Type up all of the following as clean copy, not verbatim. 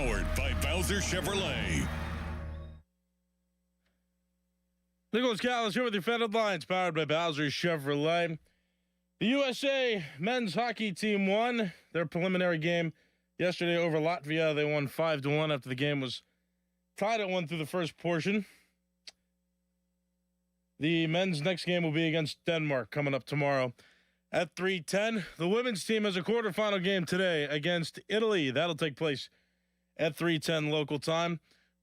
Powered by Bowser Chevrolet. Nicholas Callis here with your Fed Headlines, powered by Bowser Chevrolet. The USA men's hockey team won their preliminary game yesterday over Latvia. They won 5-1 after the game was tied at 1 through the first portion. The men's next game will be against Denmark coming up tomorrow at 3:10. The women's team has a quarterfinal game today against Italy. That'll take place at 3:10 local time.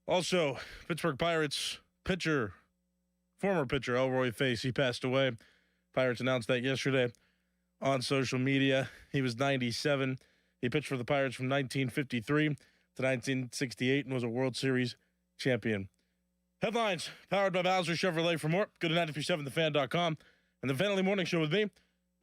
Also, Pittsburgh Pirates former pitcher Elroy Face, he passed away. Pirates announced that yesterday on social media. He was 97. He pitched for the Pirates from 1953 to 1968 and was a World Series champion. Headlines, powered by Bowser Chevrolet. For more, go to 937thefan.com. And the Fan Morning Show with me,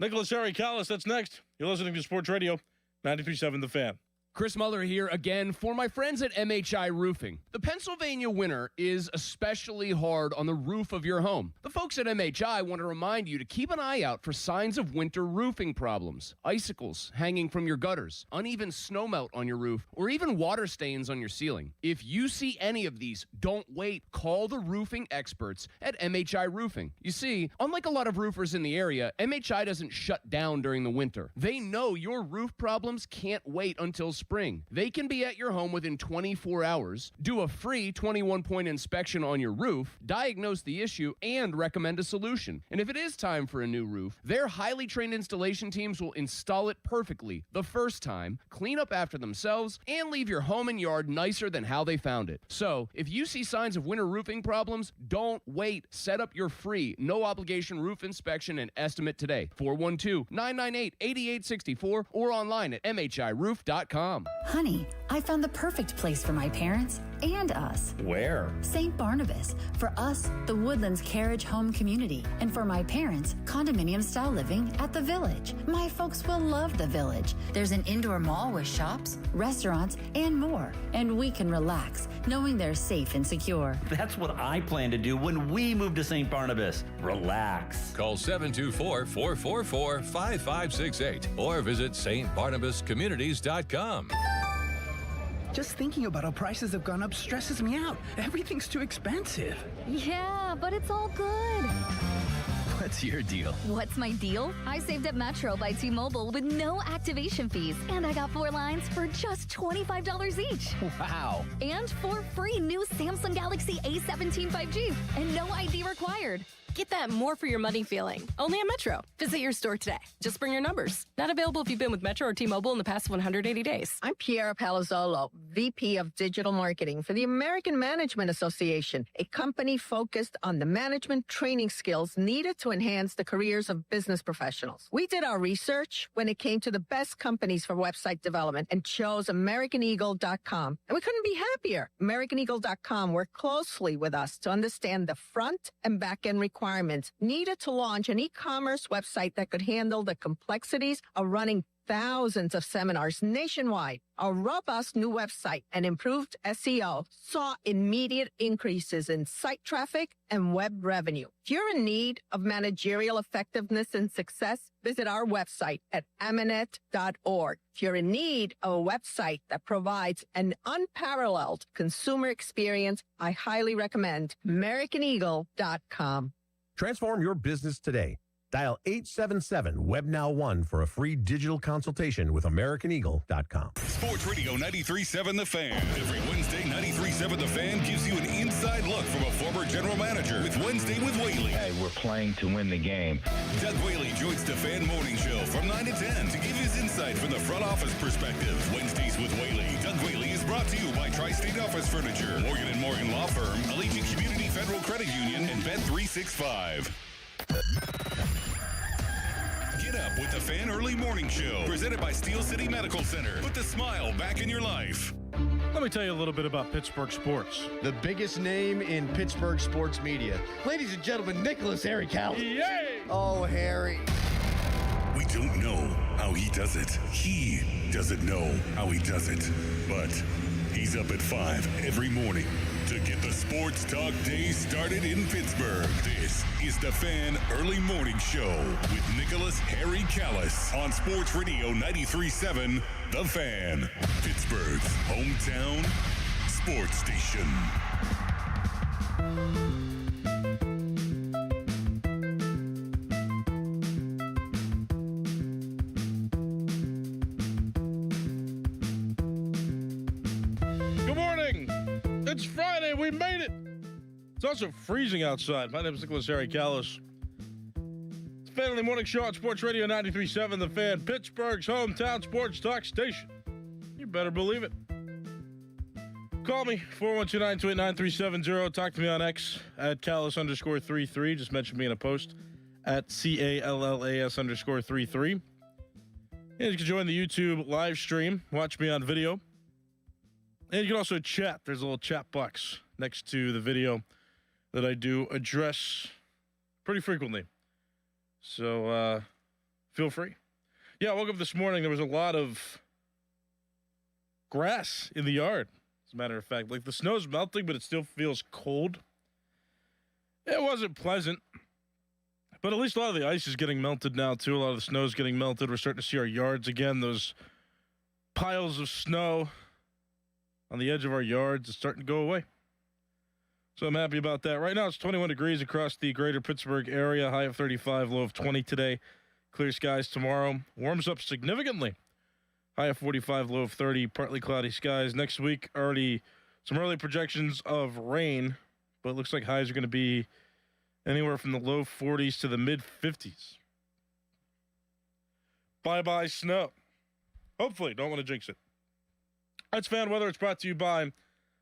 Nicholas Callis. That's next. You're listening to Sports Radio 93.7 The Fan. Chris Muller here again for my friends at MHI Roofing. The Pennsylvania winter is especially hard on the roof of your home. The folks at MHI want to remind you to keep an eye out for signs of winter roofing problems. Icicles hanging from your gutters, uneven snowmelt on your roof, or even water stains on your ceiling. If you see any of these, don't wait. Call the roofing experts at MHI Roofing. You see, unlike a lot of roofers in the area, MHI doesn't shut down during the winter. They know your roof problems can't wait until spring. They can be at your home within 24 hours, do a free 21-point inspection on your roof, diagnose the issue, and recommend a solution. And if it is time for a new roof, their highly trained installation teams will install it perfectly the first time, clean up after themselves, and leave your home and yard nicer than how they found it. So, if you see signs of winter roofing problems, don't wait. Set up your free, no-obligation roof inspection and estimate today. 412-998-8864 or online at mhiroof.com. Honey, I found the perfect place for my parents and us. Where? St. Barnabas. For us, the Woodlands Carriage Home Community. And for my parents, condominium-style living at the Village. My folks will love the Village. There's an indoor mall with shops, restaurants, and more. And we can relax, knowing they're safe and secure. That's what I plan to do when we move to St. Barnabas. Relax. Call 724-444-5568 or visit stbarnabascommunities.com. Just thinking about how prices have gone up stresses me out. Everything's too expensive. Yeah, but it's all good. What's your deal? What's my deal? I saved at Metro by T-Mobile with no activation fees. And I got 4 lines for just $25 each. Wow. And 4 free new Samsung Galaxy A17 5G. And no ID required. Get that more for your money feeling. Only at Metro. Visit your store today. Just bring your numbers. Not available if you've been with Metro or T-Mobile in the past 180 days. I'm Piera Palazzolo, VP of Digital Marketing for the American Management Association, a company focused on the management training skills needed to enhance the careers of business professionals. We did our research when it came to the best companies for website development and chose AmericanEagle.com. And we couldn't be happier. AmericanEagle.com worked closely with us to understand the front and back end requirements needed to launch an e-commerce website that could handle the complexities of running thousands of seminars nationwide. Our robust new website and improved SEO saw immediate increases in site traffic and web revenue. If you're in need of managerial effectiveness and success, visit our website at amanet.org. If you're in need of a website that provides an unparalleled consumer experience, I highly recommend AmericanEagle.com. Transform your business today. Dial 877-WebNow1 for a free digital consultation with AmericanEagle.com. Sports Radio 93.7 The Fan. Every Wednesday, 93.7 The Fan gives you an inside look from a former general manager with Wednesday with Whaley. Hey, we're playing to win the game. Doug Whaley joins the Fan Morning Show from 9 to 10 to give his insight from the front office perspective. Wednesdays with Whaley. Doug Whaley is brought to you by Tri-State Office Furniture, Morgan & Morgan Law Firm, Allegiant Community Federal Credit Union, and Bet365. Get up with the Fan Early Morning Show, presented by Steel City Medical Center. Put the smile back in your life. Let me tell you a little bit about Pittsburgh sports. The biggest name in Pittsburgh sports media. Ladies and gentlemen, Nicholas Callis. Yay! Oh, Harry. We don't know how he does it. He doesn't know how he does it. But he's up at 5 every morning To get the sports talk day started in Pittsburgh, this is the Fan Early Morning Show with Nicholas Harry Callis on Sports Radio 93.7 The Fan, Pittsburgh's hometown sports station. Good morning. It's Friday. We made it. It's also freezing outside. My name is Nicholas Harry Callis. It's the Fan Early Morning Show on Sports Radio 93.7 The Fan, Pittsburgh's hometown sports talk station. You better believe it. Call me, 412-928-9370. Talk to me on X at Callis_33. Just mention me in a post at CALLAS_33. And you can join the YouTube live stream. Watch me on video. And you can also chat. There's a little chat box next to the video that I do address pretty frequently. So feel free. Yeah, I woke up this morning. There was a lot of grass in the yard. As a matter of fact, like the snow's melting, but it still feels cold. It wasn't pleasant, but at least a lot of the ice is getting melted now, too. A lot of the snow's getting melted. We're starting to see our yards again. Those piles of snow on the edge of our yards is starting to go away. So I'm happy about that. Right now, it's 21 degrees across the greater Pittsburgh area. High of 35, low of 20 today. Clear skies tomorrow. Warms up significantly. High of 45, low of 30, partly cloudy skies. Next week, already some early projections of rain, but it looks like highs are going to be anywhere from the low 40s to the mid-50s. Bye-bye snow. Hopefully, don't want to jinx it. That's Fan Weather. It's brought to you by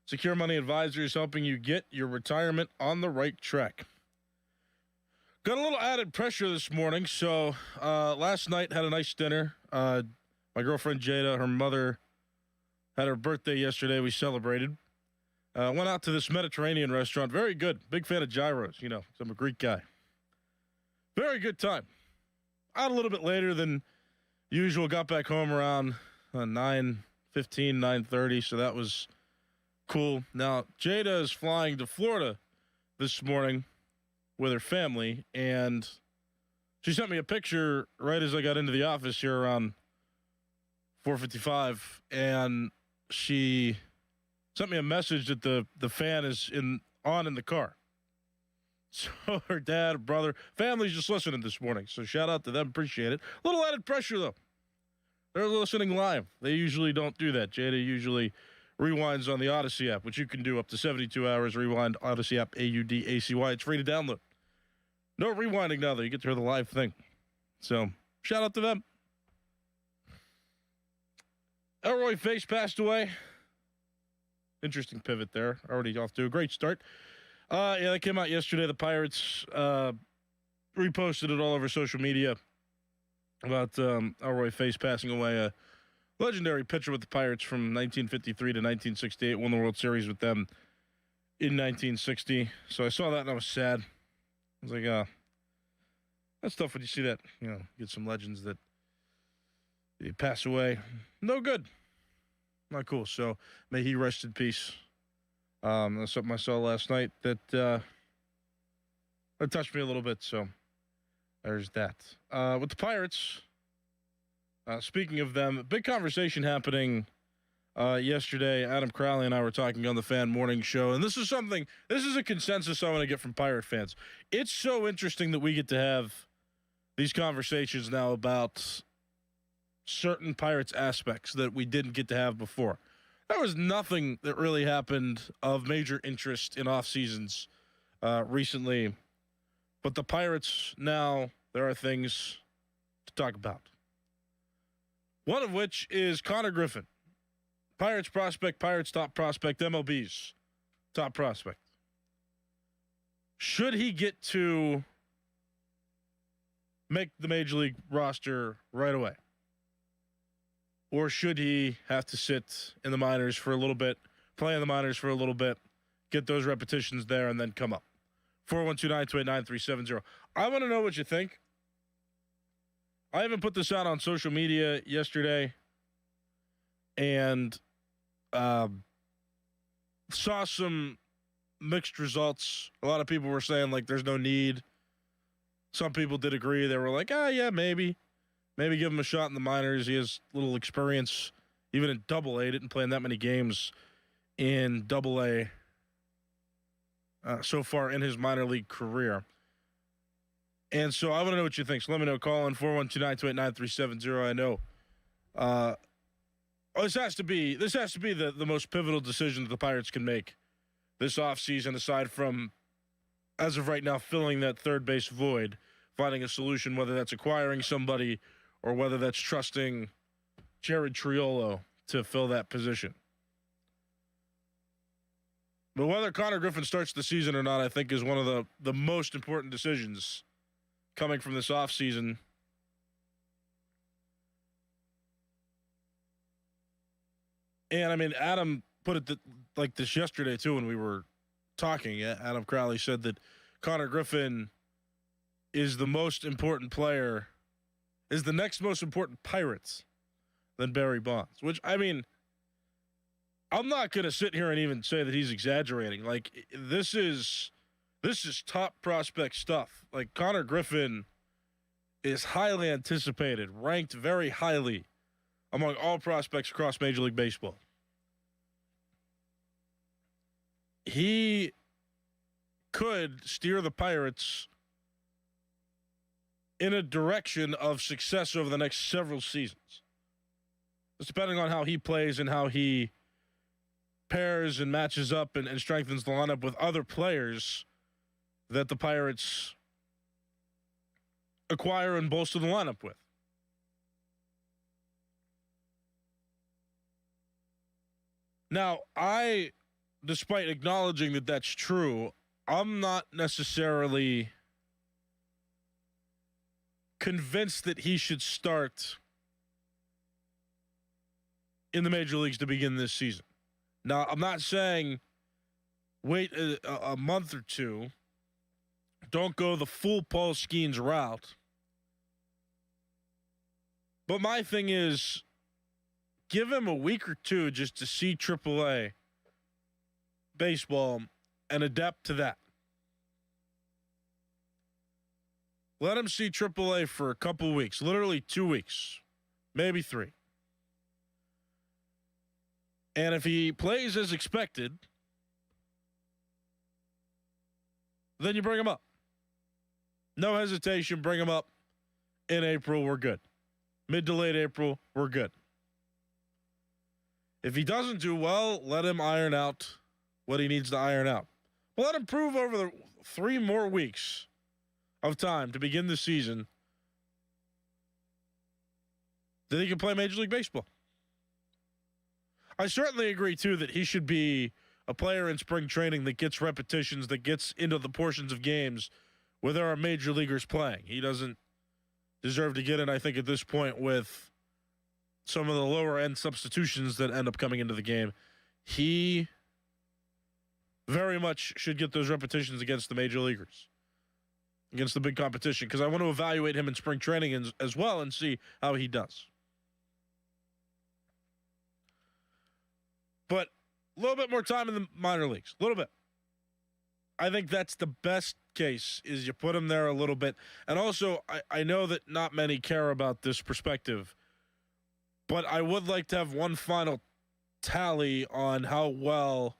Secure Money Advisors, helping you get your retirement on the right track. Got a little added pressure this morning, so last night had a nice dinner. My girlfriend Jada, her mother, had her birthday yesterday. We celebrated. Went out to this Mediterranean restaurant. Very good. Big fan of gyros, you know, 'cause I'm a Greek guy. Very good time. Out a little bit later than usual. Got back home around 9:15, 9:30, so that was cool. Now, Jada is flying to Florida this morning with her family, and she sent me a picture right as I got into the office here around 4:55, and she sent me a message that the fan is on in the car. So her dad, brother, family's just listening this morning, so shout out to them. Appreciate it. A little added pressure, though. They're listening live. They usually don't do that. Jada usually rewinds on the Odyssey app, which you can do up to 72 hours. Rewind, Odyssey app, AUDACY. It's free to download. No rewinding now, though. You get to hear the live thing. So shout out to them. Elroy Face passed away. Interesting pivot there. Already off to a great start. Yeah, that came out yesterday. The Pirates reposted it all over social media about Elroy Face passing away. A legendary pitcher with the Pirates from 1953 to 1968. Won the World Series with them in 1960. So I saw that and I was sad. I was like, that's tough when you see that. You know, get some legends that they pass away. No good. Not cool. So may he rest in peace. That's something I saw last night that touched me a little bit. So there's that. With the Pirates, speaking of them, big conversation happening yesterday. Adam Crowley and I were talking on the Fan Morning Show, and this is a consensus I want to get from Pirate fans. It's so interesting that we get to have these conversations now about certain Pirates aspects that we didn't get to have before. There was nothing that really happened of major interest in off seasons recently, but the Pirates now, there are things to talk about. One of which is Connor Griffin, Pirates prospect, Pirates top prospect, MLB's top prospect. Should he get to make the major league roster right away? Or should he have to sit in the minors for a little bit, play in the minors for a little bit, get those repetitions there, and then come up? 412-928-9370. I want to know what you think. I haven't put this out on social media yesterday, and saw some mixed results. A lot of people were saying, like, there's no need. Some people did agree. They were like, yeah, maybe. Maybe give him a shot in the minors. He has little experience, even in Double-A. Didn't play in that many games in Double-A so far in his minor league career. And so I want to know what you think. So let me know. Call in 412-928-9370. I know. This has to be the most pivotal decision that the Pirates can make this offseason, aside from, as of right now, filling that third base void, finding a solution, whether that's acquiring somebody or whether that's trusting Jared Triolo to fill that position. But whether Connor Griffin starts the season or not, I think, is one of the most important decisions coming from this offseason. And, I mean, Adam put it like this yesterday, too, when we were talking. Adam Crowley said that Connor Griffin is the most important player, is the next most important Pirates than Barry Bonds, which, I mean, I'm not going to sit here and even say that he's exaggerating. Like, this is top prospect stuff. Like, Connor Griffin is highly anticipated, ranked very highly among all prospects across Major League Baseball. He could steer the Pirates in a direction of success over the next several seasons. Just depending on how he plays and how he pairs and matches up and strengthens the lineup with other players that the Pirates acquire and bolster the lineup with. Now, despite acknowledging that that's true, I'm not necessarily convinced that he should start in the major leagues to begin this season. Now, I'm not saying wait a month or two. Don't go the full Paul Skeens route. But my thing is, give him a week or two just to see AAA baseball and adapt to that. Let him see AAA for a couple weeks, literally 2 weeks, maybe 3. And if he plays as expected, then you bring him up. No hesitation, bring him up in April, we're good. Mid to late April, we're good. If he doesn't do well, let him iron out what he needs to iron out. Let him prove over the 3 more weeks of time to begin the season that he can play Major League Baseball. I certainly agree, too, that he should be a player in spring training that gets repetitions, that gets into the portions of games where there are major leaguers playing. He doesn't deserve to get in, I think, at this point with some of the lower-end substitutions that end up coming into the game. He very much should get those repetitions against the major leaguers, against the big competition, because I want to evaluate him in spring training as well and see how he does. But a little bit more time in the minor leagues, a little bit. I think that's the best case, is you put him there a little bit. And also, I know that not many care about this perspective, but I would like to have one final tally on how well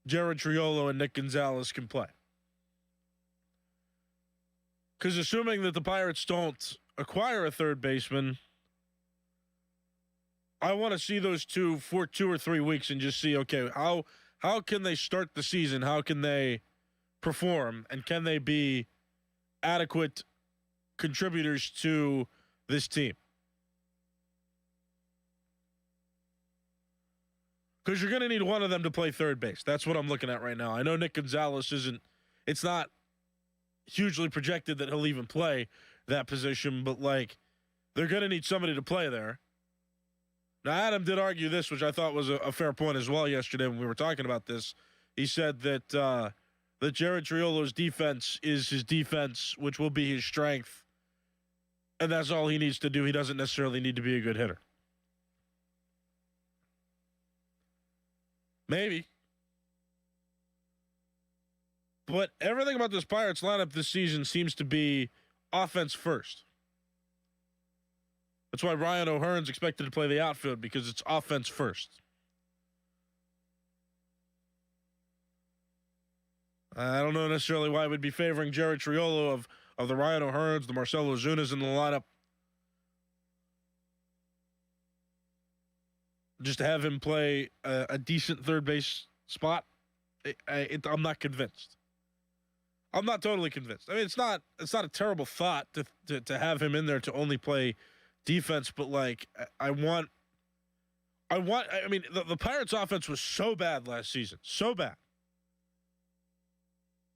Jared Triolo and Nick Gonzalez can play. Because assuming that the Pirates don't acquire a third baseman, I want to see those two for 2 or 3 weeks and just see, okay, how can they start the season? How can they perform? And can they be adequate contributors to this team? Because you're going to need one of them to play third base. That's what I'm looking at right now. I know Nick Gonzalez it's not hugely projected that he'll even play that position, but, like, they're going to need somebody to play there. Now, Adam did argue this, which I thought was a fair point as well yesterday when we were talking about this. He said that Jared Triolo's defense is his defense, which will be his strength, and that's all he needs to do. He doesn't necessarily need to be a good hitter. Maybe. But everything about this Pirates lineup this season seems to be offense first. That's why Ryan O'Hearn's expected to play the outfield, because it's offense first. I don't know necessarily why I would be favoring Jared Triolo of the Ryan O'Hearns, the Marcelo Zunas in the lineup. Just to have him play a decent third base spot, I'm not convinced. I'm not totally convinced. I mean, it's not a terrible thought to have him in there to only play defense, but like I mean, the Pirates offense was so bad last season, so bad.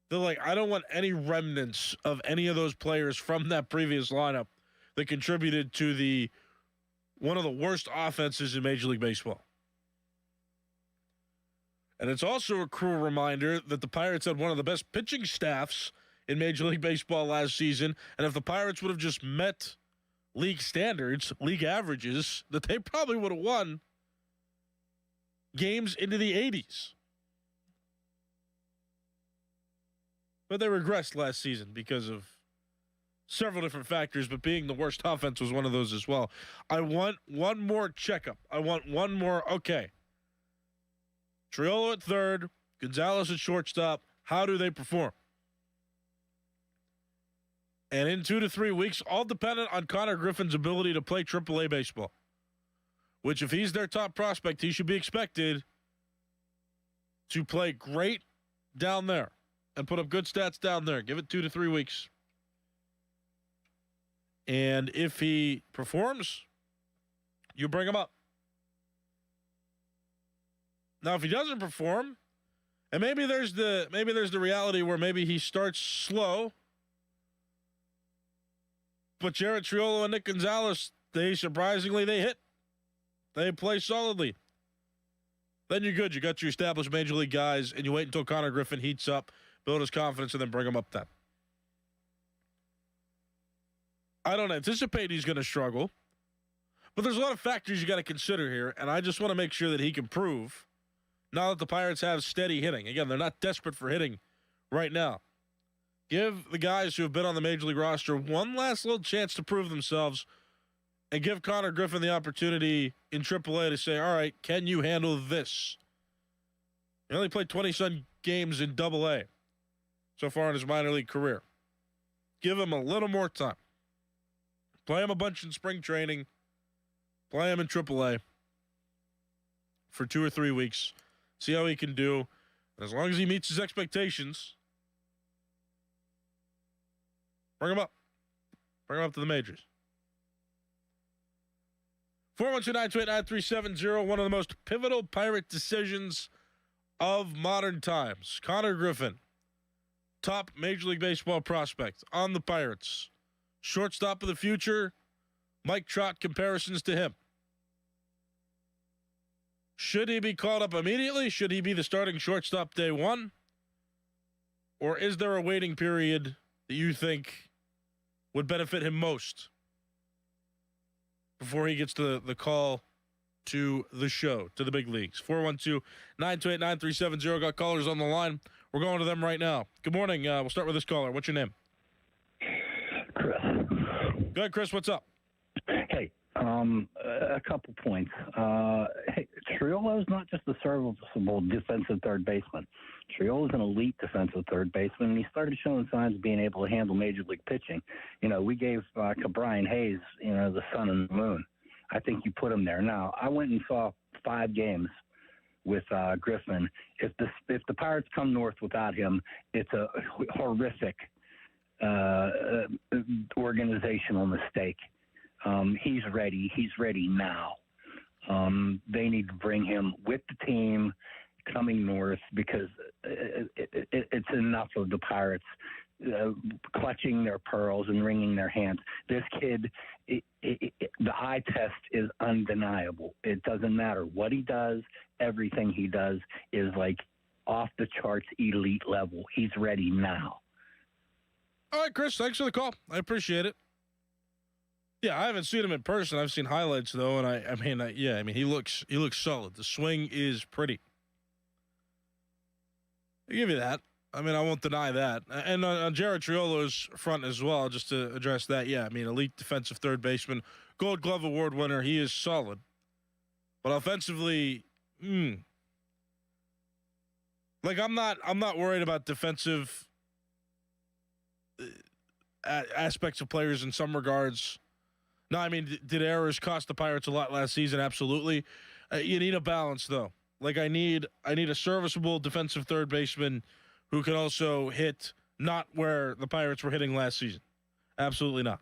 They're like, I don't want any remnants of any of those players from that previous lineup that contributed to one of the worst offenses in Major League Baseball. And it's also a cruel reminder that the Pirates had one of the best pitching staffs in Major League Baseball last season. And if the Pirates would have just met league standards, league averages, that they probably would have won games into the 80s. But they regressed last season because of several different factors, but being the worst offense was one of those as well. I want one more checkup. I want one more, okay. Triolo at third, Gonzalez at shortstop. How do they perform? And in 2 to 3 weeks, all dependent on Connor Griffin's ability to play AAA baseball, which if he's their top prospect, he should be expected to play great down there and put up good stats down there. Give it 2 to 3 weeks. And if he performs, you bring him up. Now, if he doesn't perform, and maybe there's the reality where maybe he starts slow, but Jared Triolo and Nick Gonzalez, they hit. They play solidly. Then you're good. You got your established major league guys, and you wait until Connor Griffin heats up, build his confidence, and then bring him up then. I don't anticipate he's going to struggle, but there's a lot of factors you got to consider here, and I just want to make sure that he can prove, now that the Pirates have steady hitting. Again, they're not desperate for hitting right now. Give the guys who have been on the Major League roster one last little chance to prove themselves, and give Connor Griffin the opportunity in AAA to say, all right, can you handle this? He only played 20-some games in AA so far in his minor league career. Give him a little more time. Play him a bunch in spring training. Play him in AAA for 2 or 3 weeks. See how he can do. And as long as he meets his expectations, bring him up. Bring him up to the majors. 412-928-9370, one of the most pivotal Pirate decisions of modern times. Connor Griffin, top Major League Baseball prospect on the Pirates. Shortstop of the future, Mike Trout comparisons to him. Should he be called up immediately? Should he be the starting shortstop day one? Or is there a waiting period that you think would benefit him most before he gets the call to the show, to the big leagues? 412-928-9370. Got callers on the line. We're going to them right now. Good morning. We'll start with this caller. What's your name? Chris. Go ahead, Chris. What's up? Hey, a couple points. Hey, Triolo is not just a serviceable defensive third baseman. Triolo is an elite defensive third baseman, and he started showing signs of being able to handle major league pitching. You know, we gave Brian Hayes, the sun and the moon. I think you put him there. Now, I went and saw 5 games with Griffin. If the Pirates come north without him, it's a horrific organizational mistake. He's ready. He's ready now. They need to bring him with the team coming north, because it's enough of the Pirates clutching their pearls and wringing their hands. This kid, the eye test is undeniable. It doesn't matter what he does. Everything he does is like off the charts elite level. He's ready now. All right, Chris, thanks for the call. I appreciate it. Yeah, I haven't seen him in person. I've seen highlights though, and I mean he looks solid. The swing is pretty. I give you that. I mean, I won't deny that. And on Jared Triolo's front as well, just to address that, yeah, I mean, elite defensive third baseman, Gold Glove Award winner, he is solid. But offensively, like I'm not worried about defensive aspects of players in some regards. No, I mean, did errors cost the Pirates a lot last season? Absolutely. You need a balance, though. Like I need a serviceable defensive third baseman who can also hit not where the Pirates were hitting last season. Absolutely not.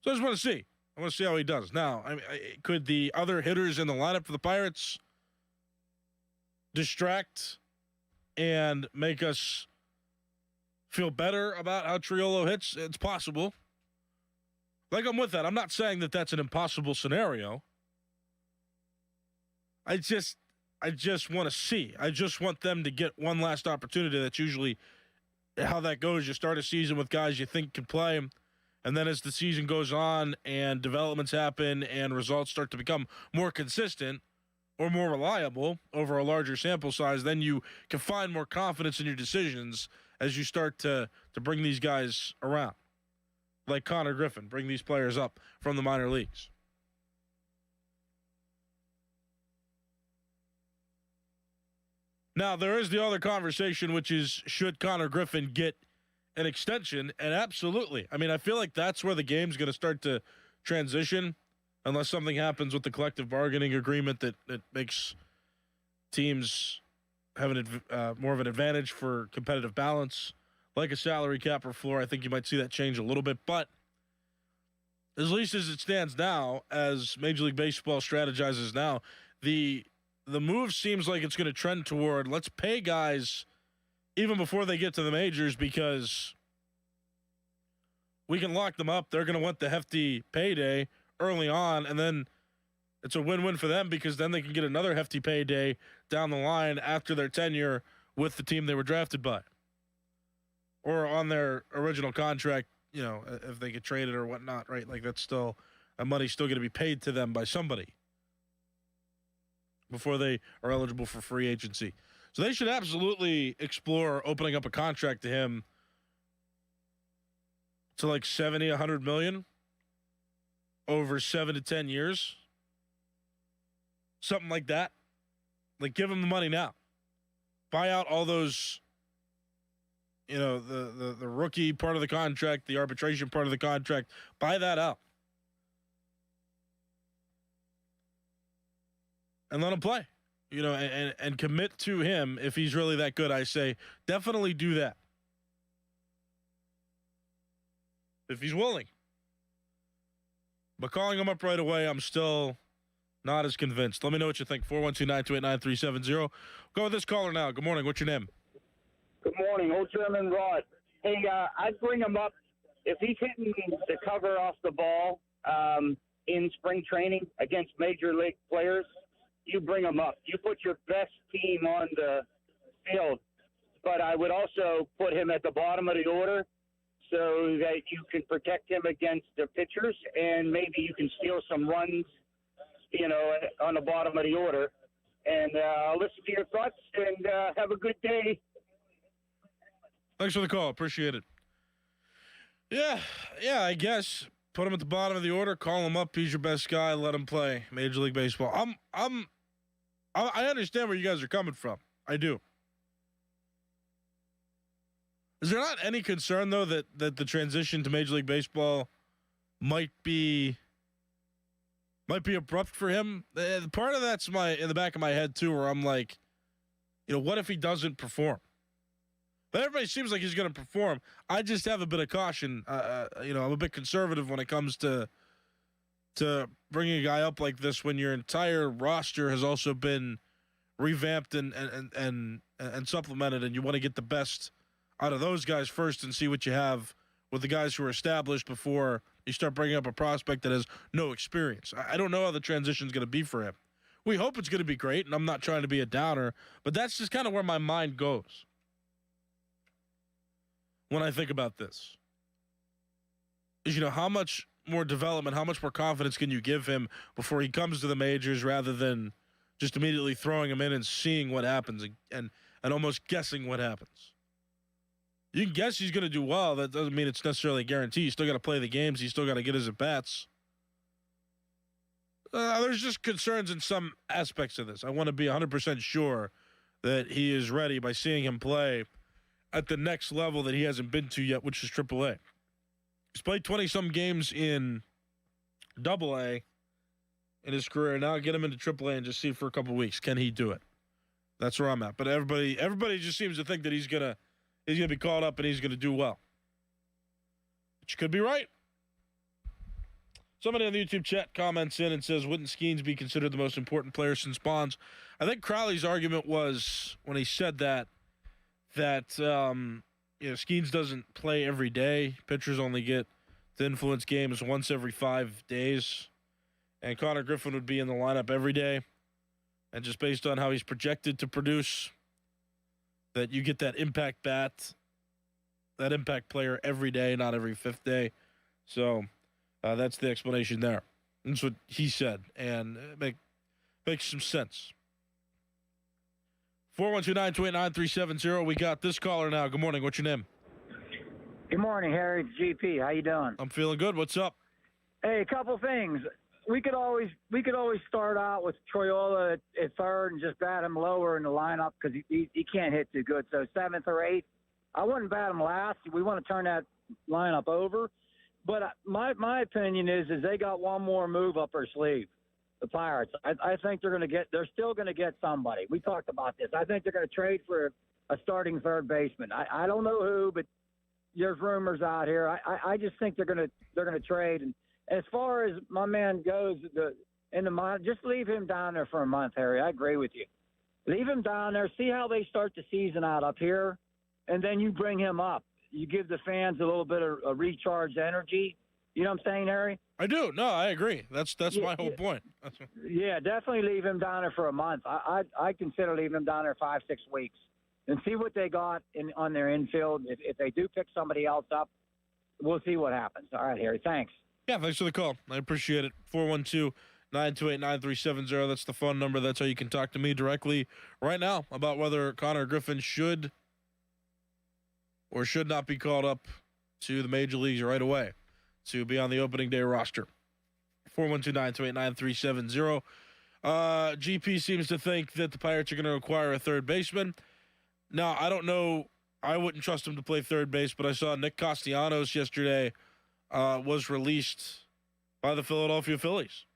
So I just want to see. I want to see how he does. Now, could the other hitters in the lineup for the Pirates distract and make us feel better about how Triolo hits? It's possible. Like, I'm with that. I'm not saying that that's an impossible scenario. I just want to see. I just want them to get one last opportunity. That's usually how that goes. You start a season with guys you think can play, and then as the season goes on and developments happen and results start to become more consistent or more reliable over a larger sample size, then you can find more confidence in your decisions as you start to bring these guys around. Like Connor Griffin, bring these players up from the minor leagues. Now, there is the other conversation, which is, should Connor Griffin get an extension? And absolutely. I mean, I feel like that's where the game's going to start to transition, unless something happens with the collective bargaining agreement that makes teams have more of an advantage for competitive balance, like a salary cap or floor. I think you might see that change a little bit. But at least as it stands now, as Major League Baseball strategizes now, the move seems like it's going to trend toward, let's pay guys even before they get to the majors, because we can lock them up. They're going to want the hefty payday early on, and then it's a win-win for them, because then they can get another hefty payday down the line after their tenure with the team they were drafted by, or on their original contract, you know, if they get traded or whatnot, right? Like, that's still, that money's still going to be paid to them by somebody before they are eligible for free agency. So they should absolutely explore opening up a contract to him to like 70, 100 million over 7 to 10 years. Something like that. Like, give him the money now. Buy out all those, you know, the rookie part of the contract, the arbitration part of the contract. Buy that out. And let him play, you know, and commit to him if he's really that good. I say definitely do that if he's willing. But calling him up right away, I'm still not as convinced. Let me know what you think. 412-928-9370. Go with this caller now. Good morning. What's your name? Good morning. Old German Rod. Hey, I'd bring him up if he's hitting the cover off the ball in spring training against major league players. You bring them up. You put your best team on the field. But I would also put him at the bottom of the order so that you can protect him against the pitchers, and maybe you can steal some runs, you know, on the bottom of the order. And I'll listen to your thoughts, and have a good day. Thanks for the call. Appreciate it. Yeah, I guess. Put him at the bottom of the order, call him up. He's your best guy. Let him play Major League Baseball. I understand where you guys are coming from. I do. Is there not any concern, though, that the transition to Major League Baseball might be abrupt for him? Part of that's in the back of my head, too, where I'm like, you know, what if he doesn't perform? But everybody seems like he's going to perform. I just have a bit of caution. You know, I'm a bit conservative when it comes to bringing a guy up like this when your entire roster has also been revamped and supplemented, and you want to get the best out of those guys first and see what you have with the guys who are established before you start bringing up a prospect that has no experience. I don't know how the transition is going to be for him. We hope it's going to be great, and I'm not trying to be a downer, but that's just kind of where my mind goes when I think about this. Is, you know, how much more development, how much more confidence can you give him before he comes to the majors rather than just immediately throwing him in and seeing what happens. And and almost guessing what happens. You can guess he's going to do well. That doesn't mean it's necessarily a guarantee. You still got to play the games. You still got to get his at-bats. There's just concerns in some aspects of this. I want to be 100% sure that he is ready by seeing him play at the next level that he hasn't been to yet, which is AAA. He's played 20-some games in AA in his career. Now get him into AAA and just see for a couple weeks. Can he do it? That's where I'm at. But everybody just seems to think that he's gonna be called up and he's gonna do well. But you could be right. Somebody on the YouTube chat comments in and says, wouldn't Skeens be considered the most important player since Bonds? I think Crowley's argument was, when he said that Skeens doesn't play every day. Pitchers only get to influence games once every 5 days. And Connor Griffin would be in the lineup every day. And just based on how he's projected to produce, that you get that impact bat, that impact player every day, not every 5th day. So that's the explanation there. That's what he said, and it makes some sense. 412-928-9370. We got this caller now. Good morning. What's your name? Good morning, Harry. It's GP. How you doing? I'm feeling good. What's up? Hey, a couple things. We could always start out with Troyola at third and just bat him lower in the lineup because he can't hit too good. So 7th or 8th, I wouldn't bat him last. We want to turn that lineup over. But my opinion is they got one more move up their sleeve, the Pirates. I think they're still going to get somebody. We talked about this. I think they're going to trade for a starting third baseman. I don't know who, but there's rumors out here. I just think they're going to trade. And as far as my man goes, just leave him down there for a month, Harry. I agree with you. Leave him down there. See how they start the season out up here, and then you bring him up. You give the fans a little bit of a recharged energy. You know what I'm saying, Harry? I do. No, I agree. That's my whole point. Yeah, definitely leave him down there for a month. I consider leaving him down there 5-6 weeks and see what they got on their infield. If they do pick somebody else up, we'll see what happens. All right, Harry. Thanks. Yeah, thanks for the call. I appreciate it. 412-928-9370. That's the phone number. That's how you can talk to me directly right now about whether Connor Griffin should or should not be called up to the major leagues right away to be on the opening day roster. 412-928-9370. GP seems to think that the Pirates are going to acquire a third baseman. Now, I don't know. I wouldn't trust him to play third base, but I saw Nick Castellanos yesterday was released by the Philadelphia Phillies.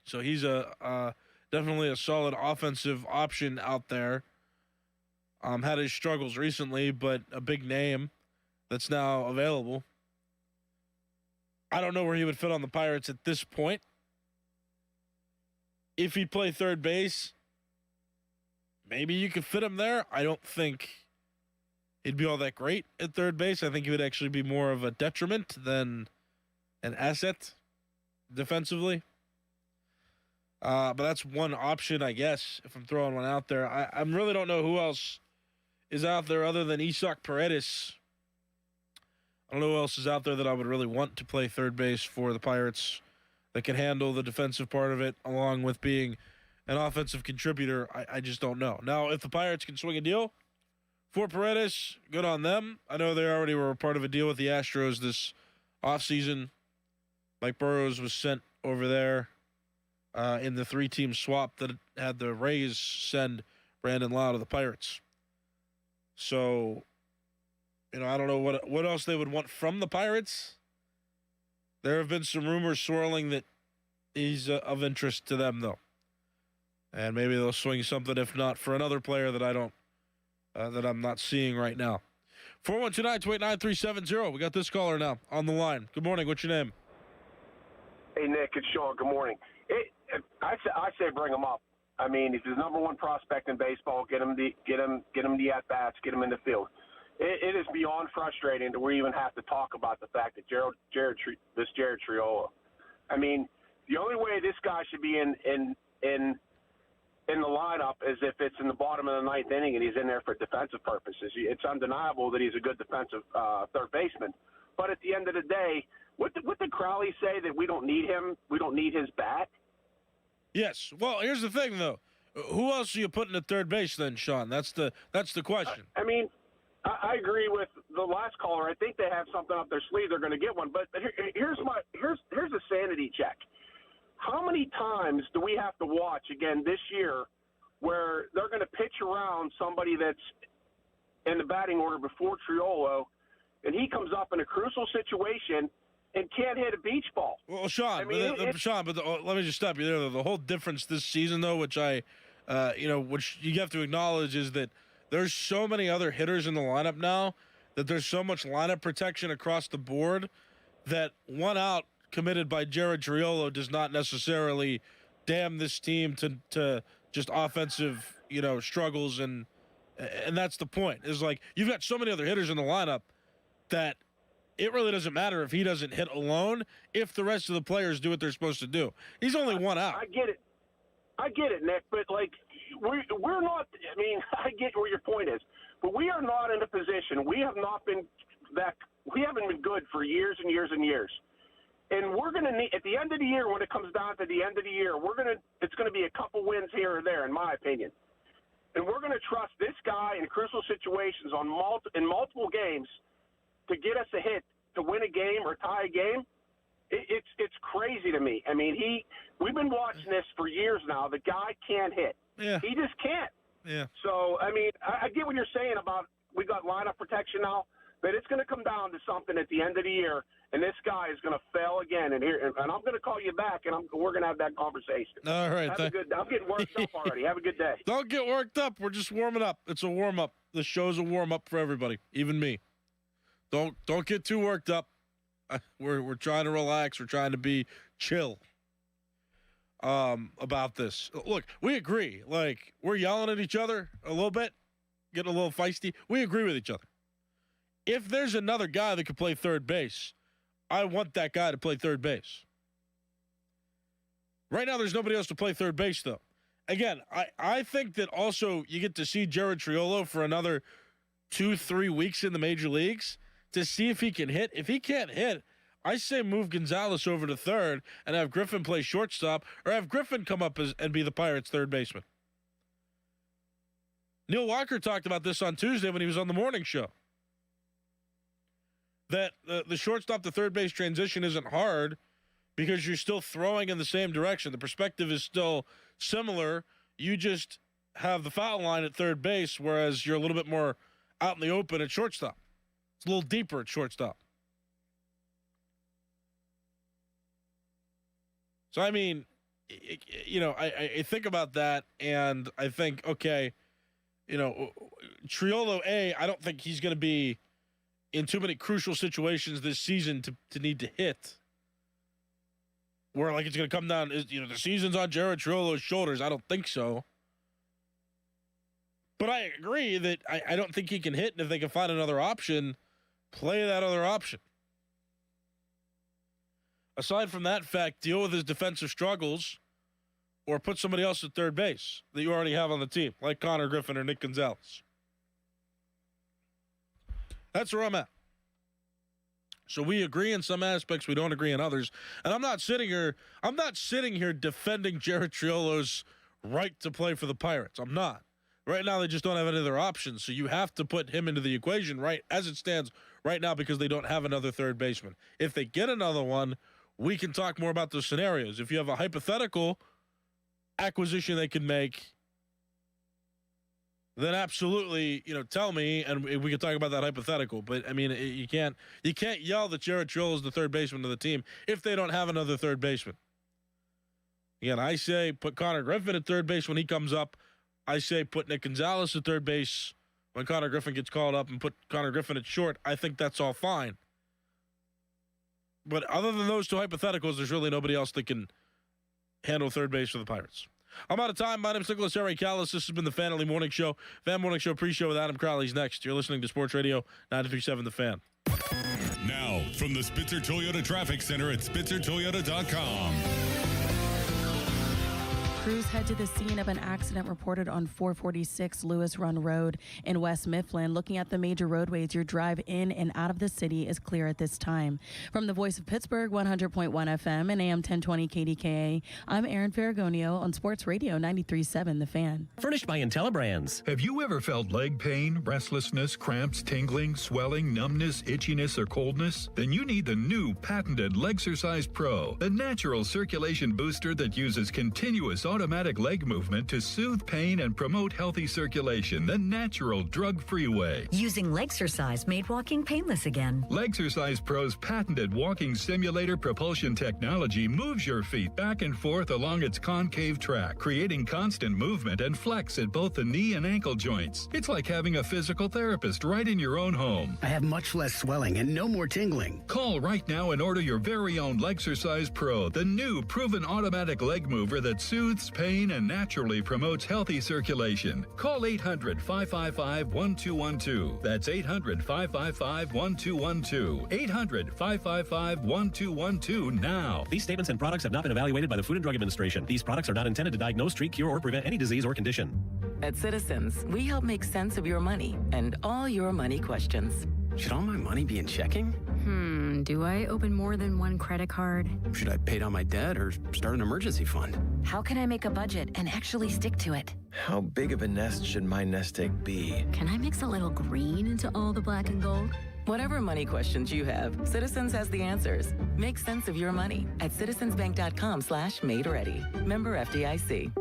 So he's definitely a solid offensive option out there. Had his struggles recently, but a big name that's now available. I don't know where he would fit on the Pirates at this point. If he'd play third base, maybe you could fit him there. I don't think he'd be all that great at third base. I think he would actually be more of a detriment than an asset defensively. But that's one option, I guess, if I'm throwing one out there. I really don't know who else is out there other than Isaac Paredes. I don't know who else is out there that I would really want to play third base for the Pirates that can handle the defensive part of it along with being an offensive contributor. I just don't know. Now, if the Pirates can swing a deal for Paredes, good on them. I know they already were a part of a deal with the Astros this offseason. Mike Burrows was sent over there in the 3-team swap that had the Rays send Brandon Lau to the Pirates. So, I don't know what else they would want from the Pirates. There have been some rumors swirling that he's of interest to them, though. And maybe they'll swing something, if not for another player that I'm not seeing right now. 412-928-9370. We got this caller now on the line. Good morning. What's your name? Hey, Nick. It's Sean. Good morning. I say bring him up. I mean, he's the number one prospect in baseball. Get him the at-bats, get him in the field. It is beyond frustrating that we even have to talk about the fact that Jared Troyola. I mean, the only way this guy should be in the lineup is if it's in the bottom of the 9th inning and he's in there for defensive purposes. It's undeniable that he's a good defensive third baseman. But at the end of the day, what did Crowley say, that we don't need him? We don't need his bat? Yes. Well, here's the thing, though. Who else are you putting at third base then, Sean? That's the question. I mean, I agree with the last caller. I think they have something up their sleeve. They're going to get one. But here's a sanity check. How many times do we have to watch again this year where they're going to pitch around somebody that's in the batting order before Triolo, and he comes up in a crucial situation and can't hit a beach ball? Well, Sean, let me just stop you there. The whole difference this season, though, which which you have to acknowledge, is that there's so many other hitters in the lineup now that there's so much lineup protection across the board that one out committed by Jared Triolo does not necessarily damn this team to just offensive, struggles, and that's the point. Is like you've got so many other hitters in the lineup that it really doesn't matter if he doesn't hit alone if the rest of the players do what they're supposed to do. He's only one out. I get it, Nick, but like we're not. I mean, I get where your point is, but we are not in a position. We have not been we haven't been good for years and years and years. And we're going to need, at the end of the year, when it comes down to the end of the year, it's going to be a couple wins here or there, in my opinion. And we're going to trust this guy in crucial situations in multiple games to get us a hit, to win a game or tie a game. It's crazy to me. I mean, we've been watching this for years now. The guy can't hit. Yeah. He just can't. Yeah. So, I mean, I get what you're saying about we got lineup protection now, but it's going to come down to something at the end of the year, and this guy is going to fail again. And I'm going to call you back, and we're going to have that conversation. All right. I'm getting worked up already. Have a good day. Don't get worked up. We're just warming up. It's a warm-up. The show's a warm-up for everybody, even me. Don't get too worked up. We're trying to relax. We're trying to be chill about this. Look, we agree. Like, we're yelling at each other a little bit, getting a little feisty. We agree with each other. If there's another guy that could play third base, I want that guy to play third base. Right now, there's nobody else to play third base, though. Again, I think that also you get to see Jared Triolo for another 2-3 weeks in the major leagues to see if he can hit. If he can't hit, I say move Gonzalez over to third and have Griffin play shortstop, or have Griffin come up and be the Pirates' third baseman. Neil Walker talked about this on Tuesday when he was on the morning show. That the shortstop to third base transition isn't hard because you're still throwing in the same direction. The perspective is still similar. You just have the foul line at third base, whereas you're a little bit more out in the open at shortstop. It's a little deeper at shortstop. So, I mean, I think about that, and I think, okay, Triolo, I don't think he's going to be in too many crucial situations this season to need to hit. Where, like, it's going to come down, the season's on Jared Triolo's shoulders. I don't think so. But I agree that I don't think he can hit, and if they can find another option, play that other option. Aside from that fact, deal with his defensive struggles or put somebody else at third base that you already have on the team, like Connor Griffin or Nick Gonzalez. That's where I'm at. So we agree in some aspects, we don't agree in others. And I'm not sitting here defending Jared Triolo's right to play for the Pirates. I'm not. Right now, they just don't have any other options. So you have to put him into the equation right as it stands right now because they don't have another third baseman. If they get another one, we can talk more about those scenarios. If you have a hypothetical acquisition they can make, then absolutely, tell me, and we can talk about that hypothetical. But, I mean, you can't yell that Jared Triolo is the third baseman of the team if they don't have another third baseman. Again, I say put Connor Griffin at third base when he comes up. I say put Nick Gonzalez at third base when Connor Griffin gets called up and put Connor Griffin at short. I think that's all fine. But other than those two hypotheticals, there's really nobody else that can handle third base for the Pirates. I'm out of time. My name is Nicholas Harry Callis. This has been the Fan Early Morning Show. Fan Morning Show pre-show with Adam Crowley's next. You're listening to Sports Radio 93.7 The Fan. Now, from the Spitzer Toyota Traffic Center at SpitzerToyota.com. Crews head to the scene of an accident reported on 446 Lewis Run Road in West Mifflin. Looking at the major roadways, your drive in and out of the city is clear at this time. From the Voice of Pittsburgh, 100.1 FM and AM 1020 KDKA, I'm Erin Ferragonio on Sports Radio 93.7 The Fan. Furnished by IntelliBrands. Have you ever felt leg pain, restlessness, cramps, tingling, swelling, numbness, itchiness, or coldness? Then you need the new patented Legsercise Pro, the natural circulation booster that uses continuous automatic leg movement to soothe pain and promote healthy circulation the natural drug-free way. Using Legsercise made walking painless again. Legsercise Pro's patented walking simulator propulsion technology moves your feet back and forth along its concave track, creating constant movement and flex at both the knee and ankle joints. It's like having a physical therapist right in your own home. I have much less swelling and no more tingling. Call right now and order your very own Legsercise Pro, the new proven automatic leg mover that soothes pain and naturally promotes healthy circulation. Call 800-555-1212. That's 800-555-1212. 800-555-1212 now. These statements and products have not been evaluated by the Food and Drug Administration. These products are not intended to diagnose, treat, cure, or prevent any disease or condition. At Citizens, we help make sense of your money and all your money questions. Should all my money be in checking? Do I open more than one credit card? Should I pay down my debt or start an emergency fund? How can I make a budget and actually stick to it? How big of a nest should my nest egg be? Can I mix a little green into all the black and gold? Whatever money questions you have, Citizens has the answers. Make sense of your money at citizensbank.com/made-ready. Member FDIC.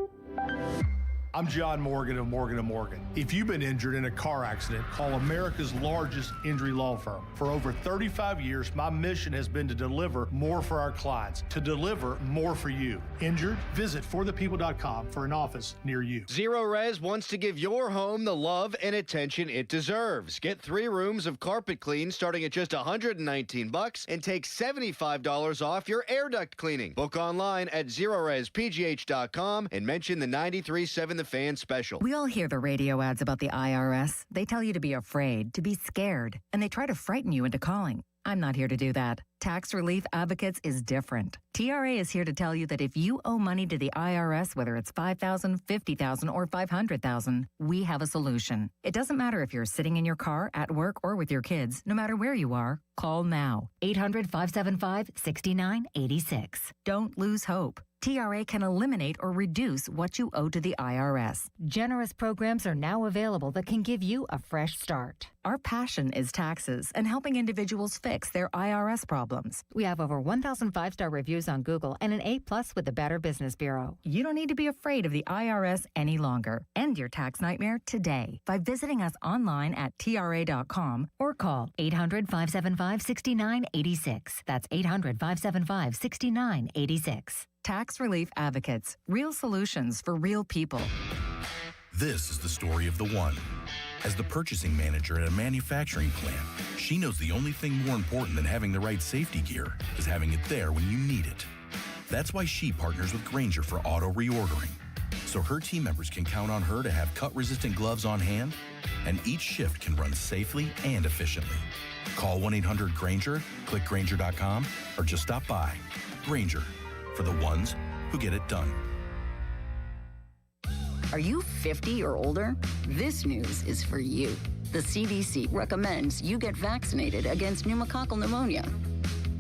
I'm John Morgan of Morgan & Morgan. If you've been injured in a car accident, call America's largest injury law firm. For over 35 years, my mission has been to deliver more for our clients, to deliver more for you. Injured? Visit forthepeople.com for an office near you. Zero Res wants to give your home the love and attention it deserves. Get 3 rooms of carpet clean starting at just $119 and take $75 off your air duct cleaning. Book online at ZeroResPGH.com and mention the 93.7 The Fan special. We all hear the radio ads about the IRS. They tell you to be afraid, to be scared, and they try to frighten you into calling. I'm not here to do that. Tax Relief Advocates is different. TRA is here to tell you that if you owe money to the IRS, whether it's $5,000, $50,000, or $500,000, we have a solution. It doesn't matter if you're sitting in your car, at work, or with your kids. No matter where you are, call now. 800-575-6986. Don't lose hope. TRA can eliminate or reduce what you owe to the IRS. Generous programs are now available that can give you a fresh start. Our passion is taxes and helping individuals fix their IRS problems. We have over 1,000 5-star reviews on Google and an A+ with the Better Business Bureau. You don't need to be afraid of the IRS any longer. End your tax nightmare today by visiting us online at TRA.com or call 800-575-6986. That's 800-575-6986. Tax Relief Advocates. Real solutions for real people. This is the story of the one. As the purchasing manager at a manufacturing plant, she knows the only thing more important than having the right safety gear is having it there when you need it. That's why she partners with Grainger for auto reordering, so her team members can count on her to have cut-resistant gloves on hand, and each shift can run safely and efficiently. Call 1-800-GRAINGER, click Grainger.com, or just stop by. Grainger, for the ones who get it done. Are you 50 or older? This news is for you. The CDC recommends you get vaccinated against pneumococcal pneumonia.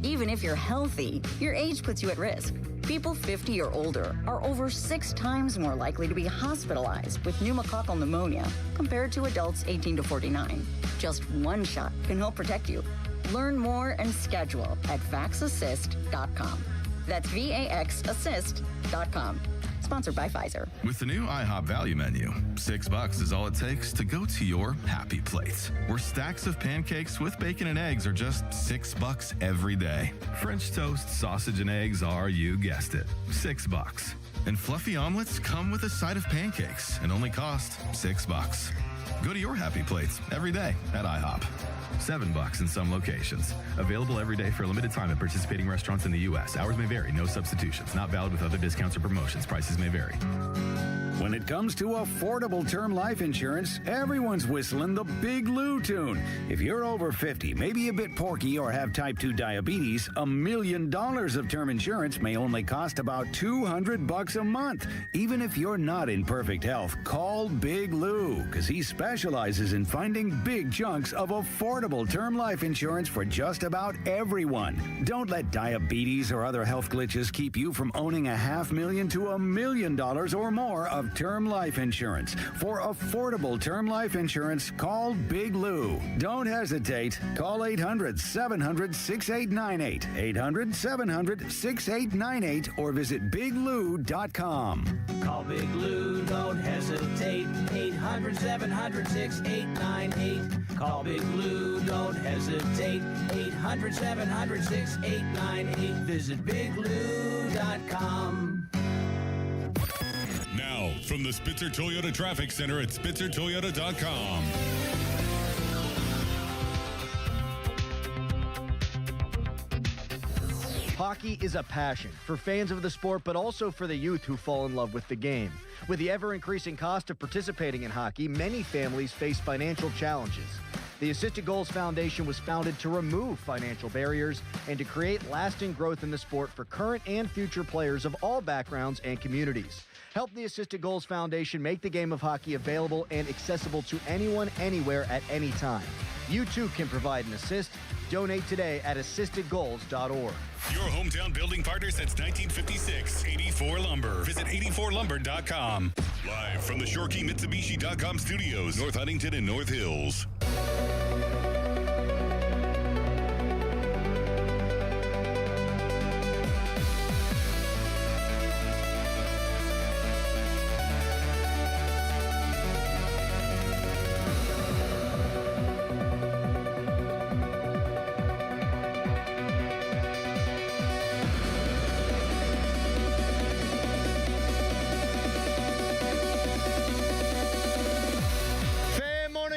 Even if you're healthy, your age puts you at risk. People 50 or older are over 6 times more likely to be hospitalized with pneumococcal pneumonia compared to adults 18 to 49. Just one shot can help protect you. Learn more and schedule at vaxassist.com. That's VAXassist.com. Sponsored by Pfizer. With the new IHOP value menu, $6 is all it takes to go to your happy place, where stacks of pancakes with bacon and eggs are just $6 every day. French toast, sausage, and eggs are, you guessed it, $6. And fluffy omelets come with a side of pancakes and only cost $6. Go to your happy plates every day at IHOP. $7 in some locations. Available every day for a limited time at participating restaurants in the U.S. Hours may vary. No substitutions. Not valid with other discounts or promotions. Prices may vary. When it comes to affordable term life insurance, everyone's whistling the Big Lou tune. If you're over 50, maybe a bit porky, or have type 2 diabetes, $1 million of term insurance may only cost about $200 $10 a month. Even if you're not in perfect health, call Big Lou, because he specializes in finding big chunks of affordable term life insurance for just about everyone. Don't let diabetes or other health glitches keep you from owning $500,000 to $1 million or more of term life insurance. For affordable term life insurance, call Big Lou. Don't hesitate. Call 800-700-6898. 800-700-6898 or visit biglou.com. Call Big Lou, don't hesitate. 800-700-6898. Call Big Lou, don't hesitate. 800-700-6898. Visit biglou.com. Now, from the Spitzer Toyota Traffic Center at SpitzerToyota.com. Hockey is a passion for fans of the sport, but also for the youth who fall in love with the game. With the ever-increasing cost of participating in hockey, many families face financial challenges. The Assisted Goals Foundation was founded to remove financial barriers and to create lasting growth in the sport for current and future players of all backgrounds and communities. Help the Assisted Goals Foundation make the game of hockey available and accessible to anyone, anywhere, at any time. You too can provide an assist. Donate today at assistedgoals.org. Your hometown building partner since 1956, 84 Lumber. Visit 84lumber.com. Live from the ShoreKeyMitsubishi.com studios, North Huntington and North Hills.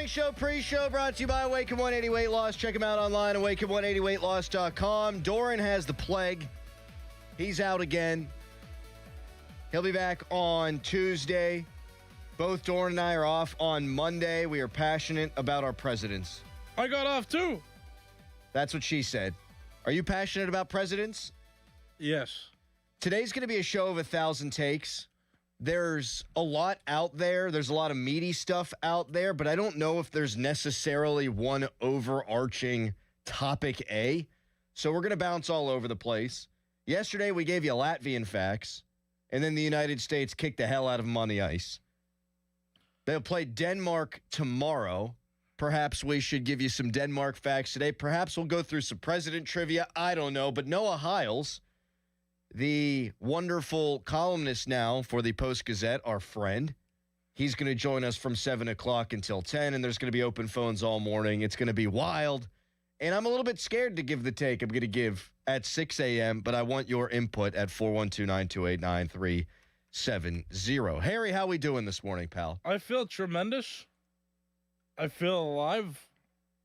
Show pre-show brought to you by Awaken 180 Weight Loss. Check him out online, awaken180weightloss.com. Doran has the plague. He's out again. He'll be back on Tuesday. Both Doran and I are off on Monday. We are passionate about our presidents. I got off too. That's what she said. Are you passionate about presidents? Yes. Today's going to be a show of 1,000 takes. There's a lot out there. There's a lot of meaty stuff out there, but I don't know if there's necessarily one overarching topic A. So we're going to bounce all over the place. Yesterday, we gave you Latvian facts, and then the United States kicked the hell out of them on the ice. They'll play Denmark tomorrow. Perhaps we should give you some Denmark facts today. Perhaps we'll go through some president trivia. I don't know, but Noah Hiles, the wonderful columnist now for the Post-Gazette, our friend. He's going to join us from 7 o'clock until 10, and there's going to be open phones all morning. It's going to be wild, and I'm a little bit scared to give the take I'm going to give at 6 a.m., but I want your input at 412-928-9370. Harry, how we doing this morning, pal? I feel tremendous. I feel alive.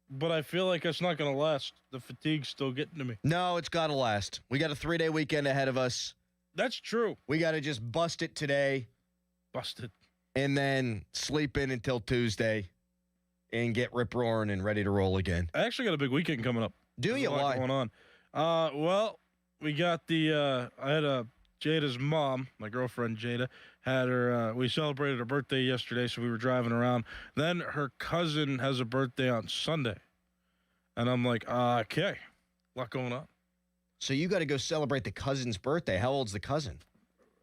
But I feel like it's not going to last. The fatigue's still getting to me. No, it's got to last. We got a 3-day weekend ahead of us. That's true. We got to just bust it today. Bust it. And then sleep in until Tuesday and get rip-roaring and ready to roll again. I actually got a big weekend coming up. Do you? Why? Going on. Well, we got the I had Jada's mom, my girlfriend Jada, had her, we celebrated her birthday yesterday, so we were driving around. Then her cousin has a birthday on Sunday. And I'm like, okay, a lot going on. So you got to go celebrate the cousin's birthday. How old's the cousin?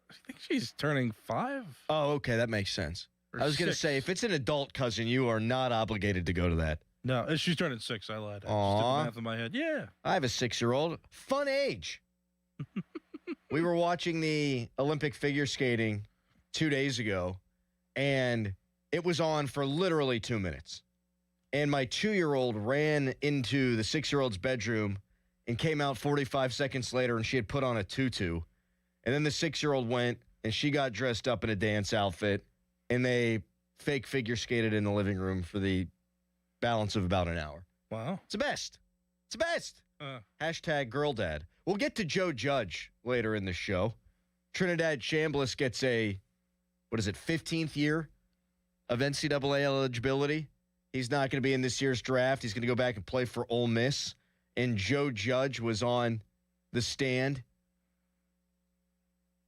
I think she's turning 5. Oh, okay, that makes sense. I was going to 6. say, if it's an adult cousin, you are not obligated to go to that. No, she's turning 6, I lied. I just did the math in my head. Yeah. I have a 6-year-old. Fun age. We were watching the Olympic figure skating 2 days ago, and it was on for literally 2 minutes. And my 2-year-old ran into the 6-year-old's bedroom and came out 45 seconds later, and she had put on a tutu. And then the 6-year-old went, and she got dressed up in a dance outfit, and they fake figure skated in the living room for the balance of about an hour. Wow. It's the best. It's the best. Hashtag girl dad. We'll get to Joe Judge later in the show. Trinidad Chambliss gets a, 15th year of NCAA eligibility. He's not going to be in this year's draft. He's going to go back and play for Ole Miss. And Joe Judge was on the stand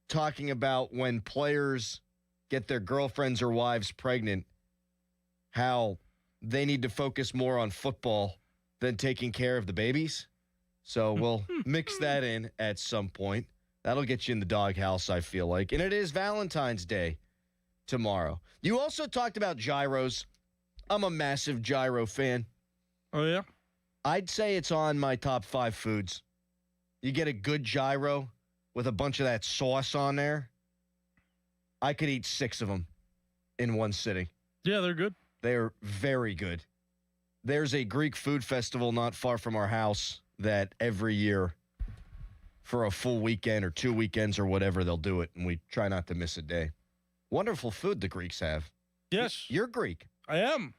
talking about when players get their girlfriends or wives pregnant, how they need to focus more on football than taking care of the babies. So we'll mix that in at some point. That'll get you in the doghouse, I feel like. And it is Valentine's Day tomorrow. You also talked about gyros. I'm a massive gyro fan. Oh, yeah? I'd say it's on my top 5 foods. You get a good gyro with a bunch of that sauce on there. I could eat 6 of them in one sitting. Yeah, they're good. They're very good. There's a Greek food festival not far from our house that every year for a full weekend or 2 weekends or whatever, they'll do it, and we try not to miss a day. Wonderful food the Greeks have. Yes. You're Greek. I am.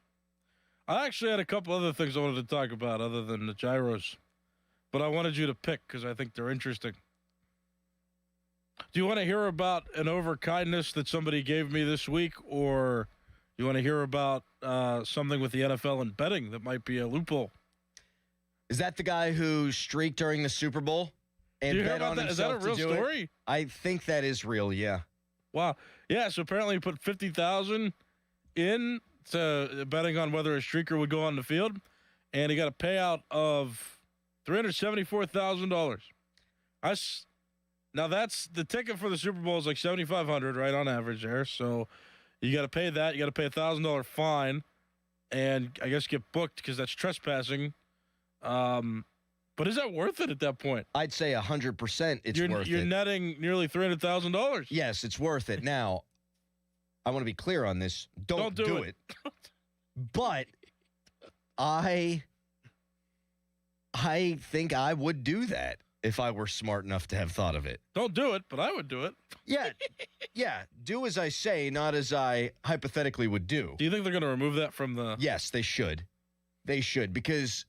I actually had a couple other things I wanted to talk about other than the gyros, but I wanted you to pick because I think they're interesting. Do you want to hear about an overkindness that somebody gave me this week, or you want to hear about something with the NFL and betting that might be a loophole? Is that the guy who streaked during the Super Bowl and bet on himself? Is that a real story? It? I think that is real, yeah. Wow. Yeah, so apparently he put $50,000 in to betting on whether a streaker would go on the field, and he got a payout of $374,000. Now that's the ticket for the Super Bowl is like $7,500, right, on average there. So you got to pay that. You got to pay $1,000 fine, and I guess get booked because that's trespassing. But is that worth it at that point? I'd say 100% it's worth it. You're netting nearly $300,000. Yes, it's worth it. Now, I want to be clear on this. Don't do it. But I think I would do that if I were smart enough to have thought of it. Don't do it, but I would do it. Yeah. Do as I say, not as I hypothetically would do. Do you think they're going to remove that from the... Yes, they should. They should, because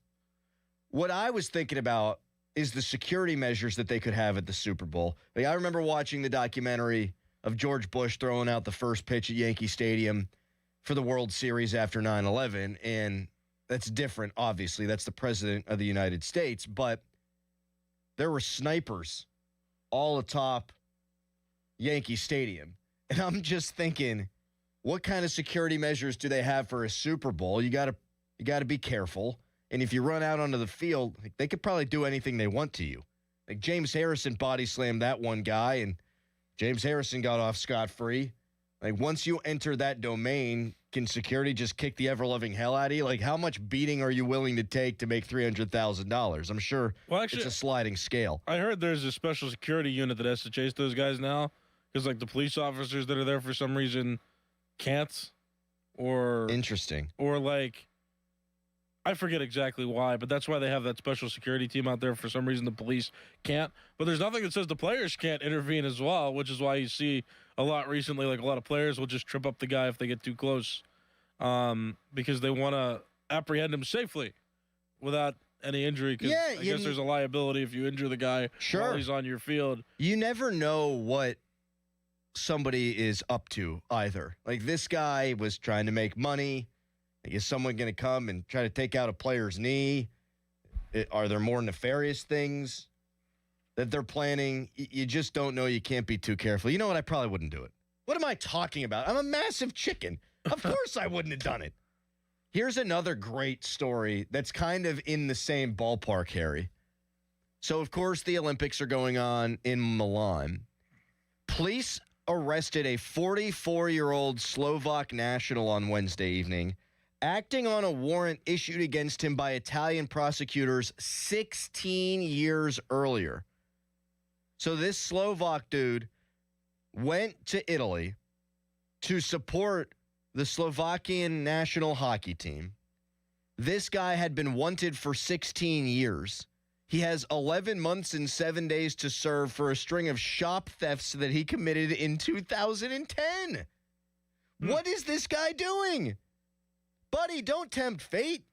what I was thinking about is the security measures that they could have at the Super Bowl. Like, I remember watching the documentary of George Bush throwing out the first pitch at Yankee Stadium for the World Series after 9/11, and that's different, obviously. That's the president of the United States, but there were snipers all atop Yankee Stadium. And I'm just thinking, what kind of security measures do they have for a Super Bowl? You got to be careful. And if you run out onto the field, they could probably do anything they want to you. Like James Harrison body slammed that one guy, and James Harrison got off scot-free. Like, once you enter that domain, can security just kick the ever-loving hell out of you? Like, how much beating are you willing to take to make $300,000? I'm sure it's a sliding scale. I heard there's a special security unit that has to chase those guys now because, like, the police officers that are there for some reason can't. Or interesting. Or, like, I forget exactly why, but that's why they have that special security team out there. For some reason, the police can't. But there's nothing that says the players can't intervene as well, which is why you see a lot recently, like a lot of players will just trip up the guy if they get too close because they want to apprehend him safely without any injury. Because I guess there's a liability if you injure the guy while he's on your field. You never know what somebody is up to either. Like, this guy was trying to make money. Is someone going to come and try to take out a player's knee? Are there more nefarious things that they're planning? You just don't know. You can't be too careful. You know what? I probably wouldn't do it. What am I talking about? I'm a massive chicken. Of course I wouldn't have done it. Here's another great story that's kind of in the same ballpark, Harry. So, of course, the Olympics are going on in Milan. Police arrested a 44-year-old Slovak national on Wednesday evening, acting on a warrant issued against him by Italian prosecutors 16 years earlier. So this Slovak dude went to Italy to support the Slovakian national hockey team. This guy had been wanted for 16 years. He has 11 months and 7 days to serve for a string of shop thefts that he committed in 2010. What is this guy doing? Buddy, don't tempt fate.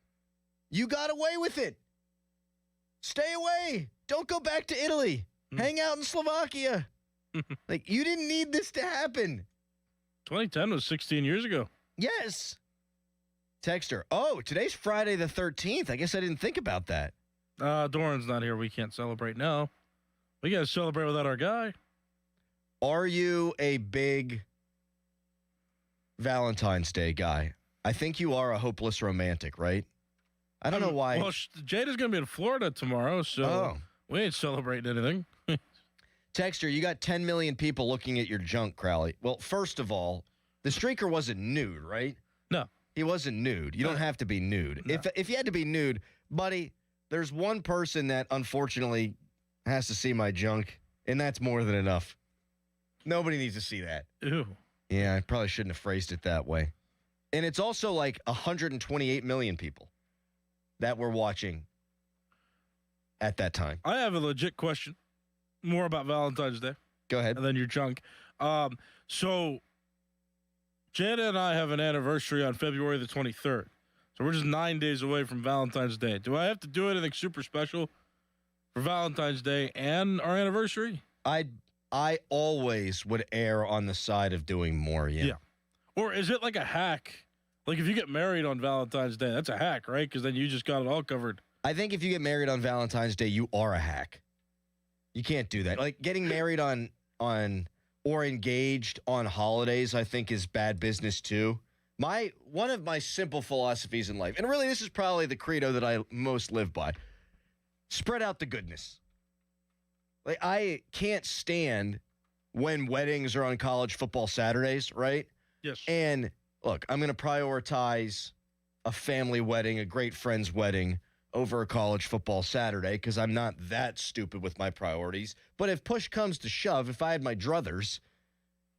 You got away with it. Stay away. Don't go back to Italy. Hang out in Slovakia. Like, you didn't need this to happen. 2010 was 16 years ago. Yes. Texter. Oh, today's Friday the 13th. I guess I didn't think about that. Doran's not here. We can't celebrate now. We got to celebrate without our guy. Are you a big Valentine's Day guy? I think you are a hopeless romantic, right? I don't know why. Well, Jada's going to be in Florida tomorrow, so we ain't celebrating anything. Texter, you got 10 million people looking at your junk, Crowley. Well, first of all, the streaker wasn't nude, right? No. He wasn't nude. You don't have to be nude. No. If you had to be nude, buddy, there's one person that unfortunately has to see my junk, and that's more than enough. Nobody needs to see that. Ew. Yeah, I probably shouldn't have phrased it that way. And it's also like 128 million people that were watching at that time. I have a legit question, more about Valentine's Day. Go ahead. And then your junk. So Jada and I have an anniversary on February the 23rd. So we're just 9 days away from Valentine's Day. Do I have to do anything super special for Valentine's Day and our anniversary? I always would err on the side of doing more, yeah. Or is it like a hack? Like if you get married on Valentine's Day, that's a hack, right? Because then you just got it all covered. I think if you get married on Valentine's Day, you are a hack. You can't do that. Like getting married on or engaged on holidays, I think is bad business too. One of my simple philosophies in life, and really this is probably the credo that I most live by, spread out the goodness. Like I can't stand when weddings are on college football Saturdays, right? Yes. And look, I'm going to prioritize a family wedding, a great friend's wedding over a college football Saturday because I'm not that stupid with my priorities. But if push comes to shove, if I had my druthers,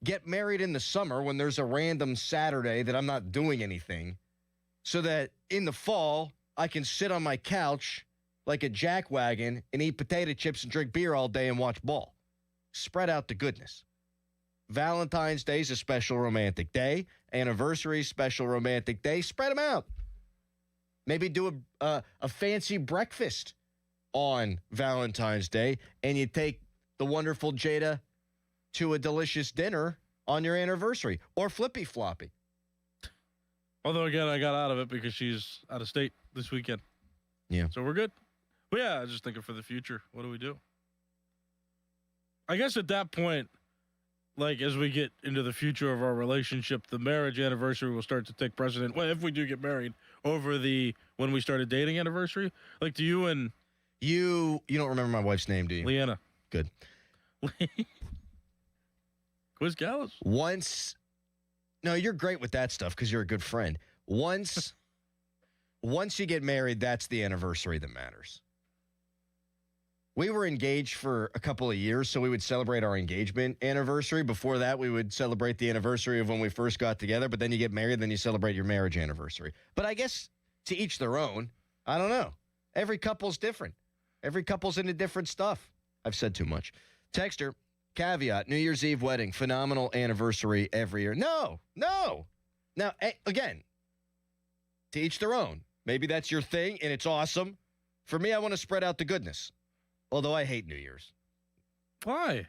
get married in the summer when there's a random Saturday that I'm not doing anything so that in the fall I can sit on my couch like a jackwagon and eat potato chips and drink beer all day and watch ball. Spread out the goodness. Valentine's Day is a special romantic day. Anniversary, special romantic day. Spread them out. Maybe do a fancy breakfast on Valentine's Day, and you take the wonderful Jada to a delicious dinner on your anniversary, or flippy floppy. Although, again, I got out of it because she's out of state this weekend. Yeah. So we're good. But yeah, I was just thinking for the future. What do we do? I guess at that point, like as we get into the future of our relationship, the marriage anniversary will start to take precedent. Well, if we do get married, over the when we started dating anniversary. Like, do you and you don't remember my wife's name, do you? Leanna. Good. Quiz Gallus. No, you're great with that stuff because you're a good friend. Once you get married, that's the anniversary that matters. We were engaged for a couple of years, so we would celebrate our engagement anniversary. Before that, we would celebrate the anniversary of when we first got together, but then you get married, then you celebrate your marriage anniversary. But I guess to each their own. I don't know. Every couple's different. Every couple's into different stuff. I've said too much. Texter, caveat, New Year's Eve wedding, phenomenal anniversary every year. No. Now, again, to each their own. Maybe that's your thing, and it's awesome. For me, I want to spread out the goodness. Although I hate New Year's. Why?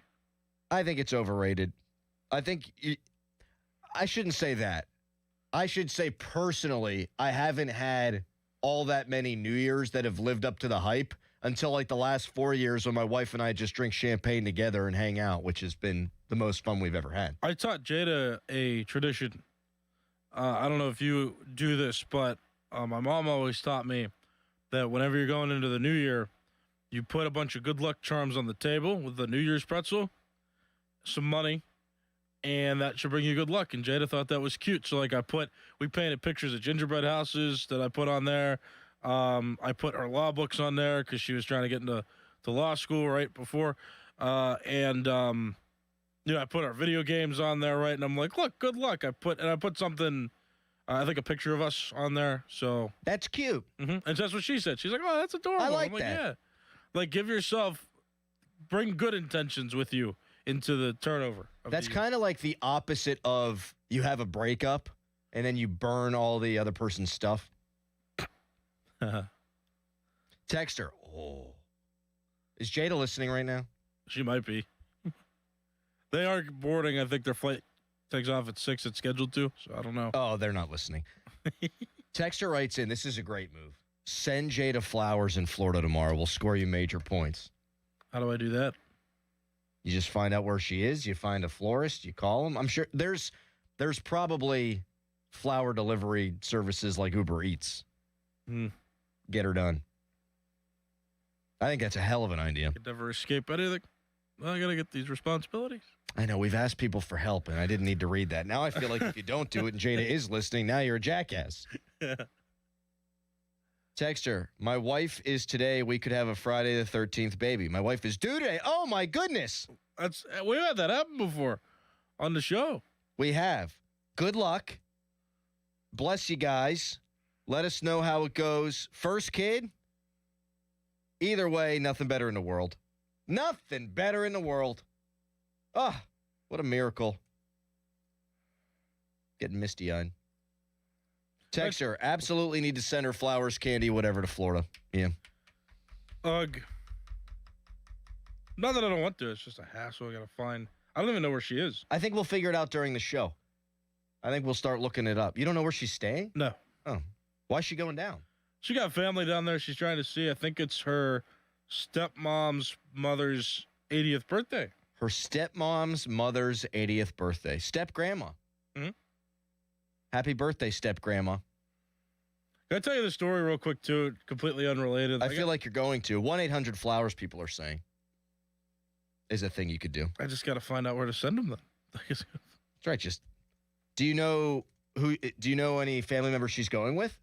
I think it's overrated. I shouldn't say that. I should say personally, I haven't had all that many New Year's that have lived up to the hype until like the last 4 years when my wife and I just drink champagne together and hang out, which has been the most fun we've ever had. I taught Jada a tradition. I don't know if you do this, but my mom always taught me that whenever you're going into the new year, you put a bunch of good luck charms on the table with the New Year's pretzel, some money, and that should bring you good luck. And Jada thought that was cute. So like we painted pictures of gingerbread houses that I put on there. I put her law books on there because she was trying to get into law school right before. I put our video games on there, right? And I'm like, look, good luck. I put something, I think a picture of us on there. So that's cute. Mm-hmm. And that's what she said. She's like, oh, that's adorable. I like I'm like, that. Yeah. Like, bring good intentions with you into the turnover. That's kind of like the opposite of you have a breakup and then you burn all the other person's stuff. Texter. Oh. Is Jada listening right now? She might be. They are boarding. I think their flight takes off at 6. It's scheduled to, so I don't know. Oh, they're not listening. Texter writes in, this is a great move. Send Jada flowers in Florida tomorrow. We'll score you major points. How do I do that? You just find out where she is. You find a florist. You call them. I'm sure there's probably flower delivery services like Uber Eats. Get her done. I think that's a hell of an idea. Could never escape anything. Well, I got to get these responsibilities. I know. We've asked people for help, and I didn't need to read that. Now I feel like if you don't do it and Jada is listening, now you're a jackass. Texter, my wife is today. We could have a Friday the 13th baby. My wife is due today. Oh, my goodness. We've had that happen before on the show. We have. Good luck. Bless you guys. Let us know how it goes. First kid? Either way, nothing better in the world. Nothing better in the world. Oh, what a miracle. Getting misty-eyed. Texter, absolutely need to send her flowers, candy, whatever to Florida. Yeah. Ugh. Not that I don't want to. It's just a hassle I got to find. I don't even know where she is. I think we'll figure it out during the show. I think we'll start looking it up. You don't know where she's staying? No. Oh. Why is she going down? She got family down there she's trying to see. I think it's her stepmom's mother's 80th birthday. Her stepmom's mother's 80th birthday. Step-grandma. Mm-hmm. Happy birthday, step-grandma. Can I tell you the story real quick, too? Completely unrelated. I feel like you're going to. 1-800-FLOWERS, people are saying, is a thing you could do. I just got to find out where to send them, then. That's right. Just, do you know any family members she's going with?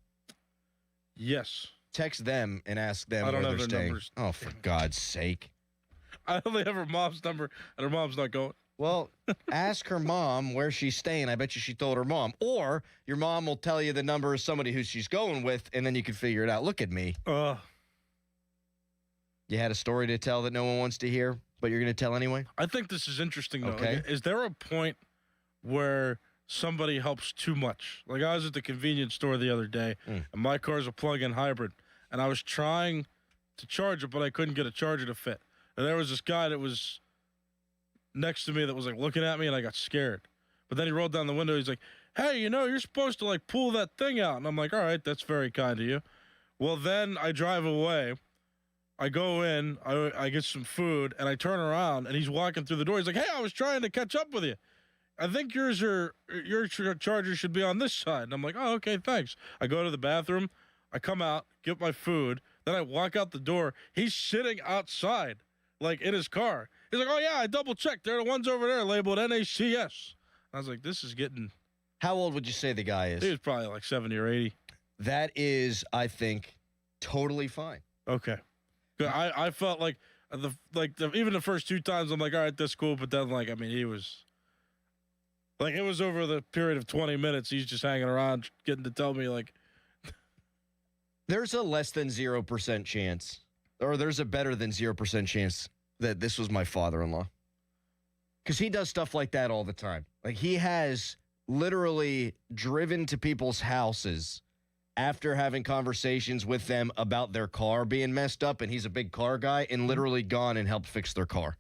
Yes. Text them and ask them where they're staying. Numbers. Oh, for God's sake. I only have her mom's number, and her mom's not going. Well, ask her mom where she's staying. I bet you she told her mom. Or your mom will tell you the number of somebody who she's going with, and then you can figure it out. Look at me. You had a story to tell that no one wants to hear, but you're going to tell anyway? I think this is interesting, though. Okay. Like, is there a point where somebody helps too much? Like, I was at the convenience store the other day, and my car's a plug-in hybrid, and I was trying to charge it, but I couldn't get a charger to fit. And there was this guy that was next to me that was like looking at me, and I got scared. But then he rolled down the window. He's like, "Hey, you're supposed to like pull that thing out." And I'm like, "All right, that's very kind of you." Well, then I drive away. I go in, I get some food, and I turn around, and he's walking through the door. He's like, "Hey, I was trying to catch up with you. I think your charger should be on this side." And I'm like, "Oh, okay, thanks." I go to the bathroom. I come out, get my food. Then I walk out the door. He's sitting outside, like in his car. He's like, "Oh, yeah, I double-checked. They're the ones over there labeled NACS." I was like, this is getting... How old would you say the guy is? He was probably like 70 or 80. That is, I think, totally fine. Okay. I felt like, even the first two times, I'm like, all right, that's cool. But then, he was... Like, it was over the period of 20 minutes. He's just hanging around getting to tell me, like... There's a less than 0% chance, or there's a better than 0% chance that this was my father-in-law. Because he does stuff like that all the time. Like, he has literally driven to people's houses after having conversations with them about their car being messed up, and he's a big car guy, and literally gone and helped fix their car.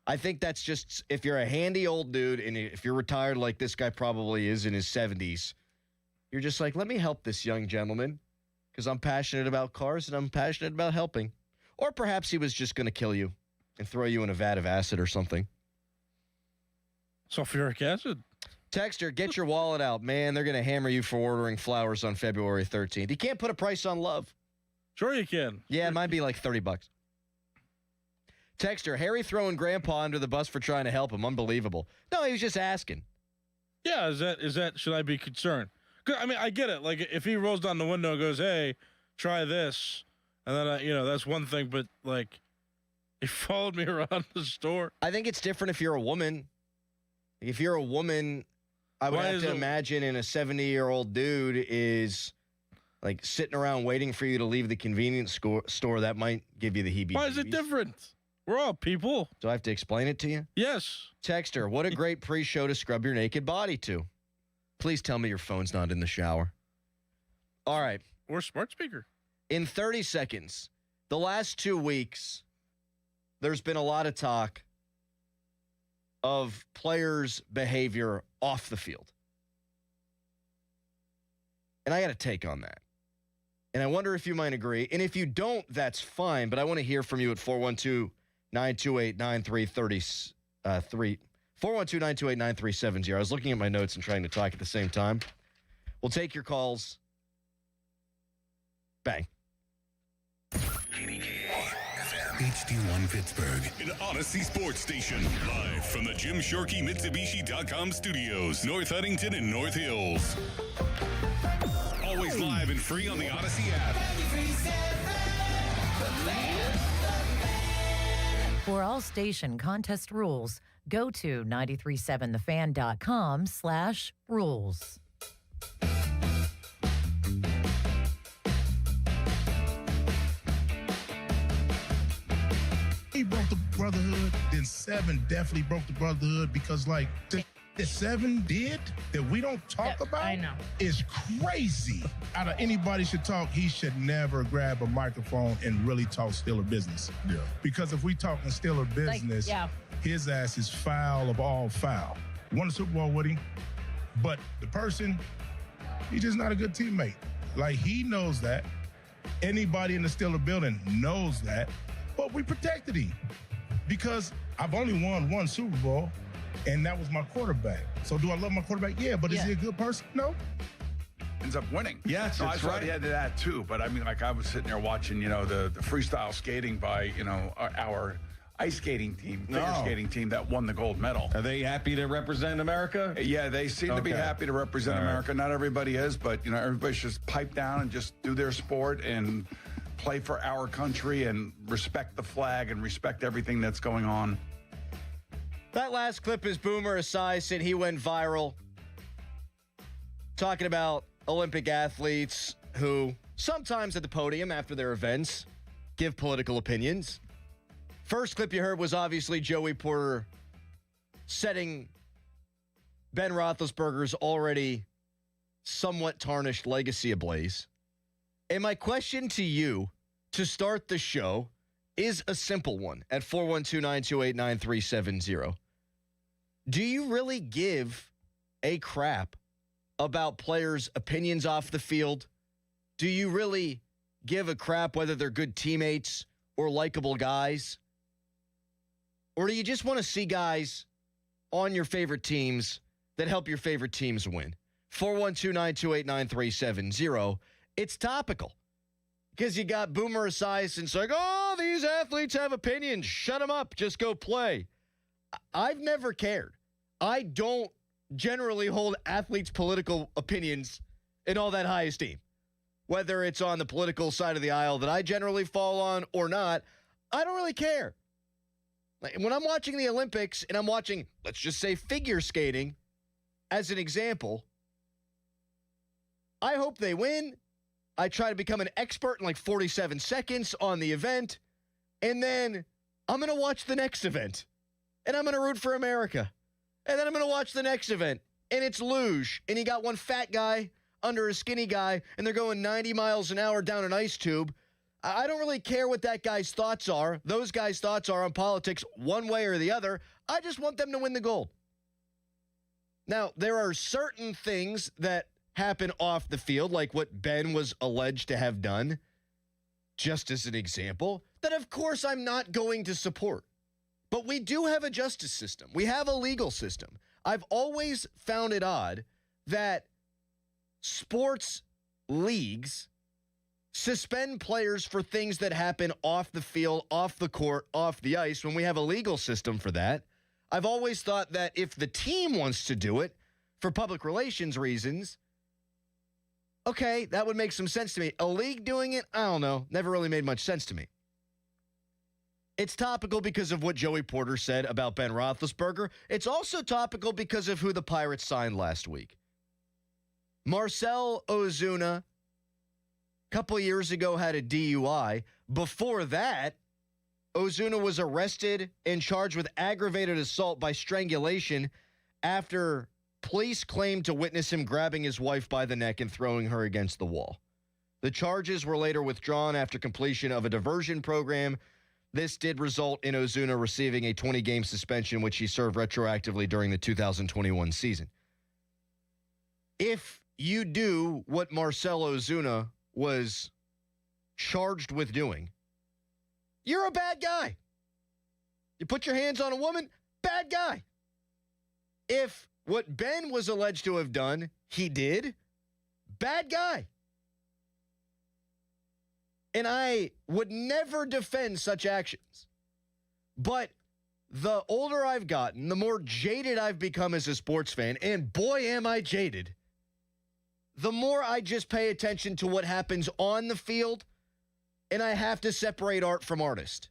I think that's just, if you're a handy old dude, and if you're retired like this guy probably is in his 70s, you're just like, let me help this young gentleman, because I'm passionate about cars, and I'm passionate about helping. Or perhaps he was just going to kill you and throw you in a vat of acid or something. Sulfuric acid. Texter, get your wallet out, man. They're going to hammer you for ordering flowers on February 13th. You can't put a price on love. Sure you can. Yeah, it might be like $30. Texter, Harry throwing Grandpa under the bus for trying to help him. Unbelievable. No, he was just asking. Yeah, is that should I be concerned? I mean, I get it. Like, if he rolls down the window and goes, "Hey, try this," and then that's one thing. But like, he followed me around the store. I think it's different if you're a woman. If you're a woman, I would have to imagine, and a 70-year-old dude is like sitting around waiting for you to leave the convenience store. That might give you the heebie-jeebies. Why is it different? We're all people. Do I have to explain it to you? Yes. Texter, what a great pre-show to scrub your naked body to. Please tell me your phone's not in the shower. All right. Or smart speaker. In 30 seconds, the last 2 weeks, there's been a lot of talk of players' behavior off the field. And I got a take on that. And I wonder if you might agree. And if you don't, that's fine. But I want to hear from you at 412-928-9370. I was looking at my notes and trying to talk at the same time. We'll take your calls. Bang. HD1 Pittsburgh, an Odyssey Sports Station, live from the Jim Shorkey Mitsubishi.com studios, North Huntington and North Hills. Always live and free on the Odyssey app. For all station contest rules, go to 937thefan.com/rules. He broke the brotherhood, then 7 definitely broke the brotherhood because, like, the 7 did that we don't talk about I know. is crazy. Out of anybody should talk, he should never grab a microphone and really talk Steeler business. Yeah. Because if we talking Steeler business, his ass is foul of all foul. Won the Super Bowl with him, but the person, he's just not a good teammate. Like, he knows that. Anybody in the Steeler building knows that. But we protected him because I've only won 1 Super Bowl, and that was my quarterback. So do I love my quarterback? Yeah, but is he a good person? No. Ends up winning. Yes, no, I that's thought right. he had that too. But I mean, like, I was sitting there watching, the freestyle skating by, our ice skating team, figure skating team that won the gold medal. Are they happy to represent America? Yeah, they seem to be happy to represent America. Not everybody is, but, everybody should just pipe down and just do their sport and play for our country and respect the flag and respect everything that's going on. That last clip is Boomer Esiason. He went viral talking about Olympic athletes who sometimes at the podium after their events give political opinions. First clip you heard was obviously Joey Porter setting Ben Roethlisberger's already somewhat tarnished legacy ablaze. And my question to you to start the show is a simple one at 412-928-9370. Do you really give a crap about players' opinions off the field? Do you really give a crap whether they're good teammates or likable guys? Or do you just want to see guys on your favorite teams that help your favorite teams win? 412-928-9370. It's topical because you got Boomer Esiason saying, oh, these athletes have opinions. Shut them up. Just go play. I've never cared. I don't generally hold athletes' political opinions in all that high esteem. Whether it's on the political side of the aisle that I generally fall on or not, I don't really care. Like, when I'm watching the Olympics and I'm watching, let's just say, figure skating as an example, I hope they win. I try to become an expert in like 47 seconds on the event. And then I'm going to watch the next event. And I'm going to root for America. And then I'm going to watch the next event. And it's luge. And you got one fat guy under a skinny guy. And they're going 90 miles an hour down an ice tube. I don't really care what that guy's thoughts are. Those guys' thoughts are on politics one way or the other. I just want them to win the gold. Now, there are certain things that happen off the field, like what Ben was alleged to have done, just as an example, that of course I'm not going to support. But we do have a justice system. We have a legal system. I've always found it odd that sports leagues suspend players for things that happen off the field, off the court, off the ice, when we have a legal system for that. I've always thought that if the team wants to do it for public relations reasons, okay, that would make some sense to me. A league doing it, I don't know. Never really made much sense to me. It's topical because of what Joey Porter said about Ben Roethlisberger. It's also topical because of who the Pirates signed last week. Marcell Ozuna, a couple years ago, had a DUI. Before that, Ozuna was arrested and charged with aggravated assault by strangulation after police claimed to witness him grabbing his wife by the neck and throwing her against the wall. The charges were later withdrawn after completion of a diversion program. This did result in Ozuna receiving a 20-game suspension, which he served retroactively during the 2021 season. If you do what Marcell Ozuna was charged with doing, you're a bad guy. You put your hands on a woman, bad guy. If what Ben was alleged to have done, he did, bad guy. And I would never defend such actions. But the older I've gotten, the more jaded I've become as a sports fan, and boy, am I jaded, the more I just pay attention to what happens on the field, and I have to separate art from artist.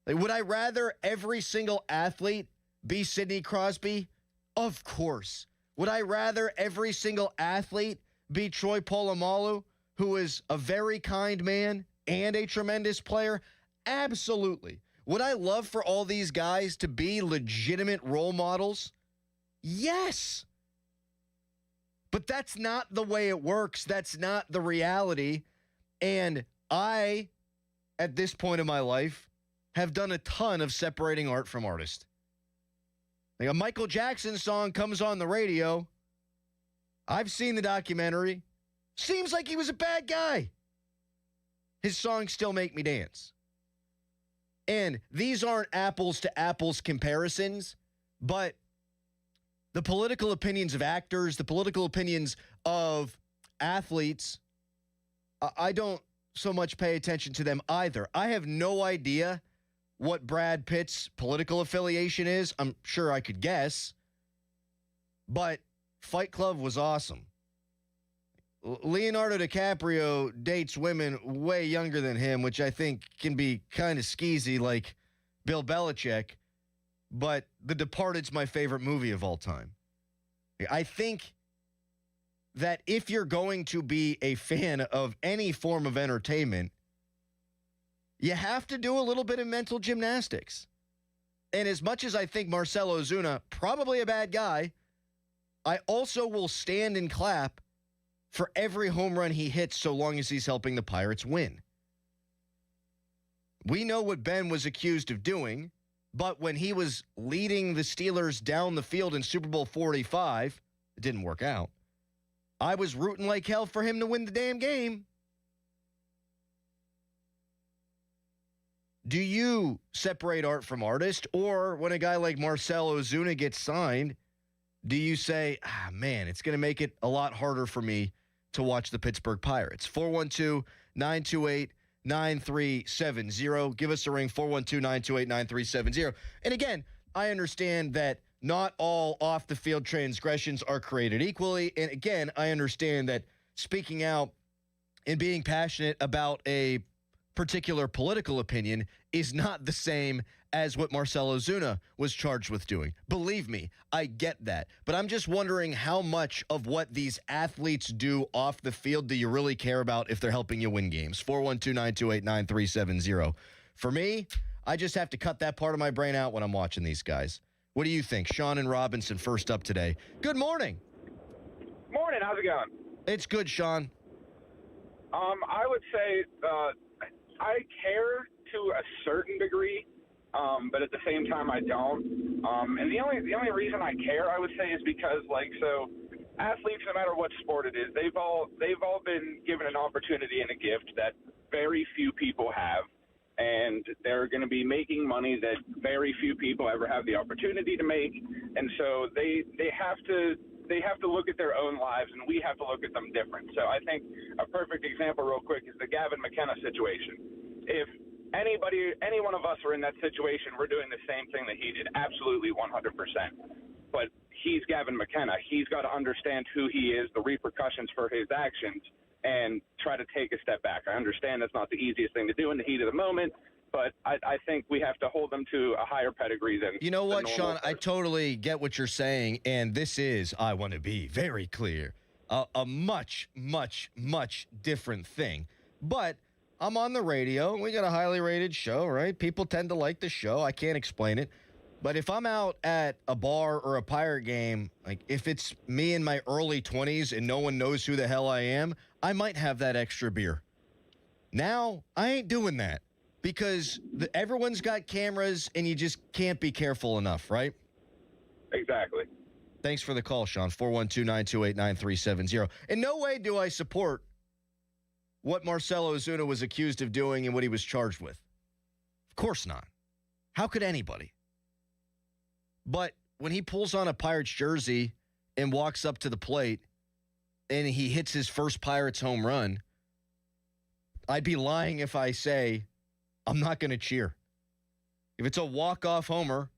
Like, would I rather every single athlete be Sidney Crosby? Of course. Would I rather every single athlete be Troy Polamalu, who is a very kind man and a tremendous player? Absolutely. Would I love for all these guys to be legitimate role models? Yes. But that's not the way it works. That's not the reality. And I, at this point in my life, have done a ton of separating art from artist. Like a Michael Jackson song comes on the radio. I've seen the documentary. Seems like he was a bad guy. His songs still make me dance. And these aren't apples to apples comparisons, but the political opinions of actors, the political opinions of athletes, I don't so much pay attention to them either. I have no idea what Brad Pitt's political affiliation is. I'm sure I could guess. But Fight Club was awesome. Leonardo DiCaprio dates women way younger than him, which I think can be kind of skeezy like Bill Belichick. But The Departed's my favorite movie of all time. I think that if you're going to be a fan of any form of entertainment, you have to do a little bit of mental gymnastics. And as much as I think Marcelo Ozuna, probably a bad guy, I also will stand and clap for every home run he hits so long as he's helping the Pirates win. We know what Ben was accused of doing, but when he was leading the Steelers down the field in Super Bowl 45, it didn't work out. I was rooting like hell for him to win the damn game. Do you separate art from artist? Or when a guy like Marcelo Ozuna gets signed, do you say, man, it's going to make it a lot harder for me to watch the Pittsburgh Pirates? 412-928-9370. Give us a ring, 412-928-9370. And again, I understand that not all off-the-field transgressions are created equally. And again, I understand that speaking out and being passionate about a particular political opinion is not the same as what Marcelo Ozuna was charged with doing. Believe me, I get that. But I'm just wondering how much of what these athletes do off the field do you really care about if they're helping you win games? 412-928-9370. For me, I just have to cut that part of my brain out when I'm watching these guys. What do you think? Sean and Robinson first up today. Good morning. Morning. How's it going? It's good, Sean. I would say I care to a certain degree, but at the same time I don't. And the only reason I care, I would say, is because so athletes, no matter what sport it is, they've all been given an opportunity and a gift that very few people have, and they're going to be making money that very few people ever have the opportunity to make, and so they have to look at their own lives, and we have to look at them different. So I think a perfect example real quick is the Gavin McKenna situation. If any one of us are in that situation, we're doing the same thing that he did, absolutely 100%. But he's Gavin McKenna. He's got to understand who he is, the repercussions for his actions, and try to take a step back. I understand that's not the easiest thing to do in the heat of the moment, but I think we have to hold them to a higher pedigree than. You know what, Sean? I totally get what you're saying, and this is, I want to be very clear, a much, much, much different thing. But I'm on the radio, and we got a highly rated show, right? People tend to like the show. I can't explain it. But if I'm out at a bar or a Pirate game, like if it's me in my early 20s and no one knows who the hell I am, I might have that extra beer. Now, I ain't doing that because everyone's got cameras and you just can't be careful enough, right? Exactly. Thanks for the call, Sean. 412-928-9370. In no way do I support what Marcelo Ozuna was accused of doing and what he was charged with. Of course not. How could anybody? But when he pulls on a Pirates jersey and walks up to the plate and he hits his first Pirates home run, I'd be lying if I say I'm not going to cheer. If it's a walk-off homer,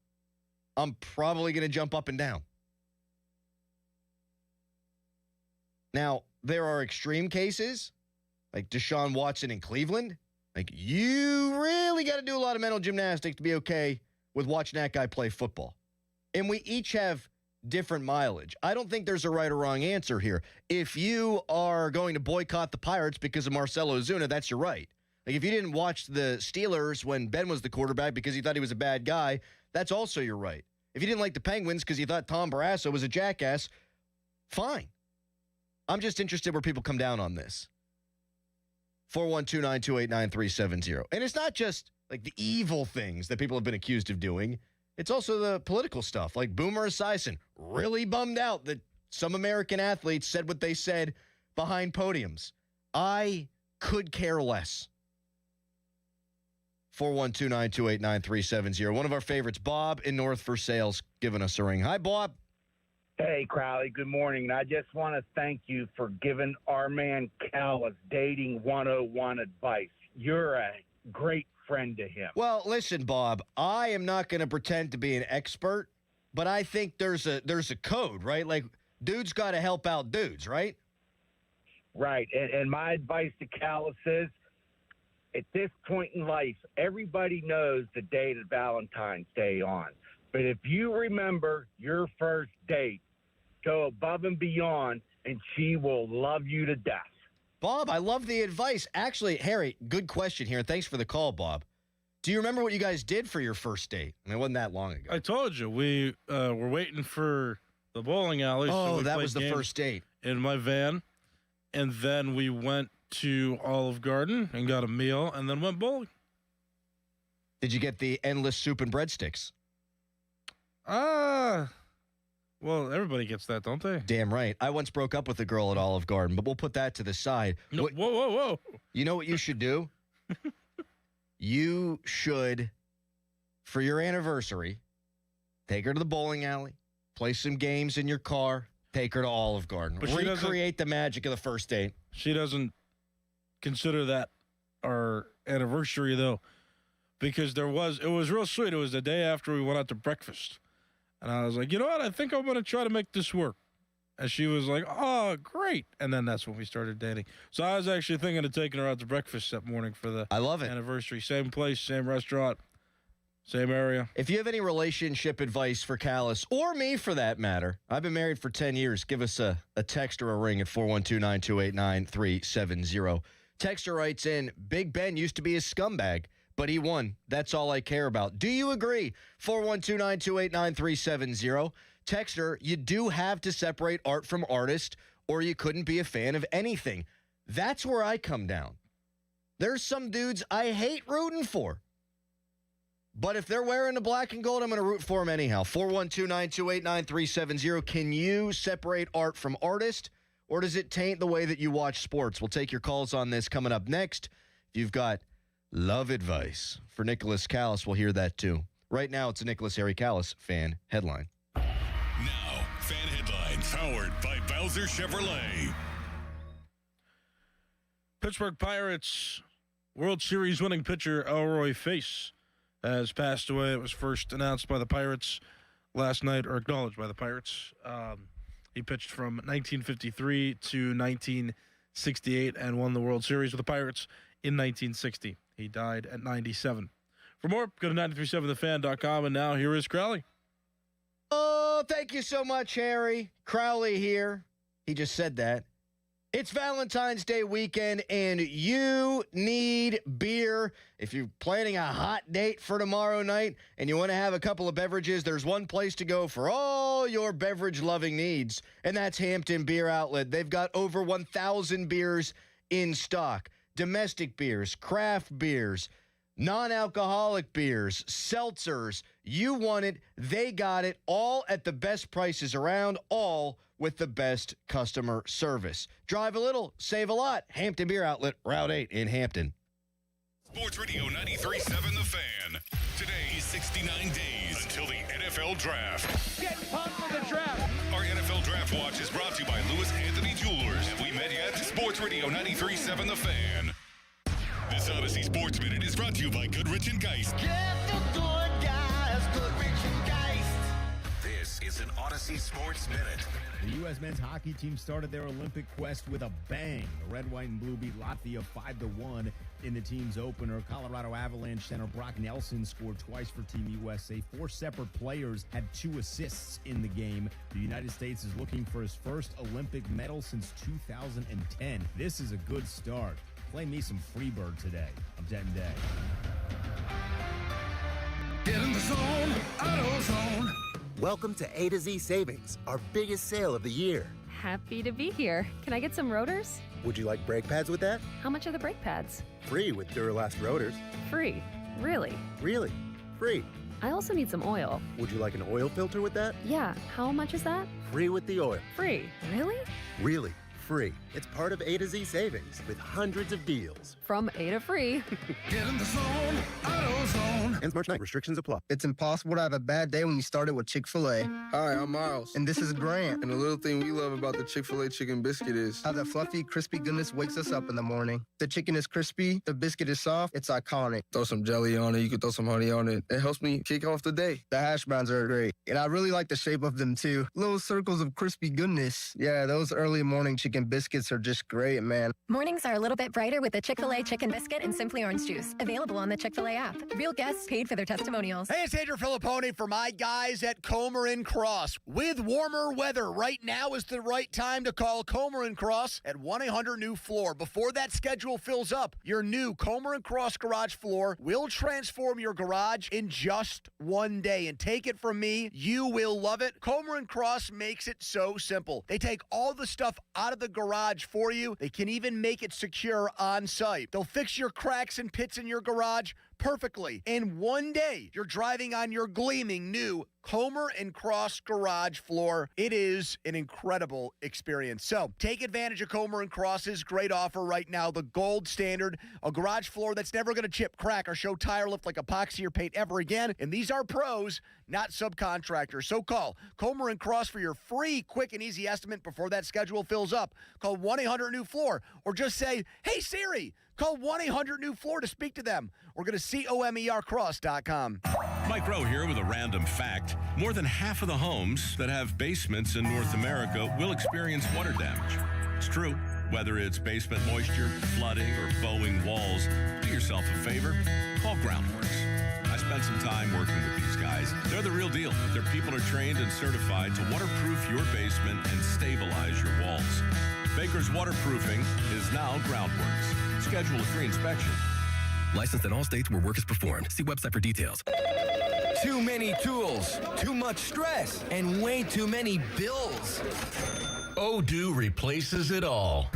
I'm probably going to jump up and down. Now, there are extreme cases, like Deshaun Watson in Cleveland. Like, you really got to do a lot of mental gymnastics to be okay with watching that guy play football. And we each have different mileage. I don't think there's a right or wrong answer here. If you are going to boycott the Pirates because of Marcelo Ozuna, that's your right. Like, if you didn't watch the Steelers when Ben was the quarterback because you thought he was a bad guy, that's also your right. If you didn't like the Penguins because you thought Tom Barrasso was a jackass, fine. I'm just interested where people come down on this. 412-928-9370. And it's not just like the evil things that people have been accused of doing. It's also the political stuff, like Boomer Esiason, really bummed out that some American athletes said what they said behind podiums. I could care less. 412-928-9370. One of our favorites, Bob in North Versailles, giving us a ring. Hi, Bob. Hey, Crowley, good morning. And I just want to thank you for giving our man Callis dating 101 advice. You're a great friend to him. Well, listen, Bob, I am not going to pretend to be an expert, but I think there's a code, right? Like, dudes got to help out dudes, right? Right. And my advice to Callis is, at this point in life, everybody knows the day that Valentine's Day on. But if you remember your first date, go above and beyond, and she will love you to death. Bob, I love the advice. Actually, Harry, good question here. Thanks for the call, Bob. Do you remember what you guys did for your first date? I mean, it wasn't that long ago. I told you. We were waiting for the bowling alley. Oh, so that was the first date. In my van. And then we went to Olive Garden and got a meal and then went bowling. Did you get the endless soup and breadsticks? Well, everybody gets that, don't they? Damn right. I once broke up with a girl at Olive Garden, but we'll put that to the side. No, whoa. You know what you should do? You should, for your anniversary, take her to the bowling alley, play some games in your car, take her to Olive Garden. But recreate the magic of the first date. She doesn't consider that our anniversary, though, because it was real sweet. It was the day after we went out to breakfast. And I was like, you know what? I think I'm going to try to make this work. And she was like, oh, great. And then that's when we started dating. So I was actually thinking of taking her out to breakfast that morning for the anniversary. Same place, same restaurant, same area. If you have any relationship advice for Callis, or me for that matter, I've been married for 10 years. Give us a text or a ring at 412-928-9370. Texter writes in, Big Ben used to be a scumbag, but he won. That's all I care about. Do you agree? 412-928-9370. Texter, you do have to separate art from artist, or you couldn't be a fan of anything. That's where I come down. There's some dudes I hate rooting for. But if they're wearing the black and gold, I'm going to root for them anyhow. 412-928-9370. Can you separate art from artist, or does it taint the way that you watch sports? We'll take your calls on this coming up next. If you've got love advice for Nicholas Callis, we'll hear that too. Right now, it's a Nicholas Harry Callis fan headline. Now, fan headlines powered by Bowser Chevrolet. Pittsburgh Pirates World Series winning pitcher Elroy Face has passed away. It was first announced by the Pirates last night, or acknowledged by the Pirates. He pitched from 1953 to 1968 and won the World Series with the Pirates in 1960. He died at 97. For more, go to 937thefan.com, and now here is Crowley. Oh, thank you so much, Harry. Crowley here. He just said that. It's Valentine's Day weekend, and you need beer. If you're planning a hot date for tomorrow night and you want to have a couple of beverages, there's one place to go for all your beverage-loving needs, and that's Hampton Beer Outlet. They've got over 1,000 beers in stock. Domestic beers, craft beers, non-alcoholic beers, seltzers. You want it, they got it, all at the best prices around, all with the best customer service. Drive a little, save a lot. Hampton Beer Outlet, Route 8 in Hampton. Sports Radio 93.7 The Fan. Today is 69 days until the NFL Draft. Get pumped for the draft. Our NFL Draft Watch is brought to you by Lewis Anthony Jewelers. Have we met yet? Sports Radio 93.7 The Fan. This Odyssey Sports Minute is brought to you by Goodrich & Geist. Get the good guys, Goodrich & Geist. This is an Odyssey Sports Minute. The U.S. men's hockey team started their Olympic quest with a bang. The red, white, and blue beat Latvia 5-1 in the team's opener. Colorado Avalanche center Brock Nelson scored twice for Team USA. 4 separate players had 2 assists in the game. The United States is looking for his first Olympic medal since 2010. This is a good start. Play me some Freebird today. I'm Denton Day. Get in the zone, AutoZone. Welcome to A to Z Savings, our biggest sale of the year. Happy to be here. Can I get some rotors? Would you like brake pads with that? How much are the brake pads? Free with Duralast rotors. Free. Really? Really? Free. I also need some oil. Would you like an oil filter with that? Yeah. How much is that? Free with the oil. Free. Really? Really. Free. It's part of A to Z Savings with hundreds of deals. From A to free. Get in the zone, AutoZone. Ends March 9th. Restrictions apply. It's impossible to have a bad day when you started with Chick-fil-A. Hi, I'm Miles. And this is Grant. And the little thing we love about the Chick-fil-A chicken biscuit is how the fluffy, crispy goodness wakes us up in the morning. The chicken is crispy, the biscuit is soft, it's iconic. Throw some jelly on it, you can throw some honey on it. It helps me kick off the day. The hash browns are great. And I really like the shape of them too. Little circles of crispy goodness. Yeah, those early morning chicken biscuits are just great, man. Mornings are a little bit brighter with the Chick-fil-A chicken biscuit and Simply Orange Juice. Available on the Chick-fil-A app. Real guests paid for their testimonials. Hey, it's Andrew Filippone for my guys at Comer & Cross. With warmer weather, right now is the right time to call Comer & Cross at 1-800-NEW-FLOOR. Before that schedule fills up, your new Comer & Cross garage floor will transform your garage in just one day. And take it from me, you will love it. Comer & Cross makes it so simple. They take all the stuff out of the garage for you. They can even make it secure on site. They'll fix your cracks and pits in your garage perfectly. In one day, you're driving on your gleaming new Comer & Cross garage floor. It is an incredible experience. So take advantage of Comer & Cross's great offer right now, the gold standard, a garage floor that's never going to chip, crack, or show tire lift like epoxy or paint ever again. And these are pros, not subcontractors. So call Comer & Cross for your free, quick, and easy estimate before that schedule fills up. Call 1-800-NEW-FLOOR or just say, hey, Siri, call 1-800-NEW-FLOOR to speak to them or go to COMERcross.com. Mike Rowe here with a random fact. More than half of the homes that have basements in North America will experience water damage. It's true. Whether it's basement moisture, flooding, or bowing walls, do yourself a favor. Call Groundworks. I spent some time working with these guys. They're the real deal. Their people are trained and certified to waterproof your basement and stabilize your walls. Baker's Waterproofing is now Groundworks. Schedule a free inspection. Licensed in all states where work is performed. See website for details. Too many tools, too much stress, and way too many bills. Odoo replaces it all.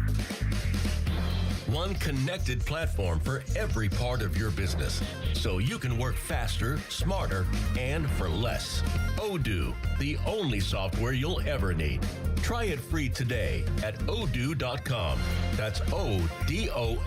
One connected platform for every part of your business, so you can work faster, smarter, and for less. Odoo, the only software you'll ever need. Try it free today at odoo.com. That's ODOO.com.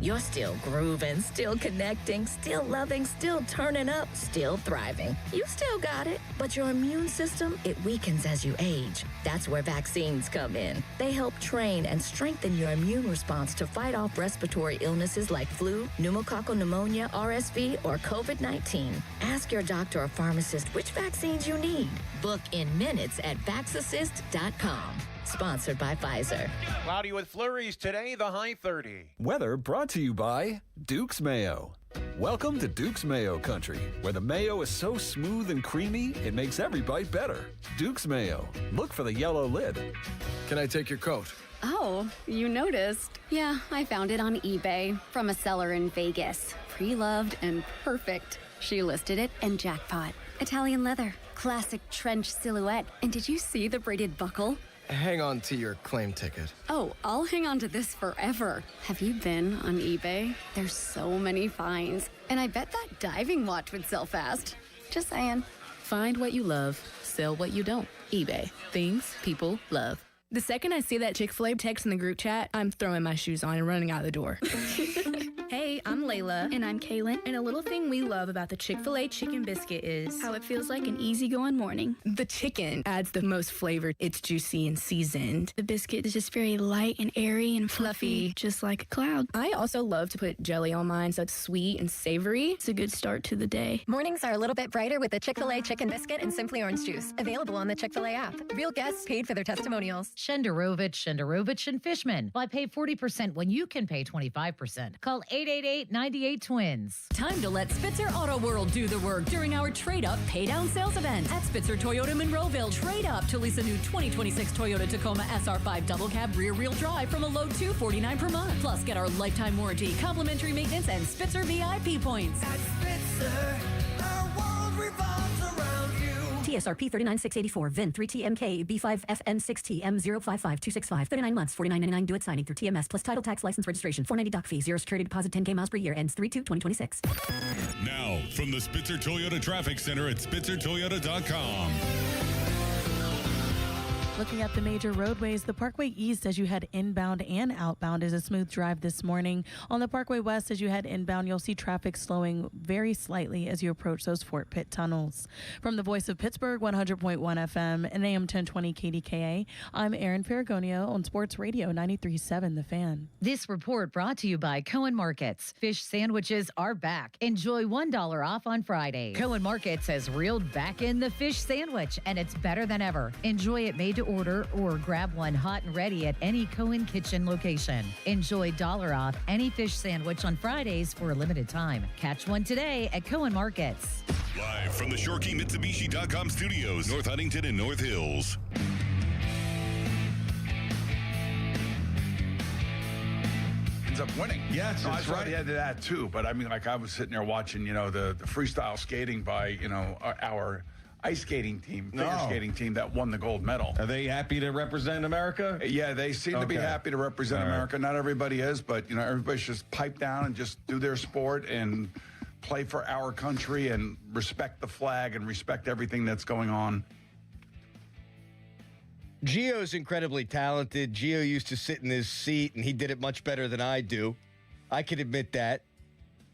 You're still grooving, still connecting, still loving, still turning up, still thriving. You still got it, but your immune system, it weakens as you age. That's where vaccines come in. They help train and strengthen your immune response to fight off respiratory illnesses like flu, pneumococcal pneumonia, RSV, or COVID-19. Ask your doctor or pharmacist which vaccines you need. Book in minutes at VaxAssist.com. Sponsored by Pfizer. Cloudy with flurries today, the high 30. Weather brought to you by Duke's Mayo. Welcome to Duke's Mayo Country, where the mayo is so smooth and creamy, it makes every bite better. Duke's Mayo. Look for the yellow lid. Can I take your coat? Oh, you noticed. Yeah, I found it on eBay from a seller in Vegas. Pre-loved and perfect. She listed it and jackpot. Italian leather, classic trench silhouette. And did you see the braided buckle? Hang on to your claim ticket. Oh, I'll hang on to this forever. Have you been on eBay? There's so many finds. And I bet that diving watch would sell fast. Just saying. Find what you love, sell what you don't. eBay. Things people love. The second I see that Chick-fil-A text in the group chat, I'm throwing my shoes on and running out the door. Hey, I'm Layla. And I'm Kaylin. And a little thing we love about the Chick-fil-A chicken biscuit is how it feels like an easygoing morning. The chicken adds the most flavor. It's juicy and seasoned. The biscuit is just very light and airy and fluffy, just like a cloud. I also love to put jelly on mine so it's sweet and savory. It's a good start to the day. Mornings are a little bit brighter with the Chick-fil-A chicken biscuit and Simply Orange Juice. Available on the Chick-fil-A app. Real guests paid for their testimonials. Shenderovich and Fishman. Why pay 40% when you can pay 25%? Call 888-98-TWINS. Time to let Spitzer Auto World do the work during our Trade Up Pay Down sales event. At Spitzer Toyota Monroeville, trade up to lease a new 2026 Toyota Tacoma SR5 double cab rear wheel drive from a low $249 per month. Plus, get our lifetime warranty, complimentary maintenance, and Spitzer VIP points. At Spitzer, our world revolves around you. TSRP 39684, VIN 3TMK, B5FN6TM055265, 39 months, $49.99 due at signing through TMS plus title tax license registration, $490 doc fee, 0 security deposit, 10K miles per year, ends 3/2/2026. Now, from the Spitzer Toyota Traffic Center at SpitzerToyota.com. Looking at the major roadways, the Parkway East as you head inbound and outbound is a smooth drive this morning. On the Parkway West as you head inbound, you'll see traffic slowing very slightly as you approach those Fort Pitt tunnels. From the Voice of Pittsburgh, 100.1 FM and AM 1020 KDKA, I'm Erin Ferragonio on Sports Radio 93.7 The Fan. This report brought to you by Cohen Markets. Fish sandwiches are back. Enjoy $1 off on Friday. Cohen Markets has reeled back in the fish sandwich, and it's better than ever. Enjoy it made to order or grab one hot and ready at any Cohen Kitchen location. Enjoy $1 off any fish sandwich on Fridays for a limited time. Catch one today at Cohen Markets. Live from the ShoreKeyMitsubishi.com studios, North Huntington and North Hills. Ends up winning. Yes, no, that's I saw right. the end of that too. But I mean, like I was sitting there watching, the freestyle skating by, our ice skating team, figure skating team that won the gold medal. Are they happy to represent America? Yeah, they seem to be happy to represent America. Not everybody is, but everybody's just pipe down and just do their sport and play for our country and respect the flag and respect everything that's going on. Gio's incredibly talented. Gio used to sit in his seat, and he did it much better than I do. I can admit that.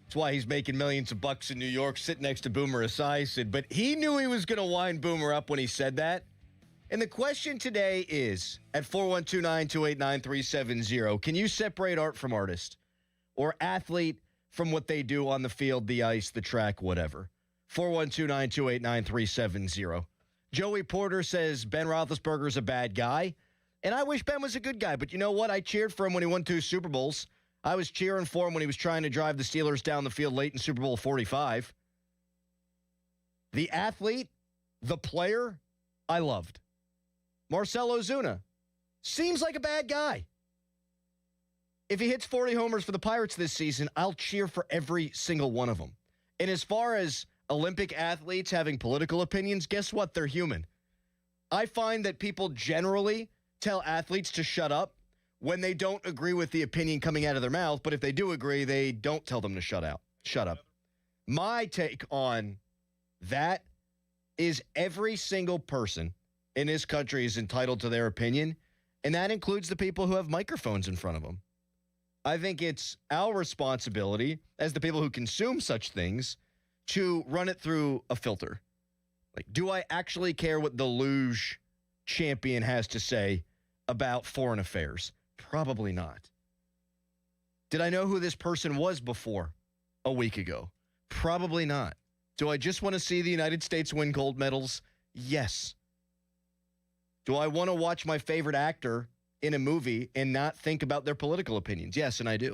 That's why he's making millions of bucks in New York, sitting next to Boomer Esiason. But he knew he was going to wind Boomer up when he said that. And the question today is, at 412-928-9370, can you separate art from artist or athlete from what they do on the field, the ice, the track, whatever? 412-928-9370. Joey Porter says Ben Roethlisberger's a bad guy. And I wish Ben was a good guy. But you know what? I cheered for him when he won 2 Super Bowls. I was cheering for him when he was trying to drive the Steelers down the field late in Super Bowl 45. The athlete, the player, I loved. Marcell Ozuna seems like a bad guy. If he hits 40 homers for the Pirates this season, I'll cheer for every single one of them. And as far as Olympic athletes having political opinions, guess what? They're human. I find that people generally tell athletes to shut up when they don't agree with the opinion coming out of their mouth, but if they do agree, they don't tell them to shut up. My take on that is every single person in this country is entitled to their opinion, and that includes the people who have microphones in front of them. I think it's our responsibility as the people who consume such things to run it through a filter. Like, do I actually care what the luge champion has to say about foreign affairs? Probably not. Did I know who this person was before a week ago? Probably not. Do I just want to see the United States win gold medals? Yes. Do I want to watch my favorite actor in a movie and not think about their political opinions? Yes, and I do.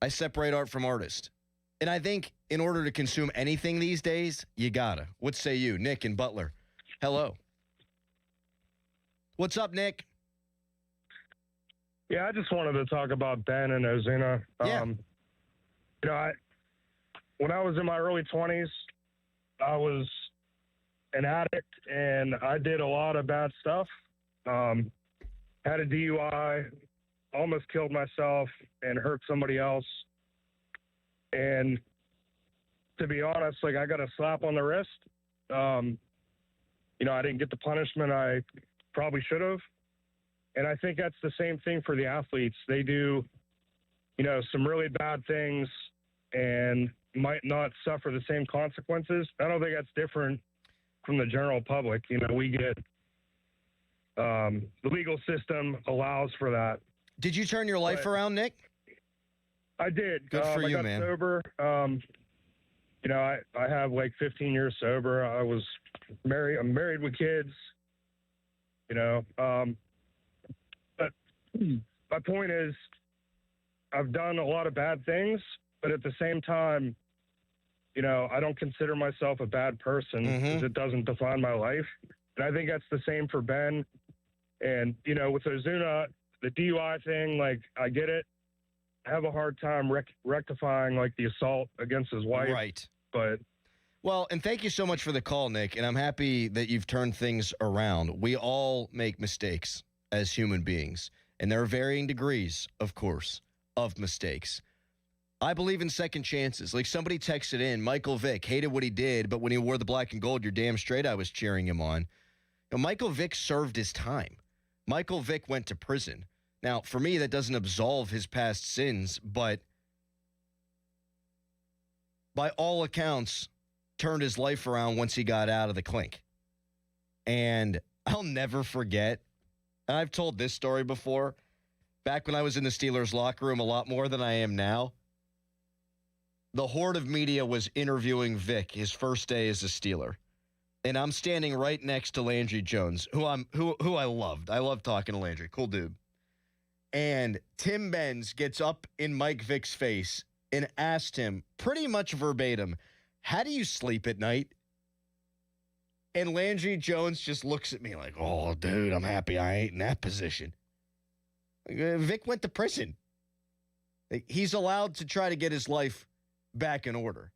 I separate art from artist. And I think in order to consume anything these days, you gotta. What say you? Nick in Butler. Hello. What's up, Nick? Yeah, I just wanted to talk about Ben and Ozuna. When I was in my early 20s, I was an addict, and I did a lot of bad stuff. Had a DUI, almost killed myself, and hurt somebody else. And to be honest, I got a slap on the wrist. I didn't get the punishment I probably should have. And I think that's the same thing for the athletes. They do, some really bad things and might not suffer the same consequences. I don't think that's different from the general public. We get the legal system allows for that. Did you turn your life around, Nick? I did. Good for you, I got man. sober. I have like 15 years sober. I was married. I'm married with kids. But my point is, I've done a lot of bad things, but at the same time, I don't consider myself a bad person because it doesn't define my life. And I think that's the same for Ben. And, with Ozuna, the DUI thing, like, I get it. I have a hard time rectifying, like, the assault against his wife. Right. But. Well, and thank you so much for the call, Nick. And I'm happy that you've turned things around. We all make mistakes as human beings. And there are varying degrees, of course, of mistakes. I believe in second chances. Like somebody texted in, Michael Vick hated what he did, but when he wore the black and gold, you're damn straight I was cheering him on. Michael Vick served his time. Michael Vick went to prison. Now, for me, that doesn't absolve his past sins, but by all accounts, turned his life around once he got out of the clink. And I'll never forget, and I've told this story before, back when I was in the Steelers locker room a lot more than I am now, the horde of media was interviewing Vic his first day as a Steeler. And I'm standing right next to Landry Jones, who I loved. I love talking to Landry. Cool dude. And Tim Benz gets up in Mike Vick's face and asked him pretty much verbatim, how do you sleep at night? And Landry Jones just looks at me like, oh, dude, I'm happy I ain't in that position. Vic went to prison. He's allowed to try to get his life back in order.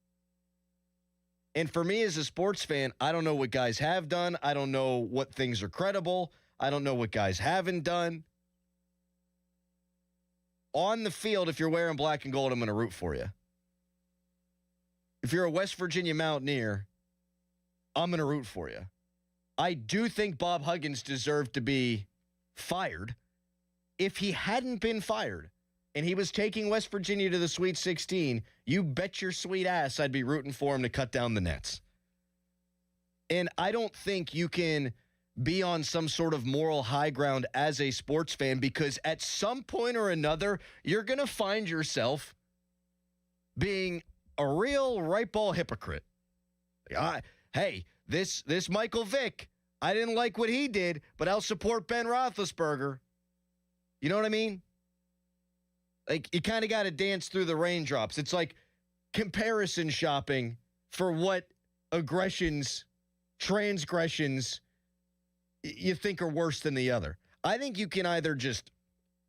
And for me as a sports fan, I don't know what guys have done. I don't know what things are credible. I don't know what guys haven't done. On the field, if you're wearing black and gold, I'm going to root for you. If you're a West Virginia Mountaineer, I'm going to root for you. I do think Bob Huggins deserved to be fired. If he hadn't been fired and he was taking West Virginia to the Sweet 16, you bet your sweet ass I'd be rooting for him to cut down the nets. And I don't think you can be on some sort of moral high ground as a sports fan, because at some point or another, you're going to find yourself being a real right ball hypocrite. Hey, this Michael Vick, I didn't like what he did, but I'll support Ben Roethlisberger. You know what I mean? Like, you kind of got to dance through the raindrops. It's like comparison shopping for what transgressions you think are worse than the other. I think you can either just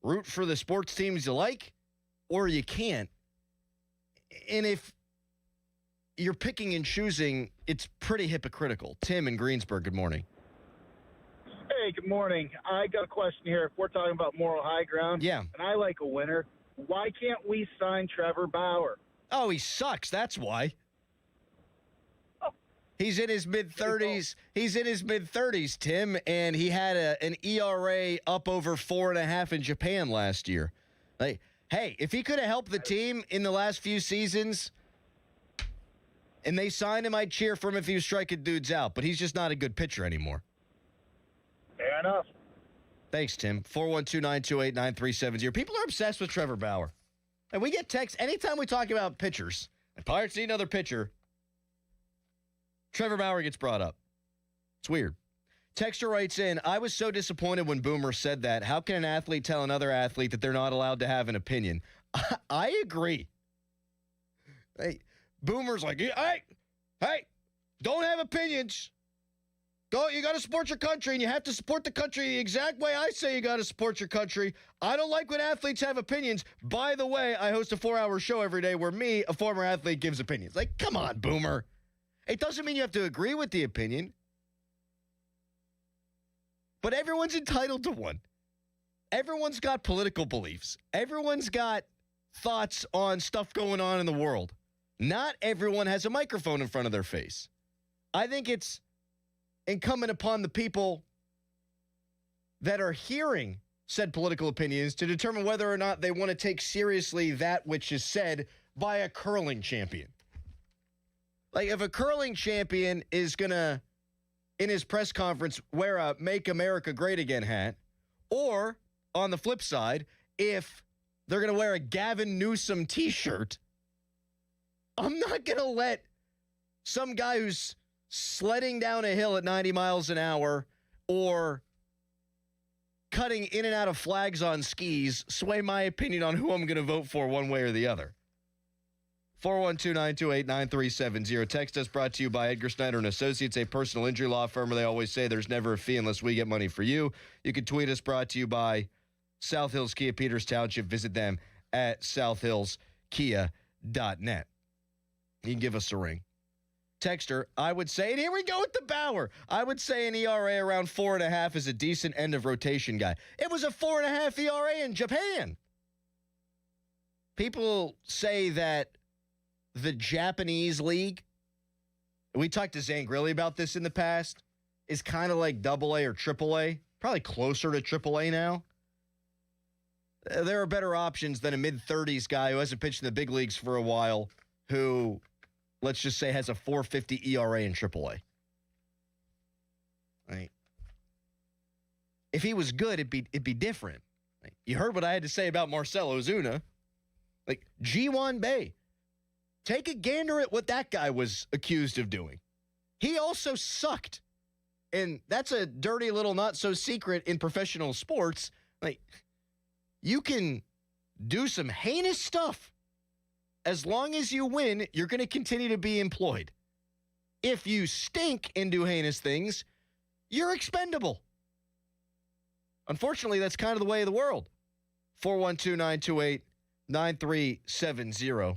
root for the sports teams you like, or you can't. And if you're picking and choosing, it's pretty hypocritical. Tim in Greensburg, good morning. Hey, good morning. I got a question here. If we're talking about moral high ground, yeah, and I like a winner, why can't we sign Trevor Bauer? Oh, he sucks. That's why. He's in his mid-30s. He's in his mid-30s, Tim, and he had an ERA up over 4.5 in Japan last year. Like, hey, if he could have helped the team in the last few seasons and they signed him, I'd cheer for him if he was striking dudes out, but he's just not a good pitcher anymore. Fair enough. Thanks, Tim. 412-928-9370. People are obsessed with Trevor Bauer. And we get texts anytime we talk about pitchers. The Pirates need another pitcher. Trevor Bauer gets brought up. It's weird. Texter writes in, I was so disappointed when Boomer said that. How can an athlete tell another athlete that they're not allowed to have an opinion? I agree. Hey, Boomer's like, hey, don't have opinions. You got to support your country, and you have to support the country the exact way I say you got to support your country. I don't like when athletes have opinions. By the way, I host a 4-hour show every day where me, a former athlete, gives opinions. Like, come on, Boomer. It doesn't mean you have to agree with the opinion. But everyone's entitled to one. Everyone's got political beliefs. Everyone's got thoughts on stuff going on in the world. Not everyone has a microphone in front of their face. I think it's incumbent upon the people that are hearing said political opinions to determine whether or not they want to take seriously that which is said by a curling champion. Like, if a curling champion is going to, in his press conference, wear a Make America Great Again hat, or, on the flip side, if they're going to wear a Gavin Newsom t-shirt, I'm not going to let some guy who's sledding down a hill at 90 miles an hour or cutting in and out of flags on skis sway my opinion on who I'm going to vote for one way or the other. 412-928-9370. Text us brought to you by Edgar Snyder & Associates, a personal injury law firm where they always say there's never a fee unless we get money for you. You can tweet us brought to you by South Hills Kia Peters Township. Visit them at southhillskia.net. You can give us a ring. Texter, I would say, and here we go with the Bauer. I would say an ERA around 4.5 is a decent end of rotation guy. It was a 4.5 ERA in Japan. People say that the Japanese league, we talked to Zangrilli about this in the past, is kind of like AA or AAA, probably closer to AAA now. There are better options than a mid-30s guy who hasn't pitched in the big leagues for a while, who, let's just say, has a 4.50 ERA in AAA. Right? If he was good, it'd be different. Right? You heard what I had to say about Marcell Ozuna. Like, G1 Bay. Take a gander at what that guy was accused of doing. He also sucked. And that's a dirty little not-so-secret in professional sports. Like, you can do some heinous stuff. As long as you win, you're going to continue to be employed. If you stink and do heinous things, you're expendable. Unfortunately, that's kind of the way of the world. 412-928-9370.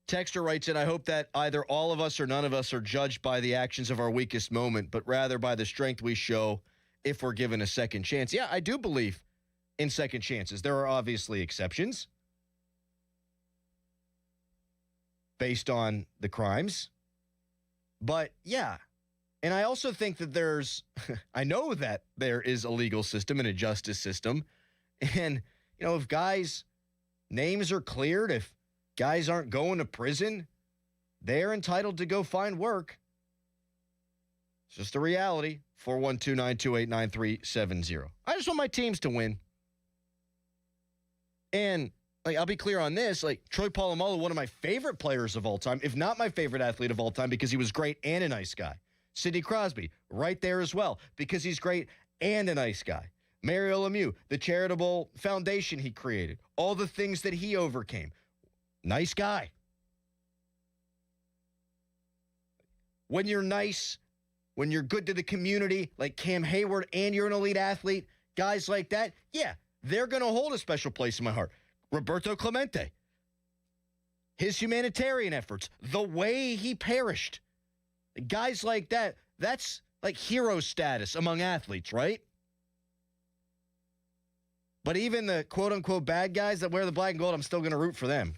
Texter writes in, I hope that either all of us or none of us are judged by the actions of our weakest moment, but rather by the strength we show if we're given a second chance. Yeah, I do believe in second chances. There are obviously exceptions based on the crimes. But yeah, and I also think that I know that there is a legal system and a justice system. And, you know, if guys' names are cleared, if guys aren't going to prison, they're entitled to go find work. It's just a reality. 412-928-9370. I just want my teams to win. And I'll be clear on this. Troy Polamalu, one of my favorite players of all time, if not my favorite athlete of all time, because he was great and a nice guy. Sidney Crosby, right there as well, because he's great and a nice guy. Mario Lemieux, the charitable foundation he created, all the things that he overcame. Nice guy. When you're nice, when you're good to the community, like Cam Hayward, and you're an elite athlete, guys like that, yeah, they're going to hold a special place in my heart. Roberto Clemente, his humanitarian efforts, the way he perished, guys like that, that's like hero status among athletes, right? But even the quote-unquote bad guys that wear the black and gold, I'm still going to root for them.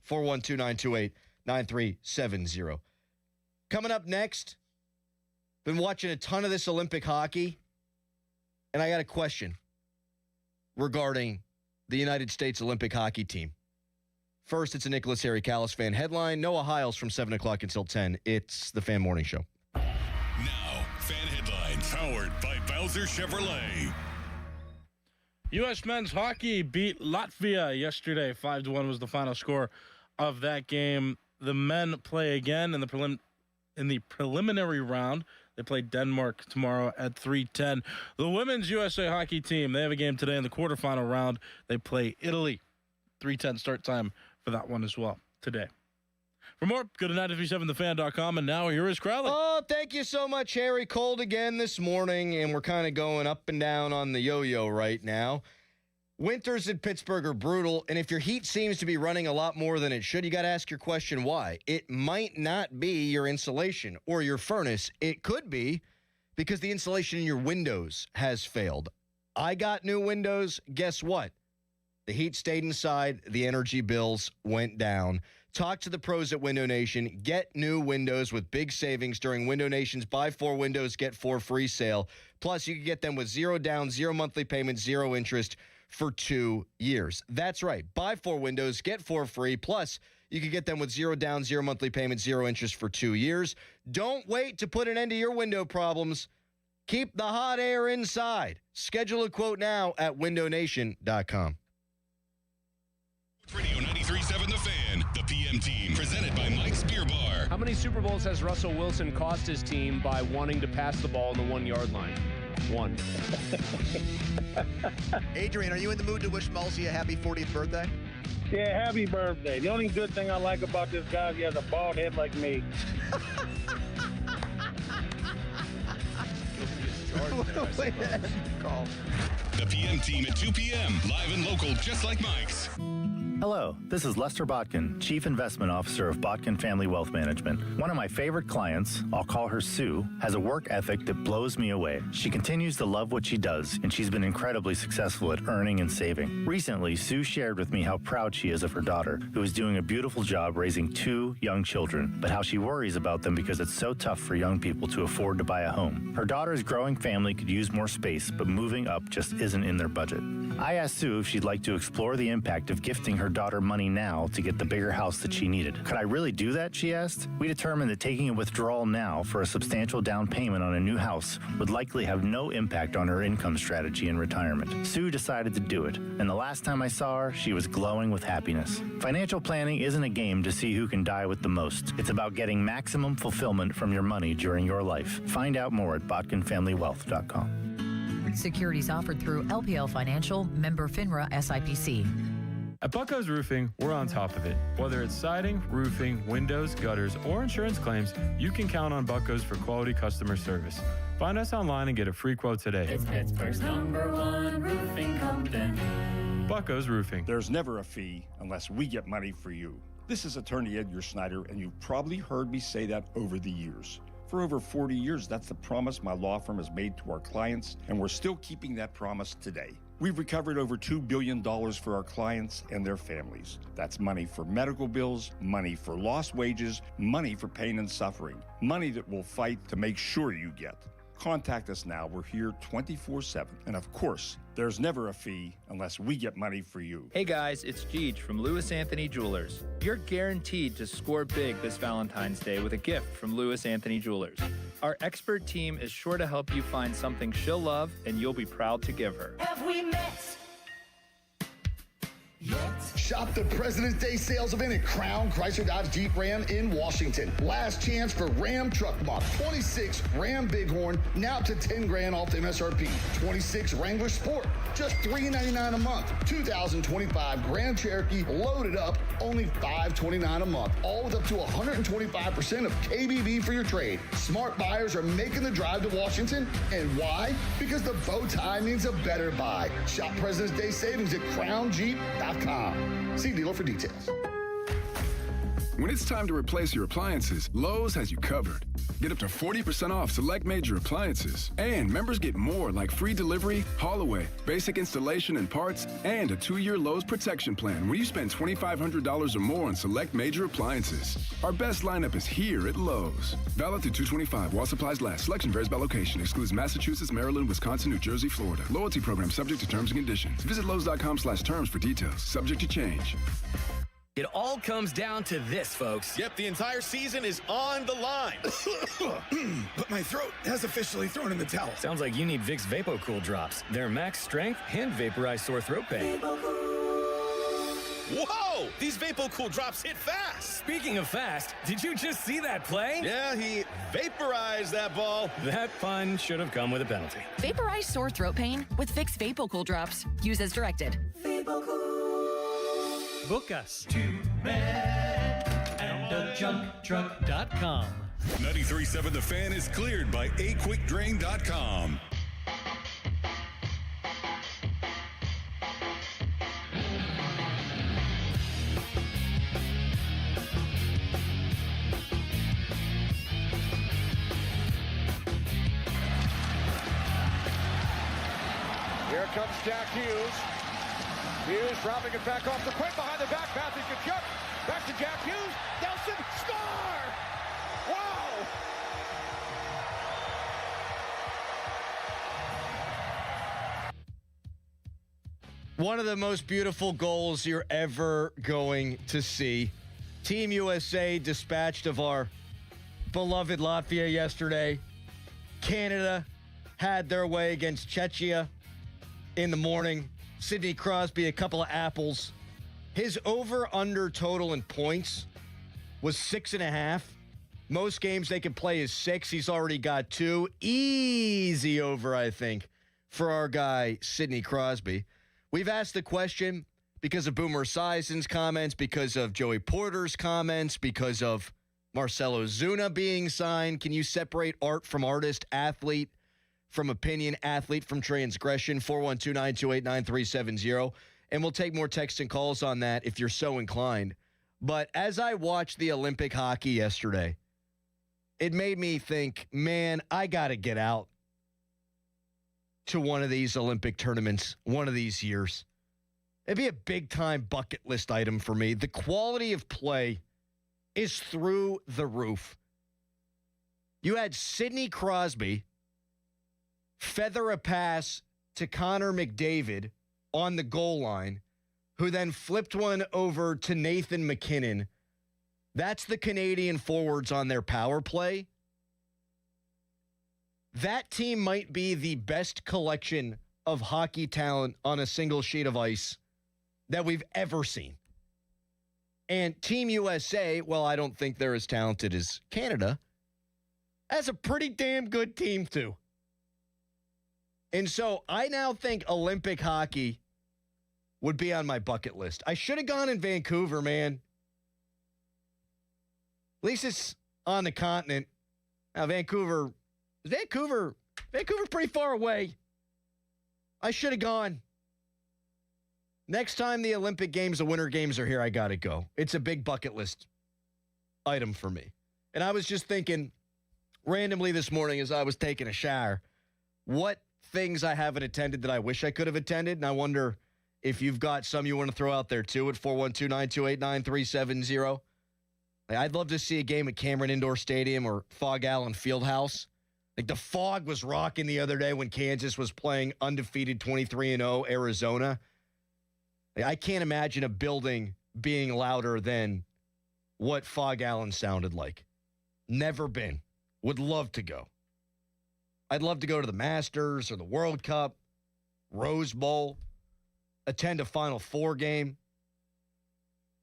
412-928-9370. Coming up next, been watching a ton of this Olympic hockey, and I got a question regarding the United States Olympic hockey team. First, it's a Nicholas Harry Callis fan headline. Noah Hiles from 7 o'clock until 10. It's the Fan Morning Show. Now, fan headlines powered by Bowser Chevrolet. U.S. men's hockey beat Latvia yesterday. 5-1 was the final score of that game. The men play again in the preliminary round. They play Denmark tomorrow at 3:10. The women's USA hockey team, they have a game today in the quarterfinal round. They play Italy. 3:10 start time for that one as well today. For more, go to 937thefan.com, and now here is Crowley. Oh, thank you so much, Harry. Cold again this morning, and we're kind of going up and down on the yo-yo right now. Winters in Pittsburgh are brutal, and if your heat seems to be running a lot more than it should, you got to ask your question why. It might not be your insulation or your furnace. It could be because the insulation in your windows has failed. I got new windows. Guess what? The heat stayed inside. The energy bills went down. Talk to the pros at Window Nation. Get new windows with big savings during Window Nation's Buy 4 Windows, Get 4 free sale. Plus, you can get them with 0 down, 0 monthly payments, 0 interest for 2 years. That's right. Buy 4 windows, get 4 free. Plus, you can get them with 0 down, 0 monthly payments, 0 interest for 2 years. Don't wait to put an end to your window problems. Keep the hot air inside. Schedule a quote now at windownation.com. Radio 93.7 The Fan, the PM team, presented by Mike's Beer Bar. How many Super Bowls has Russell Wilson cost his team by wanting to pass the ball on the 1 yard line? 1. Adrian, are you in the mood to wish Mulsey a happy 40th birthday? Yeah, happy birthday. The only good thing I like about this guy is he has a bald head like me. The PM team at 2 p.m., live and local, just like Mike's. Hello, this is Lester Botkin, Chief Investment Officer of Botkin Family Wealth Management. One of my favorite clients, I'll call her Sue, has a work ethic that blows me away. She continues to love what she does, and she's been incredibly successful at earning and saving. Recently, Sue shared with me how proud she is of her daughter, who is doing a beautiful job raising 2 young children, but how she worries about them because it's so tough for young people to afford to buy a home. Her daughter's growing family could use more space, but moving up just isn't in their budget. I asked Sue if she'd like to explore the impact of gifting her daughter money now to get the bigger house that she needed. Could I really do that, she asked? We determined that taking a withdrawal now for a substantial down payment on a new house would likely have no impact on her income strategy in retirement. Sue decided to do it, and the last time I saw her, she was glowing with happiness. Financial planning isn't a game to see who can die with the most. It's about getting maximum fulfillment from your money during your life. Find out more at botkinfamilywealth.com. Securities offered through LPL Financial, member FINRA SIPC. At Bucko's Roofing, we're on top of it. Whether it's siding, roofing, windows, gutters, or insurance claims, you can count on Bucko's for quality customer service. Find us online and get a free quote today. It's Pittsburgh's #1 roofing company. Bucko's Roofing. There's never a fee unless we get money for you. This is attorney Edgar Snyder, and you've probably heard me say that over the years. For over 40 years, that's the promise my law firm has made to our clients, and we're still keeping that promise today. We've recovered over $2 billion for our clients and their families. That's money for medical bills, money for lost wages, money for pain and suffering, money that we'll fight to make sure you get. Contact us now. We're here 24/7. And of course, there's never a fee unless we get money for you. Hey guys, it's Jeej from Lewis Anthony Jewelers. You're guaranteed to score big this Valentine's Day with a gift from Lewis Anthony Jewelers. Our expert team is sure to help you find something she'll love and you'll be proud to give her. Have we met? Shop the President's Day sales event at Crown Chrysler Dodge Jeep Ram in Washington. Last chance for Ram Truck Month. 26 Ram Bighorn, now up to $10,000 off the MSRP. 26 Wrangler Sport, just $399 a month. 2025 Grand Cherokee loaded up, only $529 a month. All with up to 125% of KBB for your trade. Smart buyers are making the drive to Washington. And why? Because the bow tie means a better buy. Shop President's Day savings at crownjeep.com. See dealer for details. When it's time to replace your appliances, Lowe's has you covered. Get up to 40% off select major appliances. And members get more like free delivery, haul away, basic installation and parts, and a 2-year Lowe's protection plan when you spend $2,500 or more on select major appliances. Our best lineup is here at Lowe's. Valid through 2/25 while supplies last. Selection varies by location. Excludes Massachusetts, Maryland, Wisconsin, New Jersey, Florida. Loyalty program subject to terms and conditions. Visit Lowe's.com/terms for details. Subject to change. It all comes down to this, folks. Yep, the entire season is on the line. But my throat has officially thrown in the towel. Sounds like you need Vicks VapoCool drops. They're max strength and vaporize sore throat pain. Whoa! These VapoCool drops hit fast. Speaking of fast, did you just see that play? Yeah, he vaporized that ball. That pun should have come with a penalty. Vaporize sore throat pain with Vicks VapoCool drops. Use as directed. Book us. 2menandajumptruck.com. 93.7 The Fan is cleared by aquickdrain.com. Here comes Jack Hughes. Hughes dropping it back off the quick behind the back. Matthew Tkachuk Back to Jack Hughes. Nelson, score! Wow! One of the most beautiful goals you're ever going to see. Team USA dispatched of our beloved Latvia yesterday. Canada had their way against Czechia in the morning. Sidney Crosby, a couple of apples. His over-under total in points was 6.5. Most games they can play is 6. He's already got 2. Easy over, I think, for our guy, Sidney Crosby. We've asked the question because of Boomer Esiason's comments, because of Joey Porter's comments, because of Marcelo Zuna being signed. Can you separate art from artist, athlete from opinion, athlete from transgression? 412-928-9370. And we'll take more texts and calls on that if you're so inclined. But as I watched the Olympic hockey yesterday, it made me think, man, I got to get out to one of these Olympic tournaments one of these years. It'd be a big-time bucket list item for me. The quality of play is through the roof. You had Sidney Crosby feather a pass to Connor McDavid on the goal line, who then flipped one over to Nathan McKinnon. That's the Canadian forwards on their power play. That team might be the best collection of hockey talent on a single sheet of ice that we've ever seen. And Team USA, well, I don't think they're as talented as Canada, has a pretty damn good team too. And so I now think Olympic hockey would be on my bucket list. I should have gone in Vancouver, man. At least it's on the continent. Now, Vancouver's pretty far away. I should have gone. Next time the Olympic Games, the Winter Games are here, I got to go. It's a big bucket list item for me. And I was just thinking randomly this morning as I was taking a shower, what things I haven't attended that I wish I could have attended. And I wonder if you've got some you want to throw out there too at 412-928-9370. I'd love to see a game at Cameron Indoor Stadium or Fog Allen Fieldhouse. Like the fog was rocking the other day when Kansas was playing undefeated 23-0 Arizona. I can't imagine a building being louder than what Fog Allen sounded like. Never been. Would love to go. I'd love to go to the Masters or the World Cup, Rose Bowl, attend a Final Four game,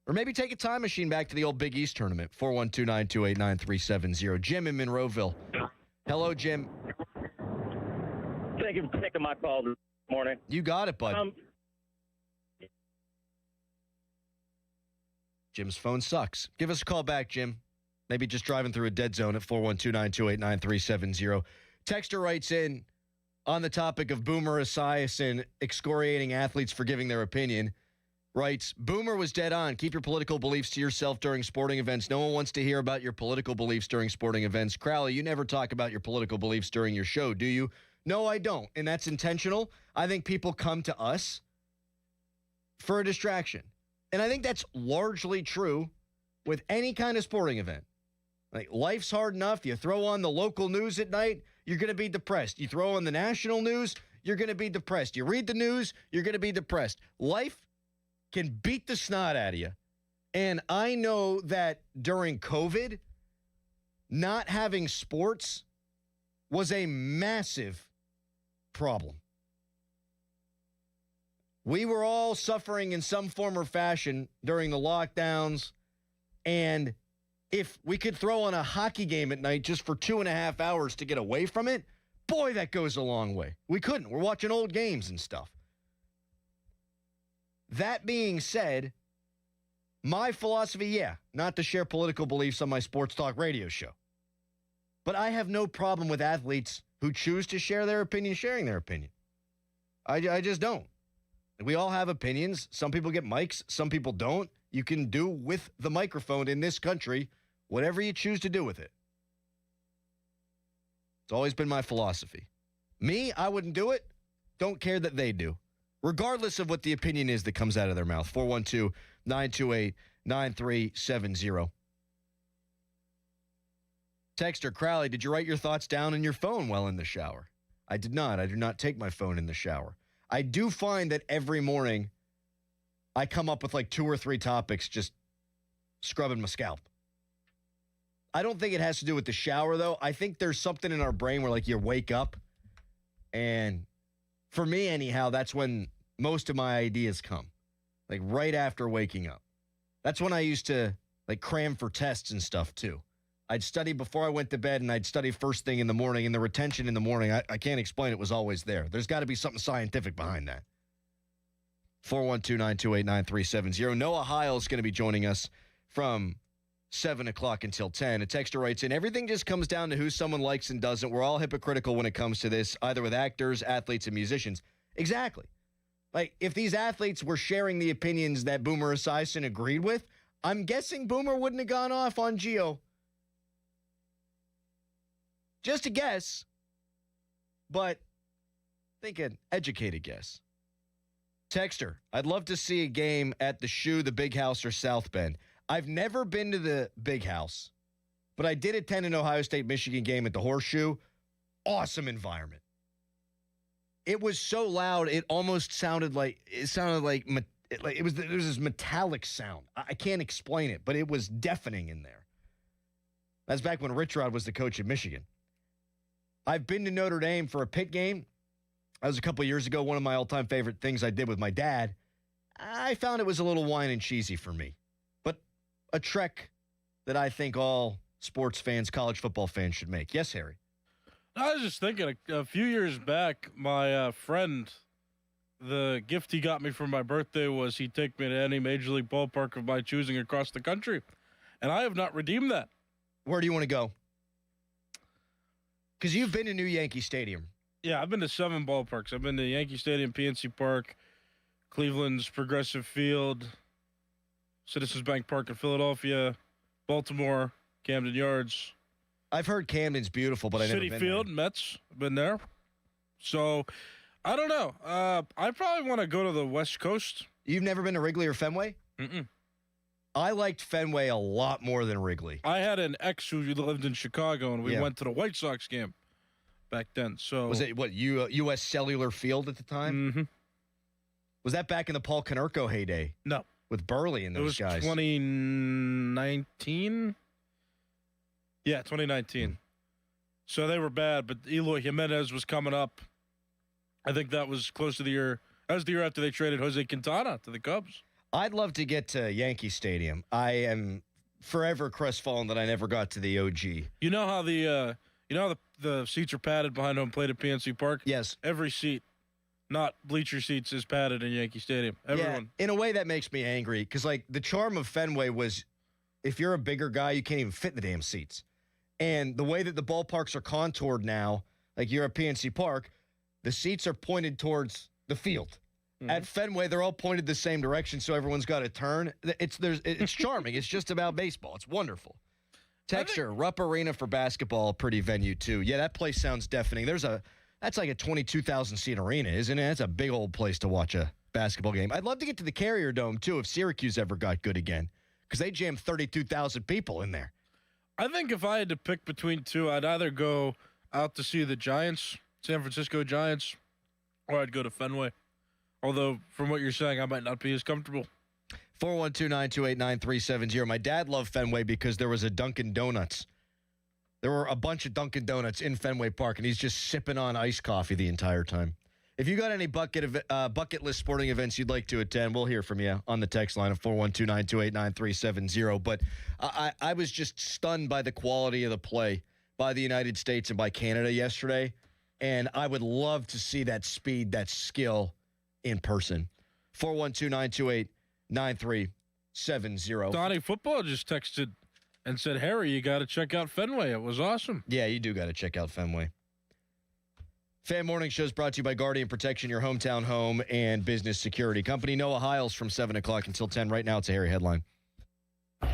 or maybe take a time machine back to the old Big East tournament. 412-928-9370. Jim in Monroeville. Hello, Jim. Thank you for taking my call this morning. You got it, bud. Jim's phone sucks. Give us a call back, Jim. Maybe just driving through a dead zone at 412-928-9370. Texter writes in on the topic of Boomer Esiason excoriating athletes for giving their opinion. Writes, Boomer was dead on. Keep your political beliefs to yourself during sporting events. No one wants to hear about your political beliefs during sporting events. Crowley, you never talk about your political beliefs during your show, do you? No, I don't. And that's intentional. I think people come to us for a distraction. And I think that's largely true with any kind of sporting event. Like, life's hard enough. You throw on the local news at night, you're going to be depressed. You throw on the national news, you're going to be depressed. You read the news, you're going to be depressed. Life can beat the snot out of you. And I know that during COVID, not having sports was a massive problem. We were all suffering in some form or fashion during the lockdowns. And if we could throw on a hockey game at night just for 2.5 hours to get away from it, boy, that goes a long way. We couldn't. We're watching old games and stuff. That being said, my philosophy, not to share political beliefs on my sports talk radio show. But I have no problem with athletes who choose to share their opinion, sharing their opinion. I just don't. We all have opinions. Some people get mics. Some people don't. You can do with the microphone in this country whatever you choose to do with it. It's always been my philosophy. Me, I wouldn't do it. Don't care that they do. regardless of what the opinion is that comes out of their mouth. 412-928-9370. Texter Crowley, did you write your thoughts down in your phone while in the shower? I did not. I do not take my phone in the shower. I do find that every morning I come up with like 2 or 3 topics just scrubbing my scalp. I don't think it has to do with the shower, though. I think there's something in our brain where, like, you wake up, and for me, anyhow, that's when most of my ideas come, like right after waking up. That's when I used to, like, cram for tests and stuff, too. I'd study before I went to bed, and I'd study first thing in the morning, and the retention in the morning, I can't explain it, was always there. There's got to be something scientific behind that. 412-928-9370. Noah Heil is going to be joining us from 7 o'clock until 10. A texter writes in, everything just comes down to who someone likes and doesn't. We're all hypocritical when it comes to this, either with actors, athletes, and musicians. Exactly. Like, if these athletes were sharing the opinions that Boomer Esiason agreed with, I'm guessing Boomer wouldn't have gone off on Gio. Just a guess, but I think an educated guess. Texter, I'd love to see a game at the Shoe, the Big House, or South Bend. I've never been to the Big House, but I did attend an Ohio State-Michigan game at the Horseshoe. Awesome environment. It was so loud, it almost sounded like it was this metallic sound. I can't explain it, but it was deafening in there. That's back when Rich Rod was the coach at Michigan. I've been to Notre Dame for a Pitt game. That was a couple years ago. One of my all-time favorite things I did with my dad. I found it was a little wine and cheesy for me, but a trek that I think all sports fans, college football fans should make. Yes, Harry? I was just thinking, a few years back, my friend, the gift he got me for my birthday was he'd take me to any major league ballpark of my choosing across the country, and I have not redeemed that. Where do you want to go? Because you've been to New Yankee Stadium. Yeah, I've been to 7 ballparks. I've been to Yankee Stadium, PNC Park, Cleveland's Progressive Field, Citizens Bank Park in Philadelphia, Baltimore, Camden Yards. I've heard Camden's beautiful, but I've never been there. Citi Field, Mets, been there. So, I don't know. I probably want to go to the West Coast. You've never been to Wrigley or Fenway? Mm-mm. I liked Fenway a lot more than Wrigley. I had an ex who lived in Chicago, and we went to the White Sox game back then. So was it U.S. Cellular Field at the time? Mm-hmm. Was that back in the Paul Konerko heyday? No, with Burley and those guys. It was 2019. Yeah, 2019. So they were bad, but Eloy Jimenez was coming up. I think that was close to the year. That was the year after they traded Jose Quintana to the Cubs. I'd love to get to Yankee Stadium. I am forever crestfallen that I never got to the OG. You know how the seats are padded behind home plate at PNC Park? Yes. Every seat, not bleacher seats, is padded in Yankee Stadium. Everyone. Yeah, in a way that makes me angry because, like, the charm of Fenway was if you're a bigger guy, you can't even fit in the damn seats. And the way that the ballparks are contoured now, like you're at PNC Park, the seats are pointed towards the field. At Fenway, they're all pointed the same direction, so everyone's got to turn. It's charming. It's just about baseball. It's wonderful. Texture, Rupp Arena for basketball, pretty venue, too. Yeah, that place sounds deafening. That's like a 22,000-seat arena, isn't it? That's a big old place to watch a basketball game. I'd love to get to the Carrier Dome, too, if Syracuse ever got good again, because they jammed 32,000 people in there. I think if I had to pick between two, I'd either go out to see the Giants, San Francisco Giants, or I'd go to Fenway. Although, from what you're saying, I might not be as comfortable. 412-928-9370. My dad loved Fenway because there was a Dunkin' Donuts. There were a bunch of Dunkin' Donuts in Fenway Park, and he's just sipping on iced coffee the entire time. If you got any bucket list sporting events you'd like to attend, we'll hear from you on the text line of 412-928-9370. But I was just stunned by the quality of the play by the United States and by Canada yesterday, and I would love to see that speed, that skill, in person. 412-928-9370. Donnie Football just texted and said, Harry, you got to check out Fenway. It was awesome. Yeah, you do got to check out Fenway. Fan Morning Show is brought to you by Guardian Protection, your hometown home and business security company. Noah Hiles from 7 o'clock until 10. Right now, it's a Harry headline. Now,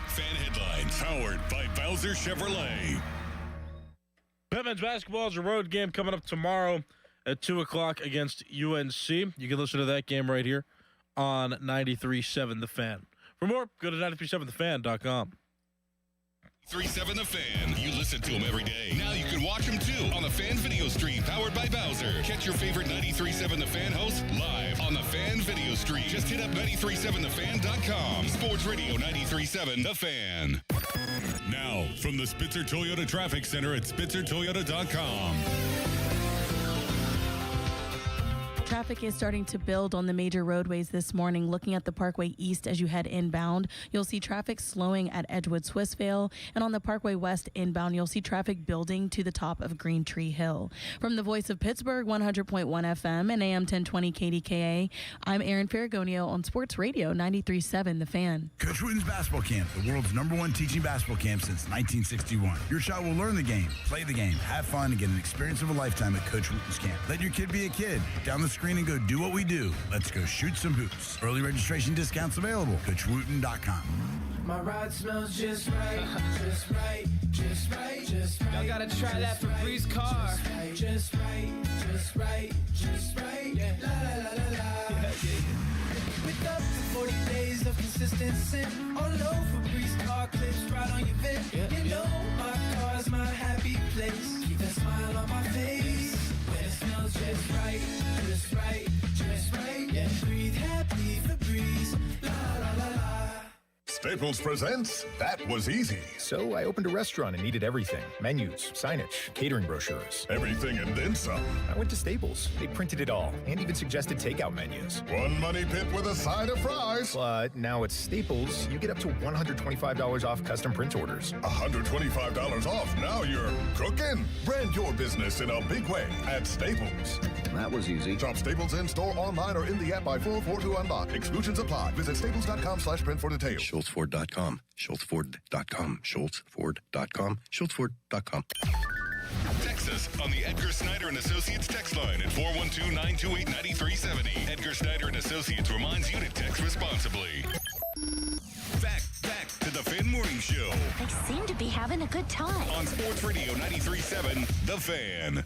Fan Headlines, powered by Bowser Chevrolet. Pitt men's basketball is a road game coming up tomorrow at 2 o'clock against UNC. You can listen to that game right here on 93.7 The Fan. For more, go to 937thefan.com. 3-7 The Fan. You listen to them every day. Now you can watch them too on the Fan video stream powered by Bowser. Catch your favorite 93.7 The Fan hosts live on the Fan video stream. Just hit up 937thefan.com. Sports Radio 93.7 The Fan. Now, from the Spitzer Toyota Traffic Center at spitzertoyota.com. Traffic is starting to build on the major roadways this morning. Looking at the Parkway East as you head inbound, you'll see traffic slowing at Edgewood Swissvale. And on the Parkway West inbound, you'll see traffic building to the top of Green Tree Hill. From the Voice of Pittsburgh, 100.1 FM and AM 1020 KDKA, I'm Erin Ferragonio on Sports Radio 93.7 The Fan. Coach Wooten's Basketball Camp, the world's #1 teaching basketball camp since 1961. Your child will learn the game, play the game, have fun, and get an experience of a lifetime at Coach Wooten's Camp. Let your kid be a kid. Down the screen and go do what we do. Let's go shoot some hoops. Early registration discounts available. CoachWooten.com. My ride smells just right, just right, just right, just right. Y'all gotta try that Febreze car. Just right, just right, just right. Yeah. La la la la la. With up to 40 days of consistent sin. Oh no, Febreze car clips right on your vent. Yeah. You know my car's my happy place. Keep that smile on my face. When it smells just right, just right, just right. Yeah. Breathe happy Febreze. La la la la. Staples presents That Was Easy. So I opened a restaurant and needed everything. Menus, signage, catering brochures. Everything and then some. I went to Staples. They printed it all and even suggested takeout menus. One money pit with a side of fries. But now at Staples, you get up to $125 off custom print orders. $125 off. Now you're cooking. Brand your business in a big way at Staples. That was easy. Shop Staples in store, online, or in the app by 4/4 to unlock. Exclusions apply. Visit staples.com/print for details. SchultzFord.com. SchultzFord.com. SchultzFord.com. SchultzFord.com. Text us on the Edgar Snyder and Associates text line at 412-928-9370. Edgar Snyder and Associates reminds you to text responsibly. Back to the Fan Morning Show. They seem to be having a good time. On Sports Radio 93.7, The Fan.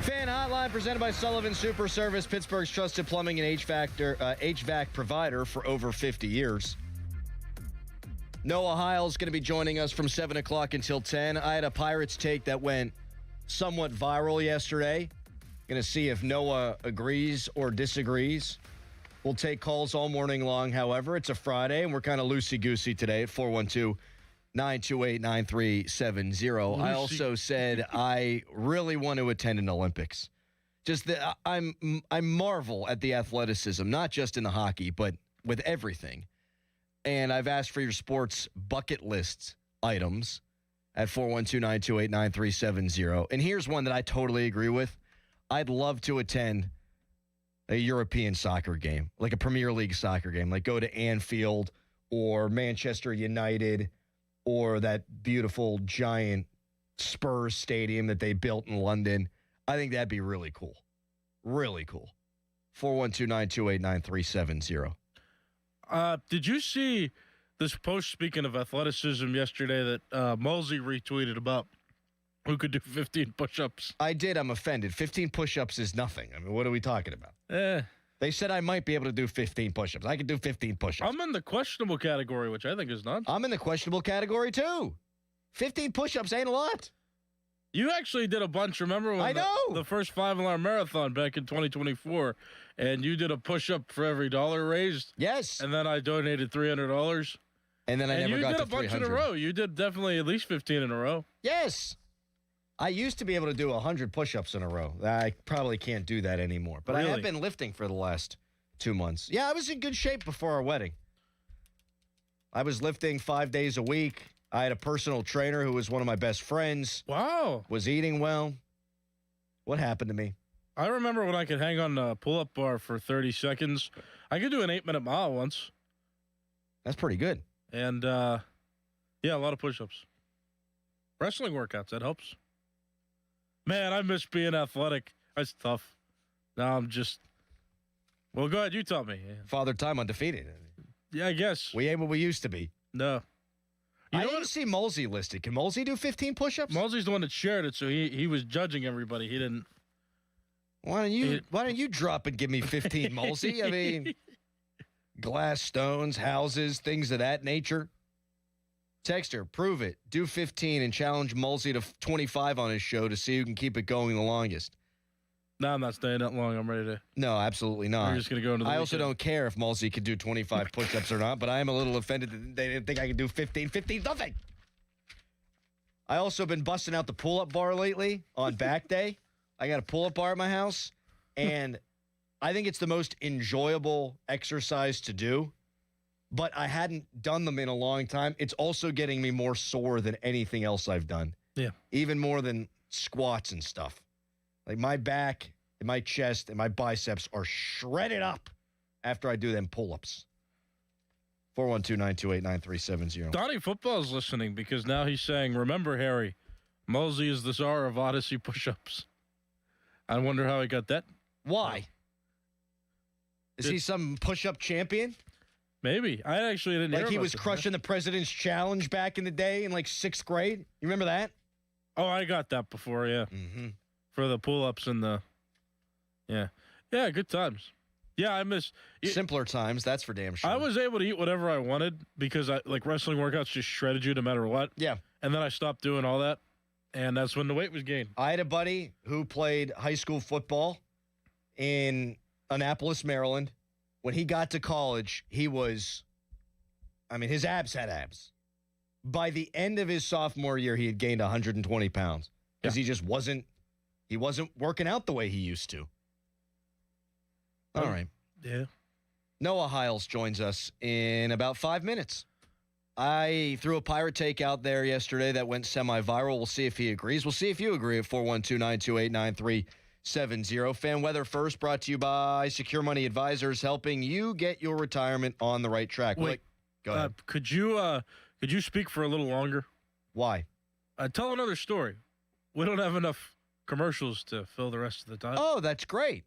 Fan Hotline presented by Sullivan Super Service, Pittsburgh's trusted plumbing and HVAC provider for over 50 years. Noah Heil's going to be joining us from 7 o'clock until 10. I had a Pirates take that went somewhat viral yesterday. Going to see if Noah agrees or disagrees. We'll take calls all morning long, however. It's a Friday, and we're kind of loosey-goosey today at 412-928-9370. I also said I really want to attend an Olympics. Just that I marvel at the athleticism, not just in the hockey, but with everything. And I've asked for your sports bucket list items at 412-928-9370. And here's one that I totally agree with. I'd love to attend a European soccer game, like a Premier League soccer game, like go to Anfield or Manchester United or that beautiful giant Spurs stadium that they built in London. I think that'd be really cool. Really cool. 412-928-9370. Did you see this post, speaking of athleticism, yesterday that Mulsey retweeted about who could do 15 push-ups? I did. I'm offended. 15 push-ups is nothing. I mean, what are we talking about? They said I might be able to do 15 push-ups. I could do 15 push-ups. I'm in the questionable category, which I think is nuts. I'm in the questionable category, too. 15 push-ups ain't a lot. You actually did a bunch. Remember when the first 5-mile marathon back in 2024, and you did a push-up for every dollar raised? Yes. And then I donated $300. And then I never got to 300. You did a bunch in a row. You did definitely at least 15 in a row. Yes. I used to be able to do 100 push-ups in a row. I probably can't do that anymore. But really? I have been lifting for the last 2 months. Yeah, I was in good shape before our wedding. I was lifting 5 days a week. I had a personal trainer who was one of my best friends. Wow. Was eating well. What happened to me? I remember when I could hang on a pull-up bar for 30 seconds. I could do an 8-minute mile once. That's pretty good. And, yeah, a lot of push-ups. Wrestling workouts, that helps. Man, I miss being athletic. That's tough. Now I'm just... Well, go ahead. You tell me. Father Time undefeated. Yeah, I guess. We ain't what we used to be. No. I didn't see Mulsey listed. Can Mulsey do 15 push-ups? Mulsey's the one that shared it, so he was judging everybody. He didn't. Why don't you drop and give me 15, Mulsey? I mean, glass stones, houses, things of that nature. Texter, prove it. Do 15 and challenge Mulsey to 25 on his show to see who can keep it going the longest. No, I'm not staying that long. I'm ready to. No, absolutely not. We're just going to go into the I also weekend. don't care if Mulsey could do 25 push-ups or not, but I am a little offended that they didn't think I could do 15. 15's nothing. I also been busting out the pull-up bar lately on back day. I got a pull-up bar at my house, and I think it's the most enjoyable exercise to do, but I hadn't done them in a long time. It's also getting me more sore than anything else I've done. Yeah. Even more than squats and stuff. Like my back and my chest and my biceps are shredded up after I do them pull-ups. 412-928-9370. Donnie Football's listening because now he's saying, remember, Harry, Mulsey is the czar of Odyssey push-ups. I wonder how he got that. Why? Is he some push-up champion? Maybe. I actually didn't hear Like he about was this, crushing the President's Challenge back in the day in like 6th grade? You remember that? Oh, I got that before, yeah. Mm-hmm. For the pull-ups and the... Yeah. Yeah, good times. Yeah, I miss... Simpler times, that's for damn sure. I was able to eat whatever I wanted because wrestling workouts just shredded you no matter what. Yeah. And then I stopped doing all that, and that's when the weight was gained. I had a buddy who played high school football in Annapolis, Maryland. When he got to college, he was... I mean, his abs had abs. By the end of his sophomore year, he had gained 120 pounds because he just wasn't... He wasn't working out the way he used to. All right. Yeah. Noah Hiles joins us in about 5 minutes. I threw a pirate take out there yesterday that went semi-viral. We'll see if he agrees. We'll see if you agree at 412-928-9370. Fan Weather First brought to you by Secure Money Advisors, helping you get your retirement on the right track. Wait, go ahead. Could you speak for a little longer? Why? Tell another story. We don't have enough commercials to fill the rest of the time. Oh, that's great.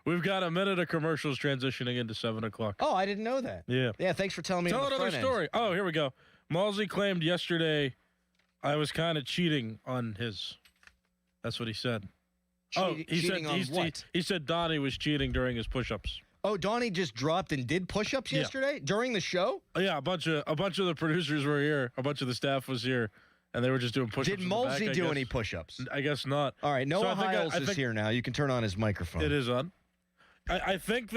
We've got a minute of commercials transitioning into 7 o'clock. Oh, I didn't know that. Yeah. Yeah, thanks for telling me. Tell on the another front story. end. Oh, here we go. Mulsey claimed yesterday I was kind of cheating on his. That's what he said. Cheating on what? He said Donnie was cheating during his push-ups. Oh, Donnie just dropped and did push-ups yesterday during the show? Yeah, a bunch of the producers were here. A bunch of the staff was here. And they were just doing push-ups. Did Mulsey do any push-ups? I guess not. All right, Noah Hiles is here now. You can turn on his microphone. It is on. I think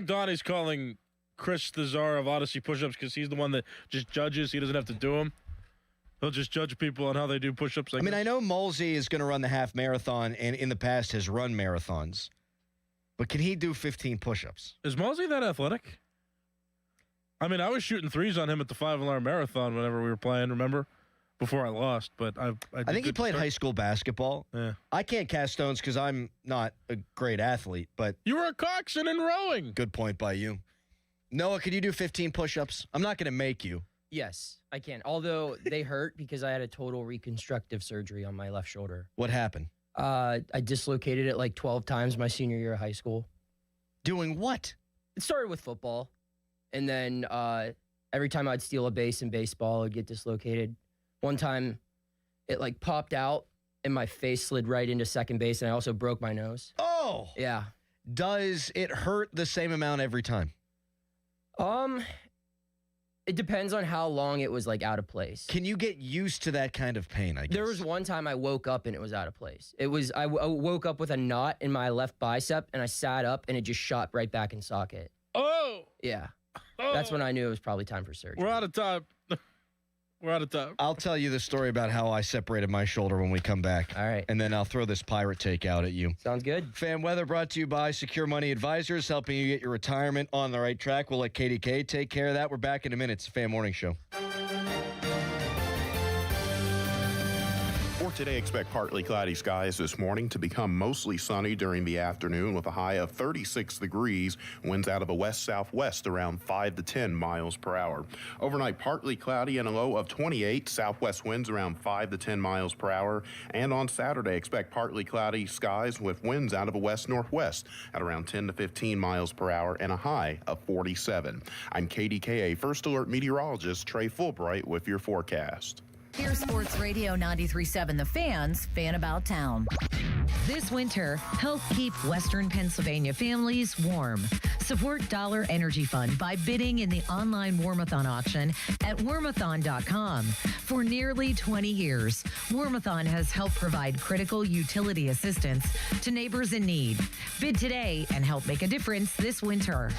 Donnie's calling Chris the czar of Odyssey push-ups because he's the one that just judges. He doesn't have to do them. He'll just judge people on how they do push-ups. I mean, I know Mulsey is going to run the half marathon, and in the past has run marathons. But can he do 15 push-ups? Is Mulsey that athletic? I mean, I was shooting threes on him at the 5-alarm marathon whenever we were playing, remember? Before I lost, but I think he played high school basketball. Yeah. I can't cast stones because I'm not a great athlete, but... You were a coxswain in rowing. Good point by you. Noah, could you do 15 push-ups? I'm not going to make you. Yes, I can. Although they hurt because I had a total reconstructive surgery on my left shoulder. What happened? I dislocated it like 12 times my senior year of high school. Doing what? It started with football. And then every time I'd steal a base in baseball, I'd get dislocated. One time, it like popped out, and my face slid right into second base, and I also broke my nose. Oh! Yeah. Does it hurt the same amount every time? It depends on how long it was like out of place. Can you get used to that kind of pain, I guess? There was one time I woke up and it was out of place. I woke up with a knot in my left bicep, and I sat up, and it just shot right back in socket. Oh! Yeah. That's when I knew it was probably time for surgery. We're out of time. We're out of time. I'll tell you the story about how I separated my shoulder when we come back. All right. And then I'll throw this pirate take out at you. Sounds good. Fan Weather brought to you by Secure Money Advisors, helping you get your retirement on the right track. We'll let KDK take care of that. We're back in a minute. It's a Fan Morning Show. Today, expect partly cloudy skies this morning to become mostly sunny during the afternoon with a high of 36 degrees. Winds out of a west-southwest around 5 to 10 miles per hour. Overnight, partly cloudy and a low of 28. Southwest winds around 5 to 10 miles per hour. And on Saturday, expect partly cloudy skies with winds out of a west-northwest at around 10 to 15 miles per hour and a high of 47. I'm KDKA First Alert meteorologist Trey Fulbright with your forecast. Here's Sports Radio 93.7 The Fan's Fan About Town. This winter, help keep Western Pennsylvania families warm. Support Dollar Energy Fund by bidding in the online Warmathon auction at warmathon.com. For nearly 20 years, Warmathon has helped provide critical utility assistance to neighbors in need. Bid today and help make a difference this winter.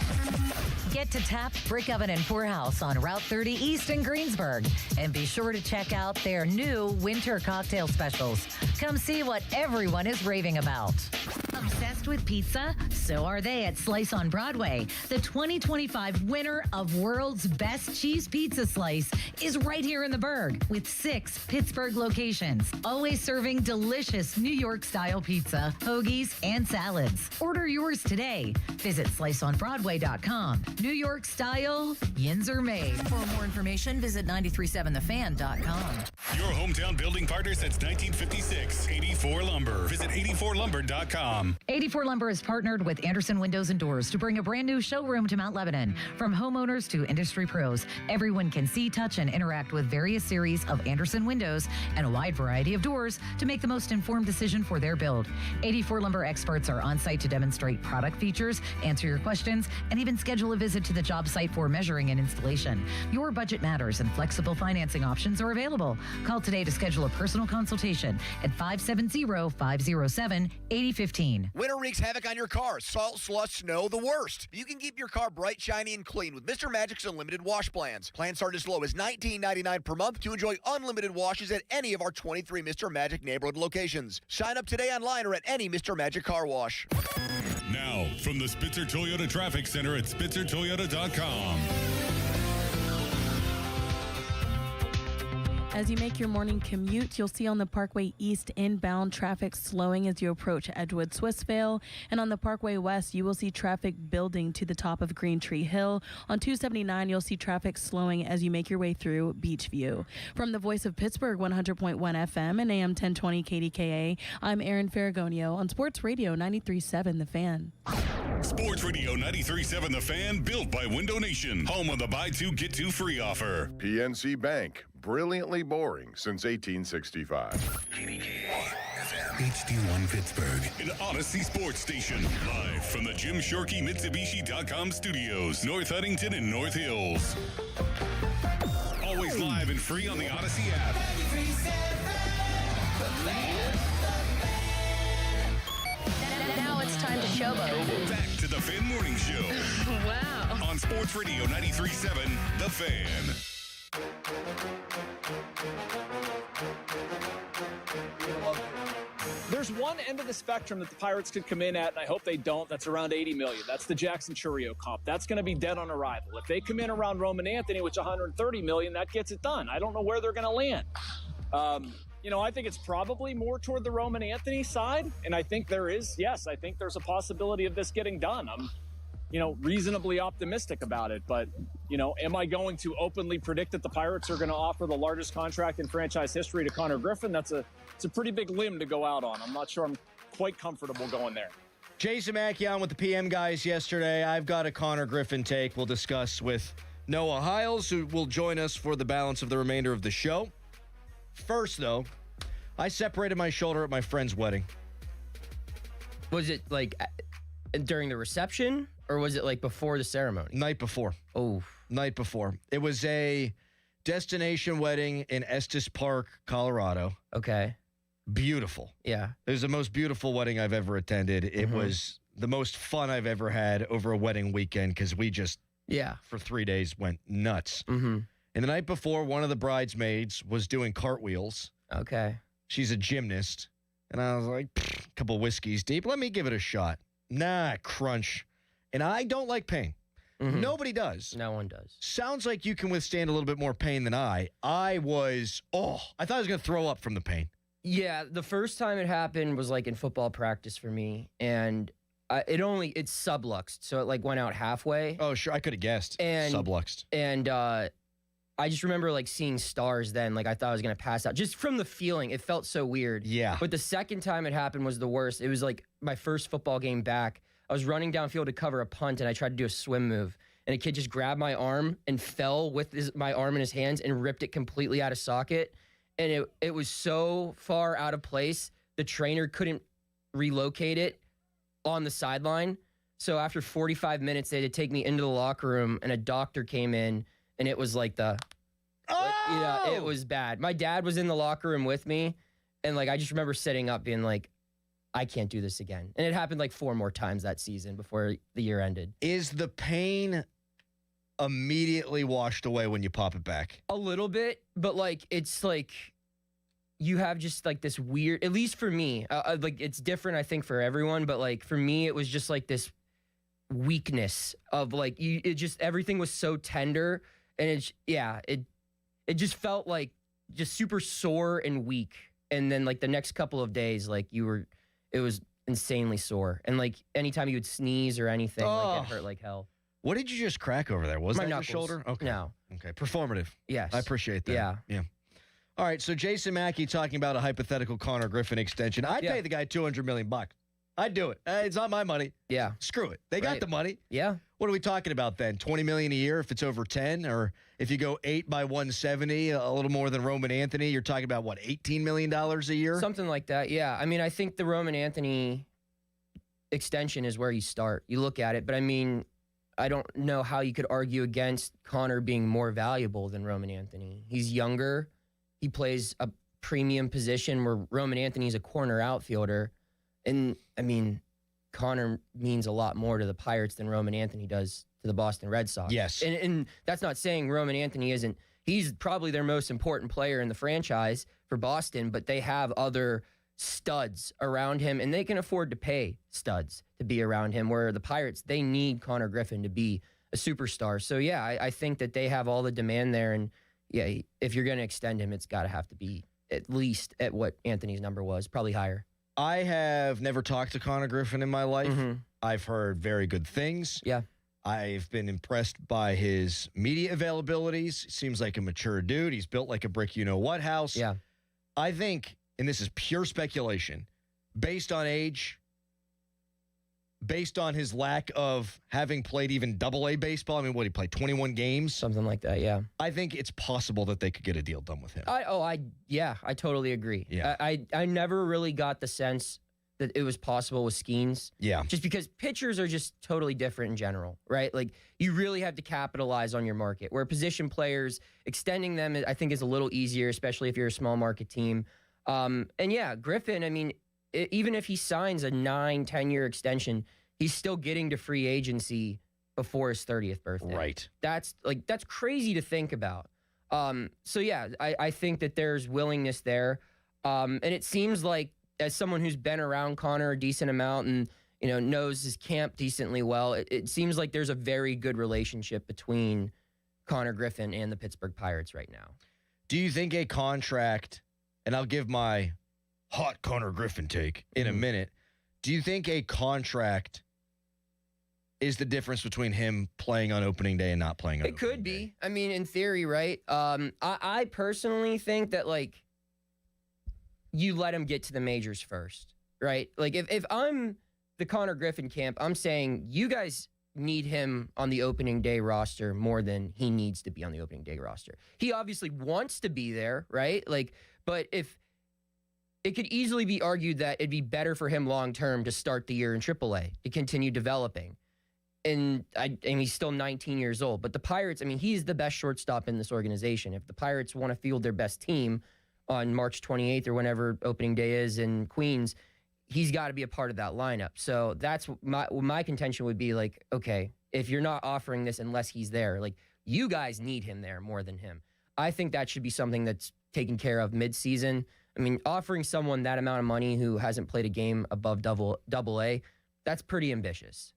Get to Tap, Brick Oven, and Poorhouse on Route 30 East in Greensburg. And be sure to check out their new winter cocktail specials. Come see what everyone is raving about. Obsessed with pizza? So are they at Slice on Broadway. The 2025 winner of World's Best Cheese Pizza Slice is right here in the Burgh with 6 Pittsburgh locations. Always serving delicious New York-style pizza, hoagies, and salads. Order yours today. Visit sliceonbroadway.com. New York style, yins are made. For more information, visit 937thefan.com. Your hometown building partner since 1956, 84 Lumber. Visit 84lumber.com. 84 Lumber has partnered with Anderson Windows and Doors to bring a brand new showroom to Mount Lebanon. From homeowners to industry pros, everyone can see, touch, and interact with various series of Anderson windows and a wide variety of doors to make the most informed decision for their build. 84 Lumber experts are on site to demonstrate product features, answer your questions, and even schedule a visit to the job site for measuring and installation. Your budget matters and flexible financing options are available. Call today to schedule a personal consultation at 570-507-8015. Winter wreaks havoc on your car. Salt, slush, snow, the worst. You can keep your car bright, shiny, and clean with Mr. Magic's unlimited wash plans. Plans start as low as $19.99 per month to enjoy unlimited washes at any of our 23 Mr. Magic neighborhood locations. Sign up today online or at any Mr. Magic car wash. Now, from the Spitzer Toyota Traffic Center at spitzertoyota.com. As you make your morning commute, you'll see on the Parkway East inbound traffic slowing as you approach Edgewood Swissvale. And on the Parkway West, you will see traffic building to the top of Green Tree Hill. On 279, you'll see traffic slowing as you make your way through Beachview. From the Voice of Pittsburgh, 100.1 FM and AM 1020 KDKA, I'm Erin Ferragonio on Sports Radio 93.7 The Fan. Sports Radio 93.7 The Fan, built by Window Nation. Home of the buy two, get two free offer. PNC Bank. Brilliantly boring since 1865. HD1 Pittsburgh, an Odyssey sports station. Live from the Jim Shorkey Mitsubishi.com studios, North Huntington and North Hills. Always live and free on the Odyssey app. Now it's time to showboat. Back to the Fan Morning Show. Wow. On Sports Radio 93.7 The Fan. There's one end of the spectrum that the Pirates could come in at, and I hope they don't. That's around $80 million. That's the Jackson Churio comp. That's going to be dead on arrival. If they come in around Roman Anthony, which $130 million, that gets it done. I don't know where they're going to land. I think it's probably more toward the Roman Anthony side, and I think there's a possibility of this getting done. I'm reasonably optimistic about it, but am I going to openly predict that the Pirates are going to offer the largest contract in franchise history to Connor Griffin? It's a pretty big limb to go out on. I'm not sure I'm quite comfortable going there. Jason Mackey on with the PM guys yesterday. I've got a Connor Griffin take we'll discuss with Noah Hiles, who will join us for the balance of the remainder of the show. First, though, I separated my shoulder at my friend's wedding. Was it like during the reception? Or was it like before the ceremony? Night before. Oh. Night before. It was a destination wedding in Estes Park, Colorado. Okay. Beautiful. Yeah. It was the most beautiful wedding I've ever attended. It was the most fun I've ever had over a wedding weekend because we just, for 3 days, went nuts. Mm-hmm. And the night before, one of the bridesmaids was doing cartwheels. Okay. She's a gymnast. And I was like, a couple whiskeys deep. Let me give it a shot. Nah, crunch. And I don't like pain. Mm-hmm. Nobody does. No one does. Sounds like you can withstand a little bit more pain than I. I thought I was going to throw up from the pain. Yeah, the first time it happened was like in football practice for me, and it's subluxed, so it like went out halfway. Oh, sure, I could have guessed. And Subluxed. And I just remember like seeing stars then, like I thought I was gonna pass out. Just from the feeling, it felt so weird. Yeah. But the second time it happened was the worst. It was like my first football game back. I was running downfield to cover a punt, and I tried to do a swim move. And a kid just grabbed my arm and fell with my arm in his hands and ripped it completely out of socket. And it was so far out of place, the trainer couldn't relocate it on the sideline. So after 45 minutes, they had to take me into the locker room, and a doctor came in, and it was like yeah, it was bad. My dad was in the locker room with me, and like I just remember sitting up being like, I can't do this again. And it happened like 4 more times that season before the year ended. Is the pain immediately washed away when you pop it back? A little bit, but like it's like you have just like this weird, at least for me, like it's different I think for everyone, but like for me it was just like this weakness of like it just everything was so tender, and it just felt like just super sore and weak. And then like the next couple of days, like it was insanely sore, and like anytime you would sneeze or anything, like it hurt like hell. What did you just crack over there? Was My that knuckles. your shoulder? Okay. No. Okay. Performative. Yes. I appreciate that. Yeah. Yeah. All right. So Jason Mackey talking about a hypothetical Connor Griffin extension. I'd pay the guy $200 million. I'd do it. It's not my money. Yeah. Screw it. They got the money. Yeah. What are we talking about then? $20 million a year if it's over 10, or if you go 8 by 170, a little more than Roman Anthony, you're talking about what, $18 million a year? Something like that. Yeah. I mean, I think the Roman Anthony extension is where you start. You look at it, but I mean, I don't know how you could argue against Connor being more valuable than Roman Anthony. He's younger. He plays a premium position where Roman Anthony's a corner outfielder. And, I mean, Connor means a lot more to the Pirates than Roman Anthony does to the Boston Red Sox. Yes. And that's not saying Roman Anthony isn't. He's probably their most important player in the franchise for Boston, but they have other studs around him, and they can afford to pay studs to be around him, where the Pirates, they need Connor Griffin to be a superstar. So, yeah, I think that they have all the demand there, and, yeah, if you're going to extend him, it's got to have to be at least at what Anthony's number was, probably higher. I have never talked to Connor Griffin in my life. Mm-hmm. I've heard very good things. Yeah. I've been impressed by his media availabilities. Seems like a mature dude. He's built like a brick you-know-what house. Yeah. I think, and this is pure speculation, based on age, based on his lack of having played even double-A baseball. I mean, what, he played 21 games? Something like that, yeah. I think it's possible that they could get a deal done with him. I totally agree. Yeah. I never really got the sense that it was possible with Skeens. Yeah. Just because pitchers are just totally different in general, right? Like, you really have to capitalize on your market, where position players, extending them, I think, is a little easier, especially if you're a small market team. And yeah, Griffin, I mean, even if he signs a 9-10 year extension, he's still getting to free agency before his 30th birthday. Right. That's crazy to think about. So yeah, I think that there's willingness there. And it seems like, as someone who's been around Connor a decent amount and, you know, knows his camp decently well, it seems like there's a very good relationship between Connor Griffin and the Pittsburgh Pirates right now. Do you think a contract, and I'll give my hot Connor Griffin take in a minute, do you think a contract is the difference between him playing on opening day and not playing on opening day? It could be. I mean, in theory, right? I personally think that, like, you let him get to the majors first, right? Like, if I'm the Connor Griffin camp, I'm saying you guys need him on the opening day roster more than he needs to be on the opening day roster. He obviously wants to be there, right? Like, but if it could easily be argued that it'd be better for him long-term to start the year in AAA, to continue developing. And he's still 19 years old. But the Pirates, I mean, he's the best shortstop in this organization. If the Pirates want to field their best team on March 28th or whenever opening day is in Queens, he's got to be a part of that lineup. So that's my contention would be, like, okay, if you're not offering this unless he's there, like, you guys need him there more than him. I think that should be something that's taken care of mid-season. I mean, offering someone that amount of money who hasn't played a game above double A, that's pretty ambitious.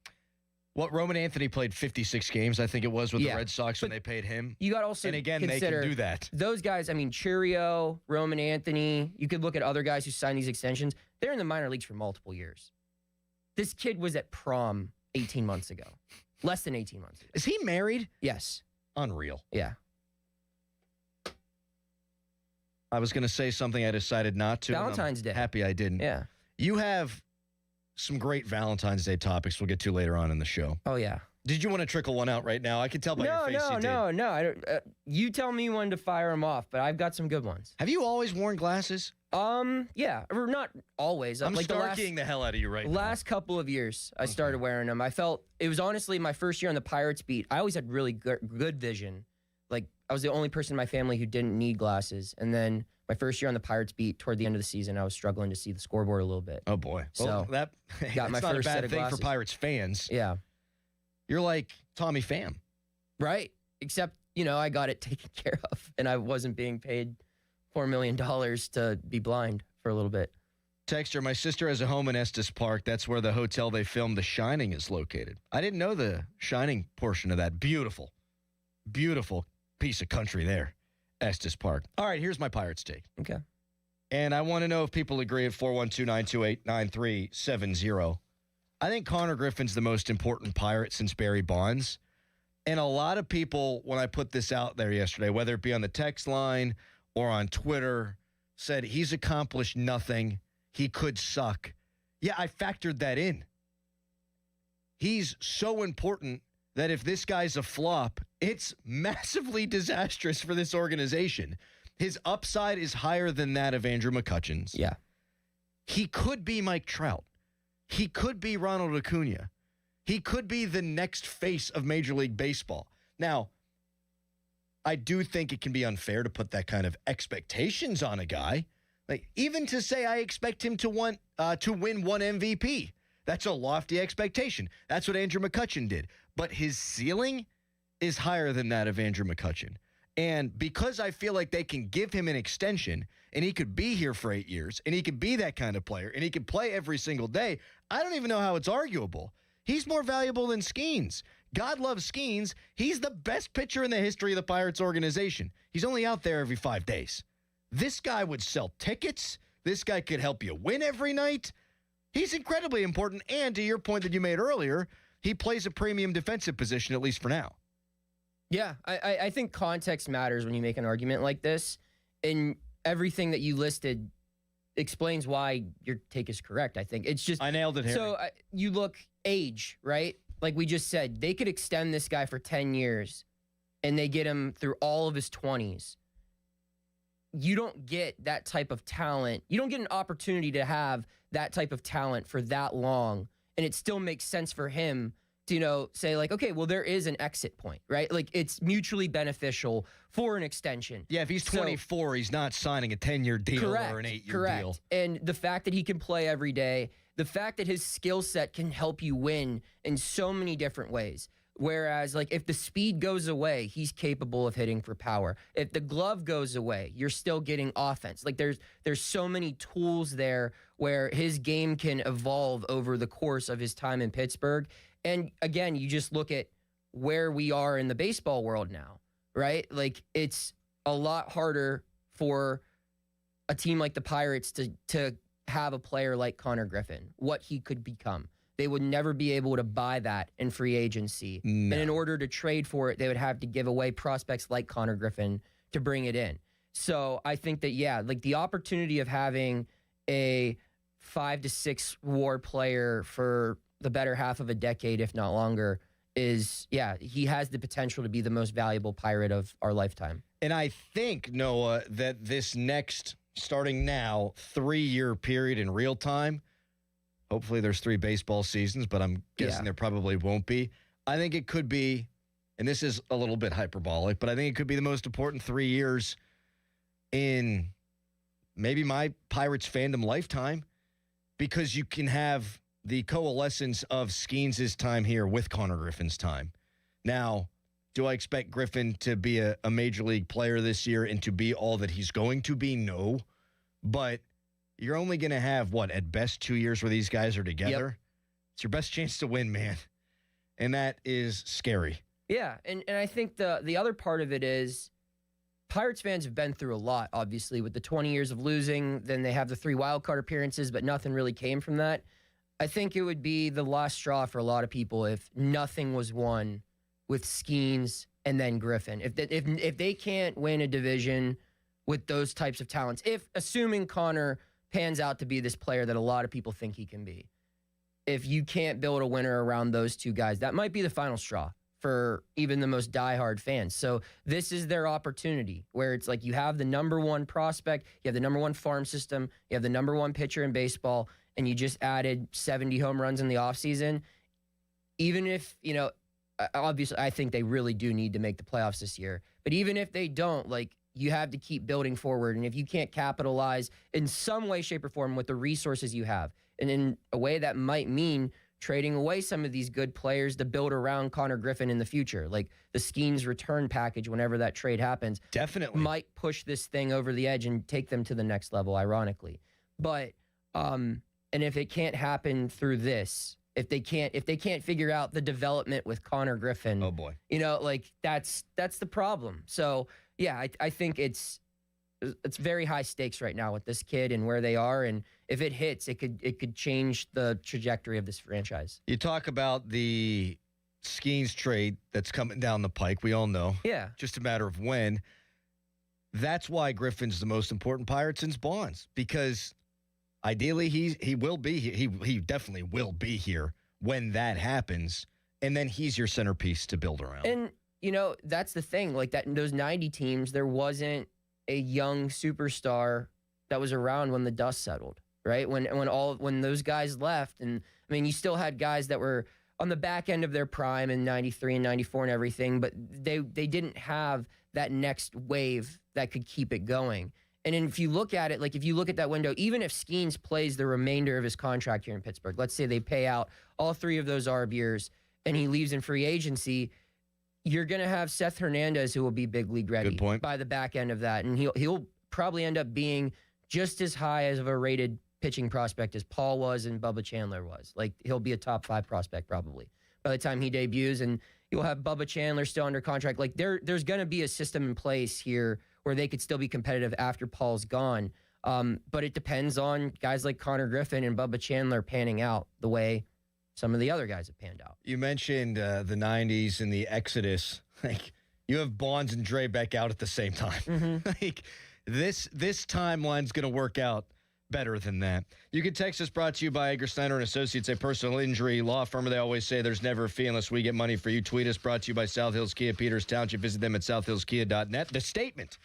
What, Roman Anthony played 56 games, I think it was, with the Yeah. Red Sox when But they paid him. You got to also And again, they consider can do that. Those guys, I mean, Churio, Roman Anthony, you could look at other guys who signed these extensions. They're in the minor leagues for multiple years. This kid was at prom 18 months ago. Less than 18 months ago. Is he married? Yes. Unreal. Yeah. I was going to say something I decided not to. and I'm Valentine's Day. Happy I didn't. Yeah. You have some great Valentine's Day topics we'll get to later on in the show. Oh, yeah. Did you want to trickle one out right now? I can tell by your face you did. No. I don't, you tell me when to fire them off, but I've got some good ones. Have you always worn glasses? Yeah, or not always. I'm like starking the hell out of you right now. Last couple of years, I started wearing them. I felt it was honestly my first year on the Pirates beat. I always had really good vision. Like I was the only person in my family who didn't need glasses. And then my first year on the Pirates beat, toward the end of the season, I was struggling to see the scoreboard a little bit. Oh boy. So Well, got that's my not first a set bad of thing glasses. for Pirates fans. Yeah. You're like Tommy Pham. Right. Except, I got it taken care of and I wasn't being paid $4 million to be blind for a little bit. Texter, my sister has a home in Estes Park. That's where the hotel they filmed The Shining is located. I didn't know the Shining portion of that. Beautiful, beautiful piece of country there, Estes Park. All right, here's my Pirates take. Okay. And I want to know if people agree at 412-928-9370. I think Connor Griffin's the most important Pirate since Barry Bonds. And a lot of people, when I put this out there yesterday, whether it be on the text line or on Twitter, said he's accomplished nothing. He could suck. Yeah, I factored that in. He's so important that if this guy's a flop, it's massively disastrous for this organization. His upside is higher than that of Andrew McCutchen's. Yeah. He could be Mike Trout. He could be Ronald Acuna. He could be the next face of Major League Baseball. Now, I do think it can be unfair to put that kind of expectations on a guy. Like, even to say I expect him to win one MVP. That's a lofty expectation. That's what Andrew McCutchen did. But his ceiling is higher than that of Andrew McCutchen. And because I feel like they can give him an extension and he could be here for 8 years and he could be that kind of player and he could play every single day, I don't even know how it's arguable. He's more valuable than Skeens. God loves Skeens. He's the best pitcher in the history of the Pirates organization. He's only out there every 5 days. This guy would sell tickets. This guy could help you win every night. He's incredibly important. And to your point that you made earlier, he plays a premium defensive position, at least for now. Yeah, I think context matters when you make an argument like this. And everything that you listed explains why your take is correct, I think. It's just... I nailed it, Harry. So you look age, right? Like we just said, they could extend this guy for 10 years and they get him through all of his 20s. You don't get that type of talent. You don't get an opportunity to have that type of talent for that long. And it still makes sense for him to, say like, okay, well, there is an exit point, right? Like it's mutually beneficial for an extension. Yeah, if he's 24, he's not signing a 10-year deal or an 8-year deal. And the fact that he can play every day, the fact that his skill set can help you win in so many different ways. Whereas, like, if the speed goes away, he's capable of hitting for power. If the glove goes away, you're still getting offense. Like, there's so many tools there where his game can evolve over the course of his time in Pittsburgh. And, again, you just look at where we are in the baseball world now, right? Like, it's a lot harder for a team like the Pirates to have a player like Connor Griffin, what he could become. They would never be able to buy that in free agency. No. And in order to trade for it, they would have to give away prospects like Connor Griffin to bring it in. So I think that, yeah, like the opportunity of having a 5 to 6 WAR player for the better half of a decade, if not longer, is, yeah, he has the potential to be the most valuable Pirate of our lifetime. And I think, Noah, that this next, starting now, 3-year period in real time, hopefully there's 3 baseball seasons, but I'm guessing there probably won't be. I think it could be, and this is a little bit hyperbolic, but I think it could be the most important 3 years in maybe my Pirates fandom lifetime, because you can have the coalescence of Skeens' time here with Connor Griffin's time. Now, do I expect Griffin to be a major league player this year and to be all that he's going to be? No. But you're only going to have, at best 2 years where these guys are together? Yep. It's your best chance to win, man. and that is scary. Yeah, and I think the other part of it is Pirates fans have been through a lot, obviously, with the 20 years of losing. Then they have the 3 wild card appearances, but nothing really came from that. I think it would be the last straw for a lot of people if nothing was won with Skeens and then Griffin. If they can't win a division with those types of talents, assuming Connor pans out to be this player that a lot of people think he can be, if you can't build a winner around those 2 guys, that might be the final straw for even the most diehard fans. So this is their opportunity where it's like you have the number 1 prospect, you have the number 1 farm system, you have the number 1 pitcher in baseball, and you just added 70 home runs in the offseason. Even if, obviously I think they really do need to make the playoffs this year. But even if they don't, you have to keep building forward. And if you can't capitalize in some way, shape, or form with the resources you have, and in a way that might mean trading away some of these good players to build around Connor Griffin in the future, like the Skeens return package, whenever that trade happens, definitely might push this thing over the edge and take them to the next level, ironically. But, and if it can't happen through this, if they can't figure out the development with Connor Griffin, oh boy, that's the problem. So yeah, I think it's very high stakes right now with this kid and where they are, and if it hits, it could change the trajectory of this franchise. You talk about the Skeens trade that's coming down the pike. We all know, just a matter of when. That's why Griffin's the most important pirate since Bonds, because ideally he will be he definitely will be here when that happens, and then he's your centerpiece to build around. And that's the thing, like that in those 90 teams, there wasn't a young superstar that was around when the dust settled, right? When those guys left, and I mean, you still had guys that were on the back end of their prime in 93 and 94 and everything, but they didn't have that next wave that could keep it going. And if you look at it, if you look at that window, even if Skeens plays the remainder of his contract here in Pittsburgh, let's say they pay out all 3 of those ARB years and he leaves in free agency, you're going to have Seth Hernandez who will be big league ready by the back end of that. And he'll probably end up being just as high as of a rated pitching prospect as Paul was and Bubba Chandler was. He'll be a top 5 prospect probably by the time he debuts, and you'll have Bubba Chandler still under contract. There's going to be a system in place here where they could still be competitive after Paul's gone. But it depends on guys like Connor Griffin and Bubba Chandler panning out the way some of the other guys have panned out. You mentioned the 90s and the exodus. You have Bonds and Dre back out at the same time. Mm-hmm. This timeline's going to work out better than that. You can text us, brought to you by Edgar Snyder and Associates, a personal injury law firm. They always say there's never a fee unless we get money for you. Tweet us, brought to you by South Hills Kia, Peters Township. Visit them at southhillskia.net. The statement: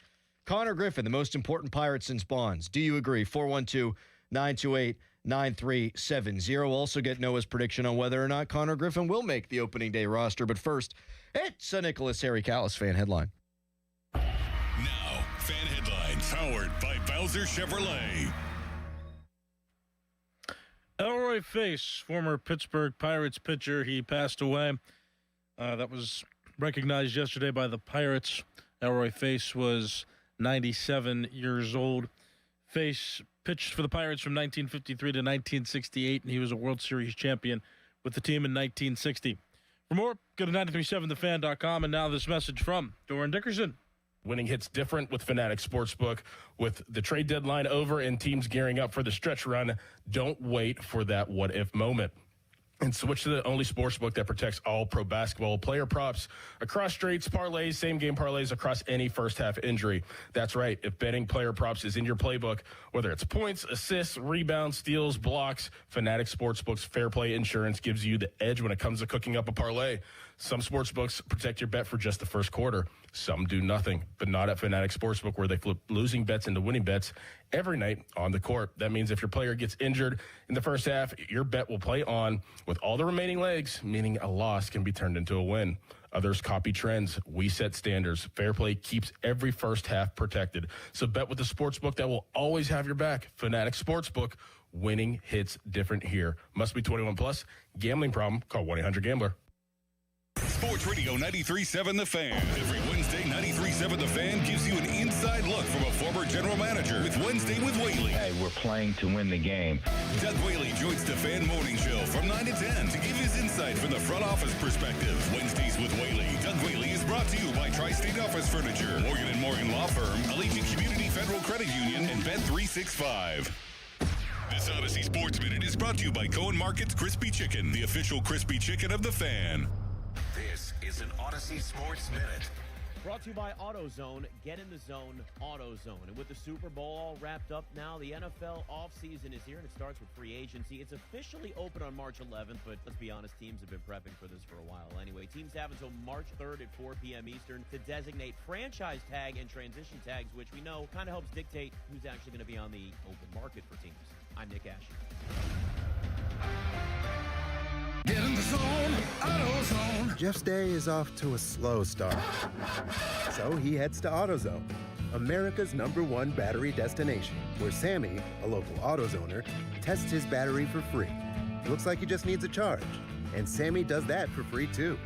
Connor Griffin, the most important pirate since Bonds. Do you agree? 412-928-9370. Also get Noah's prediction on whether or not Connor Griffin will make the opening day roster. But first, it's a Nicholas Harry Callis fan headline. Now, fan headlines powered by Bowser Chevrolet. Elroy Face, former Pittsburgh Pirates pitcher, he passed away. That was recognized yesterday by the Pirates. Elroy Face was 97 years old. Face pitched for the Pirates from 1953 to 1968, and he was a World Series champion with the team in 1960. For more, go to 937thefan.com, and now this message from Doran Dickerson. Winning hits different with Fanatic Sportsbook. With the trade deadline over and teams gearing up for the stretch run, don't wait for that what-if moment. And switch to the only sportsbook that protects all pro basketball player props across straights, parlays, same-game parlays across any first-half injury. That's right. If betting player props is in your playbook, whether it's points, assists, rebounds, steals, blocks, Fanatic Sportsbook's Fair Play Insurance gives you the edge when it comes to cooking up a parlay. Some sportsbooks protect your bet for just the first quarter. Some do nothing, but not at Fanatic Sportsbook, where they flip losing bets into winning bets every night on the court. That means if your player gets injured in the first half, your bet will play on with all the remaining legs, meaning a loss can be turned into a win. Others copy trends. We set standards. Fair play keeps every first half protected. So bet with the sportsbook that will always have your back. Fanatic Sportsbook. Winning hits different here. Must be 21 plus. Gambling problem? Call 1-800-GAMBLER. Sports Radio 93.7 The Fan. Every Wednesday Wednesday, 93.7 The Fan gives you an inside look from a former general manager with Wednesday with Whaley. Hey, we're playing to win the game. Doug Whaley joins the Fan Morning Show from 9 to 10 to give his insight from the front office perspective. Wednesdays with Whaley. Doug Whaley is brought to you by Tri-State Office Furniture, Morgan & Morgan Law Firm, Allegiant Community Federal Credit Union, and Bet365. This Odyssey Sports Minute is brought to you by Cohen Market's Crispy Chicken, the official crispy chicken of the Fan. This is an Odyssey Sports Minute. Brought to you by AutoZone. Get in the zone, AutoZone. And with the Super Bowl all wrapped up now, the NFL offseason is here, and it starts with free agency. It's officially open on March 11th, but let's be honest, teams have been prepping for this for a while anyway. Teams have until March 3rd at 4 p.m. Eastern to designate franchise tag and transition tags, which we know kind of helps dictate who's actually going to be on the open market for teams. I'm Nick Asher. Get in the zone, AutoZone. Jeff's day is off to a slow start. So he heads to AutoZone, America's #1 battery destination, where Sammy, a local AutoZoner, tests his battery for free. Looks like he just needs a charge. And Sammy does that for free too.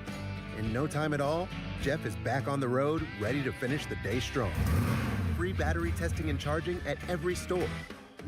In no time at all, Jeff is back on the road, ready to finish the day strong. Free battery testing and charging at every store.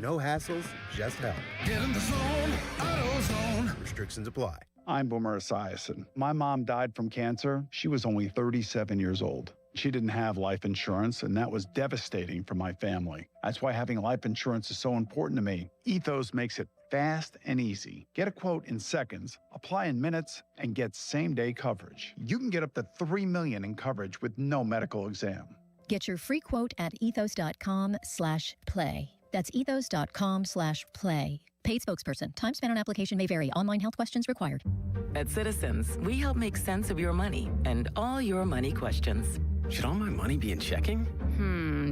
No hassles, just help. Get in the zone, AutoZone. Restrictions apply. I'm Boomer Esiason. My mom died from cancer. She was only 37 years old. She didn't have life insurance, and that was devastating for my family. That's why having life insurance is so important to me. Ethos makes it fast and easy. Get a quote in seconds, apply in minutes, and get same-day coverage. You can get up to $3 million in coverage with no medical exam. Get your free quote at ethos.com/play. That's ethos.com/play. Paid spokesperson. Time spent on application may vary. Online health questions required. At Citizens, we help make sense of your money and all your money questions. Should all my money be in checking?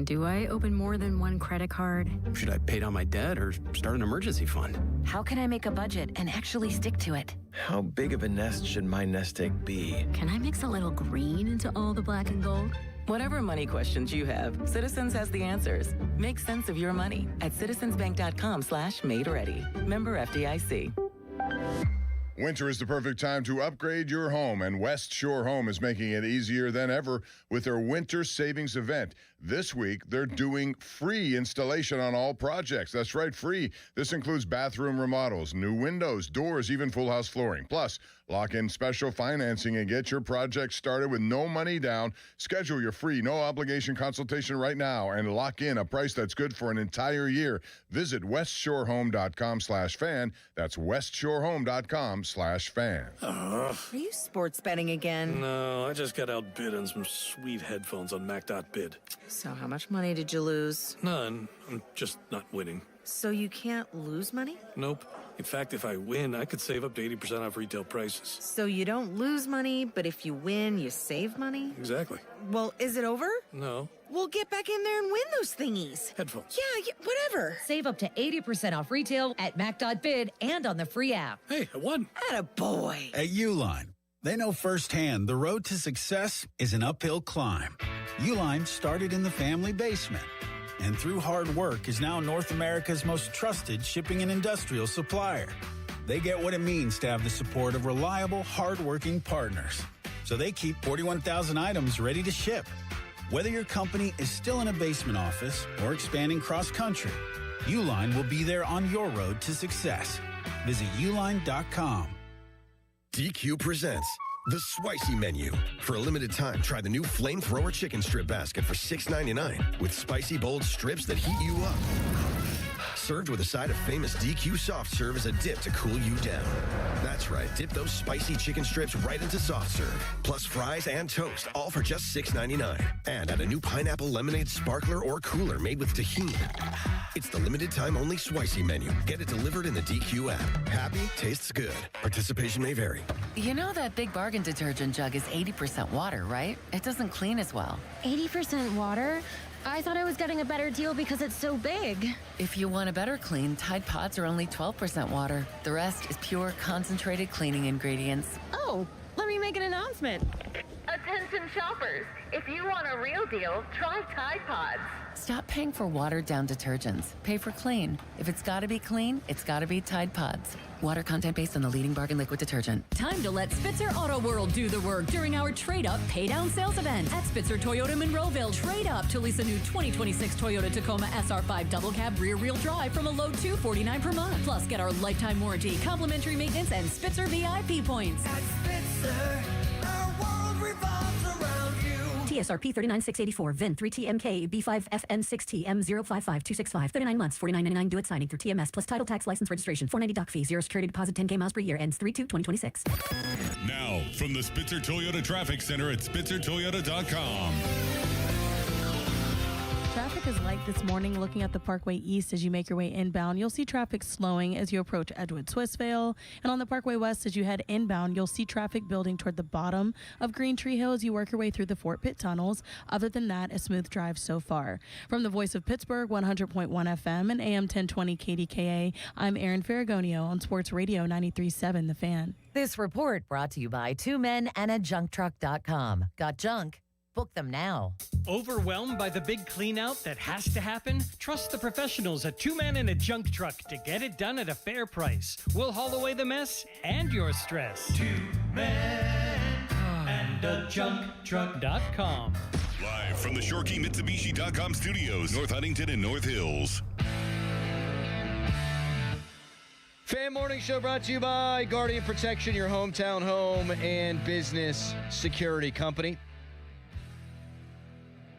Do I open more than one credit card? Should I pay down my debt or start an emergency fund? How can I make a budget and actually stick to it? How big of a nest should my nest egg be? Can I mix a little green into all the black and gold? Whatever money questions you have, Citizens has the answers. Make sense of your money at citizensbank.com/made-ready. Member FDIC. Winter is the perfect time to upgrade your home, and West Shore Home is making it easier than ever with their winter savings event. This week, they're doing free installation on all projects. That's right, free. This includes bathroom remodels, new windows, doors, even full house flooring. Plus, lock in special financing and get your project started with no money down. Schedule your free, no obligation consultation right now and lock in a price that's good for an entire year. Visit westshorehome.com/fan. That's westshorehome.com/fan. Are you sports betting again? No, I just got outbid on some sweet headphones on Mac.bid. So how much money did you lose? None. I'm just not winning. So you can't lose money? Nope. In fact, if I win, I could save up to 80% off retail prices. So you don't lose money, but if you win, you save money? Exactly. Well, is it over? No. We'll get back in there and win those thingies. Headphones. Yeah, whatever. Save up to 80% off retail at Mac.bid and on the free app. Hey, I won. Attaboy. At Uline, they know firsthand the road to success is an uphill climb. Uline started in the family basement, and through hard work is now North America's most trusted shipping and industrial supplier. They get what it means to have the support of reliable, hardworking partners. So they keep 41,000 items ready to ship. Whether your company is still in a basement office or expanding cross-country, Uline will be there on your road to success. Visit uline.com. DQ presents the Spicy Menu. For a limited time, try the new Flamethrower Chicken Strip Basket for $6.99 with spicy, bold strips that heat you up. Served with a side of famous DQ soft serve as a dip to cool you down. That's right, dip those spicy chicken strips right into soft serve. Plus fries and toast, all for just $6.99. And add a new pineapple lemonade sparkler or cooler made with tahini. It's the limited time only Spicy Menu. Get it delivered in the DQ app. Happy, tastes good. Participation may vary. You know that Big Bargain detergent jug is 80% water, right? It doesn't clean as well. 80% water? I thought I was getting a better deal because it's so big. If you want a better clean, Tide Pods are only 12% water. The rest is pure, concentrated cleaning ingredients. Oh, let me make an announcement. Attention shoppers. If you want a real deal, try Tide Pods. Stop paying for watered-down detergents. Pay for clean. If it's got to be clean, it's got to be Tide Pods. Water content based on the leading bargain liquid detergent. Time to let Spitzer Auto World do the work during our Trade Up, Pay Down sales event. At Spitzer Toyota Monroeville, trade up to lease a new 2026 Toyota Tacoma SR5 double cab rear-wheel drive from a low $249 per month. Plus, get our lifetime warranty, complimentary maintenance, and Spitzer VIP points. At Spitzer, our world revolves around you. TSRP 39684, VIN 3TMK, B5FN6T, M055265, 39 months, $49.99 due at signing through TMS, plus title tax license registration, $490 doc fee, 0 security deposit, 10K miles per year, ends 3/2/2026. Now, from the Spitzer Toyota Traffic Center at SpitzerToyota.com. Traffic is light this morning. Looking at the Parkway East as you make your way inbound, you'll see traffic slowing as you approach Edgewood Swissvale. And on the Parkway West, as you head inbound, you'll see traffic building toward the bottom of Green Tree Hill as you work your way through the Fort Pitt tunnels. Other than that, a smooth drive so far. From the Voice of Pittsburgh, 100.1 FM and AM 1020 KDKA, I'm Erin Ferragonio on Sports Radio 93.7 The Fan. This report brought to you by 2menandajunktruck.com. Got junk? Book them now. Overwhelmed by the big clean-out that has to happen? Trust the professionals at 2 Men and a Junk Truck to get it done at a fair price. We'll haul away the mess and your stress. 2 Men and a junktruck.com. Live from the ShorkeyMitsubishi.com studios, North Huntington and North Hills. Fan Morning Show brought to you by Guardian Protection, your hometown home and business security company.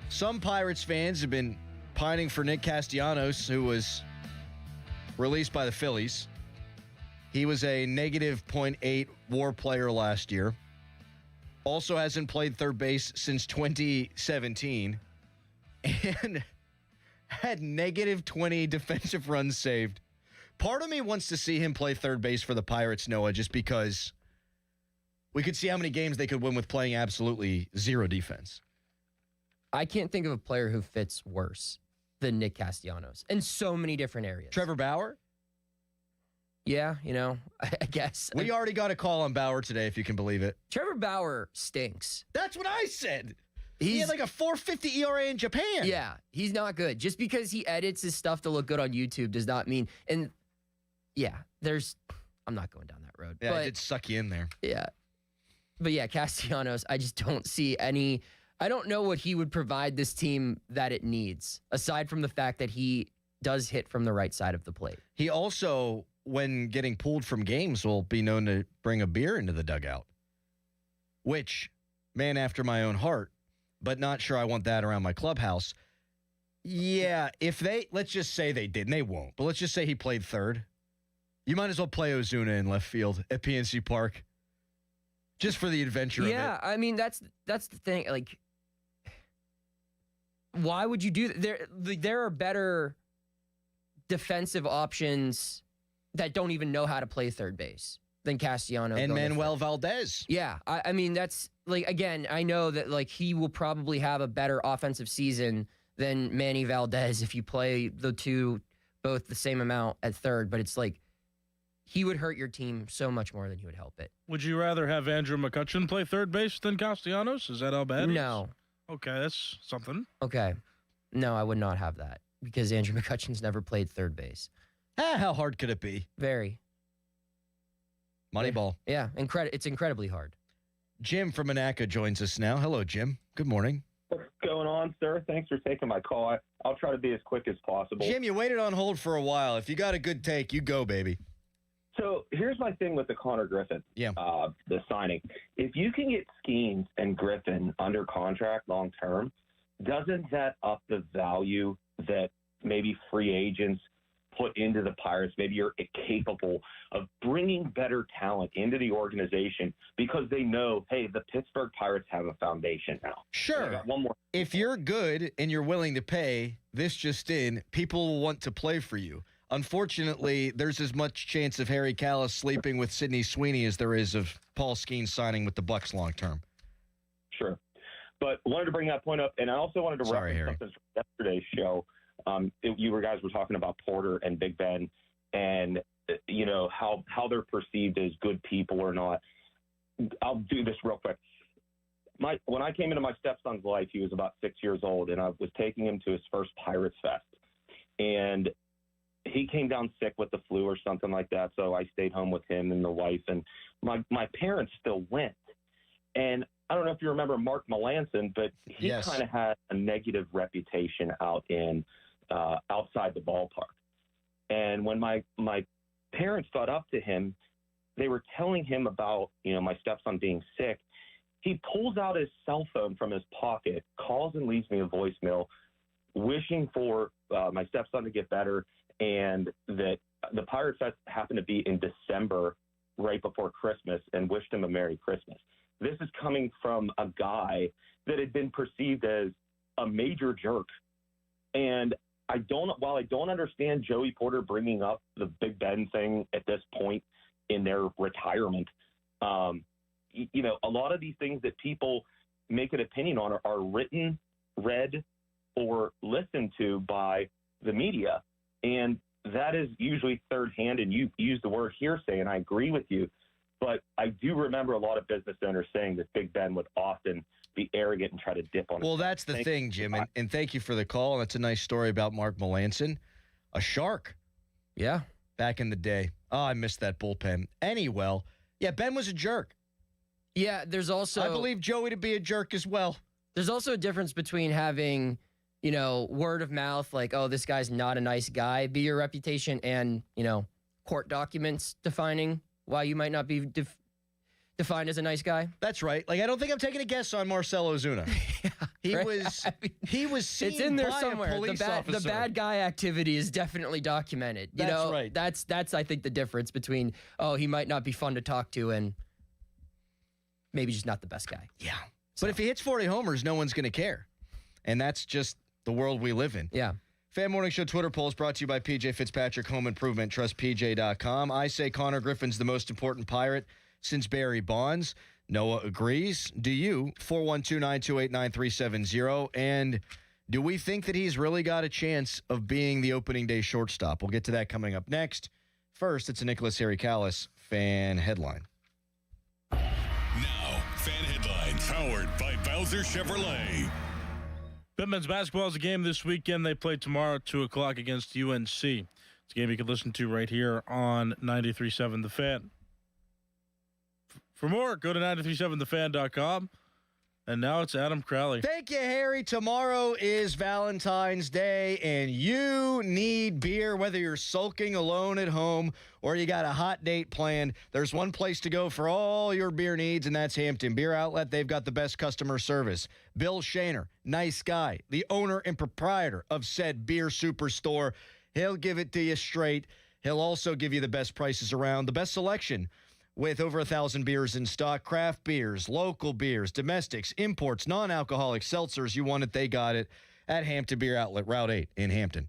Some Pirates fans have been pining for Nick Castellanos, who was released by the Phillies. He was a negative .8 WAR player last year. Also hasn't played third base since 2017. And had negative 20 defensive runs saved. Part of me wants to see him play third base for the Pirates, Noah, just because we could see how many games they could win with playing absolutely zero defense. I can't think of a player who fits worse than Nick Castellanos in so many different areas. Trevor Bauer? Yeah, I guess. We already got a call on Bauer today, if you can believe it. Trevor Bauer stinks. That's what I said. He had like a 4.50 ERA in Japan. Yeah, he's not good. Just because he edits his stuff to look good on YouTube does not mean. And yeah, I'm not going down that road. Yeah, it did suck you in there. Yeah. But yeah, Castellanos, I just don't see any. I don't know what he would provide this team that it needs, aside from the fact that he does hit from the right side of the plate. He also, when getting pulled from games, will be known to bring a beer into the dugout, which, man after my own heart, but not sure I want that around my clubhouse. Yeah, let's just say they did, and they won't, but let's just say he played third. You might as well play Ozuna in left field at PNC Park, just for the adventure of it. Yeah, I mean, that's the thing, like, why would you do that? There are better defensive options that don't even know how to play third base than Castellanos. And Manuel Valdez. Yeah, I mean, that's, like, again, I know that, like, he will probably have a better offensive season than Manny Valdez if you play the two both the same amount at third, but it's like, he would hurt your team so much more than he would help it. Would you rather have Andrew McCutchen play third base than Castellanos? Is that how bad it is? No. Okay, that's something. Okay. No, I would not have that because Andrew McCutchen's never played third base. How hard could it be? Very. Moneyball. Yeah, it's incredibly hard. Jim from Monaca joins us now. Hello, Jim. Good morning. What's going on, sir? Thanks for taking my call. I'll try to be as quick as possible. Jim, you waited on hold for a while. If you got a good take, you go, baby. So here's my thing with the Connor Griffin, the signing. If you can get Skeens and Griffin under contract long term, doesn't that up the value that maybe free agents put into the Pirates? Maybe you're capable of bringing better talent into the organization because they know, hey, the Pittsburgh Pirates have a foundation now. Sure. I got one more. If you're good and you're willing to pay, this just in, people will want to play for you. Unfortunately, there's as much chance of Harry Callis sleeping with Sidney Sweeney as there is of Paul Skeens signing with the Bucks long term. Sure. But wanted to bring that point up, and I also wanted to reference something from yesterday's show. You guys were talking about Porter and Big Ben and, how they're perceived as good people or not. I'll do this real quick. when I came into my stepson's life, he was about 6 years old, and I was taking him to his first Pirates Fest. And he came down sick with the flu or something like that, so I stayed home with him and the wife. And my parents still went. And I don't know if you remember Mark Melanson, but he kind of had a negative reputation out in outside the ballpark. And when my parents got up to him, they were telling him about, my stepson being sick. He pulls out his cell phone from his pocket, calls and leaves me a voicemail wishing for my stepson to get better, and that the Pirate Fest happened to be in December right before Christmas, and wished him a Merry Christmas. This is coming from a guy that had been perceived as a major jerk. And while I don't understand Joey Porter bringing up the Big Ben thing at this point in their retirement, a lot of these things that people make an opinion on are written, read, or listened to by the media. And that is usually third hand, and you use the word hearsay, and I agree with you. But I do remember a lot of business owners saying that Big Ben would often be arrogant and try to dip on. Well, that's the thing, Jim, and thank you for the call. And it's a nice story about Mark Melanson, a shark. Yeah. Back in the day. Oh, I missed that bullpen. Anyway, yeah, Ben was a jerk. Yeah, there's also... I believe Joey to be a jerk as well. There's also a difference between having, word of mouth, like, oh, this guy's not a nice guy, be your reputation, and, court documents defining why you might not be defined as a nice guy. That's right. Like, I don't think I'm taking a guess on Marcelo Ozuna. He was seen it's in there by somewhere. A police officer. The bad guy activity is definitely documented. That's right. That's I think the difference between, oh, he might not be fun to talk to and maybe just not the best guy. Yeah. So. But if he hits 40 homers, no one's going to care. And that's just the world we live in. Yeah. Fan Morning Show Twitter poll is brought to you by PJ Fitzpatrick Home Improvement. Trust PJ.com. I say Connor Griffin's the most important Pirate since Barry Bonds. Noah agrees. Do you? 412-928-9370. And do we think that he's really got a chance of being the opening day shortstop? We'll get to that coming up next. First, it's a Nicholas Harry Callis fan headline. Now, fan headlines powered by Bowser Chevrolet. Pittman's basketball is a game this weekend. They play tomorrow at 2 o'clock against UNC. It's a game you can listen to right here on 93.7 The Fan. For more, go to 937thefan.com. And now it's Adam Crowley. Thank you, Harry. Tomorrow is Valentine's Day, and you need beer, whether you're sulking alone at home or you got a hot date planned. There's one place to go for all your beer needs, and that's Hampton Beer Outlet. They've got the best customer service. Bill Shaner, nice guy, the owner and proprietor of said beer superstore. He'll give it to you straight. He'll also give you the best prices around, the best selection. With over 1,000 beers in stock, craft beers, local beers, domestics, imports, non-alcoholic seltzers. You want it, they got it at Hampton Beer Outlet, Route 8 in Hampton.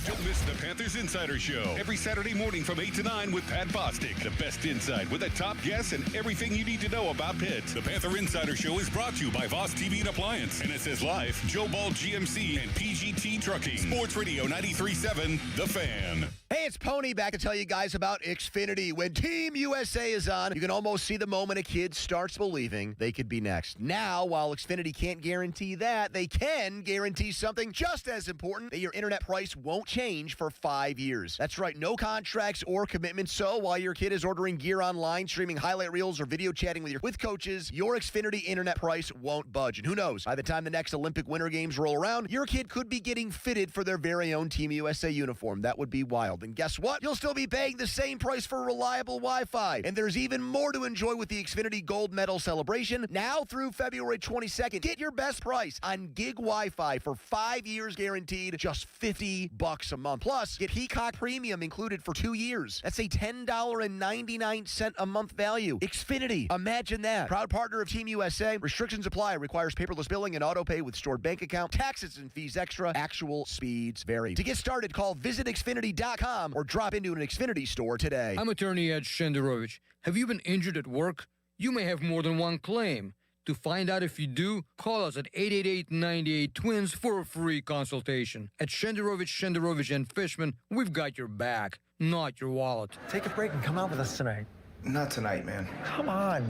Don't miss the Panthers Insider Show every Saturday morning from 8 to 9 with Pat Bostic. The best insight with the top guests and everything you need to know about Pitt. The Panther Insider Show is brought to you by Voss TV and Appliance, NSS Life, Joe Ball GMC, and PGT Trucking. Sports Radio 93.7, The Fan. Hey, it's Pony back to tell you guys about Xfinity. When Team USA is on, you can almost see the moment a kid starts believing they could be next. Now, while Xfinity can't guarantee that, they can guarantee something just as important, that your internet price won't change for 5 years. That's right, no contracts or commitments. So while your kid is ordering gear online, streaming highlight reels, or video chatting with coaches, your Xfinity internet price won't budge. And who knows, by the time the next Olympic Winter Games roll around, your kid could be getting fitted for their very own Team USA uniform. That would be wild. And guess what? You'll still be paying the same price for reliable Wi-Fi. And there's even more to enjoy with the Xfinity Gold Medal celebration. Now through February 22nd, get your best price on gig Wi-Fi for 5 years guaranteed, just $50 a month. Plus, get Heacock Premium included for 2 years. That's a $10.99 a month value. Xfinity, imagine that. Proud partner of Team USA. Restrictions apply. Requires paperless billing and auto pay with stored bank account. Taxes and fees extra. Actual speeds vary. To get started, call visitxfinity.com or drop into an Xfinity store today. I'm attorney Ed Shenderovich. Have you been injured at work? You may have more than one claim. To find out if you do, call us at 888-98-TWINS for a free consultation. At Shenderovich and Fishman, we've got your back, not your wallet. Take a break and come out with us tonight. Not tonight, man. Come on.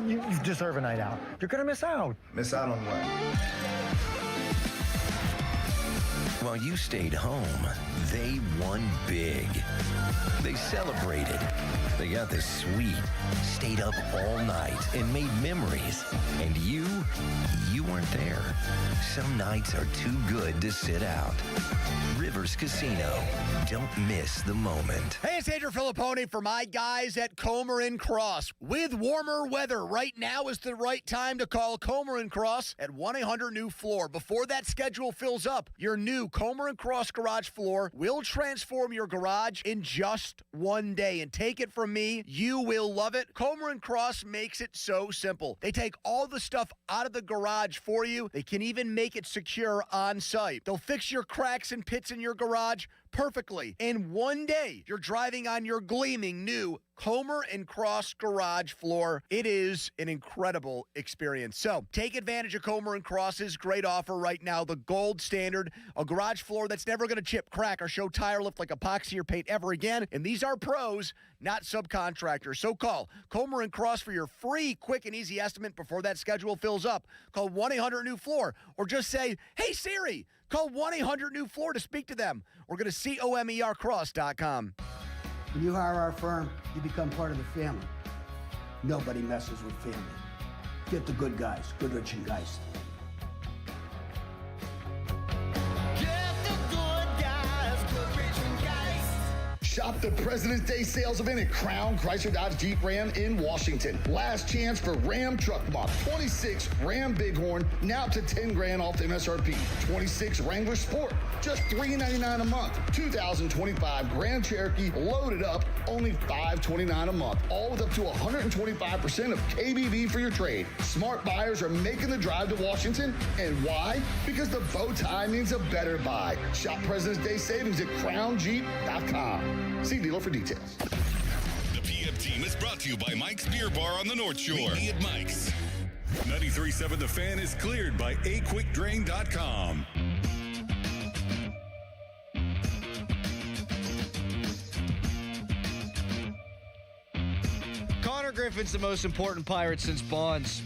You deserve a night out. You're going to miss out. Miss out on what? While you stayed home, they won big. They celebrated. They got the suite, stayed up all night, and made memories. And you weren't there. Some nights are too good to sit out. Rivers Casino. Don't miss the moment. Hey, it's Andrew Filippone for my guys at Comer & Cross. With warmer weather, right now is the right time to call Comer & Cross at 1-800-NEW-FLOOR. Before that schedule fills up, your new Comer & Cross garage floor will transform your garage in just one day. And take it from me, you will love it. Comer & Cross makes it so simple. They take all the stuff out of the garage for you. They can even make it secure on site. They'll fix your cracks and pits in your garage perfectly. In one day, you're driving on your gleaming new Comer & Cross garage floor. It is an incredible experience. So take advantage of Comer & Cross's great offer right now. The gold standard, a garage floor that's never going to chip, crack, or show tire lift like epoxy or paint ever again. And these are pros, not subcontractors. So call Comer & Cross for your free, quick, and easy estimate before that schedule fills up. Call 1-800-NEW-FLOOR or just say, hey, Siri, call 1-800-NEW-FLOOR to speak to them. Or go to COMERcross.com. When you hire our firm, you become part of the family. Nobody messes with family. Get the good guys, Goodrich and Geist. Shop the President's Day sales event at Crown Chrysler Dodge Jeep Ram in Washington. Last chance for Ram Truck Month. 26 Ram Bighorn, now up to $10,000 off MSRP. 26 Wrangler Sport, just $399 a month. 2025 Grand Cherokee loaded up, only $529 a month. All with up to 125% of KBV for your trade. Smart buyers are making the drive to Washington. And why? Because the bow tie means a better buy. Shop President's Day savings at crownjeep.com. See dealer for details. The PM team is brought to you by Mike's Beer Bar on the North Shore. Meet me at Mike's. 93.7 The Fan is cleared by aquickdrain.com. Connor Griffin's the most important pirate since Bonds.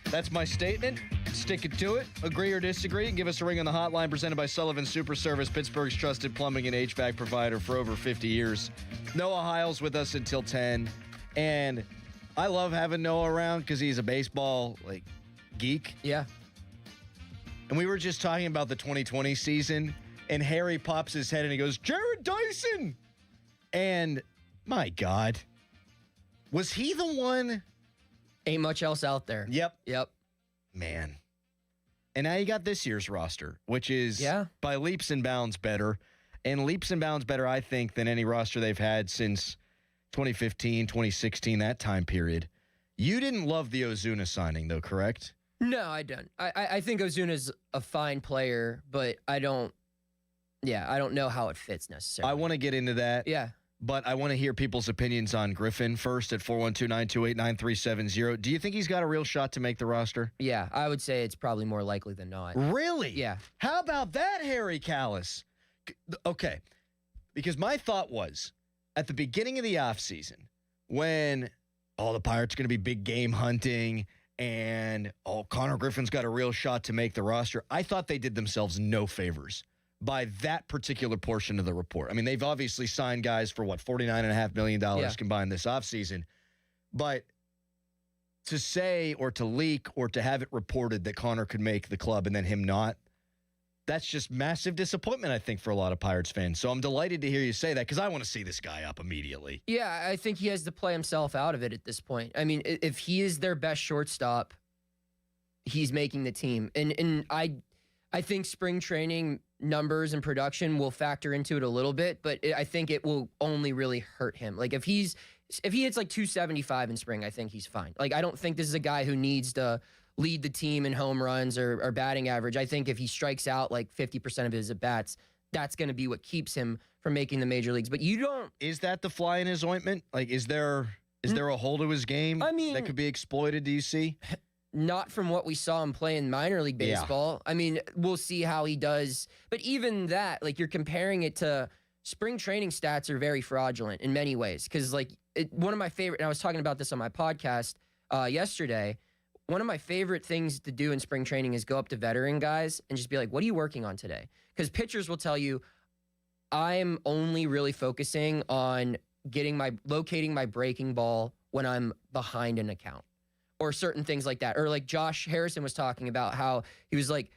That's my statement. Sticking to it. Agree or disagree? Give us a ring on the hotline presented by Sullivan Super Service, Pittsburgh's trusted plumbing and HVAC provider for over 50 years. Noah Hiles with us until 10. And I love having Noah around because he's a baseball geek. Yeah. And we were just talking about the 2020 season, and Harry pops his head and he goes, Jared Dyson! And my God. Was he the one? Ain't much else out there. Yep. Man. And now you got this year's roster, which is by leaps and bounds better. And leaps and bounds better, I think, than any roster they've had since 2015, 2016, that time period. You didn't love the Ozuna signing, though, correct? No, I don't. I think Ozuna's a fine player, but I don't know how it fits necessarily. I want to get into that. Yeah. But I want to hear people's opinions on Griffin first at 412-928-9370. Do you think he's got a real shot to make the roster? Yeah, I would say it's probably more likely than not. Really? Yeah. How about that, Harry Callis? Okay. Because my thought was, at the beginning of the offseason, when the Pirates are going to be big game hunting and Connor Griffin's got a real shot to make the roster, I thought they did themselves no favors by that particular portion of the report. I mean, they've obviously signed guys for, $49.5 million combined this offseason. But to say or to leak or to have it reported that Connor could make the club and then him not, that's just massive disappointment, I think, for a lot of Pirates fans. So I'm delighted to hear you say that because I want to see this guy up immediately. Yeah, I think he has to play himself out of it at this point. I mean, if he is their best shortstop, he's making the team. And I think spring training numbers and production will factor into it a little bit, but I think it will only really hurt him. Like if he hits 275 in spring, I think he's fine. I don't think this is a guy who needs to lead the team in home runs or batting average. I think if he strikes out 50% of his at-bats, that's going to be what keeps him from making the major leagues. But you don't... Is that the fly in his ointment? Is there a hole to his game that could be exploited, do you see? Not from what we saw him play in minor league baseball. Yeah. I mean, we'll see how he does. But even that, you're comparing it to spring training stats are very fraudulent in many ways. Because, one of my favorite, and I was talking about this on my podcast yesterday, one of my favorite things to do in spring training is go up to veteran guys and just be like, what are you working on today? Because pitchers will tell you, I'm only really focusing on locating my breaking ball when I'm behind an account or certain things like that. Or like Josh Harrison was talking about how he was like,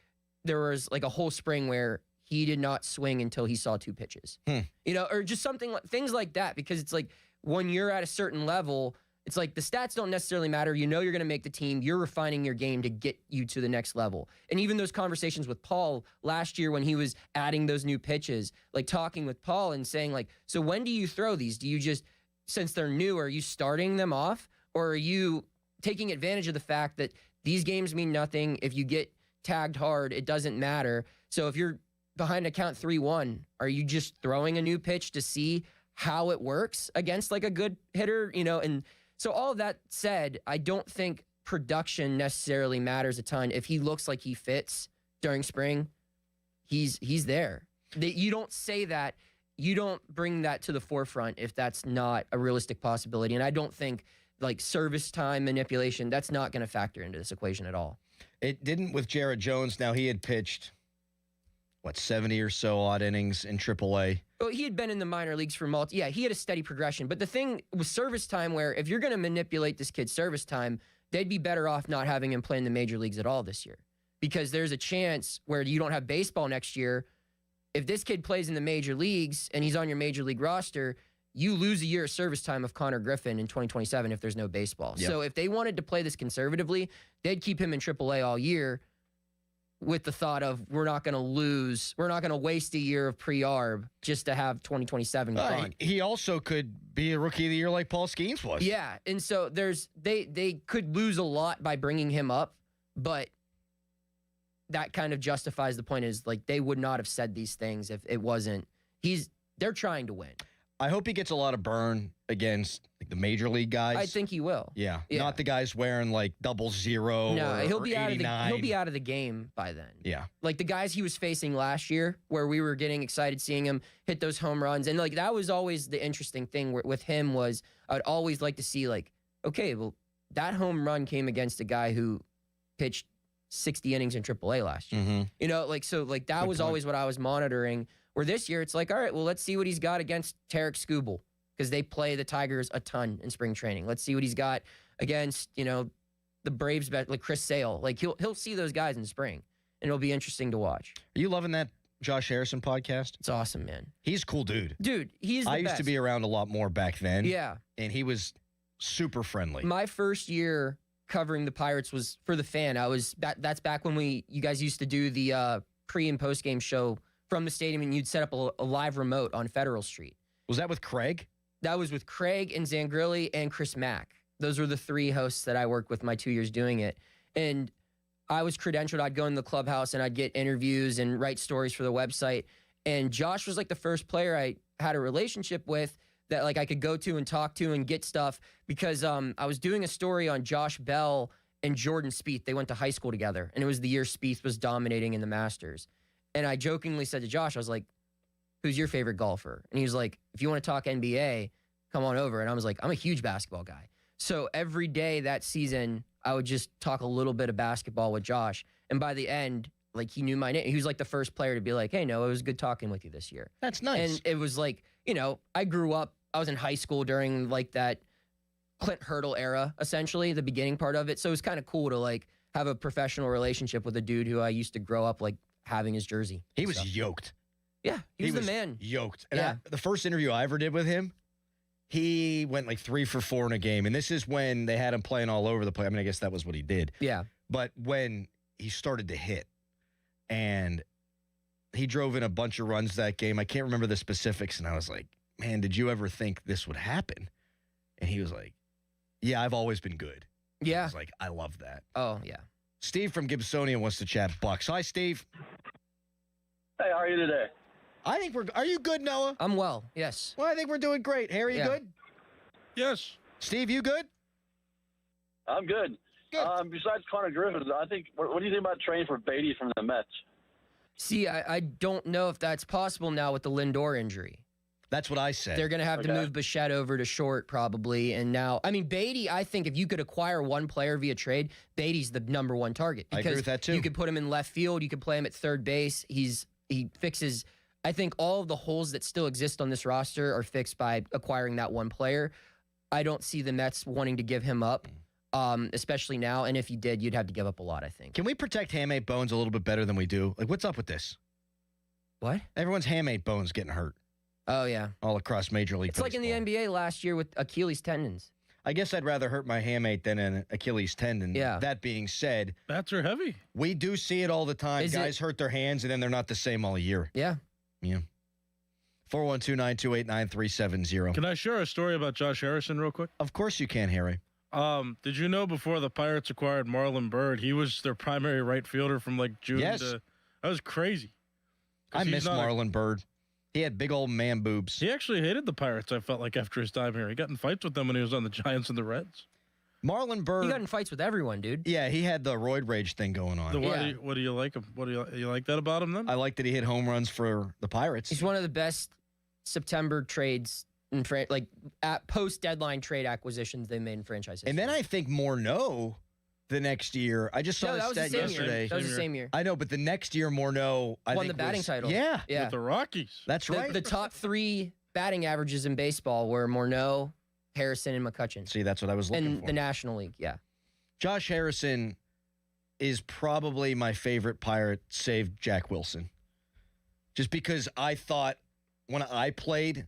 there was like a whole spring where he did not swing until he saw 2 pitches, or just things like that. Because it's like when you're at a certain level, it's like the stats don't necessarily matter. You're going to make the team. You're refining your game to get you to the next level. And even those conversations with Paul last year when he was adding those new pitches, like talking with Paul and saying like, so when do you throw these? Do you just, since they're new, are you starting them off? Or are you taking advantage of the fact that these games mean nothing? If you get tagged hard, it doesn't matter. So if you're behind a count 3-1, are you just throwing a new pitch to see how it works against like a good hitter, and so all of that said, I don't think production necessarily matters a ton. If he looks like he fits during spring, he's there. You don't say that. You don't bring that to the forefront if that's not a realistic possibility. And I don't think like service time manipulation, that's not going to factor into this equation at all. It didn't with Jared Jones. Now he had pitched, 70 or so odd innings in AAA. Well, he had been in the minor leagues for he had a steady progression. But the thing with service time, where if you're going to manipulate this kid's service time, they'd be better off not having him play in the major leagues at all this year. Because there's a chance where you don't have baseball next year. If this kid plays in the major leagues and he's on your major league roster, you lose a year of service time of Connor Griffin in 2027 if there's no baseball. Yep. So if they wanted to play this conservatively, they'd keep him in AAA all year with the thought of we're not going to waste a year of pre-arb just to have 2027 gone. He also could be a rookie of the year like Paul Skeens was. Yeah, and so they could lose a lot by bringing him up, but that kind of justifies the point is like they would not have said these things if it wasn't. They're trying to win. I hope he gets a lot of burn against the major league guys. I think he will. Yeah. Not the guys wearing like 00. No, or, he'll be out 89. he'll be out of the game by then. Yeah. Like the guys he was facing last year, where we were getting excited seeing him hit those home runs, and like that was always the interesting thing with him was I'd always like to see like, okay, well that home run came against a guy who pitched 60 innings in AAA last year. Mm-hmm. So that was always what I was monitoring. Where this year, it's like, all right, well, let's see what he's got against Tarek Skubal, because they play the Tigers a ton in spring training. Let's see what he's got against, the Braves, like Chris Sale. Like, he'll see those guys in spring, and it'll be interesting to watch. Are you loving that Josh Harrison podcast? It's awesome, man. He's a cool dude. Dude, he's the I used best. to be around a lot more back then. Yeah. And he was super friendly. My first year covering the Pirates was for the Fan. That's back when you guys used to do the pre- and post-game show from the stadium, and you'd set up a live remote on Federal Street. Was that with Craig? That was with Craig and Zangrilli and Chris Mack. Those were the 3 hosts that I worked with my 2 years doing it. And I was credentialed. I'd go in the clubhouse and I'd get interviews and write stories for the website. And Josh was like the first player I had a relationship with that like I could go to and talk to and get stuff, because I was doing a story on Josh Bell and Jordan Spieth. They went to high school together, and it was the year Spieth was dominating in the Masters. And I jokingly said to Josh, I was like, who's your favorite golfer? And he was like, if you want to talk NBA, come on over. And I was like, I'm a huge basketball guy. So every day that season, I would just talk a little bit of basketball with Josh. And by the end, like he knew my name. He was like the first player to be like, hey, no, it was good talking with you this year. That's nice. And it was like, I grew up, I was in high school during like that Clint Hurdle era, essentially, the beginning part of it. So it was kind of cool to like have a professional relationship with a dude who I used to grow up like having his jersey. He was yoked. Yeah, he was the man. Yoked. And Yeah. the first interview I ever did with him, he went like 3 for 4 in a game. And this is when they had him playing all over the place. I mean, I guess that was what he did. Yeah. But when he started to hit, and he drove in a bunch of runs that game, I can't remember the specifics, and I was like, man, did you ever think this would happen? And he was like, yeah, I've always been good. Yeah. I was like, I love that. Oh, yeah. Steve from Gibsonia wants to chat Bucks. Hi, Steve. Hey, how are you today? I think are you good, Noah? I'm well, yes. Well, I think we're doing great. Harry, you good? Yes. Steve, you good? I'm good. Besides Connor Griffin, I think, what do you think about trading for Beatty from the Mets? See, I don't know if that's possible now with the Lindor injury. That's what I said. They're going to have to move Bichette over to short probably. And now, I mean, Beatty, I think if you could acquire one player via trade, Beatty's the number one target. I agree with that too. You could put him in left field. You could play him at third base. He fixes, I think all of the holes that still exist on this roster are fixed by acquiring that one player. I don't see the Mets wanting to give him up, especially now. And if you did, you'd have to give up a lot, I think. Can we protect hamate bones a little bit better than we do? Like, what's up with this? What? Everyone's hamate bones getting hurt. Oh, yeah. All across Major League It's Baseball. like in the NBA last year with Achilles tendons. I guess I'd rather hurt my hamate than an Achilles tendon. Yeah. That being said, bats are heavy. We do see it all the time. Guys hurt their hands, and then they're not the same all year. Yeah. Yeah. 412-928-9370. Can I share a story about Josh Harrison real quick? Of course you can, Harry. Did you know before the Pirates acquired Marlon Byrd, he was their primary right fielder from like June to... That was crazy. I miss Marlon Byrd. He had big old man boobs. He actually hated the Pirates, I felt like, after his time here. He got in fights with them when he was on the Giants and the Reds. Marlon Byrd. He got in fights with everyone, dude. Yeah, he had the roid rage thing going on. What do you like him? What do you like that about him then? I like that he hit home runs for the Pirates. He's one of the best September trades in at post-deadline trade acquisitions they made in franchise history. And then I think Morneau the next year. I just saw that the was stat yesterday. That was the same year. I know, but the next year Morneau won the batting title. Yeah. With the Rockies. That's right. The top three batting averages in baseball were Morneau, Harrison, and McCutchen. See, that's what I was looking for. And the National League, yeah. Josh Harrison is probably my favorite Pirate, save Jack Wilson. Just because I thought when I played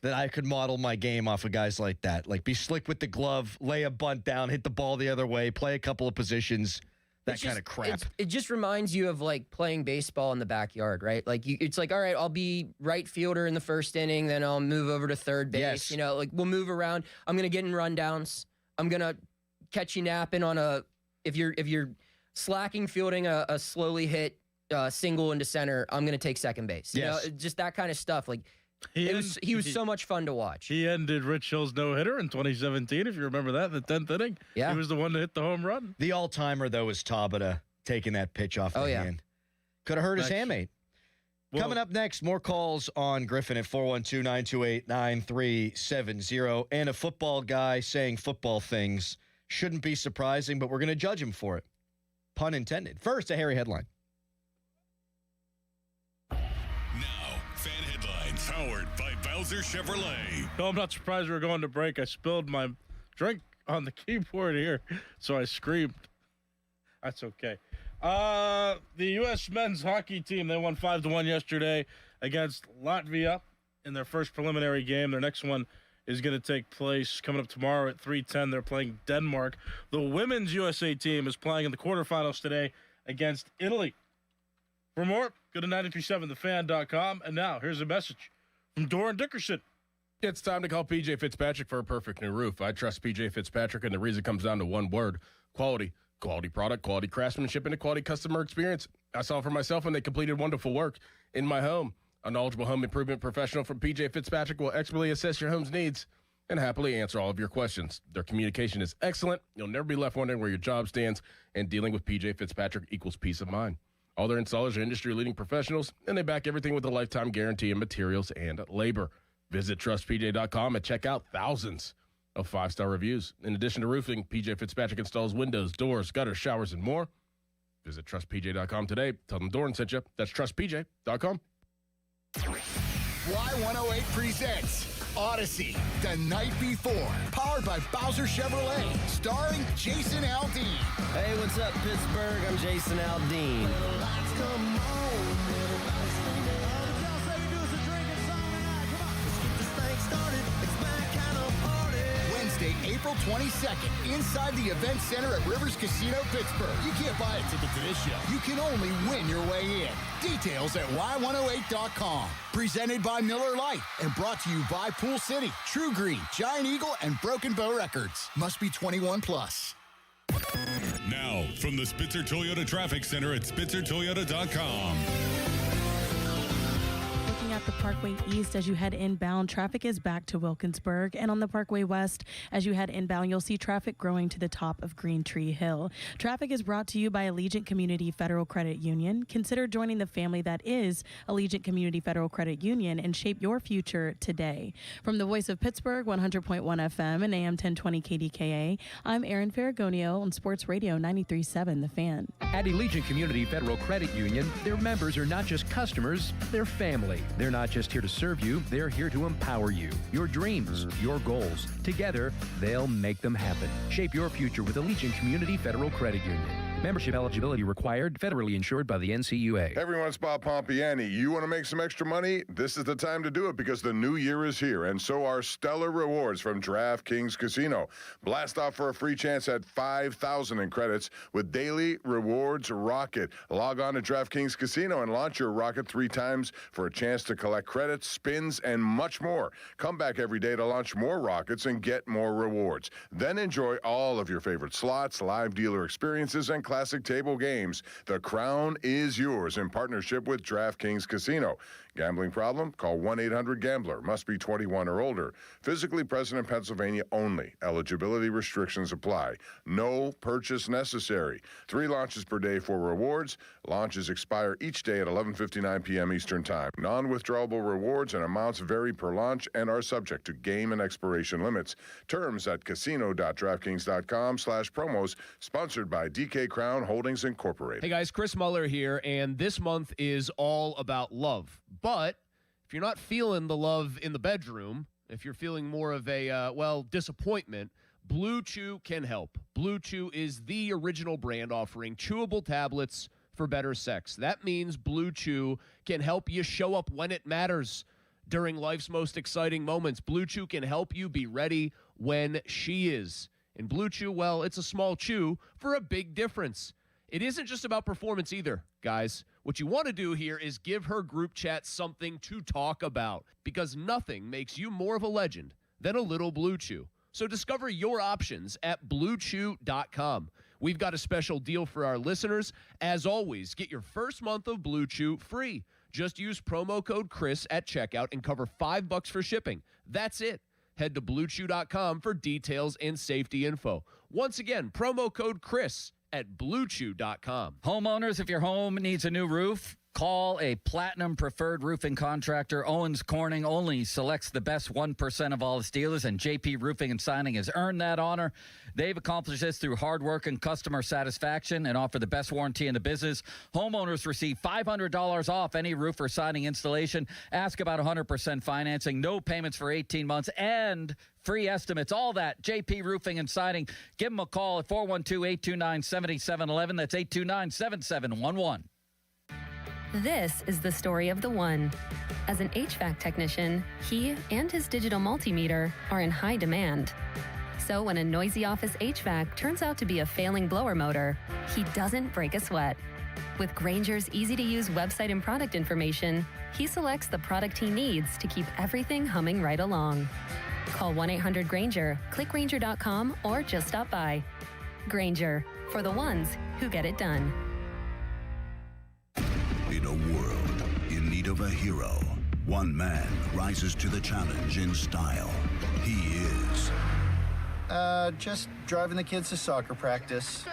that I could model my game off of guys like that. Like be slick with the glove, lay a bunt down, hit the ball the other way, play a couple of positions, that kind of crap. It just reminds you of like playing baseball in the backyard, right? Like it's like, all right, I'll be right fielder in the first inning, then I'll move over to third base. Yes. You know, like we'll move around. I'm gonna get in rundowns. I'm gonna catch you napping on if you're slacking fielding a slowly hit single into center, I'm gonna take second base. You know, just that kind of stuff. Like he was so much fun to watch. He ended Rich Hill's no-hitter in 2017, if you remember that, in the 10th inning. Yeah. He was the one to hit the home run. The all-timer, though, was Tabata taking that pitch off the hand. Could have hurt his handmate. Coming up next, more calls on Griffin at 412-928-9370. And a football guy saying football things shouldn't be surprising, but we're going to judge him for it. Pun intended. First, a Harry headline. Fan headlines powered by Bowser Chevrolet. No, I'm not surprised we're going to break. I spilled my drink on the keyboard here, so I screamed. That's okay. The U.S. men's hockey team, they won 5-1 yesterday against Latvia in their first preliminary game. Their next one is going to take place coming up tomorrow at 3:10. They're playing Denmark. The women's USA team is playing in the quarterfinals today against Italy. For more, go to 937thefan.com. And now, here's a message from Doran Dickerson. It's time to call PJ Fitzpatrick for a perfect new roof. I trust PJ Fitzpatrick, and the reason comes down to one word: quality. Quality product, quality craftsmanship, and a quality customer experience. I saw it for myself, and they completed wonderful work in my home. A knowledgeable home improvement professional from PJ Fitzpatrick will expertly assess your home's needs and happily answer all of your questions. Their communication is excellent. You'll never be left wondering where your job stands, and dealing with PJ Fitzpatrick equals peace of mind. All their installers are industry-leading professionals, and they back everything with a lifetime guarantee in materials and labor. Visit trustpj.com and check out thousands of 5-star reviews. In addition to roofing, PJ Fitzpatrick installs windows, doors, gutters, showers, and more. Visit trustpj.com today. Tell them Doran sent you. That's trustpj.com. Y108 presents Odyssey, The Night Before, powered by Bowser Chevrolet, starring Jason Aldean. Hey, what's up, Pittsburgh? I'm Jason Aldean. Wednesday, April 22nd, inside the Event Center at Rivers Casino, Pittsburgh. You can't buy a ticket to this show. You can only win your way in. Details at y108.com. Presented by Miller Lite and brought to you by Pool City, True Green, Giant Eagle, and Broken Bow Records. Must be 21 plus. Now, from the Spitzer Toyota Traffic Center at spitzertoyota.com. Looking at the Parkway East, as you head inbound, traffic is back to Wilkinsburg. And on the Parkway West, as you head inbound, you'll see traffic growing to the top of Green Tree Hill. Traffic is brought to you by Allegiant Community Federal Credit Union. Consider joining the family that is Allegiant Community Federal Credit Union and shape your future today. From the voice of Pittsburgh, 100.1 FM and AM 1020 KDKA, I'm Erin Ferragonio on Sports Radio 93.7 The Fan. At Allegiant Community Federal Credit Union, their members are not just customers, they're family. They're not just here to serve you, they're here to empower you. Your dreams, your goals. Together, they'll make them happen. Shape your future with Allegiant Community Federal Credit Union. Membership eligibility required, federally insured by the NCUA. Hey everyone, it's Bob Pompiani. You want to make some extra money? This is the time to do it because the new year is here, and so are stellar rewards from DraftKings Casino. Blast off for a free chance at $5,000 in credits with Daily Rewards Rocket. Log on to DraftKings Casino and launch your rocket 3 times for a chance to collect credits, spins, and much more. Come back every day to launch more rockets and get more rewards. Then enjoy all of your favorite slots, live dealer experiences, and classic table games. The crown is yours in partnership with DraftKings Casino. Gambling problem? Call 1-800-GAMBLER. Must be 21 or older. Physically present in Pennsylvania only. Eligibility restrictions apply. No purchase necessary. 3 launches per day for rewards. Launches expire each day at 11:59 p.m. Eastern Time. Non-withdrawable rewards and amounts vary per launch and are subject to game and expiration limits. Terms at casino.draftkings.com/promos. Sponsored by DK Crown Holdings Incorporated. Hey guys, Chris Muller here, and this month is all about love. But if you're not feeling the love in the bedroom, if you're feeling more of a, disappointment, Blue Chew can help. Blue Chew is the original brand offering chewable tablets for better sex. That means Blue Chew can help you show up when it matters during life's most exciting moments. Blue Chew can help you be ready when she is. And Blue Chew, well, it's a small chew for a big difference. It isn't just about performance either, guys. What you want to do here is give her group chat something to talk about, because nothing makes you more of a legend than a little Blue Chew. So discover your options at BlueChew.com. We've got a special deal for our listeners. As always, get your first month of Blue Chew free. Just use promo code Chris at checkout and cover $5 for shipping. That's it. Head to BlueChew.com for details and safety info. Once again, promo code Chris at BlueChew.com. Homeowners, if your home needs a new roof, call a Platinum Preferred Roofing Contractor. Owens Corning only selects the best 1% of all its dealers, and JP Roofing and Signing has earned that honor. They've accomplished this through hard work and customer satisfaction and offer the best warranty in the business. Homeowners receive $500 off any roof or siding installation. Ask about 100% financing, no payments for 18 months, and free estimates. All that, JP Roofing and Siding. Give them a call at 412-829-7711. That's 829-7711. This is the story of the one. As an HVAC technician, he and his digital multimeter are in high demand. So when a noisy office HVAC turns out to be a failing blower motor, he doesn't break a sweat. With Grainger's easy-to-use website and product information, he selects the product he needs to keep everything humming right along. Call 1-800-GRAINGER, click Grainger.com, or just stop by. Grainger, for the ones who get it done. In a world in need of a hero, one man rises to the challenge in style. He is... just driving the kids to soccer practice.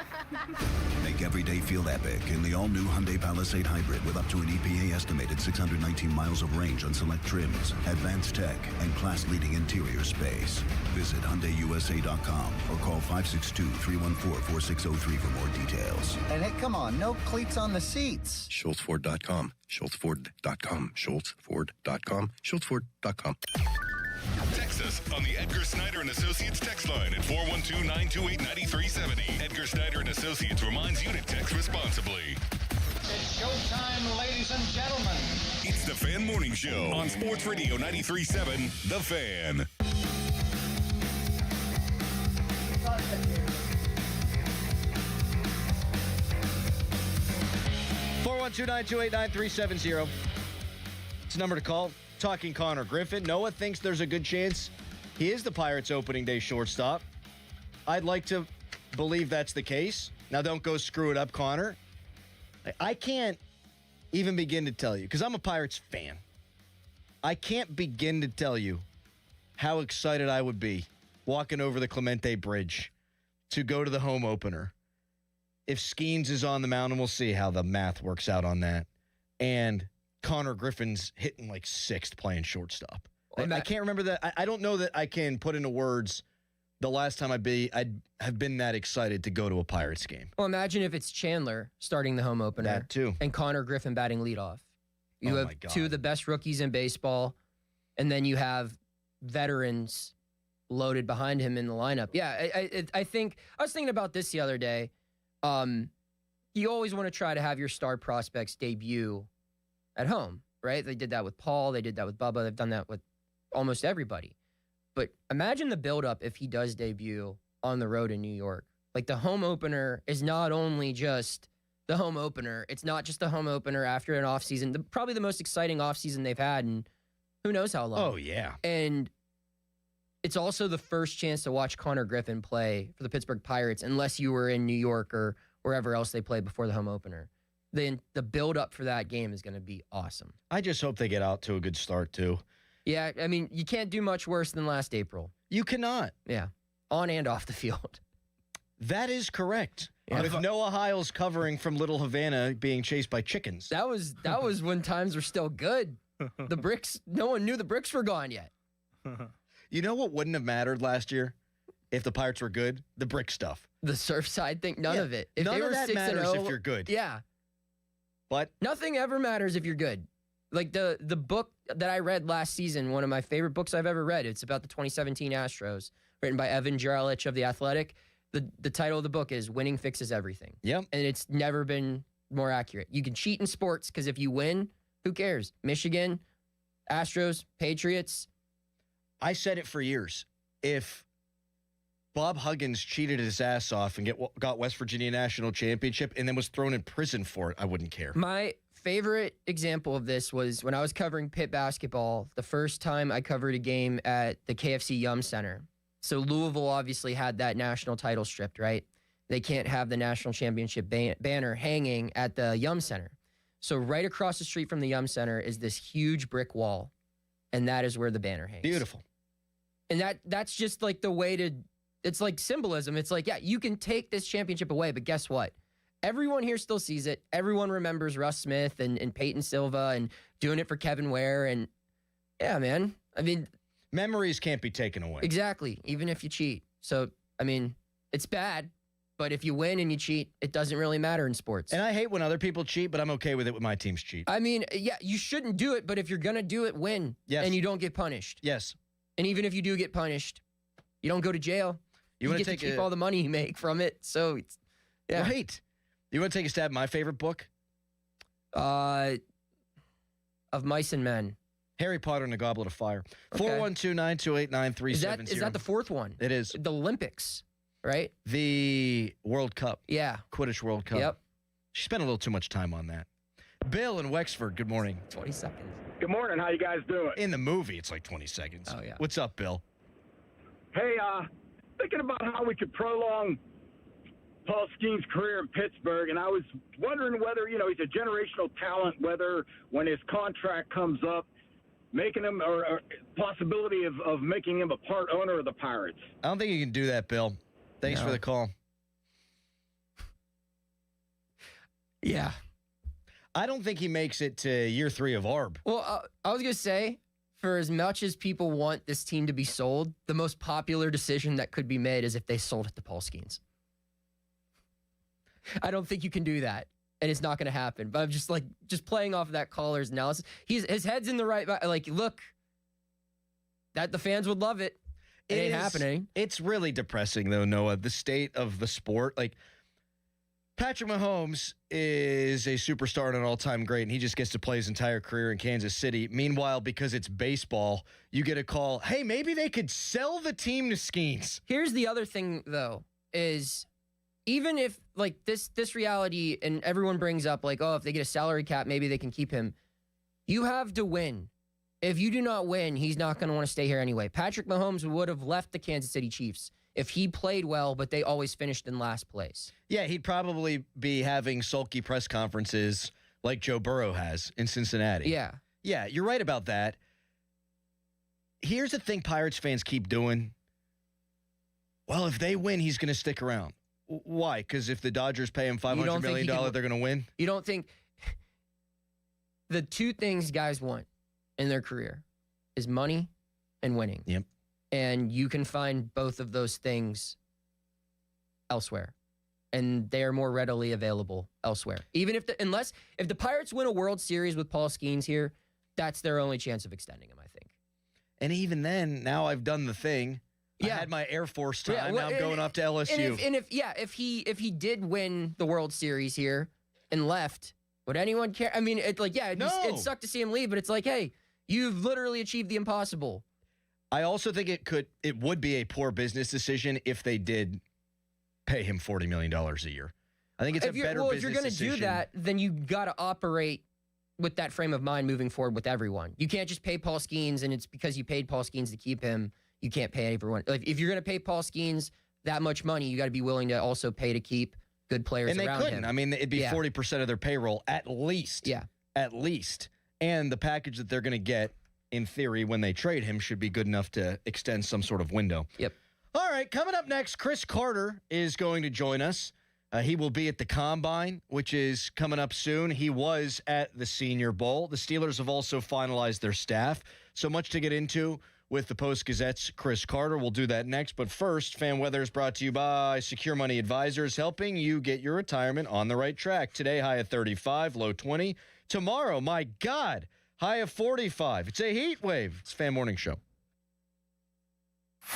Make every day feel epic in the all-new Hyundai Palisade Hybrid with up to an EPA-estimated 619 miles of range on select trims, advanced tech, and class-leading interior space. Visit HyundaiUSA.com or call 562-314-4603 for more details. And hey, come on, no cleats on the seats. SchultzFord.com. SchultzFord.com. SchultzFord.com. SchultzFord.com. Text us on the Edgar Snyder and Associates text line at 412-928-9370. Edgar Snyder and Associates reminds you to text responsibly. It's showtime, ladies and gentlemen. It's the Fan Morning Show on Sports Radio 93.7, The Fan. (412-928-9370). It's a number to call. Talking Connor Griffin. Noah thinks there's a good chance he is the Pirates' opening day shortstop. I'd like to believe that's the case. Now, don't go screw it up, Connor. I can't even begin to tell you, because I'm a Pirates fan. I can't begin to tell you how excited I would be walking over the Clemente Bridge to go to the home opener. If Skeens is on the mound, and we'll see how the math works out on that, and Connor Griffin's hitting like sixth playing shortstop. I can't remember that. I don't know that I can put into words the last time I'd have been that excited to go to a Pirates game. Well, imagine if it's Chandler starting the home opener. That too. And Connor Griffin batting leadoff. You have two of the best rookies in baseball, and then you have veterans loaded behind him in the lineup. Yeah, I think I was thinking about this the other day. You always want to try to have your star prospects debut at home, right? They did that with Paul. They did that with Bubba. They've done that with almost everybody. But imagine the buildup if he does debut on the road in New York. Like, the home opener is not only just the home opener. It's not just the home opener after an offseason. Probably the most exciting offseason they've had in who knows how long. Oh, yeah. And it's also the first chance to watch Connor Griffin play for the Pittsburgh Pirates, unless you were in New York or wherever else they played before the home opener. Then the build-up for that game is going to be awesome. I just hope they get out to a good start, too. Yeah, I mean, you can't do much worse than last April. You cannot. Yeah, on and off the field. That is correct. Yeah. With Noah Hiles covering from Little Havana being chased by chickens. That was when times were still good. The bricks, no one knew the bricks were gone yet. You know what wouldn't have mattered last year if the Pirates were good? The brick stuff. The Surfside thing, none of it. If none they were of that 6-0, matters if you're good. Yeah. But nothing ever matters if you're good. Like the book that I read last season, one of my favorite books I've ever read. It's about the 2017 Astros, written by Evan Jurelic of The Athletic. The title of the book is Winning Fixes Everything. Yep. And it's never been more accurate. You can cheat in sports because if you win, who cares? Michigan, Astros, Patriots. I said it for years. If Bob Huggins cheated his ass off and got West Virginia National Championship and then was thrown in prison for it, I wouldn't care. My favorite example of this was when I was covering Pitt basketball, the first time I covered a game at the KFC Yum Center. So Louisville obviously had that national title stripped, right? They can't have the national championship banner hanging at the Yum Center. So right across the street from the Yum Center is this huge brick wall, and that is where the banner hangs. Beautiful. And that's just like the way to, it's like symbolism. It's like, yeah, you can take this championship away, but guess what? Everyone here still sees it. Everyone remembers Russ Smith and Peyton Silva and doing it for Kevin Ware. And yeah, man, I mean, memories can't be taken away. Exactly, even if you cheat. So, I mean, it's bad, but if you win and you cheat, it doesn't really matter in sports. And I hate when other people cheat, but I'm okay with it when my teams cheat. I mean, yeah, you shouldn't do it, but if you're going to do it, win. Yes. And you don't get punished. Yes. And even if you do get punished, you don't go to jail. You get to keep all the money you make from it. So, it's, yeah. Right. You want to take a stab at my favorite book? Of Mice and Men. Harry Potter and the Goblet of Fire. Okay. 412-928-9370. Is that the fourth one? It is. The Olympics, right? The World Cup. Yeah. Quidditch World Cup. Yep. She spent a little too much time on that. Bill in Wexford, good morning. 20 seconds. Good morning. How you guys doing? In the movie, it's like 20 seconds. Oh, yeah. What's up, Bill? Hey, thinking about how we could prolong Paul Skeens' career in Pittsburgh, and I was wondering whether, he's a generational talent, whether when his contract comes up, making him, or possibility of making him a part owner of the Pirates. I don't think you can do that, Bill. Thanks for the call. Yeah. I don't think he makes it to year 3 of ARB. Well, I was going to say, for as much as people want this team to be sold, the most popular decision that could be made is if they sold it to Paul Skeens. I don't think you can do that, and it's not going to happen. But I'm just playing off of that caller's analysis. His head's in the right, like, look, that the fans would love it. It ain't happening. It's really depressing, though, Noah, the state of the sport. Like, Patrick Mahomes is a superstar and an all-time great, and he just gets to play his entire career in Kansas City. Meanwhile, because it's baseball, you get a call, hey, maybe they could sell the team to Skeens. Here's the other thing, though, is even if, like, this reality, and everyone brings up, like, oh, if they get a salary cap, maybe they can keep him. You have to win. If you do not win, he's not going to want to stay here anyway. Patrick Mahomes would have left the Kansas City Chiefs if he played well, but they always finished in last place. Yeah, he'd probably be having sulky press conferences like Joe Burrow has in Cincinnati. Yeah. Yeah, you're right about that. here's the thing Pirates fans keep doing. Well, if they win, he's going to stick around. Why? Because if the Dodgers pay him $500 million, they're going to win? You don't think the two things guys want in their career is money and winning. Yep. And you can find both of those things elsewhere. And they are more readily available elsewhere. Even if if the Pirates win a World Series with Paul Skeens here, that's their only chance of extending him, I think. And even then, now I've done the thing. Yeah. I had my Air Force time. Yeah, well, now I'm going off to LSU. If he did win the World Series here and left, would anyone care? I mean, it'd suck to see him leave, but it's like, hey, you've literally achieved the impossible. I also think it would be a poor business decision if they did pay him $40 million a year. I think it's a better business decision. If you're going to do that, then you got to operate with that frame of mind moving forward with everyone. You can't just pay Paul Skeens, and it's because you paid Paul Skeens to keep him. You can't pay everyone. Like, if you're going to pay Paul Skeens that much money, you got to be willing to also pay to keep good players around him. And they couldn't. I mean, it'd be 40% of their payroll at least. Yeah. At least. And the package that they're going to get, in theory, when they trade him, should be good enough to extend some sort of window. Yep. All right, coming up next, Chris Carter is going to join us. He will be at the Combine, which is coming up soon. He was at the Senior Bowl. The Steelers have also finalized their staff. So much to get into with the Post-Gazette's Chris Carter. We'll do that next. But first, Fan Weather is brought to you by Secure Money Advisors, helping you get your retirement on the right track. Today, high of 35, low 20. Tomorrow, my God, high of 45. It's a heat wave. It's Fan Morning Show.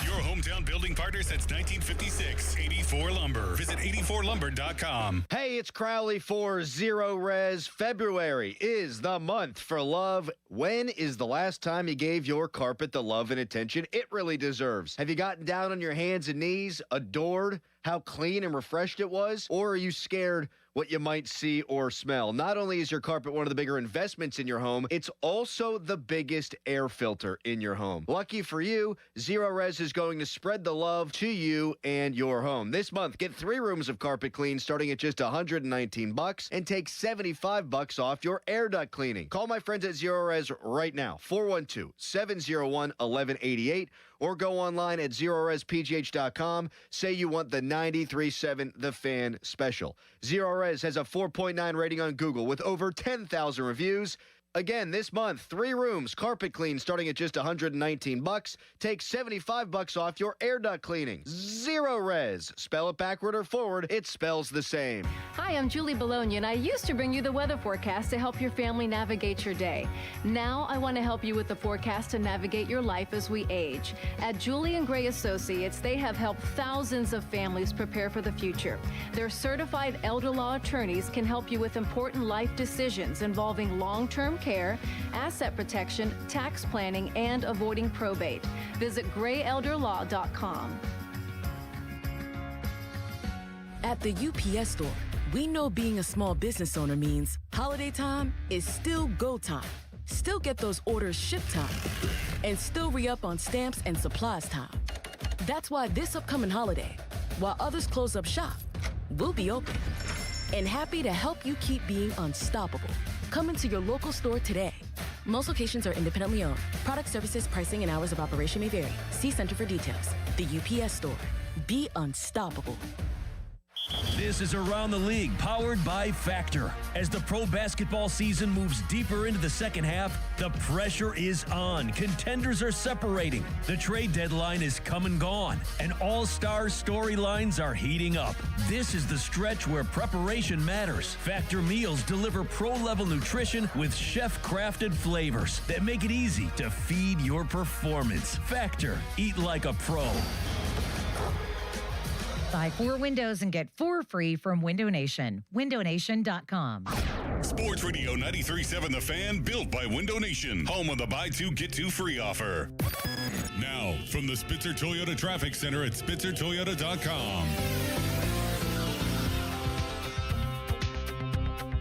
Your hometown building partner since 1956, 84 Lumber. Visit 84lumber.com. Hey, it's Crowley for Zero Res. February is the month for love. When is the last time you gave your carpet the love and attention it really deserves? Have you gotten down on your hands and knees, adored how clean and refreshed it was? Or are you scared what you might see or smell? Not only is your carpet one of the bigger investments in your home, it's also the biggest air filter in your home. Lucky for you, Zero Res is going to spread the love to you and your home. This month, get 3 rooms of carpet clean starting at just $119 and take $75 off your air duct cleaning. Call my friends at Zero Res right now, 412-701-1188, or go online at ZeroResPGH.com. Say you want the 93.7 The Fan special. Zero Res has a 4.9 rating on Google with over 10,000 reviews. Again, this month, 3 rooms, carpet clean starting at just $119. Take $75 off your air duct cleaning. Zero Res. Spell it backward or forward, it spells the same. Hi, I'm Julie Bologna, and I used to bring you the weather forecast to help your family navigate your day. Now I want to help you with the forecast to navigate your life as we age. At Julie & Gray Associates, they have helped thousands of families prepare for the future. Their certified elder law attorneys can help you with important life decisions involving long-term care, asset protection, tax planning, and avoiding probate. Visit grayelderlaw.com. At the UPS Store, we know being a small business owner means holiday time is still go time. Still get those orders shipped time. And still re-up on stamps and supplies time. That's why this upcoming holiday, while others close up shop, we'll be open. And happy to help you keep being unstoppable. Come into your local store today. Most locations are independently owned. Product services, pricing, and hours of operation may vary. See Center for details. The UPS Store. Be unstoppable. This is Around the League, powered by Factor. As the pro basketball season moves deeper into the second half, the pressure is on. Contenders are separating. The trade deadline is come and gone, and all-star storylines are heating up. This is the stretch where preparation matters. Factor meals deliver pro-level nutrition with chef-crafted flavors that make it easy to feed your performance. Factor, eat like a pro. Buy 4 windows and get 4 free from Window Nation. WindowNation.com. Sports Radio 93.7 The Fan, built by Window Nation. Home of the buy 2, get 2 free offer. Now, from the Spitzer Toyota Traffic Center at SpitzerToyota.com.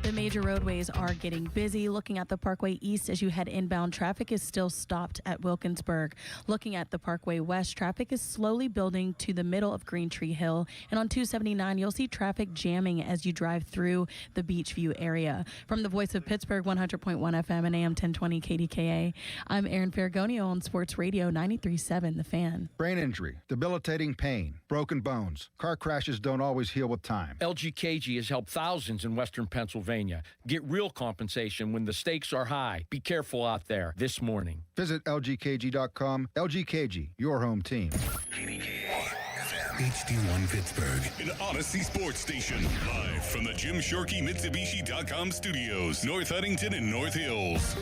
The major roadways are getting busy. Looking at the Parkway East as you head inbound, traffic is still stopped at Wilkinsburg. Looking at the Parkway West, traffic is slowly building to the middle of Green Tree Hill. And on 279, you'll see traffic jamming as you drive through the Beachview area. From the Voice of Pittsburgh, 100.1 FM and AM 1020 KDKA, I'm Erin Ferragonio on Sports Radio 93.7 The Fan. Brain injury, debilitating pain, broken bones. Car crashes don't always heal with time. LGKG has helped thousands in Western Pennsylvania. Get real compensation when the stakes are high. Be careful out there this morning. Visit LGKG.com. LGKG, your home team. HD1 Pittsburgh, an Odyssey sports station. Live from the Jim Shorkey Mitsubishi.com studios, North Huntington and North Hills.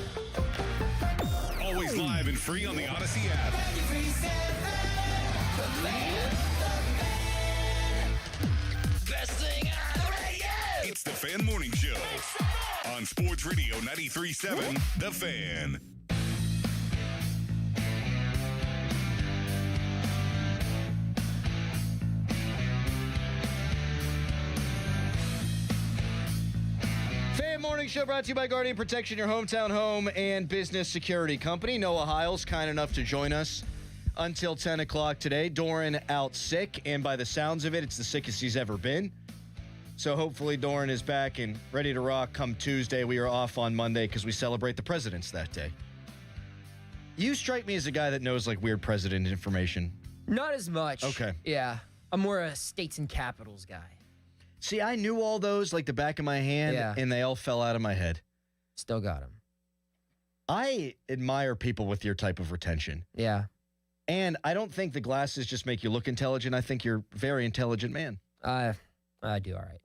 Always live and free on the Odyssey app. Best thing on the radio! It's the Fan Morning Show on Sports Radio 93.7 The Fan. Fan Morning Show brought to you by Guardian Protection, your hometown home and business security company. Noah Hiles, kind enough to join us until 10 o'clock today. Doran out sick, and by the sounds of it, it's the sickest he's ever been. So hopefully Doran is back and ready to rock come Tuesday. We are off on Monday because we celebrate the presidents that day. You strike me as a guy that knows like weird president information. Not as much. Okay. Yeah. I'm more a states and capitals guy. See, I knew all those like the back of my hand, and they all fell out of my head. Still got them. I admire people with your type of retention. Yeah. And I don't think the glasses just make you look intelligent. I think you're a very intelligent man. I do all right.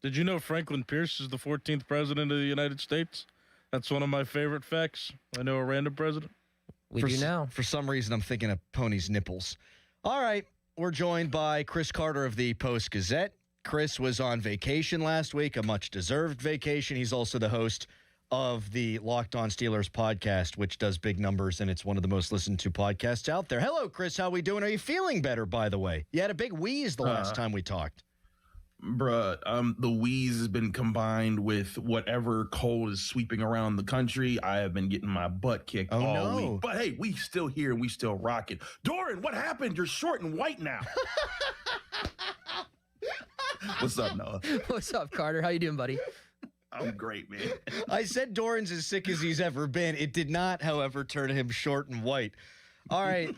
Did you know Franklin Pierce is the 14th president of the United States? That's one of my favorite facts. I know a random president. We do now. For some reason, I'm thinking of Pony's nipples. All right. We're joined by Chris Carter of the Post-Gazette. Chris was on vacation last week, a much-deserved vacation. He's also the host of the Locked On Steelers podcast, which does big numbers, and it's one of the most listened to podcasts out there. Hello, Chris. How we doing? Are you feeling better, by the way? You had a big wheeze the last time we talked. Bruh, the wheeze has been combined with whatever cold is sweeping around the country. I have been getting my butt kicked all week. But hey, we still here and we still rocking. Doran, what happened? You're short and white now. What's up, Noah? What's up, Carter? How you doing, buddy? I'm great, man. I said Doran's as sick as he's ever been. It did not, however, turn him short and white. All right,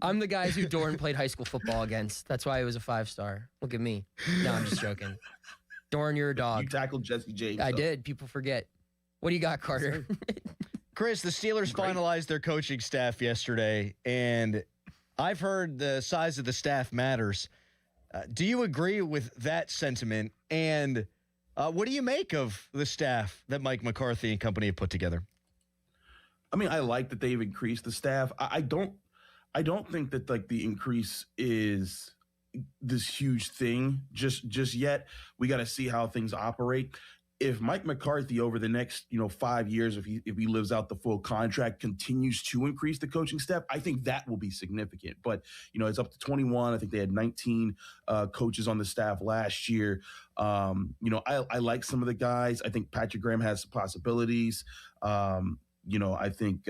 I'm the guys who Doran played high school football against. That's why he was a 5-star. Look at me. No, I'm just joking. Doran, you're a dog. You tackled Jesse James. I did. People forget. What do you got, Carter? Chris, the Steelers finalized their coaching staff yesterday, and I've heard the size of the staff matters. Do you agree with that sentiment? And what do you make of the staff that Mike McCarthy and company have put together? I mean, I like that they've increased the staff. I don't think that like the increase is this huge thing just yet. We got to see how things operate. If Mike McCarthy over the next 5 years, if he lives out the full contract, continues to increase the coaching staff, I think that will be significant. But it's up to 21. I think they had 19 coaches on the staff last year. I like some of the guys. I think Patrick Graham has some possibilities. I think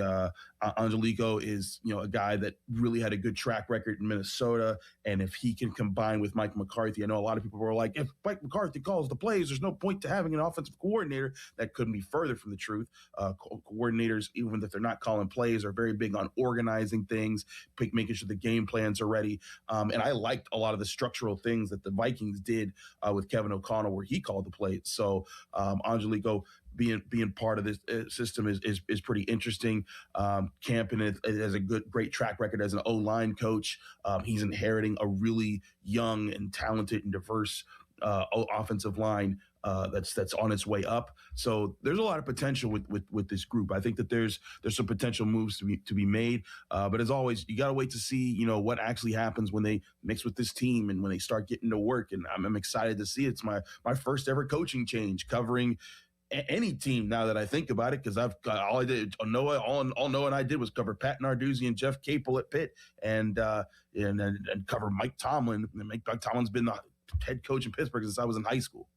Angelico is, a guy that really had a good track record in Minnesota. And if he can combine with Mike McCarthy, I know a lot of people were like, if Mike McCarthy calls the plays, there's no point to having an offensive coordinator. That couldn't be further from the truth. Coordinators, even if they're not calling plays, are very big on organizing things, making sure the game plans are ready. And I liked a lot of the structural things that the Vikings did with Kevin O'Connell, where he called the plays. So Angelico being part of this system is pretty interesting. Campen has a great track record as an O-line coach. He's inheriting a really young and talented and diverse offensive line that's on its way up. So there's a lot of potential with this group. I think that there's some potential moves to be made. But as always, you got to wait to see what actually happens when they mix with this team and when they start getting to work. And I'm excited to see it. It's my first ever coaching change covering any team now that I think about it, because I've got all Noah and I did was cover Pat Narduzzi and Jeff Capel at Pitt and cover Mike Tomlin. And Mike Tomlin's been the head coach in Pittsburgh since I was in high school.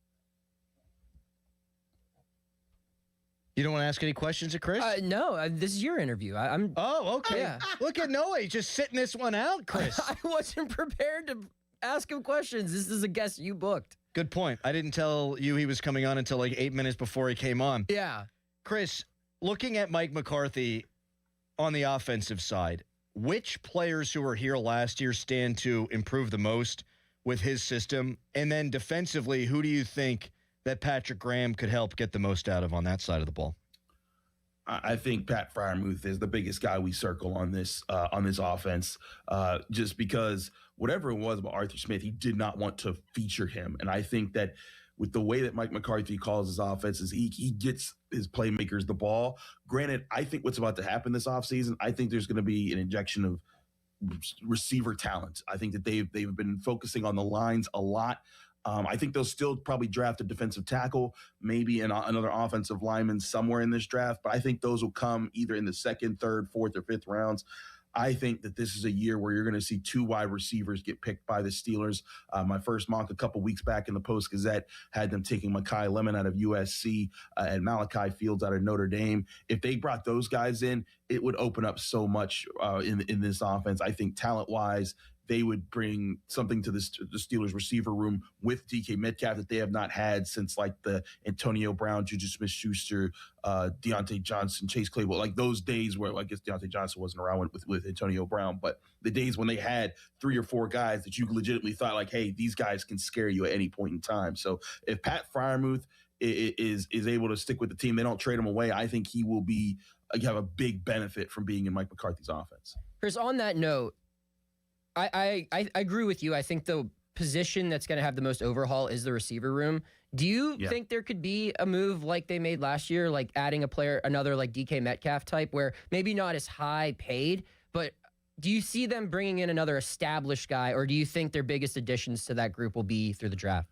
You don't want to ask any questions of Chris? No, this is your interview. I'm. Oh, okay. Yeah. Look at Noah. He's just sitting this one out, Chris. I wasn't prepared to ask him questions. This is a guest you booked. Good point. I didn't tell you he was coming on until like 8 minutes before he came on. Yeah. Chris, looking at Mike McCarthy on the offensive side, which players who were here last year stand to improve the most with his system? And then defensively, who do you think that Patrick Graham could help get the most out of on that side of the ball? I think Pat Freiermuth is the biggest guy we circle on this offense, just because whatever it was about Arthur Smith, he did not want to feature him. And I think that with the way that Mike McCarthy calls his offenses, he gets his playmakers the ball. Granted, I think what's about to happen this offseason, I think there's going to be an injection of receiver talent. I think that they've been focusing on the lines a lot. I think they'll still probably draft a defensive tackle, maybe another offensive lineman somewhere in this draft. But I think those will come either in the second, third, fourth, or fifth rounds. I think that this is a year where you're going to see 2 wide receivers get picked by the Steelers. My first mock a couple weeks back in the Post-Gazette had them taking Mekhi Lemon out of USC and Malachi Fields out of Notre Dame. If they brought those guys in, it would open up so much in this offense. I think talent-wise, they would bring something to the Steelers receiver room with DK Metcalf that they have not had since like the Antonio Brown, Juju Smith-Schuster, Deontay Johnson, Chase Claypool, like those days where, I guess Deontay Johnson wasn't around with Antonio Brown, but the days when they had 3 or 4 guys that you legitimately thought like, hey, these guys can scare you at any point in time. So if Pat Freiermuth is able to stick with the team, they don't trade him away, I think he will have a big benefit from being in Mike McCarthy's offense. Chris, on that note, I agree with you. I think the position that's going to have the most overhaul is the receiver room. Do you think there could be a move like they made last year, like adding another like DK Metcalf type, where maybe not as high paid, but do you see them bringing in another established guy, or do you think their biggest additions to that group will be through the draft?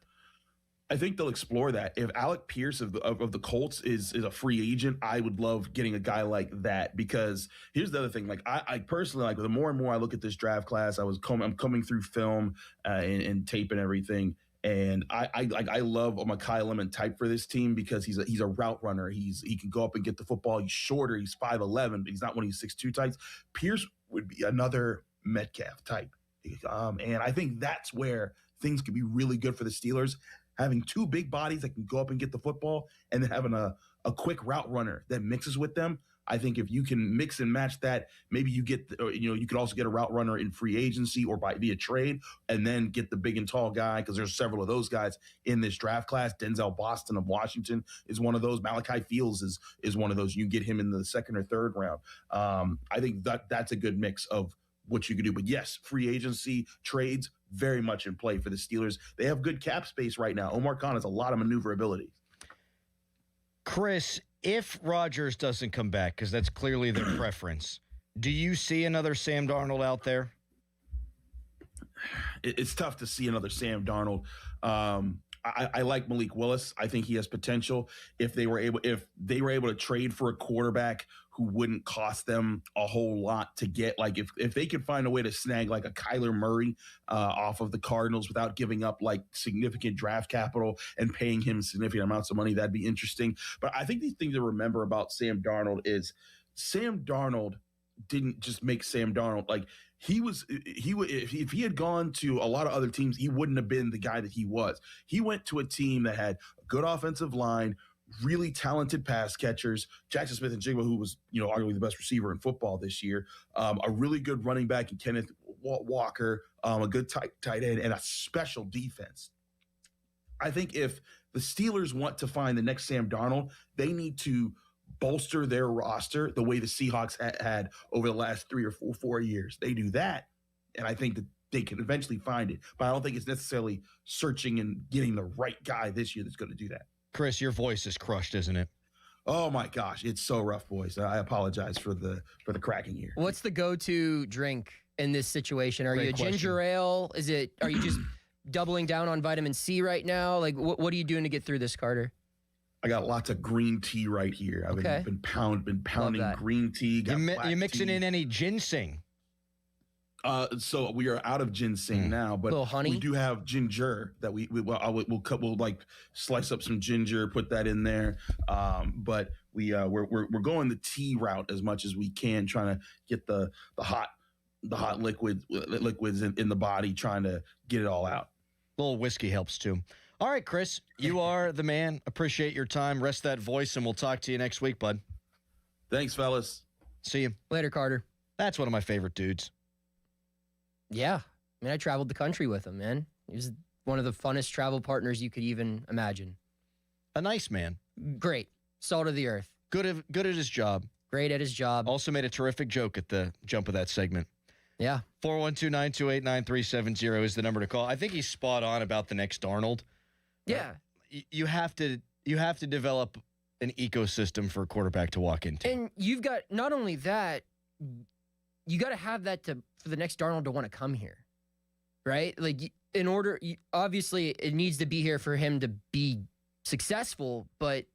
I think they'll explore that. If Alec Pierce of the Colts is a free agent, I would love getting a guy like that, because here's the other thing. Like I personally, like the more and more I look at this draft class, I'm coming through film and tape and everything. And I love a Mekhi Lemon type for this team because he's a route runner. He can go up and get the football. He's shorter. He's 5'11", but he's not one of these 6'2" types. Pierce would be another Metcalf type. And I think that's where things could be really good for the Steelers. Having 2 big bodies that can go up and get the football, and then having a quick route runner that mixes with them. I think if you can mix and match that, maybe you get, you could also get a route runner in free agency or via trade, and then get the big and tall guy, because there's several of those guys in this draft class. Denzel Boston of Washington is one of those. Malachi Fields is one of those. You get him in the second or third round. I think that's a good mix of what you could do. But yes, free agency, trades, very much in play for the Steelers. They have good cap space right now. Omar Khan has a lot of maneuverability. Chris, if Rodgers doesn't come back, because that's clearly their preference, do you see another Sam Darnold out there? It's tough to see another Sam Darnold. I like Malik Willis. I think he has potential. If they were able to trade for a quarterback who wouldn't cost them a whole lot to get, like if they could find a way to snag like a Kyler Murray off of the Cardinals without giving up like significant draft capital and paying him significant amounts of money, that'd be interesting. But I think the thing to remember about Sam Darnold is Sam Darnold didn't just make Sam Darnold. Like if he had gone to a lot of other teams, he wouldn't have been the guy that he was. He went to a team that had a good offensive line, really talented pass catchers, Jackson Smith-Njigba, who was, arguably the best receiver in football this year, a really good running back in Kenneth Walker, a good tight end, and a special defense. I think if the Steelers want to find the next Sam Darnold, they need to bolster their roster the way the Seahawks had over the last 3 or 4 years. They do that, and I think that they can eventually find it. But I don't think it's necessarily searching and getting the right guy this year that's going to do that. Chris, your voice is crushed, isn't it? Oh my gosh, it's so rough, boys. I apologize for the cracking here. What's the go-to drink in this situation? Are you a ginger ale? Are you just doubling down on vitamin C right now? Like, what are you doing to get through this, Carter? I got lots of green tea right here. I've been pounding green tea. You mixing in any ginseng? So we are out of ginseng now, but Little honey? we do have ginger that we'll like slice up some ginger, put that in there. But we're going the tea route as much as we can, trying to get the hot liquids in the body, trying to get it all out. A little whiskey helps too. All right, Chris, you are the man. Appreciate your time. Rest that voice, and we'll talk to you next week, bud. Thanks, fellas. See you later, Carter. That's one of my favorite dudes. Yeah. I mean, I traveled the country with him, man. He was one of the funnest travel partners you could even imagine. A nice man. Great. Salt of the earth. Good at his job. Great at his job. Also made a terrific joke at the jump of that segment. Yeah. 412-928-9370 is the number to call. I think he's spot on about the next Darnold. Yeah. You have to develop an ecosystem for a quarterback to walk into. And you've got, not only that, you got to have that for the next Darnold to want to come here, right? Like, in order, obviously, it needs to be here for him to be successful, but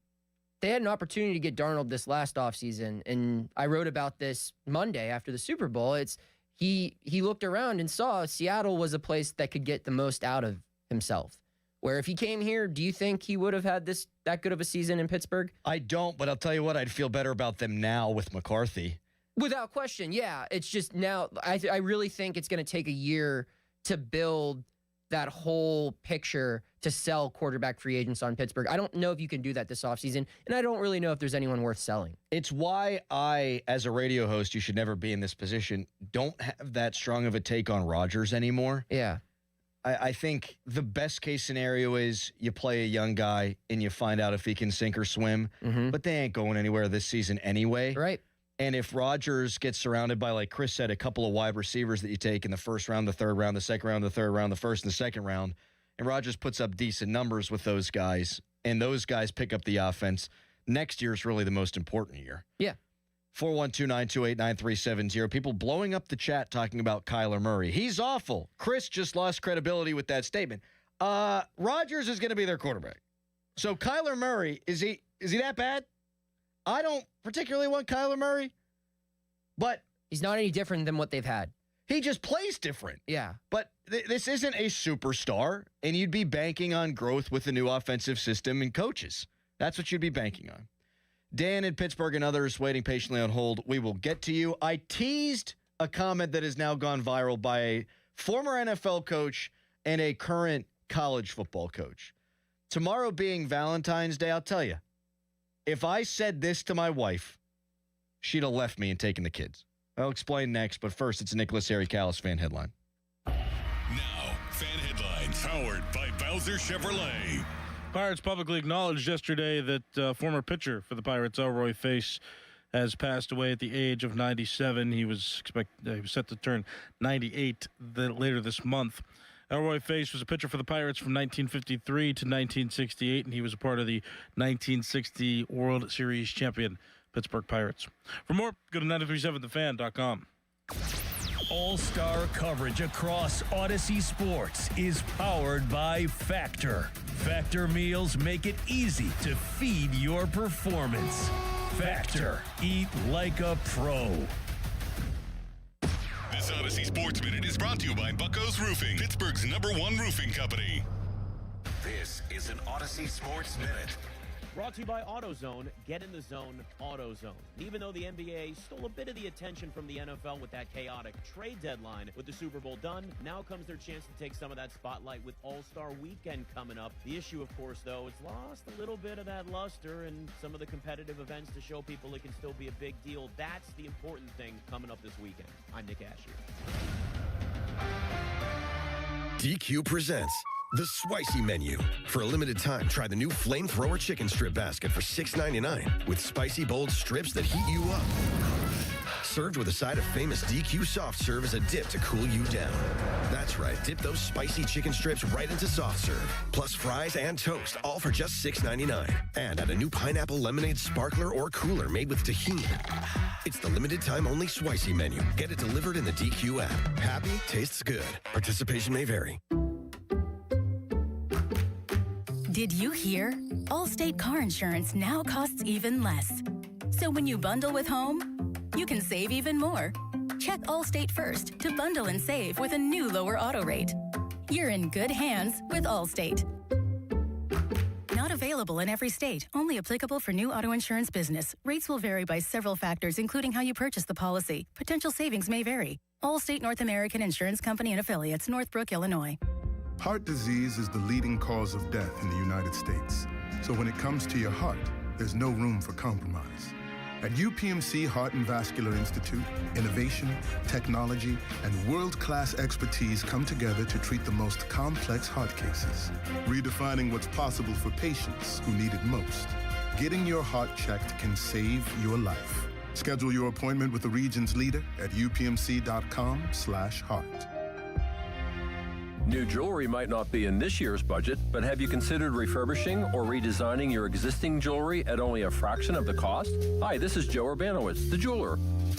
they had an opportunity to get Darnold this last offseason, and I wrote about this Monday after the Super Bowl. He looked around and saw Seattle was a place that could get the most out of himself. Where if he came here, do you think he would have had that good of a season in Pittsburgh? I don't, but I'll tell you what, I'd feel better about them now with McCarthy. Without question, yeah. It's just now, I really think it's going to take a year to build that whole picture to sell quarterback free agents on Pittsburgh. I don't know if you can do that this offseason, and I don't really know if there's anyone worth selling. It's why I, as a radio host, you should never be in this position, don't have that strong of a take on Rodgers anymore. Yeah. I think the best case scenario is you play a young guy and you find out if he can sink or swim, but they ain't going anywhere this season anyway. Right. And if Rodgers gets surrounded by, like Chris said, a couple of wide receivers that you take in the first round, the third round, the second round, the third round, the first and the second round, and Rodgers puts up decent numbers with those guys, and those guys pick up the offense, next year is really the most important year. Yeah. 412-928-9370. People blowing up the chat talking about Kyler Murray. He's awful. Chris just lost credibility with that statement. Rodgers is going to be their quarterback. So Kyler Murray, is he that bad? I don't particularly want Kyler Murray, but he's not any different than what they've had. He just plays different. Yeah. But this isn't a superstar, and you'd be banking on growth with the new offensive system and coaches. That's what you'd be banking on. Dan in Pittsburgh and others waiting patiently on hold. We will get to you. I teased a comment that has now gone viral by a former NFL coach and a current college football coach. Tomorrow being Valentine's Day, I'll tell you, if I said this to my wife, she'd have left me and taken the kids. I'll explain next, but first, it's a Nicholas Harry Callis fan headline. Now, fan headlines powered by Bowser Chevrolet. Pirates publicly acknowledged yesterday that former pitcher for the Pirates, Elroy Face, has passed away at the age of 97. He was set to turn 98 later this month. Elroy Face was a pitcher for the Pirates from 1953 to 1968, and he was a part of the 1960 World Series champion Pittsburgh Pirates. For more, go to 937thefan.com. All-star coverage across Odyssey Sports is powered by Factor. Factor meals make it easy to feed your performance. Factor. Eat like a pro. This Odyssey Sports Minute is brought to you by Bucko's Roofing, Pittsburgh's #1 roofing company. This is an Odyssey Sports Minute. Brought to you by AutoZone. Get in the zone, AutoZone. Even though the NBA stole a bit of the attention from the NFL with that chaotic trade deadline, with the Super Bowl done, now comes their chance to take some of that spotlight with All-Star Weekend coming up. The issue, of course, though, it's lost a little bit of that luster and some of the competitive events to show people it can still be a big deal. That's the important thing coming up this weekend. I'm Nick Asher. DQ presents the Spicy Menu. For a limited time, try the new Flamethrower Chicken Strip Basket for $6.99 with spicy, bold strips that heat you up. Served with a side of famous DQ soft serve as a dip to cool you down. That's right, dip those spicy chicken strips right into soft serve. Plus fries and toast, all for just $6.99. And add a new pineapple lemonade sparkler or cooler made with tahini. It's the limited time only Spicy Menu. Get it delivered in the DQ app. Happy, tastes good. Participation may vary. Did you hear? Allstate car insurance now costs even less. So when you bundle with home, you can save even more. Check Allstate first to bundle and save with a new lower auto rate. You're in good hands with Allstate. Not available in every state. Only applicable for new auto insurance business. Rates will vary by several factors, including how you purchase the policy. Potential savings may vary. Allstate North American Insurance Company and Affiliates, Northbrook, Illinois. Heart disease is the leading cause of death in the United States. So when it comes to your heart, there's no room for compromise. At UPMC Heart and Vascular Institute, innovation, technology, and world-class expertise come together to treat the most complex heart cases, redefining what's possible for patients who need it most. Getting your heart checked can save your life. Schedule your appointment with the region's leader at upmc.com/heart. New jewelry might not be in this year's budget, but have you considered refurbishing or redesigning your existing jewelry at only a fraction of the cost? Hi, this is Joe Urbanowitz, the jeweler.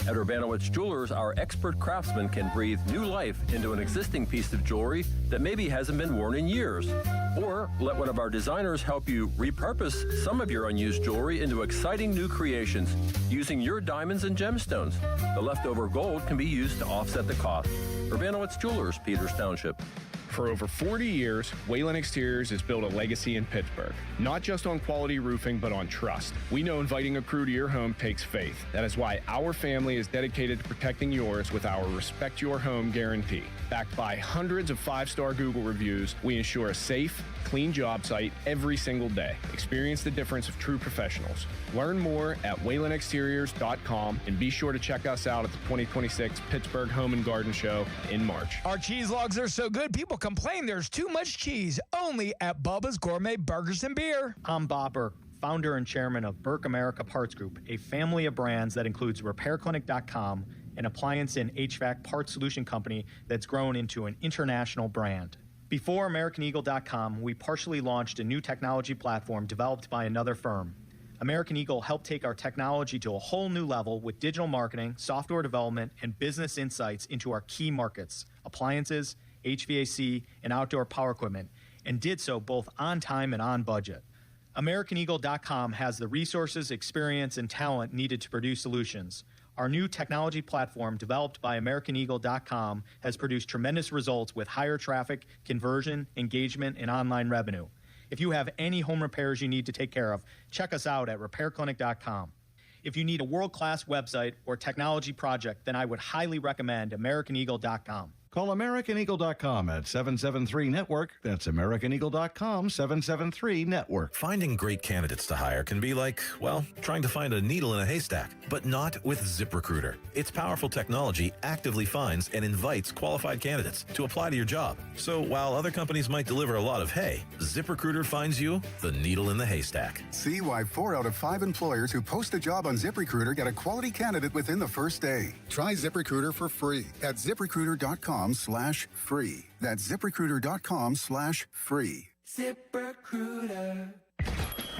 At Urbanowitz Jewelers, our expert craftsmen can breathe new life into an existing piece of jewelry that maybe hasn't been worn in years. Or let one of our designers help you repurpose some of your unused jewelry into exciting new creations using your diamonds and gemstones. The leftover gold can be used to offset the cost. Urbanowitz Jewelers, Peters Township. For over 40 years, Wayland Exteriors has built a legacy in Pittsburgh, not just on quality roofing, but on trust. We know inviting a crew to your home takes faith. That is why our family is dedicated to protecting yours with our Respect Your Home guarantee. Backed by hundreds of 5-star Google reviews, we ensure a safe, clean job site every single day. Experience the difference of true professionals. Learn more at waylandexteriors.com and be sure to check us out at the 2026 Pittsburgh Home and Garden Show in March. Our cheese logs are so good, people complain there's too much cheese. Only at Bubba's Gourmet Burgers and Beer. I'm Bob Burke, founder and chairman of Burke America Parts Group, a family of brands that includes RepairClinic.com, an appliance and HVAC parts solution company that's grown into an international brand. Before AmericanEagle.com, we partially launched a new technology platform developed by another firm. American Eagle helped take our technology to a whole new level with digital marketing, software development, and business insights into our key markets, appliances, HVAC, and outdoor power equipment, and did so both on time and on budget. AmericanEagle.com has the resources, experience, and talent needed to produce solutions. Our new technology platform, developed by AmericanEagle.com, has produced tremendous results with higher traffic, conversion, engagement, and online revenue. If you have any home repairs you need to take care of, check us out at RepairClinic.com. If you need a world-class website or technology project, then I would highly recommend AmericanEagle.com. Call AmericanEagle.com at 773-NETWORK. That's AmericanEagle.com, 773-NETWORK. Finding great candidates to hire can be like, well, trying to find a needle in a haystack, but not with ZipRecruiter. Its powerful technology actively finds and invites qualified candidates to apply to your job. So while other companies might deliver a lot of hay, ZipRecruiter finds you the needle in the haystack. See why 4 out of 5 employers who post a job on ZipRecruiter get a quality candidate within the first day. Try ZipRecruiter for free at ZipRecruiter.com/free. That's ZipRecruiter.com/free. ZipRecruiter.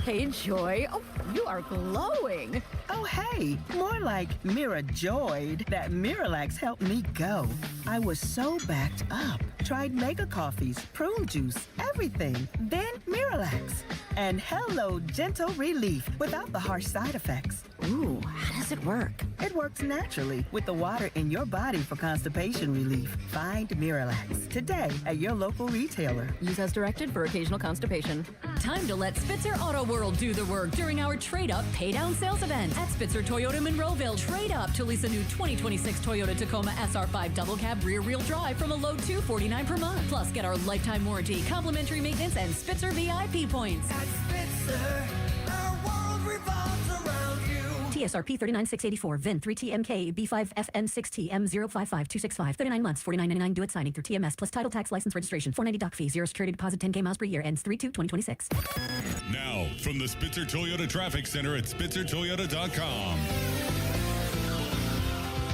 Hey, Joy. Oh, you are glowing. Oh, hey. More like Mirajoyed. That Miralax helped me go. I was so backed up. Tried mega coffees, prune juice, everything. Then Miralax. And hello, gentle relief without the harsh side effects. Ooh, how does it work? It works naturally with the water in your body for constipation relief. Find Miralax today at your local retailer. Use as directed for occasional constipation. Time to let Spitzer Auto World do the work during our Trade Up, Pay Down sales event at Spitzer Toyota Monroeville. Trade up to lease a new 2026 Toyota Tacoma SR5 double cab rear wheel drive from a low $249 per month. Plus, get our lifetime warranty, complimentary maintenance, and Spitzer VIP points. At Spitzer, our world revolves around you. TSRP 39684, VIN 3TMK, B5FN6TM055265, 39 months, $49.99 due at signing through TMS, plus title tax license registration, $490 doc fee, 0 security deposit, 10K miles per year, ends 3/2/2026. Now, from the Spitzer Toyota Traffic Center at SpitzerToyota.com.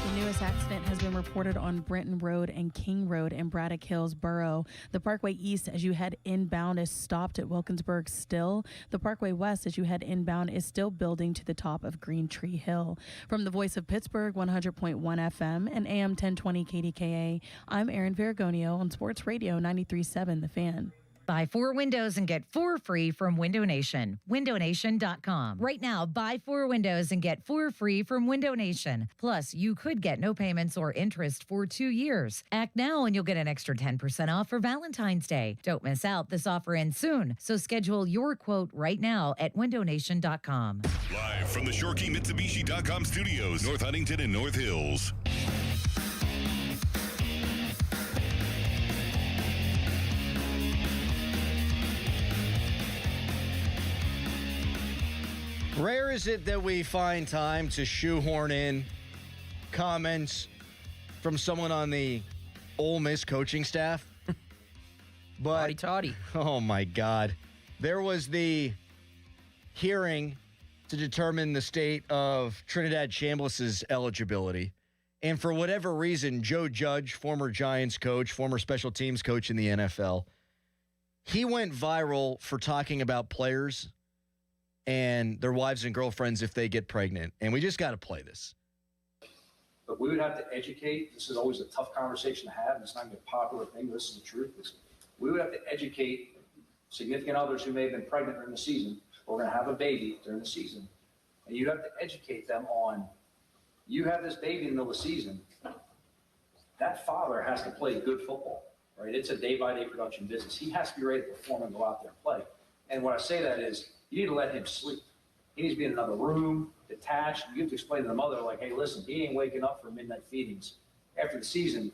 The newest accident has been reported on Brenton Road and King Road in Braddock Hills Borough. The Parkway East as you head inbound is stopped at Wilkinsburg still. The Parkway West as you head inbound is still building to the top of Green Tree Hill. From the Voice of Pittsburgh, 100.1 FM and AM 1020 KDKA, I'm Erin Veragonio on Sports Radio 93.7 The Fan. Buy 4 windows and get 4 free from Window Nation. WindowNation.com. Right now, buy 4 windows and get 4 free from Window Nation. Plus, you could get no payments or interest for 2 years. Act now and you'll get an extra 10% off for Valentine's Day. Don't miss out. This offer ends soon. So schedule your quote right now at WindowNation.com. Live from the ShoreKeyMitsubishi.com studios, North Huntington and North Hills. Rare is it that we find time to shoehorn in comments from someone on the Ole Miss coaching staff. But toddy. Oh my God. There was the hearing to determine the state of Trinidad Chambliss's eligibility. And for whatever reason, Joe Judge, former Giants coach, former special teams coach in the NFL, he went viral for talking about players and their wives and girlfriends if they get pregnant. And we just got to play this. But we would have to educate. This is always a tough conversation to have, and it's not a popular thing. This is the truth. We would have to educate significant others who may have been pregnant during the season or going to have a baby during the season. And you'd have to educate them on, you have this baby in the middle of the season. That father has to play good football, right? It's a day-by-day production business. He has to be ready to perform and go out there and play. And when I say that is, you need to let him sleep. He needs to be in another room, detached. You have to explain to the mother, like, hey, listen, he ain't waking up for midnight feedings. After the season,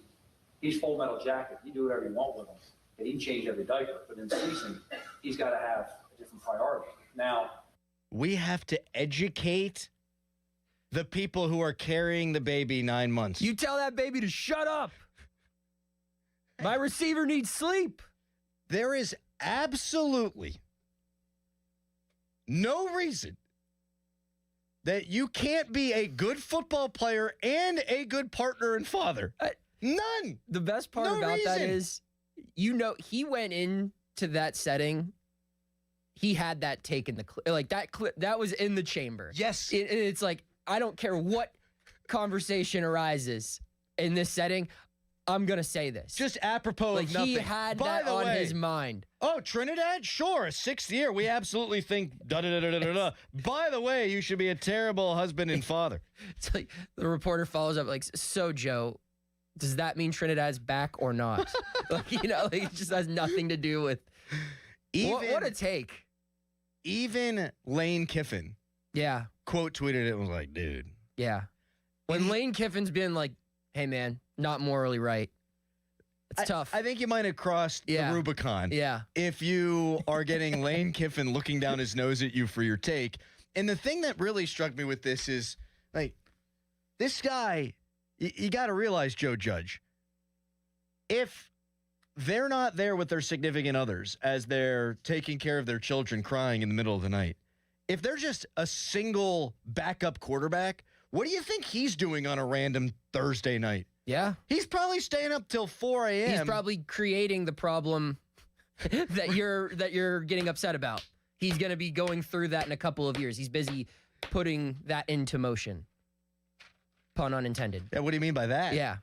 he's full metal jacket. You do whatever you want with him. And he can change every diaper. But in the season, he's got to have a different priority. Now, we have to educate the people who are carrying the baby 9 months. You tell that baby to shut up. My receiver needs sleep. There is absolutely no reason that you can't be a good football player and a good partner and father. None. The best part about that is, he went into that setting. He had that take in the clip. Like that clip, that was in the chamber. Yes. It's like, I don't care what conversation arises in this setting. I'm going to say this. Just apropos like of nothing. He had that on his mind. Oh, Trinidad? Sure, 6th year. We absolutely think da-da-da-da-da-da. By the way, you should be a terrible husband and father. It's like the reporter follows up like, so Joe, does that mean Trinidad's back or not? It just has nothing to do with what a take. Even Lane Kiffin. Yeah. Quote tweeted it and was like, dude. Yeah. When Lane Kiffin's been like, hey man, not morally right. It's tough. I think you might have crossed the Rubicon. Yeah. If you are getting Lane Kiffin looking down his nose at you for your take. And the thing that really struck me with this is, like, this guy, you got to realize, Joe Judge, if they're not there with their significant others as they're taking care of their children crying in the middle of the night, if they're just a single backup quarterback, what do you think he's doing on a random Thursday night? Yeah. He's probably staying up till 4 a.m. He's probably creating the problem that you're getting upset about. He's going to be going through that in a couple of years. He's busy putting that into motion. Pun unintended. Yeah, what do you mean by that? Yeah.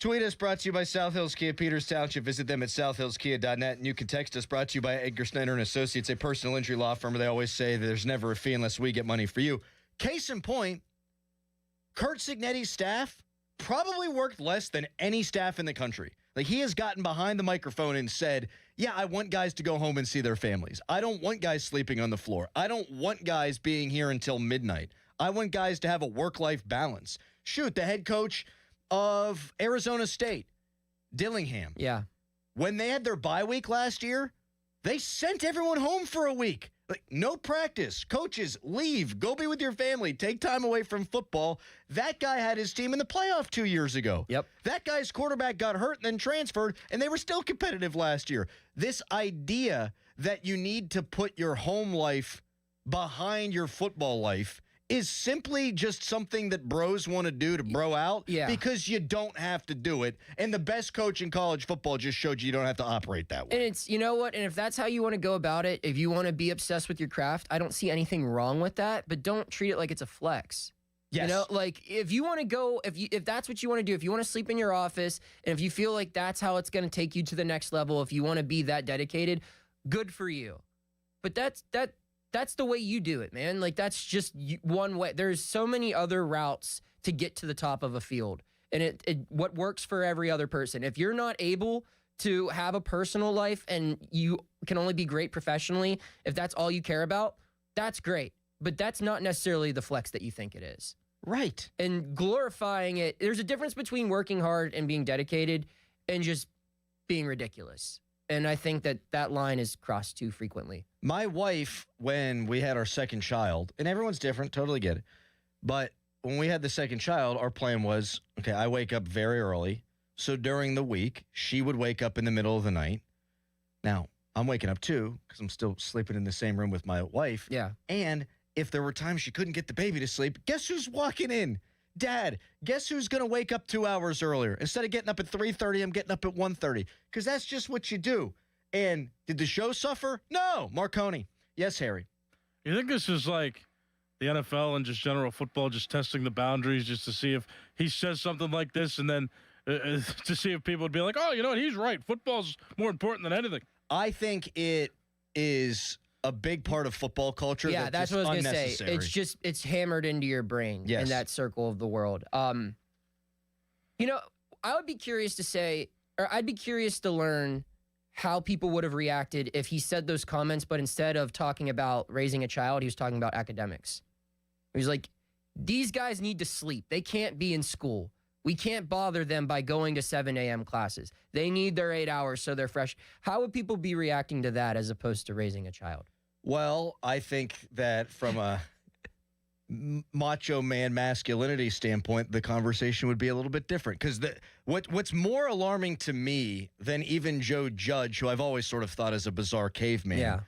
Tweet us, brought to you by South Hills Kia, Peters Township. Visit them at southhillskia.net. And you can text us, brought to you by Edgar Snyder & Associates, a personal injury law firm where they always say that there's never a fee unless we get money for you. Case in point, Kurt Cignetti's staff probably worked less than any staff in the country. Like, he has gotten behind the microphone and said, yeah, I want guys to go home and see their families. I don't want guys sleeping on the floor. I don't want guys being here until midnight. I want guys to have a work-life balance. Shoot, the head coach of Arizona State, Dillingham. Yeah. When they had their bye week last year, they sent everyone home for a week. Like, no practice. Coaches, leave. Go be with your family. Take time away from football. That guy had his team in the playoff 2 years ago. Yep. That guy's quarterback got hurt and then transferred, and they were still competitive last year. This idea that you need to put your home life behind your football life is simply just something that bros want to do to bro out because you don't have to do it. And the best coach in college football just showed you don't have to operate that way. And it's, you know what? And if that's how you want to go about it, if you want to be obsessed with your craft, I don't see anything wrong with that, but don't treat it like it's a flex. Yes. You know, like if you want to go, if that's what you want to do, if you want to sleep in your office, and if you feel like that's how it's going to take you to the next level, if you want to be that dedicated, good for you. But that's the way you do it, man. Like that's just one way. There's so many other routes to get to the top of a field, and it what works for every other person. If you're not able to have a personal life and you can only be great professionally, if that's all you care about, that's great. But that's not necessarily the flex that you think it is. Right. And glorifying it, there's a difference between working hard and being dedicated and just being ridiculous. And I think that line is crossed too frequently. My wife, when we had our second child, and everyone's different, totally get it. But when we had the second child, our plan was, okay, I wake up very early. So during the week, she would wake up in the middle of the night. Now, I'm waking up too, because I'm still sleeping in the same room with my wife. Yeah. And if there were times she couldn't get the baby to sleep, guess who's walking in? Dad, guess who's going to wake up 2 hours earlier? Instead of getting up at 3:30, I'm getting up at 1:30, because that's just what you do. And did the show suffer? No. Marconi. Yes, Harry. You think this is like the NFL and just general football, just testing the boundaries just to see if he says something like this and then to see if people would be like, oh, you know what, he's right. Football's more important than anything. I think it is a big part of football culture. Yeah, that's what I was going to say. It's hammered into your brain in that circle of the world. You know, I would be curious to say, or I'd be curious to learn how people would have reacted if he said those comments, but instead of talking about raising a child, he was talking about academics. He was like, these guys need to sleep. They can't be in school. We can't bother them by going to 7 a.m. classes. They need their 8 hours so they're fresh. How would people be reacting to that as opposed to raising a child? Well, I think that from a macho man masculinity standpoint, the conversation would be a little bit different. Because what's more alarming to me than even Joe Judge, who I've always sort of thought as a bizarre caveman,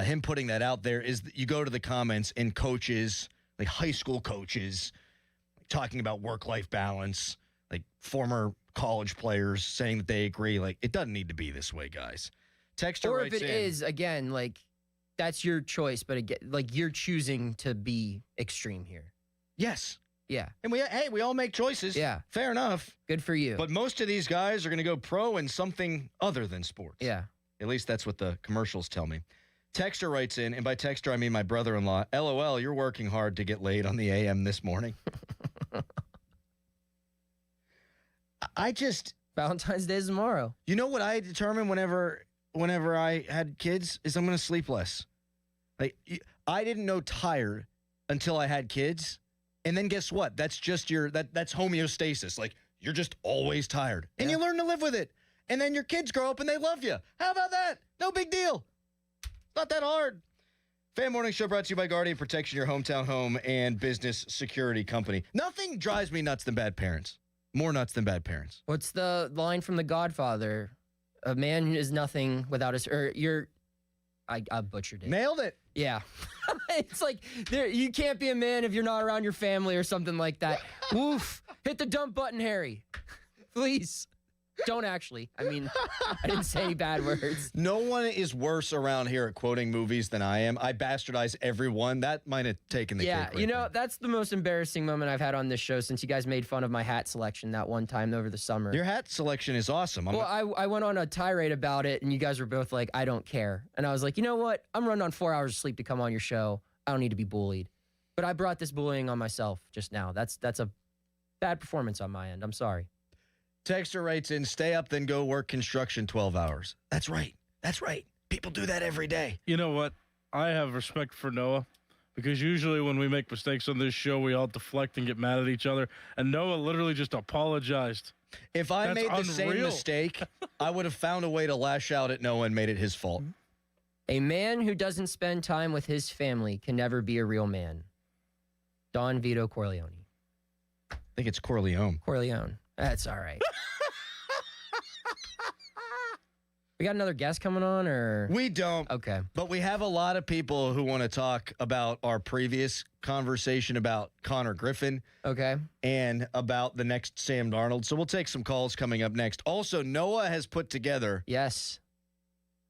him putting that out there, is that you go to the comments and coaches, like high school coaches, talking about work-life balance, like former college players saying that they agree. Like, it doesn't need to be this way, guys. Texter or writes if it in, is, again, like, that's your choice, but again, like, you're choosing to be extreme here. Yes. Yeah. And we all make choices. Yeah. Fair enough. Good for you. But most of these guys are going to go pro in something other than sports. Yeah. At least that's what the commercials tell me. Texter writes in, and by texter I mean my brother-in-law, LOL, you're working hard to get laid on the AM this morning. Valentine's Day is tomorrow. You know what I determined whenever I had kids is I'm going to sleep less. Like, I didn't know tired until I had kids. And then guess what? That's just that's homeostasis. Like, you're just always tired. And you learn to live with it. And then your kids grow up and they love you. How about that? No big deal. Not that hard. Fan Morning Show brought to you by Guardian Protection, your hometown home and business security company. Nothing drives me nuts than bad parents. More nuts than bad parents. What's the line from The Godfather? A man is nothing without his... I butchered it. Nailed it. Yeah. It's like, you can't be a man if you're not around your family or something like that. Woof. Hit the dump button, Harry. Please. Don't actually. I mean, I didn't say any bad words. No one is worse around here at quoting movies than I am. I bastardize everyone. That might have taken the cake. Yeah, you know, that's the most embarrassing moment I've had on this show since you guys made fun of my hat selection that one time over the summer. Your hat selection is awesome. I went on a tirade about it, and you guys were both like, I don't care. And I was like, you know what? I'm running on 4 hours of sleep to come on your show. I don't need to be bullied. But I brought this bullying on myself just now. That's a bad performance on my end. I'm sorry. Texter writes in, stay up, then go work construction 12 hours. That's right. That's right. People do that every day. You know what? I have respect for Noah because usually when we make mistakes on this show, we all deflect and get mad at each other. And Noah literally just apologized. If I made the same mistake, I would have found a way to lash out at Noah and made it his fault. A man who doesn't spend time with his family can never be a real man. Don Vito Corleone. I think it's Corleone. Corleone. That's all right. We got another guest coming on, or? We don't. Okay. But we have a lot of people who want to talk about our previous conversation about Connor Griffin. Okay. And about the next Sam Darnold. So we'll take some calls coming up next. Also, Noah has put together. Yes.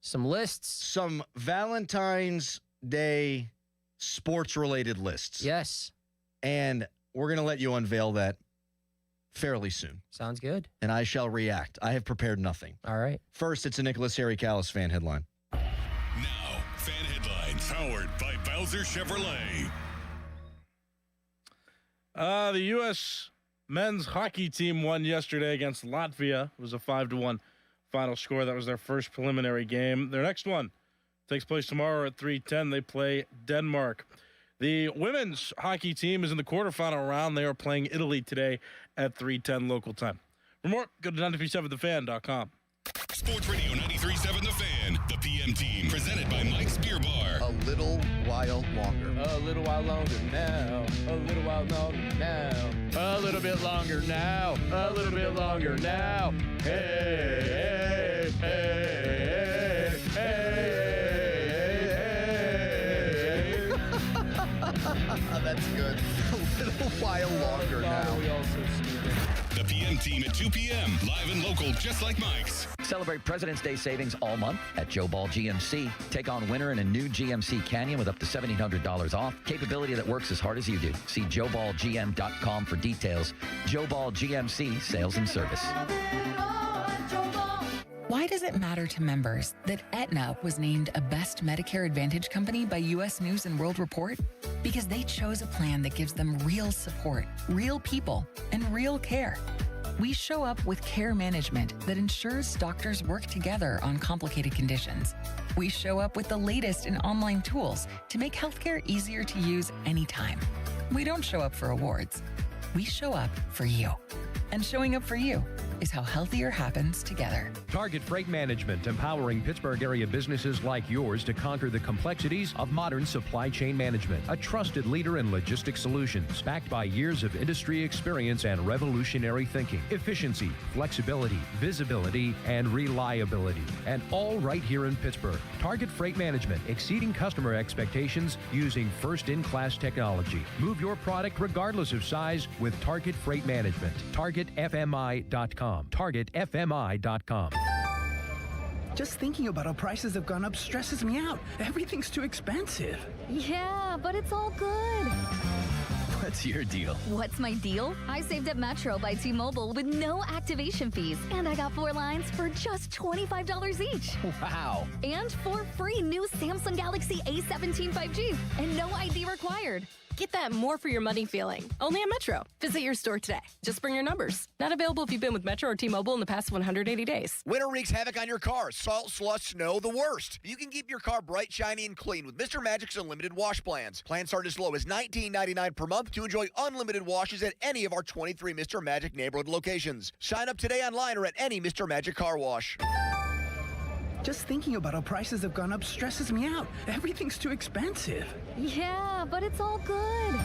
Some lists. Some Valentine's Day sports-related lists. Yes. And We're going to let you unveil that fairly soon. Sounds good. And I shall react. I have prepared nothing. All right. First, it's a Nicholas Harry Callis fan headline. Now, fan headlines powered by Bowser Chevrolet. The U.S. men's hockey team won yesterday against Latvia. It was a 5-1 final score. That was their first preliminary game. Their next one takes place tomorrow at 3:10. They play Denmark. The women's hockey team is in the quarterfinal round. They are playing Italy today at 3:10 local time. For more, go to 937thefan.com. Sports Radio 93.7 The Fan, the PM team, presented by Mike's Beer Bar. A little while longer. A little while longer now. A little while longer now. A little bit longer now. A little bit longer now. Hey, hey, hey, hey, hey. That's good. A little while longer now. We also The PM team at 2 p.m. Live and local, just like Mike's. Celebrate President's Day savings all month at Joe Ball GMC. Take on winter in a new GMC Canyon with up to $1,700 off. Capability that works as hard as you do. See JoeBallGM.com for details. Joe Ball GMC, sales and service. Why does it matter to members that Aetna was named a Best Medicare Advantage company by U.S. News & World Report? Because they chose a plan that gives them real support, real people, and real care. We show up with care management that ensures doctors work together on complicated conditions. We show up with the latest in online tools to make healthcare easier to use anytime. We don't show up for awards. We show up for you. And showing up for you is how healthier happens together. Target Freight Management, empowering Pittsburgh area businesses like yours to conquer the complexities of modern supply chain management. A trusted leader in logistics solutions, backed by years of industry experience and revolutionary thinking. Efficiency, flexibility, visibility, and reliability. And all right here in Pittsburgh. Target Freight Management, exceeding customer expectations using first-in-class technology. Move your product regardless of size with Target Freight Management. TargetFMI.com. TargetFMI.com. Just thinking about how prices have gone up stresses me out. Everything's too expensive. Yeah, but it's all good. What's your deal? What's my deal? I saved at Metro by T-Mobile with no activation fees. And I got 4 lines for just $25 each. Wow. And 4 free new Samsung Galaxy A17 5G. And no ID required. Get that more for your money feeling. Only at Metro. Visit your store today. Just bring your numbers. Not available if you've been with Metro or T-Mobile in the past 180 days. Winter wreaks havoc on your car. Salt, slush, snow, the worst. You can keep your car bright, shiny, and clean with Mr. Magic's unlimited wash plans. Plans start as low as $19.99 per month to enjoy unlimited washes at any of our 23 Mr. Magic neighborhood locations. Sign up today online or at any Mr. Magic car wash. Just thinking about how prices have gone up stresses me out. Everything's too expensive. Yeah, but it's all good.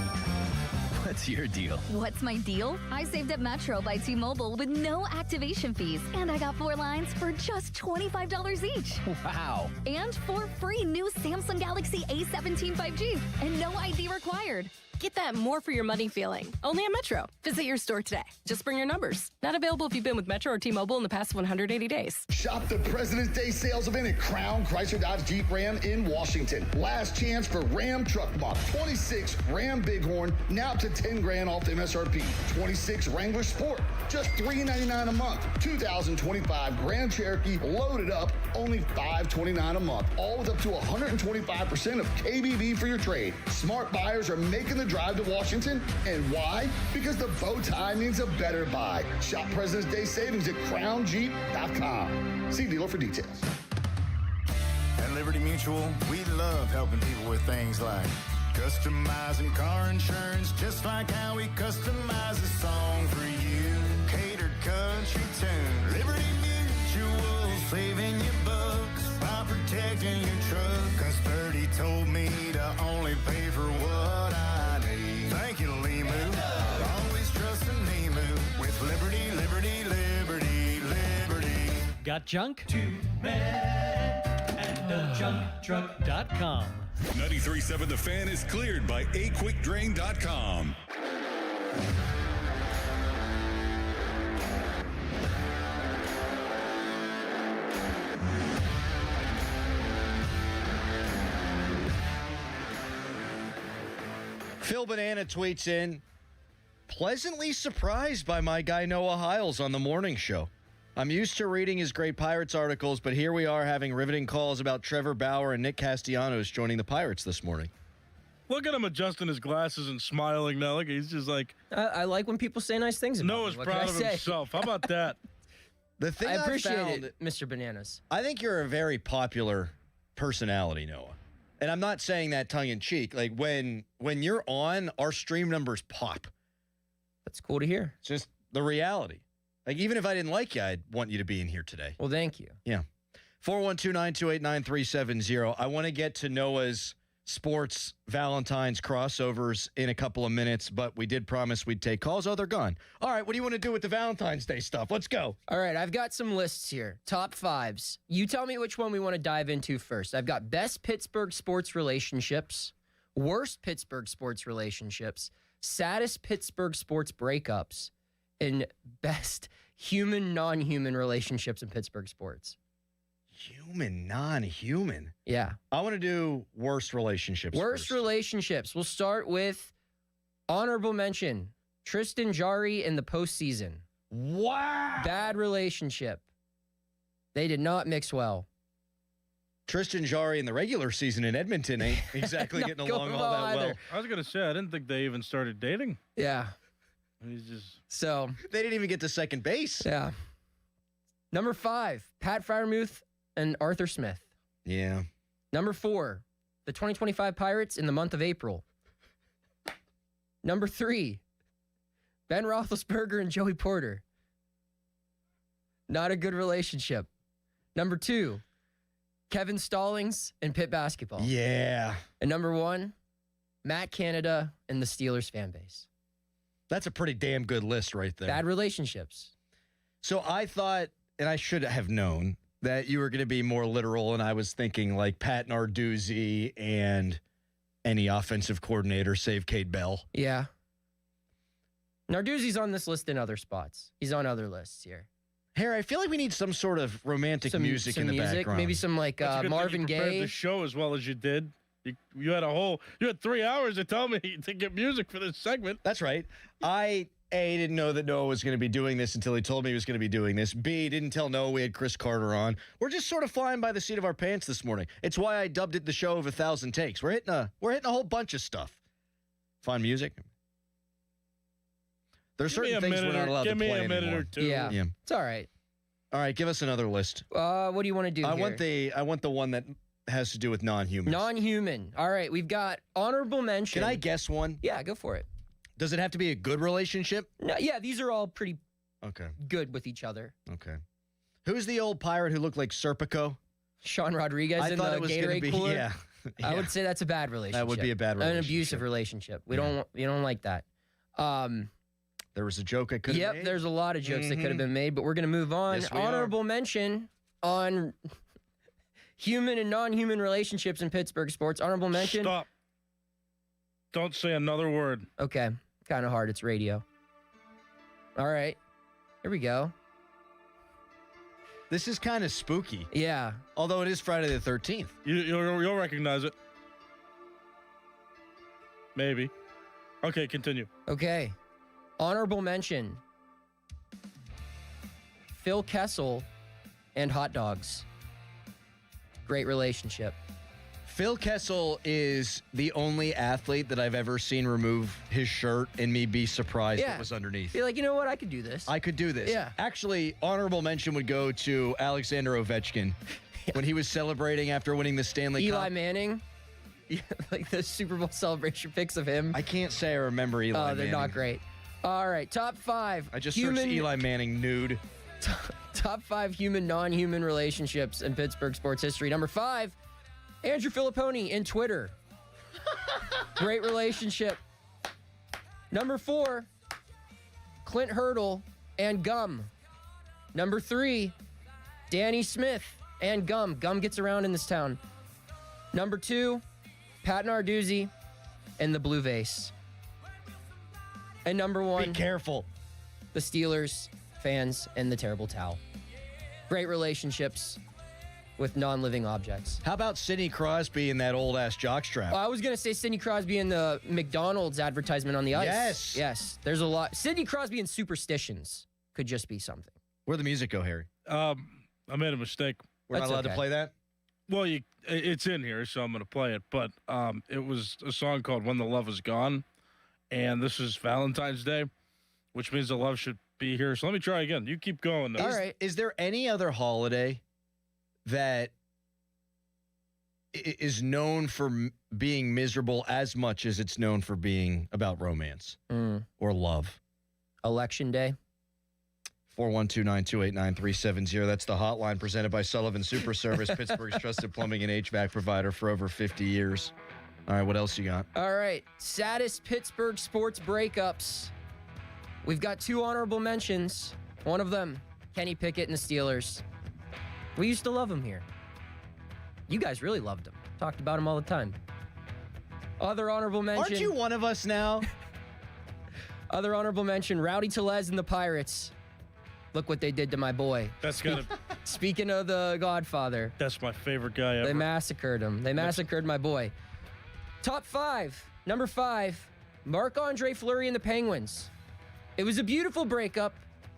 What's your deal? What's my deal? I saved at Metro by T-Mobile with no activation fees. And I got 4 lines for just $25 each. Wow. And 4 free new Samsung Galaxy A17 5G. And no ID required. Get that more for your money feeling. Only at Metro. Visit your store today. Just bring your numbers. Not available if you've been with Metro or T-Mobile in the past 180 days. Shop the President's Day sales event at Crown Chrysler Dodge Jeep Ram in Washington. Last chance for Ram Truck Month. 26 Ram Bighorn, now up to $10,000 off MSRP. 26 Wrangler Sport, just $399 a month. 2025 Grand Cherokee loaded up, only $529 a month. All with up to 125% of KBB for your trade. Smart buyers are making the drive to Washington. And why? Because the bow tie means a better buy. Shop President's Day savings at crownjeep.com. See dealer for details. At Liberty Mutual, we love helping people with things like customizing car insurance, just like how we customize a song for you. Catered country tune. Liberty Mutual, saving you bucks by protecting your truck. Cause 30 told me to only pay for what I need. Thank you, Limu. Always trust in Limu with Liberty, Liberty, Liberty, Liberty. Got junk? Two men and a junk truck.com. 93.7 The Fan is cleared by aquickdrain.com. Phil Banana tweets in, pleasantly surprised by my guy Noah Hiles on the morning show. I'm used to reading his great Pirates articles, but here we are having riveting calls about Trevor Bauer and Nick Castellanos joining the Pirates this morning. Look at him adjusting his glasses and smiling now. Look, he's just like... I like when people say nice things about Noah's me. What proud can I of say? himself. How about that? The thing I appreciate found, it, Mr. Bananas. I think you're a very popular personality, Noah. And I'm not saying that tongue-in-cheek. Like, when you're on, our stream numbers pop. That's cool to hear. It's just the reality. Like, even if I didn't like you, I'd want you to be in here today. Well, thank you. Yeah. 412-928-9370. I want to get to Noah's sports Valentine's crossovers in a couple of minutes, but we did promise we'd take calls. Oh, they're gone. All right, what do you want to do with the Valentine's Day stuff? Let's go. All right, I've got some lists here. Top fives. You tell me which one we want to dive into first. I've got best Pittsburgh sports relationships, worst Pittsburgh sports relationships, saddest Pittsburgh sports breakups, and best human, non-human relationships in Pittsburgh sports. Human, non-human. Yeah. I want to do worst relationships. Worst relationships. We'll start with honorable mention. Tristan Jarry in the postseason. Wow. Bad relationship. They did not mix well. Tristan Jarry in the regular season in Edmonton ain't exactly getting along all that well. I was going to say, I didn't think they even started dating. Yeah. He's just... So. They didn't even get to second base. Yeah. Number 5, Pat Freiermuth and Arthur Smith. Yeah. Number 4, the 2025 Pirates in the month of April. Number 3, Ben Roethlisberger and Joey Porter. Not a good relationship. Number 2, Kevin Stallings and Pitt basketball. Yeah. And number 1, Matt Canada and the Steelers fan base. That's a pretty damn good list right there. Bad relationships. So I thought, and I should have known, that you were going to be more literal, and I was thinking like Pat Narduzzi and any offensive coordinator save Cade Bell. Yeah. Narduzzi's on this list in other spots. He's on other lists here. Harry, I feel like we need some sort of romantic music in the background. Maybe some like That's a good Marvin thing you prepared Gaye. the show as well as you did. You had 3 hours to tell me to get music for this segment. That's right. I, A, didn't know that Noah was going to be doing this until he told me he was going to be doing this. B, didn't tell Noah we had Chris Carter on. We're just sort of flying by the seat of our pants this morning. It's why I dubbed it the show of 1,000 takes. We're hitting a whole bunch of stuff. Fun music. There's certain things we're not allowed to play anymore. Give me a minute or two. Yeah. It's all right. All right, give us another list. What do you want to do I here? want the one that has to do with non-humans. Non-human. All right, we've got honorable mention. Can I guess one? Yeah, go for it. Does it have to be a good relationship? No, yeah, these are all pretty okay, good with each other. Okay. Who's the old pirate who looked like Serpico? Sean Rodriguez in the Gatorade cooler? Yeah. I would say that's a bad relationship. That would be a bad relationship. An abusive relationship. We don't like that. There was a joke I could have made. Yep, there's a lot of jokes that could have been made, but we're going to move on. Yes, we Honorable mention on human and non-human relationships in Pittsburgh sports. Honorable mention. Stop. Don't say another word. Okay. Kind of hard. It's radio. All right. Here we go. This is kind of spooky. Yeah. Although it is Friday the 13th. You'll recognize it. Maybe. Okay, continue. Okay. Honorable mention. Phil Kessel and hot dogs. Great relationship. Phil Kessel is the only athlete that I've ever seen remove his shirt and me be surprised what was underneath. You're like, you know what? I could do this. I could do this. Yeah. Actually, honorable mention would go to Alexander Ovechkin when he was celebrating after winning the Stanley Cup. Eli Manning. Yeah, like the Super Bowl celebration pics of him. I can't say I remember Eli Manning. Oh, they're not great. All right, top 5. I just searched Eli Manning nude. Top 5 human, non-human relationships in Pittsburgh sports history. Number 5, Andrew Filipponi in Twitter. Great relationship. Number 4, Clint Hurdle and Gum. Number 3, Danny Smith and Gum. Gum gets around in this town. Number 2, Pat Narduzzi and the Blue Vase. And number 1, be careful, the Steelers fans and the Terrible Towel. Great relationships. with non-living objects. How about Sidney Crosby in that old-ass jockstrap? I was going to say Sidney Crosby in the McDonald's advertisement on the ice. Yes. Yes. There's a lot. Sidney Crosby and superstitions could just be something. Where'd the music go, Harry? I made a mistake. We're not allowed to play that? Well, it's in here, so I'm going to play it. But it was a song called When the Love Is Gone. And this is Valentine's Day, which means the love should be here. So let me try again. You keep going. All right. Is there any other holiday that is known for being miserable as much as it's known for being about romance or love? Election Day. 412-928-9370. That's the hotline presented by Sullivan Super Service, Pittsburgh's trusted plumbing and HVAC provider for over 50 years. All right, what else you got? All right. Saddest Pittsburgh sports breakups. We've got 2 honorable mentions. One of them, Kenny Pickett and the Steelers. We used to love him here. You guys really loved him. Talked about him all the time. Other honorable mention. Aren't you one of us now? Other honorable mention, Rowdy Tellez and the Pirates. Look what they did to my boy. That's got to... Speaking of the Godfather. That's my favorite guy ever. They massacred him. They massacred my boy. Top 5. Number 5, Marc-Andre Fleury and the Penguins. It was a beautiful breakup.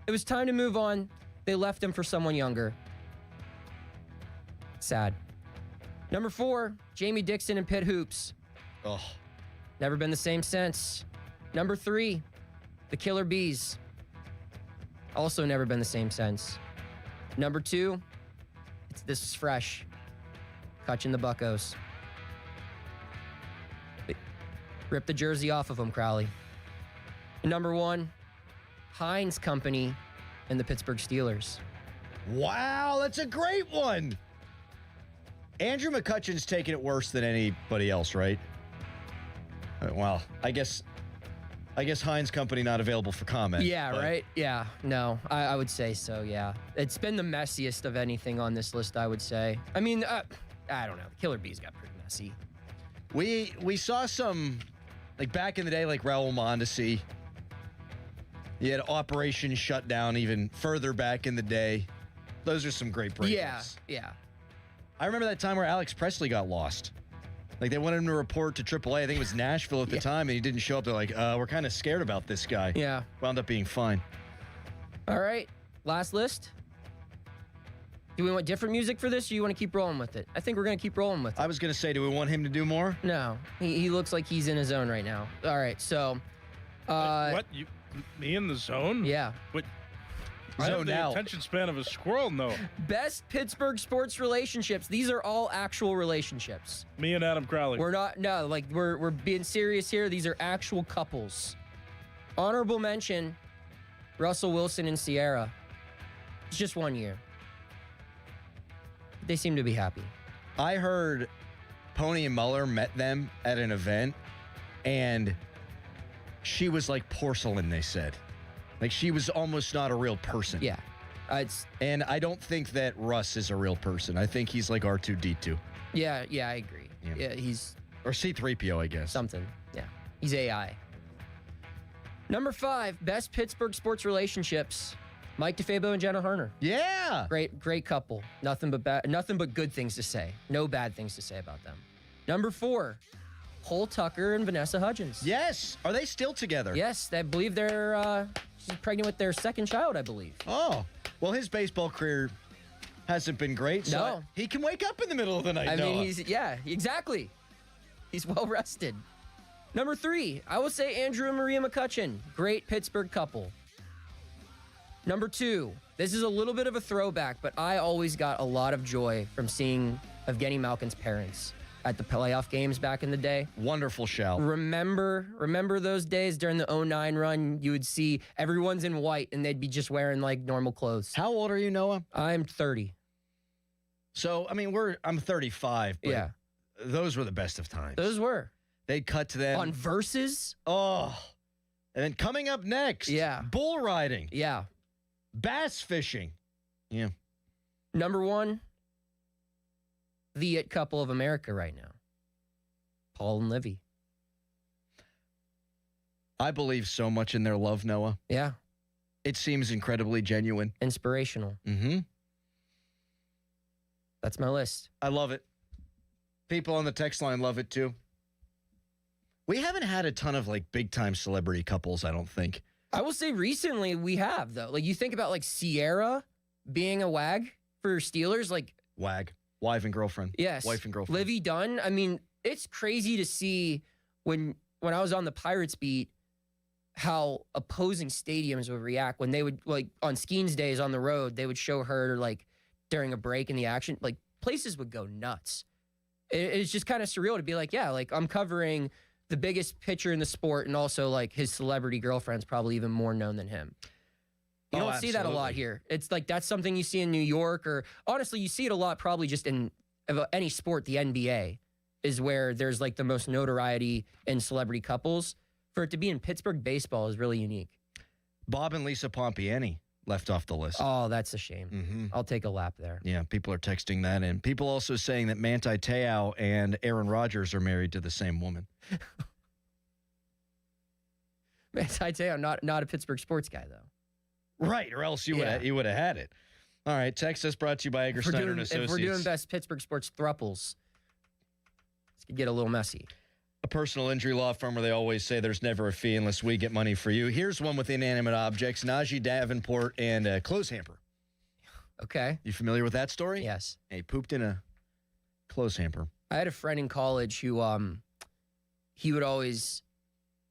It was time to move on. They left him for someone younger. Sad. Number 4, Jamie Dixon and Pitt Hoops. Oh. Never been the same since. Number 3, the Killer Bees. Also never been the same since. Number 2, this is fresh. Kutch and the Buccos. Rip the jersey off of them, Crowley. And number 1, Heinz Company and the Pittsburgh Steelers. Wow, that's a great one. Andrew McCutcheon's taking it worse than anybody else, right? Well, I guess Heinz Company not available for comment. Yeah, right? Yeah, no, I would say so, yeah. It's been the messiest of anything on this list, I would say. I mean, I don't know. The Killer Bees got pretty messy. We saw some, like back in the day, like Raul Mondesi. You had Operation Shutdown even further back in the day. Those are some great breakups. Yeah. I remember that time where Alex Presley got lost. Like, they wanted him to report to AAA. I think it was Nashville at the time, and he didn't show up. They're like, we're kind of scared about this guy. Yeah. Wound up being fine. All right. Last list. Do we want different music for this, or do you want to keep rolling with it? I think we're going to keep rolling with it. I was going to say, do we want him to do more? No. He looks like he's in his zone right now. All right, so... what? Me in the zone? Yeah. What? I have the attention span of a squirrel, no. Best Pittsburgh sports relationships. These are all actual relationships. Me and Adam Crowley. We're not, no, like, we're being serious here. These are actual couples. Honorable mention, Russell Wilson and Sierra. It's just 1 year. They seem to be happy. I heard Pony and Muller met them at an event, and she was like porcelain, they said. Like, she was almost not a real person. Yeah. And I don't think that Russ is a real person. I think he's like R2-D2. Yeah, I agree. Yeah, he's... Or C-3PO, I guess. Something, yeah. He's AI. Number 5, best Pittsburgh sports relationships. Mike DeFabo and Jenna Herner. Yeah. Great couple. Nothing but good things to say. No bad things to say about them. Number 4, Cole Tucker and Vanessa Hudgens. Yes. Are they still together? Yes. I believe they're she's pregnant with their second child, I believe. Oh. Well, his baseball career hasn't been great. So no. He can wake up in the middle of the night. I mean, exactly. He's well rested. Number 3, I will say Andrew and Maria McCutcheon. Great Pittsburgh couple. Number 2, this is a little bit of a throwback, but I always got a lot of joy from seeing Evgeny Malkin's parents at the playoff games back in the day. Wonderful shout. Remember those days during the 09 run? You would see everyone's in white, and they'd be just wearing, like, normal clothes. How old are you, Noah? I'm 30. So, I mean, I'm 35, but yeah. Those were the best of times. Those were. They'd cut to them. On Versus? Oh. And then coming up next. Yeah. Bull riding. Yeah. Bass fishing. Yeah. Number 1, the it couple of America right now. Paul and Livy. I believe so much in their love, Noah. Yeah. It seems incredibly genuine. Inspirational. Mm-hmm. That's my list. I love it. People on the text line love it too. We haven't had a ton of big-time celebrity couples, I don't think. I will say recently we have, though. You think about Sierra being a wag for Steelers, Wag. Wife and girlfriend. Yes. Wife and girlfriend. Livy Dunn. I mean, it's crazy to see when I was on the Pirates beat how opposing stadiums would react when they would, on Skeens days on the road, they would show her, during a break in the action. Places would go nuts. It's just kind of surreal to be I'm covering the biggest pitcher in the sport, and also his celebrity girlfriend's probably even more known than him. You don't see that a lot here. It's that's something you see in New York, or honestly, you see it a lot probably just in any sport. The NBA is where there's the most notoriety in celebrity couples. For it to be in Pittsburgh baseball is really unique. Bob and Lisa Pompiani left off the list. Oh, that's a shame. Mm-hmm. I'll take a lap there. Yeah, people are texting that in. People also saying that Manti Te'o and Aaron Rodgers are married to the same woman. Manti Te'o, not a Pittsburgh sports guy, though. Right, or else you would have had it. All right, text us brought to you by Egger Snyder and Associates. If we're doing best Pittsburgh sports thruples, this could get a little messy. A personal injury law firm where they always say there's never a fee unless we get money for you. Here's one with inanimate objects, Najee Davenport and a clothes hamper. Okay. You familiar with that story? Yes. He pooped in a clothes hamper. I had a friend in college who he would always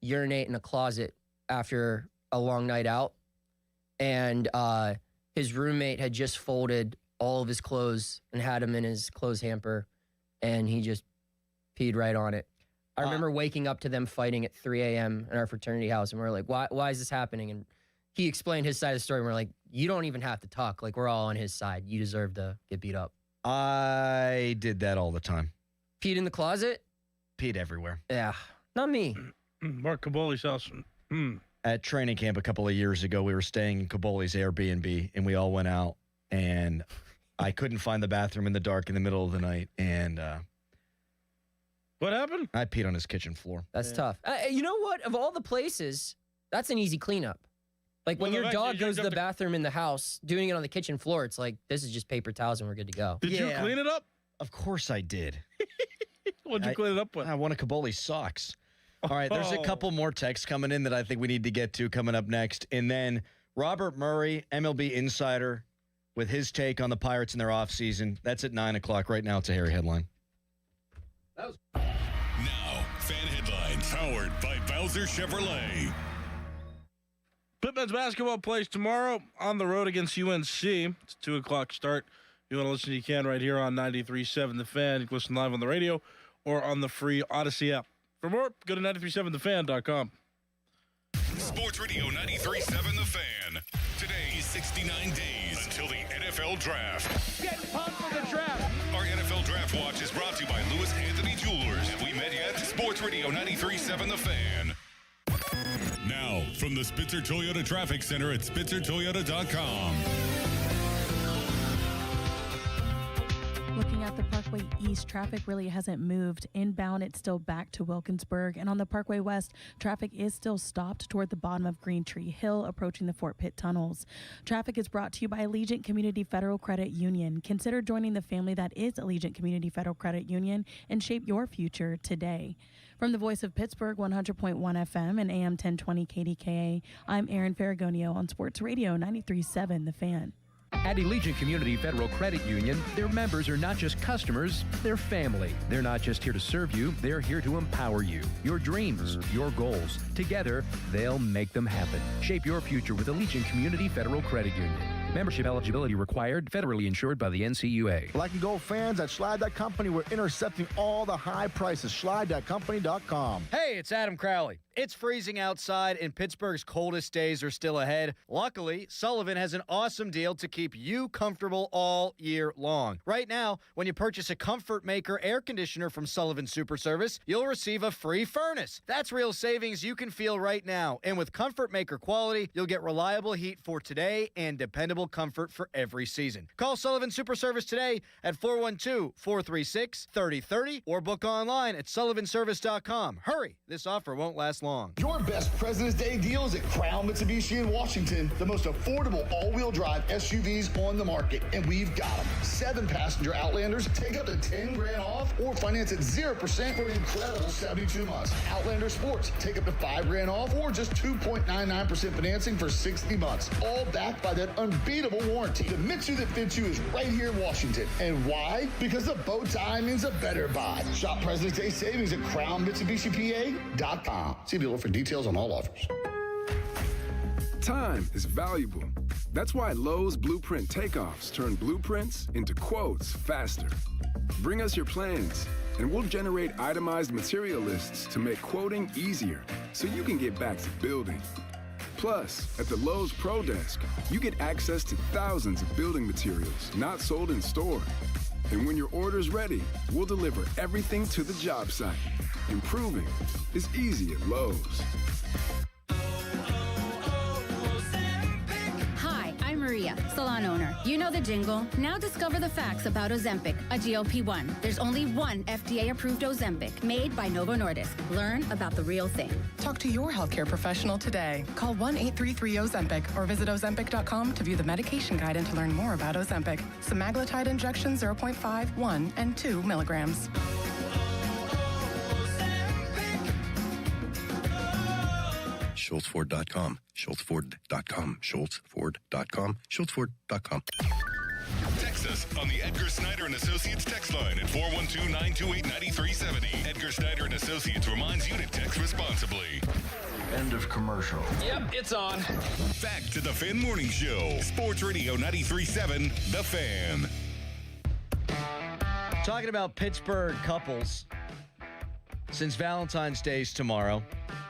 urinate in a closet after a long night out. And his roommate had just folded all of his clothes and had them in his clothes hamper, and he just peed right on it. I remember waking up to them fighting at 3 a.m. in our fraternity house, and we're like, why is this happening? And he explained his side of the story, and we're like, you don't even have to talk. We're all on his side. You deserve to get beat up. I did that all the time. Peed in the closet? Peed everywhere. Yeah, not me. Mark Caboli's house. At training camp a couple of years ago, we were staying in Caboli's Airbnb, and we all went out, and I couldn't find the bathroom in the dark in the middle of the night, and what happened? I peed on his kitchen floor. That's tough. You know what? Of all the places, that's an easy cleanup. When your dog goes to the bathroom in the house, doing it on the kitchen floor, it's this is just paper towels and we're good to go. Did you clean it up? Of course I did. What'd you clean it up with? I won a Caboli's socks. All right, there's a couple more texts coming in that I think we need to get to coming up next. And then Robert Murray, MLB insider, with his take on the Pirates in their offseason. That's at 9 o'clock. Right now, it's a hairy headline. Now, fan headlines powered by Bowser Chevrolet. Pittman's basketball plays tomorrow on the road against UNC. It's a 2 o'clock start. If you want to listen, you can right here on 93.7 The Fan. You can listen live on the radio or on the free Odyssey app. For more, go to 937thefan.com. Sports Radio 93.7 The Fan. Today is 69 days until the NFL Draft. Get pumped for the draft. Our NFL Draft Watch is brought to you by Lewis Anthony Jewelers. Have we met yet? Sports Radio 93.7 The Fan. Now, from the Spitzer Toyota Traffic Center at SpitzerToyota.com. Looking at the Parkway East, traffic really hasn't moved. Inbound, it's still back to Wilkinsburg. And on the Parkway West, traffic is still stopped toward the bottom of Green Tree Hill, approaching the Fort Pitt tunnels. Traffic is brought to you by Allegiant Community Federal Credit Union. Consider joining the family that is Allegiant Community Federal Credit Union and shape your future today. From the voice of Pittsburgh, 100.1 FM and AM 1020 KDKA, I'm Erin Ferragonio on Sports Radio 93.7 The Fan. At Allegiant Community Federal Credit Union, their members are not just customers, they're family. They're not just here to serve you, they're here to empower you. Your dreams, your goals. Together, they'll make them happen. Shape your future with Allegiant Community Federal Credit Union. Membership eligibility required, federally insured by the NCUA. Black and gold fans at Schley.company, we're intercepting all the high prices. Schley.company.com. Hey, it's Adam Crowley. It's freezing outside, and Pittsburgh's coldest days are still ahead. Luckily, Sullivan has an awesome deal to keep you comfortable all year long. Right now, when you purchase a Comfort Maker air conditioner from Sullivan Super Service, you'll receive a free furnace. That's real savings you can feel right now. And with Comfort Maker quality, you'll get reliable heat for today and dependable comfort for every season. Call Sullivan Super Service today at 412-436-3030 or book online at sullivanservice.com. Hurry, this offer won't last long. long. Your best President's Day deals at Crown Mitsubishi in Washington. The most affordable all-wheel drive SUVs on the market, and we've got them. 7-passenger Outlanders take up to 10 grand off or finance at 0% for an incredible 72 months. Outlander Sports take up to 5 grand off or just 2.99% financing for 60 months. All backed by that unbeatable warranty. The Mitsu that fits you is right here in Washington. And why? Because the bow tie means a better buy. Shop President's Day savings at CrownMitsubishiPA.com. See dealer for details on all offers. Time is valuable. That's why Lowe's Blueprint Takeoffs turn blueprints into quotes faster. Bring us your plans, and we'll generate itemized material lists to make quoting easier so you can get back to building. Plus, at the Lowe's Pro Desk, you get access to thousands of building materials not sold in store. And when your order's ready, we'll deliver everything to the job site. Improving is easy at Lowe's. Hi, I'm Maria, salon owner. You know the jingle. Now discover the facts about Ozempic, a GLP-1. There's only one FDA-approved Ozempic made by Novo Nordisk. Learn about the real thing. Talk to your healthcare professional today. Call 1-833-OZEMPIC or visit Ozempic.com to view the medication guide and to learn more about Ozempic. Semaglutide injection 0.5, 1, and 2 milligrams. SchultzFord.com, SchultzFord.com, SchultzFord.com, SchultzFord.com. Text us on the Edgar Snyder and Associates text line at 412-928-9370. Edgar Snyder and Associates reminds you to text responsibly. End of commercial. Yep, it's on. Back to the Fan Morning Show. Sports Radio 93.7, The Fan. Talking about Pittsburgh couples, since Valentine's Day's tomorrow,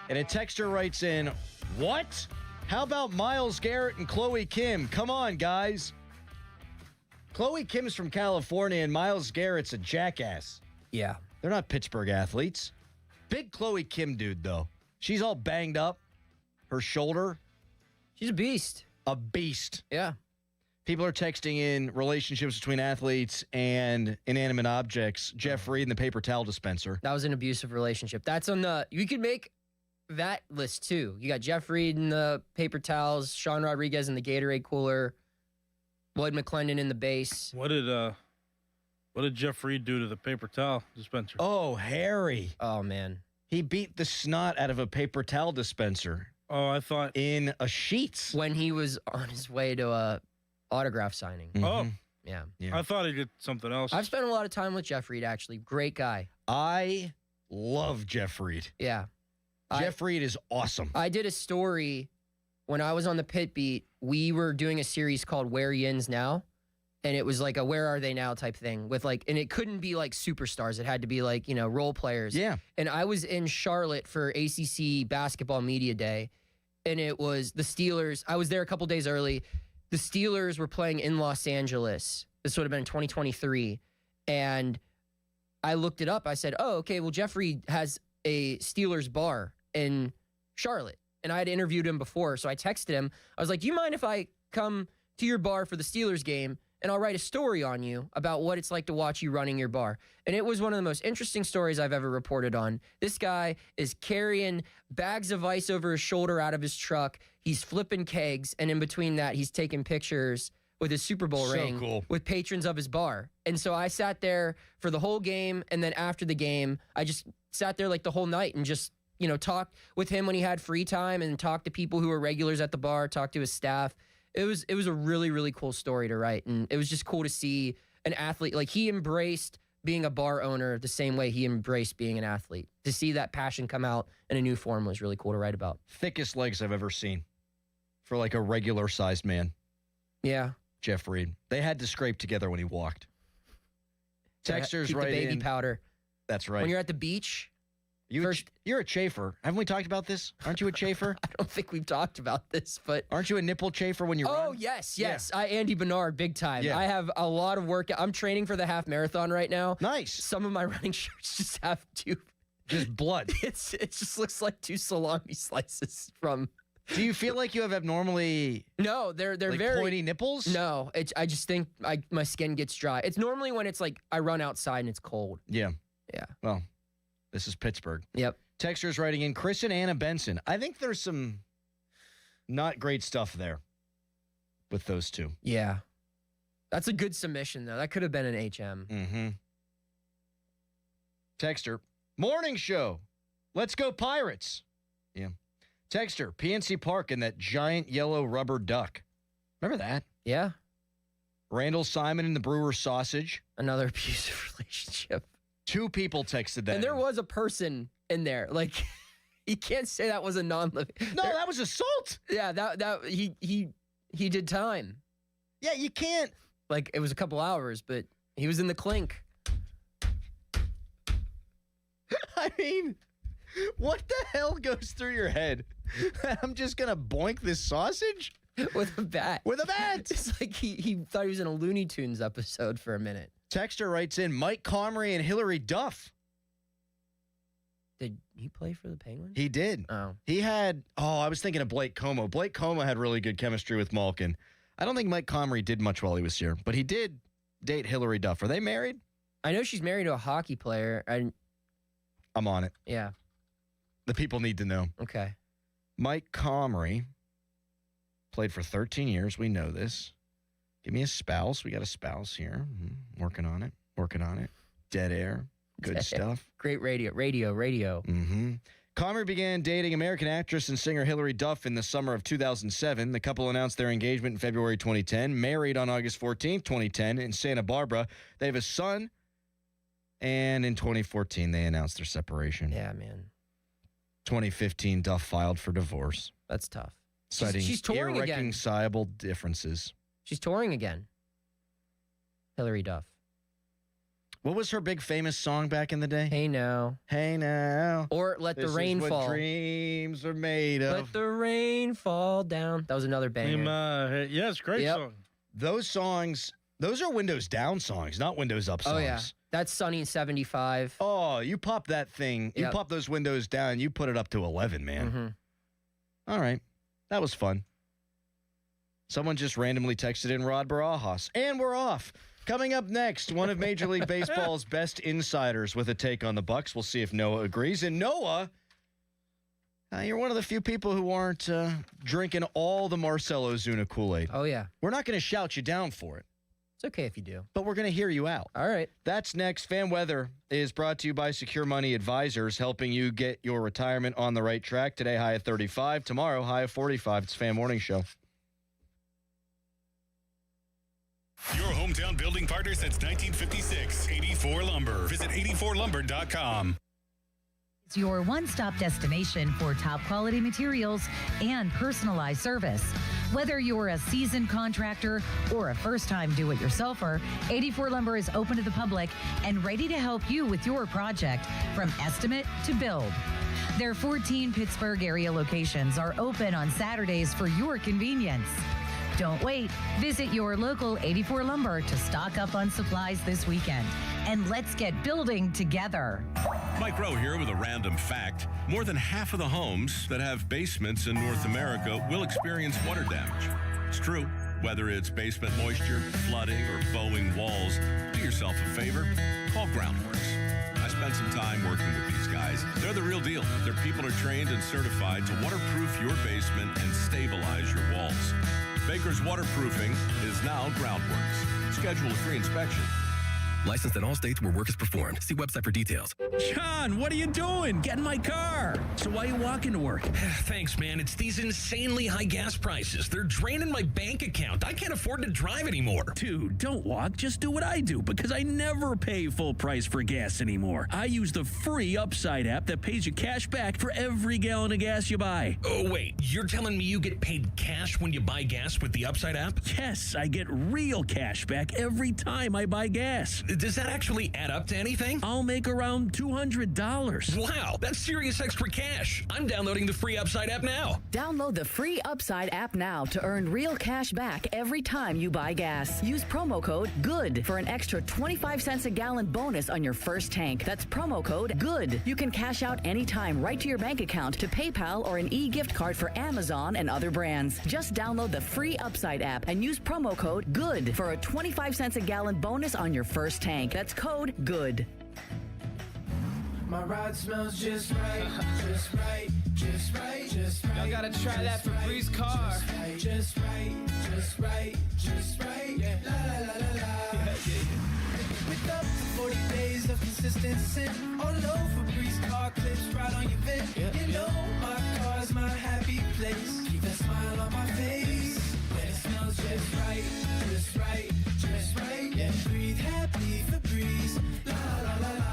and a texter writes in, what? How about Myles Garrett and Chloe Kim? Come on, guys. Chloe Kim's from California, and Myles Garrett's a jackass. Yeah. They're not Pittsburgh athletes. Big Chloe Kim dude, though. She's all banged up. Her shoulder. She's a beast. A beast. Yeah. People are texting in relationships between athletes and inanimate objects. Jeff Reed and the paper towel dispenser. That was an abusive relationship. That's on the... You could make that list, too. You got Jeff Reed and the paper towels, Sean Rodriguez and the Gatorade cooler, Lloyd McClendon in the base. What did Jeff Reed do to the paper towel dispenser? Oh, Harry. Oh, man. He beat the snot out of a paper towel dispenser. Oh, I thought... In a sheets. When he was on his way to a autograph signing. Mm-hmm. Oh. Yeah. I thought he did something else. I've spent a lot of time with Jeff Reed, actually. Great guy. I love Jeff Reed. Yeah. Jeff Reed is awesome. I did a story when I was on the pit beat. We were doing a series called Where Yins Now, and it was like a Where Are They Now type thing with like, and it couldn't be like superstars. It had to be like, role players. Yeah. And I was in Charlotte for ACC Basketball Media Day, and it was the Steelers. I was there a couple days early. The Steelers were playing in Los Angeles. This would have been 2023. And I looked it up. I said, oh, okay, well, Jeff Reed has a Steelers bar in Charlotte. And I had interviewed him before, so I texted him. I was like, do you mind if I come to your bar for the Steelers game and I'll write a story on you about what it's like to watch you running your bar? And it was one of the most interesting stories I've ever reported on. This guy is carrying bags of ice over his shoulder out of his truck. He's flipping kegs, and in between that, he's taking pictures with his Super Bowl ring with patrons of his bar. And so I sat there for the whole game, and then after the game, I just sat there like the whole night and just talked with him when he had free time and talked to people who were regulars at the bar, talked to his staff. It was a really, really cool story to write. And it was just cool to see an athlete. Like, he embraced being a bar owner the same way he embraced being an athlete. To see that passion come out in a new form was really cool to write about. Thickest legs I've ever seen for like a regular sized man. Yeah. Jeff Reed. They had to scrape together when he walked. Texters Keep right the baby in. powder. That's right. When you're at the beach... You're a chafer. Haven't we talked about this? Aren't you a chafer? I don't think we've talked about this, but... Aren't you a nipple chafer when you run? Oh, yes. Yeah. Andy Bernard, big time. Yeah. I have a lot of work. I'm training for the half marathon right now. Nice. Some of my running shirts just have just blood. It just looks like 2 salami slices from... Do you feel like you have abnormally... No, they're like very... pointy nipples? No, I just think my skin gets dry. It's normally when it's like I run outside and it's cold. Yeah. Yeah. Well, this is Pittsburgh. Yep. Texter's writing in, Chris and Anna Benson. I think there's some not great stuff there with those two. Yeah. That's a good submission, though. That could have been an HM. Mm-hmm. Texter, morning show. Let's go Pirates. Yeah. Texter, PNC Park and that giant yellow rubber duck. Remember that? Yeah. Randall Simon and the Brewer sausage. Another abusive relationship. 2 people texted that. And there was a person in there. Like, you can't say that was a non-living. No, that was assault. Yeah, that he did time. Yeah, you can't. Like, it was a couple hours, but he was in the clink. I mean, what the hell goes through your head? I'm just going to boink this sausage? With a bat. With a bat. It's like he thought he was in a Looney Tunes episode for a minute. Texter writes in, Mike Comrie and Hillary Duff. Did he play for the Penguins? He did. Oh. He had, I was thinking of Blake Como. Blake Como had really good chemistry with Malkin. I don't think Mike Comrie did much while he was here, but he did date Hillary Duff. Are they married? I know she's married to a hockey player. I'm on it. Yeah. The people need to know. Okay. Mike Comrie played for 13 years. We know this. Give me a spouse. We got a spouse here. Working on it. Dead air. Good stuff. Great radio. Mm-hmm. Comrie began dating American actress and singer Hillary Duff in the summer of 2007. The couple announced their engagement in February 2010, married on August 14th, 2010 in Santa Barbara. They have a son, and in 2014, they announced their separation. Yeah, man. 2015, Duff filed for divorce. That's tough. Citing she's touring irreconcilable differences. She's touring again. Hillary Duff. What was her big famous song back in the day? Hey Now. Hey Now. Or Let the Rain Fall. Fall. Dreams are made of. Let the rain fall down. That was another banger. Yes, great song. Those songs, those are Windows Down songs, not Windows Up songs. Oh, yeah. That's Sunny 75. Oh, you pop that thing. You pop those windows down, you put it up to 11, man. Mm-hmm. All right. That was fun. Someone just randomly texted in Rod Barajas. And we're off. Coming up next, one of Major League Baseball's best insiders with a take on the Bucks. We'll see if Noah agrees. And Noah, you're one of the few people who aren't drinking all the Marcelo Ozuna Kool-Aid. Oh, yeah. We're not going to shout you down for it. It's okay if you do. But we're going to hear you out. All right. That's next. Fan Weather is brought to you by Secure Money Advisors, helping you get your retirement on the right track. Today, high of 35. Tomorrow, high of 45. It's Fan Morning Show. Your hometown building partner since 1956. 84 Lumber. Visit 84lumber.com. It's your one-stop destination for top quality materials and personalized service. Whether you're a seasoned contractor or a first-time do-it-yourselfer, 84 Lumber is open to the public and ready to help you with your project from estimate to build. Their 14 Pittsburgh area locations are open on Saturdays for your convenience. Don't wait. Visit your local 84 Lumber to stock up on supplies this weekend. And let's get building together. Mike Rowe here with a random fact. More than half of the homes that have basements in North America will experience water damage. It's true. Whether it's basement moisture, flooding, or bowing walls, do yourself a favor. Call Groundworks. I spent some time working with these guys. They're the real deal. Their people are trained and certified to waterproof your basement and stabilize your walls. Baker's Waterproofing is now Groundworks. Schedule a free inspection. Licensed in all states where work is performed. See website for details. John, what are you doing? Get in my car. So why are you walking to work? Thanks, man. It's these insanely high gas prices. They're draining my bank account. I can't afford to drive anymore. Dude, don't walk. Just do what I do because I never pay full price for gas anymore. I use the free Upside app that pays you cash back for every gallon of gas you buy. Oh, wait. You're telling me you get paid cash when you buy gas with the Upside app? Yes, I get real cash back every time I buy gas. Does that actually add up to anything? I'll make around $200. Wow, that's serious extra cash. I'm downloading the free Upside app now. Download the free Upside app now to earn real cash back every time you buy gas. Use promo code GOOD for an extra 25 cents a gallon bonus on your first tank. That's promo code GOOD. You can cash out anytime right to your bank account, to PayPal, or an e-gift card for Amazon and other brands. Just download the free Upside app and use promo code GOOD for a 25 cents a gallon bonus on your first tank. That's code GOOD. My ride smells just right, just right, just right, just right. Y'all gotta try that Febreze car. Just right, just right, just right. Yeah. La la la la la. With up to 40 days of consistent sin. All low Febreze car clips right on your vent. You know my car's my happy place. Keep a smile on my face. When it smells just right, just right, just right. Yeah, breathe happy Febreze. La la la la.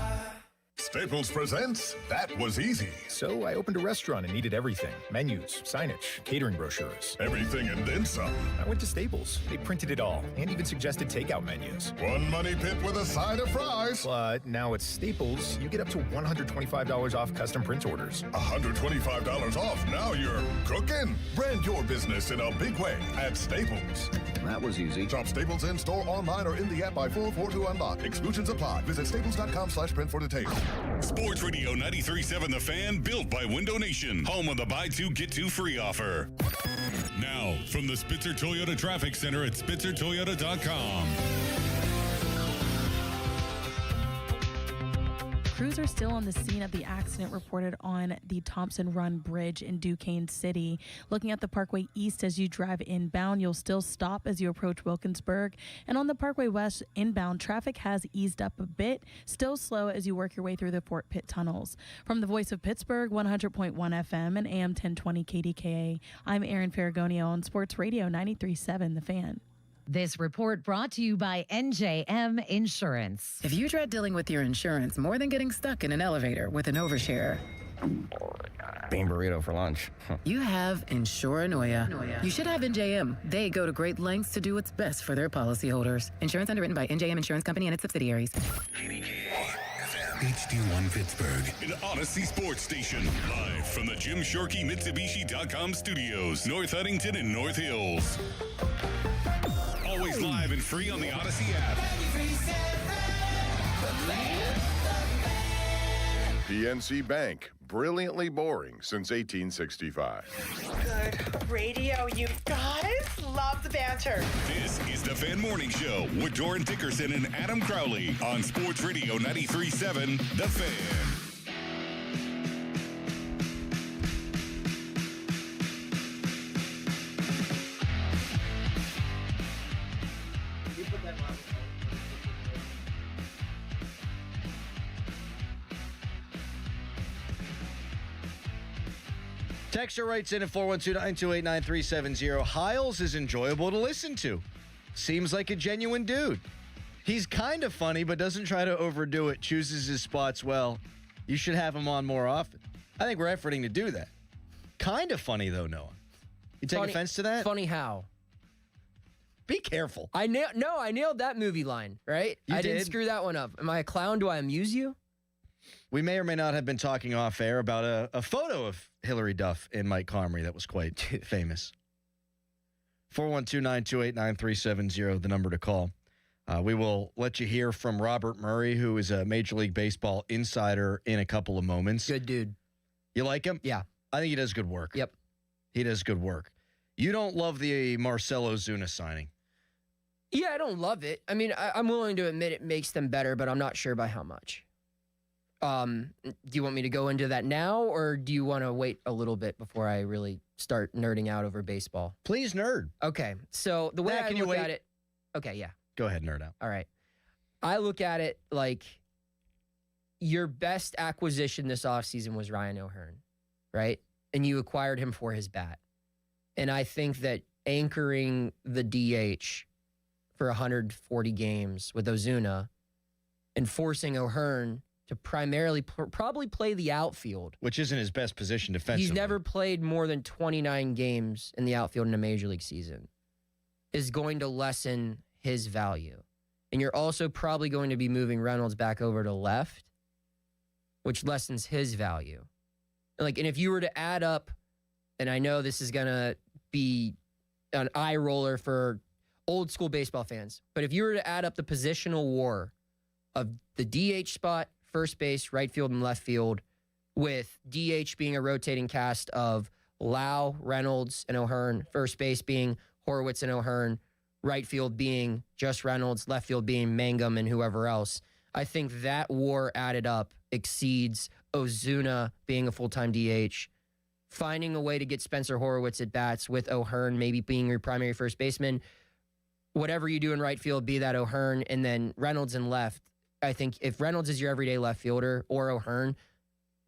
Staples presents That Was Easy. So I opened a restaurant and needed everything. Menus, signage, catering brochures. Everything and then some. I went to Staples. They printed it all and even suggested takeout menus. One money pit with a side of fries. But now at Staples, you get up to $125 off custom print orders. $125 off. Now you're cooking. Brand your business in a big way at Staples. That was easy. Shop Staples in store, online, or in the app by 4/4 to unlock. Exclusions apply. Visit staples.com/print for details. Sports Radio 93.7 The Fan, built by Window Nation, home of the buy two, get two free offer. Now, from the Spitzer Toyota Traffic Center at spitzertoyota.com. Crews are still on the scene of the accident reported on the Thompson Run Bridge in Duquesne City. Looking at the Parkway East as you drive inbound, you'll still stop as you approach Wilkinsburg. And on the Parkway West inbound, traffic has eased up a bit, still slow as you work your way through the Fort Pitt tunnels. From the Voice of Pittsburgh, 100.1 FM and AM 1020 KDKA, I'm Erin Ferragonio on Sports Radio 93.7 The Fan. This report brought to you by NJM Insurance. If you dread dealing with your insurance more than getting stuck in an elevator with an overshare, Bean burrito for lunch. you have Insuranoia. You should have NJM. They go to great lengths to do what's best for their policyholders. Insurance underwritten by NJM Insurance Company and its subsidiaries. HD1 Pittsburgh, an Odyssey Sports Station. Live from the Jim Shorkey Mitsubishi.com studios, North Huntington and North Hills. Always live and free on the Odyssey app. PNC Bank, brilliantly boring since 1865. Good radio, you guys. Love the banter. This is the Fan Morning Show with Doran Dickerson and Adam Crowley on Sports Radio 93.7 The Fan. Texter writes in at 412-928-9370. Hiles is enjoyable to listen to. Seems like a genuine dude. He's kind of funny, but doesn't try to overdo it. Chooses his spots well. You should have him on more often. I think we're efforting to do that. Kind of funny, though, Noah. You take offense to that? Funny how? Be careful. I nailed that movie line, right? I didn't screw that one up. Am I a clown? Do I amuse you? We may or may not have been talking off air about a photo of Hillary Duff and Mike Comrie that was quite famous. 412-928-9370, the number to call. We will let you hear from Robert Murray, who is a Major League Baseball insider, in a couple of moments. Good dude. You like him? Yeah. I think he does good work. Yep. He does good work. You don't love the Marcell Ozuna signing. Yeah, I don't love it. I mean, I'm willing to admit it makes them better, but I'm not sure by how much. Do you want me to go into that now, or do you want to wait a little bit before I really start nerding out over baseball? Please nerd. Okay, so the way I look at it... Okay, yeah. Go ahead, nerd out. All right. I look at it like your best acquisition this offseason was Ryan O'Hearn, right? And you acquired him for his bat. And I think that anchoring the DH for 140 games with Ozuna and forcing O'Hearn to primarily probably play the outfield. Which isn't his best position defensively. He's never played more than 29 games in the outfield in a Major League season. Is going to lessen his value. And you're also probably going to be moving Reynolds back over to left, which lessens his value. And if you were to add up, and I know this is going to be an eye roller for old school baseball fans, but if you were to add up the positional war of the DH spot, first base, right field, and left field, with DH being a rotating cast of Lau, Reynolds, and O'Hearn, first base being Horwitz and O'Hearn, right field being just Reynolds, left field being Mangum and whoever else. I think that war added up exceeds Ozuna being a full-time DH, finding a way to get Spencer Horwitz at bats with O'Hearn maybe being your primary first baseman. Whatever you do in right field, be that O'Hearn, and then Reynolds in left. I think if Reynolds is your everyday left fielder or O'Hearn,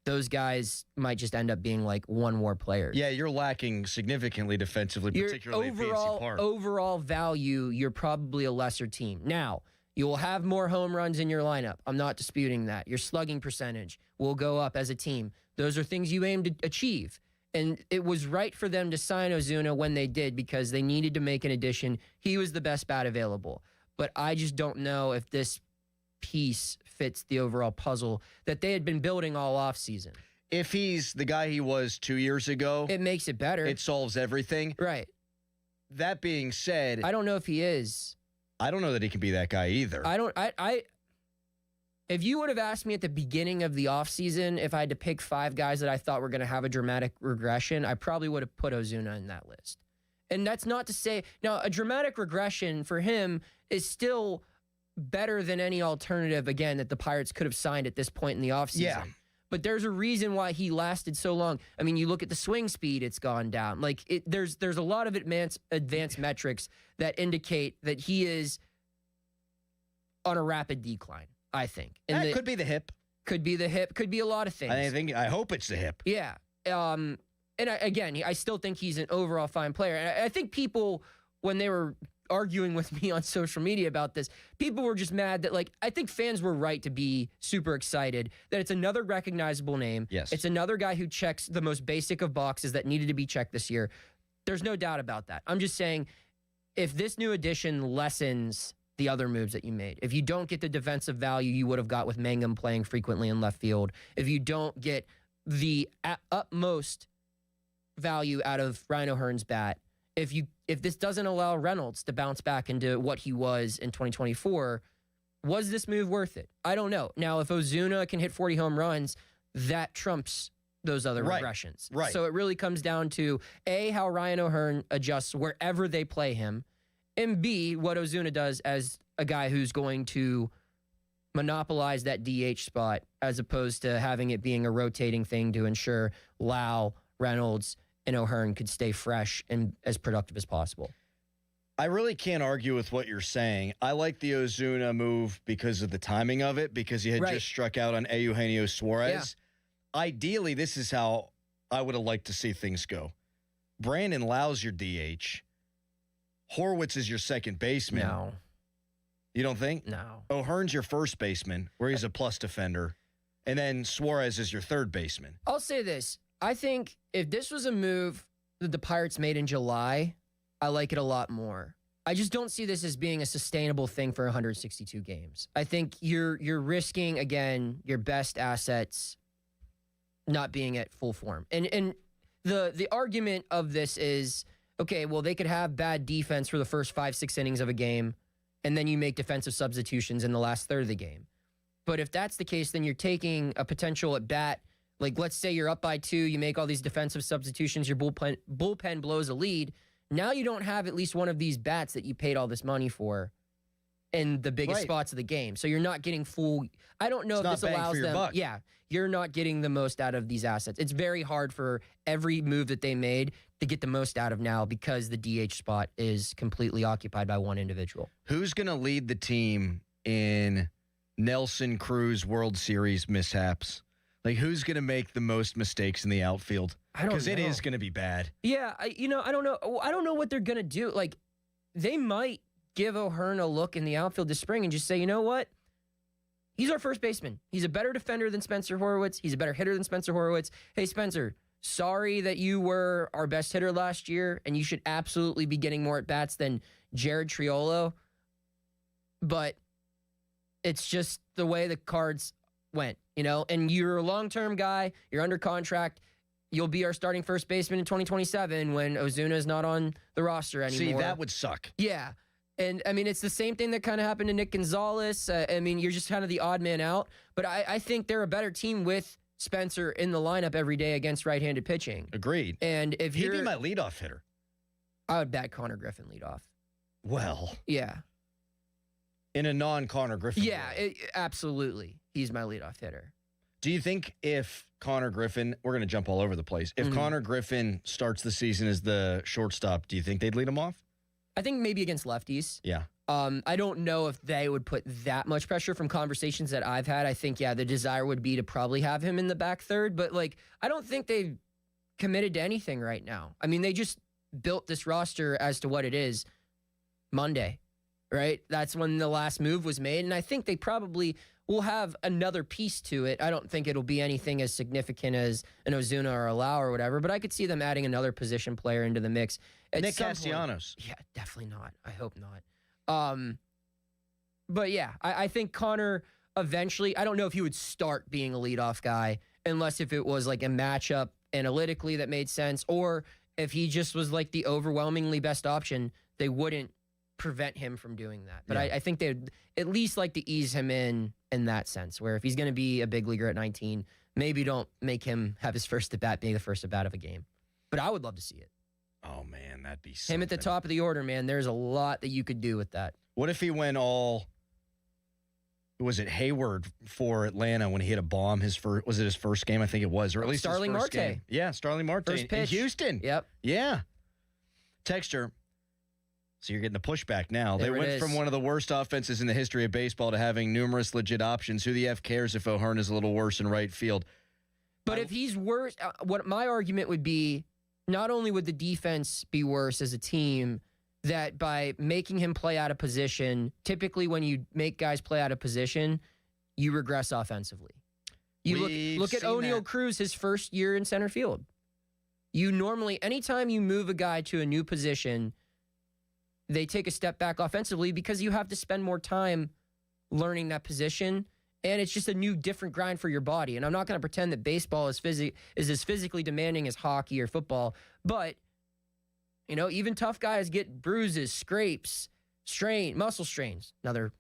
those guys might just end up being like one war player. Yeah, you're lacking significantly defensively, particularly at PNC Park. Overall value, you're probably a lesser team. Now, you will have more home runs in your lineup. I'm not disputing that. Your slugging percentage will go up as a team. Those are things you aim to achieve. And it was right for them to sign Ozuna when they did because they needed to make an addition. He was the best bat available. But I just don't know if this piece fits the overall puzzle that they had been building all offseason. If he's the guy he was 2 years ago, it makes it better. It solves everything. Right. That being said, I don't know if he is. I don't know that he can be that guy either. If you would have asked me at the beginning of the offseason if I had to pick 5 guys that I thought were going to have a dramatic regression, I probably would have put Ozuna in that list. And that's not to say, now a dramatic regression for him is still better than any alternative, again, that the Pirates could have signed at this point in the offseason. Yeah. But there's a reason why he lasted so long. I mean, you look at the swing speed, it's gone down. Like there's a lot of advanced metrics that indicate that he is on a rapid decline, I think. And that could be the hip. Could be the hip. Could be a lot of things. I hope it's the hip. Yeah. And I still think he's an overall fine player. And I think people, when they were arguing with me on social media about this, people were just mad that, like, I think fans were right to be super excited that it's another recognizable name. Yes. It's another guy who checks the most basic of boxes that needed to be checked this year. There's no doubt about that. I'm just saying, if this new addition lessens the other moves that you made, if you don't get the defensive value you would have got with Mangum playing frequently in left field, if you don't get the utmost value out of Ryan O'Hearn's bat, if this doesn't allow Reynolds to bounce back into what he was in 2024, was this move worth it? I don't know. Now, if Ozuna can hit 40 home runs, that trumps those other regressions. Right. So it really comes down to, A, how Ryan O'Hearn adjusts wherever they play him, and B, what Ozuna does as a guy who's going to monopolize that DH spot as opposed to having it being a rotating thing to ensure Lau, Reynolds, and O'Hearn could stay fresh and as productive as possible. I really can't argue with what you're saying. I like the Ozuna move because of the timing of it, because he had just struck out on Eugenio Suarez. Yeah. Ideally, this is how I would have liked to see things go. Brandon Lau's your DH. Horwitz is your second baseman. No. You don't think? No. O'Hearn's your first baseman, where he's a plus defender. And then Suarez is your third baseman. I'll say this. I think if this was a move that the Pirates made in July, I like it a lot more. I just don't see this as being a sustainable thing for 162 games. I think you're risking, again, your best assets not being at full form. And the argument of this is, okay, well, they could have bad defense for the first 5-6 innings of a game, and then you make defensive substitutions in the last third of the game. But if that's the case, then you're taking a potential at bat. Like, let's say you're up by 2, you make all these defensive substitutions, your bullpen blows a lead. Now you don't have at least one of these bats that you paid all this money for in the biggest spots of the game. So you're not getting full. I don't know if this allows them. Buck. Yeah, you're not getting the most out of these assets. It's very hard for every move that they made to get the most out of now because the DH spot is completely occupied by one individual. Who's going to lead the team in Nelson Cruz World Series mishaps? Like, who's going to make the most mistakes in the outfield? I don't know. Because it is going to be bad. Yeah, I don't know. I don't know what they're going to do. Like, they might give O'Hearn a look in the outfield this spring and just say, you know what? He's our first baseman. He's a better defender than Spencer Horwitz. He's a better hitter than Spencer Horwitz. Hey, Spencer, sorry that you were our best hitter last year, and you should absolutely be getting more at-bats than Jared Triolo. But it's just the way the cards went, you know? And you're a long-term guy. You're under contract. You'll be our starting first baseman in 2027 when Ozuna is not on the roster anymore. See, that would suck. Yeah. And, I mean, it's the same thing that kind of happened to Nick Gonzalez. I mean, you're just kind of the odd man out. But I think they're a better team with Spencer in the lineup every day against right-handed pitching. Agreed. And if he'd be my leadoff hitter, I would bat Connor Griffin leadoff. Well. Yeah. In a non-Connor Griffin. Yeah, absolutely. He's my leadoff hitter. Do you think if Connor Griffin, we're going to jump all over the place, if Connor Griffin starts the season as the shortstop, do you think they'd lead him off? I think maybe against lefties. Yeah. I don't know if they would put that much pressure from conversations that I've had. I think, the desire would be to probably have him in the back third, but I don't think they've committed to anything right now. I mean, they just built this roster as to what it is Monday, right? That's when the last move was made, and I think they probably will have another piece to it. I don't think it'll be anything as significant as an Ozuna or a Lau or whatever, but I could see them adding another position player into the mix. Nick Castellanos. Yeah, definitely not. I hope not. But yeah, I think Connor eventually, I don't know if he would start being a leadoff guy unless if it was like a matchup analytically that made sense, or if he just was like the overwhelmingly best option, they wouldn't prevent him from doing that. But I think they'd at least like to ease him in that sense, where if he's going to be a big leaguer at 19, maybe don't make him have his first at bat being the first at bat of a game. But I would love to see it. Oh, man, that'd be something. Him at the top of the order, man. There's a lot that you could do with that. What if he went all, was it Hayward for Atlanta when he hit a bomb? Was it his first game? I think it was, or at least Starling his first Marte. game. Yeah, Starling Marte First pitch. in Houston. Yep. Yeah. Texture. So you're getting the pushback now. There they it went is. from one of the worst offenses in the history of baseball to having numerous legit options. Who the F cares if O'Hearn is a little worse in right field? But if he's worse, what my argument would be, not only would the defense be worse as a team, that by making him play out of position, typically when you make guys play out of position, you regress offensively. You look at O'Neal Cruz, his first year in center field. You normally, anytime you move a guy to a new position, they take a step back offensively because you have to spend more time learning that position, and it's just a new, different grind for your body. And I'm not going to pretend that baseball is as physically demanding as hockey or football, but even tough guys get bruises, scrapes, muscle strains. Another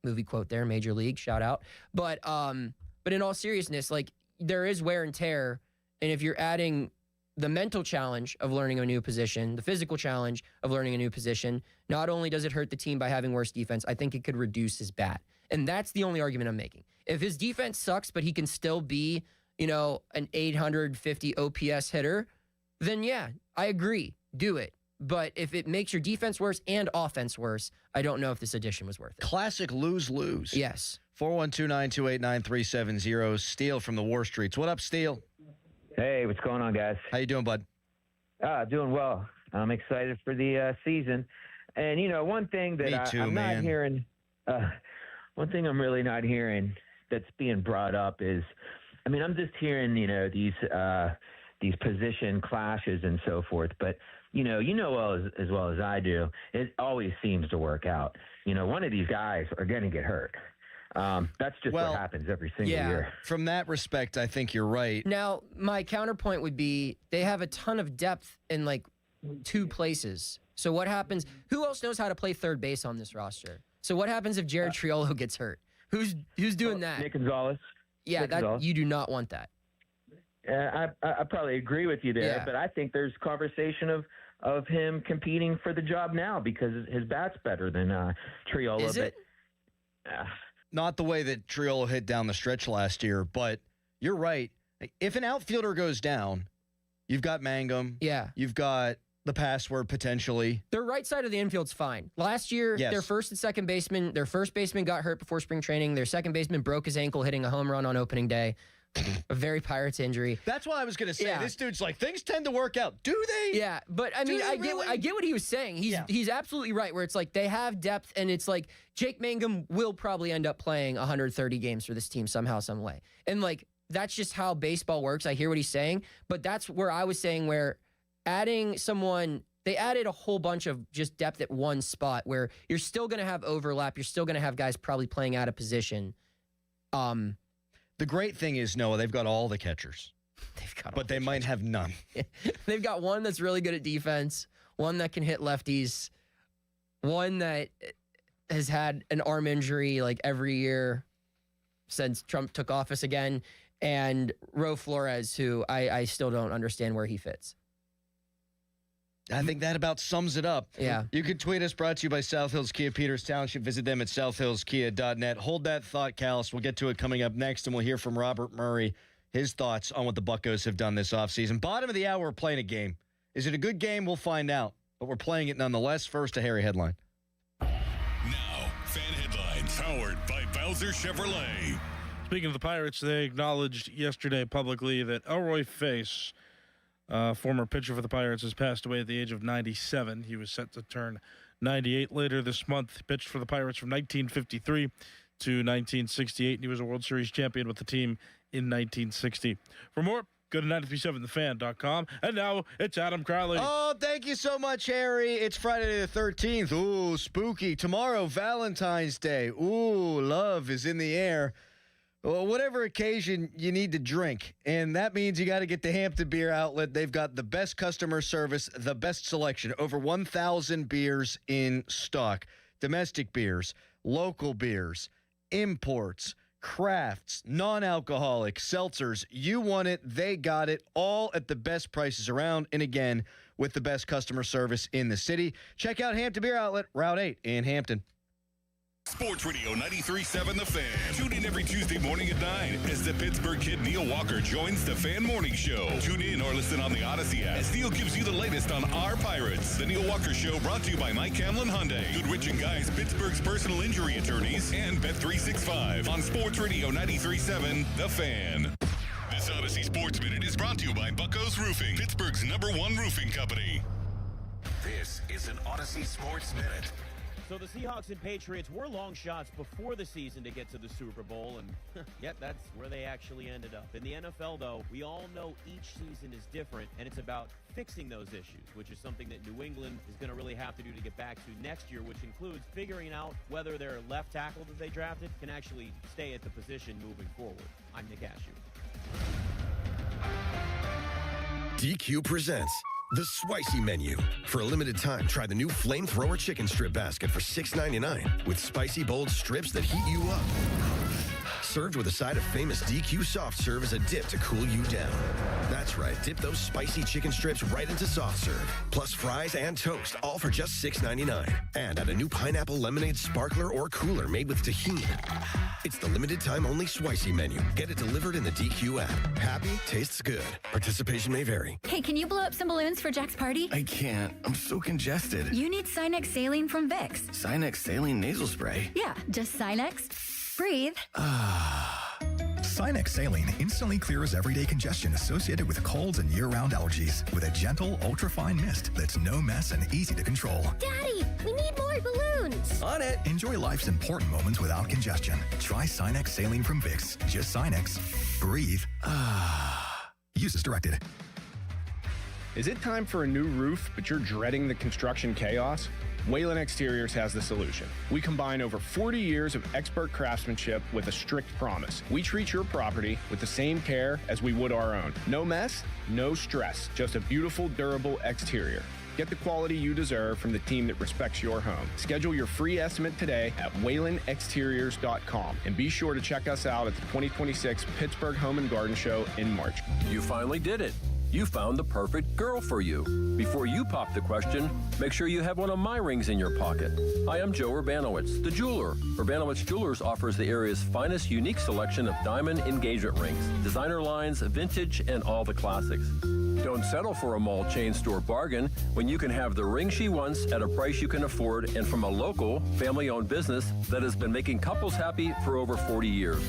movie quote there, Major League, shout out. But in all seriousness, there is wear and tear, and if you're adding the mental challenge of learning a new position, the physical challenge of learning a new position, not only does it hurt the team by having worse defense, I think it could reduce his bat. And that's the only argument I'm making. If his defense sucks, but he can still be, an 850 OPS hitter, then yeah, I agree. Do it. But if it makes your defense worse and offense worse, I don't know if this addition was worth it. Classic lose-lose. Yes. 412-928-9370. Steele from the War Streets. What up, Steele? Hey, what's going on, guys? How you doing, bud? Doing well. I'm excited for the season. And, one thing that I'm not hearing, one thing I'm really not hearing that's being brought up is, I'm just hearing, these position clashes and so forth. But, as well as I do, it always seems to work out. One of these guys are going to get hurt. That's just what happens every single year. From that respect, I think you're right. Now, my counterpoint would be they have a ton of depth in two places. So what happens? Who else knows how to play third base on this roster? So what happens if Jared Triolo gets hurt? Who's doing that? Nick Gonzalez. Yeah, Gonzalez. You do not want that. I probably agree with you there, Yeah. but I think there's conversation of him competing for the job now because his bat's better than Triolo. Is it? Not the way that Triolo hit down the stretch last year, but you're right. If an outfielder goes down, you've got Mangum. Yeah. You've got the password potentially. Their right side of the infield's fine. Last year, their first and second baseman, their first baseman got hurt before spring training. Their second baseman broke his ankle hitting a home run on opening day. A very Pirates injury. That's what I was going to say. This dude's like, things tend to work out. Do they? Yeah, but I mean, I get what he was saying. He's absolutely right, where it's like they have depth, and it's like Jake Mangum will probably end up playing 130 games for this team somehow, some way. And that's just how baseball works. I hear what he's saying, but that's where I was saying where adding someone, they added a whole bunch of just depth at one spot where you're still going to have overlap. You're still going to have guys probably playing out of position. The great thing is, Noah, they've got all the catchers. But they might have none. They've got one that's really good at defense, one that can hit lefties, one that has had an arm injury every year since Trump took office again, and Ro Flores, who I still don't understand where he fits. I think that about sums it up. Yeah. You can tweet us, brought to you by South Hills Kia Peters Township. Visit them at southhillskia.net. Hold that thought, Callis. We'll get to it coming up next, and we'll hear from Robert Murray, his thoughts on what the Buccos have done this offseason. Bottom of the hour, we're playing a game. Is it a good game? We'll find out. But we're playing it nonetheless. First, a Harry headline. Now, fan headlines powered by Bowser Chevrolet. Speaking of the Pirates, they acknowledged yesterday publicly that Elroy Face, former pitcher for the Pirates, has passed away at the age of 97. He was set to turn 98 later this month. He pitched for the Pirates from 1953 to 1968, and he was a World Series champion with the team in 1960. For more, go to 937thefan.com. And now it's Adam Crowley. Oh, thank you so much, Harry. It's Friday the 13th. Ooh, spooky. Tomorrow, Valentine's Day. Ooh, love is in the air. Well, whatever occasion you need to drink, and that means you got to get to Hampton Beer Outlet. They've got the best customer service, the best selection, over 1,000 beers in stock. Domestic beers, local beers, imports, crafts, non-alcoholic, seltzers. You want it, they got it, all at the best prices around, and again, with the best customer service in the city. Check out Hampton Beer Outlet, Route 8 in Hampton. Sports Radio 93.7 The Fan. Tune in every Tuesday morning at 9 as the Pittsburgh kid Neil Walker joins the Fan Morning Show. Tune in or listen on the Odyssey app as Neil gives you the latest on our Pirates. The Neil Walker Show brought to you by Mike Hamlin Hyundai, Goodrich & Guys, Pittsburgh's personal injury attorneys, and Bet365 on Sports Radio 93.7 The Fan. This Odyssey Sports Minute is brought to you by Buccos Roofing, Pittsburgh's #1 roofing company. This is an Odyssey Sports Minute. So the Seahawks and Patriots were long shots before the season to get to the Super Bowl, and yet that's where they actually ended up. In the NFL, though, we all know each season is different, and it's about fixing those issues, which is something that New England is going to really have to do to get back to next year, which includes figuring out whether their left tackle that they drafted can actually stay at the position moving forward. I'm Nick Ashew. DQ presents The Spicy Menu. For a limited time, try the new Flamethrower Chicken Strip Basket for $6.99 with spicy, bold strips that heat you up. Served with a side of famous DQ soft serve as a dip to cool you down. That's right, dip those spicy chicken strips right into soft serve. Plus fries and toast, all for just $6.99. And add a new pineapple lemonade sparkler or cooler made with tahini. It's the limited time only Spicy Menu. Get it delivered in the DQ app. Happy, tastes good. Participation may vary. Hey, can you blow up some balloons for Jack's party? I can't. I'm so congested. You need Sinex Saline from Vicks. Sinex Saline Nasal Spray? Yeah, just Sinex. Breathe. Sinex Saline instantly clears everyday congestion associated with colds and year-round allergies with a gentle, ultra-fine mist that's no mess and easy to control. Daddy, we need more balloons. On it. Enjoy life's important moments without congestion. Try Sinex Saline from Vicks. Just Sinex. Breathe. Use as directed. Is it time for a new roof, but you're dreading the construction chaos? Whalen Exteriors has the solution. We combine over 40 years of expert craftsmanship with a strict promise. We treat your property with the same care as we would our own. No mess, no stress, just a beautiful, durable exterior. Get the quality you deserve from the team that respects your home. Schedule your free estimate today at whalenexteriors.com and be sure to check us out at the 2026 Pittsburgh Home and Garden Show in March. You finally did it. You found the perfect girl for you. Before you pop the question, make sure you have one of my rings in your pocket. Hi, I'm Joe Urbanowitz, the jeweler. Urbanowitz Jewelers offers the area's finest unique selection of diamond engagement rings, designer lines, vintage, and all the classics. Don't settle for a mall chain store bargain when you can have the ring she wants at a price you can afford and from a local, family-owned business that has been making couples happy for over 40 years.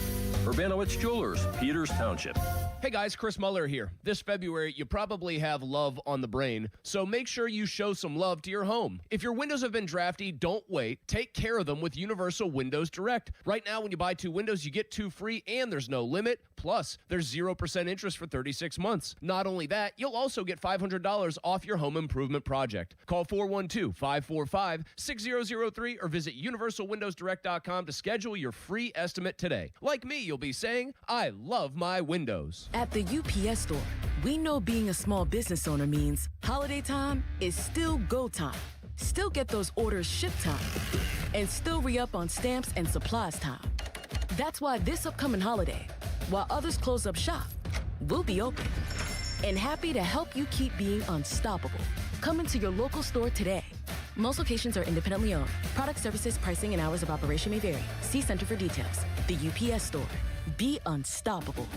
Urbanowitz Jewelers, Peters Township. Hey guys, Chris Muller here. This February, you probably have love on the brain, so make sure you show some love to your home. If your windows have been drafty, don't wait. Take care of them with Universal Windows Direct. Right now, when you buy 2 windows, you get 2 free, and there's no limit. Plus, there's 0% interest for 36 months. Not only that, you'll also get $500 off your home improvement project. Call 412-545-6003 or visit universalwindowsdirect.com to schedule your free estimate today. Like me, you'll be saying, I love my windows. At the UPS store, we know being a small business owner means holiday time is still go time. Still get those orders shipped time. And still re-up on stamps and supplies time. That's why this upcoming holiday, while others close up shop, we'll be open. And happy to help you keep being unstoppable. Come into your local store today. Most locations are independently owned. Product services, pricing, and hours of operation may vary. See Center for details. The UPS Store. Be unstoppable.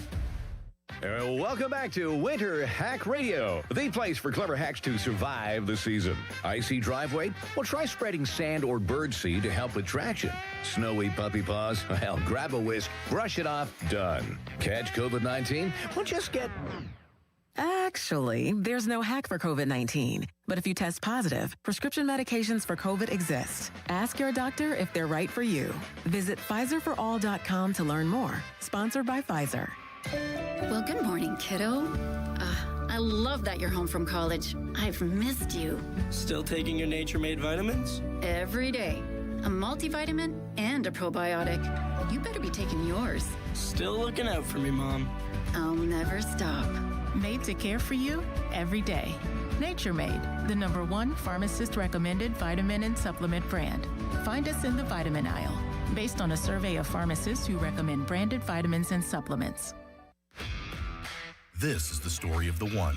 Welcome back to Winter Hack Radio, the place for clever hacks to survive the season. Icy driveway? Well, try spreading sand or birdseed to help with traction. Snowy puppy paws? Well, grab a whisk, brush it off, done. Catch COVID-19? Well, just get... Actually, there's no hack for COVID-19. But if you test positive, prescription medications for COVID exist. Ask your doctor if they're right for you. Visit PfizerForAll.com to learn more. Sponsored by Pfizer. Well, good morning, kiddo. I love that you're home from college. I've missed you. Still taking your Nature-Made vitamins? Every day. A multivitamin and a probiotic. You better be taking yours. Still looking out for me, Mom. I'll never stop. Made to care for you every day. Nature-Made, the #1 pharmacist-recommended vitamin and supplement brand. Find us in the vitamin aisle, based on a survey of pharmacists who recommend branded vitamins and supplements. This is the story of the one.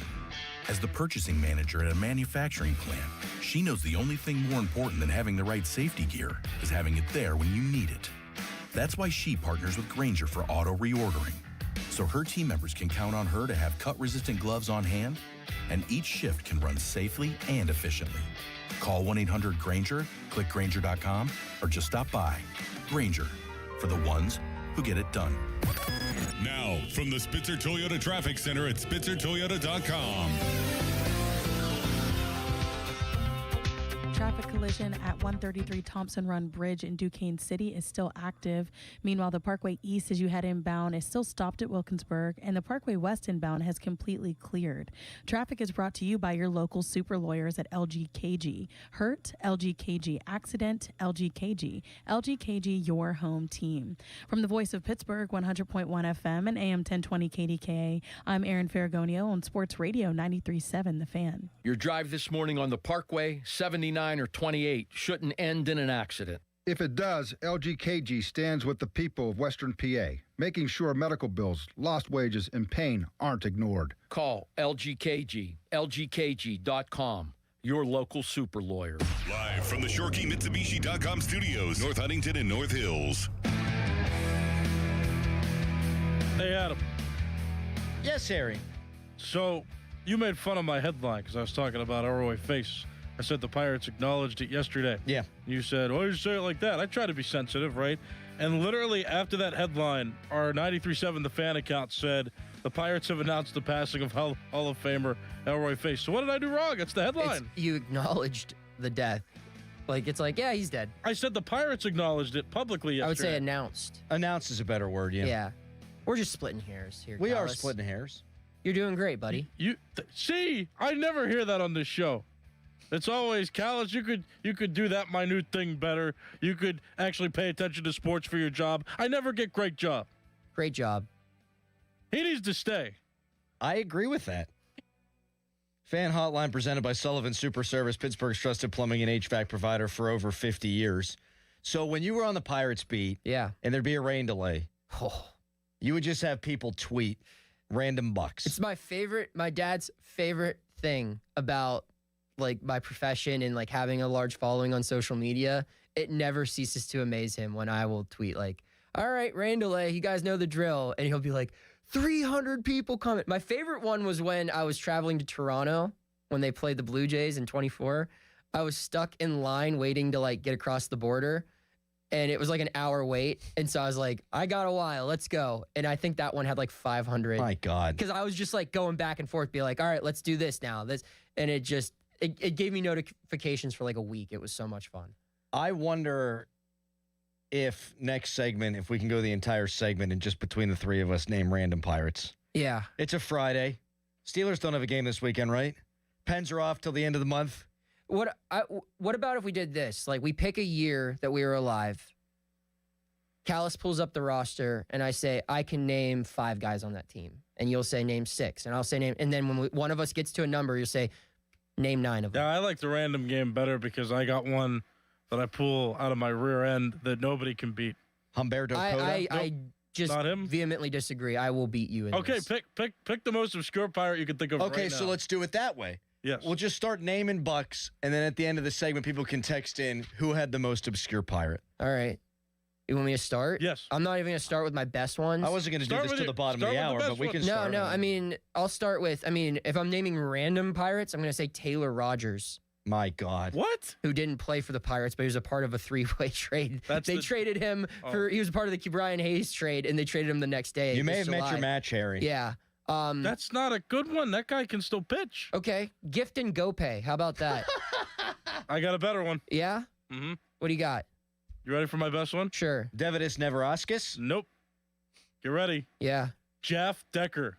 As the purchasing manager at a manufacturing plant, she knows the only thing more important than having the right safety gear is having it there when you need it. That's why she partners with Grainger for auto reordering, so her team members can count on her to have cut-resistant gloves on hand, and each shift can run safely and efficiently. Call 1-800-GRAINGER, click Grainger.com, or just stop by. Grainger, for the ones who get it done. Now, from the Spitzer Toyota Traffic Center at SpitzerToyota.com. Traffic collision at 133 Thompson Run Bridge in Duquesne City is still active. Meanwhile, the Parkway East as you head inbound is still stopped at Wilkinsburg, and the Parkway West inbound has completely cleared. Traffic is brought to you by your local super lawyers at LGKG. Hurt, LGKG. Accident, LGKG. LGKG, your home team. From the voice of Pittsburgh, 100.1 FM and AM 1020 KDKA, I'm Erin Ferragonio on Sports Radio 93.7 The Fan. Your drive this morning on the Parkway, 79 or 28, shouldn't end in an accident. If it does, LGKG stands with the people of Western PA, making sure medical bills, lost wages, and pain aren't ignored. Call LGKG, lgkg.com, your local super lawyer. Live from the ShoreKeyMitsubishi.com studios, North Huntington and North Hills. Hey, Adam. Yes, Harry. So, you made fun of my headline because I was talking about Elroy Face. I said the Pirates acknowledged it yesterday. Yeah. You said, why did you say it like that? I try to be sensitive, right? And literally after that headline, our 93.7 The Fan account said the Pirates have announced the passing of Hall of Famer Elroy Face. So what did I do wrong? It's the headline. You acknowledged the death. It's like, yeah, he's dead. I said the Pirates acknowledged it publicly yesterday. I would say announced. Announced is a better word, yeah. Yeah. We're just splitting hairs here. We Dallas. are splitting hairs. You're doing great, buddy. See, I never hear that on this show. It's always, Callis, you could do that minute thing better. You could actually pay attention to sports for your job. I never get great job. Great job. He needs to stay. I agree with that. Fan Hotline presented by Sullivan Super Service, Pittsburgh's trusted plumbing and HVAC provider for over 50 years. So when you were on the Pirates beat, yeah, and there'd be a rain delay, you would just have people tweet random bucks. It's my dad's favorite thing about my profession and having a large following on social media. It never ceases to amaze him when I will tweet all right, rain delay, you guys know the drill. And he'll be like, 300 people comment. My favorite one was when I was traveling to Toronto when they played the Blue Jays in 24. I was stuck in line waiting to get across the border. And it was an hour wait. And so I was like, I got a while, let's go. And I think that one had 500. My God. Because I was just going back and forth, be all right, let's do this now. And it just, it gave me notifications for a week. It was so much fun. I wonder if next segment, if we can go the entire segment and just between the three of us name random Pirates. Yeah. It's a Friday. Steelers don't have a game this weekend, right? Pens are off till the end of the month. What about if we did this? We pick a year that we were alive. Callis pulls up the roster, and I say, I can name 5 guys on that team. And you'll say, name 6. And I'll say, name. And then when one of us gets to a number, you'll say, name 9 of them. Yeah, I like the random game better because I got one that I pull out of my rear end that nobody can beat. Humberto Cota? I just Not him? vehemently disagree. I will beat you in Okay, this. pick the most obscure pirate you can think of Okay, right so now. let's do it that way. Yes. We'll just start naming bucks, and then at the end of the segment, people can text in who had the most obscure pirate. All right. You want me to start? Yes. I'm not even going to start with my best ones. I wasn't going to do this to the bottom of the hour, but we can start. No, I mean, I'll start with, if I'm naming random Pirates, I'm going to say Taylor Rogers. My God. What? Who didn't play for the Pirates, but he was a part of a 3-way trade. They traded him he was a part of the Brian Hayes trade, and they traded him the next day. You may have met your match, Harry. Yeah. That's not a good one. That guy can still pitch. Okay. Gift and Gopay. How about that? I got a better one. Yeah? Mm-hmm. What do you got? You ready for my best one? Sure. Devidus Neverauskas? Nope. Get ready. Yeah. Jeff Decker.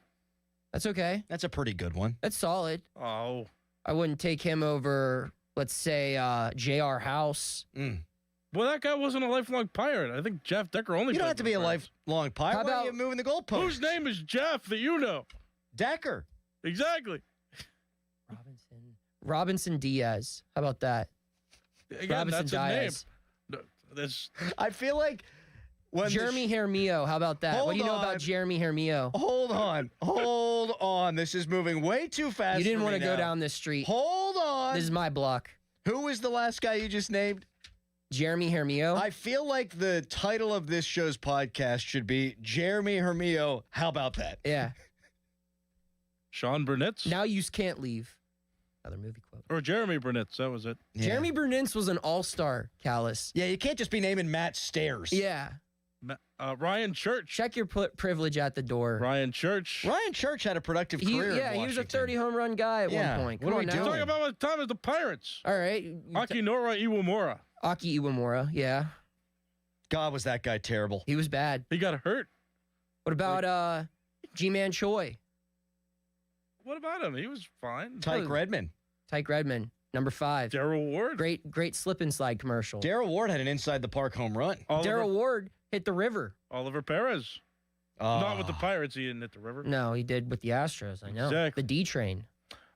That's okay. That's a pretty good one. That's solid. Oh. I wouldn't take him over, let's say, J.R. House. Well, that guy wasn't a lifelong Pirate. I think Jeff Decker only. You don't have to be a lifelong Pirate. How Why about are you moving the goalpost? Whose name is Jeff that you know? Decker. Exactly. Robinson Diaz. How about that? Again, Robinson that's Diaz. a name. This. I feel like when Jeremy Hermio. How about that? What do you know about Jeremy Hermio? Hold on. This is moving way too fast. You didn't want to go down this street. Hold on. This is my block. Who was the last guy you just named? Jeremy Hermio. I feel like the title of this show's podcast should be Jeremy Hermio. How about that? Yeah. Sean Burnitz. Now you can't leave. Another movie quote. Or Jeremy Burnitz. That was it. Yeah. Jeremy Burnitz was an all-star, Callis. Yeah, you can't just be naming Matt Stairs. Yeah. Ryan Church. Check your privilege at the door. Ryan Church. Ryan Church had a productive career. Yeah, he was a 30-home run guy at one point. What are we doing? Talking about my time as the Pirates. All right. Akinora Iwamura. Aki Iwamura, yeah. God, was that guy terrible. He was bad. He got hurt. What about G-Man Choi? What about him? He was fine. Tyke Redmond. Tyke Redmond, number 5. Darryl Ward. Great slip and slide commercial. Darryl Ward had an inside the park home run. Darryl Ward hit the river. Oliver Perez. Not with the Pirates. He didn't hit the river. No, he did with the Astros. I know. Exactly. The D train.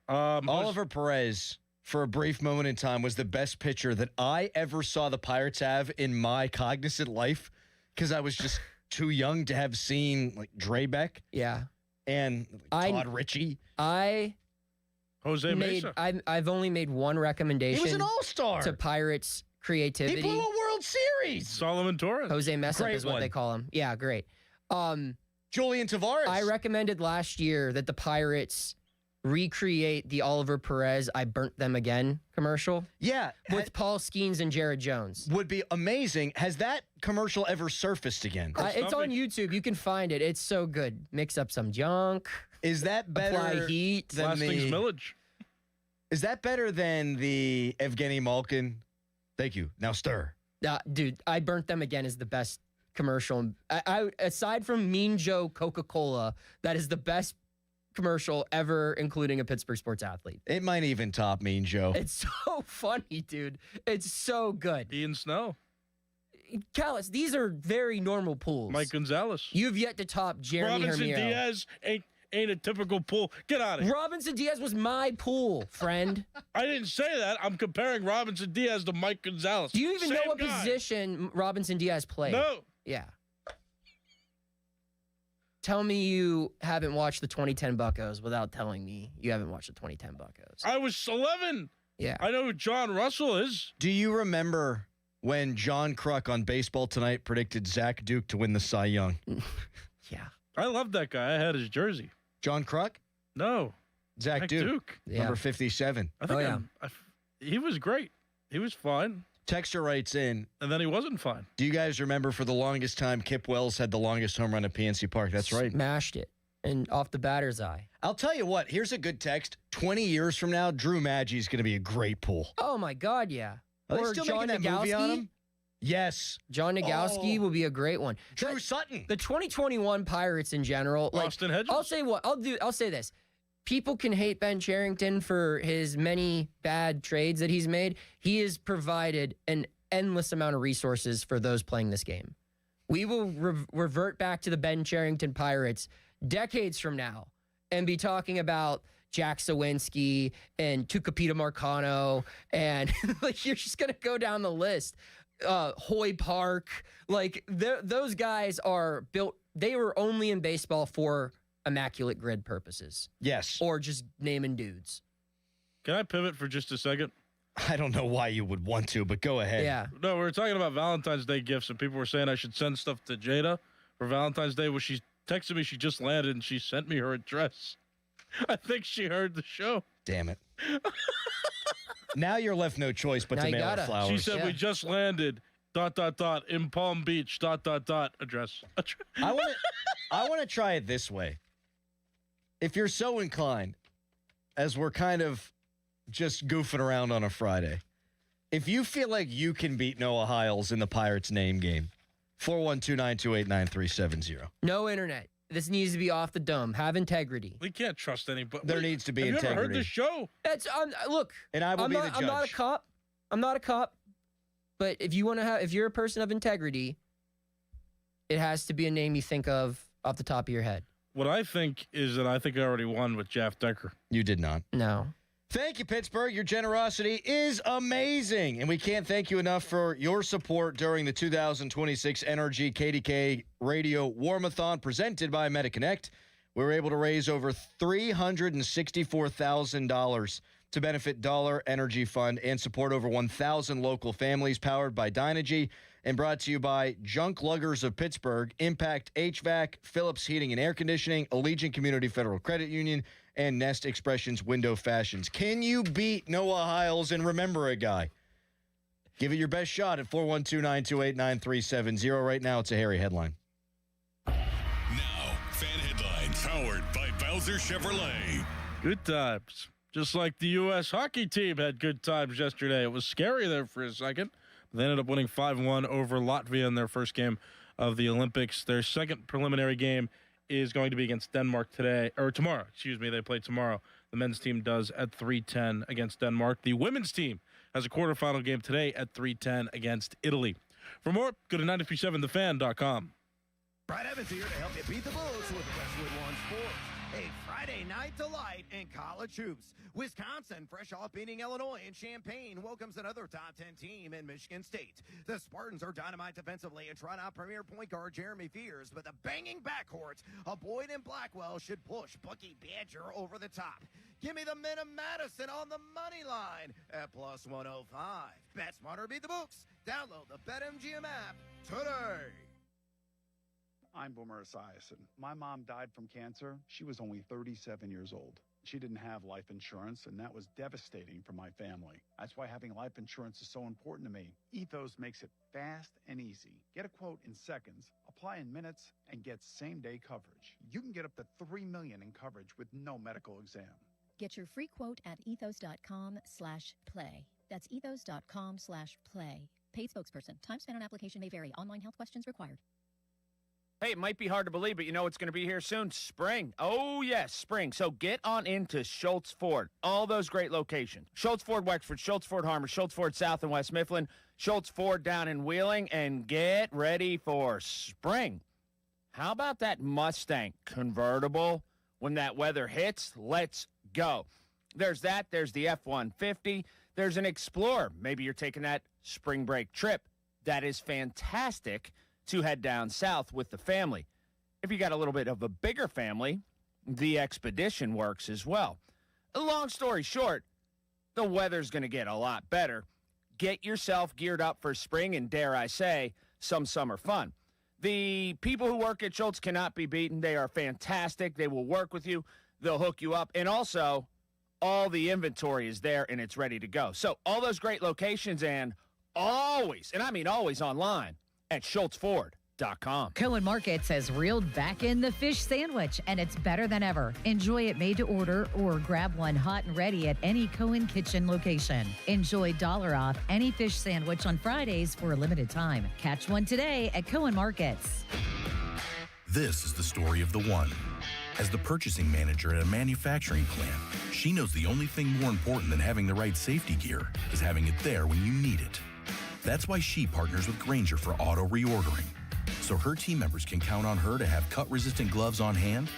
Oliver Perez, for a brief moment in time, was the best pitcher that I ever saw the Pirates have in my cognizant life, because I was just too young to have seen like Drebeck. Yeah. And Todd Ritchie. Jose Mesa. I've only made one recommendation. He was an all-star to Pirates creativity. He blew a World Series. Solomon Torres. Jose Mesa Great is what one. they call him. Yeah, great. Julian Tavares. I recommended last year that the Pirates recreate the Oliver Perez "I Burnt Them Again" commercial. Yeah. With Paul Skeens and Jared Jones. Would be amazing. Has that commercial ever surfaced again? It's on YouTube. You can find it. It's so good. Mix up some junk. Is that better Apply heat. than Last thing's the... Millage. Is that better than the Evgeny Malkin? Thank you. Now stir. Dude, "I Burnt Them Again" is the best commercial. I aside from Mean Joe Coca-Cola, that is the best commercial ever, including a Pittsburgh sports athlete. It might even top Mean Joe. It's so funny, dude. It's so good. Ian Snow. Callis, these are very normal pools. Mike Gonzalez. You've yet to top Jeremy Robinson Hermio. Diaz ain't a typical pool. Get out of here. Robinson Diaz was my pool, friend. I didn't say that. I'm comparing Robinson Diaz to Mike Gonzalez. Do you even know Same what guy. position Robinson Diaz played? No. Yeah. Tell me you haven't watched the 2010 Buccos without telling me you haven't watched the 2010 Buccos. I was 11. Yeah. I know who John Russell is. Do you remember when John Kruk on Baseball Tonight predicted Zach Duke to win the Cy Young? Yeah. I love that guy. I had his jersey. John Kruk? No. Zach Duke. Yeah. Number 57. I think he was great. He was fine. Texter writes in. And then he wasn't fine. Do you guys remember for the longest time, Kip Wells had the longest home run at PNC Park? That's right. Smashed it. And off the batter's eye. I'll tell you what. Here's a good text. 20 years from now, Drew Maggie's going to be a great pool. Oh, my God, yeah. Are they Or still John making that movie on Nagowski? him? Yes. John Nagowski will be a great one. Drew Sutton. The 2021 Pirates in general. Austin Hedges. I'll say this. People can hate Ben Cherington for his many bad trades that he's made. He has provided an endless amount of resources for those playing this game. We will revert back to the Ben Cherington Pirates decades from now and be talking about Jack Sawinski and Tucapita Marcano, and like you're just gonna go down the list. Hoy Park, like those guys are built. They were only in baseball for immaculate grid purposes. Yes. Or just naming dudes. Can I pivot for just a second? I don't know why you would want to, but go ahead. Yeah. No, we were talking about Valentine's Day gifts, and people were saying I should send stuff to Jada for Valentine's Day. Well, she texted me she just landed, and she sent me her address. I think she heard the show. Damn it. Now you're left no choice but Now to you mail her gotta. flowers. She said, we just landed, ... in Palm Beach, ... address. I want to try it this way. If you're so inclined, as we're kind of just goofing around on a Friday, if you feel like you can beat Noah Hiles in the Pirates name game, 412-928-9370. No internet. This needs to be off the dome. Have integrity. We can't trust anybody. There needs to be Have integrity. you ever heard this show? That's look. And I will be the judge. I'm not a cop. I'm not a cop. But if you're a person of integrity, it has to be a name you think of off the top of your head. What I think is that I think I already won with Jeff Decker. You did not. No. Thank you, Pittsburgh. Your generosity is amazing. And we can't thank you enough for your support during the 2026 NRG KDK Radio Warmathon presented by MetaConnect. We were able to raise over $364,000 to benefit Dollar Energy Fund and support over 1,000 local families, powered by Dynegy and brought to you by Junk Luggers of Pittsburgh, Impact HVAC, Phillips Heating and Air Conditioning, Allegiant Community Federal Credit Union, and Nest Expressions Window Fashions. Can you beat Noah Hiles and remember a guy? Give it your best shot at 412-928-9370. Right now, it's a hairy headline. Now, fan headlines powered by Bowser Chevrolet. Good times. Just like the U.S. hockey team had good times yesterday. It was scary there for a second. They ended up winning 5-1 over Latvia in their first game of the Olympics. Their second preliminary game is going to be against Denmark tomorrow. They play tomorrow. The men's team does at 3:10 against Denmark. The women's team has a quarterfinal game today at 3:10 against Italy. For more, go to 937thefan.com. Brad Evans here to help you beat the Bulls with Westwood One Sports. A Friday night delight in college hoops. Wisconsin, fresh off beating Illinois in Champaign, welcomes another top 10 team in Michigan State. The Spartans are dynamite defensively and try out premier point guard Jeremy Fears, but the banging backcourt of Boyd and Blackwell should push Bucky Badger over the top. Give me the men of Madison on the money line at plus 105. Bet smarter, beat the books. Download the BetMGM app today. I'm Boomer Esiason. My mom died from cancer. She was only 37 years old. She didn't have life insurance, and that was devastating for my family. That's why having life insurance is so important to me. Ethos makes it fast and easy. Get a quote in seconds, apply in minutes, and get same-day coverage. You can get up to $3 million in coverage with no medical exam. Get your free quote at ethos.com/play. That's ethos.com/play. Paid spokesperson. Time spent on application may vary. Online health questions required. Hey, it might be hard to believe, but you know it's going to be here soon. Spring. Oh, yes, spring. So get on into Schultz Ford. All those great locations. Schultz Ford Wexford, Schultz Ford Harmer, Schultz Ford South and West Mifflin, Schultz Ford down in Wheeling, and get ready for spring. How about that Mustang convertible? When that weather hits, let's go. There's that. There's the F-150. There's an Explorer. Maybe you're taking that spring break trip. That is fantastic to head down south with the family. If you got a little bit of a bigger family, the Expedition works as well. Long story short, the weather's going to get a lot better. Get yourself geared up for spring and, dare I say, some summer fun. The people who work at Schultz cannot be beaten. They are fantastic. They will work with you. They'll hook you up. And also, all the inventory is there and it's ready to go. So all those great locations and always, and I mean always online, at SchultzFord.com. Cohen Markets has reeled back in the fish sandwich, and it's better than ever. Enjoy it made to order or grab one hot and ready at any Cohen Kitchen location. Enjoy $1 off any fish sandwich on Fridays for a limited time. Catch one today at Cohen Markets. This is the story of the one. As the purchasing manager at a manufacturing plant, she knows the only thing more important than having the right safety gear is having it there when you need it. That's why she partners with Grainger for auto reordering, so her team members can count on her to have cut-resistant gloves on hand,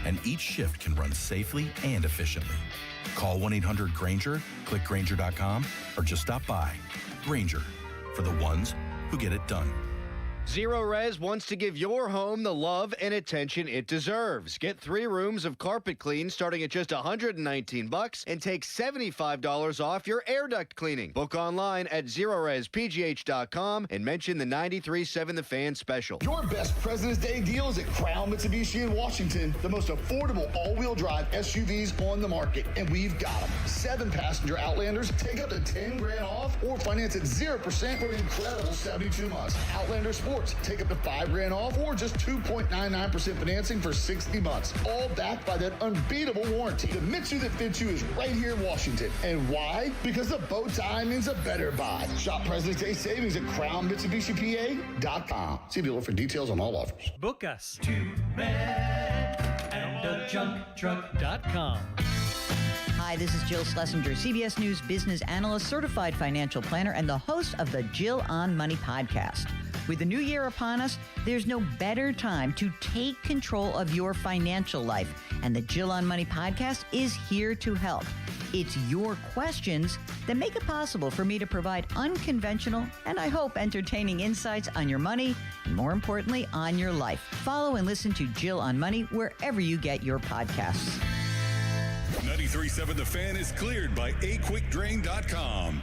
and each shift can run safely and efficiently. Call 1-800-GRAINGER, click Grainger.com, or just stop by. Grainger, for the ones who get it done. Zero Res wants to give your home the love and attention it deserves. Get 3 rooms of carpet clean starting at just $119 and take $75 off your air duct cleaning. Book online at ZeroResPGH.com and mention the 93.7 The Fan special. Your best President's Day deal is at Crown Mitsubishi in Washington, the most affordable all-wheel drive SUVs on the market, and we've got them. 7-passenger Outlanders take up to $10,000 off or finance at 0% for an incredible 72 months. Outlander Sports take up to $5,000 off or just 2.99% financing for 60 months. All backed by that unbeatable warranty. The Mitsu that fits you is right here in Washington. And why? Because the bow tie means a better buy. Shop President's Day savings at CrownMitsubishiPA.com. See dealer for details on all offers. Book us to RedAndAJunkTruck.com. Hi, this is Jill Schlesinger, CBS News business analyst, certified financial planner, and the host of the Jill on Money podcast. With the new year upon us, there's no better time to take control of your financial life. And the Jill on Money podcast is here to help. It's your questions that make it possible for me to provide unconventional and, I hope, entertaining insights on your money and, more importantly, on your life. Follow and listen to Jill on Money wherever you get your podcasts. 93.7 The Fan is cleared by aquickdrain.com.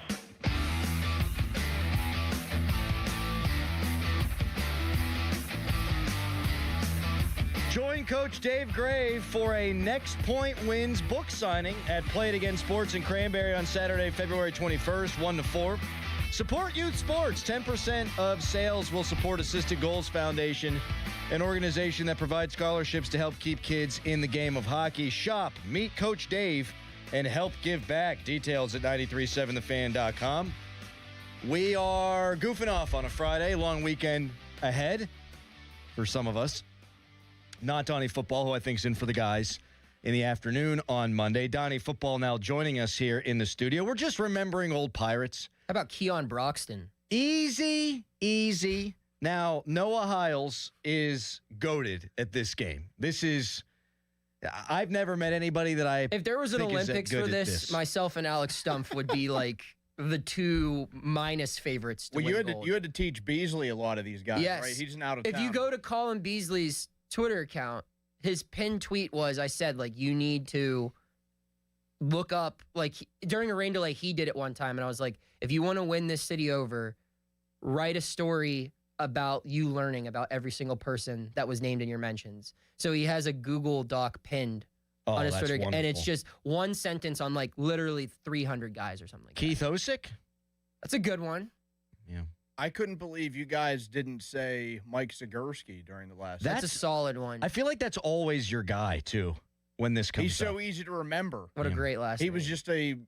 Join Coach Dave Grave for a Next Point Wins book signing at Play It Again Sports in Cranberry on Saturday, February 21st, 1 to 4. Support youth sports. 10% of sales will support Assisted Goals Foundation, an organization that provides scholarships to help keep kids in the game of hockey. Shop, meet Coach Dave, and help give back. Details at 937thefan.com. We are goofing off on a Friday. Long weekend ahead for some of us. Not Donnie Football, who I think is in for the guys in the afternoon on Monday. Donnie Football now joining us here in the studio. We're just remembering old Pirates. How about Keon Broxton? Easy. Now, Noah Hiles is goated at this game. I've never met anybody that I If there was an think is Olympics good for at this, myself and Alex Stumpf would be like the 2 minus favorites to Well, win gold. you had to teach Beasley a lot of these guys, Yes. right? He's an out of If town. you go to Colin Beasley's Twitter account, his pinned tweet was, I said, like, you need to look up, like, during a rain delay, he did it one time, and I was like, if you want to win this city over, write a story about you learning about every single person that was named in your mentions. So he has a Google Doc pinned on his Twitter, and it's just one sentence on, like, literally 300 guys or something like Keith Osick? That's a good one. Yeah. I couldn't believe you guys didn't say Mike Zagurski during the last. That's a solid one. I feel like that's always your guy, too, when this comes He's so easy to remember. What a great last He name. was just an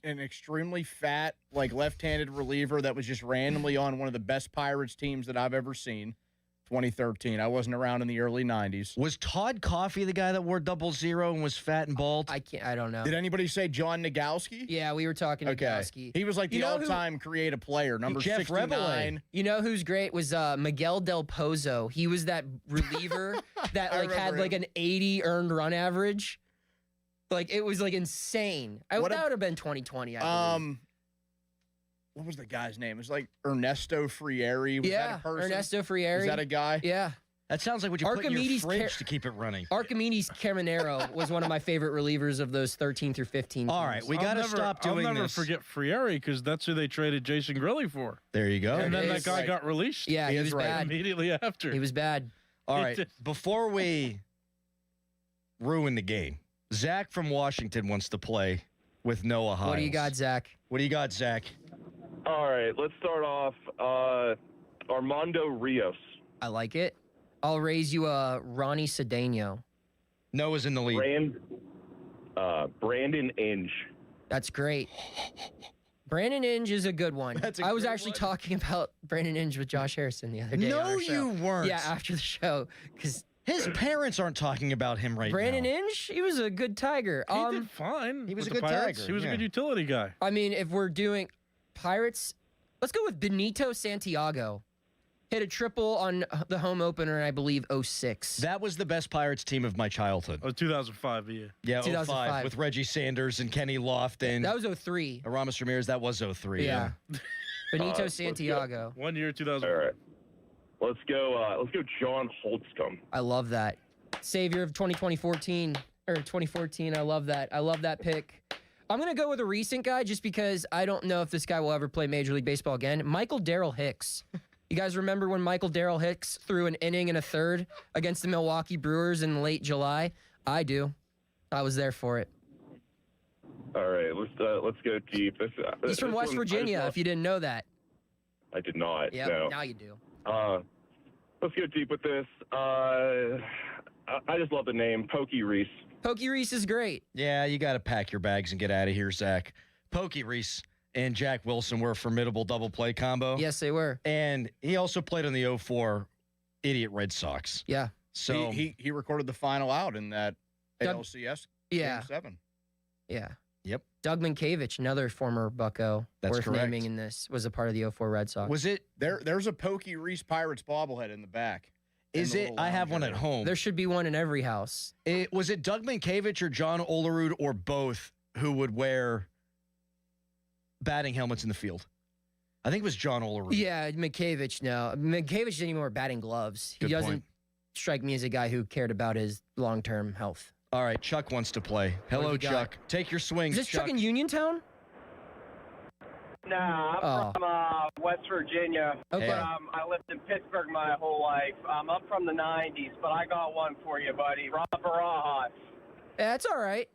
extremely fat, like, left-handed reliever that was just randomly on one of the best Pirates teams that I've ever seen. 2013. I wasn't around in the early 90s. Was Todd Coffey the guy that wore 00 and was fat and bald? I don't know. Did anybody say John Nagowski? Yeah, we were talking Nagowski. He was like the You know who- all-time creative player, number Jeff 69. You know who's great was Miguel Del Pozo. He was that reliever that I like had remember like an 80 earned run average. Like it was like insane. That would have been 2020. I believe. What was the guy's name? It was like Ernesto Frieri. Was that a person? Ernesto Frieri. Is that a guy? Yeah. That sounds like what you put in your Archimedes fridge to keep it running. Archimedes Caminero was one of my favorite relievers of those 13 through 15 All teams. right, we got to stop doing this. I'll never forget Frieri because that's who they traded Jason Grilli for. There you go. And then that guy got released. Yeah, he was bad. Immediately after. He was bad. All right, before we ruin the game, Zach from Washington wants to play with Noah Hiles. What do you got, Zach? What do you got, Zach? All right, let's start off Armando Rios. I like it. I'll raise you a Ronnie Cedeno. Noah's in the lead. Brandon Inge. That's great. Brandon Inge is a good one. I was actually talking about Brandon Inge with Josh Harrison the other day. on No, our show. you weren't. Yeah, after the show. Because his parents aren't talking about him right Brandon now. Inge, he was a good Tiger. He did fine. He was with a good the Pirates. Tiger. He was a good utility guy. I mean, if we're doing Pirates, let's go with Benito Santiago. Hit a triple on the home opener in, I believe, 06. That was the best Pirates team of my childhood. Oh, 2005, yeah. Yeah, 2005. 05 with Reggie Sanders and Kenny Lofton. That was 03. Ramos Ramirez, that was 03. Yeah. Benito Santiago. 1 year, 2000. All right. Let's go John Holtzcomb. I love that. Savior of 2014. I love that. I love that pick. I'm going to go with a recent guy just because I don't know if this guy will ever play Major League Baseball again. Michael Darrell Hicks. You guys remember when Michael Darrell Hicks threw an inning and a third against the Milwaukee Brewers in late July? I do. I was there for it. All right, let's go deep. He's from West Virginia, if you didn't know that. I did not. Yeah, no. now you do. Let's go deep with this. I just love the name, Pokey Reese. Pokey Reese is great. Yeah, you got to pack your bags and get out of here, Zach. Pokey Reese and Jack Wilson were a formidable double play combo. Yes, they were. And he also played on the 04 Idiot Red Sox. Yeah. So he recorded the final out in that ALCS Yeah. Game 7. Yeah. Yep. Doug Mankiewicz, another former Bucko, That's worth correct. naming in this, was a part of the 04 Red Sox. Was it? There's a Pokey Reese Pirates bobblehead in the back. Is it? I have one at home. There should be one in every house. Was it Doug Mankiewicz or John Olerud or both who would wear batting helmets in the field? I think it was John Olerud. Yeah, Mankiewicz, no. Mankiewicz didn't even wear batting gloves. He Good doesn't point. strike me as a guy who cared about his long-term health. All right, Chuck wants to play. Hello, What do you got? Chuck. Take your swings, Is this Chuck in Uniontown? Nah, I'm from West Virginia. Okay. I lived in Pittsburgh my whole life. I'm up from the 90s, but I got one for you, buddy. Rob Barajas. Yeah, it's all right.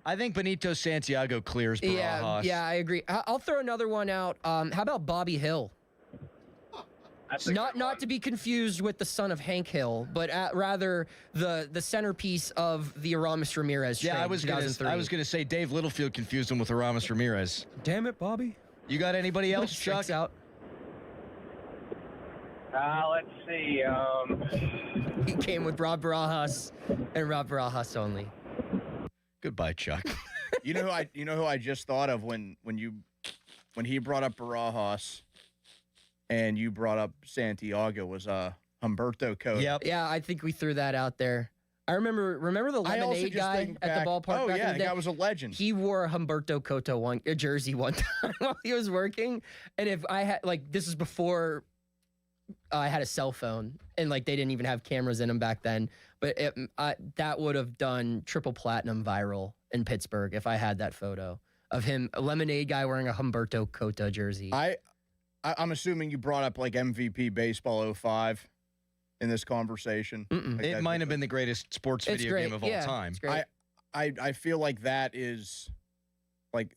I think Benito Santiago clears Barajas. Yeah, I agree. I'll throw another one out. How about Bobby Hill? Not to be confused with the son of Hank Hill, but rather the centerpiece of the Aramis Ramirez trade. Yeah, I was gonna say Dave Littlefield confused him with Aramis Ramirez. Damn it, Bobby. You got anybody else, Chuck? Out. Let's see. He came with Rob Barajas and Rob Barajas only. Goodbye, Chuck. You know who I just thought of when he brought up Barajas and you brought up Santiago was Humberto Cota. Yep. Yeah, I think we threw that out there. I remember the lemonade guy at the ballpark. Oh back yeah, in the day? guy was a legend. He wore a Humberto Cota jersey one time while he was working, and if I had this is before I had a cell phone, and they didn't even have cameras in them back then. But that would have done triple platinum viral in Pittsburgh if I had that photo of him, a lemonade guy wearing a Humberto Cota jersey. I'm assuming you brought up MVP baseball 05 in this conversation. It might have been the greatest sports video game of all time. It's great. I feel like that is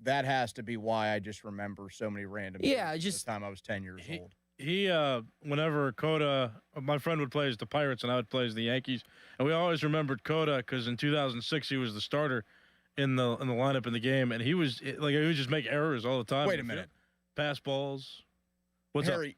that has to be why I just remember so many random things just the time I was 10 years old. He whenever Cota, my friend would play as the Pirates and I would play as the Yankees, and we always remembered Cota because in 2006 he was the starter in the lineup in the game, and he would just make errors all the time. Wait a minute. Pass balls. What's Harry,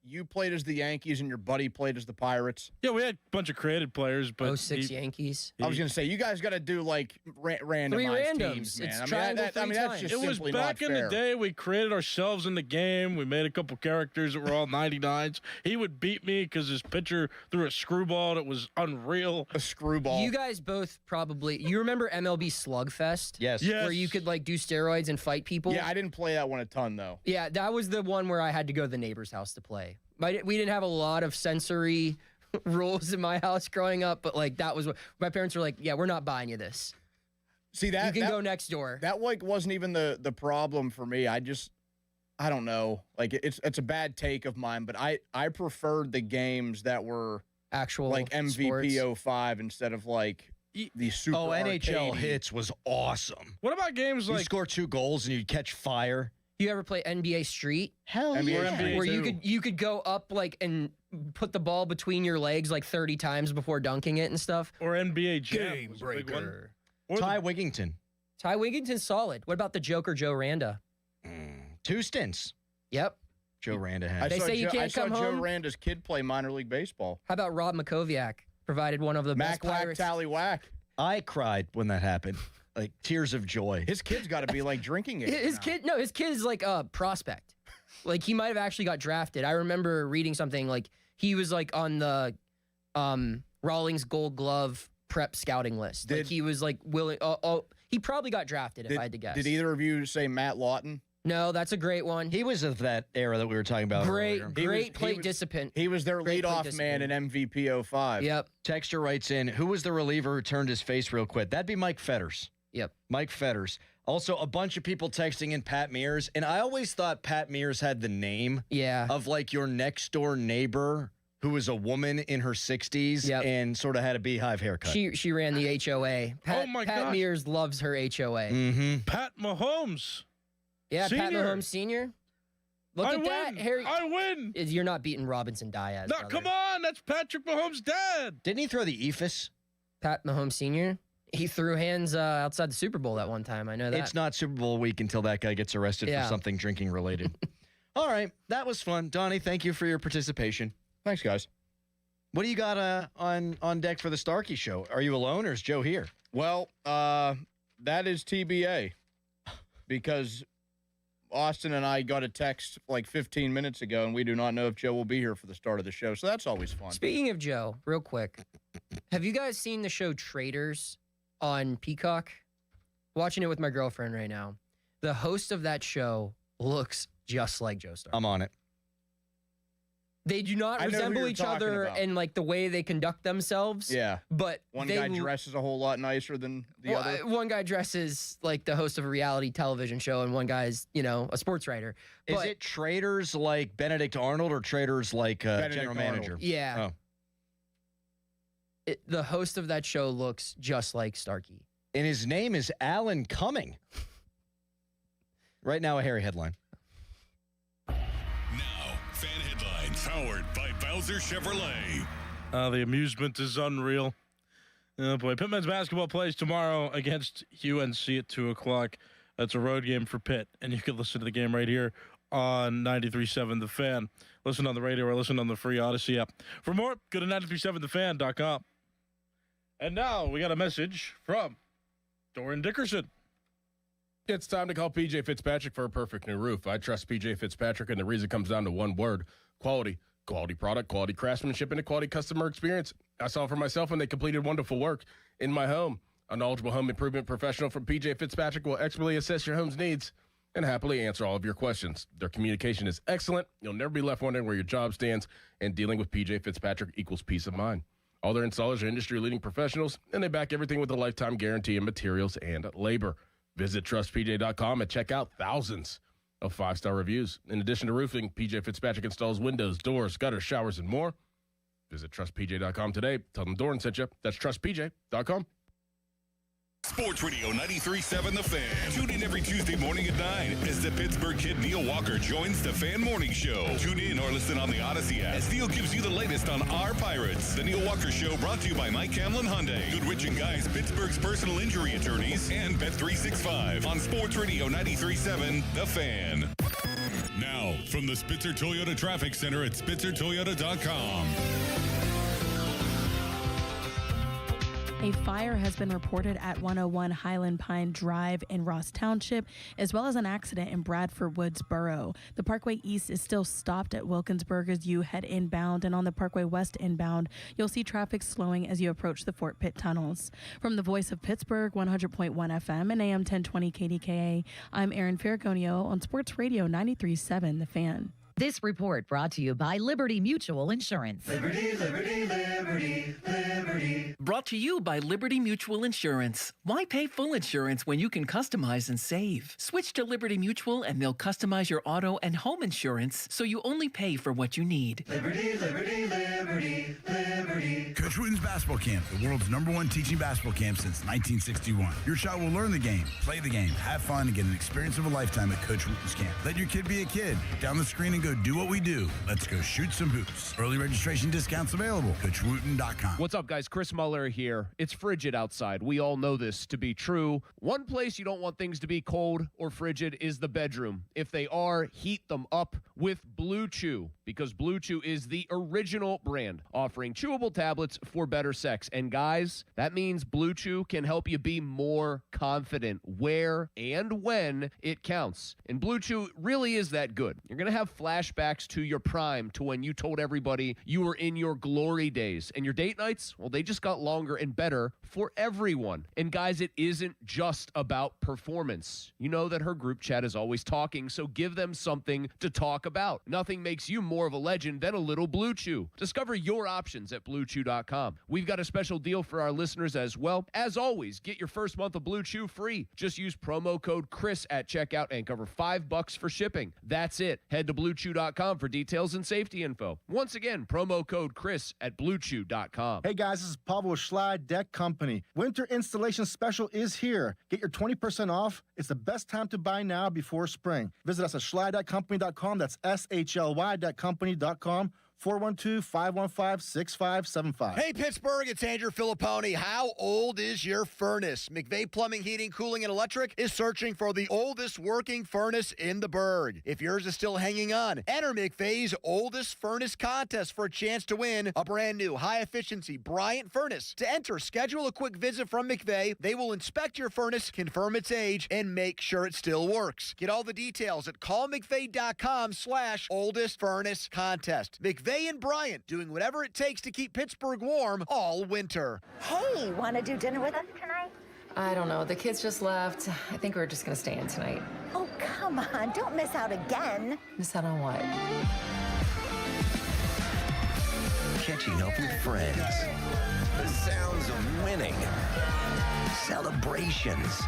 you played as the Yankees and your buddy played as the Pirates. Yeah, we had a bunch of creative players, but 06 Yankees. I was going to say, you guys got to do randomized Three randoms. teams, man. It's I mean, triangle that's three just it was simply back not in fair. the day. We created ourselves in the game. We made a couple characters that were all 99s. He would beat me because his pitcher threw a screwball that was unreal. A screwball. You guys both you remember MLB Slugfest? Yes. Where you could do steroids and fight people? Yeah, I didn't play that one a ton, though. Yeah, that was the one where I had to go to the neighbor's house to play. We didn't have a lot of sensory rules in my house growing up, but that was what my parents were like, yeah, we're not buying you this. See, that you can go next door. That wasn't even the problem for me. I don't know. It's a bad take of mine, but I preferred the games that were actual MVP sports. 05 instead of the super NHL arcadey. Hits was awesome. What about games you score 2 goals and you'd catch fire? You ever play NBA Street? Hell NBA Where too. you could go up and put the ball between your legs 30 times before dunking it and stuff. Or NBA Jam. was a big one. Or Ty Wigington. Ty Wigington's solid. What about the Joker, Joe Randa? 2 stints. Yep. Joe Randa had. They say you can't I saw come Joe home? Randa's kid play minor league baseball. How about Rob Makoviak? Provided one of the best Mac Pirates. Tally Whack. I cried when that happened. Tears of joy. His kid's got to be drinking it. His kid is a prospect. He might have actually got drafted. I remember reading something he was on the Rawlings Gold Glove prep scouting list. He was willing. He probably got drafted if I had to guess. Did either of you say Matt Lawton? No, that's a great one. He was of that era that we were talking about Great, earlier. great plate discipline. He was their Great plate leadoff man discipline. in MVP 05. Yep. Texter writes in, who was the reliever who turned his face real quick? That'd be Mike Fetters. Yep. Mike Fetters. Also, a bunch of people texting in Pat Mears, and I always thought Pat Mears had the name of like your next door neighbor who was a woman in her 60s and sort of had a beehive haircut. She ran the HOA. Pat gosh. Mears loves her HOA. Mm-hmm. Pat Mahomes. Yeah, Pat Senior. Mahomes Sr. Look I at win. that, Harry. I win. You're not beating Robinson Diaz. No, brother. come on. That's Patrick Mahomes' dad. Didn't he throw the ephus? Pat Mahomes Sr. He threw hands outside the Super Bowl that one time. I know that. It's not Super Bowl week until that guy gets arrested for something drinking related. All right, that was fun. Donnie, thank you for your participation. Thanks, guys. What do you got on deck for the Starkey show? Are you alone or is Joe here? Well, that is TBA because Austin and I got a text like 15 minutes ago, and we do not know if Joe will be here for the start of the show, so that's always fun. Speaking of Joe, real quick, have you guys seen the show Traitors on Peacock? Watching it with my girlfriend right now. The host of that show looks just like Joe Starkey. I'm on it. They do not I know who resemble you're each talking other about. in like the way they conduct themselves. Yeah. But One they guy dresses a whole lot nicer than the other. One guy dresses like the host of a reality television show, and one guy's, a sports writer. Is it Traders like Benedict Arnold or Traders like general manager? Yeah. Oh. The host of that show looks just like Starkey. And his name is Alan Cumming. Right now, a Harry headline. Fan headlines powered by Bowser Chevrolet. The amusement is unreal. Oh boy, Pitt men's basketball plays tomorrow against UNC at 2:00. That's a road game for Pitt, and you can listen to the game right here on 93.7 The Fan. Listen on the radio or listen on the free Odyssey app. For more, go to 937thefan.com. And now we got a message from Doran Dickerson. It's time to call PJ Fitzpatrick for a perfect new roof. I trust PJ Fitzpatrick, and the reason comes down to one word: quality. Quality product, quality craftsmanship, and a quality customer experience. I saw it for myself when they completed wonderful work in my home. A knowledgeable home improvement professional from PJ Fitzpatrick will expertly assess your home's needs and happily answer all of your questions. Their communication is excellent. You'll never be left wondering where your job stands, and dealing with PJ Fitzpatrick equals peace of mind. All their installers are industry-leading professionals, and they back everything with a lifetime guarantee in materials and labor. Visit trustpj.com and check out thousands of 5-star reviews. In addition to roofing, PJ Fitzpatrick installs windows, doors, gutters, showers, and more. Visit trustpj.com today. Tell them Doran sent you. That's trustpj.com. Sports Radio 93.7 The Fan. Tune in every Tuesday morning at 9 as the Pittsburgh kid Neil Walker joins the Fan Morning Show. Tune in or listen on the Odyssey app as Neil gives you the latest on our Pirates. The Neil Walker Show brought to you by Mike Camlin Hyundai, Goodrich & Guys, Pittsburgh's personal injury attorneys, and Bet365 on Sports Radio 93.7 The Fan. Now, from the Spitzer Toyota Traffic Center at SpitzerToyota.com. A fire has been reported at 101 Highland Pine Drive in Ross Township, as well as an accident in Bradford Woods Borough. The Parkway East is still stopped at Wilkinsburg as you head inbound, and on the Parkway West inbound, you'll see traffic slowing as you approach the Fort Pitt tunnels. From the Voice of Pittsburgh, 100.1 FM and AM 1020 KDKA, I'm Erin Ferragonio on Sports Radio 93.7 The Fan. This report brought to you by Liberty Mutual Insurance. Liberty, liberty, liberty, liberty. Brought to you by Liberty Mutual Insurance. Why pay full insurance when you can customize and save? Switch to Liberty Mutual and they'll customize your auto and home insurance so you only pay for what you need. Liberty, liberty, liberty, liberty. Coach Wooten's Basketball Camp, the world's #1 teaching basketball camp since 1961. Your child will learn the game, play the game, have fun, and get an experience of a lifetime at Coach Wooten's Camp. Let your kid be a kid. Down the screen and go do what we do. Let's go shoot some hoops. Early registration discounts available. CoachWooten.com. What's up, guys? Chris Muller here. It's frigid outside. We all know this to be true. One place you don't want things to be cold or frigid is the bedroom. If they are, heat them up with Blue Chew, because Blue Chew is the original brand offering chewable tablets for better sex. And guys, that means Blue Chew can help you be more confident where and when it counts. And Blue Chew really is that good. You're going to have flat flashbacks to your prime, to when you told everybody you were in your glory days. And your date nights, well, they just got longer and better for everyone. And guys, it isn't just about performance. You know that her group chat is always talking, so give them something to talk about. Nothing makes you more of a legend than a little Blue Chew. Discover your options at BlueChew.com. We've got a special deal for our listeners as well. As always, get your first month of Blue Chew free. Just use promo code Chris at checkout and cover $5 for shipping. That's it. Head to BlueChew.com for details and safety info. Once again, promo code Chris at BlueChew.com. Hey guys, this is Pablo Schley, Deck Company. Winter installation special is here. Get your 20% off. It's the best time to buy now before spring. Visit us at schly.company.com. That's SHLY.company.com. 412-515-6575. Hey, Pittsburgh, it's Andrew Filipponi. How old is your furnace? McVeigh Plumbing, Heating, Cooling, and Electric is searching for the oldest working furnace in the burg. If yours is still hanging on, enter McVeigh's Oldest Furnace Contest for a chance to win a brand new high-efficiency Bryant furnace. To enter, schedule a quick visit from McVeigh. They will inspect your furnace, confirm its age, and make sure it still works. Get all the details at callmcveigh.com/oldest furnace contest. McVeigh and Bryant doing whatever it takes to keep Pittsburgh warm all winter. Hey, want to do dinner with us tonight? I don't know. The kids just left. I think we're just going to stay in tonight. Oh, come on. Don't miss out again. Miss out on what? Catching up with friends. The sounds of winning. Celebrations.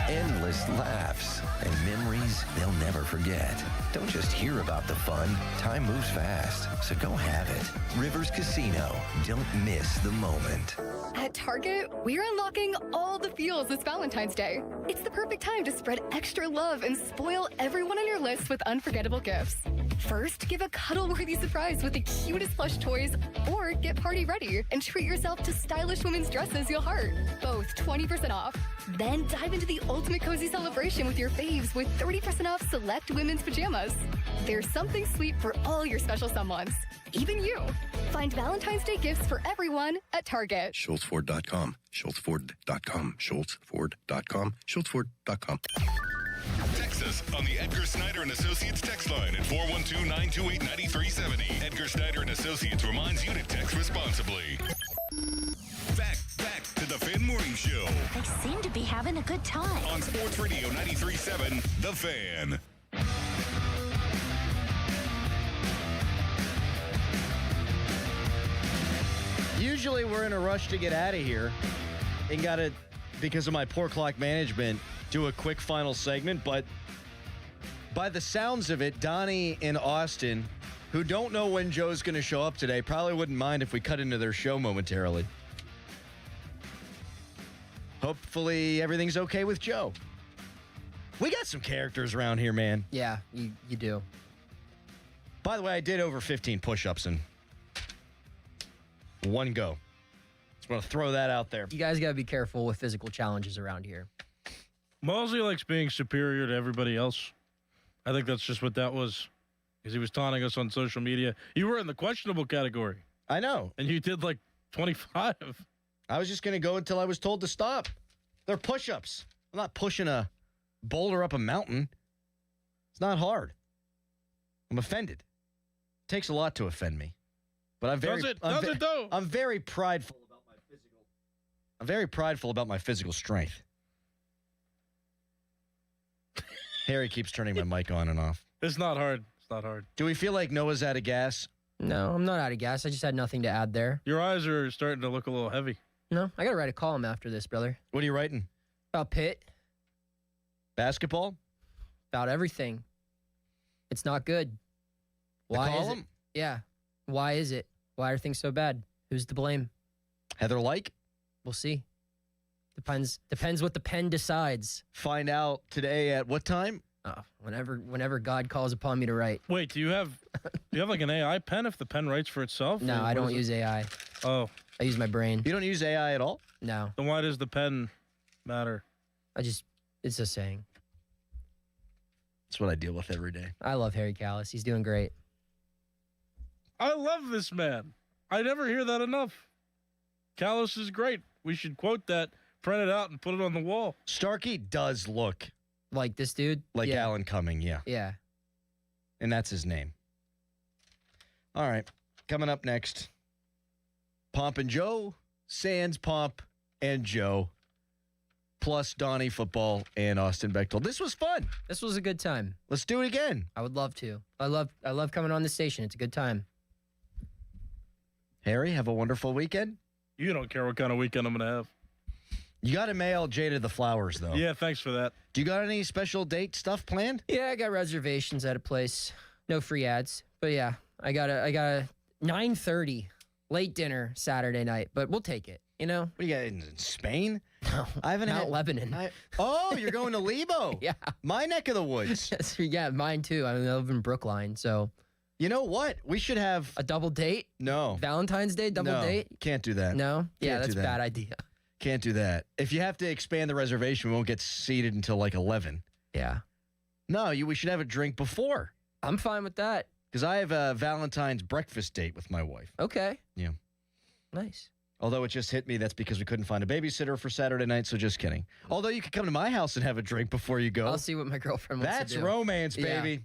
Endless laughs. And memories they'll never forget. Don't just hear about the fun. Time moves fast, so go have it. Rivers Casino. Don't miss the moment. At Target, we're unlocking all the feels this Valentine's Day. It's the perfect time to spread extra love and spoil everyone on your list with unforgettable gifts. First, give a cuddle-worthy surprise with the cutest plush toys, or get party ready and treat yourself to stylish women's dresses you'll heart. Both 20% off. Then dive into the ultimate cozy celebration with your faves with 30% off select women's pajamas. There's something sweet for all your special someones, even you. Find Valentine's Day gifts for everyone at Target. SchultzFord.com. SchultzFord.com. SchultzFord.com. SchultzFord.com. Text us on the Edgar Snyder and Associates text line at 412-928-9370. Edgar Snyder and Associates reminds you to text responsibly. Back to the Fan Morning Show. They seem to be having a good time. On Sports Radio 93.7, The Fan. Usually we're in a rush to get out of here and got to, because of my poor clock management, do a quick final segment. But by the sounds of it, Donnie and Austin, who don't know when Joe's going to show up today, probably wouldn't mind if we cut into their show momentarily. Hopefully everything's okay with Joe. We got some characters around here, man. Yeah, you do. By the way, I did over 15 push-ups in one go. Just want to throw that out there. You guys got to be careful with physical challenges around here. Mosley likes being superior to everybody else. I think that's just what that was, because he was taunting us on social media. You were in the questionable category. I know. And you did like 25. I was just going to go until I was told to stop. They're push-ups. I'm not pushing a boulder up a mountain. It's not hard. I'm offended. It takes a lot to offend me. But I'm very I'm very prideful about my physical. I'm very prideful about my physical strength. Harry keeps turning my mic on and off. It's not hard. It's not hard. Do we feel like Noah's out of gas? No, I'm not out of gas. I just had nothing to add there. Your eyes are starting to look a little heavy. No, I got to write a column after this, brother. What are you writing? About Pitt. Basketball? About everything. It's not good. Why is it? Yeah. Why is it? Why are things so bad? Who's to blame? Heather Like? We'll see. Depends what the pen decides. Find out today at what time? Whenever God calls upon me to write. Wait, do you have like an AI pen if the pen writes for itself? No, I don't use AI. Oh. I use my brain. You don't use AI at all? No. Then why does the pen matter? It's a saying. That's what I deal with every day. I love Harry Callis. He's doing great. I love this man. I never hear that enough. Callis is great. We should quote that, print it out, and put it on the wall. Starkey does look like this dude? Like Alan Cumming, yeah. Yeah. And that's his name. All right. Coming up next, Pomp and Joe, Sans Pomp and Joe, plus Donnie Football and Austin Bechtel. This was fun. This was a good time. Let's do it again. I would love to. I love coming on the station. It's a good time. Harry, have a wonderful weekend. You don't care what kind of weekend I'm going to have. You got to mail Jada the flowers, though. Yeah, thanks for that. Do you got any special date stuff planned? Yeah, I got reservations at a place. No free ads. But yeah, I got a 9:30 late dinner Saturday night, but we'll take it. You know? What do you got in Spain? No, I haven't Mount had Lebanon. You're going to Lebo? Yeah, my neck of the woods. Yeah, mine too. I live in Brookline, so. You know what? We should have a double date. No. Valentine's Day double date. Can't do that. No. Yeah, Can't that's do a that. bad idea. Can't do that. If you have to expand the reservation, we won't get seated until like 11. Yeah. No, we should have a drink before. I'm fine with that. Because I have a Valentine's breakfast date with my wife. Okay. Yeah. Nice. Although it just hit me, that's because we couldn't find a babysitter for Saturday night, so just kidding. Although you could come to my house and have a drink before you go. I'll see what my girlfriend wants That's to do. romance, Yeah. baby.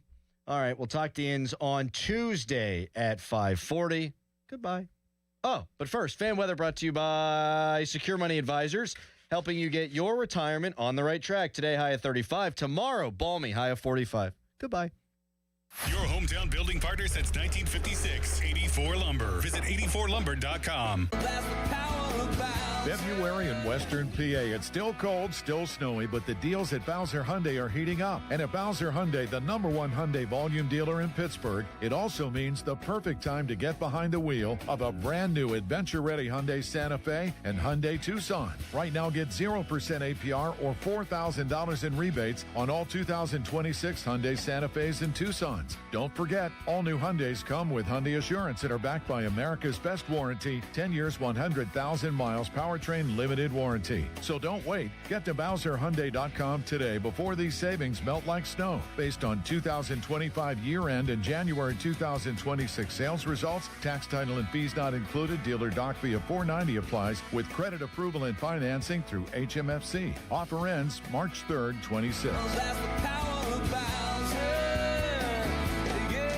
All right, we'll talk to Inns on Tuesday at 5:40. Goodbye. Oh, but first, fan weather brought to you by Secure Money Advisors, helping you get your retirement on the right track. Today, high of 35. Tomorrow, balmy, high of 45. Goodbye. Your hometown building partner since 1956, 84 Lumber. Visit 84lumber.com. February in Western PA. It's still cold, still snowy, but the deals at Bowser Hyundai are heating up. And at Bowser Hyundai, the #1 Hyundai volume dealer in Pittsburgh, it also means the perfect time to get behind the wheel of a brand new adventure-ready Hyundai Santa Fe and Hyundai Tucson. Right now, get 0% APR or $4,000 in rebates on all 2026 Hyundai Santa Fe's and Tucsons. Don't forget, all new Hyundais come with Hyundai Assurance that are backed by America's best warranty, 10 years, 100,000 miles, powertrain limited warranty. So don't wait. Get to BowserHyundai.com today before these savings melt like snow. Based on 2025 year-end and January 2026 sales results, tax, title, and fees not included. Dealer doc fee of $490 applies with credit approval and financing through HMFC. Offer ends March 3rd, 26.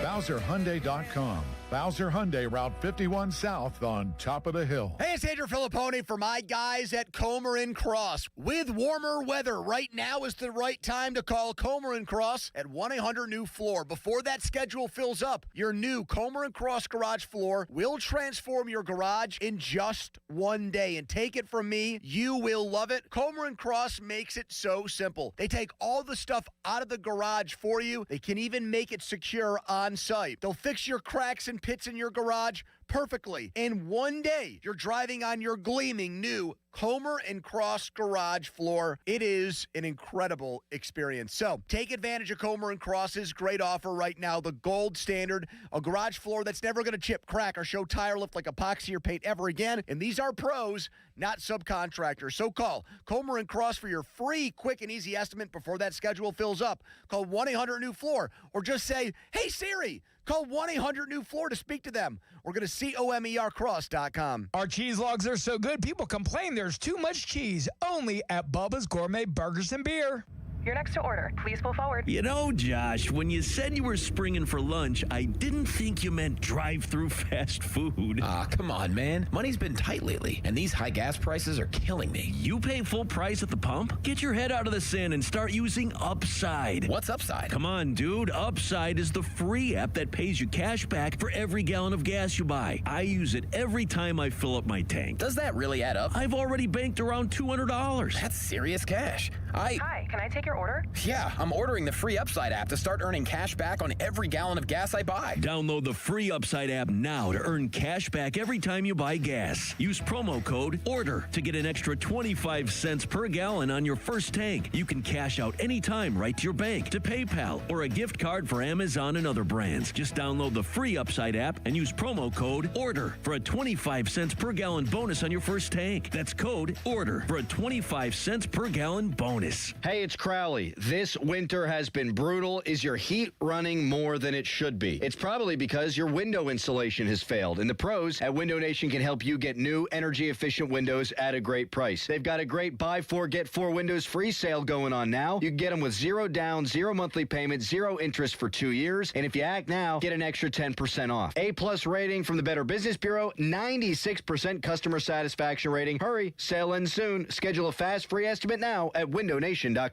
BowserHyundai.com. Bowser Hyundai, Route 51 South on top of the hill. Hey, it's Andrew Filippone for my guys at Comer & Cross. With warmer weather, right now is the right time to call Comer & Cross at 1-800-NEW-FLOOR. Before that schedule fills up, your new Comer & Cross garage floor will transform your garage in just one day. And take it from me, you will love it. Comer & Cross makes it so simple. They take all the stuff out of the garage for you. They can even make it secure on site. They'll fix your cracks and pits in your garage perfectly. In one day, you're driving on your gleaming new Comer & Cross garage floor. It is an incredible experience. So take advantage of Comer & Cross's great offer right now, the gold standard, a garage floor that's never going to chip, crack, or show tire lift like epoxy or paint ever again. And these are pros, not subcontractors. So call Comer & Cross for your free, quick, and easy estimate before that schedule fills up. Call 1-800-NEW-FLOOR or just say, hey, Siri, call 1-800-NEW-FLOOR to speak to them. Or go to COMERcross.com. Our cheese logs are so good, people complain there's too much cheese. Only at Bubba's Gourmet Burgers and Beer. You're next to order. Please pull forward. You know, Josh, when you said you were springing for lunch, I didn't think you meant drive-through fast food. Ah, come on, man. Money's been tight lately, and these high gas prices are killing me. You pay full price at the pump? Get your head out of the sand and start using Upside. What's Upside? Come on, dude. Upside is the free app that pays you cash back for every gallon of gas you buy. I use it every time I fill up my tank. Does that really add up? I've already banked around $200. That's serious cash. Hi, can I take your order? Yeah, I'm ordering the free Upside app to start earning cash back on every gallon of gas I buy. Download the free Upside app now to earn cash back every time you buy gas. Use promo code ORDER to get an extra 25 cents per gallon on your first tank. You can cash out anytime right to your bank, to PayPal, or a gift card for Amazon and other brands. Just download the free Upside app and use promo code ORDER for a 25 cents per gallon bonus on your first tank. That's code ORDER for a 25 cents per gallon bonus. Hey, Hey, it's Crowley. This winter has been brutal. Is your heat running more than it should be? It's probably because your window insulation has failed, and the pros at Window Nation can help you get new energy-efficient windows at a great price. They've got a great buy 4, get 4 windows free sale going on now. You can get them with 0 down, 0 monthly payment, 0 interest for 2 years, and if you act now, get an extra 10% off. A-plus rating from the Better Business Bureau, 96% customer satisfaction rating. Hurry, sale ends soon. Schedule a fast free estimate now at windownation.com.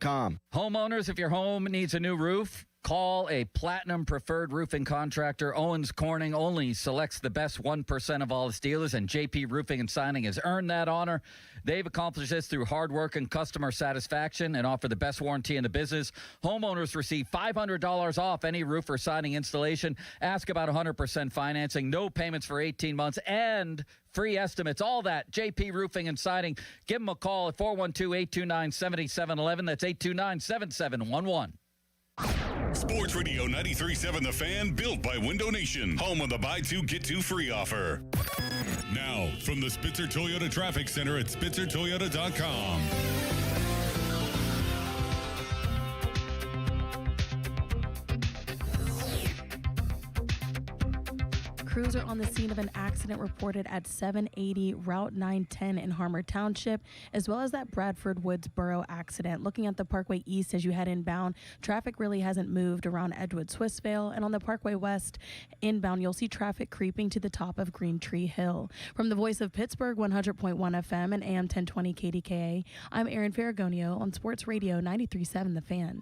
Homeowners, if your home needs a new roof, call a Platinum Preferred Roofing Contractor. Owens Corning only selects the best 1% of all its dealers, and JP Roofing and Signing has earned that honor. They've accomplished this through hard work and customer satisfaction and offer the best warranty in the business. Homeowners receive $500 off any roof or siding installation. Ask about 100% financing, no payments for 18 months, and free estimates. All that, JP Roofing and Siding. Give them a call at 412-829-7711. That's 829-7711. Sports Radio 93.7 The Fan, built by Window Nation, home of the buy 2, get 2 free offer. Now, from the Spitzer Toyota Traffic Center at SpitzerToyota.com. Crews are on the scene of an accident reported at 780 Route 910 in Harmer Township, as well as that Bradford Woods Borough accident. Looking at the Parkway East as you head inbound, traffic really hasn't moved around Edgewood Swissvale, and on the Parkway West inbound, you'll see traffic creeping to the top of Green Tree Hill. From the Voice of Pittsburgh, 100.1 FM and AM 1020 KDKA, I'm Erin Ferragonio on Sports Radio 93.7 The Fan.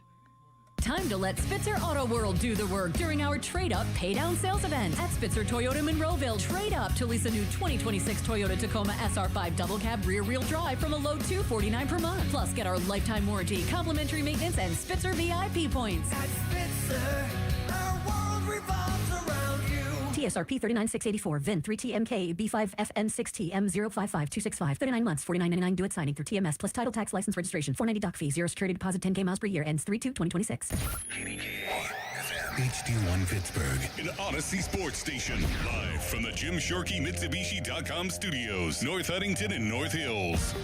Time to let Spitzer Auto World do the work during our Trade Up Pay Down sales event at Spitzer Toyota Monroeville. Trade up to lease a new 2026 Toyota Tacoma SR5 double cab rear wheel drive from a low $249 per month. Plus, get our lifetime warranty, complimentary maintenance, and Spitzer VIP points. At Spitzer, our world revolves around you. TSRP 39684, VIN 3TMK B5FN6T M055265. 39 months, $49.99 do it signing through TMS plus title tax license registration. $490 doc fee, 0 security deposit, 10K miles per year, ends 3/2/2026. HD1 Pittsburgh, an Odyssey sports station, live from the Jim Shorkey Mitsubishi.com studios, North Huntington and North Hills.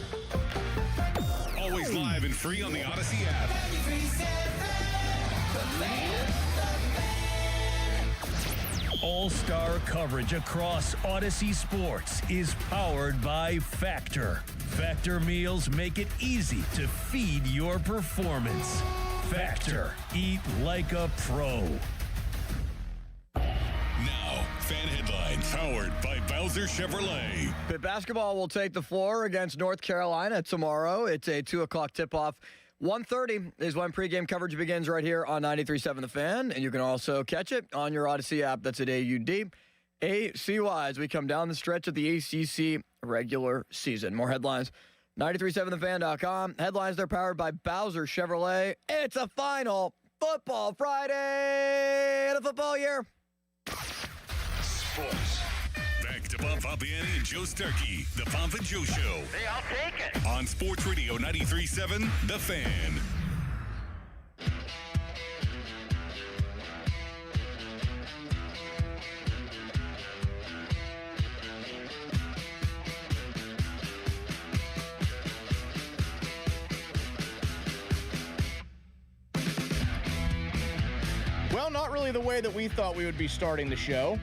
Always live and free on the Odyssey app. All-star coverage across Odyssey Sports is powered by Factor. Factor meals make it easy to feed your performance. Factor. Eat like a pro. Now, fan headlines powered by Bowser Chevrolet. Pitt basketball will take the floor against North Carolina tomorrow. It's a 2 o'clock tip-off. 1:30 is when pregame coverage begins right here on 93.7 The Fan, and you can also catch it on your Odyssey app. That's at AUD-ACY as we come down the stretch of the ACC regular season. More headlines, 937thefan.com. Headlines, they're powered by Bowser Chevrolet. It's a final football Friday of the football year. Sports. Back to Bob Fabiani and Joe Starkey, the Pomp and Joe Show. Hey, I'll take it. On Sports Radio 93.7 The Fan. Well, not really the way that we thought we would be starting the show,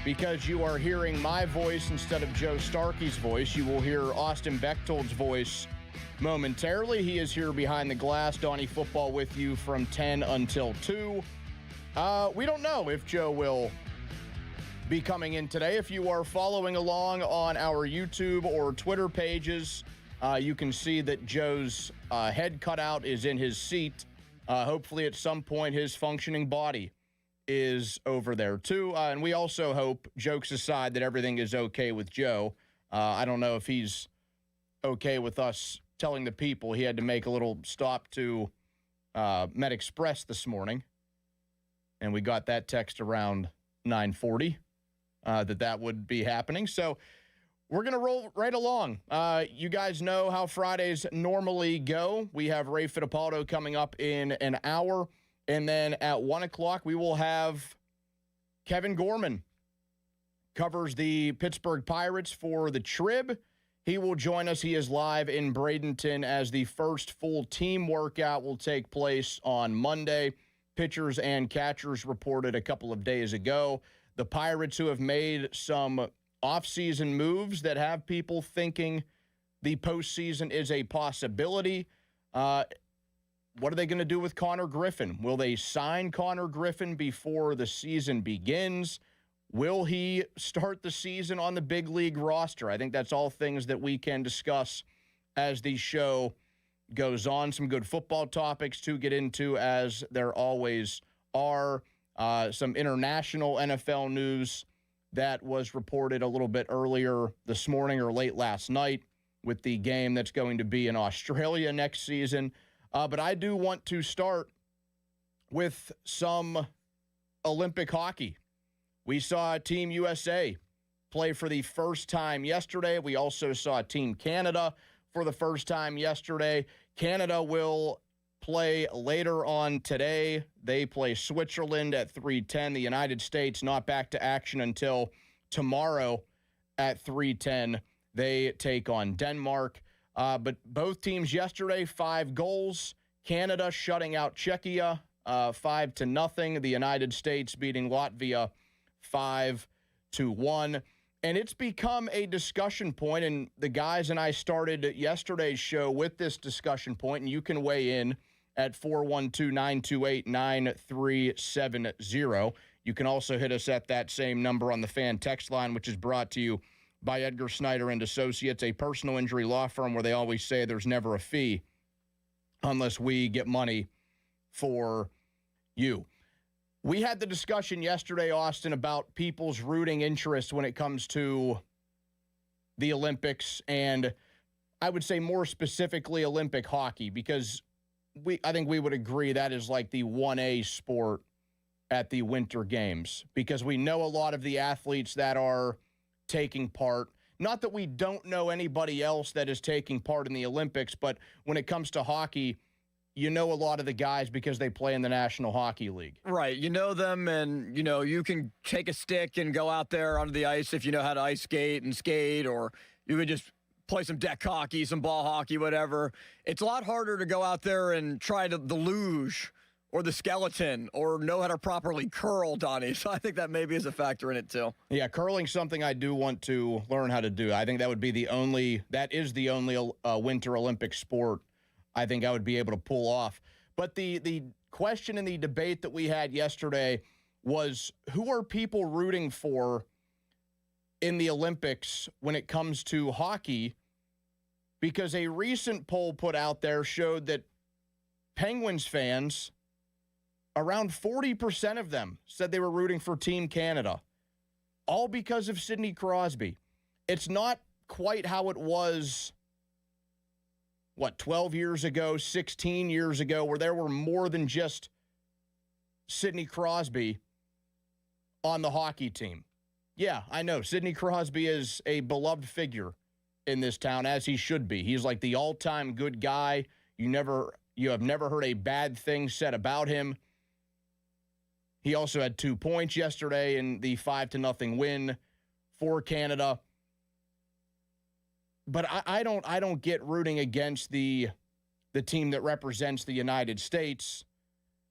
because you are hearing my voice instead of Joe Starkey's voice. You will hear Austin Bechtold's voice momentarily. He is here behind the glass, Donnie Football, with you from 10 until 2. We don't know if Joe will be coming in today. If you are following along on our YouTube or Twitter pages, you can see that Joe's head cutout is in his seat. Hopefully at some point his functioning body is over there too. And we also hope, jokes aside, that everything is okay with Joe. I don't know if he's okay with us telling the people he had to make a little stop to Med Express this morning. And we got that text around 9:40 that would be happening. So we're going to roll right along. You guys know how Fridays normally go. We have Ray Fittipaldo coming up in an hour. And then at 1 o'clock, we will have Kevin Gorman. Covers the Pittsburgh Pirates for the Trib. He will join us. He is live in Bradenton as the first full team workout will take place on Monday. Pitchers and catchers reported a couple of days ago. The Pirates, who have made some offseason moves that have people thinking the postseason is a possibility. What are they going to do with Connor Griffin? Will they sign Connor Griffin before the season begins? Will he start the season on the big league roster? I think that's all things that we can discuss as the show goes on. Some good football topics to get into, as there always are. Some international NFL news that was reported a little bit earlier this morning or late last night with the game that's going to be in Australia next season. But I do want to start with some Olympic hockey. We saw Team USA play for the first time yesterday. We also saw Team Canada for the first time yesterday. Canada will play later on today. They play Switzerland at 3:10. The United States not back to action until tomorrow at 3:10. They take on Denmark. But both teams yesterday, 5 goals. Canada shutting out Czechia 5-0. The United States beating Latvia 5-1. And it's become a discussion point, and the guys and I started yesterday's show with this discussion point, and you can weigh in at 412-928-9370. You can also hit us at that same number on the fan text line, which is brought to you by Edgar Snyder and Associates, a personal injury law firm where they always say there's never a fee unless we get money for you. We had the discussion yesterday, Austin, about people's rooting interest when it comes to the Olympics, and I would say more specifically Olympic hockey, because I think we would agree that is like the 1A sport at the Winter Games, because we know a lot of the athletes that are taking part. Not that we don't know anybody else that is taking part in the Olympics, but when it comes to hockey, you know a lot of the guys because they play in the National Hockey League. Right. You know them, and, you can take a stick and go out there onto the ice if you know how to ice skate, or you could just play some deck hockey, some ball hockey, whatever. It's a lot harder to go out there and try the luge or the skeleton or know how to properly curl, Donnie. So I think that maybe is a factor in it, too. Yeah, curling's something I do want to learn how to do. I think that is the only Winter Olympic sport I think I would be able to pull off. But the question in the debate that we had yesterday was, who are people rooting for in the Olympics when it comes to hockey? Because a recent poll put out there showed that Penguins fans, around 40% of them said they were rooting for Team Canada, all because of Sidney Crosby. It's not quite how it was 12 years ago, 16 years ago, where there were more than just Sidney Crosby on the hockey team. Yeah, I know. Sidney Crosby is a beloved figure in this town, as he should be. He's like the all-time good guy. You have never heard a bad thing said about him. He also had 2 points yesterday in the 5-0 win for Canada. But I don't get rooting against the team that represents the United States,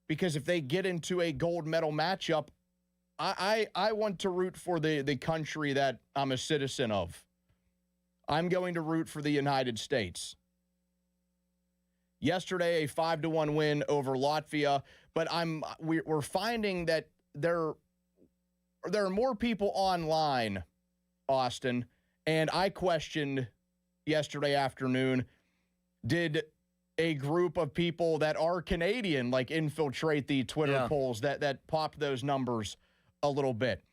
because if they get into a gold medal matchup, I want to root for the country that I'm a citizen of. I'm going to root for the United States. Yesterday, a 5-1 win over Latvia, but we're finding that there are more people online, Austin, and I questioned yesterday afternoon, did a group of people that are Canadian infiltrate the Twitter polls that pop those numbers a little bit?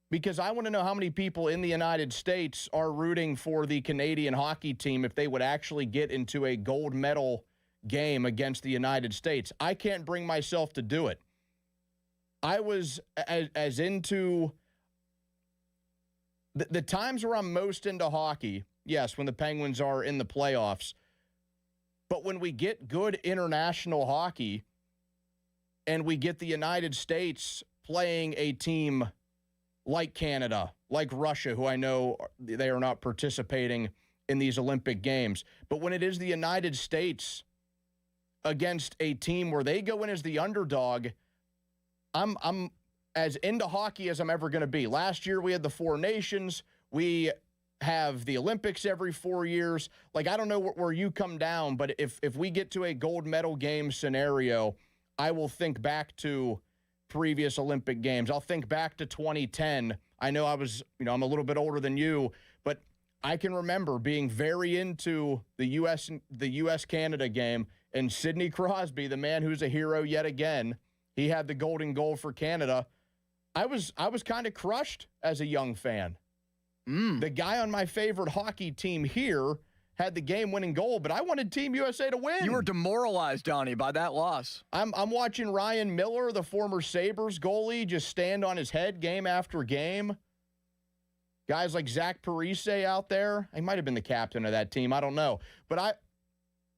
Because I want to know how many people in the United States are rooting for the Canadian hockey team if they would actually get into a gold medal game against the United States. I can't bring myself to do it. I was as into the times where I'm most into hockey. Yes, when the Penguins are in the playoffs. But when we get good international hockey and we get the United States playing a team like Canada, like Russia, who I know they are not participating in these Olympic Games. But when it is the United States against a team where they go in as the underdog, I'm as into hockey as I'm ever going to be. Last year we had the Four Nations. We have the Olympics every 4 years. Like, I don't know where you come down, but if we get to a gold medal game scenario, I will think back to previous Olympic Games. I'll think back to 2010. I know I'm a little bit older than you, but I can remember being very into the U.S.-Canada game, and Sidney Crosby, the man who's a hero yet again, he had the golden goal for Canada. I was kind of crushed as a young fan. The guy on my favorite hockey team here had the game-winning goal, but I wanted Team USA to win. You were demoralized, Donnie, by that loss. I'm watching Ryan Miller, the former Sabres goalie, just stand on his head game after game. Guys like Zach Parise out there. He might have been the captain of that team. I don't know. But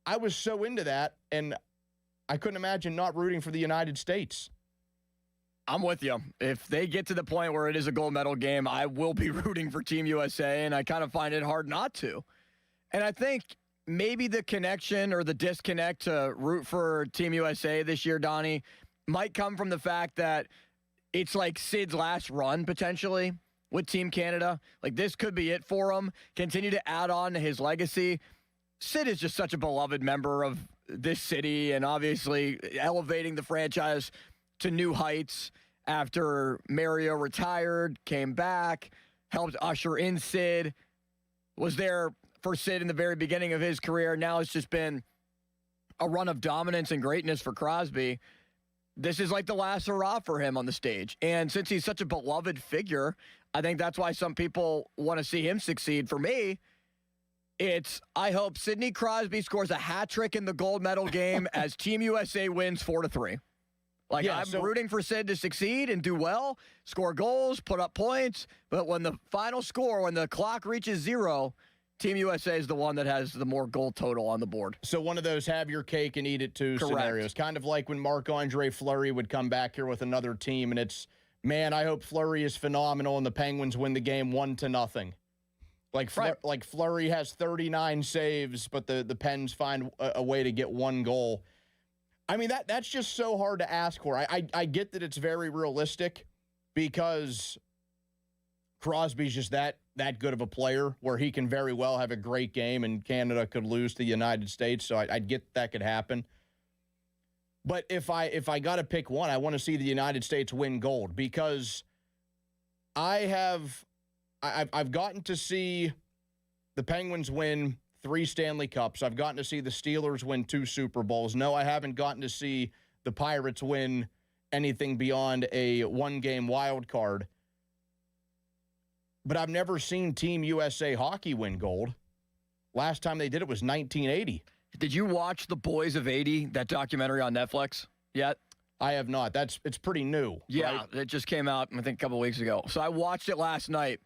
I was so into that, and I couldn't imagine not rooting for the United States. I'm with you. If they get to the point where it is a gold medal game, I will be rooting for Team USA, and I kind of find it hard not to. And I think maybe the connection or the disconnect to root for Team USA this year, Donnie, might come from the fact that it's like Sid's last run, potentially, with Team Canada. Like, this could be it for him. Continue to add on to his legacy. Sid is just such a beloved member of this city and obviously elevating the franchise to new heights after Mario retired, came back, helped usher in Sid, was there for Sid in the very beginning of his career. Now it's just been a run of dominance and greatness for Crosby. This is like the last hurrah for him on the stage. And since he's such a beloved figure, I think that's why some people want to see him succeed. For me, I hope Sidney Crosby scores a hat trick in the gold medal game as Team USA wins 4-3. Like, I'm rooting for Sid to succeed and do well, score goals, put up points. But when the final score, when the clock reaches 0, Team USA is the one that has the more goal total on the board. So one of those have your cake and eat it too scenarios. Kind of like when Marc-Andre Fleury would come back here with another team, and it's, man, I hope Fleury is phenomenal and the Penguins win the game 1-0. Like Fleury has 39 saves, but the Pens find a way to get one goal. I mean, that's just so hard to ask for. I get that it's very realistic because Crosby's just that good of a player where he can very well have a great game and Canada could lose to the United States. So I get that could happen. But if I got to pick one, I want to see the United States win gold because I've gotten to see the Penguins win 3 Stanley Cups. I've gotten to see the Steelers win 2 Super Bowls. No, I haven't gotten to see the Pirates win anything beyond a 1-game wild card. But I've never seen Team USA hockey win gold. Last time they did it was 1980. Did you watch The Boys of 80, that documentary on Netflix yet? I have not. It's pretty new. Yeah, right? It just came out, I think, a couple weeks ago. So I watched it last night.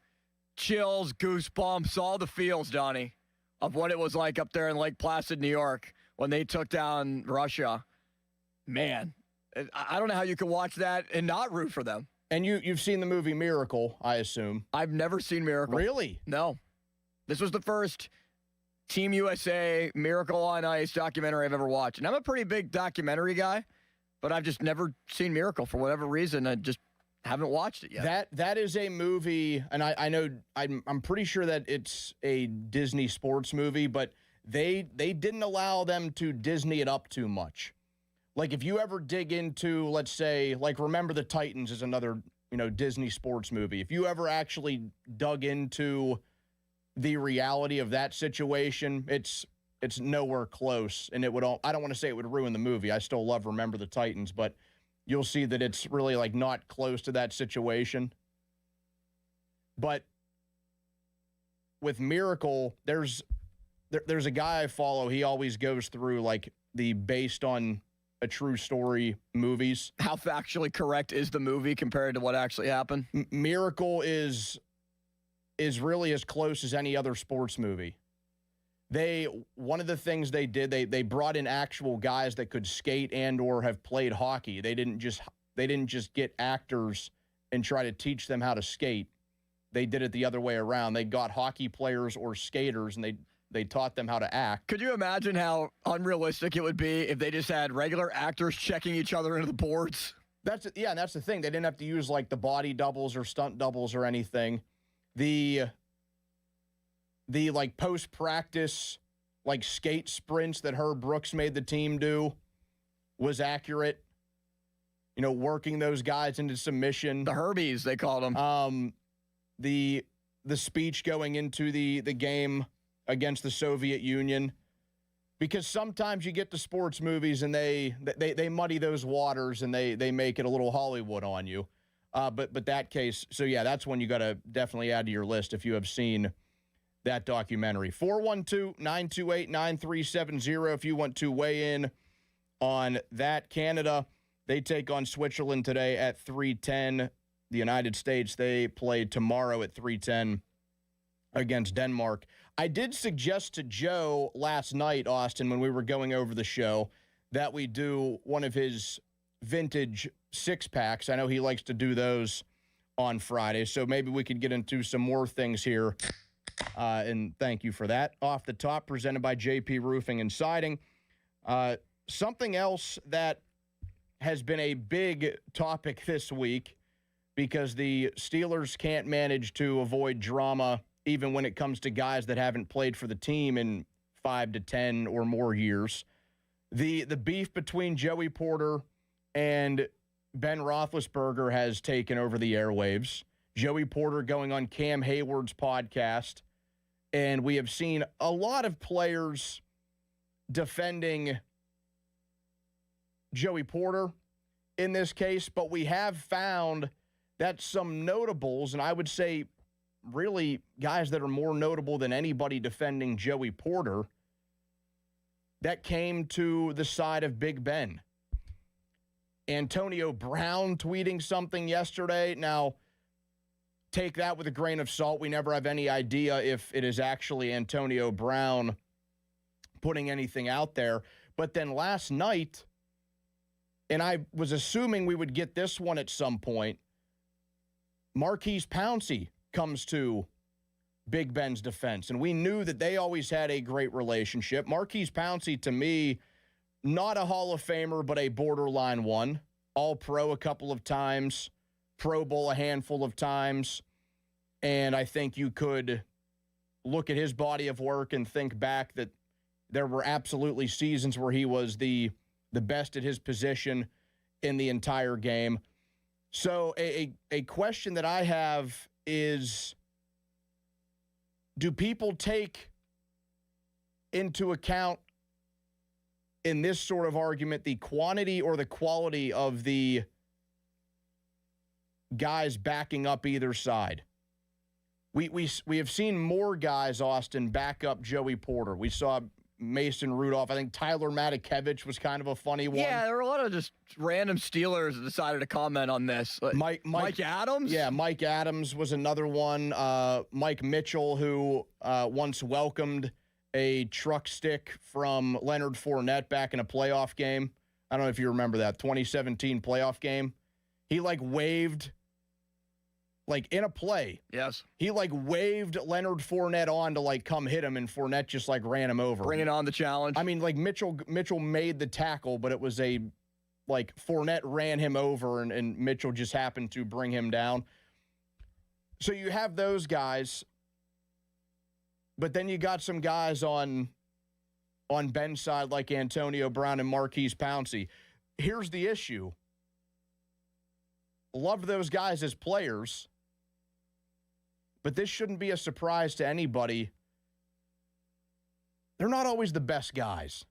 Chills, goosebumps, all the feels, Donnie, of what it was like up there in Lake Placid, New York, when they took down Russia. Man, I don't know how you can watch that and not root for them. And you've seen the movie Miracle, I assume. I've never seen Miracle. Really? No. This was the first Team USA Miracle on Ice documentary I've ever watched. And I'm a pretty big documentary guy, but I've just never seen Miracle for whatever reason. I just haven't watched it yet. That is a movie, and I know I'm pretty sure that it's a Disney sports movie, but they didn't allow them to Disney it up too much. Like, if you ever dig into, let's say, like Remember the Titans is another, Disney sports movie. If you ever actually dug into the reality of that situation, it's nowhere close. And I don't want to say it would ruin the movie. I still love Remember the Titans, but you'll see that it's really like not close to that situation. But with Miracle, there's a guy I follow. He always goes through like the based on a true story movies. How factually correct is the movie compared to what actually happened? Miracle is really as close as any other sports movie. One of the things they did, they brought in actual guys that could skate and or have played hockey. They didn't just get actors and try to teach them how to skate. They did it the other way around. They got hockey players or skaters and They taught them how to act. Could you imagine how unrealistic it would be if they just had regular actors checking each other into the boards? That's the thing. They didn't have to use like the body doubles or stunt doubles or anything. The like post-practice like skate sprints that Herb Brooks made the team do was accurate. You know, working those guys into submission. The Herbies, they called them. The speech going into the game against the Soviet Union, because sometimes you get to sports movies and they muddy those waters and they make it a little Hollywood on you. But that case, so yeah, that's one you got to definitely add to your list if you have seen that documentary. 412-928-9370 if you want to weigh in on that. Canada, they take on Switzerland today at 3:10. The United States, they play tomorrow at 3:10 against Denmark. I did suggest to Joe last night, Austin, when we were going over the show, that we do one of his vintage six-packs. I know he likes to do those on Friday, so maybe we could get into some more things here. And thank you for that. Off the top, presented by JP Roofing and Siding. Something else that has been a big topic this week, because the Steelers can't manage to avoid drama even when it comes to guys that haven't played for the team in 5 to 10 or more years. The beef between Joey Porter and Ben Roethlisberger has taken over the airwaves. Joey Porter going on Cam Hayward's podcast, and we have seen a lot of players defending Joey Porter in this case, but we have found that some notables, and I would say really guys that are more notable than anybody defending Joey Porter, that came to the side of Big Ben. Antonio Brown tweeting something yesterday. Now, take that with a grain of salt. We never have any idea if it is actually Antonio Brown putting anything out there. But then last night, and I was assuming we would get this one at some point, Marquise Pouncey comes to Big Ben's defense. And we knew that they always had a great relationship. Marquise Pouncey, to me, not a Hall of Famer, but a borderline one. All-Pro a couple of times, Pro Bowl a handful of times. And I think you could look at his body of work and think back that there were absolutely seasons where he was the best at his position in the entire game. So a question that I have is, do people take into account in this sort of argument the quantity or the quality of the guys backing up either side? We have seen more guys, Austin, back up Joey Porter. We saw Mason Rudolph. I think Tyler Matakevich was kind of a funny one. Yeah, there were a lot of just random Steelers that decided to comment on this. Like Mike Adams? Yeah, Mike Adams was another one. Mike Mitchell, who once welcomed a truck stick from Leonard Fournette back in a playoff game. I don't know if you remember that 2017 playoff game. He waved in a play. Yes. He waved Leonard Fournette on to come hit him, and Fournette just ran him over. Bringing on the challenge. I mean, Mitchell made the tackle, but it was Fournette ran him over and Mitchell just happened to bring him down. So you have those guys, but then you got some guys on Ben's side like Antonio Brown and Marquise Pouncey. Here's the issue. Love those guys as players, but this shouldn't be a surprise to anybody. They're not always the best guys.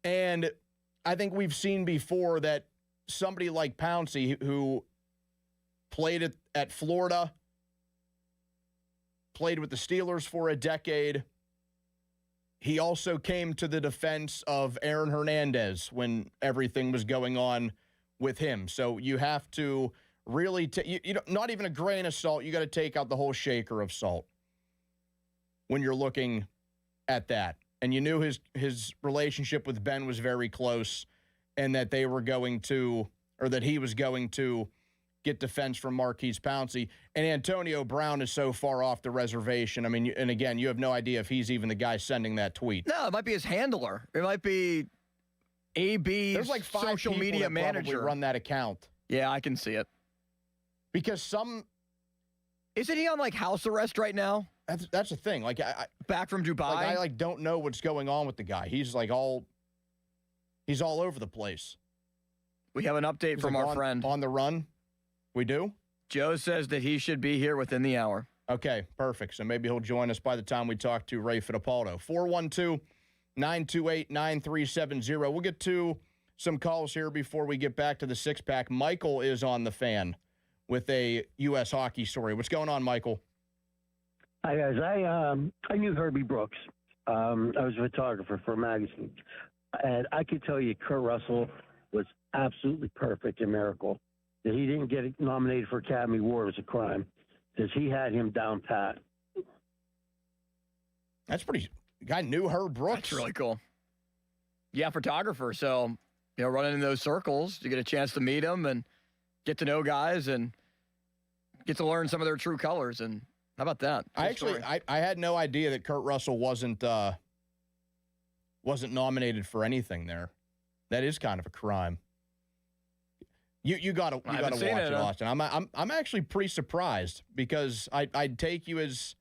And I think we've seen before that somebody like Pouncey, who played at Florida, played with the Steelers for a decade, he also came to the defense of Aaron Hernandez when everything was going on with him. So you have to really not even a grain of salt. You got to take out the whole shaker of salt when you're looking at that. And you knew his relationship with Ben was very close, and that they were going to, or that he was going to get defense from Marquise Pouncey. And Antonio Brown is so far off the reservation. I mean, and again, you have no idea if he's even the guy sending that tweet. No, it might be his handler. It might be AB's There's like 5 social people media that manager. probably run that account. Yeah, I can see it. Because Isn't he on, like, house arrest right now? That's the thing. Like, back from Dubai? I don't know what's going on with the guy. He's like he's all over the place. We have an update from our friend. On the run? We do? Joe says that he should be here within the hour. Okay, perfect. So maybe he'll join us by the time we talk to Ray Fittipaldo. 412-928-9370. We'll get to some calls here before we get back to the six-pack. Michael is on the fan with a U.S. hockey story. What's going on, Michael? Hi, guys. I knew Herbie Brooks. I was a photographer for a magazine. And I could tell you Kurt Russell was absolutely perfect in Miracle. That he didn't get nominated for Academy Award was a crime because he had him down pat. That's pretty. The guy knew Herb Brooks. That's really cool. Yeah, photographer. So, running in those circles, you get a chance to meet them and get to know guys and get to learn some of their true colors. And how about that? I had no idea that Kurt Russell wasn't nominated for anything there. That is kind of a crime. You gotta watch it, Austin. I'm actually pretty surprised because I'd take you as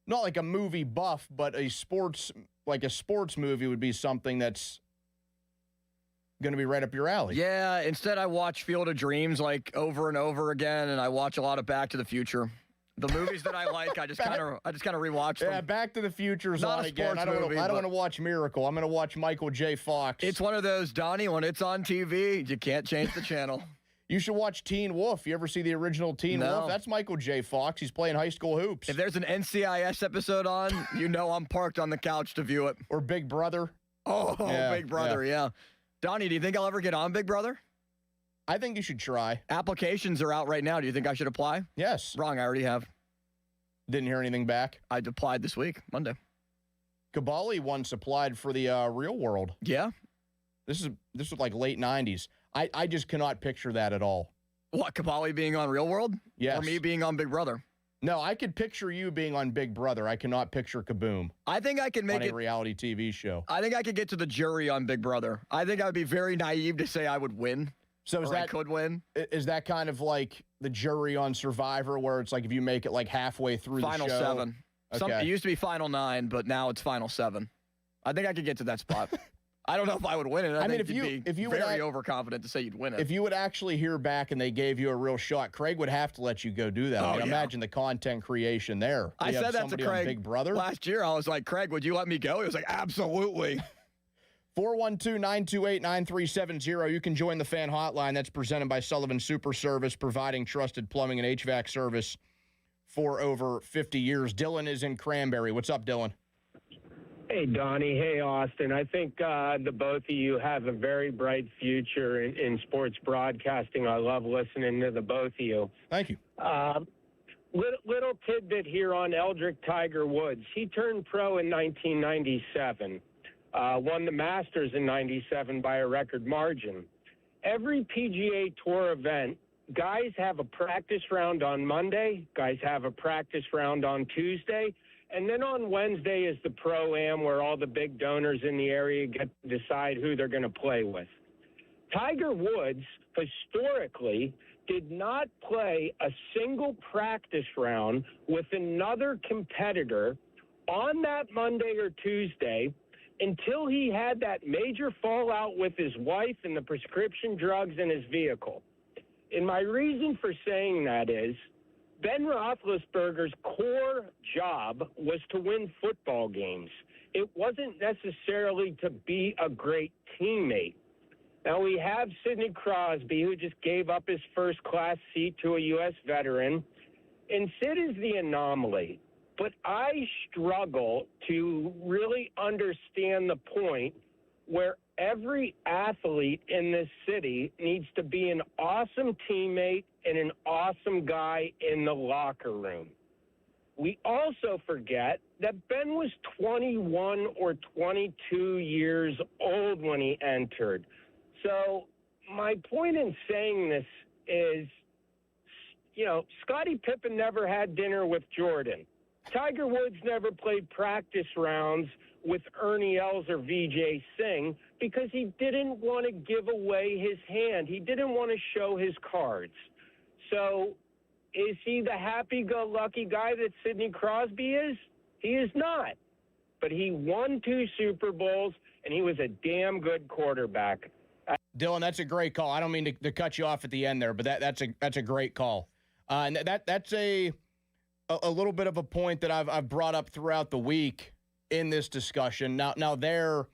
not like a movie buff, but a sports movie would be something that's going to be right up your alley. Yeah. Instead, I watch Field of Dreams like over and over again, and I watch a lot of Back to the Future. The movies that I like, I just kind of rewatch them. Yeah, Back to the Future's Not on a again. I don't want to watch Miracle. I'm going to watch Michael J. Fox. It's one of those, Donnie, when it's on TV, you can't change the channel. You should watch Teen Wolf. You ever see the original Teen Wolf? That's Michael J. Fox. He's playing high school hoops. If there's an NCIS episode on, I'm parked on the couch to view it. Or Big Brother. Oh, yeah, Big Brother, yeah. Donnie, do you think I'll ever get on Big Brother? I think you should try. Applications are out right now. Do you think I should apply? Yes. Wrong, I already have. Didn't hear anything back? I applied this week, Monday. Kabali once applied for the Real World. Yeah? This was like late 90s. I just cannot picture that at all. What, Kabali being on Real World? Yes. Or me being on Big Brother? No, I could picture you being on Big Brother. I cannot picture Kaboom. I think I can make on a reality TV show. I think I could get to the jury on Big Brother. I think I would be very naive to say I would win. So I could win. Is that kind of like the jury on Survivor, where it's like if you make it like halfway through Final the show? Final 7. Okay. It used to be Final 9, but now it's Final 7. I think I could get to that spot. I don't know if I would win it. I think if you very overconfident to say you'd win it. If you would actually hear back and they gave you a real shot, Craig would have to let you go do that. Imagine the content creation there. I said that to Craig Big Brother last year. I was like, Craig, would you let me go? He was like, absolutely. 412-928-9370. You can join the fan hotline. That's presented by Sullivan Super Service, providing trusted plumbing and HVAC service for over 50 years. Dylan is in Cranberry. What's up, Dylan? Hey, Donnie. Hey, Austin. I think the both of you have a very bright future in sports broadcasting. I love listening to the both of you. Thank you. Little tidbit here on Eldrick Tiger Woods. He turned pro in 1997, won the Masters in 97 by a record margin. Every PGA Tour event, guys have a practice round on Monday, guys have a practice round on Tuesday, and then on Wednesday is the Pro-Am where all the big donors in the area get to decide who they're going to play with. Tiger Woods, historically, did not play a single practice round with another competitor on that Monday or Tuesday until he had that major fallout with his wife and the prescription drugs in his vehicle. And my reason for saying that is Ben Roethlisberger's core job was to win football games. It wasn't necessarily to be a great teammate. Now, we have Sidney Crosby, who just gave up his first-class seat to a U.S. veteran, and Sid is the anomaly. But I struggle to really understand the point where every athlete in this city needs to be an awesome teammate and an awesome guy in the locker room. We also forget that Ben was 21 or 22 years old when he entered. So my point in saying this is Scottie Pippen never had dinner with Jordan. Tiger Woods never played practice rounds with Ernie Els or Vijay Singh because he didn't want to give away his hand. He didn't want to show his cards. So is he the happy-go-lucky guy that Sidney Crosby is? He is not. But he won 2 Super Bowls, and he was a damn good quarterback. Dylan, that's a great call. I don't mean to cut you off at the end there, but that's a great call. And that's a little bit of a point that I've brought up throughout the week in this discussion. Now there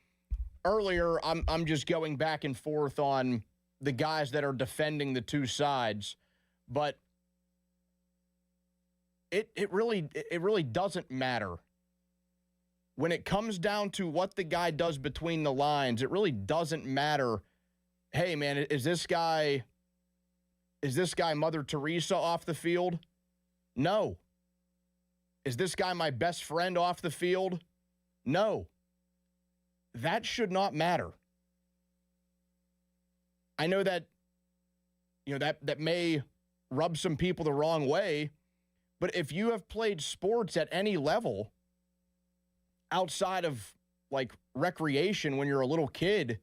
earlier, I'm just going back and forth on the guys that are defending the two sides, but it really doesn't matter. When it comes down to what the guy does between the lines, it really doesn't matter. Hey man, is this guy Mother Teresa off the field? No. Is this guy my best friend off the field? No. That should not matter. I know that that may rub some people the wrong way, but if you have played sports at any level outside of like recreation when you're a little kid,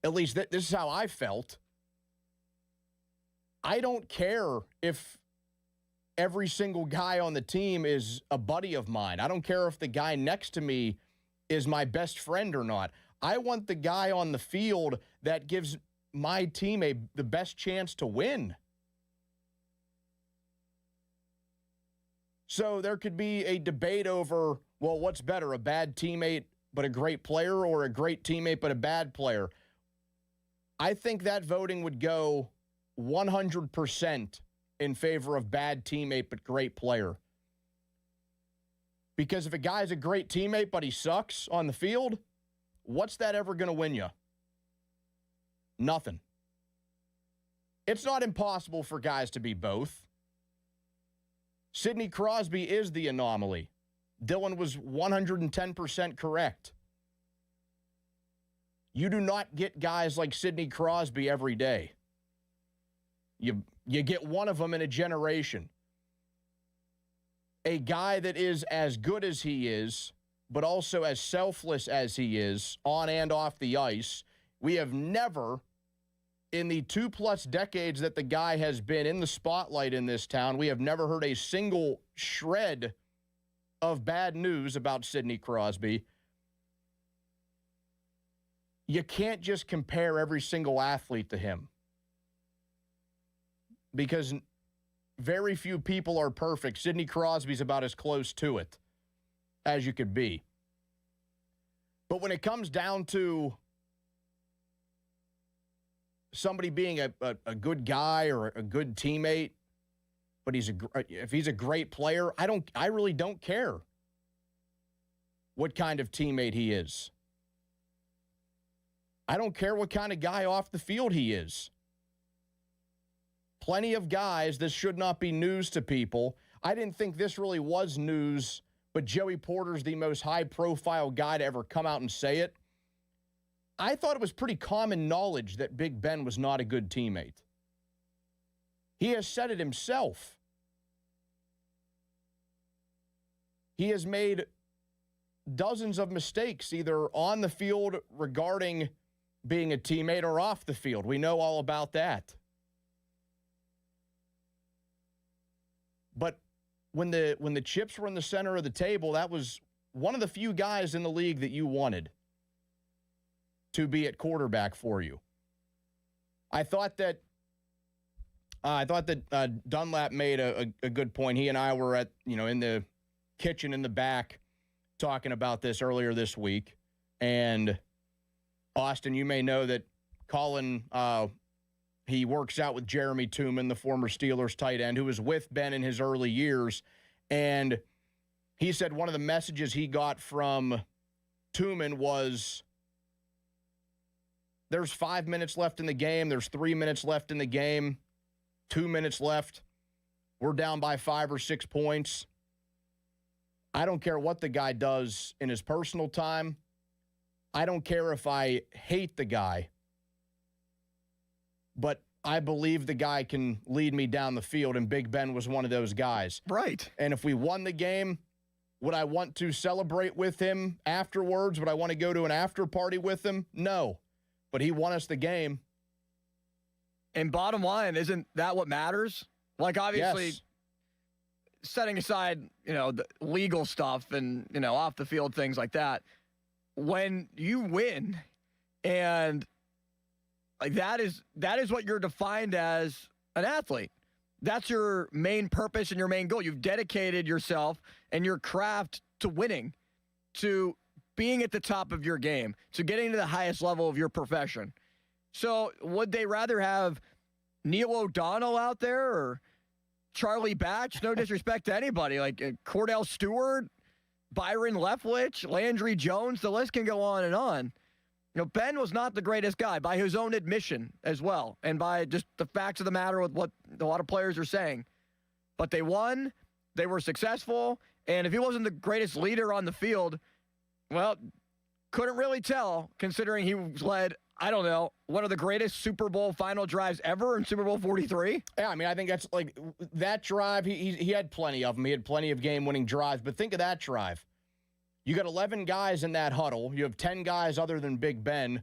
at least this is how I felt. I don't care if every single guy on the team is a buddy of mine. I don't care if the guy next to me is my best friend or not. I want the guy on the field that gives my team the best chance to win. So there could be a debate over, well, what's better, a bad teammate but a great player or a great teammate but a bad player? I think that voting would go 100% in favor of bad teammate but great player. Because if a guy's a great teammate but he sucks on the field, what's that ever going to win you? Nothing. It's not impossible for guys to be both. Sidney Crosby is the anomaly. Dylan was 110% correct. You do not get guys like Sidney Crosby every day. You get one of them in a generation. A guy that is as good as he is, but also as selfless as he is, on and off the ice. We have never, in the 2+ decades that the guy has been in the spotlight in this town, we have never heard a single shred of bad news about Sidney Crosby. You can't just compare every single athlete to him, because very few people are perfect. Sidney Crosby's about as close to it as you could be. But when it comes down to somebody being a good guy or a good teammate, but if he's a great player, I really don't care what kind of teammate he is. I don't care what kind of guy off the field he is. Plenty of guys, this should not be news to people. I didn't think this really was news, but Joey Porter's the most high-profile guy to ever come out and say it. I thought it was pretty common knowledge that Big Ben was not a good teammate. He has said it himself. He has made dozens of mistakes, either on the field regarding being a teammate or off the field. We know all about that. But when the chips were in the center of the table, that was one of the few guys in the league that you wanted to be at quarterback for you. I thought that Dunlap made a good point. He and I were at in the kitchen in the back talking about this earlier this week. And Austin, you may know that Colin, he works out with Jeremy Tooman, the former Steelers tight end, who was with Ben in his early years. And he said one of the messages he got from Tooman was, there's 5 minutes left in the game. There's 3 minutes left in the game. 2 minutes left. We're down by 5 or 6 points. I don't care what the guy does in his personal time. I don't care if I hate the guy. But I believe the guy can lead me down the field, and Big Ben was one of those guys. Right. And if we won the game, would I want to celebrate with him afterwards? Would I want to go to an after party with him? No. But he won us the game. And bottom line, isn't that what matters? Like, obviously, Yes. setting aside, the legal stuff and, off the field things like that, when you win and like that is what you're defined as an athlete. That's your main purpose and your main goal. You've dedicated yourself and your craft to winning, to being at the top of your game, to getting to the highest level of your profession. So would they rather have Neil O'Donnell out there or Charlie Batch? No disrespect to anybody. Like Cordell Stewart, Byron Leftwich, Landry Jones, the list can go on and on. Ben was not the greatest guy by his own admission as well, and by just the facts of the matter with what a lot of players are saying. But they won, they were successful, and if he wasn't the greatest leader on the field, well, couldn't really tell, considering he led, I don't know, one of the greatest Super Bowl final drives ever in Super Bowl 43. Yeah, I mean, I think that's like that drive, he had plenty of them. He had plenty of game-winning drives, but think of that drive. You got 11 guys in that huddle. You have 10 guys other than Big Ben.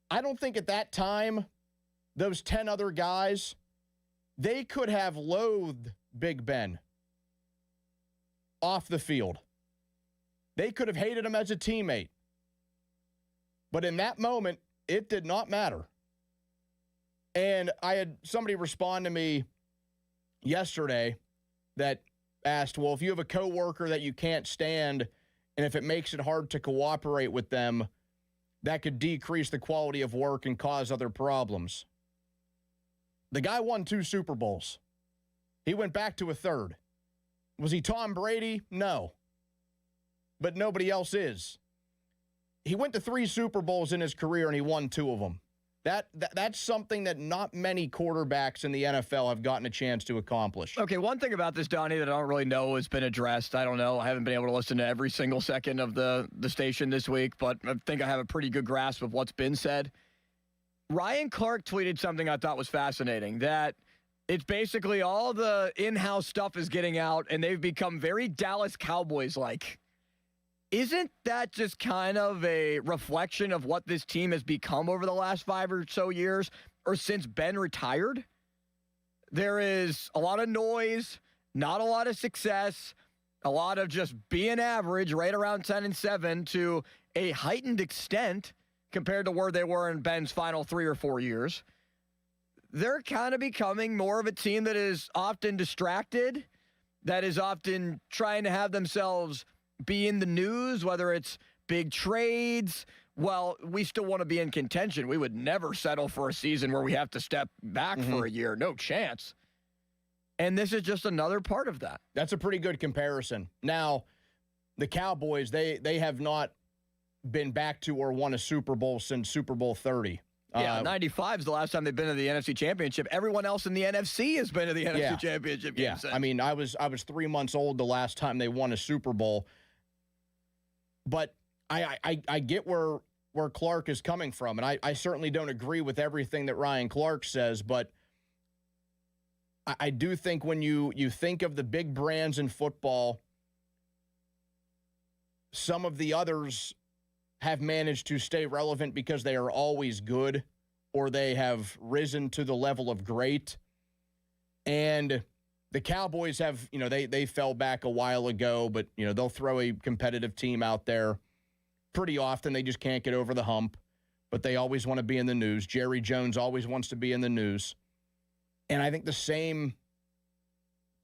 I don't think at that time, those 10 other guys, they could have loathed Big Ben off the field. They could have hated him as a teammate. But in that moment, it did not matter. And I had somebody respond to me yesterday that asked, well, if you have a coworker that you can't stand, and if it makes it hard to cooperate with them, that could decrease the quality of work and cause other problems. The guy won 2 Super Bowls. He went back to a third. Was he Tom Brady? No. But nobody else is. He went to 3 Super Bowls in his career, and he won 2 of them. That's something that not many quarterbacks in the NFL have gotten a chance to accomplish. Okay, one thing about this, Donnie, that I don't really know has been addressed. I don't know. I haven't been able to listen to every single second of the station this week, but I think I have a pretty good grasp of what's been said. Ryan Clark tweeted something I thought was fascinating, that it's basically all the in-house stuff is getting out, and they've become very Dallas Cowboys-like. Isn't that just kind of a reflection of what this team has become over the last 5 or so years, or since Ben retired? There is a lot of noise, not a lot of success, a lot of just being average, right around 10-7 to a heightened extent compared to where they were in Ben's final 3 or 4 years. They're kind of becoming more of a team that is often distracted, that is often trying to have themselves be in the news, whether it's big trades. Well, we still want to be in contention. We would never settle for a season where we have to step back for a year. No chance. And this is just another part of that. That's a pretty good comparison. Now, the Cowboys, they have not been back to or won a Super Bowl since Super Bowl 30. Yeah, 95 is the last time they've been to the NFC Championship. Everyone else in the NFC has been to the NFC Championship game. Yeah, I mean, I was 3 months old the last time they won a Super Bowl. But I get where Clark is coming from, and I certainly don't agree with everything that Ryan Clark says, but I do think when you think of the big brands in football, some of the others have managed to stay relevant because they are always good or they have risen to the level of great. And the Cowboys have, they fell back a while ago, but, they'll throw a competitive team out there pretty often. They just can't get over the hump, but they always want to be in the news. Jerry Jones always wants to be in the news. And I think the same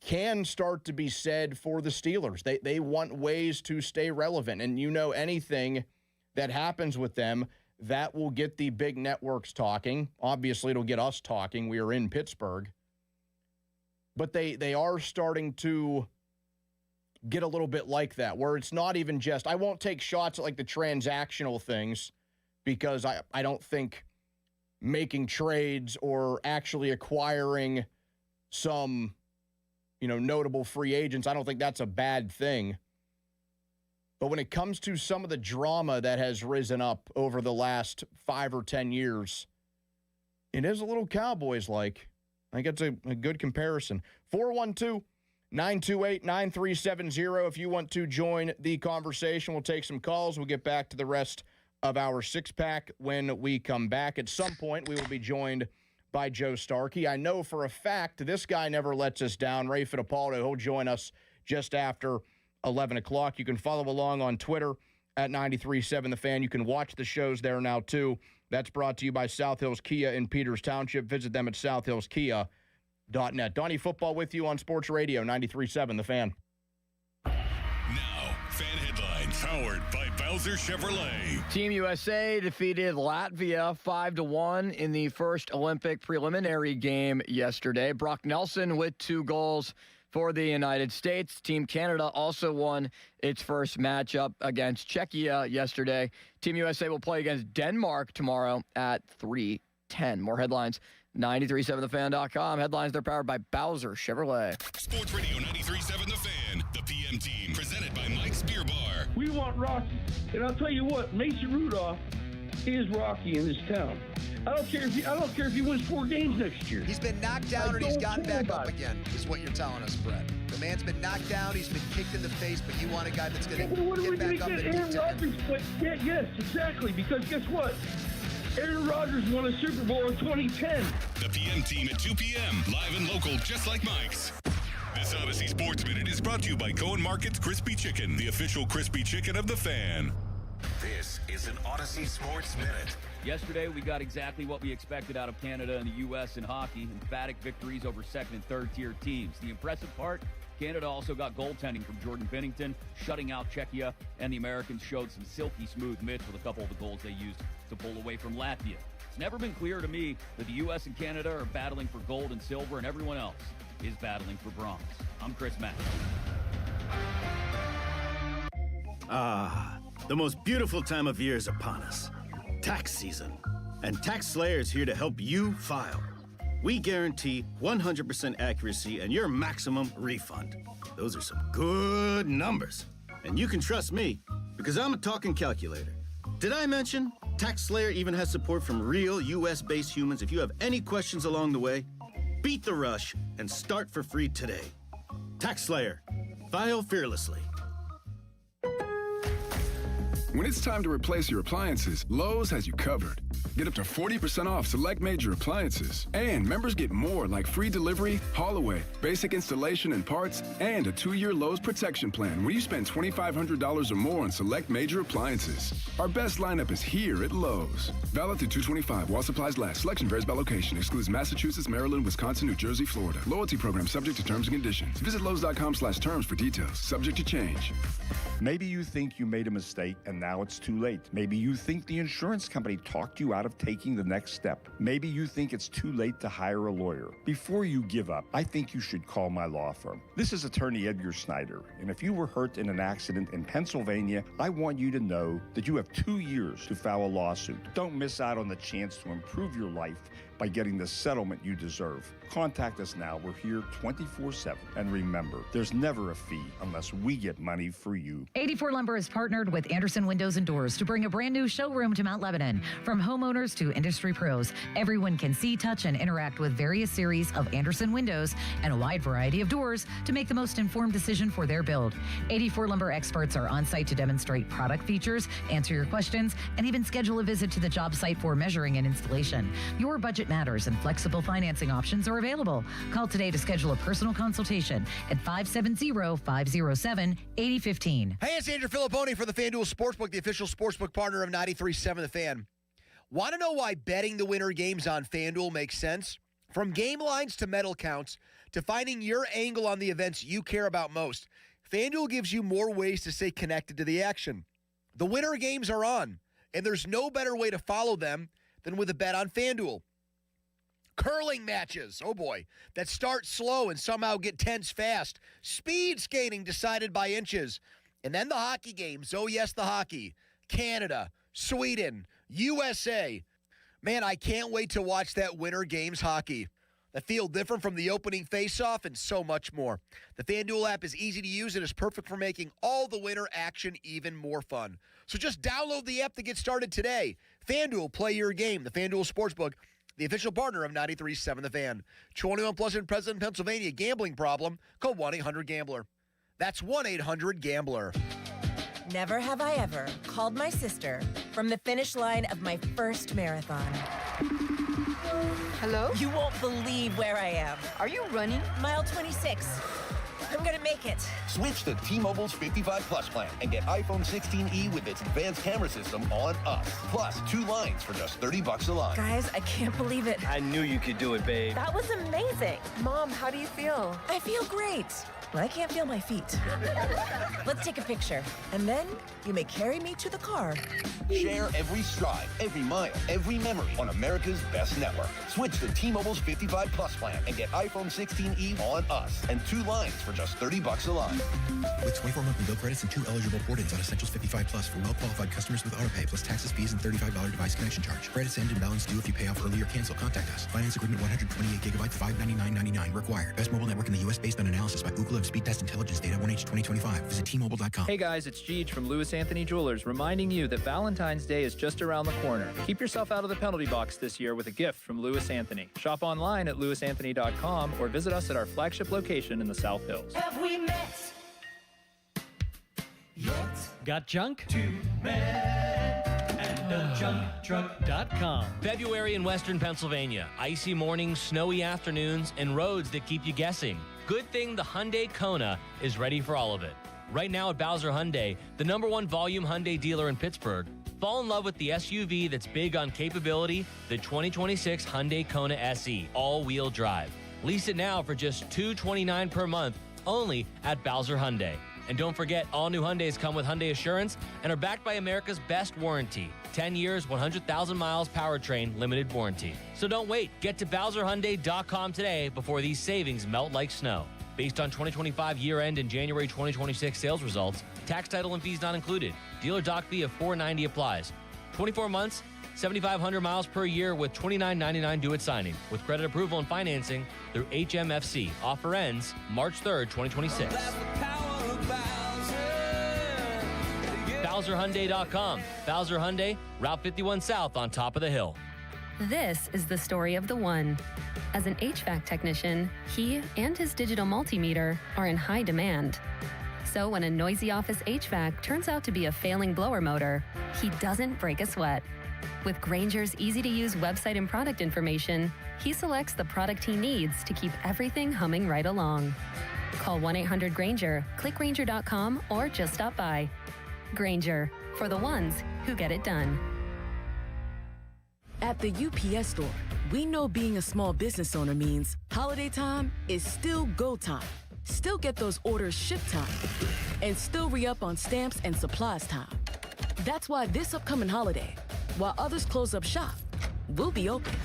can start to be said for the Steelers. They want ways to stay relevant. And anything that happens with them, that will get the big networks talking. Obviously, it'll get us talking. We are in Pittsburgh. But they are starting to get a little bit like that, where it's not even just, I won't take shots at like the transactional things, because I don't think making trades or actually acquiring some, notable free agents, I don't think that's a bad thing. But when it comes to some of the drama that has risen up over the last 5 or 10 years, It is a little Cowboys-like. I think it's a good comparison. 412-928-9370. If you want to join the conversation, we'll take some calls. We'll get back to the rest of our six-pack when we come back. At some point, we will be joined by Joe Starkey. I know for a fact this guy never lets us down. Ray Fittipaldo, he'll join us just after 11 o'clock. You can follow along on Twitter at 93.7 The Fan. You can watch the shows there now, too. That's brought to you by South Hills Kia in Peters Township. Visit them at southhillskia.net. Donnie Football with you on Sports Radio 93.7 The Fan. Now, fan headlines powered by Bowser Chevrolet. Team USA defeated Latvia 5-1 in the first Olympic preliminary game yesterday. Brock Nelson with 2 goals for the United States. Team Canada also won its first matchup against Czechia yesterday. Team USA will play against Denmark tomorrow at 3:10. More headlines, 937thefan.com. Headlines, they're powered by Bowser Chevrolet. Sports Radio 93.7 The Fan. The PM Team, presented by Mike's Beer Bar. We want Rocky. And I'll tell you what, Mason Rudolph is Rocky in this town. I don't care if he wins 4 games next year. He's been knocked down and he's gotten back up again, is what you're telling us, Brett. The man's been knocked down, he's been kicked in the face, but you want a guy that's going to get back up and Aaron Rodgers, yes, exactly, because guess what? Aaron Rodgers won a Super Bowl in 2010. The PM Team at 2 p.m. Live and local, just like Mike's. This Odyssey Sports Minute is brought to you by Cohen Market's Crispy Chicken, the official crispy chicken of the Fan. This is an Odyssey Sports Minute. Yesterday, we got exactly what we expected out of Canada and the U.S. in hockey. Emphatic victories over second and third-tier teams. The impressive part, Canada also got goaltending from Jordan Binnington, shutting out Czechia, and the Americans showed some silky smooth mitts with a couple of the goals they used to pull away from Latvia. It's never been clear to me that the U.S. and Canada are battling for gold and silver, and everyone else is battling for bronze. I'm Chris Mack. The most beautiful time of year is upon us. Tax season. And Tax Slayer is here to help you file. We guarantee 100% accuracy and your maximum refund. Those are some good numbers. And you can trust me, because I'm a talking calculator. Did I mention Tax Slayer even has support from real U.S.-based humans? If you have any questions along the way, beat the rush and start for free today. Tax Slayer. File fearlessly. When it's time to replace your appliances, Lowe's has you covered. Get up to 40% off select major appliances. And members get more like free delivery, haul away, basic installation and parts, and a 2-year Lowe's protection plan when you spend $2,500 or more on select major appliances. Our best lineup is here at Lowe's. Valid through 2/25 while supplies last. Selection varies by location. Excludes Massachusetts, Maryland, Wisconsin, New Jersey, Florida. Loyalty program subject to terms and conditions. Visit Lowe's.com/terms for details. Subject to change. Maybe you think you made a mistake and now it's too late. Maybe you think the insurance company talked you out of taking the next step. Maybe you think it's too late to hire a lawyer. Before you give up, I think you should call my law firm. This is attorney Edgar Snyder, and if you were hurt in an accident in Pennsylvania, I want you to know that you have 2 years to file a lawsuit. Don't miss out on the chance to improve your life by getting the settlement you deserve. Contact us now. We're here 24/7. And remember, there's never a fee unless we get money for you. 84 Lumber has partnered with Anderson Windows and Doors to bring a brand new showroom to Mount Lebanon. From homeowners to industry pros, everyone can see, touch, and interact with various series of Anderson windows and a wide variety of doors to make the most informed decision for their build. 84 Lumber experts are on site to demonstrate product features, answer your questions, and even schedule a visit to the job site for measuring and installation. Your budget matters, and flexible financing options are available. Call today to schedule a personal consultation at 570-507-8015. Hey, it's Andrew Filipponi for the FanDuel Sportsbook, the official sportsbook partner of 93.7 The Fan. Want to know why betting the winter games on FanDuel makes sense? From game lines to medal counts to finding your angle on the events you care about most, FanDuel gives you more ways to stay connected to the action. The winter games are on, and there's no better way to follow them than with a bet on FanDuel. Curling matches, oh boy, that start slow and somehow get tense fast. Speed skating decided by inches. And then the hockey games, oh yes, the hockey. Canada, Sweden, USA. Man, I can't wait to watch that Winter Games hockey. That feel different from the opening face-off and so much more. The FanDuel app is easy to use and is perfect for making all the winter action even more fun. So just download the app to get started today. FanDuel, play your game. The FanDuel Sportsbook, the official partner of 93.7 The Fan. 21 plus and present in Pennsylvania. Gambling problem? Call 1-800-GAMBLER. That's 1-800-GAMBLER. Never have I ever called my sister from the finish line of my first marathon. Hello? You won't believe where I am. Are you running? Mile 26. I'm gonna make it. Switch to T-Mobile's 55 Plus plan and get iPhone 16e with its advanced camera system on us. Plus, 2 lines for just $30 a line. Guys, I can't believe it. I knew you could do it, babe. That was amazing. Mom, how do you feel? I feel great. But I can't feel my feet. Let's take a picture. And then you may carry me to the car. Share every stride, every mile, every memory on America's best network. Switch to T-Mobile's 55 Plus plan and get iPhone 16e on us and 2 lines for just $30 a line. With 24 monthly bill credits and 2 eligible port-ins on Essentials 55 Plus for well-qualified customers with autopay plus taxes, fees, and $35 device connection charge. Credits end and balance due if you pay off early or cancel. Contact us. Finance agreement 128 gigabytes, $599.99 required. Best mobile network in the U.S. based on analysis by Google of Speed Test Intelligence data 1H 2025. Visit T-Mobile.com. Hey guys, it's Jeej from Lewis Anthony Jewelers, reminding you that Valentine's Day is just around the corner. Keep yourself out of the penalty box this year with a gift from Lewis Anthony. Shop online at lewisanthony.com or visit us at our flagship location in the South Hills. Have we met yet? Got junk? Too mad and a junktruck.com. February in Western Pennsylvania. Icy mornings, snowy afternoons, and roads that keep you guessing. Good thing the Hyundai Kona is ready for all of it. Right now at Bowser Hyundai, the #1 volume Hyundai dealer in Pittsburgh, fall in love with the SUV that's big on capability, the 2026 Hyundai Kona SE, all-wheel drive. Lease it now for just $229 per month, only at Bowser Hyundai. And don't forget, all new Hyundais come with Hyundai Assurance and are backed by America's best warranty. 10 years, 100,000 miles powertrain limited warranty. So don't wait. Get to BowserHyundai.com today before these savings melt like snow. Based on 2025 year-end and January 2026 sales results, tax, title, and fees not included. Dealer doc fee of $490 applies. 24 months, 7,500 miles per year with $29.99 due at signing. With credit approval and financing through HMFC. Offer ends March 3rd, 2026. BowserHyundai.com. Bowser Hyundai, Route 51 South on top of the hill. This is the story of the one. As an HVAC technician, he and his digital multimeter are in high demand. So when a noisy office HVAC turns out to be a failing blower motor, he doesn't break a sweat. With Grainger's easy-to-use website and product information, he selects the product he needs to keep everything humming right along. Call 1-800-GRAINGER, click Grainger.com, or just stop by. Grainger, for the ones who get it done. At the UPS Store, we know being a small business owner means holiday time is still go time. Still get those orders shipped time. And still re-up on stamps and supplies time. That's why this upcoming holiday, while others close up shop, we'll be open.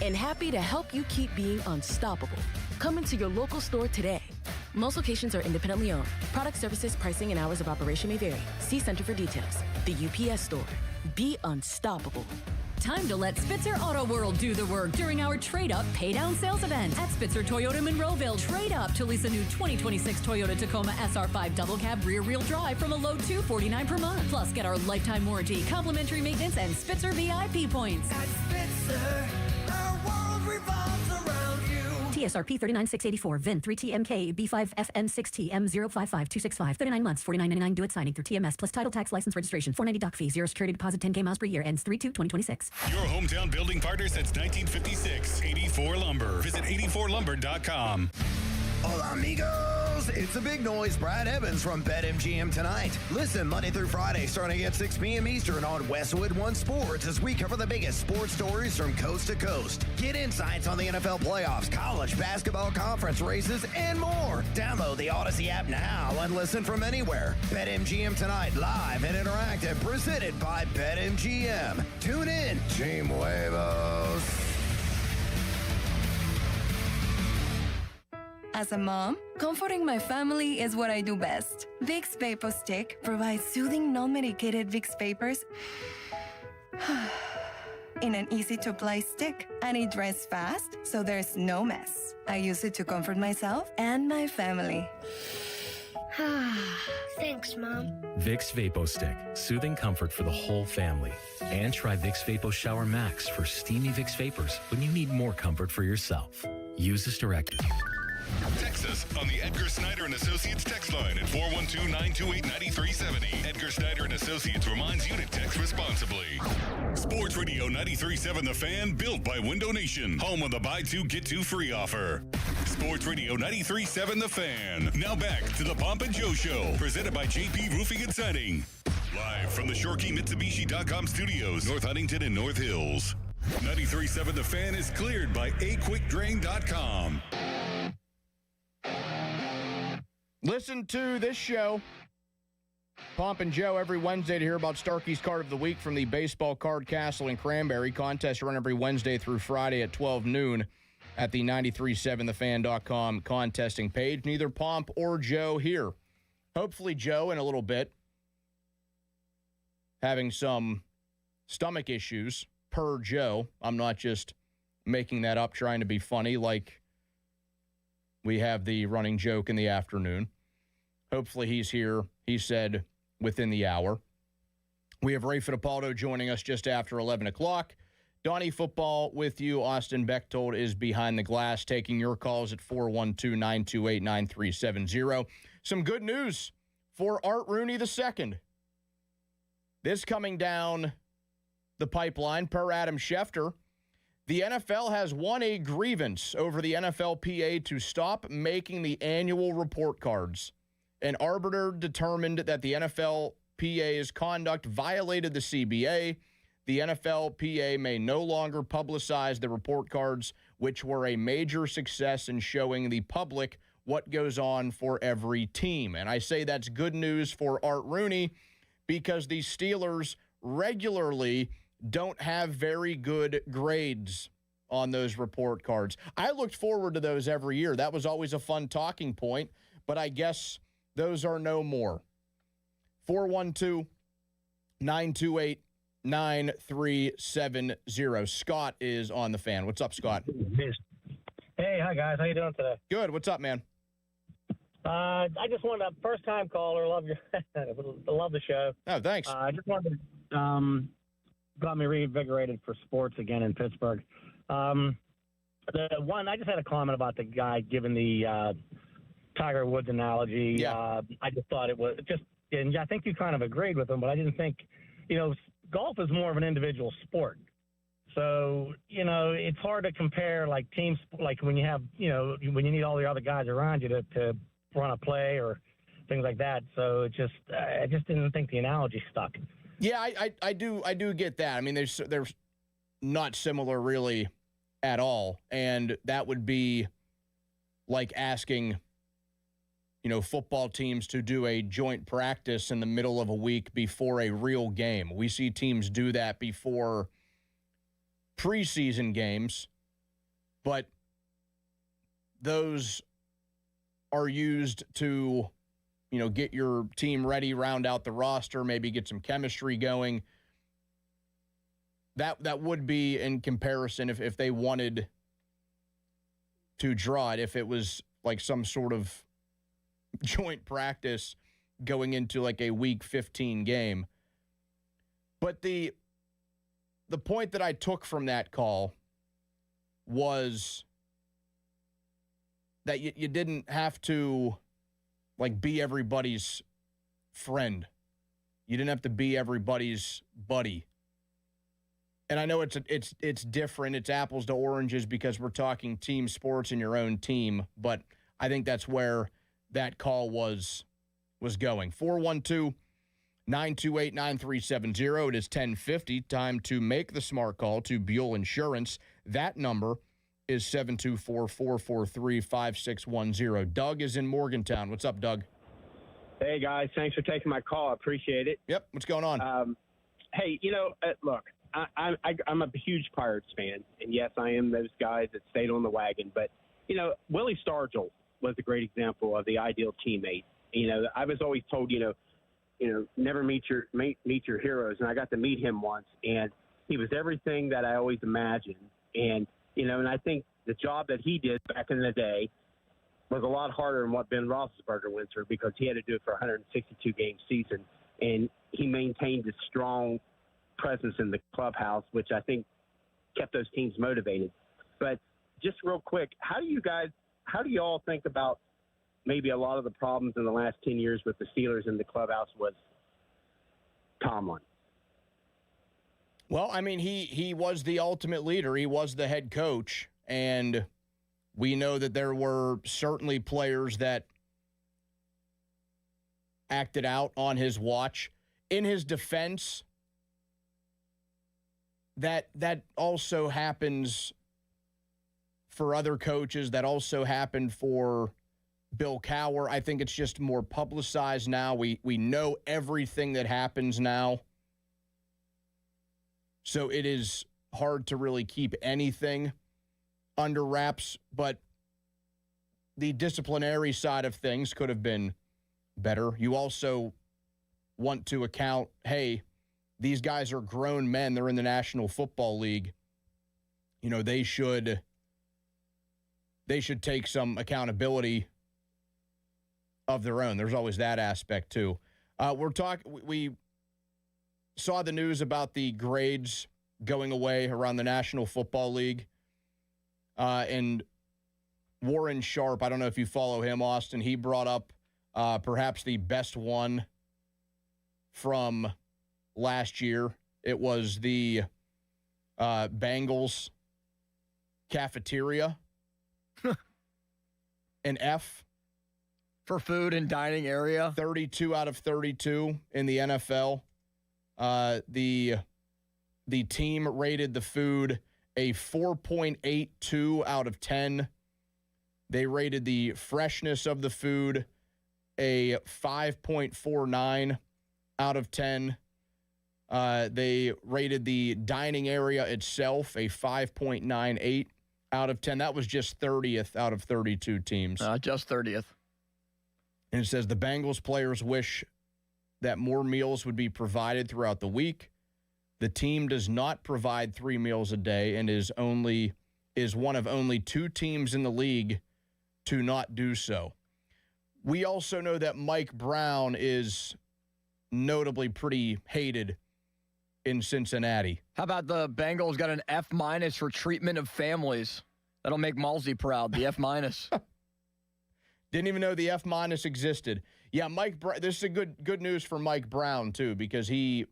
And happy to help you keep being unstoppable. Come into your local store today. Most locations are independently owned. Product services, pricing, and hours of operation may vary. See Center for details. The UPS Store. Be unstoppable. Time to let Spitzer Auto World do the work during our Trade Up Pay Down Sales event at Spitzer Toyota Monroeville. Trade up to lease a new 2026 Toyota Tacoma SR5 Double Cab Rear Wheel Drive from a low $249 per month. Plus, get our lifetime warranty, complimentary maintenance, and Spitzer VIP points. At Spitzer, our world revolves around you. TSRP 39684, VIN 3TMK B5FN6TM055265, 39 months, $49.99 due at signing through TMS plus title tax license registration, $490 doc fee, 0 security deposit, 10K miles per year, ends 3/2/2026. Your hometown building partner since 1956, 84 Lumber. Visit 84lumber.com. Hola, amigos. It's a big noise. Brad Evans from BetMGM tonight. Listen Monday through Friday starting at 6 p.m. Eastern on Westwood One Sports as we cover the biggest sports stories from coast to coast. Get insights on the NFL playoffs, college basketball conference races, and more. Download the Odyssey app now and listen from anywhere. BetMGM tonight, live and interactive, presented by BetMGM. Tune in. Team Huevos. As a mom, comforting my family is what I do best. Vicks Vapor Stick provides soothing, non-medicated Vicks Vapors in an easy-to-apply stick, and it dries fast, so there's no mess. I use it to comfort myself and my family. Thanks, Mom. Vicks Vapor Stick, soothing comfort for the whole family. And try Vicks Vapor Shower Max for steamy Vicks Vapors when you need more comfort for yourself. Use this directive. Text us on the Edgar Snyder and Associates text line at 412-928-9370. Edgar Snyder and Associates reminds you to text responsibly. Sports Radio 93.7 The Fan, built by Window Nation, home of the buy two, get two free offer. Sports Radio 93.7 The Fan. Now back to the Pomp and Joe Show, presented by JP Roofing and Siding. Live from the ShoreKeyMitsubishi.com studios, North Huntington and North Hills. 93.7 The Fan is cleared by aquickdrain.com. Listen to this show, Pomp and Joe, every Wednesday to hear about Starkey's Card of the Week from the Baseball Card Castle in Cranberry. Contests run every Wednesday through Friday at 12 noon at the 937thefan.com contesting page. Neither Pomp or Joe here. Hopefully Joe in a little bit having some stomach issues per Joe. I'm not just making that up trying to be funny like we have the running joke in the afternoon. Hopefully he's here, he said, within the hour. We have Ray Fittipaldo joining us just after 11 o'clock. Donnie Football with you. Austin Bechtold is behind the glass, taking your calls at 412-928-9370. Some good news for Art Rooney II. This coming down the pipeline, per Adam Schefter, the NFL has won a grievance over the NFLPA to stop making the annual report cards. An arbiter determined that the NFLPA's conduct violated the CBA. The NFLPA may no longer publicize the report cards, which were a major success in showing the public what goes on for every team. And I say that's good news for Art Rooney because the Steelers regularly don't have very good grades on those report cards. I looked forward to those every year. That was always a fun talking point, but I guess those are no more. 412-928-9370. Scott is on the fan. What's up, Scott? Hey, hi, guys. How you doing today? Good. What's up, man? I just wanted a first-time caller. Love the show. Oh, thanks. I just wanted to got me reinvigorated for sports again in Pittsburgh. I just had a comment about the guy giving the Tiger Woods analogy. Yeah. I just thought it was just, and I think you kind of agreed with him, but I didn't think, golf is more of an individual sport. So, it's hard to compare like teams, like when you have, when you need all the other guys around you to run a play or things like that. So I just didn't think the analogy stuck. Yeah, I do get that. I mean, they're not similar really at all, and that would be like asking, football teams to do a joint practice in the middle of a week before a real game. We see teams do that before preseason games, but those are used to get your team ready, round out the roster, maybe get some chemistry going. That would be in comparison if they wanted to draw it, if it was like some sort of joint practice going into like a week 15 game. But the point that I took from that call was that you didn't have to be everybody's friend. You didn't have to be everybody's buddy. And I know it's different. It's apples to oranges because we're talking team sports in your own team, but I think that's where that call was going. 412-928-9370. It is 10:50. Time to make the smart call to Buell Insurance. That number is 724-443-5610. Doug is in Morgantown. What's up, Doug? Hey, guys. Thanks for taking my call. I appreciate it. Yep. What's going on? Hey, look, I'm a huge Pirates fan, and yes, I am those guys that stayed on the wagon. But, Willie Stargell was a great example of the ideal teammate. I was always told, never meet your heroes, and I got to meet him once, and he was everything that I always imagined. And and I think the job that he did back in the day was a lot harder than what Ben Roethlisberger went through because he had to do it for a 162-game season, and he maintained a strong presence in the clubhouse, which I think kept those teams motivated. But just real quick, how do you all think about maybe a lot of the problems in the last 10 years with the Steelers in the clubhouse was Tomlin? Well, I mean, he was the ultimate leader. He was the head coach, and we know that there were certainly players that acted out on his watch. In his defense, that also happens for other coaches. That also happened for Bill Cowher. I think it's just more publicized now. We know everything that happens now. So it is hard to really keep anything under wraps, but the disciplinary side of things could have been better. You also want to account, hey, these guys are grown men. They're in the National Football League. You know, they should take some accountability of their own. There's always that aspect too. We saw the news about the grades going away around the National Football League. And Warren Sharp, I don't know if you follow him, Austin, he brought up perhaps the best one from last year. It was the Bengals cafeteria. An F. For food and dining area. 32 out of 32 in the NFL. The team rated the food a 4.82 out of 10. They rated the freshness of the food a 5.49 out of 10. They rated the dining area itself a 5.98 out of 10. That was just 30th out of 32 teams. Just 30th. And it says the Bengals players wish that more meals would be provided throughout the week. The team does not provide 3 meals a day and is one of only 2 teams in the league to not do so. We also know that Mike Brown is notably pretty hated in Cincinnati. How about the Bengals got an F- for treatment of families? That'll make Malsey proud, the F-. Didn't even know the F- existed. Yeah, this is a good news for Mike Brown, too, because his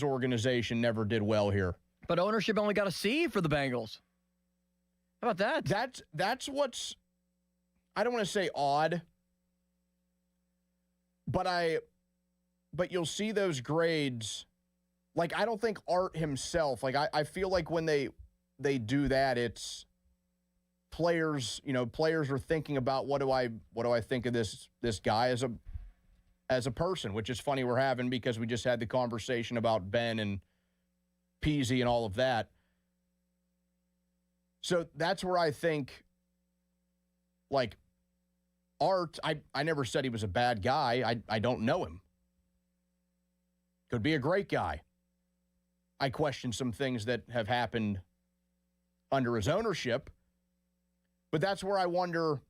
organization never did well here. But ownership only got a C for the Bengals. How about that? That's what's, I don't want to say odd, but you'll see those grades. Like, I don't think Art himself, like, I feel like when they do that, it's players are thinking about what do I think of this guy as a person, which is funny we're having because we just had the conversation about Ben and Peasy and all of that. So that's where I think, like, Art, I never said he was a bad guy. I don't know him. Could be a great guy. I question some things that have happened under his ownership. But that's where I wonder,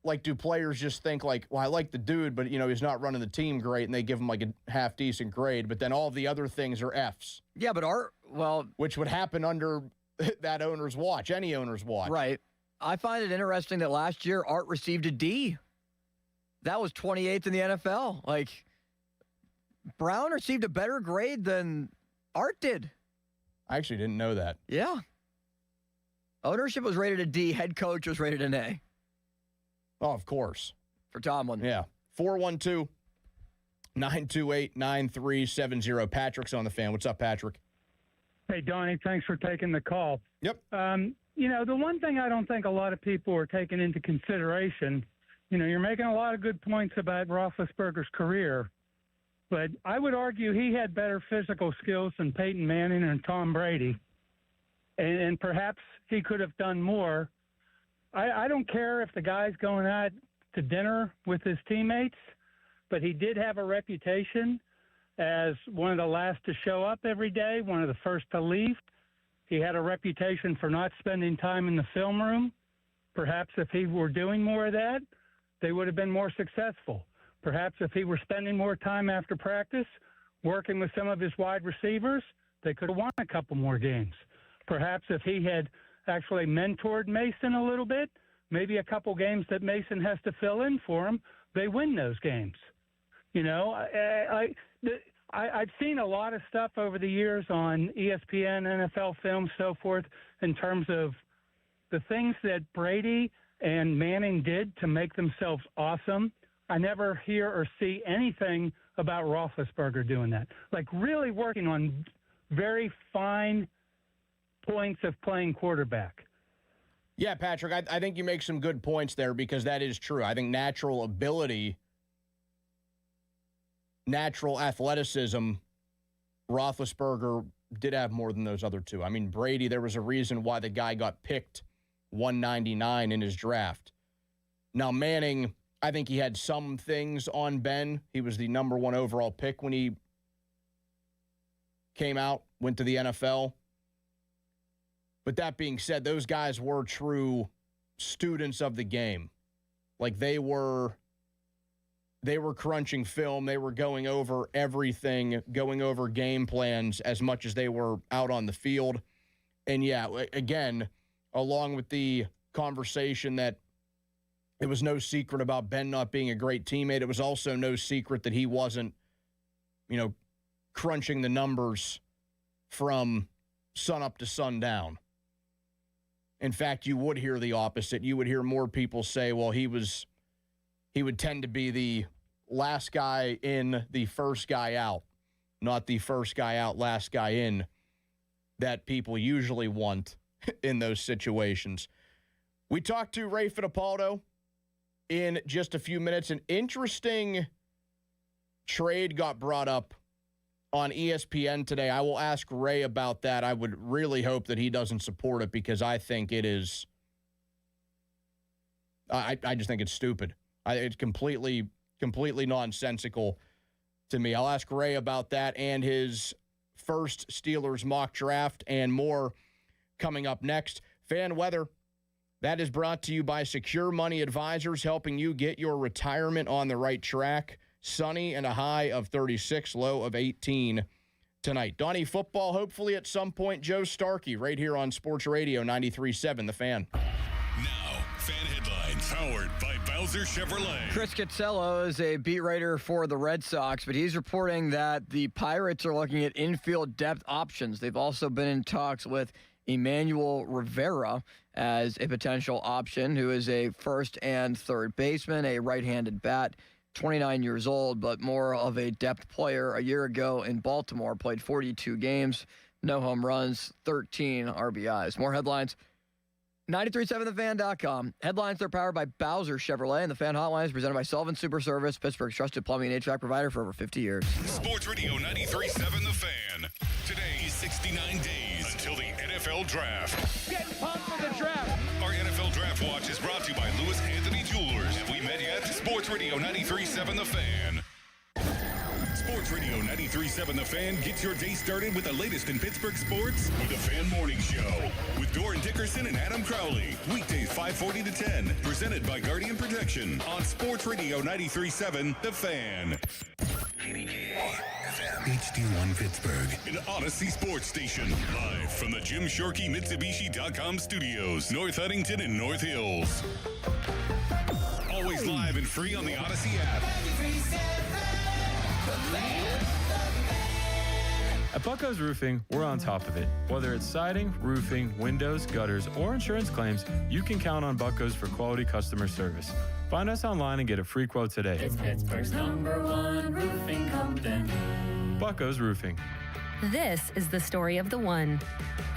like, do players just think, like, well, I like the dude, but, he's not running the team great, and they give him, like, a half-decent grade, but then all the other things are Fs. Yeah, but which would happen under that owner's watch, any owner's watch. Right. I find it interesting that last year Art received a D. That was 28th in the NFL. Like, Brown received a better grade than Art did. I actually didn't know that. Yeah. Ownership was rated a D. Head coach was rated an A. Oh, of course. For Tomlin. Yeah. 412-928-9370. Patrick's on the fan. What's up, Patrick? Hey, Donnie, thanks for taking the call. Yep. The one thing I don't think a lot of people are taking into consideration, you're making a lot of good points about Roethlisberger's career, but I would argue he had better physical skills than Peyton Manning and Tom Brady, and perhaps he could have done more. I don't care if the guy's going out to dinner with his teammates, but he did have a reputation as one of the last to show up every day, one of the first to leave. He had a reputation for not spending time in the film room. Perhaps if he were doing more of that, they would have been more successful. Perhaps if he were spending more time after practice working with some of his wide receivers, they could have won a couple more games. Perhaps if he had actually mentored Mason a little bit, maybe a couple games that Mason has to fill in for him, they win those games. You know, I've seen a lot of stuff over the years on ESPN, NFL Film, so forth, in terms of the things that Brady and Manning did to make themselves awesome. I never hear or see anything about Roethlisberger doing that. Like really working on very fine points of playing quarterback. Yeah, Patrick, I think you make some good points there because that is true. I think natural ability, natural athleticism, Roethlisberger did have more than those other two. I mean, Brady, there was a reason why the guy got picked 199 in his draft. Now, Manning, I think he had some things on Ben. He was the number 1 overall pick when he came out, went to the NFL. But that being said, those guys were true students of the game. Like they were crunching film. They were going over everything, going over game plans as much as they were out on the field. And yeah, again, along with the conversation that it was no secret about Ben not being a great teammate, it was also no secret that he wasn't, crunching the numbers from sun up to sundown. In fact, you would hear the opposite. You would hear more people say, well, he would tend to be the last guy in, the first guy out, not the first guy out, last guy in that people usually want in those situations. We talked to Ray Fittipaldo in just a few minutes. An interesting trade got brought up on ESPN today. I will ask Ray about that. I would really hope that he doesn't support it because I think it is, I just think it's stupid. It's completely nonsensical to me. I'll ask Ray about that and his first Steelers mock draft and more coming up next. Fan weather, that is brought to you by Secure Money Advisors, helping you get your retirement on the right track. Sunny and a high of 36, low of 18 tonight. Donnie football, hopefully at some point. Joe Starkey right here on Sports Radio 93.7 The Fan. Now, fan headlines powered by Bowser Chevrolet. Chris Catsello is a beat writer for the Red Sox, but he's reporting that the Pirates are looking at infield depth options. They've also been in talks with Emmanuel Rivera as a potential option, who is a first and third baseman, a right-handed bat, 29 years old, but more of a depth player. A year ago in Baltimore, played 42 games, no home runs, 13 RBIs. More headlines, 937thefan.com. Headlines are powered by Bowser Chevrolet, and the Fan Hotline is presented by Sullivan Super Service, Pittsburgh's trusted plumbing and HVAC provider for over 50 years. Sports Radio 93.7 The Fan. Today is 69 days until the NFL Draft. Get pumped for the draft. Our NFL Draft Watch is brought to you by Lewis Anthony Jewelers. Have we met yet? Sports Radio 93.7 The Fan. Sports Radio 93.7 The Fan gets your day started with the latest in Pittsburgh sports with the Fan Morning Show with Doran Dickerson and Adam Crowley. Weekdays 5:40 to 10. Presented by Guardian Protection on Sports Radio 93.7 The Fan. HD1 Pittsburgh, an Odyssey sports station. Live from the Jim Shorkey Mitsubishi.com studios, North Huntington and North Hills. Always live and free on the Odyssey app. At Bucko's Roofing, we're on top of it. Whether it's siding, roofing, windows, gutters, or insurance claims, you can count on Bucko's for quality customer service. Find us online and get a free quote today. It's Pittsburgh's #1 roofing company. Bucko's Roofing. This is the story of the one.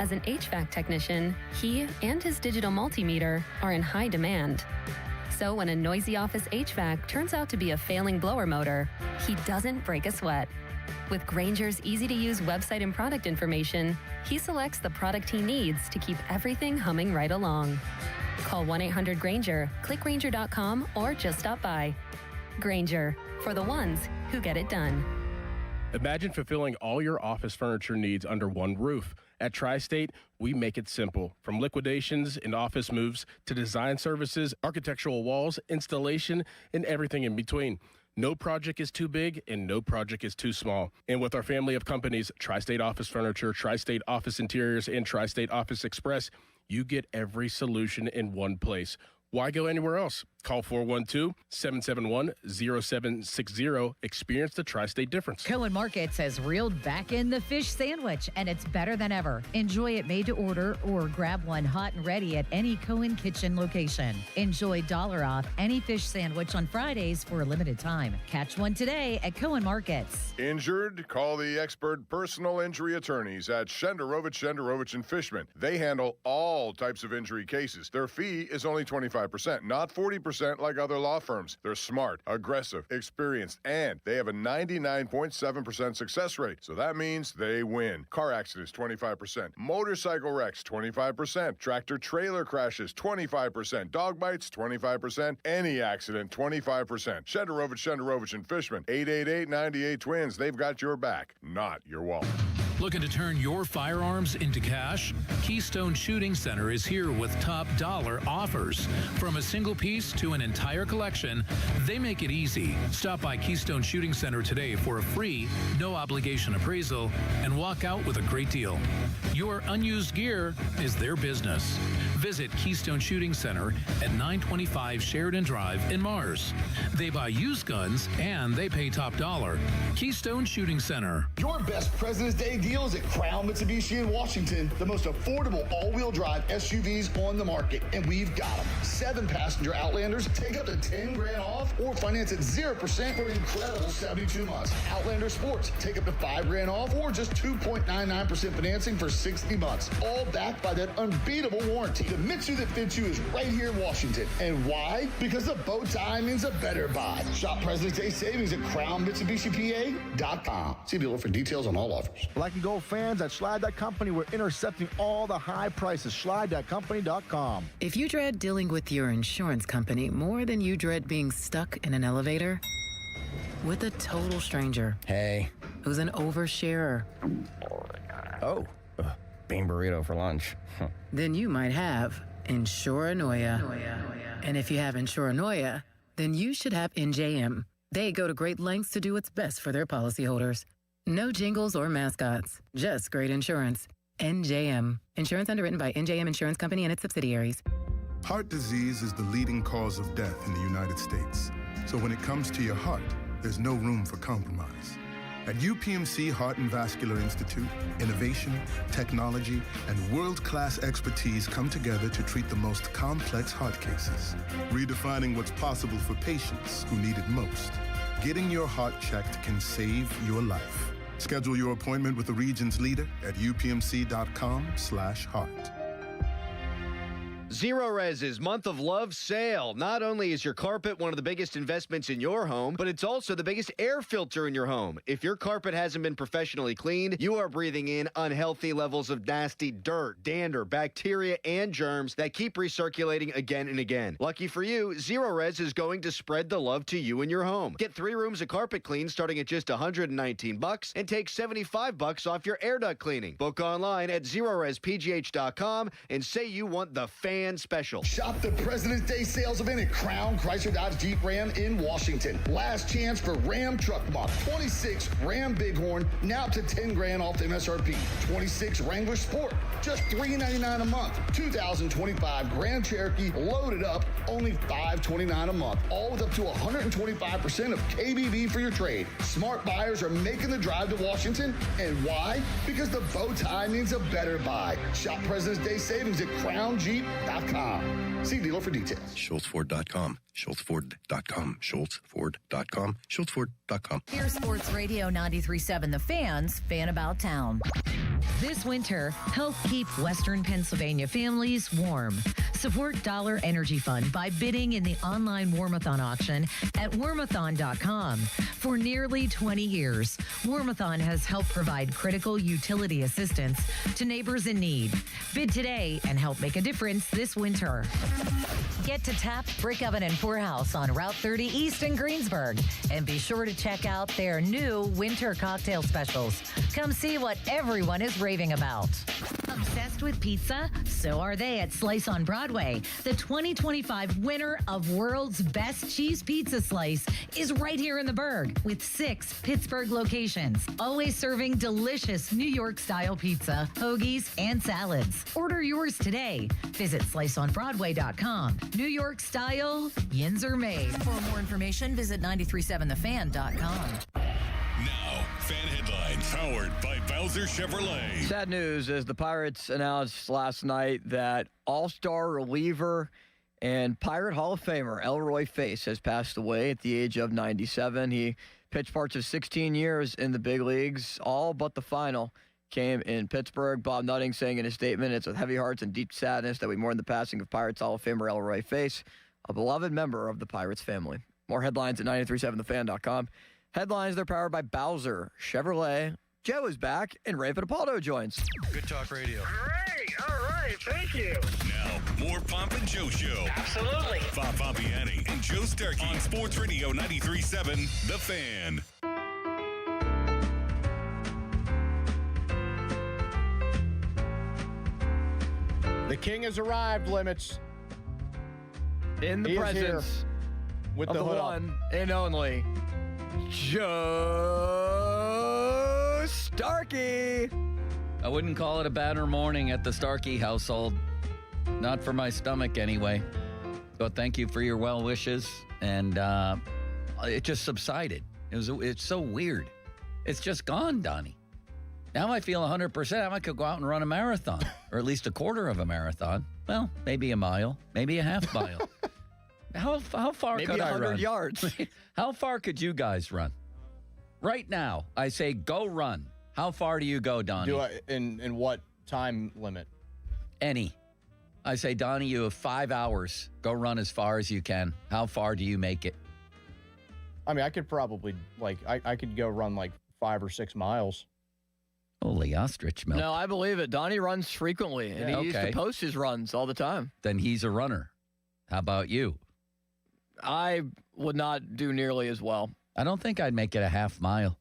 As an HVAC technician, he and his digital multimeter are in high demand. So when a noisy office HVAC turns out to be a failing blower motor, he doesn't break a sweat. With Grainger's easy-to-use website and product information, he selects the product he needs to keep everything humming right along. Call 1-800-GRAINGER, click Grainger.com, or just stop by. Grainger, for the ones who get it done. Imagine fulfilling all your office furniture needs under one roof. At Tri-State, we make it simple. From liquidations and office moves to design services, architectural walls, installation, and everything in between. No project is too big and no project is too small. And with our family of companies, Tri-State Office Furniture, Tri-State Office Interiors, and Tri-State Office Express, you get every solution in one place. Why go anywhere else? Call 412-771-0760. Experience the Tri-State difference. Cohen Markets has reeled back in the fish sandwich, and it's better than ever. Enjoy it made to order or grab one hot and ready at any Cohen Kitchen location. Enjoy $1 off any fish sandwich on Fridays for a limited time. Catch one today at Cohen Markets. Injured? Call the expert personal injury attorneys at Shenderovich & Fishman. They handle all types of injury cases. Their fee is only 25%, not 40% like other law firms. They're smart, aggressive, experienced, and they have a 99.7% success rate. So that means they win. Car accidents, 25%. Motorcycle wrecks, 25%. Tractor-trailer crashes, 25%. Dog bites, 25%. Any accident, 25%. Shenderovich & Fishman, 888-98-TWINS. They've got your back, not your wallet. Looking to turn your firearms into cash? Keystone Shooting Center is here with top dollar offers. From a single piece to an entire collection, they make it easy. Stop by Keystone Shooting Center today for a free, no-obligation appraisal and walk out with a great deal. Your unused gear is their business. Visit Keystone Shooting Center at 925 Sheridan Drive in Mars. They buy used guns and they pay top dollar. Keystone Shooting Center. Your best President's Day deals at Crown Mitsubishi in Washington, the most affordable all-wheel drive SUVs on the market, and we've got them. 7-passenger Outlanders take up to $10,000 off or finance at 0% for an incredible 72 months. Outlander Sports take up to $5,000 off or just 2.99% financing for 60 months. All backed by that unbeatable warranty. The Mitsu that fits you is right here in Washington. And why? Because the bow tie means a better buy. Shop President's Day savings at CrownMitsubishiPA.com. See dealer for details on all offers. Black and gold fans at Schley.company, we're intercepting all the high prices. Schley.company.com. If you dread dealing with your insurance company more than you dread being stuck in an elevator with a total stranger. Hey. Who's an oversharer. Oh, bean burrito for lunch. Then you might have Insuranoia. And if you have Insuranoia, then you should have NJM. They go to great lengths to do what's best for their policyholders. No jingles or mascots, just great insurance. NJM. Insurance underwritten by NJM Insurance Company and its subsidiaries. Heart disease is the leading cause of death in the United States. So when it comes to your heart, there's no room for compromise. At UPMC Heart and Vascular Institute, innovation, technology, and world-class expertise come together to treat the most complex heart cases, redefining what's possible for patients who need it most. Getting your heart checked can save your life. Schedule your appointment with the region's leader at upmc.com/heart. Zero Res's Month of Love sale. Not only is your carpet one of the biggest investments in your home, but it's also the biggest air filter in your home. If your carpet hasn't been professionally cleaned, you are breathing in unhealthy levels of nasty dirt, dander, bacteria, and germs that keep recirculating again and again. Lucky for you, Zero Res is going to spread the love to you and your home. Get 3 rooms of carpet clean starting at just $119 and take $75 off your air duct cleaning. Book online at ZeroResPGH.com and say you want the fan special. Shop the President's Day sales event at Crown Chrysler Dodge Jeep Ram in Washington. Last chance for Ram Truck Month. 26 Ram Bighorn, now up to $10,000 off the MSRP. 26 Wrangler Sport, just $399 a month. 2025 Grand Cherokee loaded up, only $529 a month. All with up to 125% of KBV for your trade. Smart buyers are making the drive to Washington. And why? Because the bow tie means a better buy. Shop President's Day savings at CrownJeep.com. See dealer for details. SchultzFord.com. SchultzFord.com. SchultzFord.com. SchultzFord.com. Here's Sports Radio 93.7 The Fans, Fan About Town. This winter, help keep Western Pennsylvania families warm. Support Dollar Energy Fund by bidding in the online Warmathon auction at warmathon.com. For nearly 20 years, Warmathon has helped provide critical utility assistance to neighbors in need. Bid today and help make a difference this winter. Get to Tapped Brick Oven and Poorhouse on Route 30 East in Greensburg. And be sure to check out their new winter cocktail specials. Come see what everyone is is raving about. Obsessed with pizza? So are they at Slice on Broadway. The 2025 winner of World's Best Cheese Pizza Slice is right here in the Berg with 6 Pittsburgh locations, always serving delicious New York-style pizza, hoagies, and salads. Order yours today. Visit sliceonbroadway.com. New York style, yins are made. For more information, visit 937thefan.com. Now, fan headlines powered by Bowser Chevrolet. Sad news as the Pirates announced last night that all-star reliever and Pirate Hall of Famer Elroy Face has passed away at the age of 97. He pitched parts of 16 years in the big leagues, all but the final came in Pittsburgh. Bob Nutting saying in his statement, "It's with heavy hearts and deep sadness that we mourn the passing of Pirates Hall of Famer Elroy Face, a beloved member of the Pirates family." More headlines at 937thefan.com. Headlines, they're powered by Bowser Chevrolet. Joe is back, and Ray Fittipaldo joins. Good Talk Radio. All right, thank you. Now, more Pomp and Joe Show. Absolutely. Bob Pompiani and Joe Starkey on Sports Radio 93.7, The Fan. The king has arrived, Limits. In the presence with of the the hood one and only Joe Starkey. I wouldn't call it a banner morning at the Starkey household. Not for my stomach, anyway. But thank you for your well wishes. And it just subsided. It's so weird. It's just gone, Donnie. Now I feel 100%. I could go out and run a marathon, or at least a quarter of a marathon. Well, maybe a mile, maybe a half mile. How far Maybe could I 100 run? yards. How far could you guys run? Right now, I say go run. How far do you go, Donnie? In what time limit? Any. I say, Donnie, you have 5 hours. Go run as far as you can. How far do you make it? I mean, I could probably, I could go run 5 or 6 miles. Holy ostrich milk. No, I believe it. Donnie runs frequently, and he used to post his runs all the time. Then he's a runner. How about you? I would not do nearly as well. I don't think I'd make it a half mile.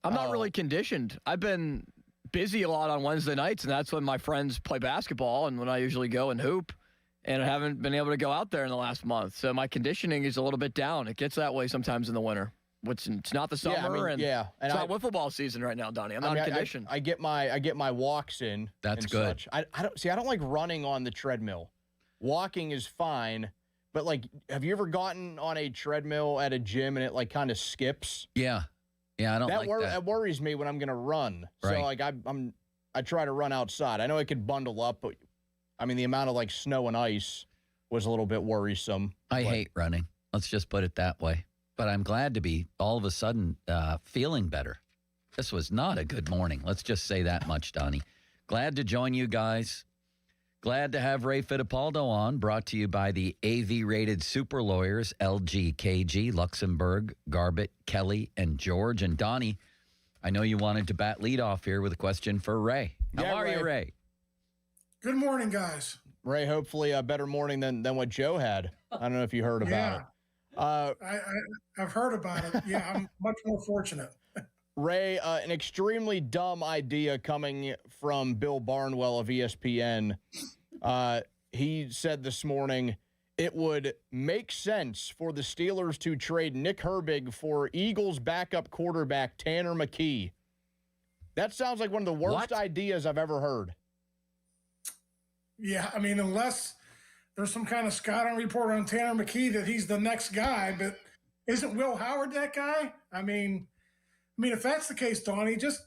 I'm not really conditioned. I've been busy a lot on Wednesday nights, and that's when my friends play basketball and when I usually go and hoop, and I haven't been able to go out there in the last month. So my conditioning is a little bit down. It gets that way sometimes in the winter. It's not the summer, and it's not football season right now, Donnie. I'm not conditioned. I get my walks in. That's and good. Such. I don't like running on the treadmill. Walking is fine, but have you ever gotten on a treadmill at a gym and it kind of skips? Yeah, I don't like that. That worries me when I'm going to run. Right. So I try to run outside. I know I could bundle up, but I mean the amount of snow and ice was a little bit worrisome. I hate running. Let's just put it that way. But I'm glad to be all of a sudden feeling better. This was not a good morning. Let's just say that much, Donnie. Glad to join you guys. Glad to have Ray Fittipaldo on, brought to you by the AV-rated super lawyers, LGKG, Luxembourg, Garbett, Kelly, and George. And Donnie, I know you wanted to bat leadoff here with a question for Ray. How are you, Ray? Good morning, guys. Ray, hopefully a better morning than what Joe had. I don't know if you heard about it. I've heard about it. Yeah, I'm much more fortunate. Ray, an extremely dumb idea coming from Bill Barnwell of ESPN. He said this morning it would make sense for the Steelers to trade Nick Herbig for Eagles backup quarterback Tanner McKee. That sounds like one of the worst ideas I've ever heard. Yeah, I mean, unless there's some kind of scouting report on Tanner McKee that he's the next guy, but isn't Will Howard that guy? I mean, if that's the case, Donnie, just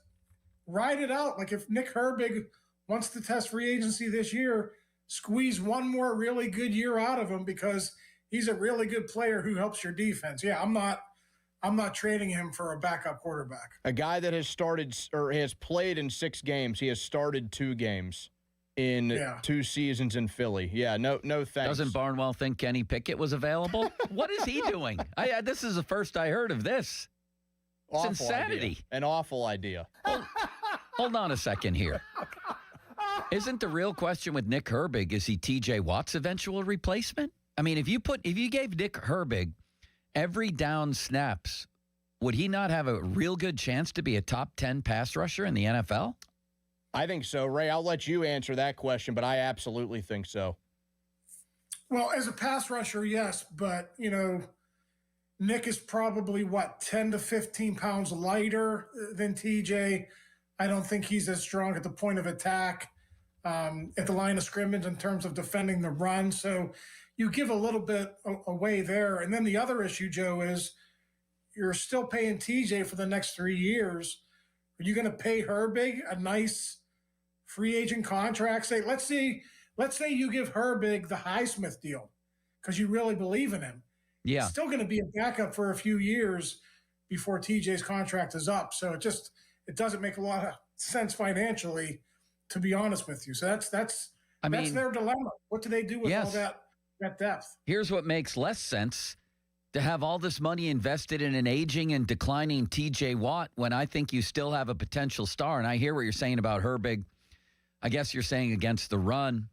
ride it out. If Nick Herbig wants to test free agency this year, squeeze one more really good year out of him because he's a really good player who helps your defense. Yeah, I'm not trading him for a backup quarterback. A guy that has started or has played in 6 games. He has started 2 games in 2 seasons in Philly. Yeah, no thanks. Doesn't Barnwell think Kenny Pickett was available? What is he doing? This is the first I heard of this. It's insanity. Idea. An awful idea. Hold on a second here. Isn't the real question with Nick Herbig, is he TJ Watt's eventual replacement? I mean, if you gave Nick Herbig every down snaps, would he not have a real good chance to be a top 10 pass rusher in the NFL? I think so. Ray, I'll let you answer that question, but I absolutely think so. Well, as a pass rusher, yes, but, Nick is probably, 10 to 15 pounds lighter than TJ. I don't think he's as strong at the point of attack, at the line of scrimmage in terms of defending the run. So you give a little bit away there. And then the other issue, Joe, is you're still paying TJ for the next 3 years. Are you going to pay Herbig a nice free agent contract? Let's say you give Herbig the Highsmith deal because you really believe in him. Yeah. He's still going to be a backup for a few years before TJ's contract is up. So it doesn't make a lot of sense financially, to be honest with you. So that's their dilemma. What do they do with all that depth? Here's what makes less sense. To have all this money invested in an aging and declining TJ Watt when I think you still have a potential star. And I hear what you're saying about Herbig. I guess you're saying against the run,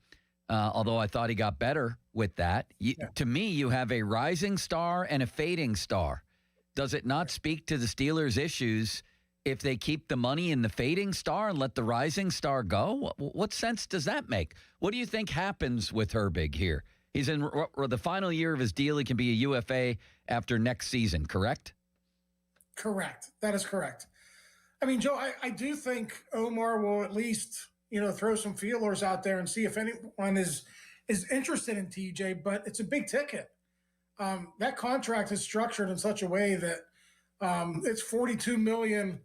although I thought he got better with that. To me, you have a rising star and a fading star. Does it not speak to the Steelers' issues if they keep the money in the fading star and let the rising star go? What sense does that make? What do you think happens with Herbig here? He's in the final year of his deal. He can be a UFA after next season, correct? Correct. That is correct. I mean, Joe, I do think Omar will at least, throw some feelers out there and see if anyone is interested in TJ, but it's a big ticket. That contract is structured in such a way that it's $42 million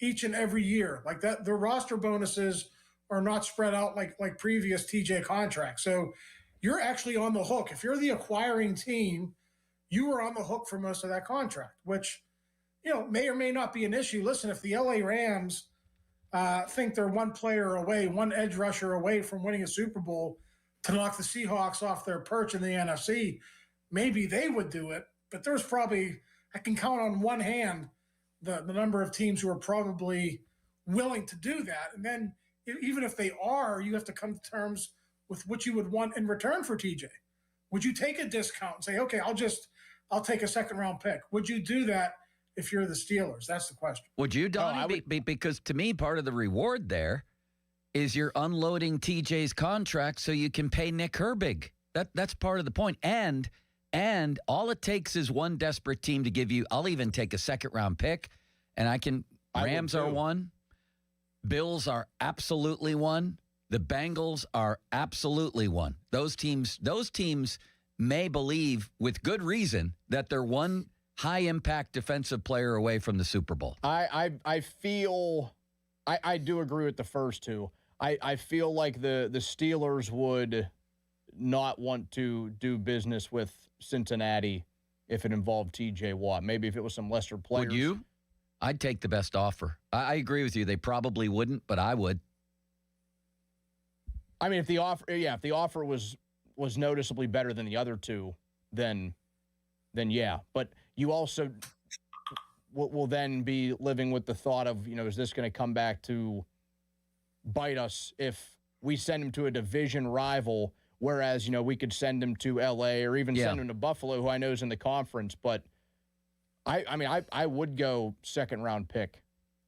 each and every year. Like that, the roster bonuses are not spread out like previous TJ contracts. So you're actually on the hook. If you're the acquiring team, you are on the hook for most of that contract, which, may or may not be an issue. Listen, if the LA Rams think they're one player away, one edge rusher away from winning a Super Bowl to knock the Seahawks off their perch in the NFC, maybe they would do it. But there's probably, I can count on one hand the number of teams who are probably willing to do that. And then even if they are, you have to come to terms with what you would want in return for TJ. Would you take a discount and say, okay, I'll take a second round pick? Would you do that if you're the Steelers? That's the question. Would you, Donnie? Because to me, part of the reward there is you're unloading TJ's contract so you can pay Nick Herbig. That's part of the point. And all it takes is one desperate team to give you, I'll even take a second round pick, and Rams are one. Bills are absolutely one. The Bengals are absolutely one. Those teams may believe, with good reason, that they're one high-impact defensive player away from the Super Bowl. I do agree with the first two. I feel like the Steelers would not want to do business with Cincinnati if it involved TJ Watt. Maybe if it was some lesser players. Would you? I'd take the best offer. I agree with you. They probably wouldn't, but I would. I mean, if the offer was noticeably better than the other two, then yeah. But you also will then be living with the thought of, is this going to come back to bite us if we send him to a division rival, whereas, we could send him to L.A. or even send him to Buffalo, who I know is in the conference. But, I would go second-round pick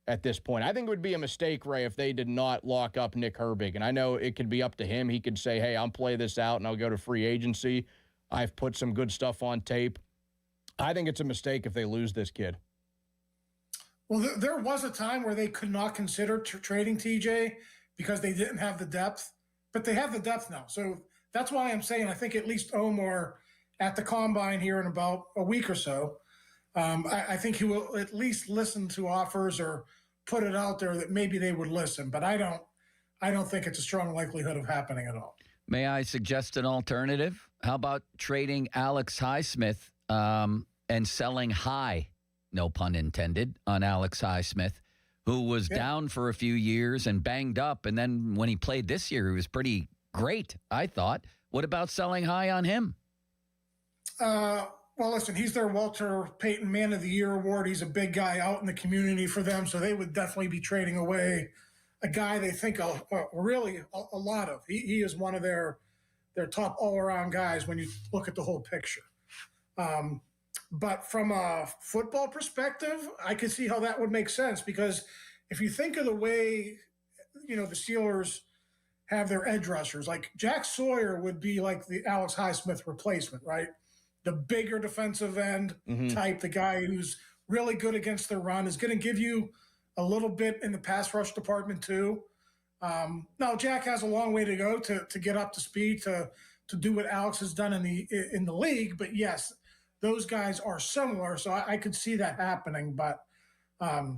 at this point. I think it would be a mistake, Ray, if they did not lock up Nick Herbig. And I know it could be up to him. He could say, hey, I'll play this out and I'll go to free agency. I've put some good stuff on tape. I think it's a mistake if they lose this kid. Well, there was a time where they could not consider trading TJ because they didn't have the depth, but they have the depth now. So that's why I'm saying I think at least Omar at the Combine here in about a week or so, I think he will at least listen to offers or put it out there that maybe they would listen. But I don't think it's a strong likelihood of happening at all. May I suggest an alternative? How about trading Alex Highsmith and selling high, no pun intended, on Alex Highsmith, who was down for a few years and banged up. And then when he played this year, he was pretty great, I thought. What about selling high on him? Well, listen, he's their Walter Payton Man of the Year award. He's a big guy out in the community for them, so they would definitely be trading away a guy they think really a lot of. He is one of their top all-around guys when you look at the whole picture. But from a football perspective, I could see how that would make sense because if you think of the way the Steelers have their edge rushers. Like Jack Sawyer would be like the Alex Highsmith replacement, right? The bigger defensive end type, the guy who's really good against the run, is going to give you a little bit in the pass rush department too. Now Jack has a long way to go to get up to speed to do what Alex has done in the league. But yes, those guys are similar, so I could see that happening. But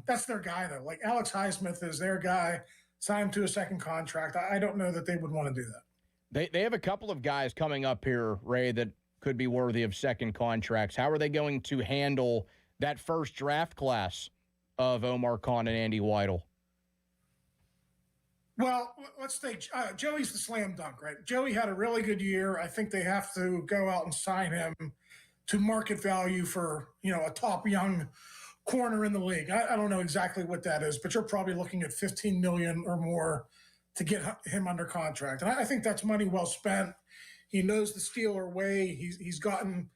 that's their guy though. Like Alex Highsmith is their guy. Sign him to a second contract. I don't know that they would want to do that. They have a couple of guys coming up here, Ray, that could be worthy of second contracts. How are they going to handle that first draft class of Omar Khan and Andy Weidel? Well, let's take Joey's the slam dunk, right? Joey had a really good year. I think they have to go out and sign him to market value for, a top young corner in the league. I don't know exactly what that is, but you're probably looking at $15 million or more to get him under contract. And I think that's money well spent. He knows the Steeler way. He's gotten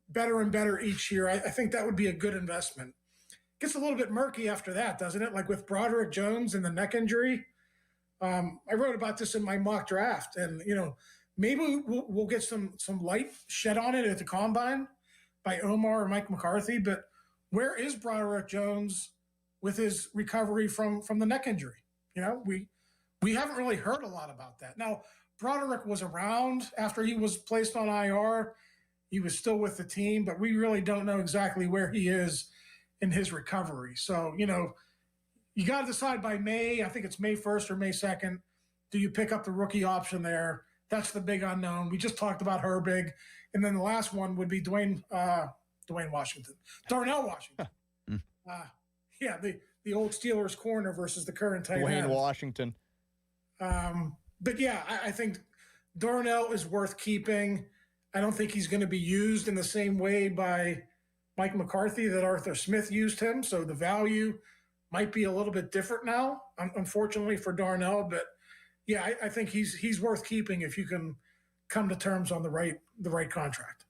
better and better each year. I think that would be a good investment. Gets a little bit murky after that, doesn't it? Like with Broderick Jones and the neck injury. I wrote about this in my mock draft, and maybe we'll get some light shed on it at the combine by Omar or Mike McCarthy. But where is Broderick Jones with his recovery from the neck injury? We haven't really heard a lot about that. Now, Broderick was around after he was placed on IR. He was still with the team, but we really don't know exactly where he is in his recovery. So, you got to decide by May. I think it's May 1st or May 2nd. Do you pick up the rookie option there? That's the big unknown. We just talked about Herbig. And then the last one would be Darnell Washington. The old Steelers corner versus the current tight end. Dwayne Washington. But yeah, I think Darnell is worth keeping. I don't think he's going to be used in the same way by Mike McCarthy that Arthur Smith used him. So the value might be a little bit different now, unfortunately for Darnell. But yeah, I think he's worth keeping if you can come to terms on the right contract.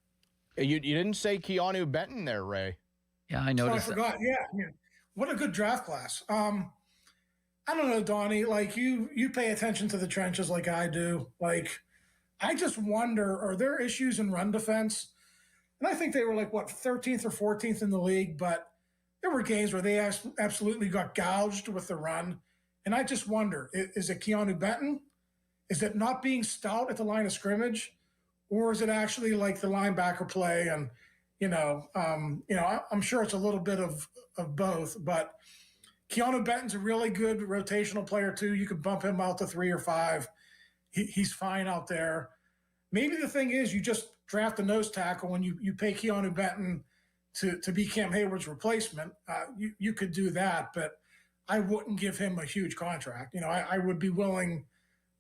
You didn't say Keanu Benton there, Ray. Yeah, I noticed. I forgot. Yeah, what a good draft class. I don't know, Donnie. Like you pay attention to the trenches like I do. Like I just wonder, are there issues in run defense? And I think they were like 13th or 14th in the league, but there were games where they absolutely got gouged with the run. And I just wonder, is it Keanu Benton? Is it not being stout at the line of scrimmage? Or is it actually like the linebacker play? And, I'm sure it's a little bit of both. But Keanu Benton's a really good rotational player, too. You could bump him out to 3 or 5. He's fine out there. Maybe the thing is you just draft a nose tackle when you pay Keanu Benton to be Cam Hayward's replacement. You could do that, but I wouldn't give him a huge contract. I would be willing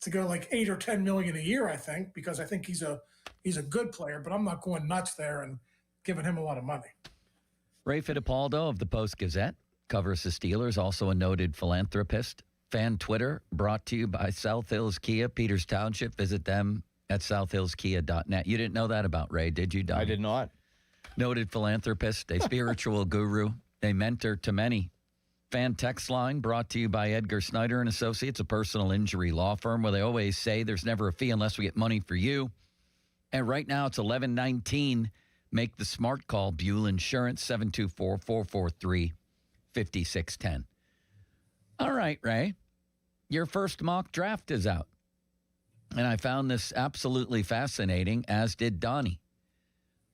to go like $8 or $10 million a year, I think, because I think he's a good player, but I'm not going nuts there and giving him a lot of money. Ray Fittipaldo of the Post-Gazette covers the Steelers, also a noted philanthropist. Fan Twitter brought to you by South Hills Kia, Peters Township. Visit them at southhillskia.net. You didn't know that about Ray, did you, Don? I did not. Noted philanthropist, a spiritual guru, a mentor to many. Fan text line brought to you by Edgar Snyder and Associates, a personal injury law firm where they always say there's never a fee unless we get money for you. And right now it's 11:19. Make the smart call. Buell Insurance, 724-443-5610. All right, Ray. Your first mock draft is out. And I found this absolutely fascinating, as did Donnie.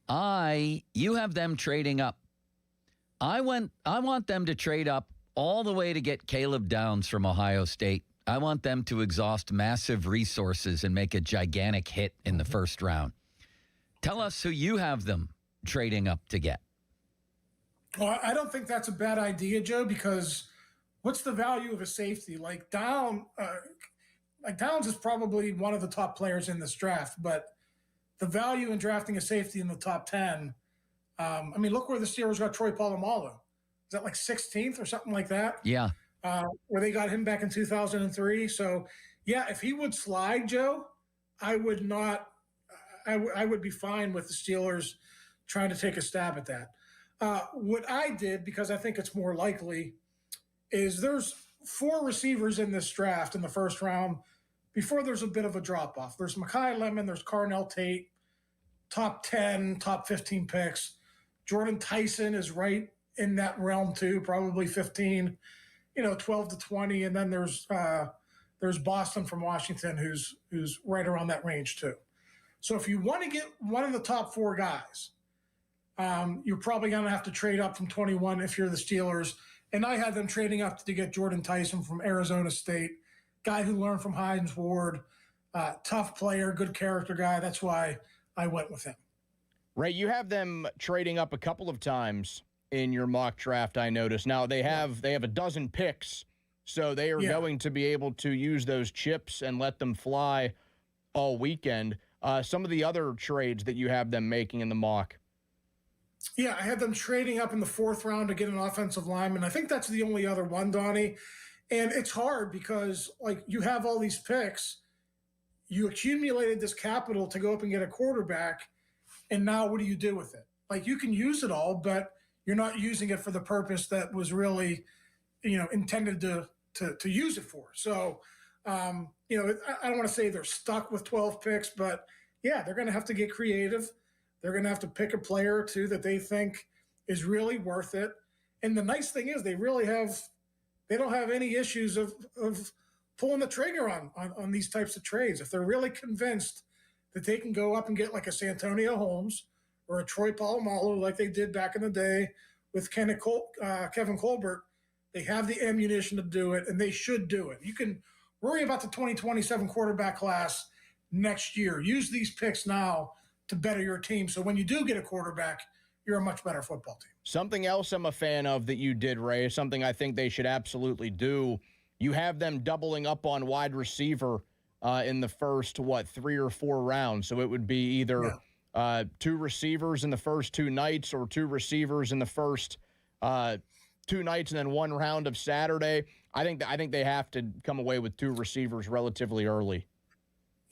You have them trading up. I want them to trade up all the way to get Caleb Downs from Ohio State. I want them to exhaust massive resources and make a gigantic hit in the first round. Tell us who you have them trading up to get. Well, I don't think that's a bad idea, Joe, because what's the value of a safety? Like Downs is probably one of the top players in this draft, but the value in drafting a safety in the top 10, look where the Steelers got Troy Polamalu. Is that like 16th or something like that? Yeah. Where they got him back in 2003. So, yeah, if he would slide, Joe, I would not – I would be fine with the Steelers trying to take a stab at that. What I did, because I think it's more likely, is there's 4 receivers in this draft in the first round before there's a bit of a drop-off. There's Mekhi Lemon, there's Carnell Tate, top 10, top 15 picks. Jordan Tyson is right in that realm too, probably 15, 12 to 20. And then there's Boston from Washington who's right around that range too. So if you want to get one of the top 4 guys, you're probably going to have to trade up from 21 if you're the Steelers. And I had them trading up to get Jordan Tyson from Arizona State, guy who learned from Hines Ward, tough player, good character guy. That's why I went with him. Ray, you have them trading up a couple of times in your mock draft, I noticed. Now, they have a dozen picks, so they are going to be able to use those chips and let them fly all weekend. Some of the other trades that you have them making in the mock. Yeah, I had them trading up in the 4th round to get an offensive lineman. I think that's the only other one, Donnie. And it's hard because, you have all these picks. You accumulated this capital to go up and get a quarterback, and now what do you do with it? You can use it all, but you're not using it for the purpose that was really, intended to use it for. So, I don't want to say they're stuck with 12 picks, but, yeah, they're going to have to get creative. They're going to have to pick a player or two that they think is really worth it. And the nice thing is they don't have any issues of pulling the trigger on these types of trades. If they're really convinced that they can go up and get like a Santonio Holmes or a Troy Polamalu like they did back in the day with Kevin Colbert, they have the ammunition to do it, and they should do it. You can worry about the 2027 quarterback class next year. Use these picks now to better your team. So when you do get a quarterback, you're a much better football team. Something else I'm a fan of that you did, Ray, something I think they should absolutely do. You have them doubling up on wide receiver in the first, 3 or 4 rounds. So it would be either 2 receivers in the first 2 nights or 2 receivers in the first 2 nights and then 1 round of Saturday. I think they have to come away with 2 receivers relatively early.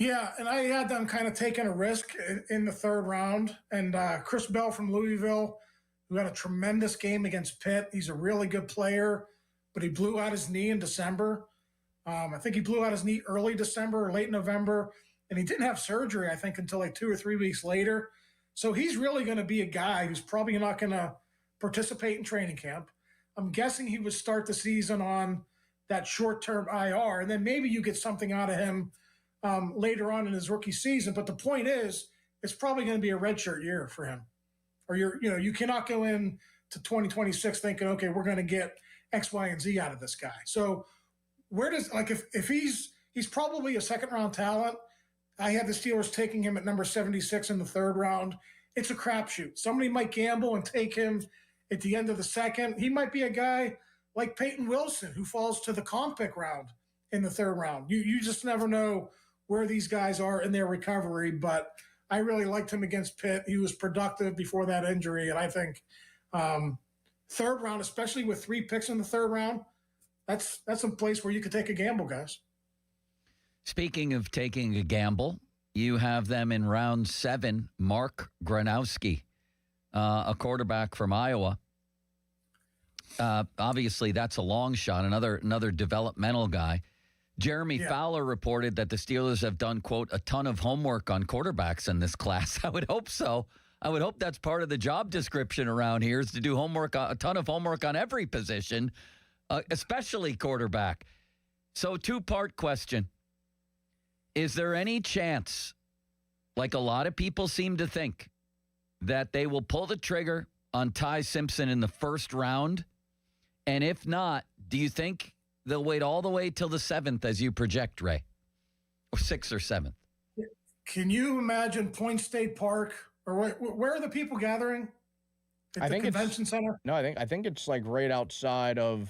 Yeah, and I had them kind of taking a risk in the 3rd round. And Chris Bell from Louisville, who had a tremendous game against Pitt. He's a really good player, but he blew out his knee in December. I think he blew out his knee early December or late November, and he didn't have surgery, I think, until 2 or 3 weeks later. So he's really going to be a guy who's probably not going to participate in training camp. I'm guessing he would start the season on that short-term IR, and then maybe you get something out of him later on in his rookie season. But the point is, it's probably going to be a redshirt year for him. Or you cannot go in to 2026 thinking, okay, we're going to get X, Y, and Z out of this guy. So where does if he's probably a 2nd round talent. I had the Steelers taking him at number 76 in the 3rd round. It's a crapshoot. Somebody might gamble and take him at the end of the 2nd. He might be a guy like Peyton Wilson who falls to the comp pick round in the 3rd round. You just never know where these guys are in their recovery, but I really liked him against Pitt. He was productive before that injury, and I think 3rd round, especially with 3 picks in the 3rd round, that's a place where you could take a gamble, guys. Speaking of taking a gamble, you have them in round 7, Mark Gronowski, a quarterback from Iowa. Obviously, that's a long shot, another developmental guy. Jeremy Fowler reported that the Steelers have done, quote, a ton of homework on quarterbacks in this class. I would hope so. I would hope that's part of the job description around here is to do a ton of homework on every position, especially quarterback. So 2-part question. Is there any chance, like a lot of people seem to think, that they will pull the trigger on Ty Simpson in the 1st round? And if not, do you think they'll wait all the way till the 7th as you project, Ray? Or 6th or 7th? Can you imagine Point State Park? Or where are the people gathering? At the convention center? No, I think it's like right outside of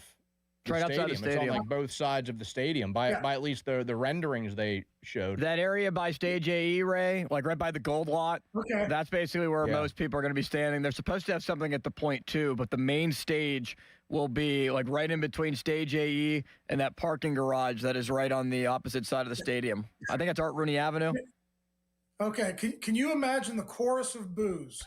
the stadium. It's on like both sides of the stadium by at least the renderings they showed. That area by Stage AE, Ray, like right by the gold lot. Okay. That's basically where most people are going to be standing. They're supposed to have something at the point too, but the main stage will be like right in between Stage AE and that parking garage that is right on the opposite side of the stadium. I think it's Art Rooney Avenue. Okay. Can you imagine the chorus of boos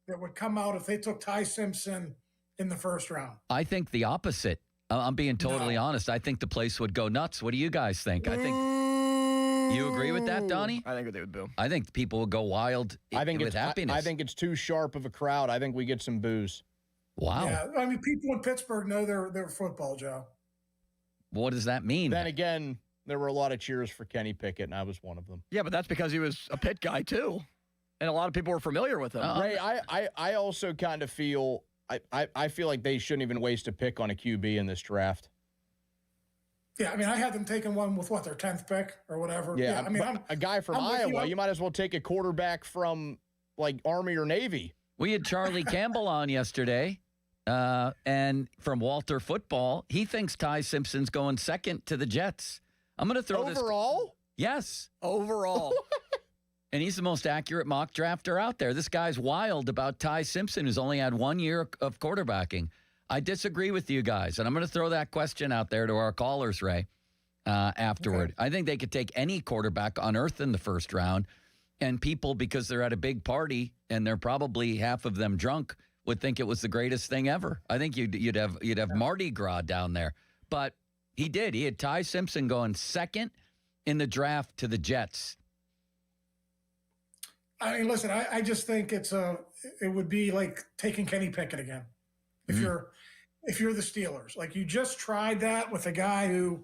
that would come out if they took Ty Simpson in the 1st round? I think the opposite. I'm being totally honest. I think the place would go nuts. What do you guys think? I think you agree with that, Donnie? I think they would boo. I think people would go wild with happiness. I think it's too sharp of a crowd. I think we get some boos. Wow. Yeah, I mean, people in Pittsburgh know their football, Joe. What does that mean? Then again, there were a lot of cheers for Kenny Pickett, and I was one of them. Yeah, but that's because he was a Pitt guy, too. And a lot of people were familiar with him. Ray, I also kind of feel I feel like they shouldn't even waste a pick on a QB in this draft. Yeah, I mean, I had them taking one with, their 10th pick or whatever. Yeah, I mean, a guy from Iowa, you might as well take a quarterback from, like, Army or Navy. We had Charlie Campbell on yesterday, and from Walter Football, he thinks Ty Simpson's going second to the Jets. I'm going to throw this. Overall? Yes. Overall. And he's the most accurate mock drafter out there. This guy's wild about Ty Simpson, who's only had 1 year of quarterbacking. I disagree with you guys, and I'm going to throw that question out there to our callers, Ray, afterward. Okay. I think they could take any quarterback on earth in the first round, and people, because they're at a big party and they're probably half of them drunk, would think it was the greatest thing ever. I think you'd have Mardi Gras down there. But he did. He had Ty Simpson going second in the draft to the Jets. I mean, listen, I just think it would be like taking Kenny Pickett again. If you're the Steelers, like, you just tried that with a guy who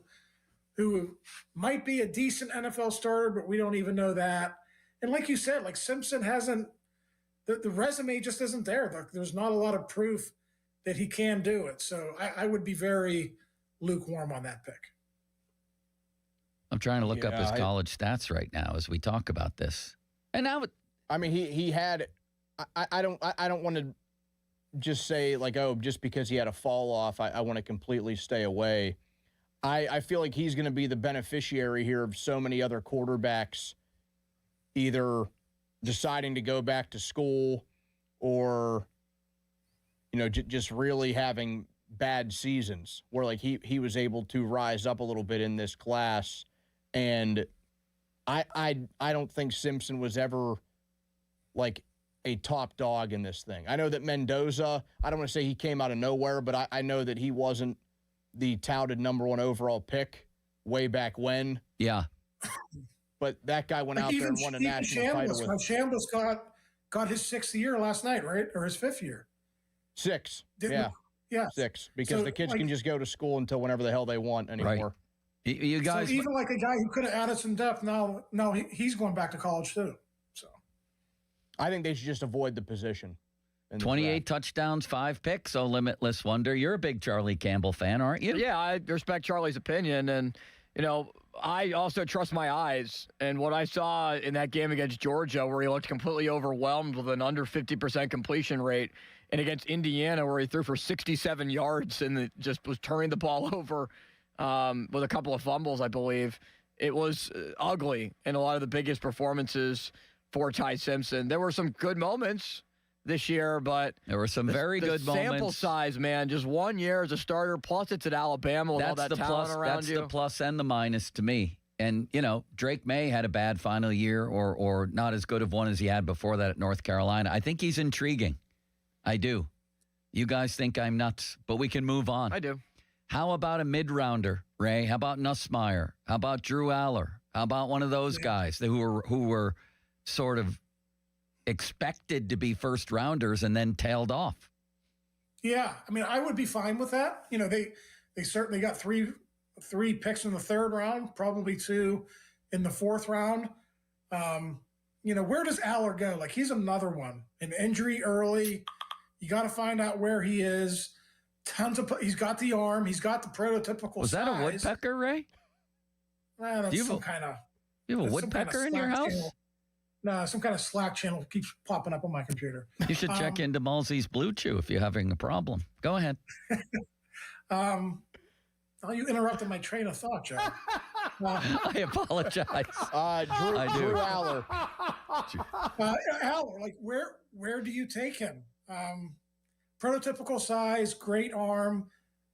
might be a decent NFL starter, but we don't even know that. And like you said, like, Simpson hasn't, the resume just isn't there. There's not a lot of proof that he can do it. So I would be very lukewarm on that pick. I'm trying to look up his college stats right now as we talk about this. And now, I mean, he had. I don't want to just say, like, oh, just because he had a fall off, I want to completely stay away. I feel like he's going to be the beneficiary here of so many other quarterbacks either deciding to go back to school or, just really having bad seasons where, like, he was able to rise up a little bit in this class. And I don't think Simpson was ever, like, a top dog in this thing. I know that Mendoza, I don't want to say he came out of nowhere, but I know that he wasn't the touted number 1 overall pick way back when. Yeah. But that guy went out there and won a national title with. Shambles got his 6th year last night, right? Or his 5th year. 6. Yeah. 6. Because the kids can just go to school until whenever the hell they want anymore. Right. You guys. So even like a guy who could have added some depth, now he's going back to college too. So I think they should just avoid the position. 28 touchdowns, 5 picks. Oh, limitless wonder. You're a big Charlie Campbell fan, aren't you? Yeah, I respect Charlie's opinion. And, I also trust my eyes. And what I saw in that game against Georgia, where he looked completely overwhelmed with an under 50% completion rate, and against Indiana, where he threw for 67 yards and just was turning the ball over with a couple of fumbles, I believe. It was ugly in a lot of the biggest performances for Ty Simpson. There were some good moments this year, but there were some very good moments. Sample size, man, just 1 year as a starter, plus it's at Alabama with all that talent around you. That's the plus and the minus to me. And, Drake May had a bad final year or not as good of one as he had before that at North Carolina. I think he's intriguing. I do. You guys think I'm nuts, but we can move on. I do. How about a mid-rounder, Ray? How about Nussmeier? How about Drew Aller? How about one of those guys who were sort of expected to be first rounders and then tailed off? Yeah, I mean, I would be fine with that. They certainly got three picks in the 3rd round, probably 2 in the 4th round. Where does Aller go? Like, he's another one. An injury early. You got to find out where he is. He's got the arm. He's got the prototypical Was size. that a woodpecker, Ray? That's some kind of. You have a woodpecker in your house? Channel. No, some kind of Slack channel keeps popping up on my computer. You should check into Mulsey's Blue Chew if you're having a problem. Go ahead. You interrupted my train of thought, Joe. I apologize. Drew Aller. Aller, like, where do you take him? Prototypical size, great arm,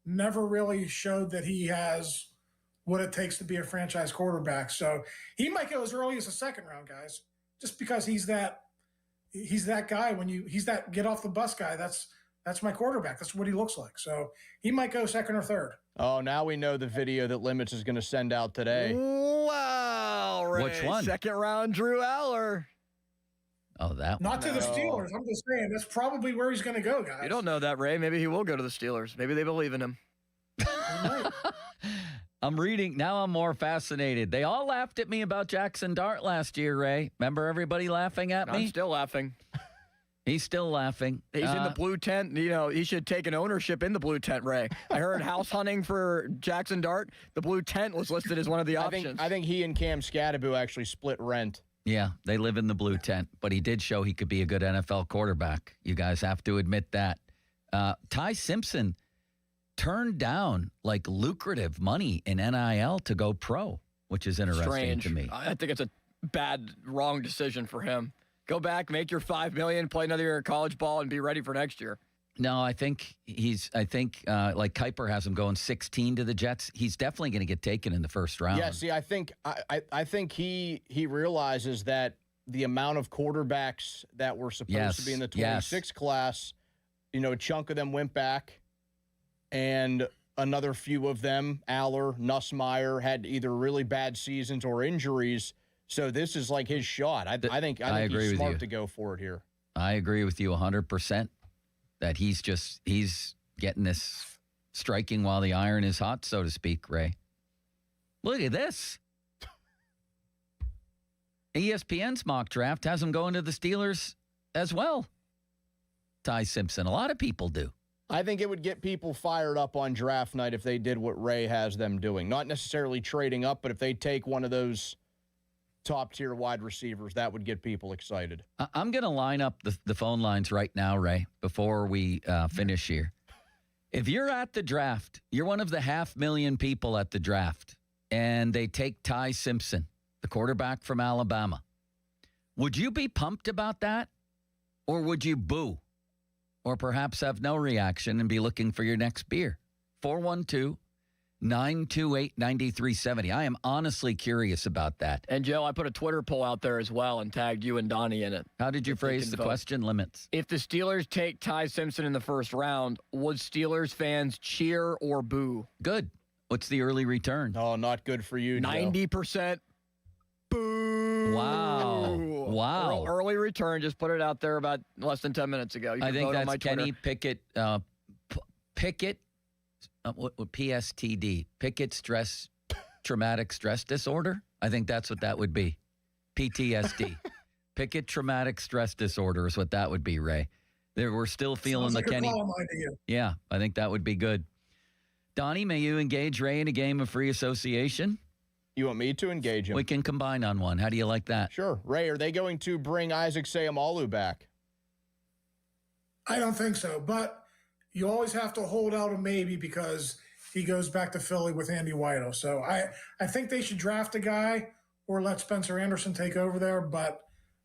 never really showed that he has what it takes to be a franchise quarterback. So he might go as early as the 2nd round, guys, just because he's that guy. He's that get off the bus guy. That's That's my quarterback. That's what he looks like. So he might go second or third. Oh, now we know the video that Limits is going to send out today. Wow, Ray. Which one? Second round, Drew Aller. Oh, that Not to the Steelers. I'm just saying that's probably where he's going to go, guys. You don't know that, Ray. Maybe he will go to the Steelers. Maybe they believe in him. I'm reading. Now I'm more fascinated. They all laughed at me about Jackson Dart last year, Ray. Remember everybody laughing at me? I'm still laughing. He's still laughing. He's in the blue tent. You know, he should take an ownership in the blue tent, Ray. I heard house hunting for Jackson Dart. The blue tent was listed as one of the options. I think he and Cam Scadaboo actually split rent. Yeah, they live in the blue tent, but he did show he could be a good NFL quarterback. You guys have to admit that. Ty Simpson turned down like lucrative money in NIL to go pro, which is interesting to me. I think it's a bad, wrong decision for him. Go back, make your $5 million, play another year of college ball, and be ready for next year. No, I think like Kuiper has him going 16 to the Jets. He's definitely going to get taken in the first round. Yeah, see, I think he realizes that the amount of quarterbacks that were supposed to be in the 26 class, you know, a chunk of them went back, and another few of them, Aller, Nussmeier, had either really bad seasons or injuries. So this is like his shot. I think he's smart to go for it here. I agree with you 100% that he's getting this striking while the iron is hot, so to speak, Ray. Look at this. ESPN's mock draft has him going to the Steelers as well. Ty Simpson. A lot of people do. I think it would get people fired up on draft night if they did what Ray has them doing. Not necessarily trading up, but if they take one of those top-tier wide receivers, that would get people excited. I'm going to line up the phone lines right now, Ray, before we finish here. If you're at the draft, you're one of the 500,000 people at the draft, and they take Ty Simpson, the quarterback from Alabama. Would you be pumped about that, or would you boo, or perhaps have no reaction and be looking for your next beer? 412-928-9370. I am honestly curious about that. And, Joe, I put a Twitter poll out there as well and tagged you and Donnie in it. How did you phrase the question, Limits? If the Steelers take Ty Simpson in the first round, would Steelers fans cheer or boo? Good. What's the early return? Oh, not good for you, 90%. Boo. Wow. Early return. Just put it out there about less than 10 minutes ago. I think that's Kenny Pickett. Pickett. What PSTD? Pickett stress, traumatic stress disorder? I think that's what that would be. PTSD. Pickett traumatic stress disorder is what that would be, Ray. We're still feeling the Kenny. Yeah, I think that would be good. Donnie, may you engage Ray in a game of free association? You want me to engage him? We can combine on one. How do you like that? Sure. Ray, are they going to bring Isaac Seumalo back? I don't think so, but you always have to hold out a maybe because he goes back to Philly with Andy Weidel. So I think they should draft a guy or let Spencer Anderson take over there, but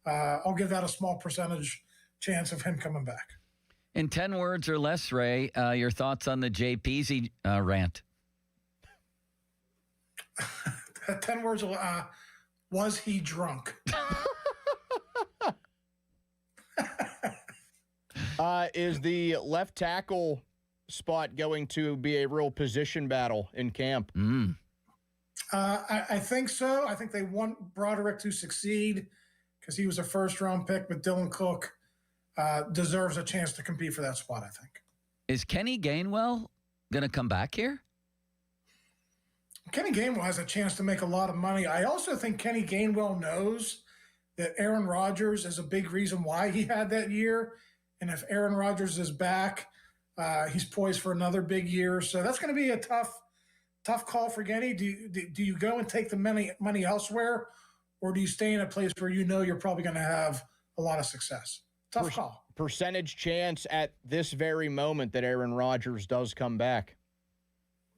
I'll give that a small percentage chance of him coming back. In 10 words or less, Ray, your thoughts on the Jay Peasy rant? 10 words, was he drunk? Is the left tackle spot going to be a real position battle in camp? I think so. I think they want Broderick to succeed because he was a first-round pick, but Dylan Cook deserves a chance to compete for that spot, I think. Is Kenny Gainwell going to come back here? Kenny Gainwell has a chance to make a lot of money. I also think Kenny Gainwell knows that Aaron Rodgers is a big reason why he had that year. And if Aaron Rodgers is back, he's poised for another big year. So that's going to be a tough call for Kenny. Do you go and take the money elsewhere, or do you stay in a place where you know you're probably going to have a lot of success? Tough call. Percentage chance at this very moment that Aaron Rodgers does come back?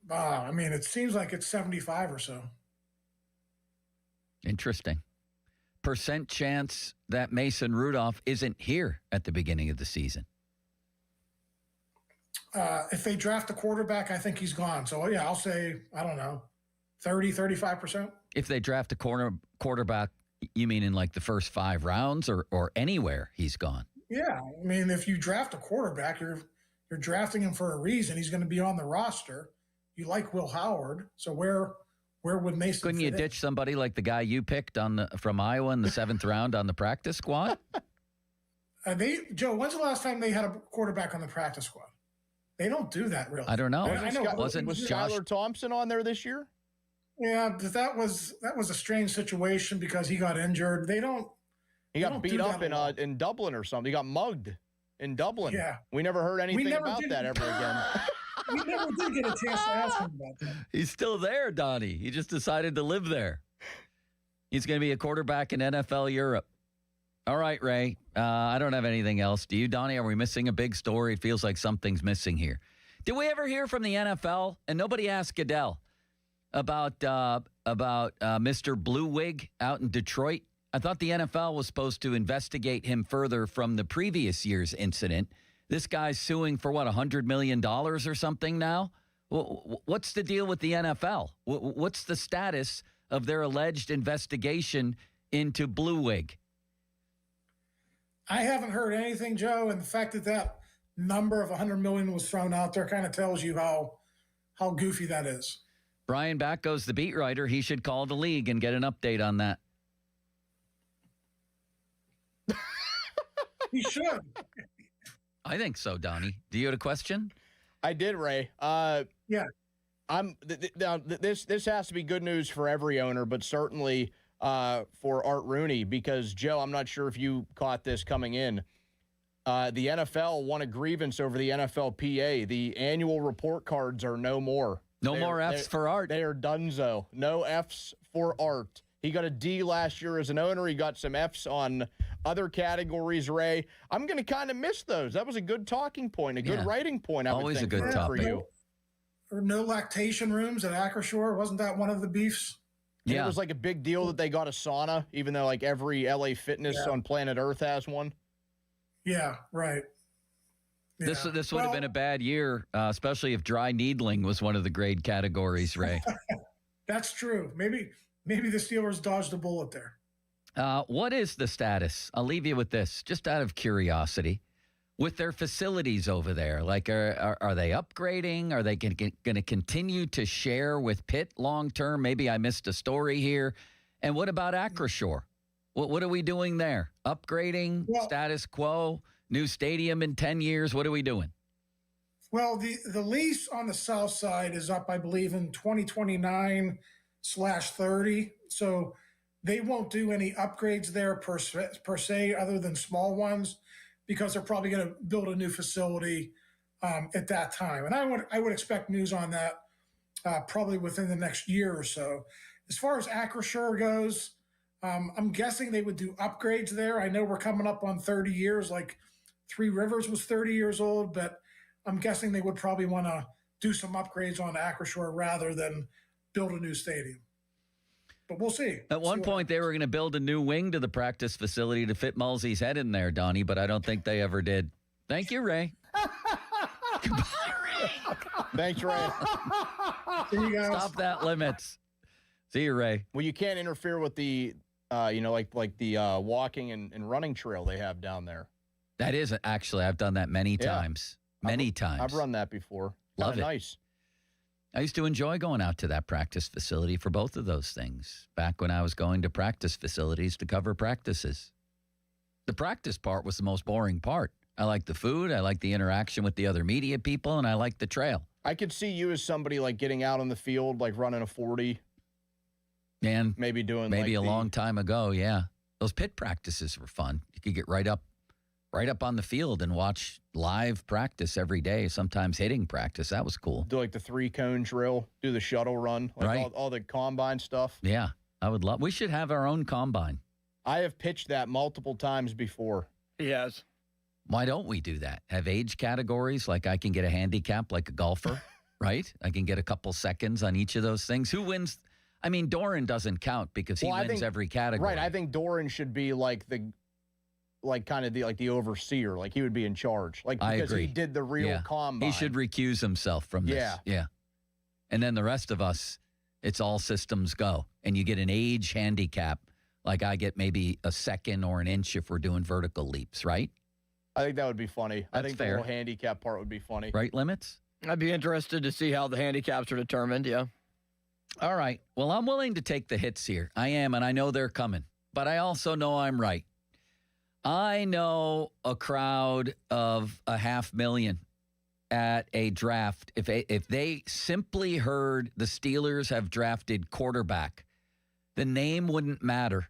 I mean, it seems like it's 75 or so. Interesting. Percent chance that Mason Rudolph isn't here at the beginning of the season. If they draft a quarterback, I think he's gone. So, yeah, I'll say, I don't know, 30, 35%. If they draft a quarterback, you mean in like the first 5 rounds or anywhere he's gone? Yeah. I mean, if you draft a quarterback, You're drafting him for a reason. He's going to be on the roster. You like Will Howard, so where would Mason? Couldn't you ditch somebody like the guy you picked from Iowa in the 7th round on the practice squad? Joe, when's the last time they had a quarterback on the practice squad? They don't do that really. I don't know. Was Josh Skylar Thompson on there this year? Yeah, but that was a strange situation because he got injured. He got beat up in Dublin or something. He got mugged in Dublin. Yeah. We never heard anything about that ever again. We never did get a chance to ask him about that. He's still there, Donnie. He just decided to live there. He's going to be a quarterback in NFL Europe. All right, Ray. I don't have anything else. Do you, Donnie? Are we missing a big story? It feels like something's missing here. Did we ever hear from the NFL? And nobody asked Goodell about Mr. Blue Wig out in Detroit. I thought the NFL was supposed to investigate him further from the previous year's incident. This guy's suing for, what, $100 million or something now? What's the deal with the NFL? What's the status of their alleged investigation into Blue Wig? I haven't heard anything, Joe, and the fact that number of $100 million was thrown out there kind of tells you how goofy that is. Brian, back goes the beat writer. He should call the league and get an update on that. He should. I think so, Donnie. Do you have a question? I did, Ray. Yeah. This has to be good news for every owner, but certainly for Art Rooney, because, Joe, I'm not sure if you caught this coming in. The NFL won a grievance over the NFLPA. The annual report cards are no more. No more Fs for Art. They are donezo. No Fs for Art. He got a D last year as an owner. He got some Fs on other categories, Ray. I'm going to kind of miss those. That was a good talking point, a good writing point. Always a good topic for you. Or no lactation rooms at Acrisure. Wasn't that one of the beefs? Yeah. It was like a big deal that they got a sauna, even though like every LA Fitness on planet Earth has one. Yeah, right. Yeah. This would have been a bad year, especially if dry needling was one of the grade categories, Ray. That's true. Maybe the Steelers dodged a bullet there. What is the status? I'll leave you with this, just out of curiosity, with their facilities over there. Like, are they upgrading? Are they going to continue to share with Pitt long term? Maybe I missed a story here. And what about Acrisure? What are we doing there? Upgrading, status quo, new stadium in 10 years? What are we doing? Well, the lease on the south side is up, I believe, in 2029/30. So they won't do any upgrades there per se, other than small ones, because they're probably going to build a new facility at that time. And I would expect news on that probably within the next year or so. As far as Acrisure goes, I'm guessing they would do upgrades there. I know we're coming up on 30 years, like Three Rivers was 30 years old, but I'm guessing they would probably want to do some upgrades on Acrisure rather than build a new stadium. But we'll see. At one point, they were going to build a new wing to the practice facility to fit Mulsey's head in there, Donnie, but I don't think they ever did. Thank you, Ray. Goodbye, Ray. Thanks, Ray. See you guys. Stop that limits. See you, Ray. Well, you can't interfere with the, like the walking and running trail they have down there. That is actually, I've done that many times. Many times. I've run that before. Love it. Nice. I used to enjoy going out to that practice facility for both of those things back when I was going to practice facilities to cover practices. The practice part was the most boring part. I like the food, I like the interaction with the other media people, and I like the trail. I could see you as somebody like getting out on the field, like running a 40. And maybe doing a long time ago, yeah. Those pit practices were fun. You could get right up on the field and watch live practice every day, sometimes hitting practice. That was cool. Do like the 3-cone drill, do the shuttle run, like right. all the combine stuff. Yeah, I would love. We should have our own combine. I have pitched that multiple times before. He has. Why don't we do that? Have age categories, like I can get a handicap like a golfer, right? I can get a couple seconds on each of those things. Who wins? I mean, Doran doesn't count because he wins every category. Right, I think Doran should be like the overseer, like he would be in charge, like because I agree. He did the real combine. He should recuse himself from this. Yeah. And then the rest of us, it's all systems go, and you get an age handicap. Like I get maybe a second or an inch if we're doing vertical leaps, right? I think that would be funny. I That's think fair. the little handicap part would be funny. Right limits? I'd be interested to see how the handicaps are determined, yeah. All right. Well, I'm willing to take the hits here. I am, and I know they're coming. But I also know I'm right. I know a crowd of 500,000 at a draft, if they simply heard the Steelers have drafted quarterback, the name wouldn't matter,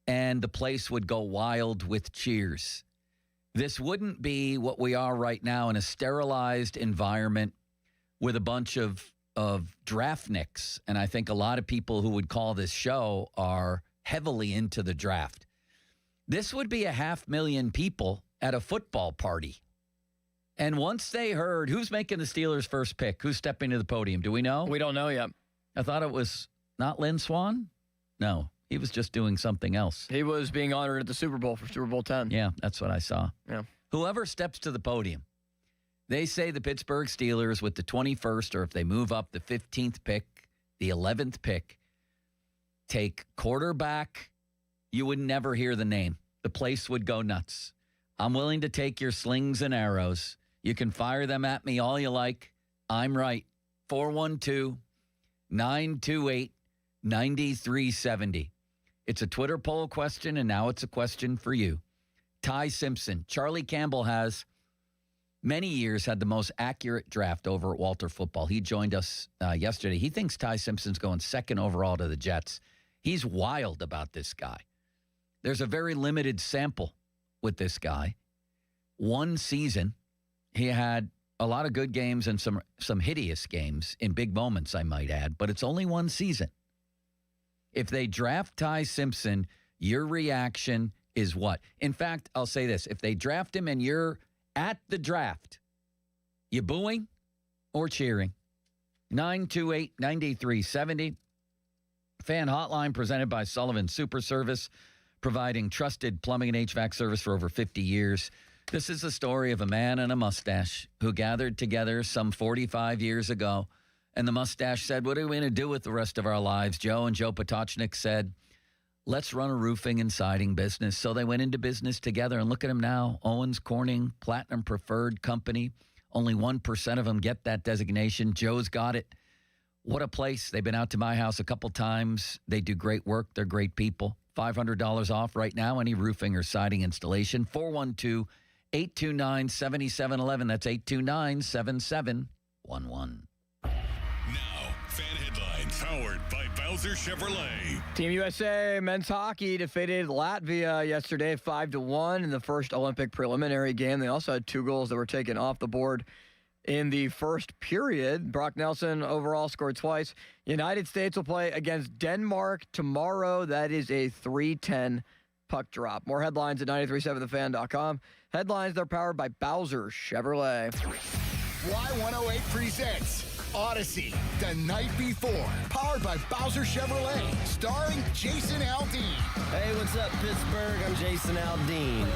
and the place would go wild with cheers. This wouldn't be what we are right now in a sterilized environment with a bunch of draftniks, and I think a lot of people who would call this show are heavily into the draft. This would be 500,000 people at a football party. And once they heard, who's making the Steelers' first pick? Who's stepping to the podium? Do we know? We don't know yet. I thought it was not Lynn Swann? No, he was just doing something else. He was being honored at the Super Bowl for Super Bowl 10. Yeah, that's what I saw. Yeah. Whoever steps to the podium, they say the Pittsburgh Steelers with the 21st, or if they move up the 15th pick, the 11th pick, take quarterback. You would never hear the name. The place would go nuts. I'm willing to take your slings and arrows. You can fire them at me all you like. I'm right. 412-928-9370. It's a Twitter poll question, and now it's a question for you. Ty Simpson. Charlie Campbell has many years had the most accurate draft over at Walter Football. He joined us yesterday. He thinks Ty Simpson's going second overall to the Jets. He's wild about this guy. There's a very limited sample with this guy. One season, he had a lot of good games and some hideous games in big moments, I might add, but it's only one season. If they draft Ty Simpson, your reaction is what? In fact, I'll say this. If they draft him and you're at the draft, you booing or cheering? 928-9370. Fan hotline presented by Sullivan Super Service, providing trusted plumbing and HVAC service for over 50 years. This is the story of a man and a mustache who gathered together some 45 years ago, and the mustache said, what are we going to do with the rest of our lives? Joe and Joe Potocznik said, let's run a roofing and siding business. So they went into business together, and look at them now. Owens Corning, Platinum Preferred Company. Only 1% of them get that designation. Joe's got it. What a place. They've been out to my house a couple times. They do great work. They're great people. $500 off right now, any roofing or siding installation. 412-829-7711. That's 829-7711. Fan headlines powered by Bowser Chevrolet. Team USA men's hockey defeated Latvia yesterday 5-1 in the first Olympic preliminary game. They also had 2 goals that were taken off the board in the first period. Brock Nelson overall scored twice. United States will play against Denmark tomorrow. That is a 3:10 puck drop. More headlines at 937thefan.com. Headlines, they're powered by Bowser Chevrolet. Y108 presents Odyssey, The Night Before, powered by Bowser Chevrolet, starring Jason Aldean. Hey, what's up, Pittsburgh? I'm Jason Aldean.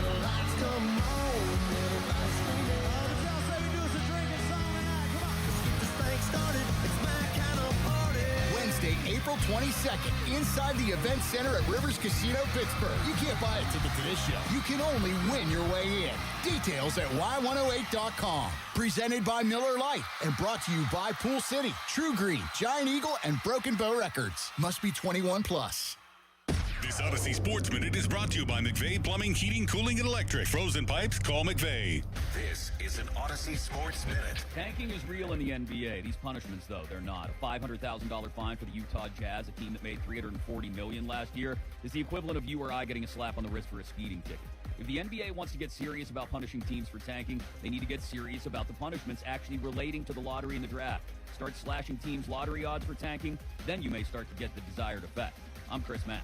Wednesday, April 22nd, inside the Event Center at Rivers Casino, Pittsburgh. You can't buy a ticket to this show. You can only win your way in. Details at y108.com. Presented by Miller Lite and brought to you by Pool City, True Green, Giant Eagle, and Broken Bow Records. Must be 21 plus. This Odyssey Sports Minute is brought to you by McVeigh Plumbing, Heating, Cooling, and Electric. Frozen pipes, call McVeigh. This is an Odyssey Sports Minute. Tanking is real in the NBA. These punishments, though, they're not. A $500,000 fine for the Utah Jazz, a team that made $340 million last year, is the equivalent of you or I getting a slap on the wrist for a speeding ticket. If the NBA wants to get serious about punishing teams for tanking, they need to get serious about the punishments actually relating to the lottery and the draft. Start slashing teams' lottery odds for tanking, then you may start to get the desired effect. I'm Chris Mack.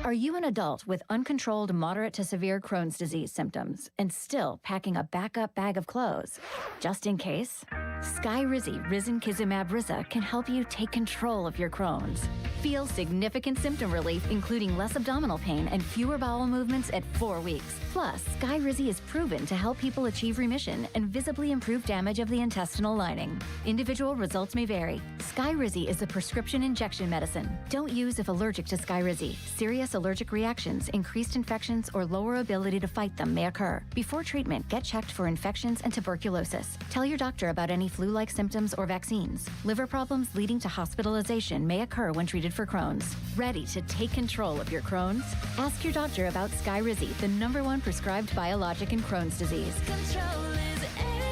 Are you an adult with uncontrolled moderate to severe Crohn's disease symptoms and still packing a backup bag of clothes? Just in case, Skyrizi Risankizumab Riza can help you take control of your Crohn's. Feel significant symptom relief, including less abdominal pain and fewer bowel movements at 4 weeks. Plus, Skyrizi is proven to help people achieve remission and visibly improve damage of the intestinal lining. Individual results may vary. Skyrizi is a prescription injection medicine. Don't use if allergic to Skyrizi. Serious serious allergic reactions, increased infections, or lower ability to fight them may occur. Before treatment, get checked for infections and tuberculosis. Tell your doctor about any flu-like symptoms or vaccines. Liver problems leading to hospitalization may occur when treated for Crohn's. Ready to take control of your Crohn's? Ask your doctor about Skyrizi, the #1 prescribed biologic in Crohn's disease. Control is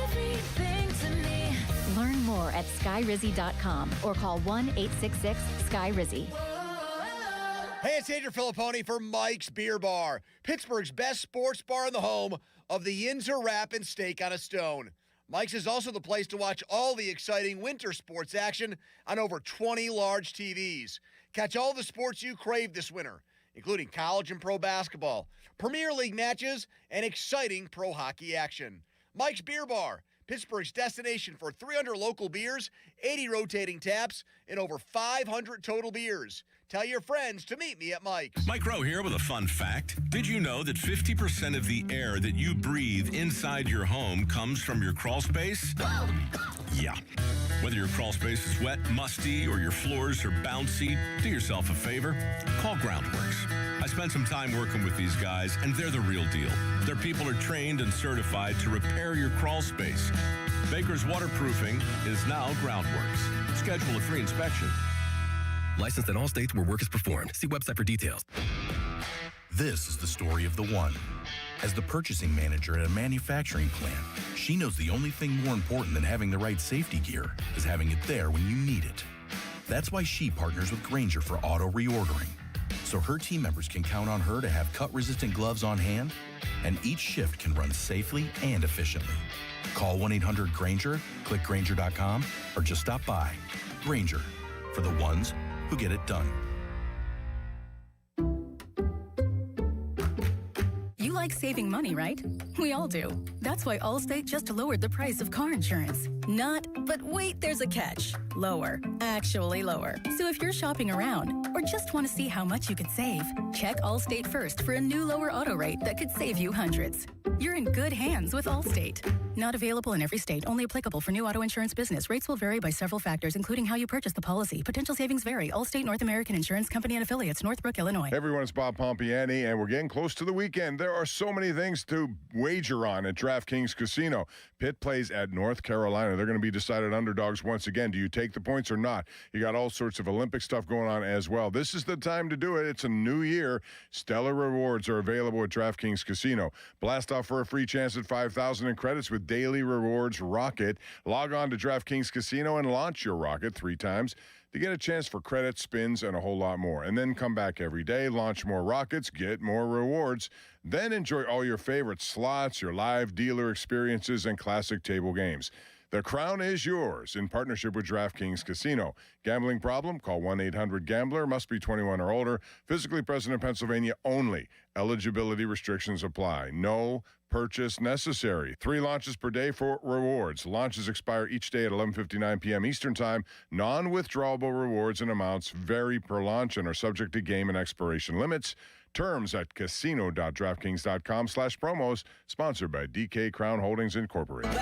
everything to me. Learn more at skyrizi.com or call 1-866-SKY-RIZZI. Hey, it's Andrew Filipponi for Mike's Beer Bar, Pittsburgh's best sports bar in the home of the Yinzer Wrap and Steak on a Stone. Mike's is also the place to watch all the exciting winter sports action on over 20 large TVs. Catch all the sports you crave this winter, including college and pro basketball, Premier League matches, and exciting pro hockey action. Mike's Beer Bar, Pittsburgh's destination for 300 local beers, 80 rotating taps, and over 500 total beers. Tell your friends to meet me at Mike's. Mike Rowe here with a fun fact. Did you know that 50% of the air that you breathe inside your home comes from your crawl space? Yeah. Whether your crawl space is wet, musty, or your floors are bouncy, do yourself a favor. Call Groundworks. I spent some time working with these guys, and they're the real deal. Their people are trained and certified to repair your crawl space. Baker's Waterproofing is now Groundworks. Schedule a free inspection. Licensed in all states where work is performed. See website for details. This is the story of the one. As the purchasing manager at a manufacturing plant, she knows the only thing more important than having the right safety gear is having it there when you need it. That's why she partners with Grainger for auto reordering, so her team members can count on her to have cut-resistant gloves on hand, and each shift can run safely and efficiently. Call 1-800-GRAINGER, click Grainger.com, or just stop by. Grainger, for the ones who get it done. You like saving money, right? We all do. That's why Allstate just lowered the price of car insurance. Not, but wait, there's a catch. Lower. Actually lower. So if you're shopping around or just want to see how much you could save, check Allstate first for a new lower auto rate that could save you hundreds. You're in good hands with Allstate. Not available in every state. Only applicable for new auto insurance business. Rates will vary by several factors, including how you purchase the policy. Potential savings vary. Allstate North American Insurance Company and Affiliates, Northbrook, Illinois. Hey everyone, it's Bob Pompiani, and we're getting close to the weekend. There are so many things to wager on at DraftKings Casino. Pitt plays at North Carolina. They're going to be decided underdogs once again. Do you take the points or not? You got all sorts of Olympic stuff going on as well. This is the time to do it. It's a new year. Stellar rewards are available at DraftKings Casino. Blast off for a free chance at $5,000 in credits with Daily Rewards Rocket. Log on to DraftKings Casino and launch your rocket 3 times to get a chance for credits, spins, and a whole lot more. And then come back every day, launch more rockets, get more rewards. Then enjoy all your favorite slots, your live dealer experiences, and classic table games. The crown is yours in partnership with DraftKings Casino. Gambling problem? Call 1-800-GAMBLER. Must be 21 or older. Physically present in Pennsylvania only. Eligibility restrictions apply. No purchase necessary. 3 launches per day for rewards. Launches expire each day at 11:59 p.m. Eastern Time. Non-withdrawable rewards and amounts vary per launch and are subject to game and expiration limits. Terms at casino.draftkings.com/promos. Sponsored by DK Crown Holdings Incorporated.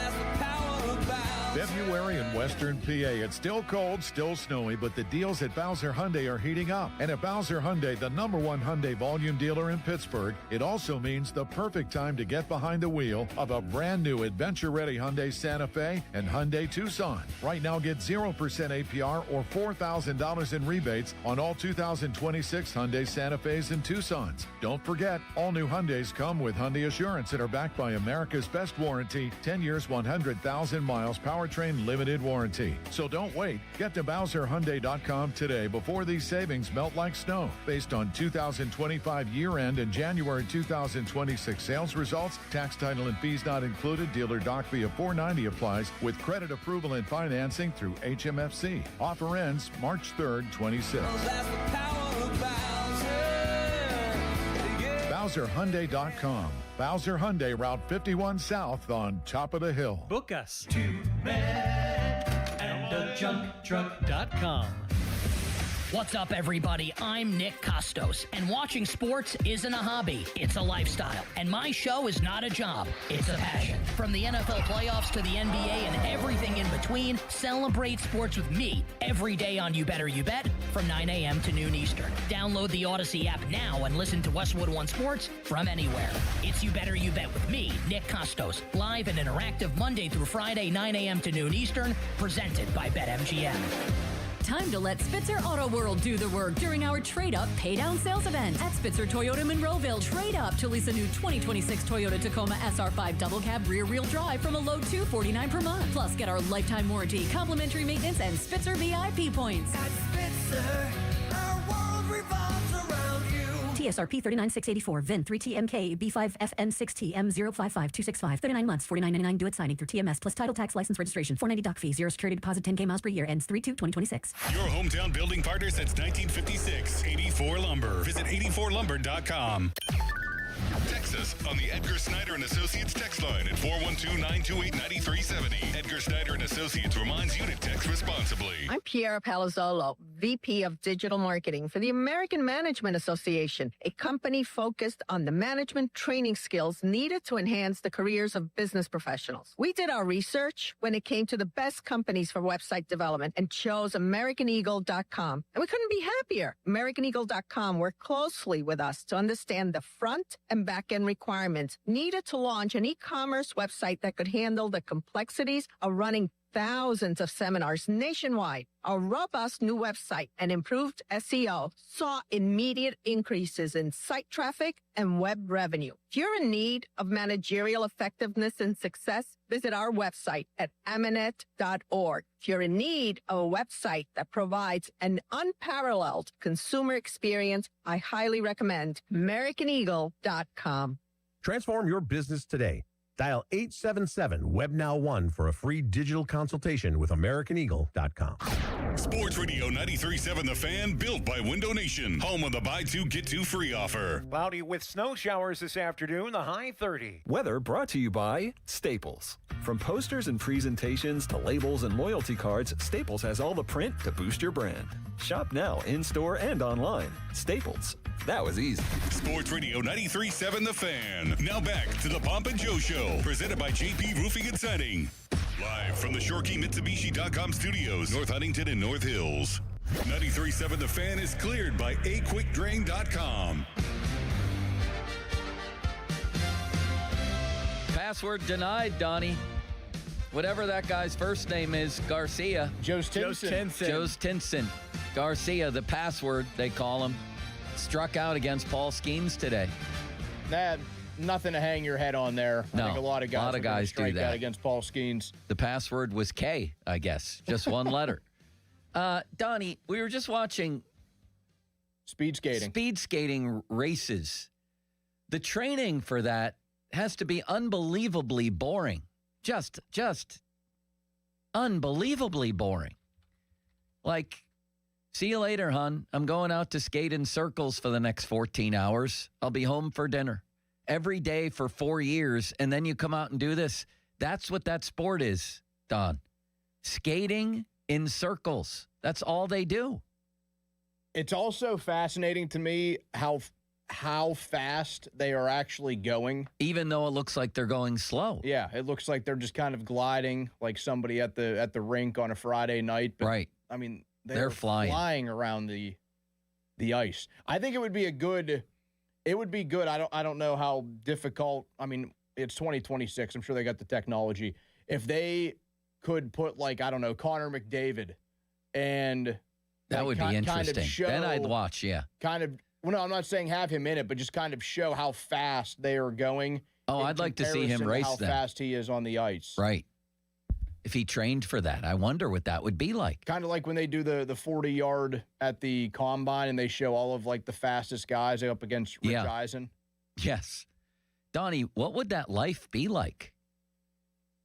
February in Western PA. It's still cold, still snowy, but the deals at Bowser Hyundai are heating up. And at Bowser Hyundai, the #1 Hyundai volume dealer in Pittsburgh, it also means the perfect time to get behind the wheel of a brand new adventure-ready Hyundai Santa Fe and Hyundai Tucson. Right now, get 0% APR or $4,000 in rebates on all 2026 Hyundai Santa Fe's and Tucsons. Don't forget, all new Hyundais come with Hyundai Assurance and are backed by America's best warranty, 10 years, 100,000 miles, powertrain limited warranty. So don't wait. Get to BowserHyundai.com today before these savings melt like snow. Based on 2025 year-end and January 2026 sales results, tax, title, and fees not included. Dealer doc fee of $490 applies with credit approval and financing through HMFC. Offer ends March 3rd, 26. BowserHyundai.com. Bowser Hyundai, Route 51 South on top of the hill. Book us. 2 men and a junk truck.com. What's up, everybody? I'm Nick Costos, and watching sports isn't a hobby, it's a lifestyle. And my show is not a job, it's a passion. From the NFL playoffs to the NBA and everything in between, celebrate sports with me every day on You Better You Bet from 9 a.m. to noon Eastern. Download the Odyssey app now and listen to Westwood One Sports from anywhere. It's You Better You Bet with me, Nick Costos, live and interactive Monday through Friday, 9 a.m. to noon Eastern, presented by BetMGM. Time to let Spitzer Auto World do the work during our Trade Up Pay Down sales event at Spitzer Toyota Monroeville. Trade up to lease a new 2026 Toyota Tacoma SR5 double cab rear wheel drive from a low $249 per month. Plus, get our lifetime warranty, complimentary maintenance, and Spitzer VIP points. At Spitzer, our world revolves around you. TSRP 39684 VIN 3TMK B5FN6TM055265 39 months $49.99 due at signing through TMS plus title tax license registration 490 doc fee 0 security deposit 10K miles per year ends 3/2/2026. Your hometown building partner since 1956. 84 Lumber. Visit 84lumber.com. Text us on the Edgar Snyder and Associates text line at 412-928-9370. Edgar Snyder and Associates reminds you to text responsibly. I'm Piera Palazzolo, VP of Digital Marketing for the American Management Association, a company focused on the management training skills needed to enhance the careers of business professionals. We did our research when it came to the best companies for website development and chose AmericanEagle.com. And we couldn't be happier. AmericanEagle.com worked closely with us to understand the front and back-end requirements needed to launch an e-commerce website that could handle the complexities of running thousands of seminars nationwide. A robust new website and improved SEO saw immediate increases in site traffic and web revenue. If you're in need of managerial effectiveness and success, visit our website at amanet.org. If you're in need of a website that provides an unparalleled consumer experience, I highly recommend AmericanEagle.com. Transform your business today. Dial 877-WebNow1 for a free digital consultation with AmericanEagle.com. Sports Radio 93.7 The Fan, built by Window Nation. Home of the buy two, get two free offer. Cloudy with snow showers this afternoon, the high 30. Weather brought to you by Staples. From posters and presentations to labels and loyalty cards, Staples has all the print to boost your brand. Shop now in-store and online. Staples. That was easy. Sports Radio 93.7 The Fan. Now back to the Pomp and Joe Show, presented by JP Roofing and Siding. Live from the ShoreKeyMitsubishi.com studios, North Huntington and North Hills. 93.7 The Fan is cleared by AQuickDrain.com. Password denied, Donnie. Whatever that guy's first name is, Garcia. Joe Stinson. Garcia, the password, they call him, struck out against Paul Skeens today. Nothing to hang your head on there. No, I think a lot of guys do that against Paul Skeens. The password was K, I guess. Just one letter. Donnie, we were just watching speed skating races. The training for that has to be unbelievably boring. Just unbelievably boring. Like, see you later, hon. I'm going out to skate in circles for the next 14 hours. I'll be home for dinner. Every day for 4 years, and then you come out and do this. That's what that sport is, Don. Skating in circles. That's all they do. It's also fascinating to me how fast they are actually going. Even though it looks like they're going slow. Yeah, it looks like they're just kind of gliding like somebody at the rink on a Friday night. But, right. I mean, they're flying around the ice. I think it would be good. I don't know how difficult. I mean, it's 2026. I'm sure they got the technology. If they could put, like, I don't know, Connor McDavid and that would be interesting. Kind of show, then I'd watch, yeah. Well, no, I'm not saying have him in it, but just kind of show how fast they are going. Oh, I'd like to see him race how them. How fast he is on the ice. Right. If he trained for that, I wonder what that would be like. Kind of like when they do the 40-yard at the combine and they show all of, like, the fastest guys up against Rich Eisen. Yes. Donnie, what would that life be like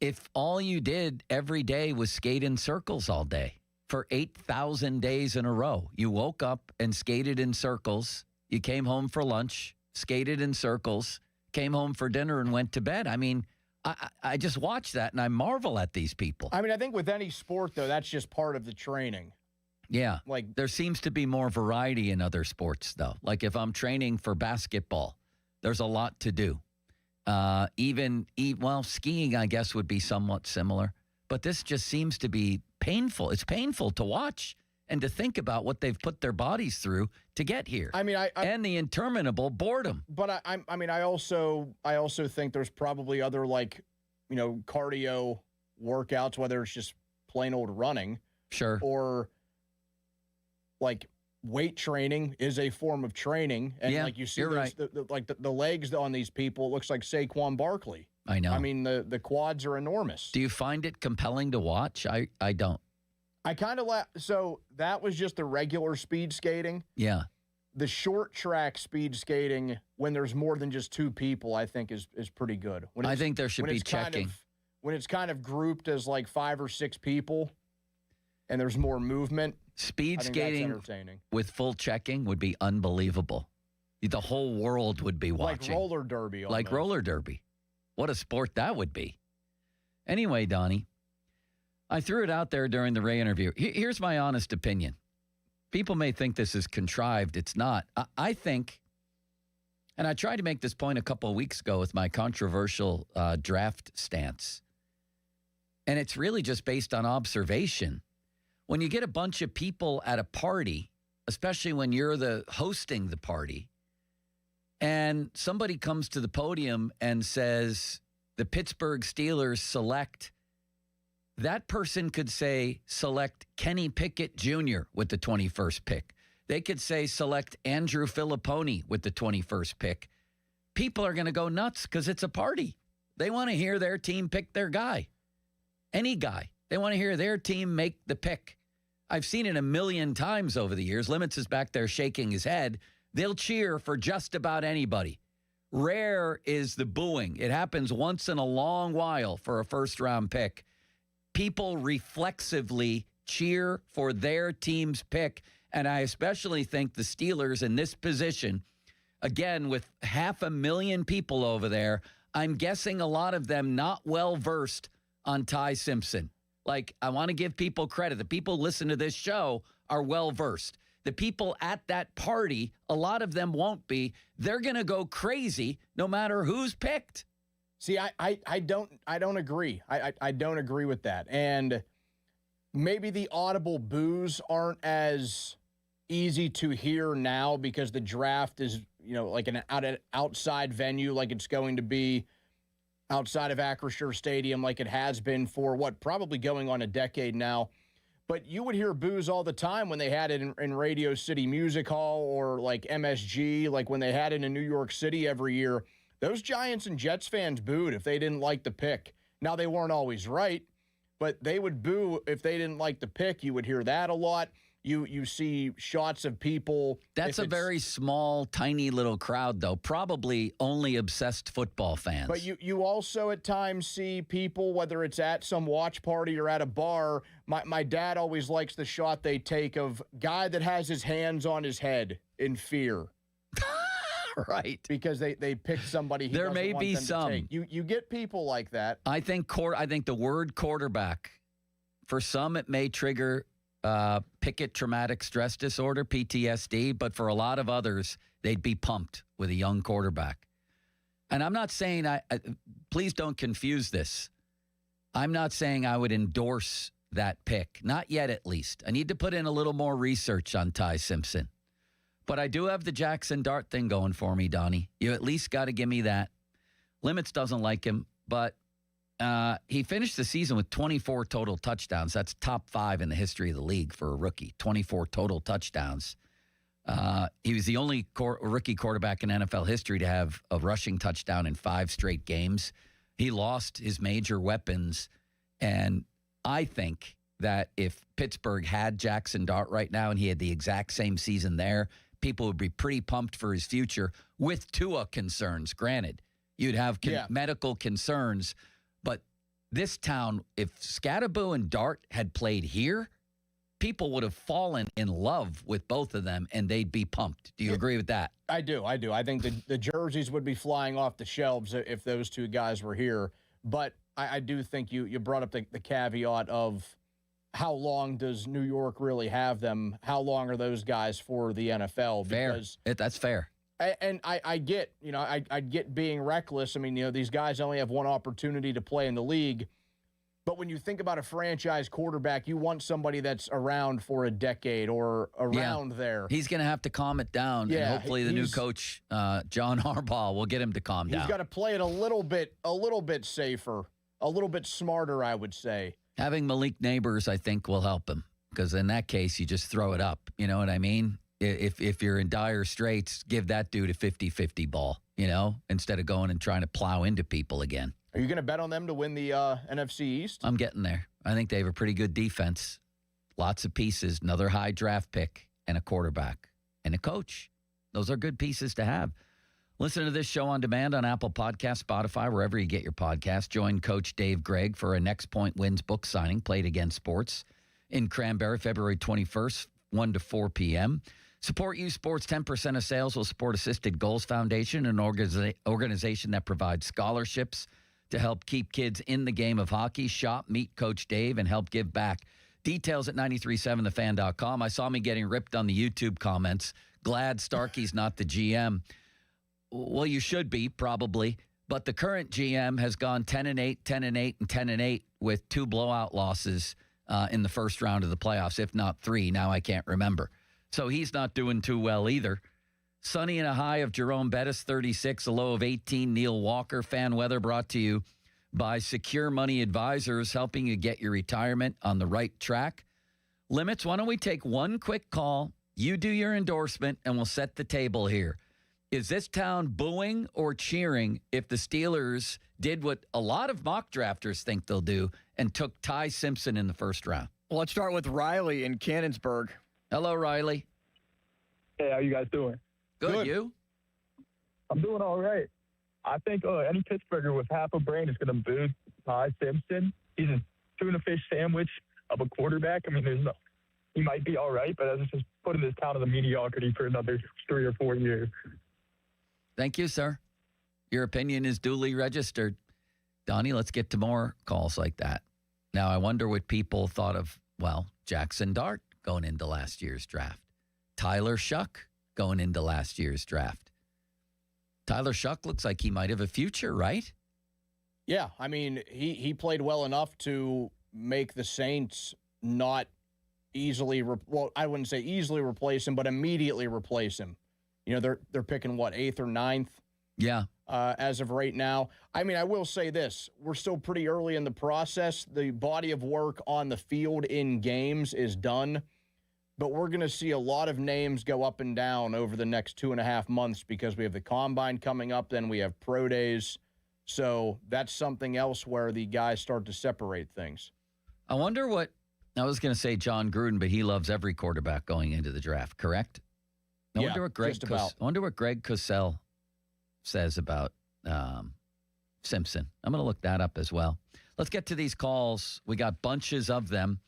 if all you did every day was skate in circles all day for 8,000 days in a row? You woke up and skated in circles. You came home for lunch, skated in circles, came home for dinner and went to bed. I mean, I just watch that and I marvel at these people. I mean, I think with any sport, though, that's just part of the training. Yeah. Like, there seems to be more variety in other sports, though. Like if I'm training for basketball, there's a lot to do. Skiing, I guess, would be somewhat similar. But this just seems to be painful. It's painful to watch and to think about what they've put their bodies through to get here. I mean, and the interminable boredom. But I also think there's probably other cardio workouts, whether it's just plain old running, sure, or like weight training is a form of training, and like you see, you're right. the legs on these people, it looks like Saquon Barkley. I know. I mean, the quads are enormous. Do you find it compelling to watch? I don't. I kind of so that was just the regular speed skating. Yeah. The short track speed skating, when there's more than just two people, I think is pretty good. I think there should be checking. When it's kind of grouped as like 5 or 6 people and there's more movement. Speed skating with full checking would be unbelievable. The whole world would be watching. Like roller derby. Like roller derby. What a sport that would be. Anyway, Donnie, I threw it out there during the Ray interview. Here's my honest opinion. People may think this is contrived. It's not. I think, and I tried to make this point a couple of weeks ago with my controversial draft stance, and it's really just based on observation. When you get a bunch of people at a party, especially when you're hosting the party, and somebody comes to the podium and says, the Pittsburgh Steelers select, that person could say, select Kenny Pickett Jr. with the 21st pick. They could say, select Andrew Filipponi with the 21st pick. People are going to go nuts because it's a party. They want to hear their team pick their guy. Any guy. They want to hear their team make the pick. I've seen it a million times over the years. Limits is back there shaking his head. They'll cheer for just about anybody. Rare is the booing. It happens once in a long while for a first-round pick. People reflexively cheer for their team's pick, and I especially think the Steelers in this position, again, with 500,000 people over there, I'm guessing a lot of them not well-versed on Ty Simpson. Like, I want to give people credit. The people who listen to this show are well-versed. The people at that party, a lot of them won't be. They're going to go crazy no matter who's picked. See, I don't agree. I don't agree with that. And maybe the audible boos aren't as easy to hear now because the draft is, like an outside venue, like it's going to be outside of Acrisure Stadium, like it has been for probably going on a decade now. But you would hear boos all the time when they had it in Radio City Music Hall or like MSG, like when they had it in New York City every year. Those Giants and Jets fans booed if they didn't like the pick. Now, they weren't always right, but they would boo if they didn't like the pick. You would hear that a lot. You see shots of people. That's a very small, tiny little crowd, though. Probably only obsessed football fans. But you also at times see people, whether it's at some watch party or at a bar. My dad always likes the shot they take of guy that has his hands on his head in fear. Right. Because they picked somebody he there doesn't may want be them some. to take. You get people like that. I think the word quarterback, for some it may trigger Pickett traumatic stress disorder, PTSD, but for a lot of others, they'd be pumped with a young quarterback. And I'm not saying, please don't confuse this. I'm not saying I would endorse that pick. Not yet, at least. I need to put in a little more research on Ty Simpson. But I do have the Jackson Dart thing going for me, Donnie. You at least got to give me that. Limits doesn't like him, but he finished the season with 24 total touchdowns. That's top 5 in the history of the league for a rookie. 24 total touchdowns. He was the only rookie quarterback in NFL history to have a rushing touchdown in 5 straight games. He lost his major weapons, and I think that if Pittsburgh had Jackson Dart right now and he had the exact same season there, people would be pretty pumped for his future with Tua concerns. Granted, you'd have medical concerns, but this town, if Scatterboo and Dart had played here, people would have fallen in love with both of them, and they'd be pumped. Do you agree with that? I do. I think the jerseys would be flying off the shelves if those two guys were here. But I do think you brought up the caveat of how long does New York really have them? How long are those guys for the NFL? Because that's fair. And I get, I get being reckless. I mean, these guys only have one opportunity to play in the league. But when you think about a franchise quarterback, you want somebody that's around for a decade or around there. He's going to have to calm it down. Yeah, and hopefully the new coach, John Harbaugh, will get him to calm down. He's got to play it a little bit safer, a little bit smarter, I would say. Having Malik Neighbors, I think, will help him. Because in that case, you just throw it up. You know what I mean? If you're in dire straits, give that dude a 50-50 ball, instead of going and trying to plow into people again. Are you going to bet on them to win the NFC East? I'm getting there. I think they have a pretty good defense. Lots of pieces, another high draft pick, and a quarterback, and a coach. Those are good pieces to have. Listen to this show on demand on Apple Podcasts, Spotify, wherever you get your podcasts. Join Coach Dave Gregg for a Next Point Wins book signing, Played Against Sports, in Cranberry, February 21st, 1 to 4 p.m. Support Youth Sports. 10% of sales will support Assisted Goals Foundation, an organization that provides scholarships to help keep kids in the game of hockey. Shop, meet Coach Dave, and help give back. Details at 937thefan.com. I saw me getting ripped on the YouTube comments. Glad Starkey's not the GM. Well, you should be, probably. But the current GM has gone 10-8, 10-8, and 10-8 with 2 blowout losses in the first round of the playoffs, if not 3. Now I can't remember. So he's not doing too well either. Sunny and a high of Jerome Bettis, 36, a low of 18. Neil Walker. Fan weather brought to you by Secure Money Advisors, helping you get your retirement on the right track. Limits, why don't we take one quick call? You do your endorsement, and we'll set the table here. Is this town booing or cheering if the Steelers did what a lot of mock drafters think they'll do and took Ty Simpson in the first round? Well, let's start with Riley in Cannonsburg. Hello, Riley. Hey, how you guys doing? Good. You? I'm doing all right. I think any Pittsburgher with half a brain is going to boo Ty Simpson. He's a tuna fish sandwich of a quarterback. I mean, he might be all right, but that's just putting this town in the mediocrity for another 3 or 4 years. Thank you, sir. Your opinion is duly registered. Donnie, let's get to more calls like that. Now, I wonder what people thought of, Jackson Dart going into last year's draft. Tyler Shuck going into last year's draft. Tyler Shuck looks like he might have a future, right? Yeah, I mean, he played well enough to make the Saints not easily, I wouldn't say easily replace him, but immediately replace him. They're picking, 8th or 9th? Yeah. As of right now. I mean, I will say this. We're still pretty early in the process. The body of work on the field in games is done. But we're going to see a lot of names go up and down over the next 2.5 months because we have the Combine coming up, then we have Pro Days. So that's something else where the guys start to separate things. I wonder what, I was going to say John Gruden, but he loves every quarterback going into the draft, correct? I wonder what Greg Cosell says about Simpson. I'm going to look that up as well. Let's get to these calls. We got bunches of them.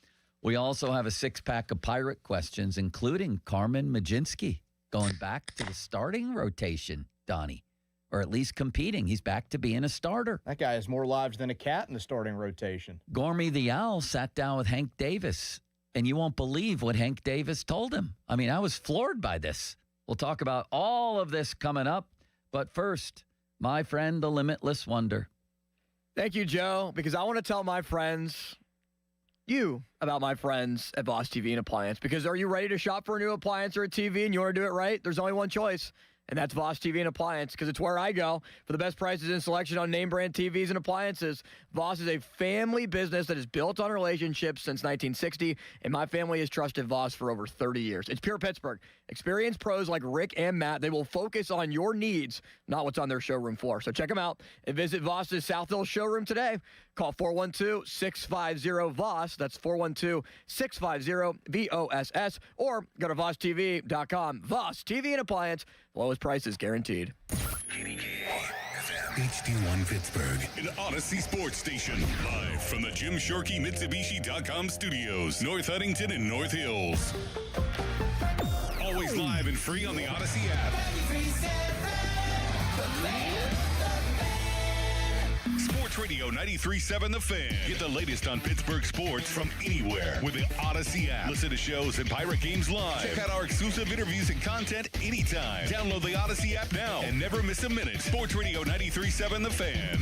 We also have a 6-pack of Pirate questions, including Carmen Majinski going back to the starting rotation, Donnie, or at least competing. He's back to being a starter. That guy has more lives than a cat in the starting rotation. Gormy the Owl sat down with Hank Davis, and you won't believe what Hank Davis told him. I mean, I was floored by this. We'll talk about all of this coming up. But first, my friend, the Limitless Wonder. Thank you, Joe, because I want to tell my friends, about my friends at Voss TV and Appliance. Because are you ready to shop for a new appliance or a TV and you want to do it right? There's only one choice, and that's Voss TV and Appliance, because it's where I go for the best prices and selection on name brand TVs and appliances. Voss is a family business that is built on relationships since 1960, and my family has trusted Voss for over 30 years. It's pure Pittsburgh. Experienced pros like Rick and Matt, they will focus on your needs, not what's on their showroom floor. So check them out and visit Voss's Southville showroom today. Call 412-650-VOSS. That's 412-650-VOSS. Or go to VossTV.com. Voss TV and Appliance. Lowest prices guaranteed. HD1 Pittsburgh, an Odyssey sports station. Live from the Jim Shorkey Mitsubishi.com studios, North Huntington and North Hills. Always live and free on the Odyssey app. Sports Radio 93.7 The Fan. Get the latest on Pittsburgh sports from anywhere with the Odyssey app. Listen to shows and Pirate games live. Check out our exclusive interviews and content anytime. Download the Odyssey app now and never miss a minute. Sports Radio 93.7 The Fan.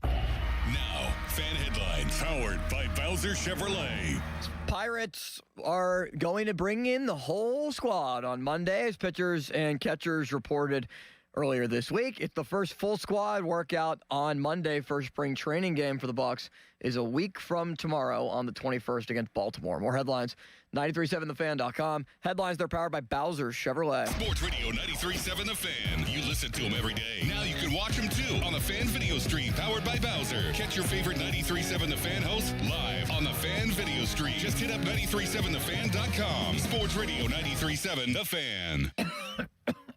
Now, fan headlines powered by Bowser Chevrolet. Pirates are going to bring in the whole squad on Monday, as pitchers and catchers reported earlier this week. It's the first full squad workout on Monday. First spring training game for the Bucs is a week from tomorrow on the 21st against Baltimore. More headlines, 937thefan.com. Headlines, they're powered by Bowser Chevrolet. Sports Radio 93.7 The Fan. You listen to them every day. Now you can watch them too on the Fan Video Stream powered by Bowser. Catch your favorite 93.7 The Fan hosts live on the Fan Video Stream. Just hit up 937thefan.com. Sports Radio 93.7 The Fan.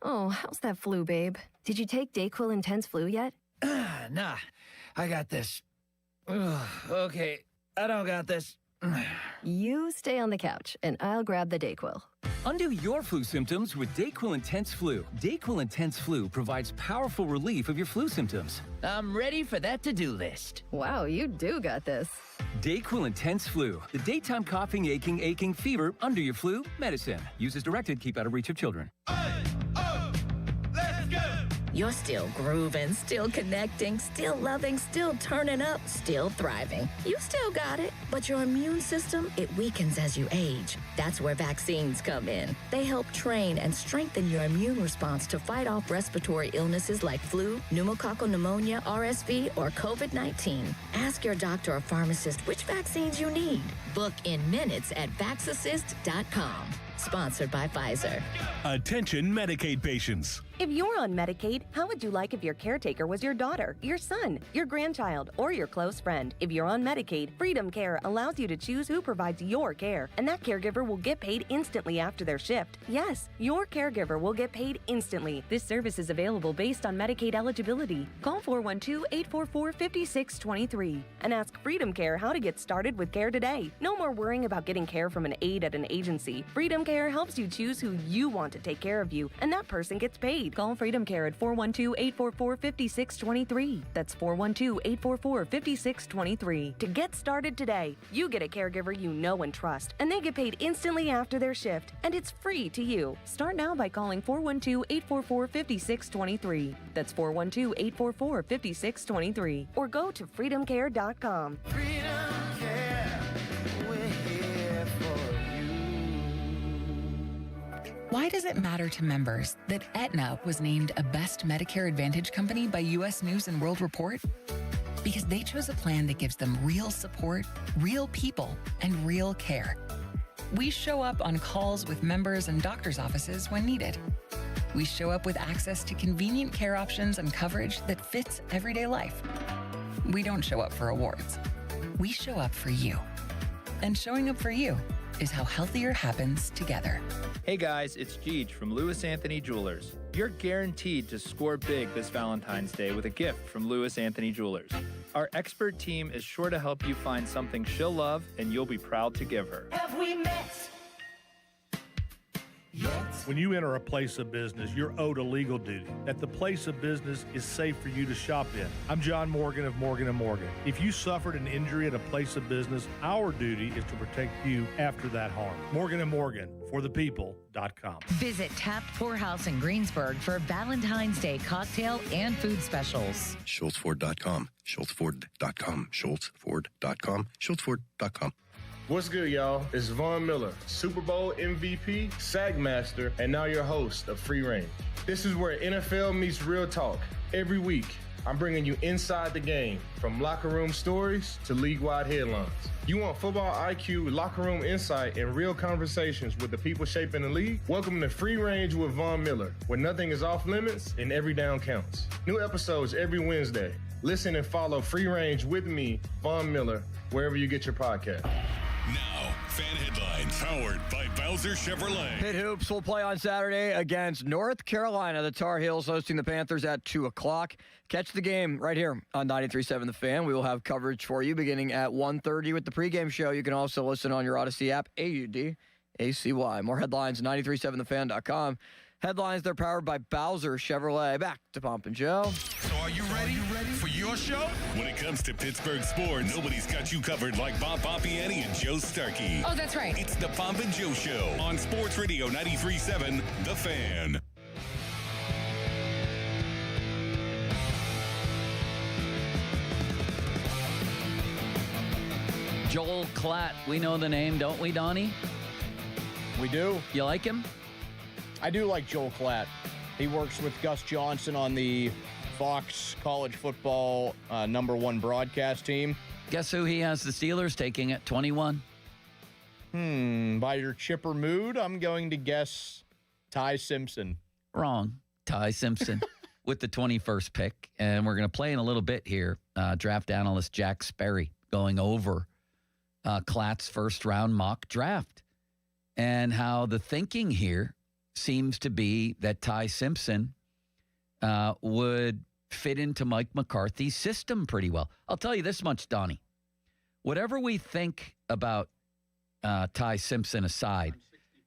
Oh, how's that flu, babe? Did you take Dayquil Intense Flu yet? Nah, I got this. Ugh, okay, I don't got this. You stay on the couch, and I'll grab the Dayquil. Undo your flu symptoms with Dayquil Intense Flu. Dayquil Intense Flu provides powerful relief of your flu symptoms. I'm ready for that to-do list. Wow, you do got this. Dayquil Intense Flu. The daytime coughing, aching, fever, under your flu medicine. Use as directed. Keep out of reach of children. You're still grooving, still connecting, still loving, still turning up, still thriving. You still got it, but your immune system, it weakens as you age. That's where vaccines come in. They help train and strengthen your immune response to fight off respiratory illnesses like flu, pneumococcal pneumonia, RSV, or COVID-19. Ask your doctor or pharmacist which vaccines you need. Book in minutes at vaxassist.com. Sponsored by Pfizer. Attention Medicaid patients. If you're on Medicaid, how would you like if your caretaker was your daughter, your son, your grandchild, or your close friend? If you're on Medicaid, Freedom Care allows you to choose who provides your care, and that caregiver will get paid instantly after their shift. Yes, your caregiver will get paid instantly. This service is available based on Medicaid eligibility. Call 412-844-5623 and ask Freedom Care how to get started with care today. No more worrying about getting care from an aide at an agency. Freedom Care helps you choose who you want to take care of you, and that person gets paid. Call Freedom Care at 412-844-5623. That's 412-844-5623. To get started today, you get a caregiver you know and trust, and they get paid instantly after their shift, and it's free to you. Start now by calling 412-844-5623. That's 412-844-5623. Or go to freedomcare.com. Freedom Care, we're here for you. Why does it matter to members that Aetna was named a Best Medicare Advantage company by U.S. News & World Report? Because they chose a plan that gives them real support, real people, and real care. We show up on calls with members and doctors' offices when needed. We show up with access to convenient care options and coverage that fits everyday life. We don't show up for awards. We show up for you. And showing up for you is how healthier happens together. Hey guys, it's Jeej from Lewis Anthony Jewelers. You're guaranteed to score big this Valentine's Day with a gift from Lewis Anthony Jewelers. Our expert team is sure to help you find something she'll love and you'll be proud to give her. Have we met? When you enter a place of business, you're owed a legal duty that the place of business is safe for you to shop in. I'm John Morgan of Morgan & Morgan. If you suffered an injury at a place of business, our duty is to protect you after that harm. Morgan & Morgan, forthepeople.com. Visit Taft Poorhouse in Greensburg for Valentine's Day cocktail and food specials. SchultzFord.com, SchultzFord.com, SchultzFord.com, SchultzFord.com. What's good, y'all? It's Von Miller, Super Bowl MVP, Sack Master, and now your host of Free Range. This is where NFL meets real talk. Every week, I'm bringing you inside the game, from locker room stories to league-wide headlines. You want football IQ, locker room insight, and real conversations with the people shaping the league? Welcome to Free Range with Von Miller, where nothing is off limits and every down counts. New episodes every Wednesday. Listen and follow Free Range with me, Von Miller, wherever you get your podcast. Now, fan headlines powered by Bowser Chevrolet. Pitt Hoops will play on Saturday against North Carolina. The Tar Heels hosting the Panthers at 2 o'clock. Catch the game right here on 93.7 The Fan. We will have coverage for you beginning at 1:30 with the pregame show. You can also listen on your Odyssey app, AUDACY. More headlines, 937thefan.com. Headlines, they're powered by Bowser Chevrolet. Back to Pomp and Joe. So are you ready for your show? When it comes to Pittsburgh sports, nobody's got you covered like Bob Pompiani and Joe Starkey. Oh, that's right. It's the Pomp and Joe Show on Sports Radio 93.7 The Fan. Joel Klatt, we know the name, don't we, Donnie? We do. You like him? I do like Joel Klatt. He works with Gus Johnson on the Fox college football #1 broadcast team. Guess who he has the Steelers taking at 21? By your chipper mood, I'm going to guess Ty Simpson. Wrong. Ty Simpson with the 21st pick. And we're going to play in a little bit here. Draft analyst Jack Sperry going over Klatt's first-round mock draft and how the thinking here seems to be that Ty Simpson would fit into Mike McCarthy's system pretty well. I'll tell you this much, Donnie. Whatever we think about Ty Simpson aside,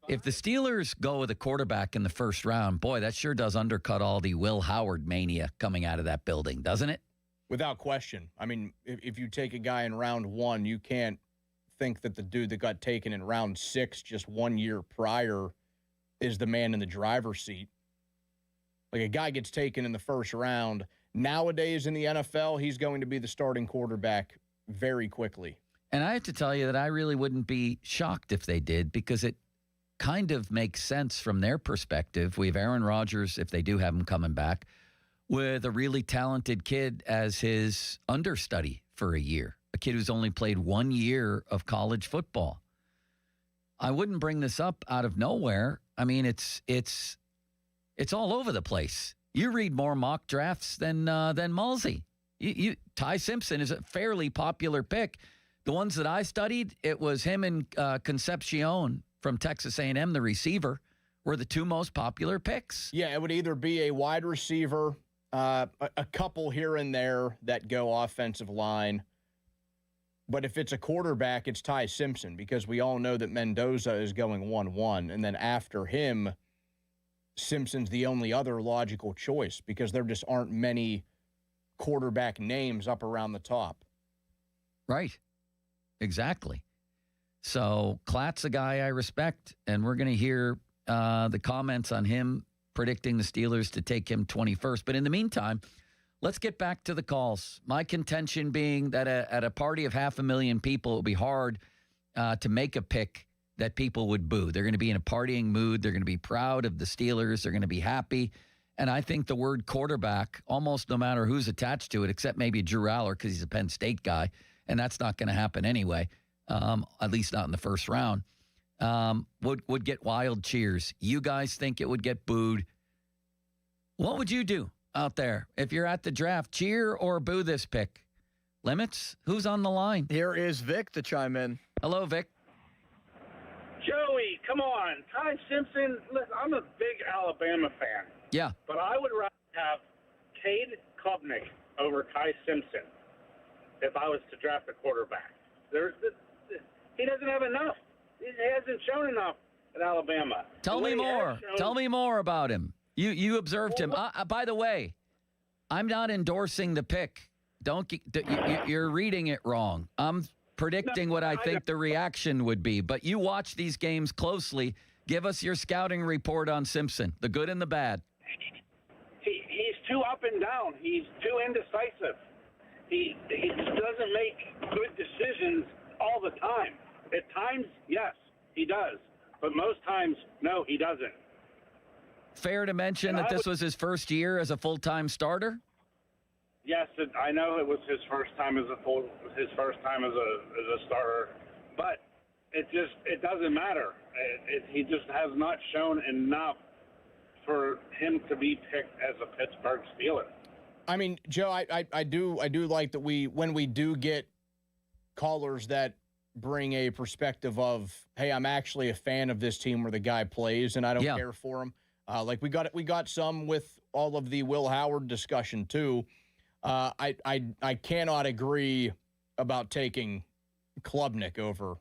if the Steelers go with a quarterback in the first round, boy, that sure does undercut all the Will Howard mania coming out of that building, doesn't it? Without question. I mean, if you take a guy in round 1, you can't think that the dude that got taken in round 6 just 1 year prior is the man in the driver's seat. Like, a guy gets taken in the first round. Nowadays in the NFL, he's going to be the starting quarterback very quickly. And I have to tell you that I really wouldn't be shocked if they did, because it kind of makes sense from their perspective. We have Aaron Rodgers, if they do have him coming back, with a really talented kid as his understudy for a year, a kid who's only played 1 year of college football. I wouldn't bring this up out of nowhere. I mean, it's all over the place. You read more mock drafts than Mulsey. Ty Simpson is a fairly popular pick. The ones that I studied, it was him and Concepcion from Texas A&M, the receiver, were the two most popular picks. Yeah, it would either be a wide receiver, a couple here and there that go offensive line. But if it's a quarterback, it's Ty Simpson, because we all know that Mendoza is going 1-1. And then after him, Simpson's the only other logical choice, because there just aren't many quarterback names up around the top. Right. Exactly. So Klatt's a guy I respect, and we're going to hear the comments on him predicting the Steelers to take him 21st. But in the meantime, let's get back to the calls. My contention being that at a party of 500,000 people, it will be hard to make a pick that people would boo. They're going to be in a partying mood. They're going to be proud of the Steelers. They're going to be happy. And I think the word quarterback, almost no matter who's attached to it, except maybe Drew Aller because he's a Penn State guy, and that's not going to happen anyway, at least not in the first round, would get wild cheers. You guys think it would get booed. What would you do out there if you're at the draft? Cheer or boo this pick? Limits? Who's on the line? Here is Vic to chime in. Hello, Vic. Joey, come on. Ty Simpson, listen, I'm a big Alabama fan. Yeah. But I would rather have Cade Klubnik over Ty Simpson if I was to draft a quarterback. He doesn't have enough. He hasn't shown enough at Alabama. Tell me more. Tell me more about him. You observed him. By the way, I'm not endorsing the pick. You're reading it wrong. I'm predicting what I think the reaction would be. But you watch these games closely. Give us your scouting report on Simpson, the good and the bad. He's too up and down. He's too indecisive. He doesn't make good decisions all the time. At times, yes, he does. But most times, no, he doesn't. Fair to mention that this was his first year as a full-time starter? Yes, I know it was his first time as a starter, but it doesn't matter. He just has not shown enough for him to be picked as a Pittsburgh Steeler. I mean, Joe, I do like that when we do get callers that bring a perspective of, hey, I'm actually a fan of this team where the guy plays and I don't care for him. Like we got some with all of the Will Howard discussion too. I cannot agree about taking Klubnik over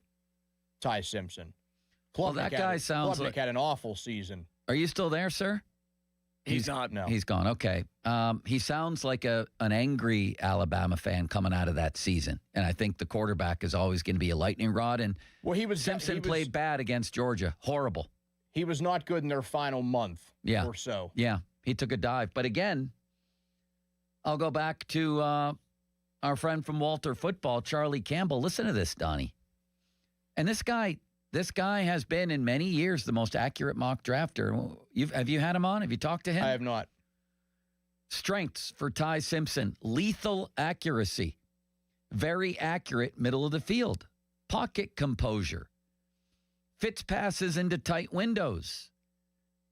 Ty Simpson. Well, that guy sounds Klubnik like had an awful season. Are you still there, sir? He's not, no. He's gone. Okay. He sounds like an angry Alabama fan coming out of that season. And I think the quarterback is always going to be a lightning rod. And Simpson played bad against Georgia. Horrible. He was not good in their final month or so. Yeah. He took a dive. But again, I'll go back to our friend from Walter Football, Charlie Campbell. Listen to this, Donnie. And this guy has been in many years the most accurate mock drafter. Have you had him on? Have you talked to him? I have not. Strengths for Ty Simpson: lethal accuracy, very accurate middle of the field, pocket composure, fits passes into tight windows,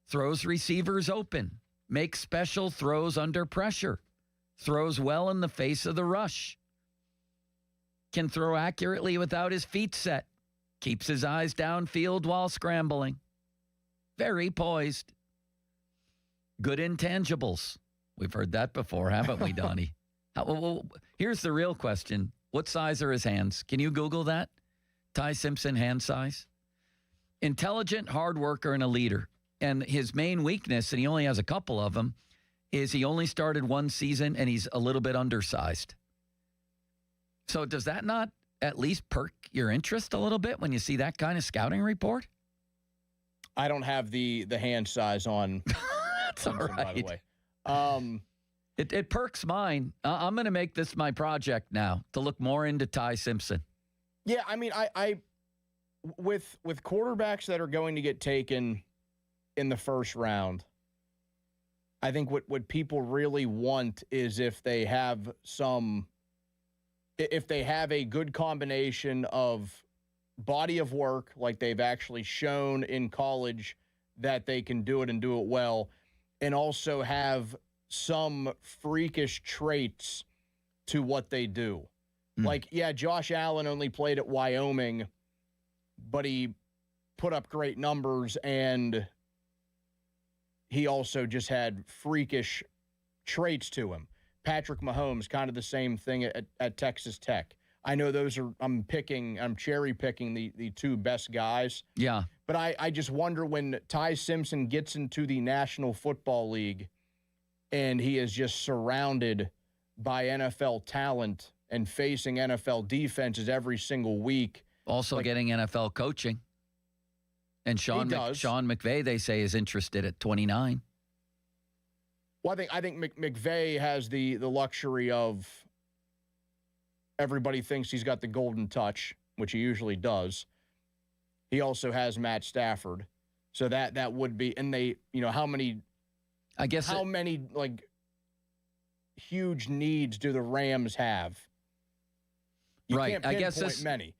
throws receivers open, makes special throws under pressure, throws well in the face of the rush, can throw accurately without his feet set, keeps his eyes downfield while scrambling, very poised, good intangibles. We've heard that before, haven't we, Donnie? Well, here's the real question. What size are his hands? Can you Google that? Ty Simpson hand size? Intelligent, hard worker, and a leader. And his main weakness, and he only has a couple of them, is he only started one season and he's a little bit undersized. So does that not at least perk your interest a little bit when you see that kind of scouting report? I don't have the hand size on Simpson, all right. by the way. It perks mine. I'm going to make this my project now to look more into Ty Simpson. Yeah, I mean, I with quarterbacks that are going to get taken in the first round, I think what people really want is if they have a good combination of body of work, like they've actually shown in college that they can do it and do it well, and also have some freakish traits to what they do. Like, yeah, Josh Allen only played at Wyoming, but he put up great numbers, and he also just had freakish traits to him. Patrick Mahomes, kind of the same thing at Texas Tech. I know I'm cherry picking the two best guys. Yeah. But I just wonder when Ty Simpson gets into the National Football League and he is just surrounded by NFL talent and facing NFL defenses every single week. Also getting NFL coaching. And Sean McVay, they say, is interested at 29. Well, I think McVay has the luxury of everybody thinks he's got the golden touch, which he usually does. He also has Matt Stafford. So that would be, and they, how many huge needs do the Rams have? You right. can't I guess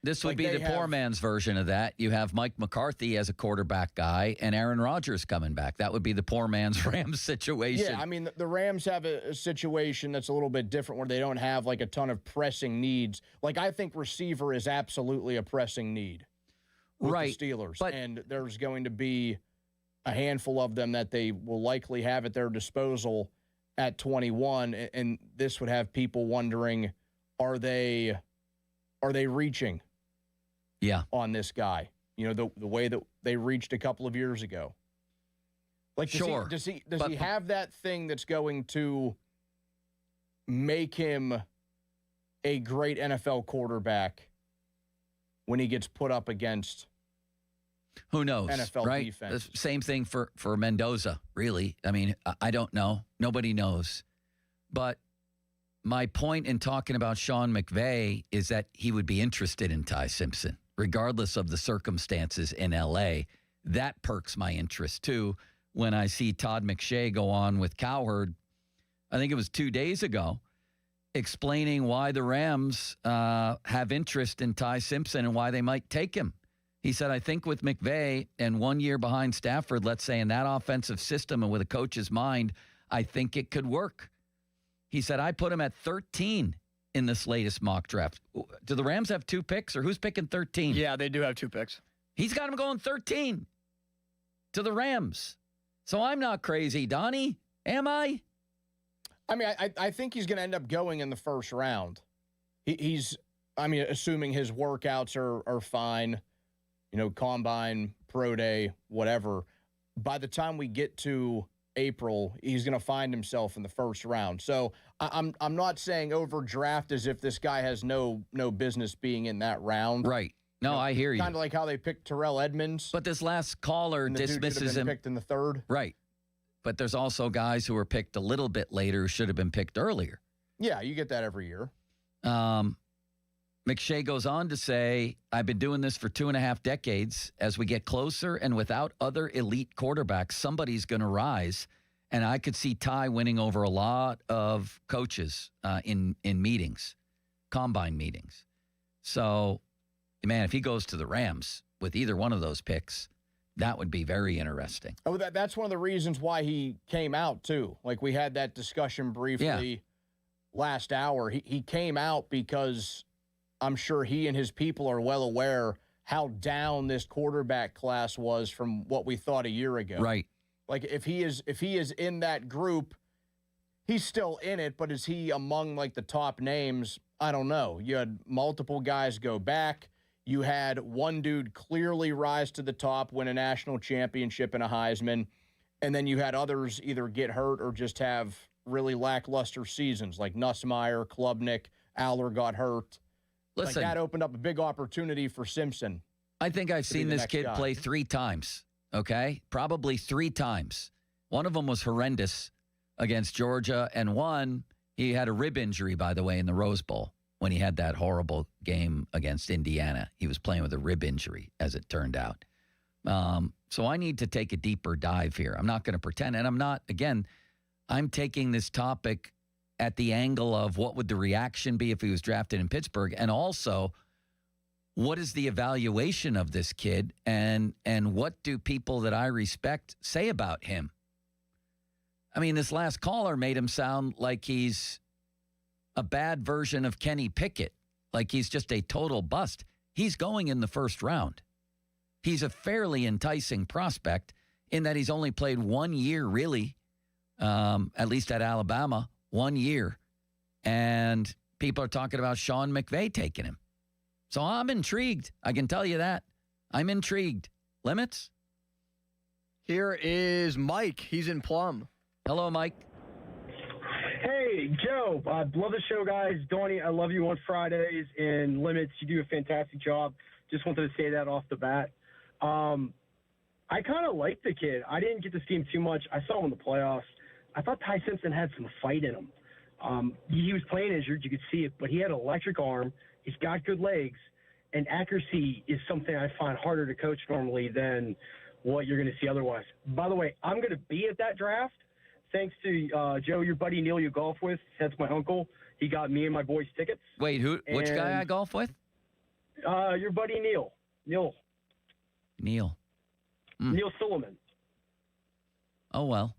this would be the poor man's version of that. You have Mike McCarthy as a quarterback guy and Aaron Rodgers coming back. That would be the poor man's Rams situation. Yeah, I mean, the Rams have a situation that's a little bit different where they don't have like a ton of pressing needs. Like, I think receiver is absolutely a pressing need with the Steelers. And there's going to be a handful of them that they will likely have at their disposal at 21. And this would have people wondering, are they reaching on this guy? The way that they reached a couple of years ago. Like, does he have that thing that's going to make him a great NFL quarterback when he gets put up against who knows, NFL right? defense? The same thing for Mendoza, really. I mean, I don't know. Nobody knows. But my point in talking about Sean McVay is that he would be interested in Ty Simpson, regardless of the circumstances in L.A. That perks my interest, too, when I see Todd McShay go on with Cowherd, I think it was 2 days ago, explaining why the Rams have interest in Ty Simpson and why they might take him. He said, I think with McVay and 1 year behind Stafford, let's say, in that offensive system and with a coach's mind, I think it could work. He said, I put him at 13 in this latest mock draft. Do the Rams have 2 picks, or who's picking 13? Yeah, they do have 2 picks. He's got him going 13 to the Rams. So I'm not crazy, Donnie. Am I? I mean, I think he's going to end up going in the first round. He's assuming his workouts are fine, combine, pro day, whatever. by the time we get to April, he's going to find himself in the first round. So I'm not saying overdraft as if this guy has no business being in that round. Right. No, I hear you. Kind of like how they picked Terrell Edmonds. But this last caller dismisses him. Picked in the third. Right. But there's also guys who were picked a little bit later who should have been picked earlier. Yeah, you get that every year. McShay goes on to say, I've been doing this for 2.5 decades. As we get closer and without other elite quarterbacks, somebody's going to rise. And I could see Ty winning over a lot of coaches in meetings, combine meetings. So, man, if he goes to the Rams with either one of those picks, that would be very interesting. Oh, that's one of the reasons why he came out, too. Like, we had that discussion briefly last hour. He came out because I'm sure he and his people are well aware how down this quarterback class was from what we thought a year ago. Right. Like, if he is in that group, he's still in it, but is he among, like, the top names? I don't know. You had multiple guys go back. You had one dude clearly rise to the top, win a national championship and a Heisman, and then you had others either get hurt or just have really lackluster seasons, like Nussmeier, Klubnik, Aller got hurt. Listen, like that opened up a big opportunity for Simpson. I think I've seen this kid play 3 times, okay? Probably 3 times. One of them was horrendous against Georgia, and one, he had a rib injury, by the way, in the Rose Bowl when he had that horrible game against Indiana. He was playing with a rib injury, as it turned out. So I need to take a deeper dive here. I'm not going to pretend, and I'm not, again, I'm taking this topic at the angle of what would the reaction be if he was drafted in Pittsburgh, and also what is the evaluation of this kid, and what do people that I respect say about him? I mean, this last caller made him sound like he's a bad version of Kenny Pickett, like he's just a total bust. He's going in the first round. He's a fairly enticing prospect in that he's only played 1 year, really, at least at Alabama, 1 year. And people are talking about Sean McVay taking him. So I'm intrigued. I can tell you that. I'm intrigued. Limits? Here is Mike. He's in Plum. Hello, Mike. Hey, Joe. I love the show, guys. Donnie, I love you on Fridays. And Limits, you do a fantastic job. Just wanted to say that off the bat. I kind of like the kid. I didn't get to see him too much. I saw him in the playoffs. I thought Ty Simpson had some fight in him. He was playing injured. You could see it. But he had an electric arm. He's got good legs. And accuracy is something I find harder to coach normally than what you're going to see otherwise. By the way, I'm going to be at that draft. Thanks to Joe, your buddy Neil you golf with. That's my uncle. He got me and my boys tickets. Wait, which guy I golf with? Your buddy Neil. Neil Silliman. Oh, well.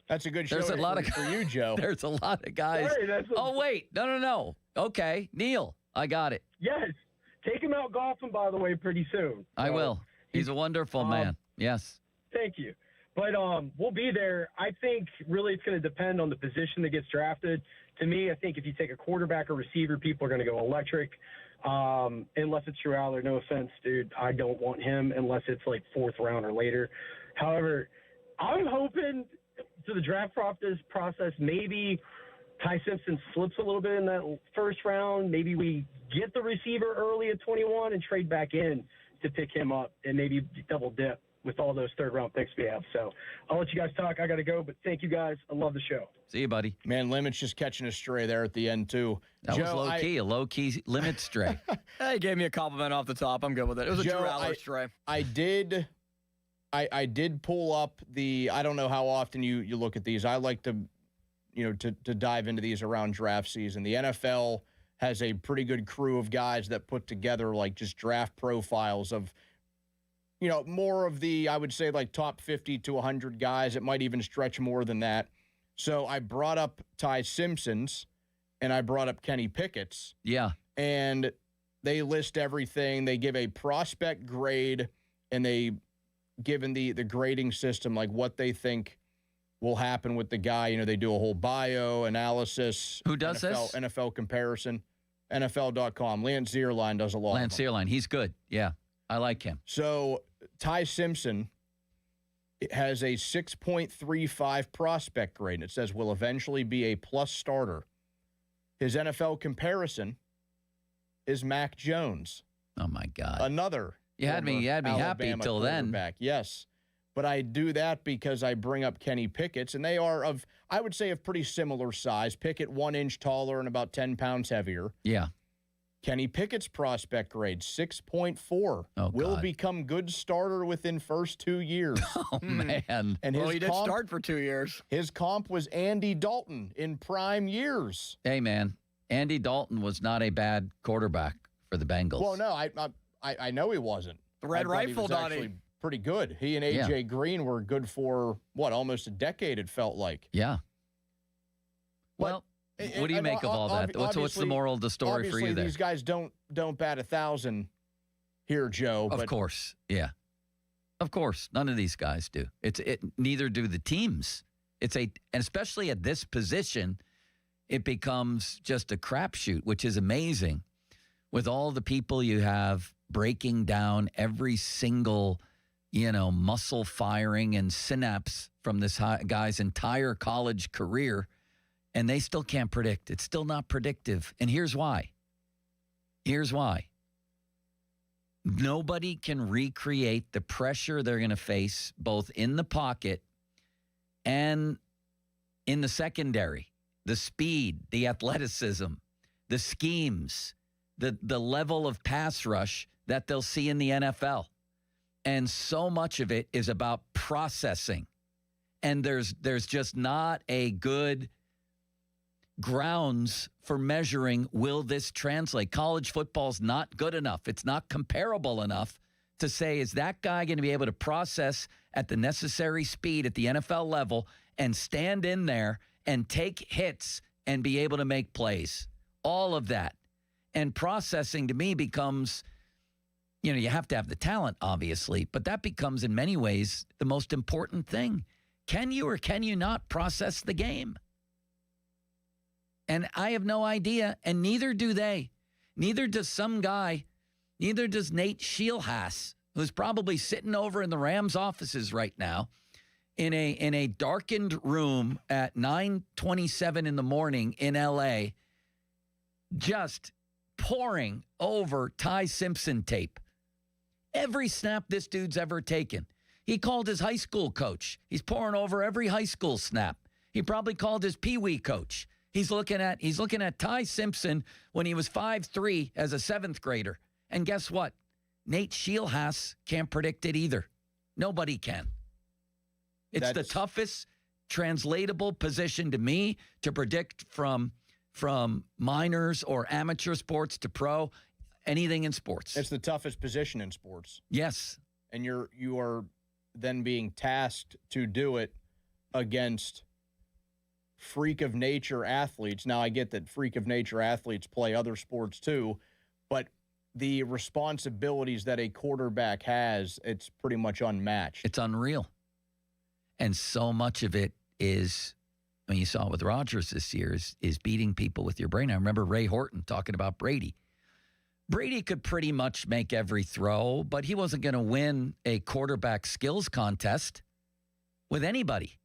That's a good show. There's a lot for you, Joe. There's a lot of guys. Sorry, wait. No. Okay, Neil. I got it. Yes. Take him out golfing, by the way, pretty soon. I will. He's a wonderful man. Yes. Thank you. But we'll be there. I think really it's going to depend on the position that gets drafted. To me, I think if you take a quarterback or receiver, people are going to go electric. Unless it's Drew Aller. No offense, dude. I don't want him unless it's like 4th round or later. However, I'm hoping through the draft process, maybe Ty Simpson slips a little bit in that first round. Maybe we get the receiver early at 21 and trade back in to pick him up and maybe double dip with all those 3rd-round picks we have. So I'll let you guys talk. I got to go, but thank you guys. I love the show. See you, buddy. Man, Limit's just catching a stray there at the end, too. That was low-key, a low-key Limit stray. He gave me a compliment off the top. I'm good with it. It was a Drew Aller stray. I did pull up I don't know how often you look at these. I like to, to dive into these around draft season. The NFL has a pretty good crew of guys that put together, like, just draft profiles of, more of the, I would say, like, top 50 to 100 guys. It might even stretch more than that. So I brought up Ty Simpson's, and I brought up Kenny Pickett's. Yeah. And they list everything. They give a prospect grade, and they, given the grading system, like what they think will happen with the guy. They do a whole bio analysis. Who does this? NFL comparison. NFL.com. Lance Zierlein does a lot. Lance Zierlein. He's good. Yeah. I like him. So Ty Simpson It has a 6.35 prospect grade, and it says will eventually be a plus starter. His NFL comparison is Mac Jones. Oh, my God. Another. You had me happy till then. Yes. But I do that because I bring up Kenny Pickett's, and they are I would say, of pretty similar size. Pickett 1 inch taller and about 10 pounds heavier. Yeah. Kenny Pickett's prospect grade, 6.4. Will become good starter within first 2 years. Oh, man. And he did start for 2 years. His comp was Andy Dalton in prime years. Hey, man, Andy Dalton was not a bad quarterback for the Bengals. Well, no, I know he wasn't. The Red Rifle, he was Donnie. actually pretty good. He and A.J. Green were good for, almost a decade, it felt like. Yeah. Well, what do you make of all that? What's the moral of the story for you there? These guys don't bat 1,000 here, Joe. Of course, yeah. Of course, none of these guys do. Neither do the teams. And especially at this position, it becomes just a crapshoot, which is amazing. With all the people you have breaking down every single, muscle firing and synapse from this guy's entire college career, and they still can't predict. It's still not predictive. And here's why. Nobody can recreate the pressure they're going to face both in the pocket and in the secondary. The speed, the athleticism, the schemes, the level of pass rush that they'll see in the NFL. And so much of it is about processing. And there's just not a good grounds for measuring, will this translate? College football's not good enough. It's not comparable enough to say, is that guy going to be able to process at the necessary speed at the NFL level and stand in there and take hits and be able to make plays? All of that. And processing to me becomes, you have to have the talent, obviously, but that becomes in many ways the most important thing. Can you or can you not process the game? And I have no idea, and neither do they. Neither does some guy, neither does Nate Scheelhaas, who's probably sitting over in the Rams offices right now in a darkened room at 9:27 in the morning in L.A., just poring over Ty Simpson tape. Every snap this dude's ever taken. He called his high school coach. He's poring over every high school snap. He probably called his peewee coach. He's looking at Ty Simpson when he was 5'3" as a 7th grader. And guess what? Nate Scheelhaas can't predict it either. Nobody can. It's the toughest translatable position to me to predict from minors or amateur sports to pro, anything in sports. It's the toughest position in sports. Yes. And you are then being tasked to do it against freak of nature athletes. Now, I get that freak of nature athletes play other sports too, but the responsibilities that a quarterback has, it's pretty much unmatched. It's unreal. And so much of it is, you saw it with Rodgers this year, is beating people with your brain. I remember Ray Horton talking about Brady. Brady could pretty much make every throw, but he wasn't going to win a quarterback skills contest with anybody.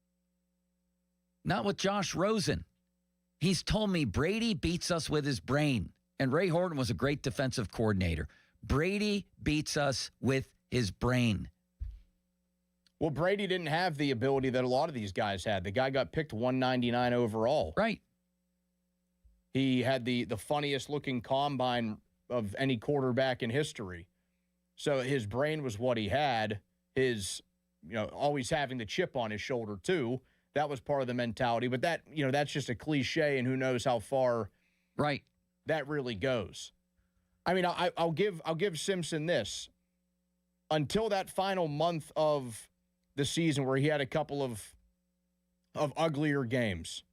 Not with Josh Rosen. He's told me Brady beats us with his brain. And Ray Horton was a great defensive coordinator. Brady beats us with his brain. Well, Brady didn't have the ability that a lot of these guys had. The guy got picked 199 overall. Right. He had the funniest looking combine of any quarterback in history. So his brain was what he had. His, always having the chip on his shoulder too. That was part of the mentality, but that, that's just a cliche, and who knows how far right that really goes. I mean, I'll give Simpson this. Until that final month of the season where he had a couple of uglier games.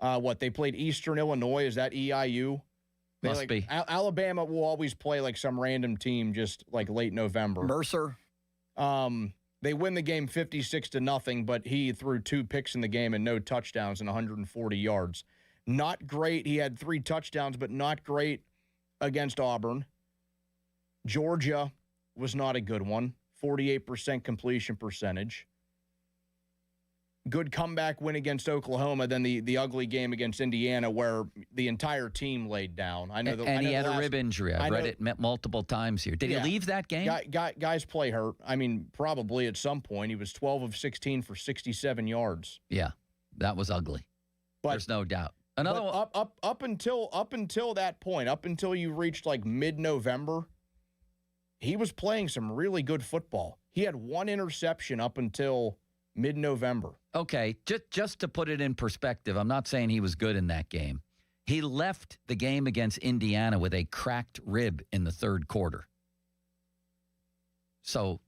They played Eastern Illinois. Is that EIU? Must be. Alabama will always play some random team just late November. Mercer. They win the game 56-0, but he threw 2 picks in the game and no touchdowns and 140 yards. Not great. He had 3 touchdowns, but not great against Auburn. Georgia was not a good one. 48% completion percentage. good comeback win against Oklahoma than the ugly game against Indiana where the entire team laid down. I know. And he had a rib injury. I've read it multiple times here. Did he leave that game? Guys play hurt. I mean, probably at some point. He was 12 of 16 for 67 yards. Yeah, that was ugly. But, there's no doubt. Up until that point, up until you reached like mid-November, he was playing some really good football. He had one interception up until mid-November. Okay, just to put it in perspective, I'm not saying he was good in that game. He left the game against Indiana with a cracked rib in the third quarter. So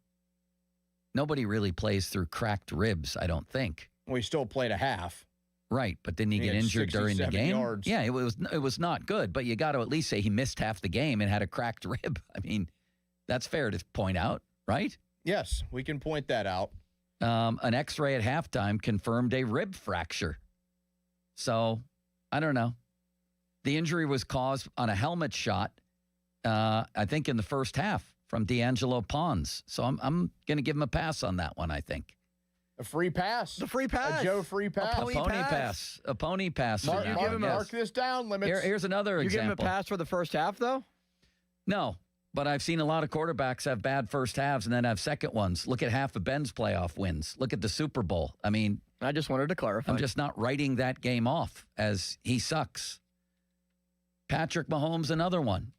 nobody really plays through cracked ribs, I don't think. Well, he still played a half. Right, but didn't he get injured during the game? Yards. Yeah, it was not good, but you got to at least say he missed half the game and had a cracked rib. I mean, that's fair to point out, right? Yes, we can point that out. An X-ray at halftime confirmed a rib fracture. So, I don't know. The injury was caused on a helmet shot, I think, in the first half from D'Angelo Pons. So I'm going to give him a pass on that one, I think. A free pass. The free pass. A Joe free pass. A pony pass. A pony pass. Mark this down, Limits. Here's another example. You give him a pass for the first half, though? No. But I've seen a lot of quarterbacks have bad first halves and then have second ones. Look at half of Ben's playoff wins. Look at the Super Bowl. I mean, I just wanted to clarify. I'm just not writing that game off as he sucks. Patrick Mahomes, another one.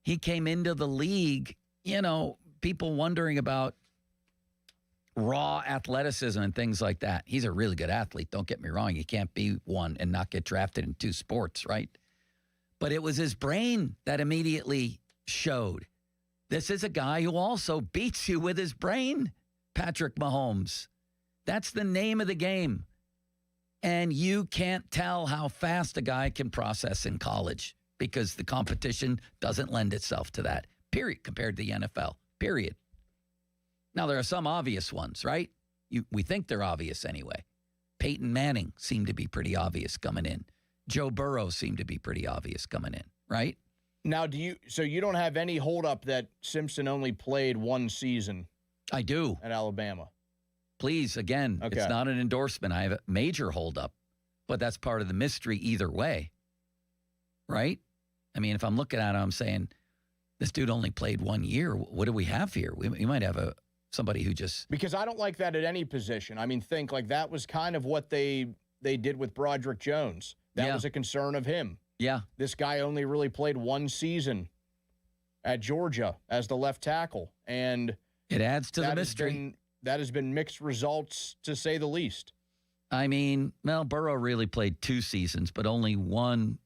He came into the league, people wondering about raw athleticism and things like that. He's a really good athlete. Don't get me wrong. You can't be one and not get drafted in two sports, right? But it was his brain that immediately showed. This is a guy who also beats you with his brain, Patrick Mahomes. That's the name of the game. And you can't tell how fast a guy can process in college because the competition doesn't lend itself to that, period, compared to the NFL, period. Now, there are some obvious ones, right? We think they're obvious anyway. Peyton Manning seemed to be pretty obvious coming in. Joe Burrow seemed to be pretty obvious coming in, right? Now, so you don't have any holdup that Simpson only played one season? I do. At Alabama. Please, again, okay. It's not an endorsement. I have a major holdup, but that's part of the mystery either way, right? I mean, if I'm looking at it, I'm saying, this dude only played 1 year. What do we have here? We might have somebody who just... Because I don't like that at any position. I mean, think like that was kind of what they did with Broderick Jones. That was a concern of him. Yeah. This guy only really played one season at Georgia as the left tackle. And it adds to the mystery. That has been mixed results, to say the least. I mean, Burrow really played 2 seasons, but only one.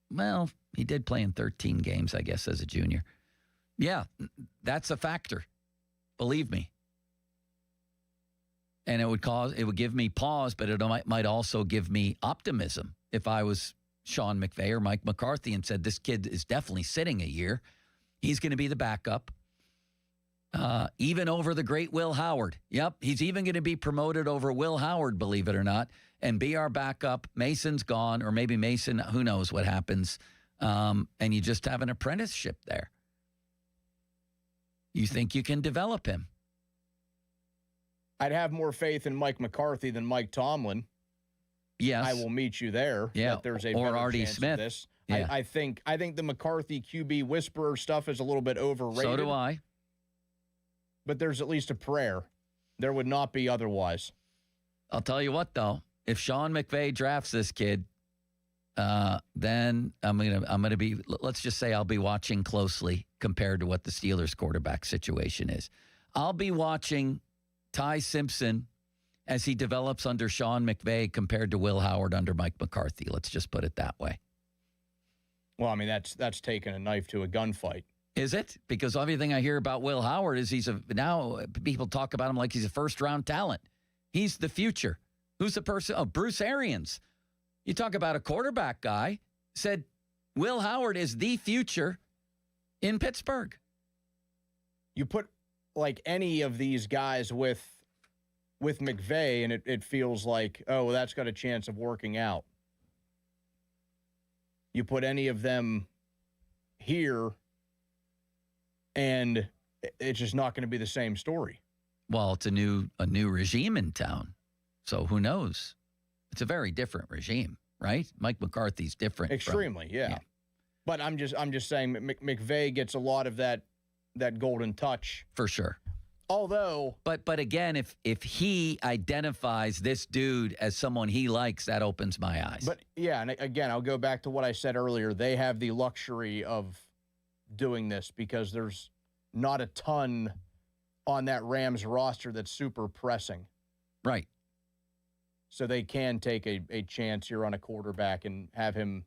Well, he did play in 13 games, I guess, as a junior. Yeah, that's a factor. Believe me. And it would give me pause, but it might also give me optimism if I was Sean McVay or Mike McCarthy and said, this kid is definitely sitting a year. He's going to be the backup, even over the great Will Howard. Yep, he's even going to be promoted over Will Howard, believe it or not, and be our backup. Mason's gone, or maybe Mason, who knows what happens, and you just have an apprenticeship there. You think you can develop him? I'd have more faith in Mike McCarthy than Mike Tomlin. Yes. I will meet you there. Yeah. That there's a or better Artie chance Smith. Of this. Yeah. I think the McCarthy QB whisperer stuff is a little bit overrated. So do I. But there's at least a prayer. There would not be otherwise. I'll tell you what, though. If Sean McVay drafts this kid, then I'm gonna be. Let's just say I'll be watching closely compared to what the Steelers quarterback situation is. I'll be watching Ty Simpson as he develops under Sean McVay compared to Will Howard under Mike McCarthy. Let's just put it that way. Well, I mean, that's taking a knife to a gunfight. Is it? Because everything I hear about Will Howard is now people talk about him like he's a first-round talent. He's the future. Who's the person? Oh, Bruce Arians. You talk about a quarterback guy, said Will Howard is the future in Pittsburgh. You put like any of these guys with McVay, and it feels like, oh, well, that's got a chance of working out. You put any of them here, and it's just not going to be the same story. Well, it's a new regime in town. So who knows? It's a very different regime, right? Mike McCarthy's different. Extremely, yeah. But I'm just saying McVay gets a lot of that golden touch. For sure. Although, but again, if he identifies this dude as someone he likes, that opens my eyes. But yeah, and again, I'll go back to what I said earlier. They have the luxury of doing this because there's not a ton on that Rams roster that's super pressing. Right. So they can take a chance here on a quarterback and have him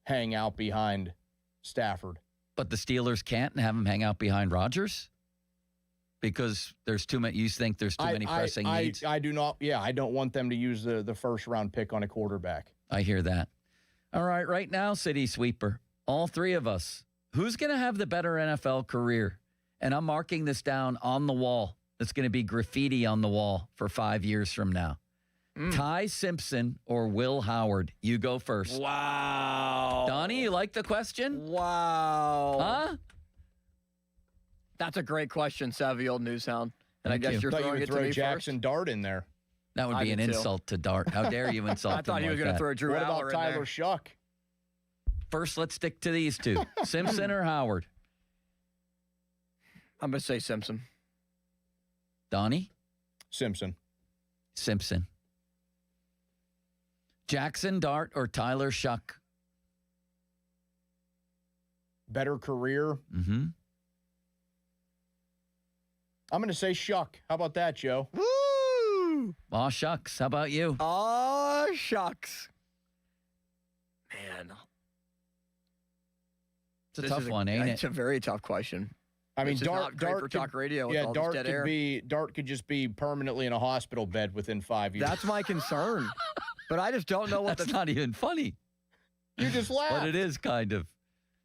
hang out behind Stafford. But the Steelers can't have him hang out behind Rodgers? Because there's too many. You think there's too many pressing needs? I do not. Yeah, I don't want them to use the first round pick on a quarterback. I hear that. All right now, City Sweeper, all three of us, who's going to have the better NFL career? And I'm marking this down on the wall. It's going to be graffiti on the wall for 5 years from now. Ty Simpson or Will Howard? You go first. Wow. Donnie, you like the question? Wow. Huh? That's a great question, savvy old newshound. And I guess you're thought throwing you it would to throw me Jackson first. Dart in there. That would be an insult to Dart. How dare you insult him? I thought he was like going to that. throw Drew What Aller about in there. Tyler Shuck? First, let's stick to these two. Simpson or Howard? I'm going to say Simpson. Donnie? Simpson. Jackson Dart or Tyler Shuck? Better career? Mm-hmm. I'm going to say Shuck. How about that, Joe? Woo! Aw, shucks. How about you? Aw, shucks. Man. It's a tough one, ain't it? It's a very tough question. I mean, This is Dart not great for talk radio with all this dead air. Dart could just be permanently in a hospital bed within 5 years. That's my concern. But I just don't know what That's not even funny. You just laughed. But it is kind of.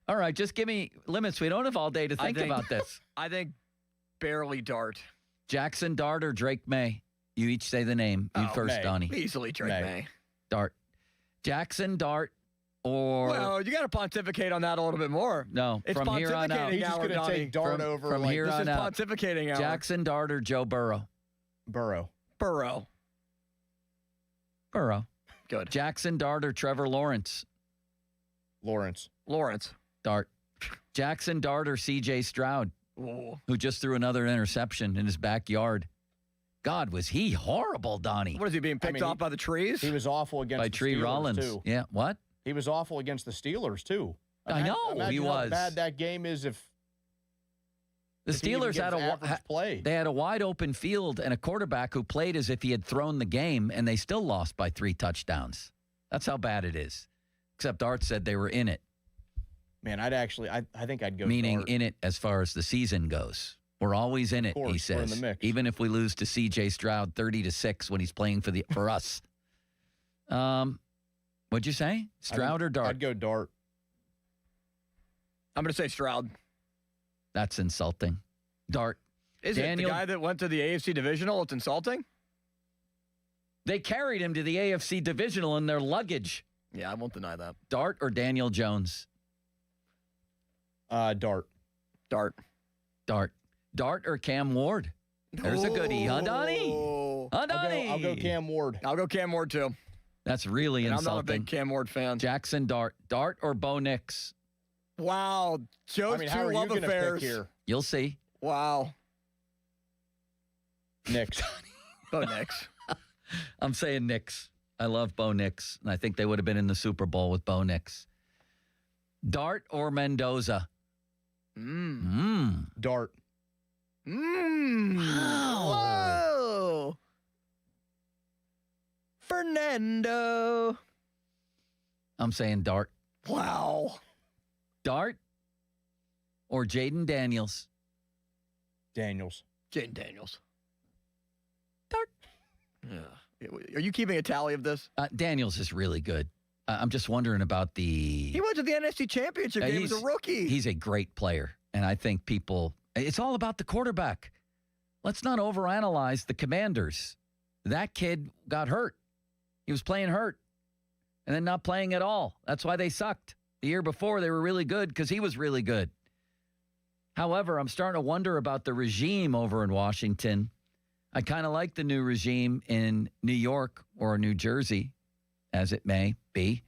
All right, just give me limits. We don't have all day to think about this. I think barely Dart. Jackson Dart or Drake May? You each say the name. You first, May. Donnie. Easily Drake May. Dart. Jackson Dart or... Well, you got to pontificate on that a little bit more. No, It's from here on out. pontificating He's just hour, going to Donnie. take Dart over. From here This on is out. pontificating hour. Jackson Dart or Joe Burrow? Burrow. Burrow. Good. Jackson Dart or Trevor Lawrence? Lawrence. Dart. Jackson Dart or C.J. Stroud, Ooh. who just threw another interception in his backyard. God, was he horrible, Donnie? What is he being picked off by the trees? He was awful against By the Tree Steelers, Rollins. too. Yeah, what? He was awful against the Steelers, too. I know, Imagine he how was. bad that game is if The if he even Steelers gives average play. They had a wide open field and a quarterback who played as if he had thrown the game, and they still lost by 3 touchdowns. That's how bad it is. Except Art said they were in it. Man, I think I'd go Meaning Dart. in it as far as the season goes. We're always in it, course, he we're in says. the mix. Even if we lose to C.J. Stroud 30-6 when he's playing for us. What'd you say? Stroud or Dart? I'd go Dart. I'm going to say Stroud. That's insulting. Dart. Is it the guy that went to the AFC Divisional? It's insulting? They carried him to the AFC Divisional in their luggage. Yeah, I won't deny that. Dart or Daniel Jones? Dart. Dart or Cam Ward? There's a goodie, huh, Donnie? Huh, Donnie? I'll go Cam Ward. I'll go Cam Ward, too. That's really And insulting. I'm not a big Cam Ward fan. Jackson Dart. Dart or Bo Nix? Wow. Joe's how two are you love going to affairs. pick here? You'll see. Wow. Nix. Bo Nix. I'm saying Nix. I love Bo Nix, and I think they would have been in the Super Bowl with Bo Nix. Dart or Mendoza? Dart. Whoa. Fernando. I'm saying Dart. Wow. Dart or Jaden Daniels? Daniels. Jaden Daniels. Dart. Yeah. Are you keeping a tally of this? Daniels is really good. I'm just wondering about the... He went to the NFC Championship game as a rookie. He's a great player, and I think people... It's all about the quarterback. Let's not overanalyze the Commanders. That kid got hurt. He was playing hurt and then not playing at all. That's why they sucked. The year before, they were really good because he was really good. However, I'm starting to wonder about the regime over in Washington. I kind of like the new regime in New York or New Jersey, as it may be.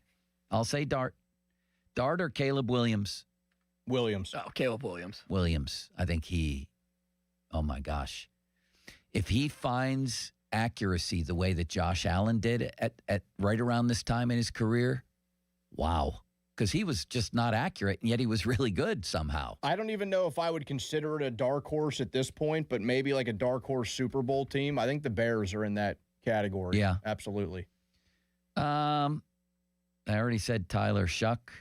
I'll say Dart. Dart or Caleb Williams? Williams. Oh, Caleb Williams. Williams. I think oh my gosh. If he finds accuracy the way that Josh Allen did at right around this time in his career, wow. Because he was just not accurate, and yet he was really good somehow. I don't even know if I would consider it a dark horse at this point, but maybe like a dark horse Super Bowl team. I think the Bears are in that category. Yeah. Absolutely. I already said Tyler Shuck.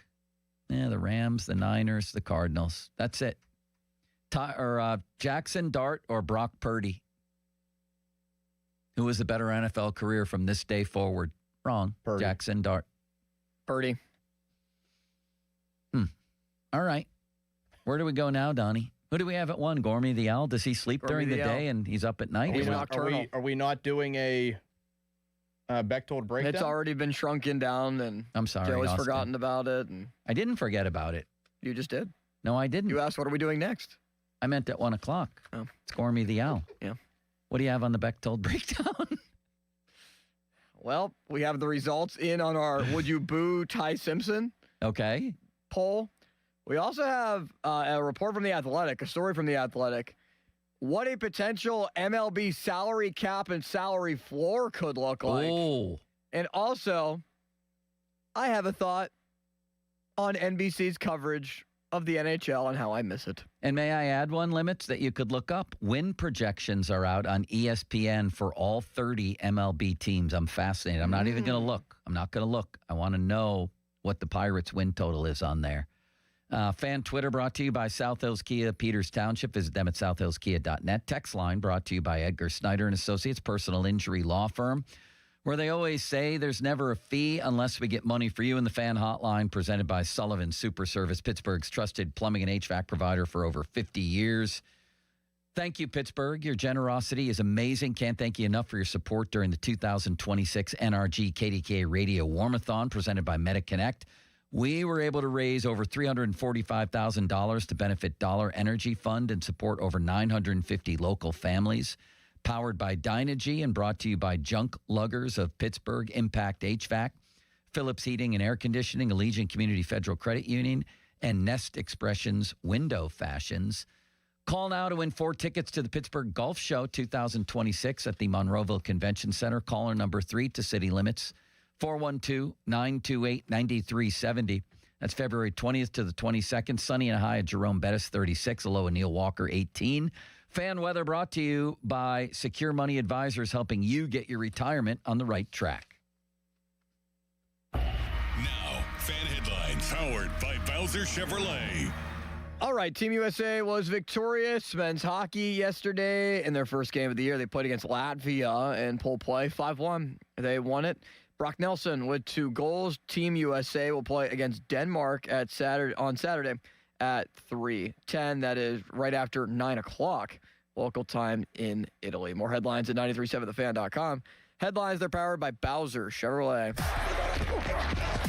Yeah, the Rams, the Niners, the Cardinals. That's it. Jackson Dart or Brock Purdy? Who has a better NFL career from this day forward? Wrong. Purdy. Jackson Dart. Purdy. All right. Where do we go now, Donnie? Who do we have at 1? Gormy the Owl? Does he sleep during the day and he's up at night? He's nocturnal. Are we not doing a Bechtold breakdown? It's already been shrunken down, and I'm sorry, Joey's Austin. forgotten about it. And I didn't forget about it. you just did. No, I didn't. You asked, what are we doing next? I meant at 1 o'clock. Oh. It's Gormy the Owl. Yeah. What do you have on the Bechtold breakdown? Well, we have the results in on our Would You Boo Ty Simpson Okay. poll. We also have a report from The Athletic, a story from The Athletic. What a potential MLB salary cap and salary floor could look like. Oh. And also, I have a thought on NBC's coverage of the NHL and how I miss it. And may I add one, Limits, that you could look up? Win projections are out on ESPN for all 30 MLB teams. I'm fascinated. I'm not even going to look. I'm not going to look. I want to know what the Pirates' win total is on there. Fan Twitter brought to you by South Hills Kia, Peters Township. Visit them at southhillskia.net. Text line brought to you by Edgar Snyder and Associates, personal injury law firm, where they always say there's never a fee unless we get money for you. In the fan hotline presented by Sullivan Super Service, Pittsburgh's trusted plumbing and HVAC provider for over 50 years. Thank you, Pittsburgh. Your generosity is amazing. Can't thank you enough for your support during the 2026 NRG KDKA Radio Warmathon presented by MediConnect. We were able to raise over $345,000 to benefit Dollar Energy Fund and support over 950 local families. Powered by Dynegy and brought to you by Junk Luggers of Pittsburgh, Impact HVAC, Phillips Heating and Air Conditioning, Allegiant Community Federal Credit Union, and Nest Expressions Window Fashions. Call now to win 4 tickets to the Pittsburgh Golf Show 2026 at the Monroeville Convention Center. Caller number 3 to City Limits, 412-928-9370. That's February 20th to the 22nd. Sunny and a high at Jerome Bettis, 36. A low at Neil Walker, 18. Fan weather brought to you by Secure Money Advisors, helping you get your retirement on the right track. Now, fan headlines powered by Bowser Chevrolet. All right, Team USA was victorious. Men's hockey yesterday in their first game of the year. They played against Latvia in pool play, 5-1. They won it. Brock Nelson with 2 goals. Team USA will play against Denmark on Saturday at 3:10. That is right after 9 o'clock local time in Italy. More headlines at 937thefan.com. Headlines, they're powered by Bowser Chevrolet.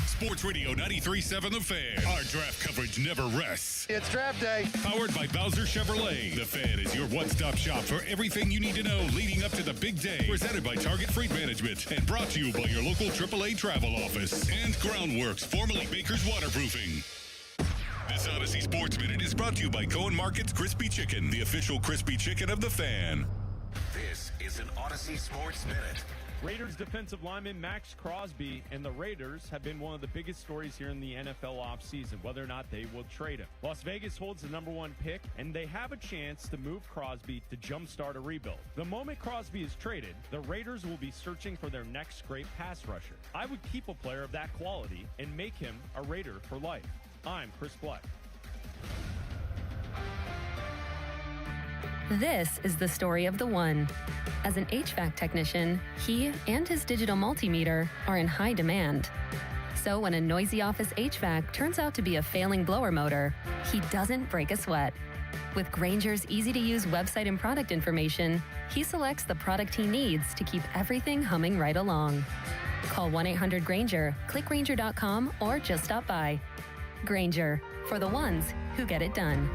Sports Radio 93.7 The Fan. Our draft coverage never rests. It's draft day. Powered by Bowser Chevrolet. The Fan is your one-stop shop for everything you need to know leading up to the big day. Presented by Target Freight Management and brought to you by your local AAA travel office and Groundworks, formerly Baker's Waterproofing. This Odyssey Sports Minute is brought to you by Cohen Market's Crispy Chicken, the official crispy chicken of The Fan. This is an Odyssey Sports Minute. Raiders defensive lineman Max Crosby and the Raiders have been one of the biggest stories here in the NFL offseason, whether or not they will trade him. Las Vegas holds the #1 pick, and they have a chance to move Crosby to jumpstart a rebuild. The moment Crosby is traded, the Raiders will be searching for their next great pass rusher. I would keep a player of that quality and make him a Raider for life. I'm Chris Black. This is the story of the one. As an HVAC technician, he and his digital multimeter are in high demand. So when a noisy office HVAC turns out to be a failing blower motor, he doesn't break a sweat. With Grainger's easy-to-use website and product information, he selects the product he needs to keep everything humming right along. Call 1-800-GRAINGER, click Grainger.com, or just stop by. Grainger, for the ones who get it done.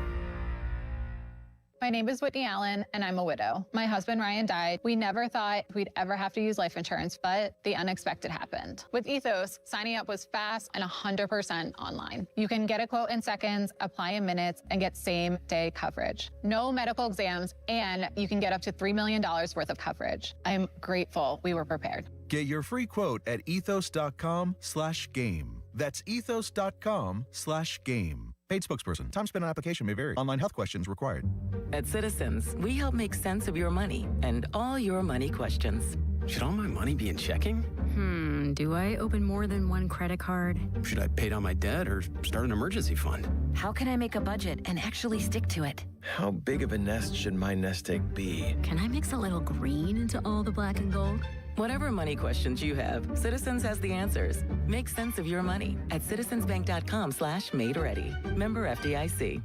My name is Whitney Allen, and I'm a widow. My husband, Ryan, died. We never thought we'd ever have to use life insurance, but the unexpected happened. With Ethos, signing up was fast and 100% online. You can get a quote in seconds, apply in minutes, and get same-day coverage. No medical exams, and you can get up to $3 million worth of coverage. I'm grateful we were prepared. Get your free quote at ethos.com/game. That's ethos.com/game. Paid spokesperson. Time spent on application may vary. Online health questions required. At Citizens, we help make sense of your money and all your money questions. Should all my money be in checking? Do I open more than one credit card? Should I pay down my debt or start an emergency fund? How can I make a budget and actually stick to it? How big of a nest should my nest egg be? Can I mix a little green into all the black and gold? Whatever money questions you have, Citizens has the answers. Make sense of your money at citizensbank.com/made-ready. Member FDIC.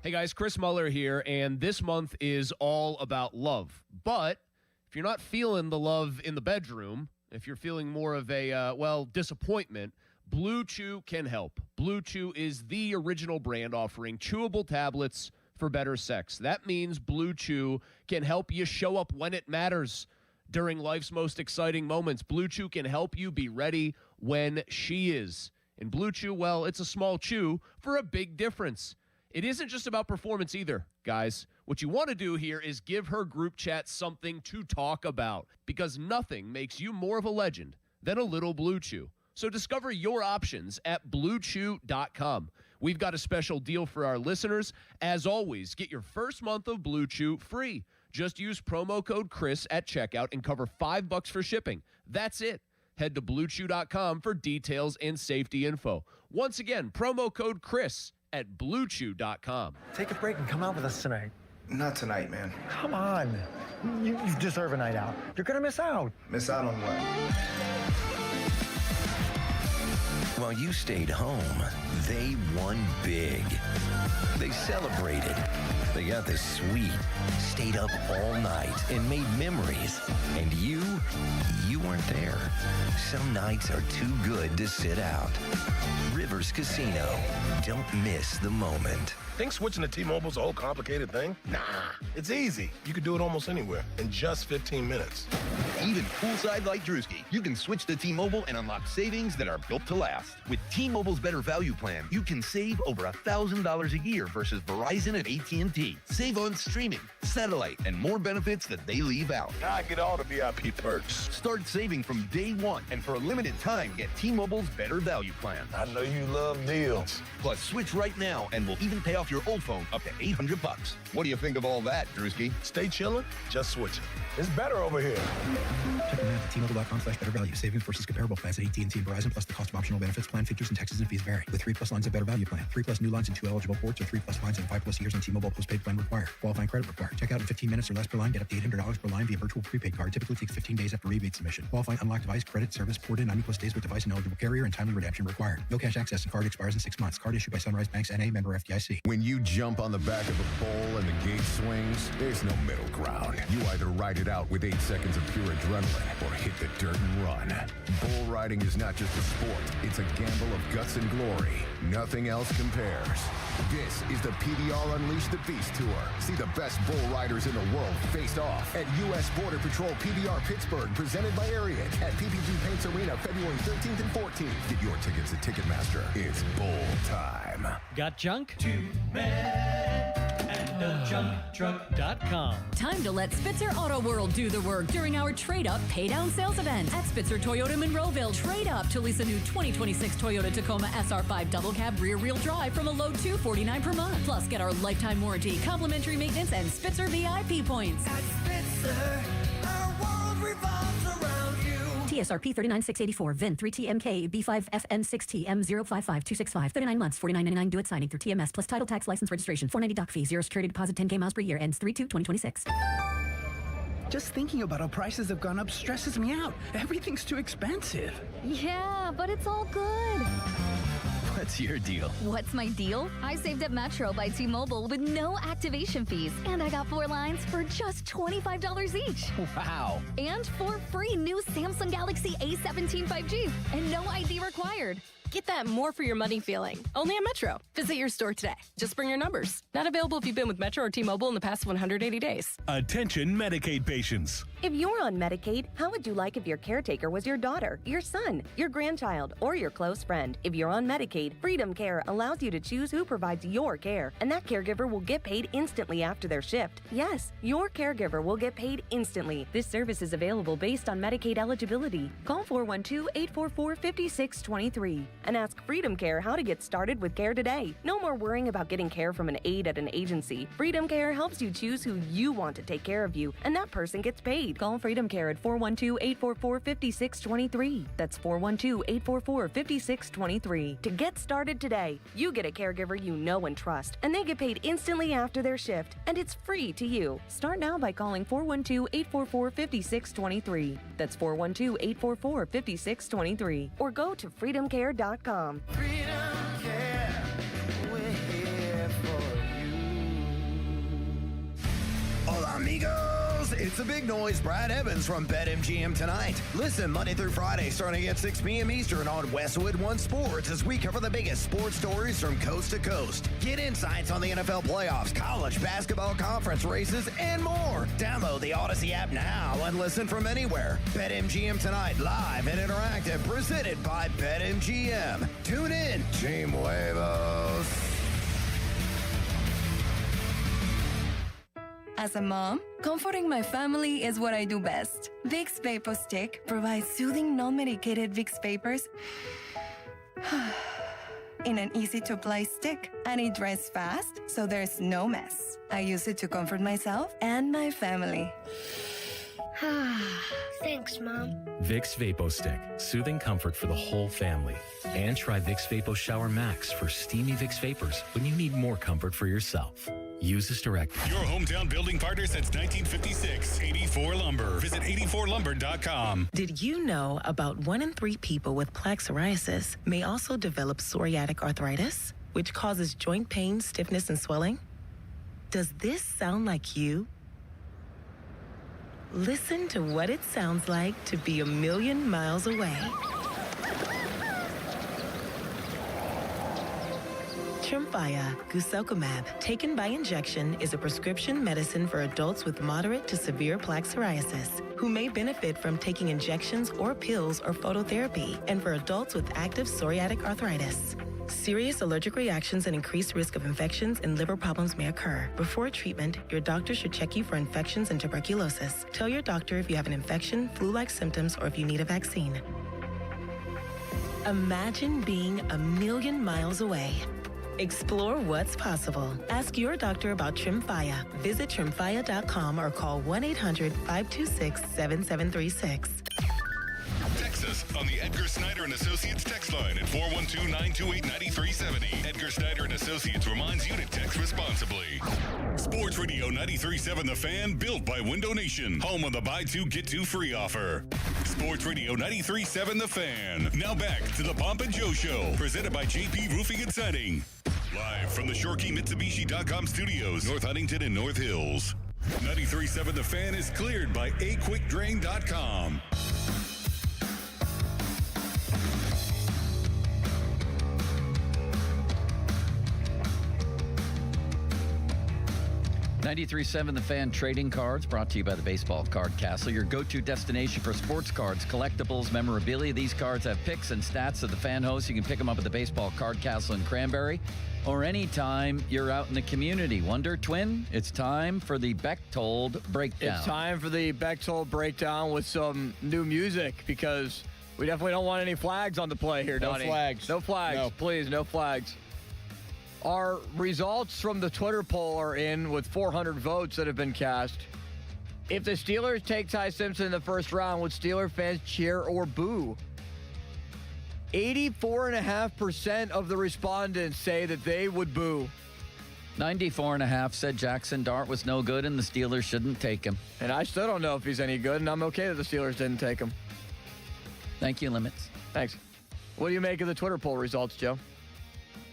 Hey guys, Chris Muller here, and this month is all about love. But if you're not feeling the love in the bedroom, if you're feeling more of a, disappointment, Blue Chew can help. Blue Chew is the original brand offering chewable tablets for better sex. That means Blue Chew can help you show up when it matters. During life's most exciting moments, Blue Chew can help you be ready when she is. And Blue Chew, well, it's a small chew for a big difference. It isn't just about performance either, guys. What you want to do here is give her group chat something to talk about, because nothing makes you more of a legend than a little Blue Chew. So discover your options at BlueChew.com. We've got a special deal for our listeners. As always, get your first month of Blue Chew free. Just use promo code Chris at checkout and cover $5 for shipping. That's it. Head to BlueChew.com for details and safety info. Once again, promo code Chris at BlueChew.com. Take a break and come out with us tonight. Not tonight, man. Come on. You deserve a night out. You're going to miss out. Miss out on what? While you stayed home, they won big. They celebrated. They got the suite, stayed up all night, and made memories. And you weren't there. Some nights are too good to sit out. Rivers Casino. Don't miss the moment. Think switching to T-Mobile's a whole complicated thing? Nah, it's easy. You can do it almost anywhere in just 15 minutes. Even poolside like Drewski, you can switch to T-Mobile and unlock savings that are built to last. With T-Mobile's Better Value Plan, you can save over $1,000 a year versus Verizon and AT&T. Save on streaming, satellite, and more benefits that they leave out. Now I get all the VIP perks. Start saving from day one, and for a limited time, get T-Mobile's Better Value Plan. I know you love deals. Plus, switch right now, and we'll even pay off your old phone up to $800. What do you think of all that, Drewski? Stay chillin', just switch it. It's better over here. Check them out at T-Mobile.com/better value. Savings versus comparable plans at AT&T and Verizon, plus the cost of optional benefits. Plan features and taxes and fees vary. With 3+ lines of Better Value Plan, 3+ new lines and 2 eligible ports, or 3+ lines and 5+ years on T-Mobile postpaid plan required. Qualifying credit required. Check out in 15 minutes or less per line. Get up to $800 per line via virtual prepaid card. Typically takes 15 days after rebate submission. Qualifying unlocked device credit service ported 90+ days with device and eligible carrier, and timely redemption required. No cash access and card expires in 6 months. Card issued by Sunrise Banks N.A. member FDIC. When you jump on the back of a bull and the gate swings, there's no middle ground. You either ride it out with 8 seconds of pure adrenaline or hit the dirt and run. Bull riding is not just a sport. It's a gamble of guts and glory. Nothing else compares. This is the PBR Unleash the Beast Tour. See the best bull riders in the world face off at U.S. Border Patrol PBR Pittsburgh, presented by Ariat at PPG Paints Arena, February 13th and 14th. Get your tickets at Ticketmaster. It's bull time. Got junk? 2 men and a junktruck.com. Time to let Spitzer Auto World do the work during our Trade Up Pay Down sales event at Spitzer Toyota Monroeville. Trade up to lease a new 2026 Toyota Tacoma SR5 double cab rear wheel drive from a low $249 per month. Plus, get our lifetime warranty, complimentary maintenance, and Spitzer VIP points. At Spitzer, our world revolves around you. TSRP 39684, VIN 3TMK B5FN6TM055265. 39 months, $49.99 due at signing through TMS plus title tax license registration. $490 doc fee, 0 security deposit, 10K miles per year, ends 3/2/2026. Just thinking about how prices have gone up stresses me out. Everything's too expensive. Yeah, but it's all good. What's your deal? What's my deal? I saved at Metro by T-Mobile with no activation fees. And I got 4 lines for just $25 each. Wow. And for free new Samsung Galaxy A17 5G. And no ID required. Get that more for your money feeling. Only at Metro. Visit your store today. Just bring your numbers. Not available if you've been with Metro or T-Mobile in the past 180 days. Attention Medicaid patients. If you're on Medicaid, how would you like if your caretaker was your daughter, your son, your grandchild, or your close friend? If you're on Medicaid, Freedom Care allows you to choose who provides your care, and that caregiver will get paid instantly after their shift. Yes, your caregiver will get paid instantly. This service is available based on Medicaid eligibility. Call 412-844-5623 and ask Freedom Care how to get started with care today. No more worrying about getting care from an aide at an agency. Freedom Care helps you choose who you want to take care of you, and that person gets paid. Call Freedom Care at 412-844-5623. That's 412-844-5623 to get started today. You get a caregiver you know and trust, and they get paid instantly after their shift, and it's free to you. Start now by calling 412-844-5623. That's 412-844-5623. Or go to freedomcare.com. Freedom Care, we're here for you. Hola, amigos! It's the big noise, Brad Evans from BetMGM tonight. Listen Monday through Friday starting at 6 p.m. Eastern on Westwood One Sports as we cover the biggest sports stories from coast to coast. Get insights on the NFL playoffs, college basketball conference races, and more. Download the Odyssey app now and listen from anywhere. BetMGM tonight, live and interactive, presented by BetMGM. Tune in, Team Huevos. As a mom, comforting my family is what I do best. Vicks Vapor Stick provides soothing, non-medicated Vicks Vapors in an easy-to-apply stick, and it dries fast, so there's no mess. I use it to comfort myself and my family. Thanks, Mom. Vicks Vapo Stick, soothing comfort for the whole family. And try Vicks Vapo Shower Max for steamy Vicks Vapors when you need more comfort for yourself. Use this directed. Your hometown building partner since 1956. 84 Lumber. Visit 84lumber.com. Did you know about 1 in 3 people with plaque psoriasis may also develop psoriatic arthritis, which causes joint pain, stiffness, and swelling? Does this sound like you? Listen to what it sounds like to be a million miles away. Tremfya guselkumab, taken by injection, is a prescription medicine for adults with moderate to severe plaque psoriasis who may benefit from taking injections or pills or phototherapy, and for adults with active psoriatic arthritis. Serious allergic reactions and increased risk of infections and liver problems may occur. Before treatment, your doctor should check you for infections and tuberculosis. Tell your doctor if you have an infection, flu-like symptoms, or if you need a vaccine. Imagine being a million miles away. Explore what's possible. Ask your doctor about Tremfya. Visit Tremfya.com or call 1-800-526-7736. Text us on the Edgar Snyder & Associates text line at 412-928-9370. Edgar Snyder & Associates reminds you to text responsibly. Sports Radio 93.7 The Fan, built by Window Nation. Home of the buy two, get two free offer. Sports Radio 93.7 The Fan. Now back to the Pomp and Joe Show, presented by JP Roofing and Siding. Live from the ShoreKeyMitsubishi.com studios, North Huntington and North Hills. 93.7 The Fan is cleared by AQuickDrain.com. .93.7 The Fan trading cards brought to you by the Baseball Card Castle, your go-to destination for sports cards, collectibles, memorabilia. These cards have pics and stats of the fan hosts. You can pick them up at the Baseball Card Castle in Cranberry or anytime you're out in the community. Wonder Twin, it's time for the Bechtold Breakdown. It's time for the Bechtold Breakdown with some new music because we definitely don't want any flags on the play here, Donnie. No flags. No flags. No. Please, no flags. Our results from the Twitter poll are in with 400 votes that have been cast. If the Steelers take Ty Simpson in the first round, would Steeler fans cheer or boo? 84.5% of the respondents say that they would boo. 94.5% said Jackson Dart was no good and the Steelers shouldn't take him. And I still don't know if he's any good, and I'm okay that the Steelers didn't take him. Thank you, Limits. Thanks. What do you make of the Twitter poll results, Joe?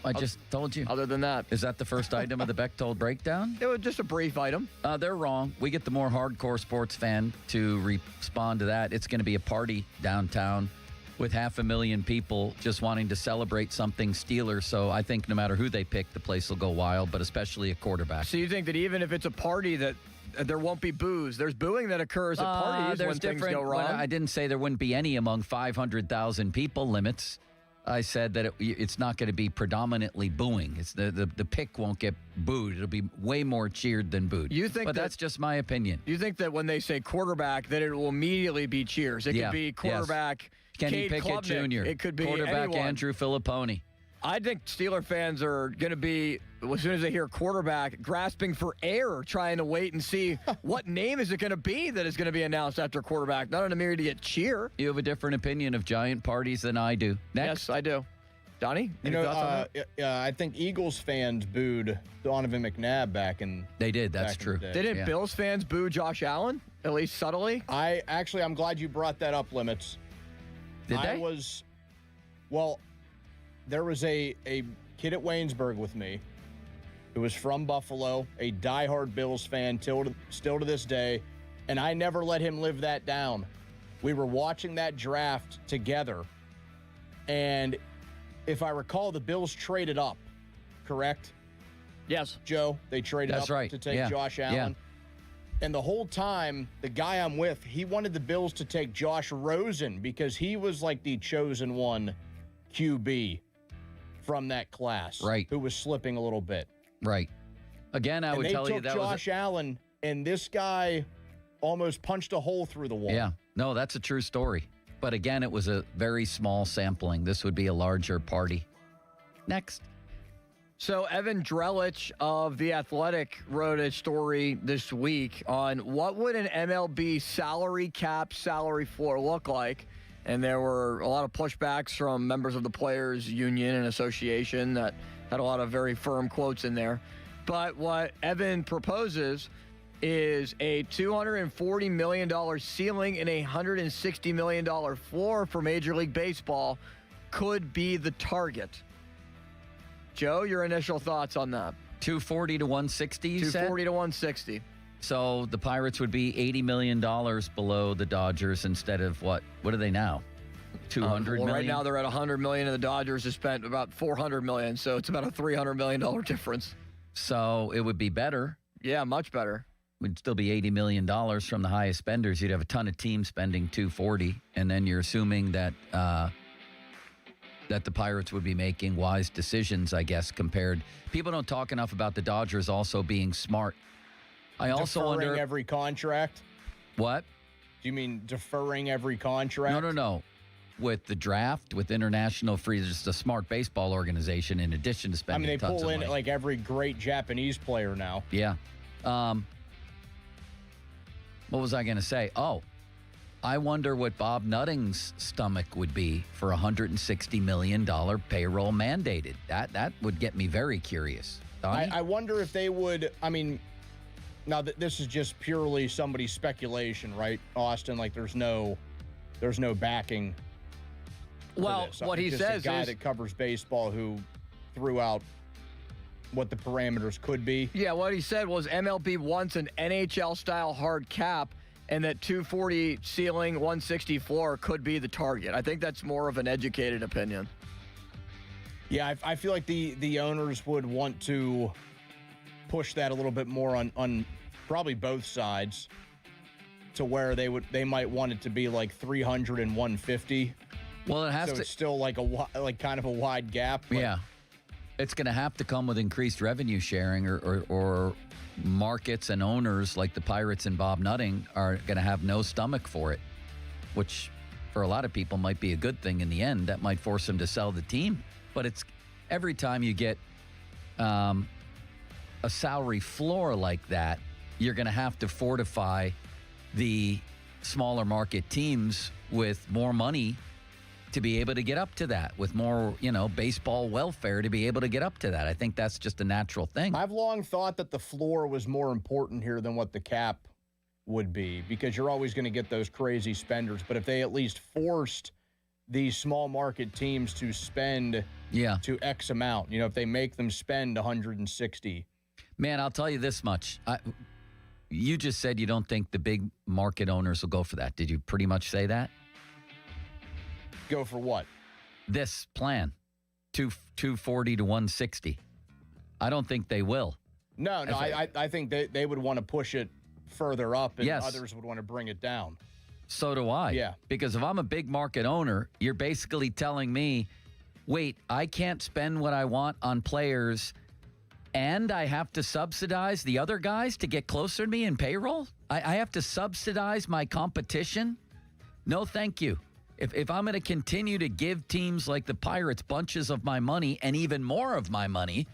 I just told you. Other than that. Is that the first item of the Bechtold Breakdown? It was just a brief item. They're wrong. We get the more hardcore sports fan to respond to that. It's going to be a party downtown with 500,000 people just wanting to celebrate something Steelers. So I think no matter who they pick, the place will go wild, but especially a quarterback. So you think that even if it's a party that there won't be booze? There's booing that occurs at parties when things go wrong. I didn't say there wouldn't be any among 500,000 people limits. I said that it's not going to be predominantly booing. It's the pick won't get booed. It'll be way more cheered than booed. You think but that's just my opinion. You think that when they say quarterback, that it will immediately be cheers? It could be quarterback Kenny Cade Pickett Klubnik. Jr. It could be quarterback anyone. Andrew Filipponi. I think Steeler fans are going to be, as soon as they hear quarterback, grasping for air, trying to wait and see what name is it going to be that is going to be announced after quarterback. Not an immediate cheer. You have a different opinion of giant parties than I do. Next. Yes, I do. Donnie, any thoughts on that? I think Eagles fans booed Donovan McNabb back in. They did. That's true. Didn't Bills fans boo Josh Allen, at least subtly? I'm glad you brought that up, Limits. Did they? There was a kid at Waynesburg with me who was from Buffalo, a diehard Bills fan still to this day, and I never let him live that down. We were watching that draft together, and if I recall, the Bills traded up, correct? Yes. Joe, they traded up to take Josh Allen. Yeah. And the whole time, the guy I'm with, he wanted the Bills to take Josh Rosen because he was like the chosen one QB from that class. Right. Who was slipping a little bit. Right. Again, I would tell you that they took Josh Allen, and this guy almost punched a hole through the wall. Yeah. No, that's a true story. But again, it was a very small sampling. This would be a larger party. Next. So Evan Drelich of The Athletic wrote a story this week on what would an MLB salary cap, salary floor look like. And there were a lot of pushbacks from members of the Players Union and Association that had a lot of very firm quotes in there. But what Evan proposes is a $240 million ceiling and a $160 million floor for Major League Baseball could be the target. Joe, your initial thoughts on that? 240 to 160, you said? 240 to 160. So the Pirates would be $80 million below the Dodgers instead of what? What are they now? 200 million? Right now they're at $100 million, and the Dodgers have spent about $400 million, so it's about a $300 million difference. So it would be better. Yeah, much better. Would still be $80 million from the highest spenders. You'd have a ton of teams spending 240, and then you're assuming that that the Pirates would be making wise decisions, I guess, compared. People don't talk enough about the Dodgers also being smart. I also wonder every contract. What? Do you mean deferring every contract? No. With the draft, with international free, just a smart baseball organization in addition to spending they tons pull of in money. like every great Japanese player now. Yeah. What was I going to say? Oh, I wonder what Bob Nutting's stomach would be for $160 million payroll mandated. That would get me very curious. I wonder if they would, now this is just purely somebody's speculation, right, Austin? Like there's no backing. Well, what he says a guy is that covers baseball who threw out what the parameters could be. Yeah, what he said was MLB wants an NHL-style hard cap, and that 240 ceiling, 160 floor could be the target. I think that's more of an educated opinion. Yeah, I feel like the owners would want to push that a little bit more on probably both sides, to where they might want it to be like 300 and 150. Well, it has so to. It's still like kind of a wide gap. Yeah, it's going to have to come with increased revenue sharing, or markets and owners like the Pirates and Bob Nutting are going to have no stomach for it, which for a lot of people might be a good thing in the end. That might force them to sell the team. But it's every time you get a salary floor like that, you're going to have to fortify the smaller market teams with more money to be able to get up to that, with more, baseball welfare to be able to get up to that. I think that's just a natural thing. I've long thought that the floor was more important here than what the cap would be, because you're always going to get those crazy spenders. But if they at least forced these small market teams to spend to X amount, if they make them spend 160. Man, I'll tell you this much. You just said you don't think the big market owners will go for that. Did you pretty much say that? Go for what? This plan, 240 to 160. I don't think they will. No, I think they would want to push it further up, and Yes. others would want to bring it down. So do I. Yeah. Because if I'm a big market owner, you're basically telling me, wait, I can't spend what I want on players and I have to subsidize the other guys to get closer to me in payroll? I have to subsidize my competition? No, thank you. If I'm going to continue to give teams like the Pirates bunches of my money and even more of my money,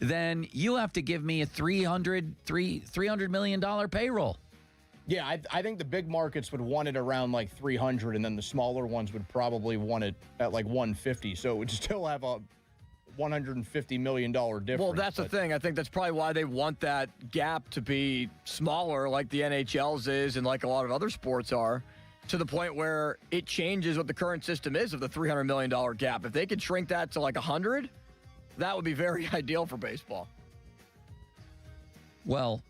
then you have to give me a $300 million payroll. Yeah, I think the big markets would want it around like 300, and then the smaller ones would probably want it at like 150. So it would still have a $150 million difference. Well, that's the thing. I think that's probably why they want that gap to be smaller, like the NHL's is and like a lot of other sports are, to the point where it changes what the current system is of the $300 million gap. If they could shrink that to like 100, that would be very ideal for baseball. Well,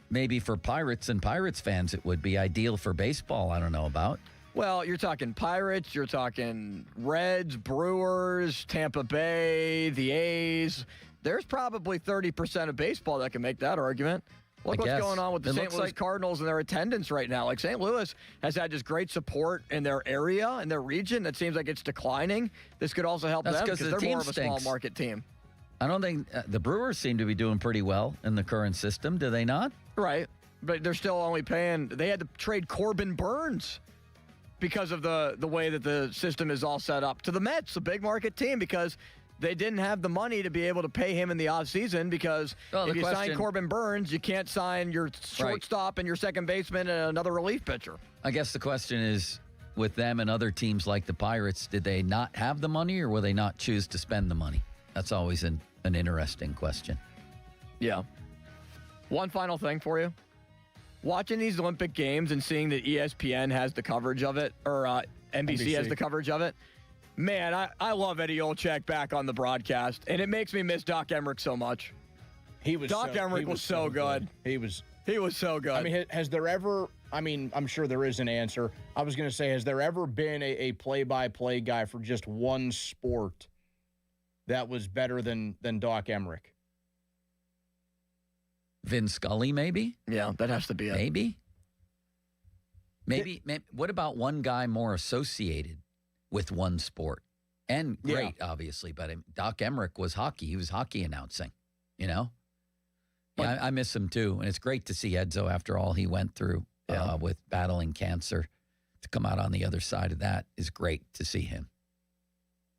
maybe for Pirates and Pirates fans, it would be ideal for baseball. I don't know about. Well, you're talking Pirates, you're talking Reds, Brewers, Tampa Bay, the A's. There's probably 30% of baseball that can make that argument. Look what's going on with the St. Louis Cardinals and their attendance right now. Like, St. Louis has had just great support in their area, in their region. It seems like it's declining. This could also help them because they're more of a small market team. I don't think the Brewers seem to be doing pretty well in the current system. Do they not? Right. But they're still only paying. They had to trade Corbin Burns because of the way that the system is all set up to the Mets, a big market team, because they didn't have the money to be able to pay him in the offseason because if you sign Corbin Burns, you can't sign your shortstop and your second baseman and another relief pitcher. I guess the question is, with them and other teams like the Pirates, did they not have the money or will they not choose to spend the money? That's always an interesting question. Yeah. One final thing for you. Watching these Olympic Games and seeing that ESPN has the coverage of it, or NBC has the coverage of it, man, I love Eddie Olczyk back on the broadcast, and it makes me miss Doc Emrick so much. Doc Emrick was so good. He was so good. I mean, has there ever, I'm sure there is an answer. I was going to say, has there ever been a play-by-play guy for just one sport that was better than Doc Emrick? Vin Scully, maybe? Yeah, that has to be it. Maybe. What about one guy more associated with one sport? And great, obviously, but Doc Emrick was hockey. He was hockey announcing, you know? Yeah, I miss him too. And it's great to see Edzo after all he went through with battling cancer. To come out on the other side of that is great to see him.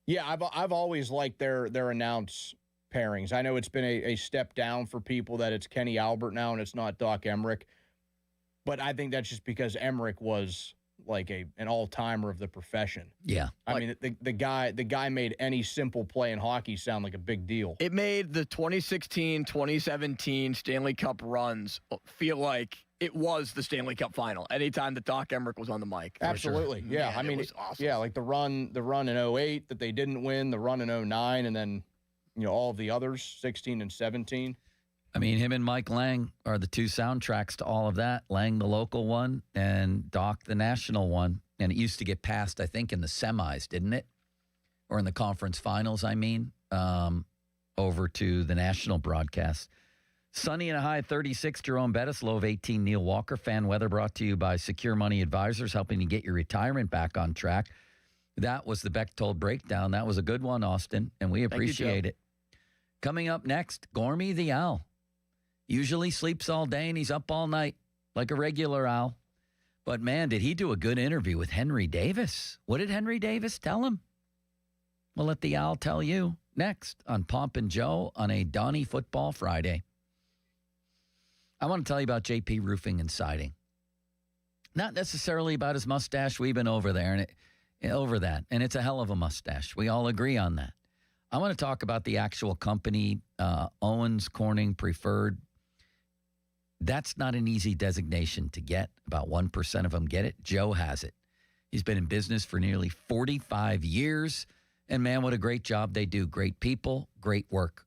Yeah, I've always liked their announce pairings. I know it's been a step down for people that it's Kenny Albert now and it's not Doc Emrick. But I think that's just because Emrick was like an all-timer of the profession. Yeah. I mean, the guy made any simple play in hockey sound like a big deal. It made the 2016-2017 Stanley Cup runs feel like it was the Stanley Cup final anytime that Doc Emrick was on the mic. Absolutely. Sure. Yeah. Man, I mean, it was awesome. Yeah, like the run in 08 that they didn't win, the run in 09, and then, all of the others, 16 and 17. I mean, him and Mike Lang are the two soundtracks to all of that. Lang, the local one, and Doc, the national one. And it used to get passed, I think, in the semis, didn't it? Or in the conference finals, over to the national broadcast. Sunny and a high 36, Jerome Bettis, low of 18, Neil Walker. Fan weather brought to you by Secure Money Advisors, helping you get your retirement back on track. That was the Bechtold Breakdown. That was a good one, Austin, and we appreciate it. Coming up next, Gormy the Owl. Usually sleeps all day and he's up all night like a regular owl. But, man, did he do a good interview with Henry Davis. What did Henry Davis tell him? We'll let the owl tell you next on Pomp and Joe on a Donnie Football Friday. I want to tell you about JP Roofing and Siding. Not necessarily about his mustache. We've been over there and over that. And it's a hell of a mustache. We all agree on that. I want to talk about the actual company, Owens Corning Preferred. That's not an easy designation to get. About 1% of them get it. Joe has it. He's been in business for nearly 45 years. And, man, what a great job they do. Great people, great work.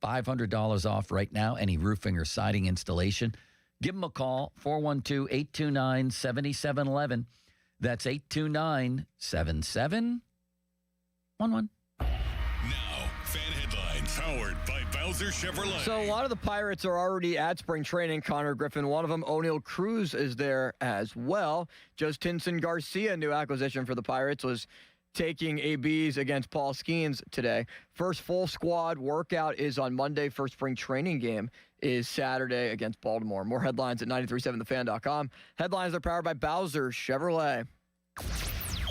$500 off right now, any roofing or siding installation. Give them a call, 412-829-7711. That's 829-7711. Now, fan headlines powered by Bowser Chevrolet. So a lot of the Pirates are already at spring training, Connor Griffin. One of them, O'Neal Cruz, is there as well. Justinson Garcia, new acquisition for the Pirates, was taking ABs against Paul Skeens today. First full squad workout is on Monday. First spring training game is Saturday against Baltimore. More headlines at 937thefan.com. Headlines are powered by Bowser Chevrolet.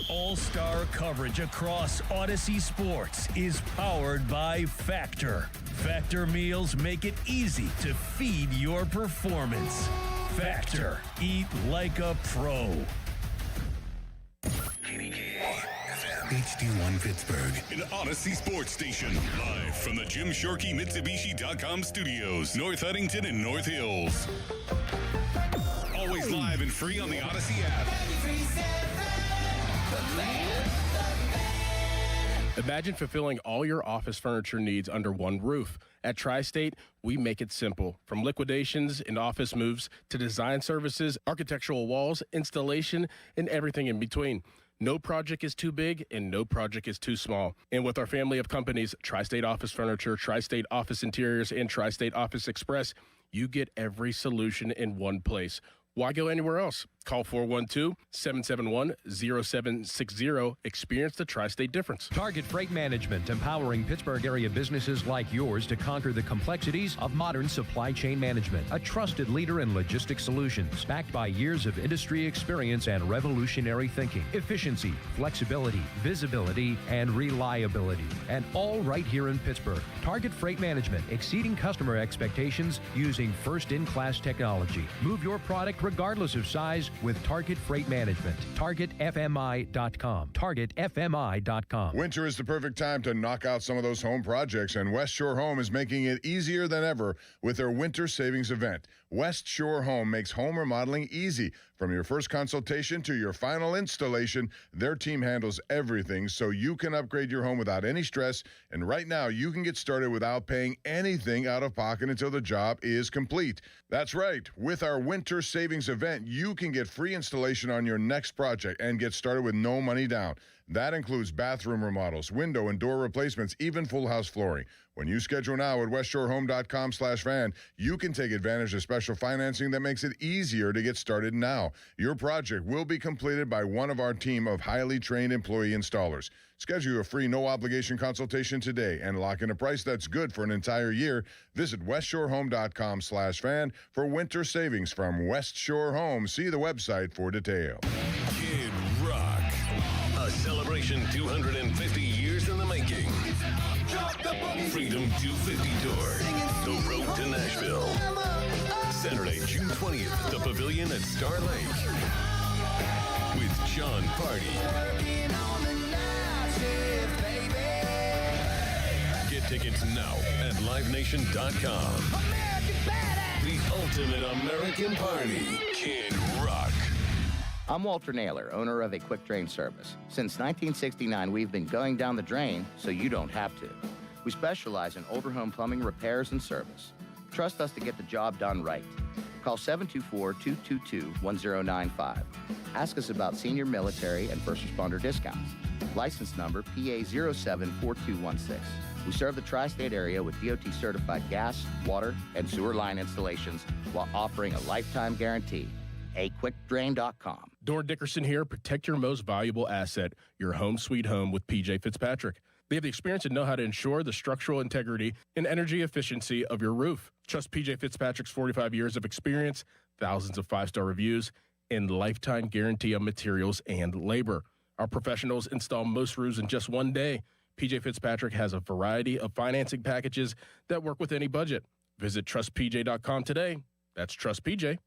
All-star coverage across Odyssey Sports is powered by Factor. Factor meals make it easy to feed your performance. Factor. Eat like a pro. HD1 Pittsburgh, an Odyssey Sports Station, live from the Jim Shorkey Mitsubishi.com studios, North Huntington and North Hills. Always live and free on the Odyssey app. Imagine fulfilling all your office furniture needs under one roof. At Tri-State, we make it simple. From liquidations and office moves to design services, architectural walls, installation, and everything in between. No project is too big and no project is too small. And with our family of companies, Tri-State Office Furniture, Tri-State Office Interiors, and Tri-State Office Express, you get every solution in one place. Why go anywhere else? Call 412-771-0760. Experience the Tri-State difference. Target Freight Management, empowering Pittsburgh area businesses like yours to conquer the complexities of modern supply chain management. A trusted leader in logistics solutions, backed by years of industry experience and revolutionary thinking. Efficiency, flexibility, visibility, and reliability. And all right here in Pittsburgh. Target Freight Management, exceeding customer expectations using first-in-class technology. Move your product regardless of size with Target Freight Management. TargetFMI.com. TargetFMI.com. Winter is the perfect time to knock out some of those home projects, and West Shore Home is making it easier than ever with their winter savings event. West Shore Home makes home remodeling easy. From your first consultation to your final installation, their team handles everything so you can upgrade your home without any stress. And right now, you can get started without paying anything out of pocket until the job is complete. That's right. With our winter savings event, you can get free installation on your next project and get started with no money down. That includes bathroom remodels, window and door replacements, even full house flooring. When you schedule now at westshorehome.com/fan, you can take advantage of special financing that makes it easier to get started now. Your project will be completed by one of our team of highly trained employee installers. Schedule a free no-obligation consultation today and lock in a price that's good for an entire year. Visit westshorehome.com/fan for winter savings from West Shore Home. See the website for detail. Kid Rock, a celebration 250 years in the making. Freedom 250 Tour, the road to Nashville. Saturday, June 20th, the Pavilion at Star Lake. With John Party. Get tickets now at livenation.com. The ultimate American party, Kid Rock. I'm Walter Naylor, owner of a quick drain service. Since 1969, we've been going down the drain so you don't have to. We specialize in older home plumbing repairs and service. Trust us to get the job done right. Call 724-222-1095. Ask us about senior military and first responder discounts. License number PA074216. We serve the tri-state area with DOT-certified gas, water, and sewer line installations while offering a lifetime guarantee. AQuickDrain.com. Dor Dickerson here. Protect your most valuable asset, your home sweet home with PJ Fitzpatrick. They have the experience and know how to ensure the structural integrity and energy efficiency of your roof. Trust PJ Fitzpatrick's 45 years of experience, thousands of five-star reviews, and lifetime guarantee on materials and labor. Our professionals install most roofs in just one day. PJ Fitzpatrick has a variety of financing packages that work with any budget. Visit trustpj.com today. That's trustpj.com.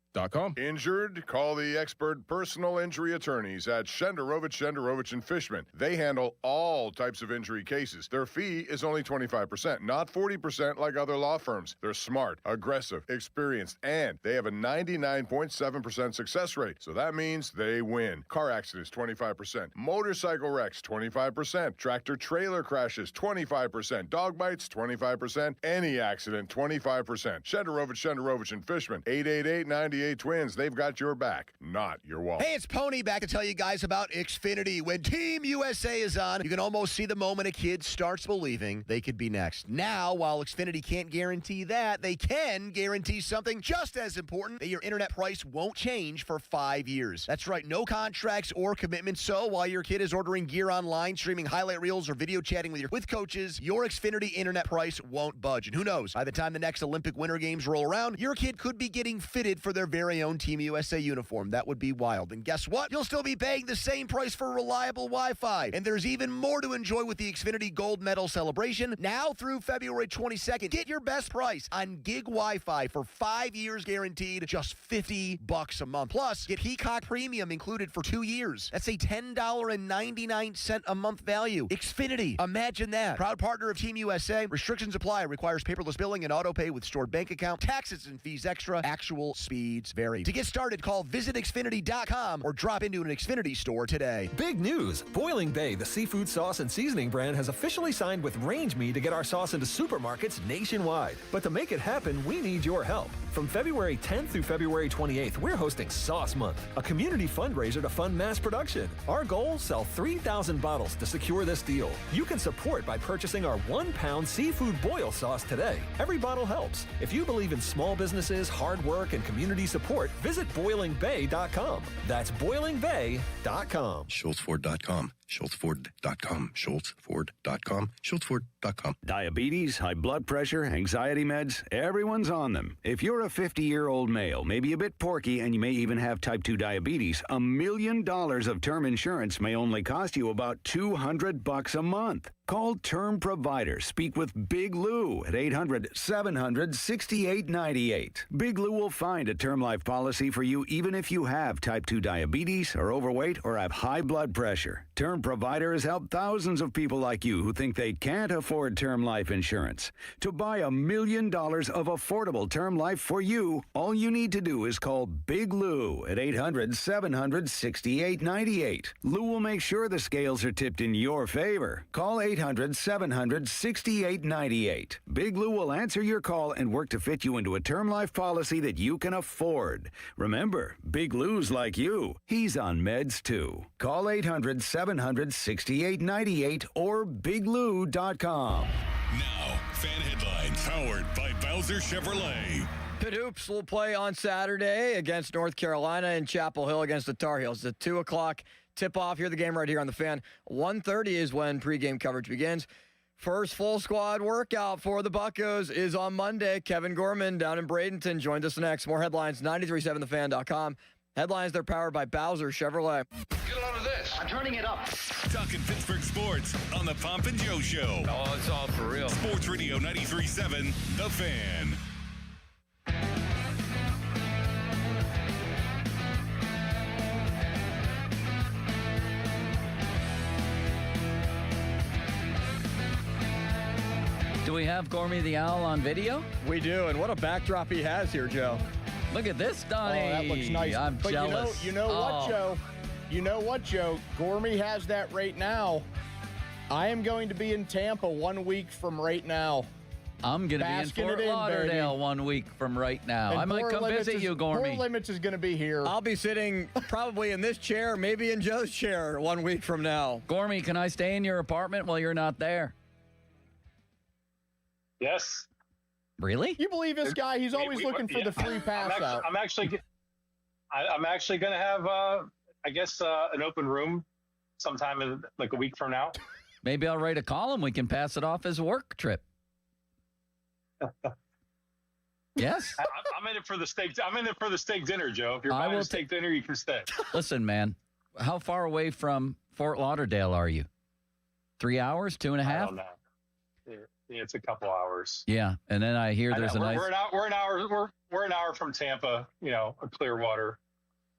Injured? Call the expert personal injury attorneys at Shenderovich and Fishman. They handle all types of injury cases. Their fee is only 25%, not 40% like other law firms. They're smart, aggressive, experienced, and they have a 99.7% success rate. So that means they win. Car accidents, 25%. Motorcycle wrecks, 25%. Tractor trailer crashes, 25%. Dog bites, 25%. Any accident, 25%. Shenderovich and Fishman. 888-98 NBA Twins. They've got your back, not your wallet. Hey, it's Pony back to tell you guys about Xfinity. When Team USA is on, you can almost see the moment a kid starts believing they could be next. Now, while Xfinity can't guarantee that, they can guarantee something just as important, that your internet price won't change for 5 years. That's right, no contracts or commitments. So while your kid is ordering gear online, streaming highlight reels, or video chatting with coaches, your Xfinity internet price won't budge. And who knows, by the time the next Olympic Winter Games roll around, your kid could be getting fitted for their very own Team USA uniform. That would be wild. And guess what? You'll still be paying the same price for reliable Wi-Fi. And there's even more to enjoy with the Xfinity Gold Medal celebration. Now through February 22nd, get your best price on gig Wi-Fi for 5 years guaranteed, just $50 a month. Plus, get Peacock Premium included for 2 years. That's a $10.99 a month value. Xfinity, imagine that. Proud partner of Team USA. Restrictions apply. Requires paperless billing and auto pay with stored bank account. Taxes and fees extra. Actual speeds vary. To get started, call visitxfinity.com or drop into an Xfinity store today. Big news! Boiling Bay, the seafood sauce and seasoning brand, has officially signed with Range Me to get our sauce into supermarkets nationwide. But to make it happen, we need your help. From February 10th through February 28th, we're hosting Sauce Month, a community fundraiser to fund mass production. Our goal, sell 3,000 bottles to secure this deal. You can support by purchasing our 1-pound seafood boil sauce today. Every bottle helps. If you believe in small businesses, hard work, and community support, visit boilingbay.com. That's boilingbay.com. SchultzFord.com. SchultzFord.com. SchultzFord.com. SchultzFord.com. Diabetes, high blood pressure, anxiety meds, everyone's on them. If you're a 50-year-old male, maybe a bit porky, and you may even have type 2 diabetes, $1 million of term insurance may only cost you about $200 a month. Call Term Provider. Speak with Big Lou at 800-700-6898. Big Lou will find a term life policy for you even if you have type 2 diabetes, are overweight, or have high blood pressure. Term Provider has helped thousands of people like you who think they can't afford term life insurance. To buy $1 million of affordable term life for you, all you need to do is call Big Lou at 800-700-6898. Lou will make sure the scales are tipped in your favor. Call 800-700-6898. Big Lou will answer your call and work to fit you into a term life policy that you can afford. Remember, Big Lou's like you. He's on meds too. Call 800-700-6898 or biglou.com. Now, fan headlines powered by Bowser Chevrolet. Pitt Hoops will play on Saturday against North Carolina and Chapel Hill against the Tar Heels. The 2 o'clock tip-off. Hear the game right here on the Fan. 1:30 is when pregame coverage begins. First full squad workout for the Buccos is on Monday. Kevin Gorman down in Bradenton joins us next. More headlines, 937thefan.com. Headlines, they're powered by Bowser Chevrolet. Get a load of this. I'm turning it up. Talking Pittsburgh sports on the Pomp and Joe Show. Oh, it's all for real. Sports Radio 93.7, The Fan. Do we have Gormy the Owl on video? We do, and what a backdrop he has here, Joe. Look at this, Donnie. Oh, that looks nice. I'm but jealous. You know what, Joe? You know what, Joe? Gormy has that right now. I am going to be in Tampa 1 week from right now. I'm going to be in Fort Lauderdale 1 week from right now. And I might come visit you, Gormy. Poor Limits is going to be here. I'll be sitting probably in this chair, maybe in Joe's chair 1 week from now. Gormy, can I stay in your apartment while you're not there? Yes. Really? You believe this guy? He's always looking for the free pass out. I'm actually going to have, I guess, an open room sometime in like a week from now. Maybe I'll write a column. We can pass it off as a work trip. Yes. I'm in it for the steak. I'm in it for the steak dinner, Joe. If you're buying a steak dinner, you can stay. Listen, man, how far away from Fort Lauderdale are you? 3 hours, 2.5? I don't know. Yeah, it's a couple hours. Yeah, and then I hear there's a nice. We're an hour from Tampa. You know, Clearwater,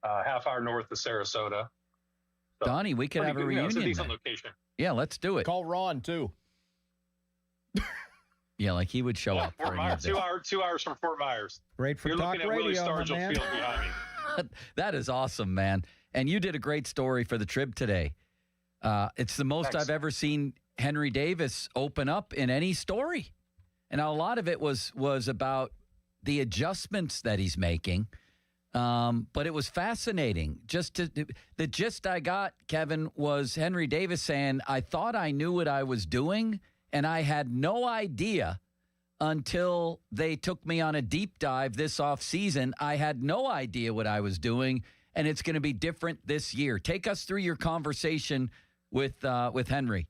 half hour north of Sarasota. So Donnie, we could have a reunion. It's a decent location. Yeah, let's do it. Call Ron too. Yeah, like he would show up. Fort Myers, 2 hours from Fort Myers. Great for You're talk looking at radio, Willie Stargell man. Field behind me. That is awesome, man. And you did a great story for the Trib today. It's the most I've ever seen Henry Davis open up in any story. And a lot of it was about the adjustments that he's making But it was fascinating. The gist I got, Kevin, was Henry Davis saying, I thought I knew what I was doing, and I had no idea until they took me on a deep dive this offseason. I had no idea what I was doing, and it's going to be different this year. Take us through your conversation with Henry.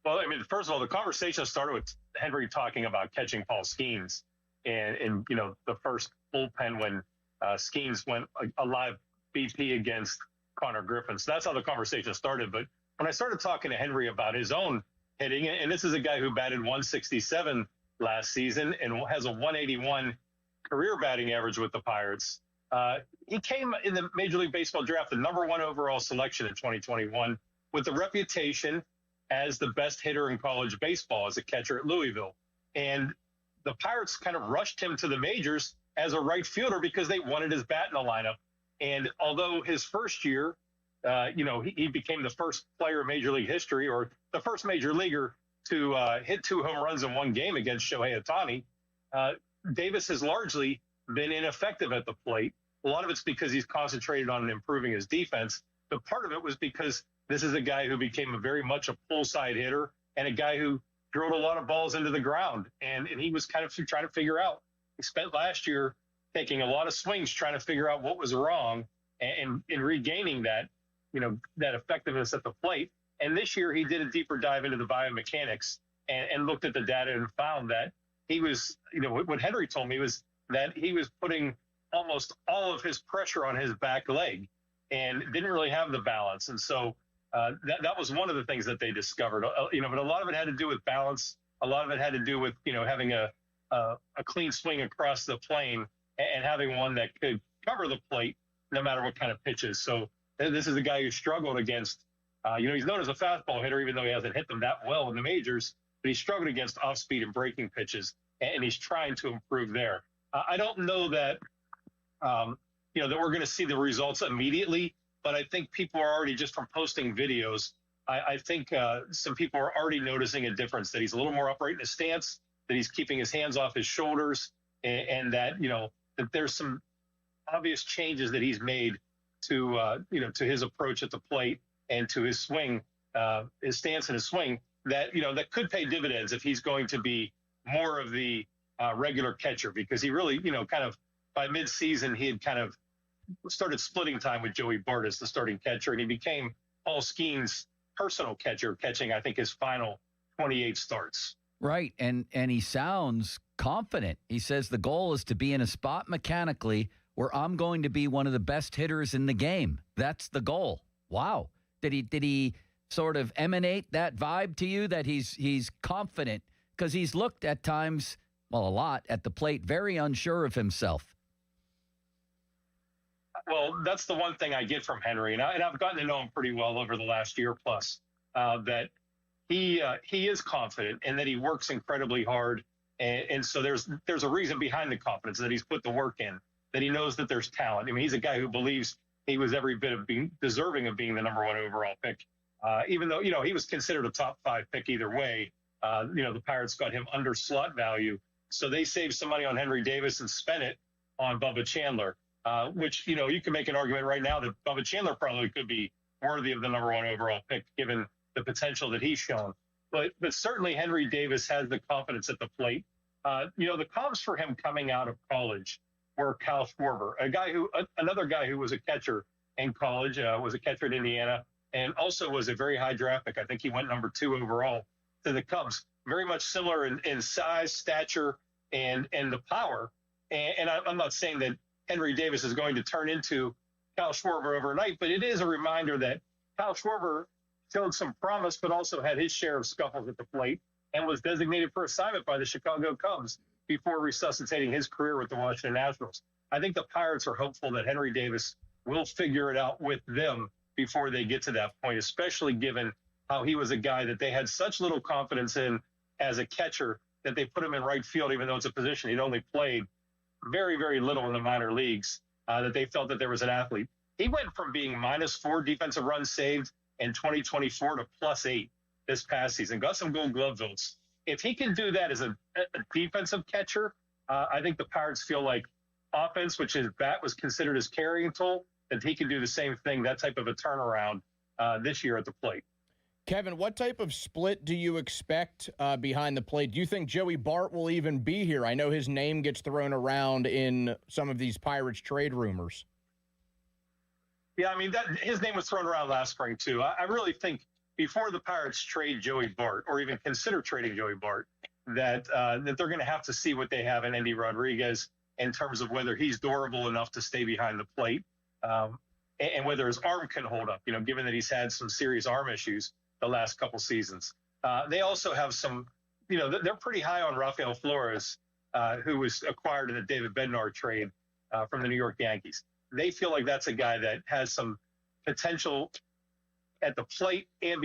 Well, I mean, first of all, the conversation started with Henry talking about catching Paul Skeens and the first bullpen when Skeens went a live BP against Connor Griffin. So that's how the conversation started. But when I started talking to Henry about his own hitting, and this is a guy who batted 167 last season and has a 181 career batting average with the Pirates. He came in the Major League Baseball draft, the number 1 overall selection in 2021, with the reputation as the best hitter in college baseball as a catcher at Louisville. And the Pirates kind of rushed him to the majors as a right fielder because they wanted his bat in the lineup. And although his first year, he became the first player in Major League history, or the first major leaguer to hit 2 home runs in one game against Shohei Ohtani. Davis has largely been ineffective at the plate. A lot of it's because he's concentrated on improving his defense, but part of it was because this is a guy who became very much a pull side hitter and a guy who drilled a lot of balls into the ground. And he was kind of trying to figure out. He spent last year taking a lot of swings trying to figure out what was wrong and regaining that, that effectiveness at the plate. And this year he did a deeper dive into the biomechanics and looked at the data and found that he was, what Henry told me was that he was putting almost all of his pressure on his back leg and didn't really have the balance. And so that was one of the things that they discovered, but a lot of it had to do with balance. A lot of it had to do with, having a clean swing across the plane and having one that could cover the plate no matter what kind of pitches. So this is a guy who struggled against, he's known as a fastball hitter, even though he hasn't hit them that well in the majors, but he struggled against off-speed and breaking pitches, and he's trying to improve there. I don't know that, that we're going to see the results immediately, but I think people are already, just from posting videos, I think some people are already noticing a difference, that he's a little more upright in his stance, that he's keeping his hands off his shoulders, and that, that there's some obvious changes that he's made to, to his approach at the plate and to his swing, his stance and his swing, that, that could pay dividends if he's going to be more of the regular catcher, because he really, kind of by midseason, he had kind of started splitting time with Joey Bartas, the starting catcher, and he became Paul Skeens' personal catcher, catching, I think, his final 28 starts. Right, and he sounds confident. He says the goal is to be in a spot mechanically where I'm going to be one of the best hitters in the game. That's the goal. Wow. Did he sort of emanate that vibe to you, that he's confident? Because he's looked at times, well, a lot at the plate, very unsure of himself. Well, that's the one thing I get from Henry, and I've gotten to know him pretty well over the last year plus, that he is confident and that he works incredibly hard. And so there's a reason behind the confidence, that he's put the work in, that he knows that there's talent. I mean, he's a guy who believes he was every bit of being deserving of being the number 1 overall pick, even though, he was considered a top 5 pick either way. The Pirates got him under slot value. So they saved some money on Henry Davis and spent it on Bubba Chandler, which, you can make an argument right now that Bubba Chandler probably could be worthy of the number 1 overall pick, given the potential that he's shown. But certainly Henry Davis has the confidence at the plate. The comps for him coming out of college were Kyle Schwarber, another guy who was a catcher in college, was a catcher at Indiana, and also was a very high draft pick. I think he went number 2 overall to the Cubs. Very much similar in size, stature, and the power. And I'm not saying that Henry Davis is going to turn into Kyle Schwarber overnight, but it is a reminder that Kyle Schwarber showed some promise, but also had his share of scuffles at the plate and was designated for assignment by the Chicago Cubs before resuscitating his career with the Washington Nationals. I think the Pirates are hopeful that Henry Davis will figure it out with them before they get to that point, especially given how he was a guy that they had such little confidence in as a catcher that they put him in right field, even though it's a position he'd only played very, very little in the minor leagues, that they felt that there was an athlete. He went from being -4 defensive runs saved in 2024 to +8 this past season, got some Gold Glove votes. If he can do that as a defensive catcher, I think the Pirates feel like offense, which his bat was considered his carrying tool, that he can do the same thing, that type of a turnaround this year at the plate. Kevin, what type of split do you expect behind the plate? Do you think Joey Bart will even be here? I know his name gets thrown around in some of these Pirates trade rumors. Yeah, I mean, his name was thrown around last spring, too. I really think before the Pirates trade Joey Bart, or even consider trading Joey Bart, that they're going to have to see what they have in Andy Rodriguez in terms of whether he's durable enough to stay behind the plate and whether his arm can hold up, given that he's had some serious arm issues the last couple seasons. They also have some, they're pretty high on Rafael Flores, who was acquired in the David Bednar trade from the New York Yankees. They feel like that's a guy that has some potential at the plate and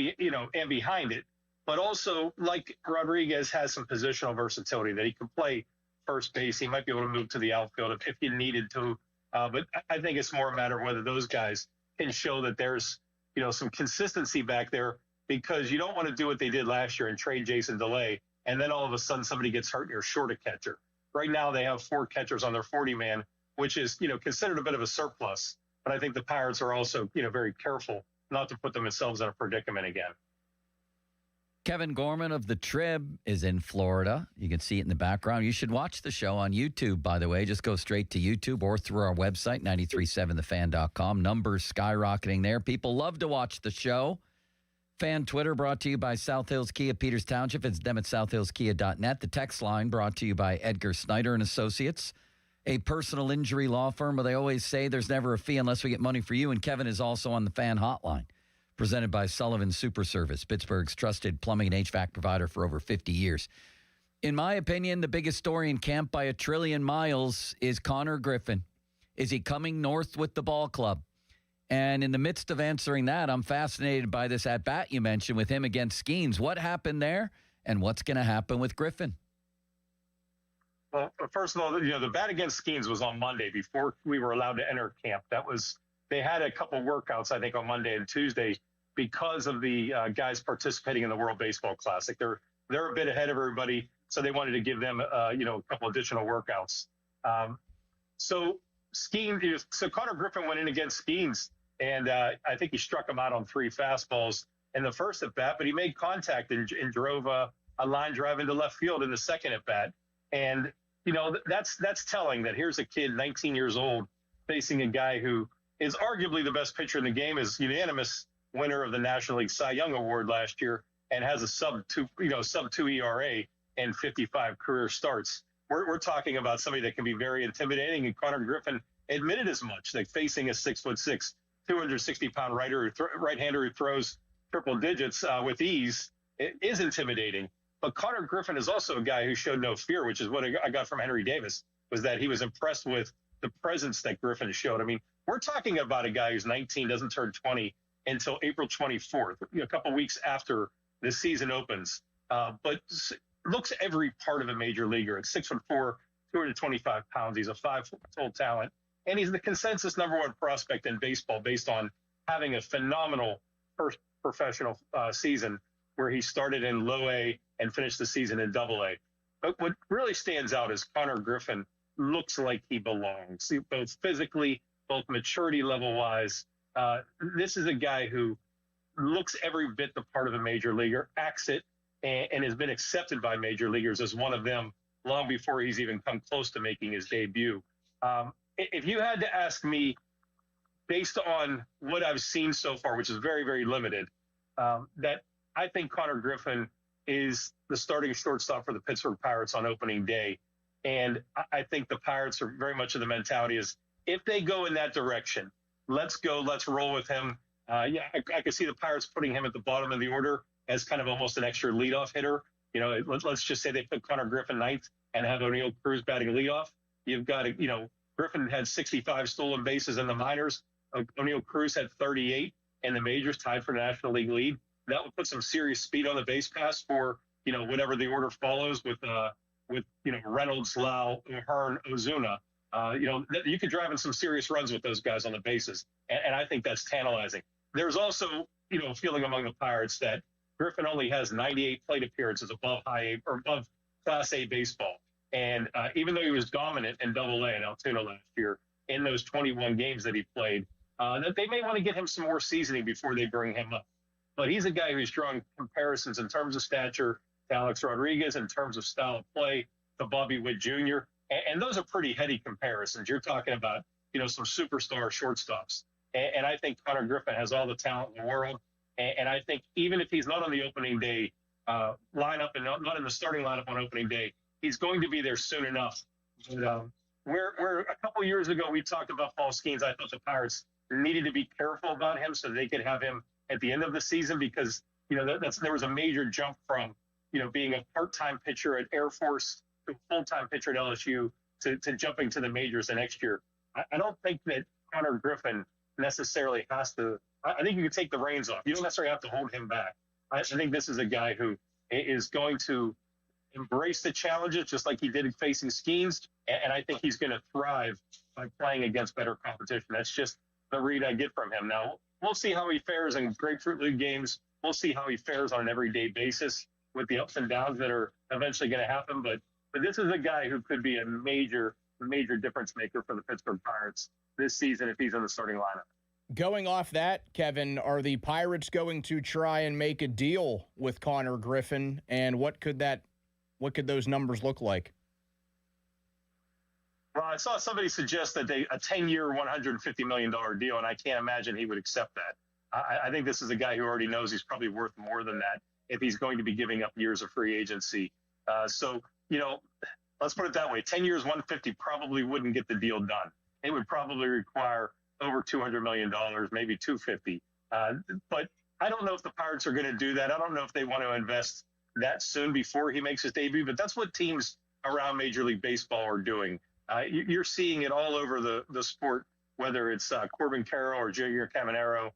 behind it, but also, like Rodriguez, has some positional versatility that he can play first base. He might be able to move to the outfield if he needed to. But I think it's more a matter of whether those guys can show that there's, some consistency back there, because you don't want to do what they did last year and trade Jason DeLay, and then all of a sudden somebody gets hurt and you're short a catcher. Right now they have 4 catchers on their 40-man, which is, considered a bit of a surplus. But I think the Pirates are also, very careful not to put themselves in a predicament again. Kevin Gorman of the Trib is in Florida. You can see it in the background. You should watch the show on YouTube, by the way. Just go straight to YouTube or through our website, 937thefan.com. Numbers skyrocketing there. People love to watch the show. Fan Twitter brought to you by South Hills Kia, Peters Township. It's them at southhillskia.net. The text line brought to you by Edgar Snyder and Associates, a personal injury law firm where they always say there's never a fee unless we get money for you. And Kevin is also on the Fan Hotline, presented by Sullivan Super Service, Pittsburgh's trusted plumbing and HVAC provider for over 50 years. In my opinion, the biggest story in camp by a trillion miles is Connor Griffin. Is he coming north with the ball club? And in the midst of answering that, I'm fascinated by this at-bat you mentioned with him against Skeens. What happened there, and what's going to happen with Griffin? Well, first of all, the bat against Skeens was on Monday before we were allowed to enter camp. They had a couple workouts, I think, on Monday and Tuesday because of the guys participating in the World Baseball Classic. They're a bit ahead of everybody, so they wanted to give them, a couple additional workouts. So Connor Griffin went in against Skeens, and I think he struck him out on 3 fastballs in the first at bat, but he made contact and drove a line drive into left field in the second at bat. And that's telling that here's a kid, 19 years old, facing a guy who is arguably the best pitcher in the game, is unanimous winner of the National League Cy Young Award last year, and has a sub-2 ERA and 55 career starts. We're talking about somebody that can be very intimidating, and Connor Griffin admitted as much, that facing a 6'6", 260-pound right-hander who throws triple digits with ease is intimidating. But Connor Griffin is also a guy who showed no fear, which is what I got from Henry Davis, was that he was impressed with the presence that Griffin showed. I mean, we're talking about a guy who's 19, doesn't turn 20 until April 24th, a couple weeks after the season opens, but looks every part of a major leaguer. At 6'4", 225 pounds, he's a 5-foot talent, and he's the consensus #1 prospect in baseball based on having a phenomenal first professional season where he started in low A and finished the season in double A. But what really stands out is Connor Griffin looks like he belongs, both physically, both maturity level-wise. This is a guy who looks every bit the part of a major leaguer, acts it, and has been accepted by major leaguers as one of them long before he's even come close to making his debut. If you had to ask me, based on what I've seen so far, which is very, very limited, that I think Connor Griffin is the starting shortstop for the Pittsburgh Pirates on opening day. And I think the Pirates are very much of the mentality is, if they go in that direction, let's go, let's roll with him. I could see the Pirates putting him at the bottom of the order as kind of almost an extra leadoff hitter. Let's just say they put Connor Griffin ninth and have O'Neill Cruz batting leadoff. You've got, Griffin had 65 stolen bases in the minors. O'Neill Cruz had 38 in the majors, tied for the National League lead. That would put some serious speed on the base pass for, whatever the order follows with Reynolds, Lau, Hearn, Ozuna. You could drive in some serious runs with those guys on the bases. And I think that's tantalizing. There's also, a feeling among the Pirates that Griffin only has 98 plate appearances above Class A baseball. And even though he was dominant in Double-A in Altoona last year, in those 21 games that he played, that they may want to get him some more seasoning before they bring him up. But he's a guy who's drawing comparisons in terms of stature to Alex Rodriguez, in terms of style of play to Bobby Witt Jr. And those are pretty heady comparisons. You're talking about, some superstar shortstops. And I think Connor Griffin has all the talent in the world. And I think even if he's not on the opening day lineup and not in the starting lineup on opening day, he's going to be there soon enough. But, where a couple years ago we talked about Paul Skeens, I thought the Pirates needed to be careful about him so they could have him at the end of the season because, there was a major jump from, being a part-time pitcher at Air Force to a full-time pitcher at LSU to jumping to the majors the next year. I don't think that Connor Griffin necessarily has to – I think you can take the reins off. You don't necessarily have to hold him back. I think this is a guy who is going to embrace the challenges just like he did facing Skeens, and I think he's going to thrive by playing against better competition. That's just the read I get from him. Now, we'll see how he fares in Grapefruit League games. We'll see how he fares on an everyday basis with the ups and downs that are eventually going to happen. But this is a guy who could be a major difference maker for the Pittsburgh Pirates this season if he's in the starting lineup. Going off that, Kevin, are the Pirates going to try and make a deal with Connor Griffin, and what could those numbers look like? Well, I saw somebody suggest that a 10-year, $150 million deal, and I can't imagine he would accept that. I think this is a guy who already knows he's probably worth more than that if he's going to be giving up years of free agency. So, let's put it that way. 10 years, 150 probably wouldn't get the deal done. It would probably require over $200 million, maybe 250. But I don't know if the Pirates are going to do that. I don't know if they want to invest that soon before he makes his debut, but that's what teams around Major League Baseball are doing. You're seeing it all over the sport, whether it's Corbin Carroll or Junior Caminero,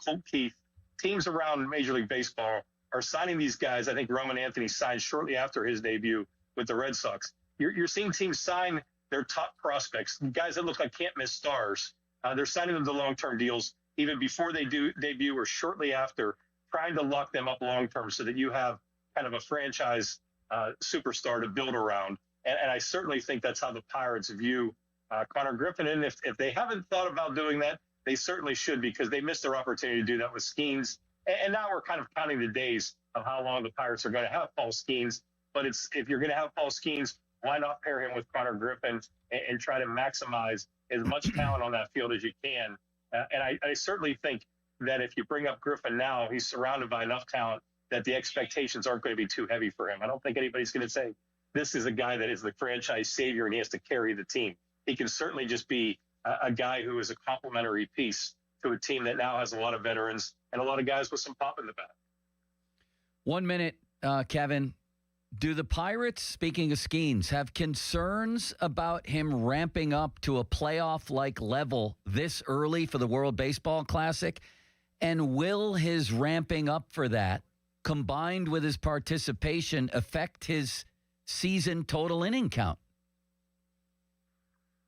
Colt Keith. Teams around Major League Baseball are signing these guys. I think Roman Anthony signed shortly after his debut with the Red Sox. You're seeing teams sign their top prospects, guys that look like can't-miss stars. They're signing them to long-term deals even before they do debut or shortly after, trying to lock them up long-term so that you have kind of a franchise superstar to build around. And I certainly think that's how the Pirates view Connor Griffin. And if they haven't thought about doing that, they certainly should, because they missed their opportunity to do that with Skeens. And now we're kind of counting the days of how long the Pirates are going to have Paul Skeens. But if you're going to have Paul Skeens, why not pair him with Connor Griffin and try to maximize as much talent on that field as you can? And I certainly think that if you bring up Griffin now, he's surrounded by enough talent that the expectations aren't going to be too heavy for him. I don't think anybody's going to say this is a guy that is the franchise savior and he has to carry the team. He can certainly just be a guy who is a complementary piece to a team that now has a lot of veterans and a lot of guys with some pop in the back. 1 minute, Kevin. Do the Pirates, speaking of Skeens, have concerns about him ramping up to a playoff-like level this early for the World Baseball Classic? And will his ramping up for that, combined with his participation, affect his season total inning count?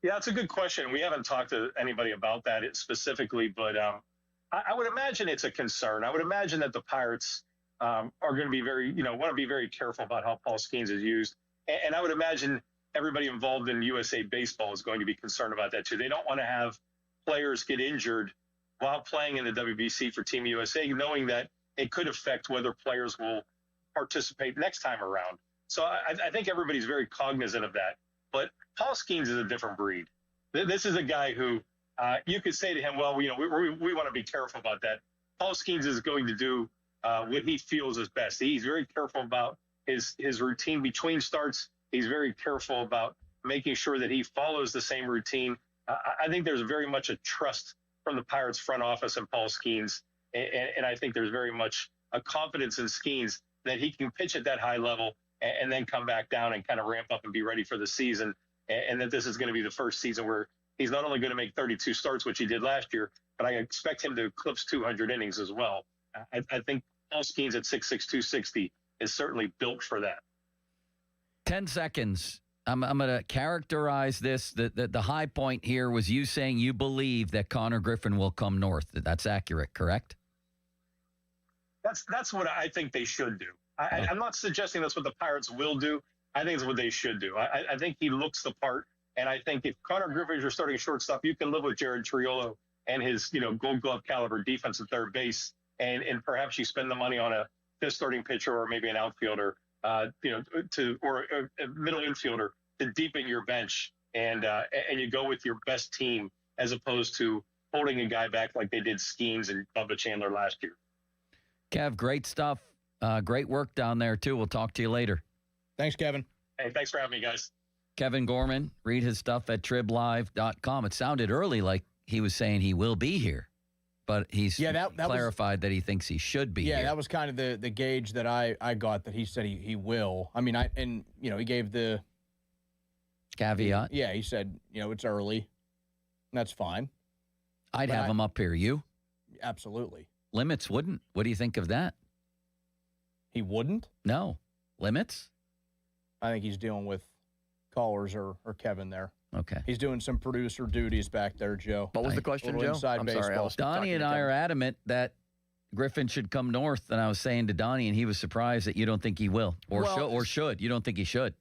Yeah, that's a good question. We haven't talked to anybody about that specifically, but I would imagine it's a concern. I would imagine that the Pirates are going to be want to be very careful about how Paul Skeens is used. And I would imagine everybody involved in USA Baseball is going to be concerned about that too. They don't want to have players get injured while playing in the WBC for Team USA, knowing that it could affect whether players will participate next time around. So I think everybody's very cognizant of that. But Paul Skeens is a different breed. This is a guy who you could say to him, well, we want to be careful about that. Paul Skeens is going to do what he feels is best. He's very careful about his routine between starts. He's very careful about making sure that he follows the same routine. I think there's very much a trust from the Pirates front office and Paul Skeens. And I think there's very much a confidence in Skeens that he can pitch at that high level and then come back down and kind of ramp up and be ready for the season. And that this is going to be the first season where he's not only going to make 32 starts, which he did last year, but I expect him to eclipse 200 innings as well. I think Paul Skeens at 6'6", 260 is certainly built for that. 10 seconds. I'm going to characterize this. The high point here was you saying you believe that Connor Griffin will come north. That's accurate, correct? That's what I think they should do. I'm not suggesting that's what the Pirates will do. I think it's what they should do. I think he looks the part. And I think if Connor Griffin is your starting shortstop, you can live with Jared Triolo and his, Gold Glove caliber defense at third base. And perhaps you spend the money on a fifth starting pitcher or maybe an outfielder, or a middle infielder to deepen your bench. And you go with your best team as opposed to holding a guy back like they did Skeens and Bubba Chandler last year. Kev, great stuff. Great work down there, too. We'll talk to you later. Thanks, Kevin. Hey, thanks for having me, guys. Kevin Gorman, read his stuff at triblive.com. It sounded early like he was saying he will be here, but he's clarified that he thinks he should be here. Yeah, that was kind of the gauge that I got, that he said he will. I mean, he gave the caveat. Yeah, he said, it's early. That's fine. I'd have him up here. You? Absolutely. Limits wouldn't. What do you think of that? He wouldn't? No. Limits? I think he's dealing with callers or Kevin there. Okay. He's doing some producer duties back there, Joe. What was the question, Joe? Inside I'm baseball. sorry. Donnie and I are adamant that Griffin should come north, and I was saying to Donnie, and he was surprised that you don't think he will or should. You don't think he should.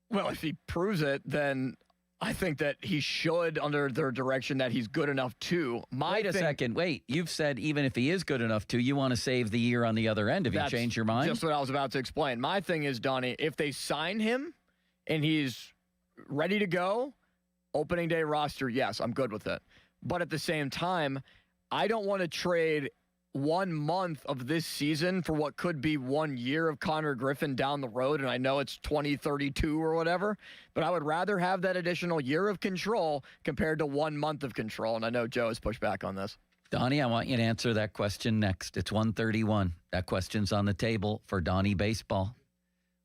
Well, if he proves it, then I think that he should, under their direction, that he's good enough to. Wait a second. Wait, you've said even if he is good enough to, you want to save the year on the other end. Have you changed your mind? Just what I was about to explain. My thing is, Donnie, if they sign him and he's ready to go, opening day roster, yes, I'm good with it. But at the same time, I don't want to trade 1 month of this season for what could be 1 year of Connor Griffin down the road. And I know it's 2032 or whatever, but I would rather have that additional year of control compared to 1 month of control. And I know Joe has pushed back on this. Donnie, I want you to answer that question next. It's 1:31. That question's on the table for Donnie Baseball.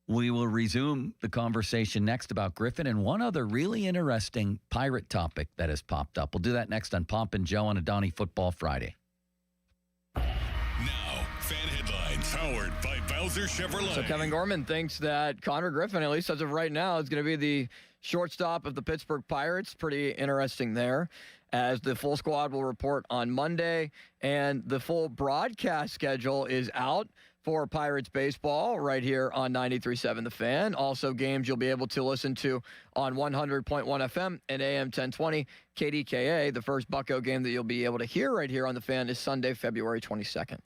We will resume the conversation next about Griffin and one other really interesting Pirate topic that has popped up. We'll do that next on Pomp and Joe on a Donnie Football Friday. Now, fan headlines powered by Bowser Chevrolet. So Kevin Gorman thinks that Connor Griffin, at least as of right now, is going to be the shortstop of the Pittsburgh Pirates. Pretty interesting there, as the full squad will report on Monday, and the full broadcast schedule is out for Pirates baseball right here on 93.7 The Fan. Also games you'll be able to listen to on 100.1 FM and AM 1020 KDKA. The first Bucko game that you'll be able to hear right here on The Fan is Sunday, February 22nd.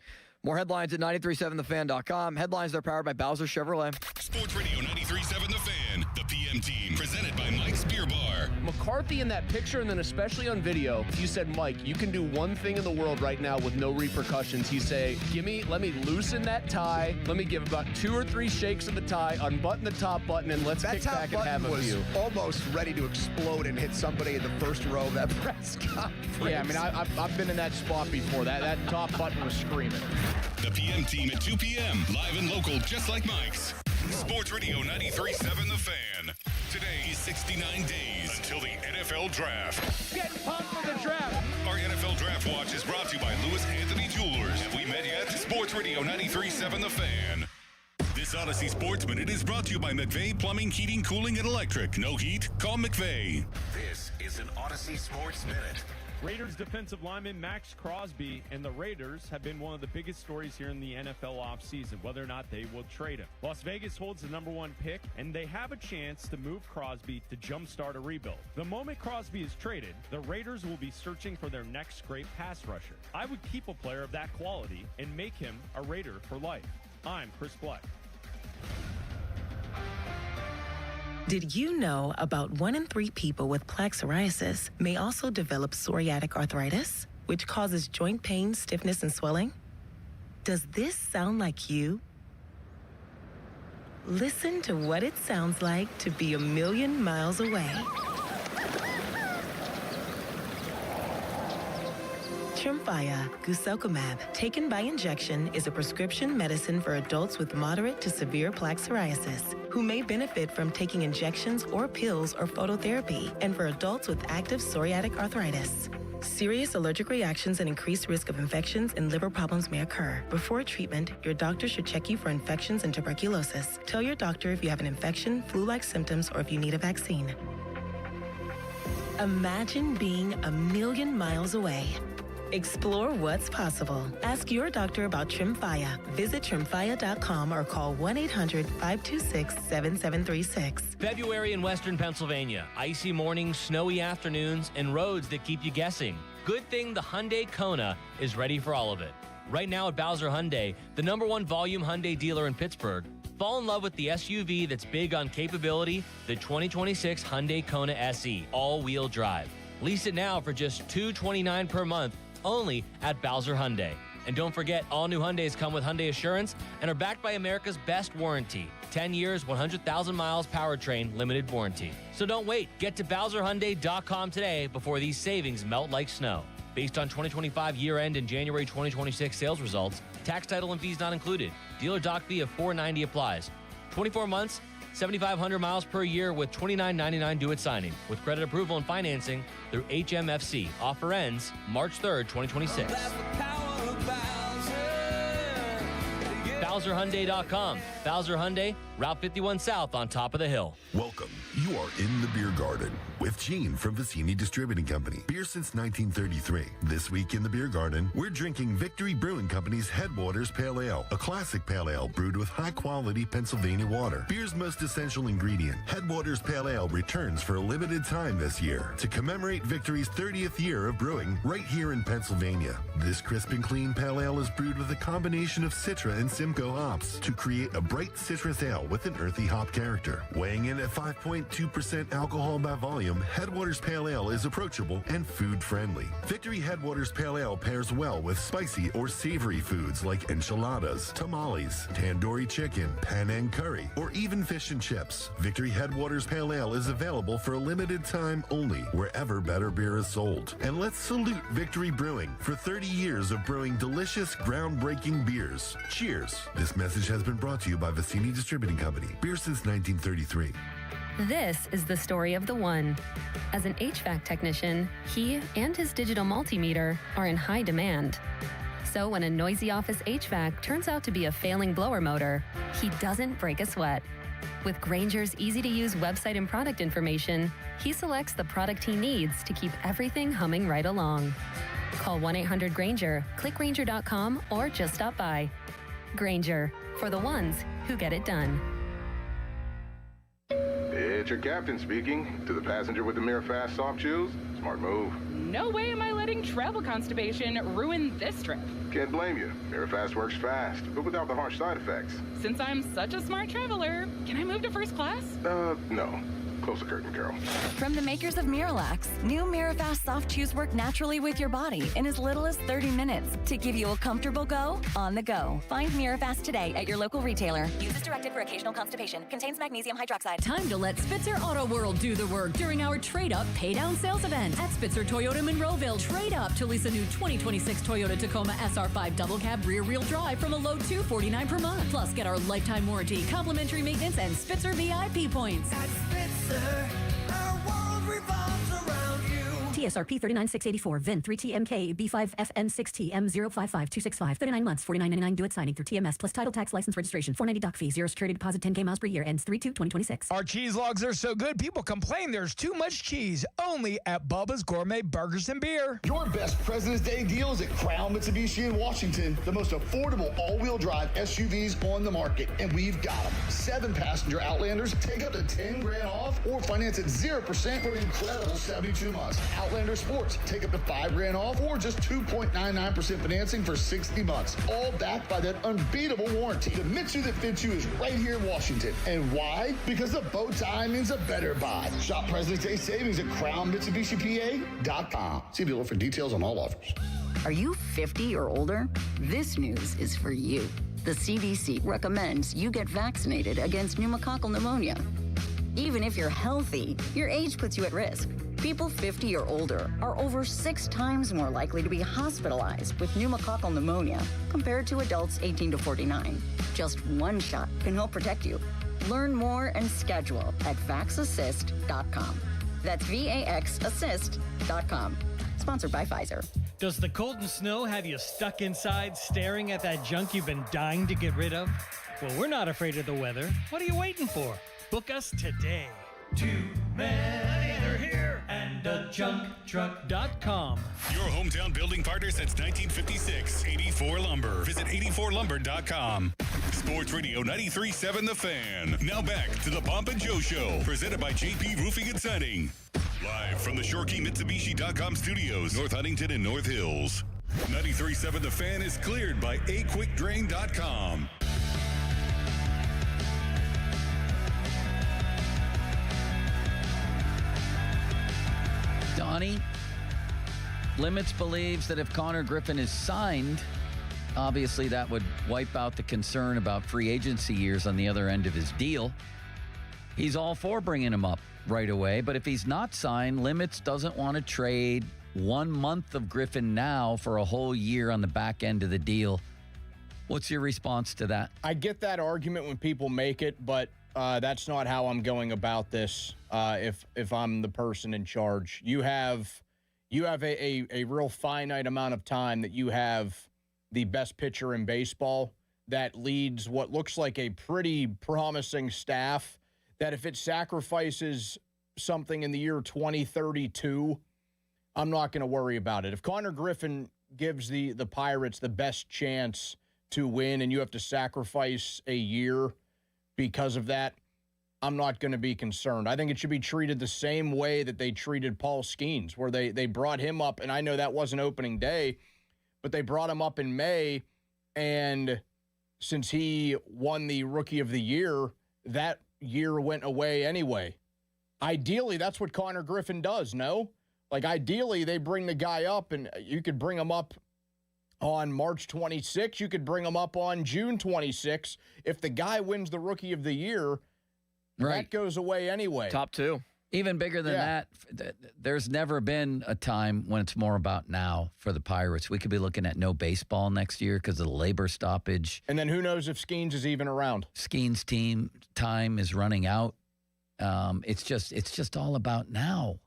More headlines at 937thefan.com. Headlines are powered by Bowser Chevrolet. Sports Radio 93.7 The Fan, the PM team, presented by Mike's Beer Bar. McCarthy in that picture, and then especially on video, if you said, Mike, you can do one thing in the world right now with no repercussions, he'd say, let me loosen that tie, let me give about 2 or 3 shakes of the tie, unbutton the top button, and let's kick back and have a view. Almost ready to explode and hit somebody in the first row of that press conference. Yeah, I mean, I've been in that spot before. That top button was screaming. The PM team at 2 p.m. Live and local, just like Mike's. Sports Radio 93.7 The Fan. Today is 69 days until the NFL Draft. Get pumped for the draft. Our NFL Draft Watch is brought to you by Lewis Anthony Jewelers. Have we met yet? Sports Radio 93.7 The Fan. This Odyssey Sports Minute is brought to you by McVeigh Plumbing, Heating, Cooling, and Electric. No heat? Call McVeigh. This is an Odyssey Sports Minute. Raiders defensive lineman Max Crosby and the Raiders have been one of the biggest stories here in the NFL offseason, whether or not they will trade him. Las Vegas holds the #1 pick, and they have a chance to move Crosby to jumpstart a rebuild. The moment Crosby is traded, the Raiders will be searching for their next great pass rusher. I would keep a player of that quality and make him a Raider for life. I'm Chris Black. Did you know about 1 in 3 people with plaque psoriasis may also develop psoriatic arthritis, which causes joint pain, stiffness, and swelling? Does this sound like you? Listen to what it sounds like to be a million miles away. Tremfya guselkumab, taken by injection, is a prescription medicine for adults with moderate to severe plaque psoriasis who may benefit from taking injections or pills or phototherapy, and for adults with active psoriatic arthritis. Serious allergic reactions and increased risk of infections and liver problems may occur. Before treatment, your doctor should check you for infections and tuberculosis. Tell your doctor if you have an infection, flu-like symptoms, or if you need a vaccine. Imagine being a million miles away. Explore what's possible. Ask your doctor about Trimfaya. Visit trimfaya.com or call 1-800-526-7736. February in Western Pennsylvania. Icy mornings, snowy afternoons, and roads that keep you guessing. Good thing the Hyundai Kona is ready for all of it. Right now at Bowser Hyundai, the #1 volume Hyundai dealer in Pittsburgh, fall in love with the SUV that's big on capability, the 2026 Hyundai Kona SE, all-wheel drive. Lease it now for just $229 per month, only at Bowser Hyundai. And don't forget, all new Hyundais come with Hyundai Assurance and are backed by America's best warranty. 10 years, 100,000 miles powertrain limited warranty. So don't wait. Get to BowserHyundai.com today before these savings melt like snow. Based on 2025 year-end and January 2026 sales results, tax, title, and fees not included. Dealer doc fee of $490 applies. 24 months, 7,500 miles per year with $29.99 due at signing. With credit approval and financing through HMFC. Offer ends March 3rd, 2026. BowserHyundai.com. Bowser Hyundai, Route 51 South on top of the hill. Welcome. You are in the beer garden with Gene from Vicini Distributing Company. Beer since 1933. This week in the beer garden, we're drinking Victory Brewing Company's Headwaters Pale Ale, a classic pale ale brewed with high-quality Pennsylvania water. Beer's most essential ingredient, Headwaters Pale Ale, returns for a limited time this year to commemorate Victory's 30th year of brewing right here in Pennsylvania. This crisp and clean pale ale is brewed with a combination of Citra and Simcoe hops to create a bright citrus ale with an earthy hop character. Weighing in at 5.2% alcohol by volume, Headwaters Pale Ale is approachable and food-friendly. Victory Headwaters Pale Ale pairs well with spicy or savory foods like enchiladas, tamales, tandoori chicken, Penang curry, or even fish and chips. Victory Headwaters Pale Ale is available for a limited time only wherever better beer is sold. And let's salute Victory Brewing for 30 years of brewing delicious, groundbreaking beers. Cheers. This message has been brought to you by Vicini Distributing Company. Beer since 1933. This is the story of the one. As an HVAC technician, he and his digital multimeter are in high demand. So when a noisy office HVAC turns out to be a failing blower motor, he doesn't break a sweat. With Grainger's easy-to-use website and product information, he selects the product he needs to keep everything humming right along. Call 1-800-GRAINGER, click Grainger.com, or just stop by. Grainger, for the ones who get it done. It's your captain speaking. To the passenger with the Mirror Fast soft shoes, smart move. No way am I letting travel constipation ruin this trip. Can't blame you. Mirror Fast works fast, but without the harsh side effects. Since I'm such a smart traveler, can I move to first class? No. Close the curtain, Carol. From the makers of Miralax, new Mirafast soft chews work naturally with your body in as little as 30 minutes to give you a comfortable go on the go. Find Mirafast today at your local retailer. Use as directed for occasional constipation. Contains magnesium hydroxide. Time to let Spitzer Auto World do the work during our Trade Up, Pay Down sales event. At Spitzer Toyota Monroeville, trade up to lease a new 2026 Toyota Tacoma SR5 double cab rear wheel drive from a low $249 per month. Plus, get our lifetime warranty, complimentary maintenance, and Spitzer VIP points. At Spitzer, our world revolves around you. TSRP 39684, VIN 3TMK B5FN6TM055265, 39 months, $49.99 due at signing through TMS plus title tax license registration, $490 doc fee, 0 security deposit, 10K miles per year, ends 3/2/2026. Our cheese logs are so good, people complain there's too much cheese. Only at Bubba's Gourmet Burgers and Beer. Your best President's Day deal is at Crown Mitsubishi in Washington, the most affordable all-wheel drive SUVs on the market, and we've got them. 7-passenger Outlanders take up to $10,000 off, or finance at 0% for an incredible 72 months. Outlander Sports take up to $5,000 off, or just 2.99% financing for 60 months. All backed by that unbeatable warranty. The Mitsu that fits you is right here in Washington. And why? Because a bow tie means a better buy. Shop President's Day savings at CrownMitsubishiPA.com. See dealer for details on all offers. Are you 50 or older? This news is for you. The CDC recommends you get vaccinated against pneumococcal pneumonia. Even if you're healthy, your age puts you at risk. People 50 or older are over 6 times more likely to be hospitalized with pneumococcal pneumonia compared to adults 18 to 49. Just one shot can help protect you. Learn more and schedule at vaxassist.com. That's VAXassist.com. Sponsored by Pfizer. Does the cold and snow have you stuck inside staring at that junk you've been dying to get rid of? Well, we're not afraid of the weather. What are you waiting for? Book us today. Too many are here and thejunktruck.com. Your hometown building partner since 1956. 84 Lumber. Visit 84lumber.com. Sports Radio 93.7 The Fan. Now back to the Pomp and Joe Show. Presented by JP Roofing and Siding. Live from the ShoreKeyMitsubishi.com studios, North Huntington and North Hills. 93.7 The Fan is cleared by aquickdrain.com. Donnie, Limits believes that if Connor Griffin is signed, obviously that would wipe out the concern about free agency years on the other end of his deal. He's all for bringing him up right away, but if he's not signed, Limits doesn't want to trade 1 month of Griffin now for a whole year on the back end of the deal. What's your response to that? I get that argument when people make it, but that's not how I'm going about this. If I'm the person in charge, you have a real finite amount of time that you have the best pitcher in baseball that leads what looks like a pretty promising staff. That if it sacrifices something in the year 2032, I'm not going to worry about it. If Connor Griffin gives the Pirates the best chance to win and you have to sacrifice a year because of that, I'm not going to be concerned. I think it should be treated the same way that they treated Paul Skeens, where they brought him up, and I know that wasn't opening day, but they brought him up in May, and since he won the Rookie of the Year, that year went away anyway. Ideally, that's what Connor Griffin does, no? Like, ideally, they bring the guy up, and you could bring him up on March 26. You could bring him up on June 26. If the guy wins the Rookie of the Year, that goes away anyway. Top two. Even bigger than that, there's never been a time when it's more about now for the Pirates. We could be looking at no baseball next year because of the labor stoppage. And then who knows if Skeens is even around. Skeens' team time is running out. It's just all about now.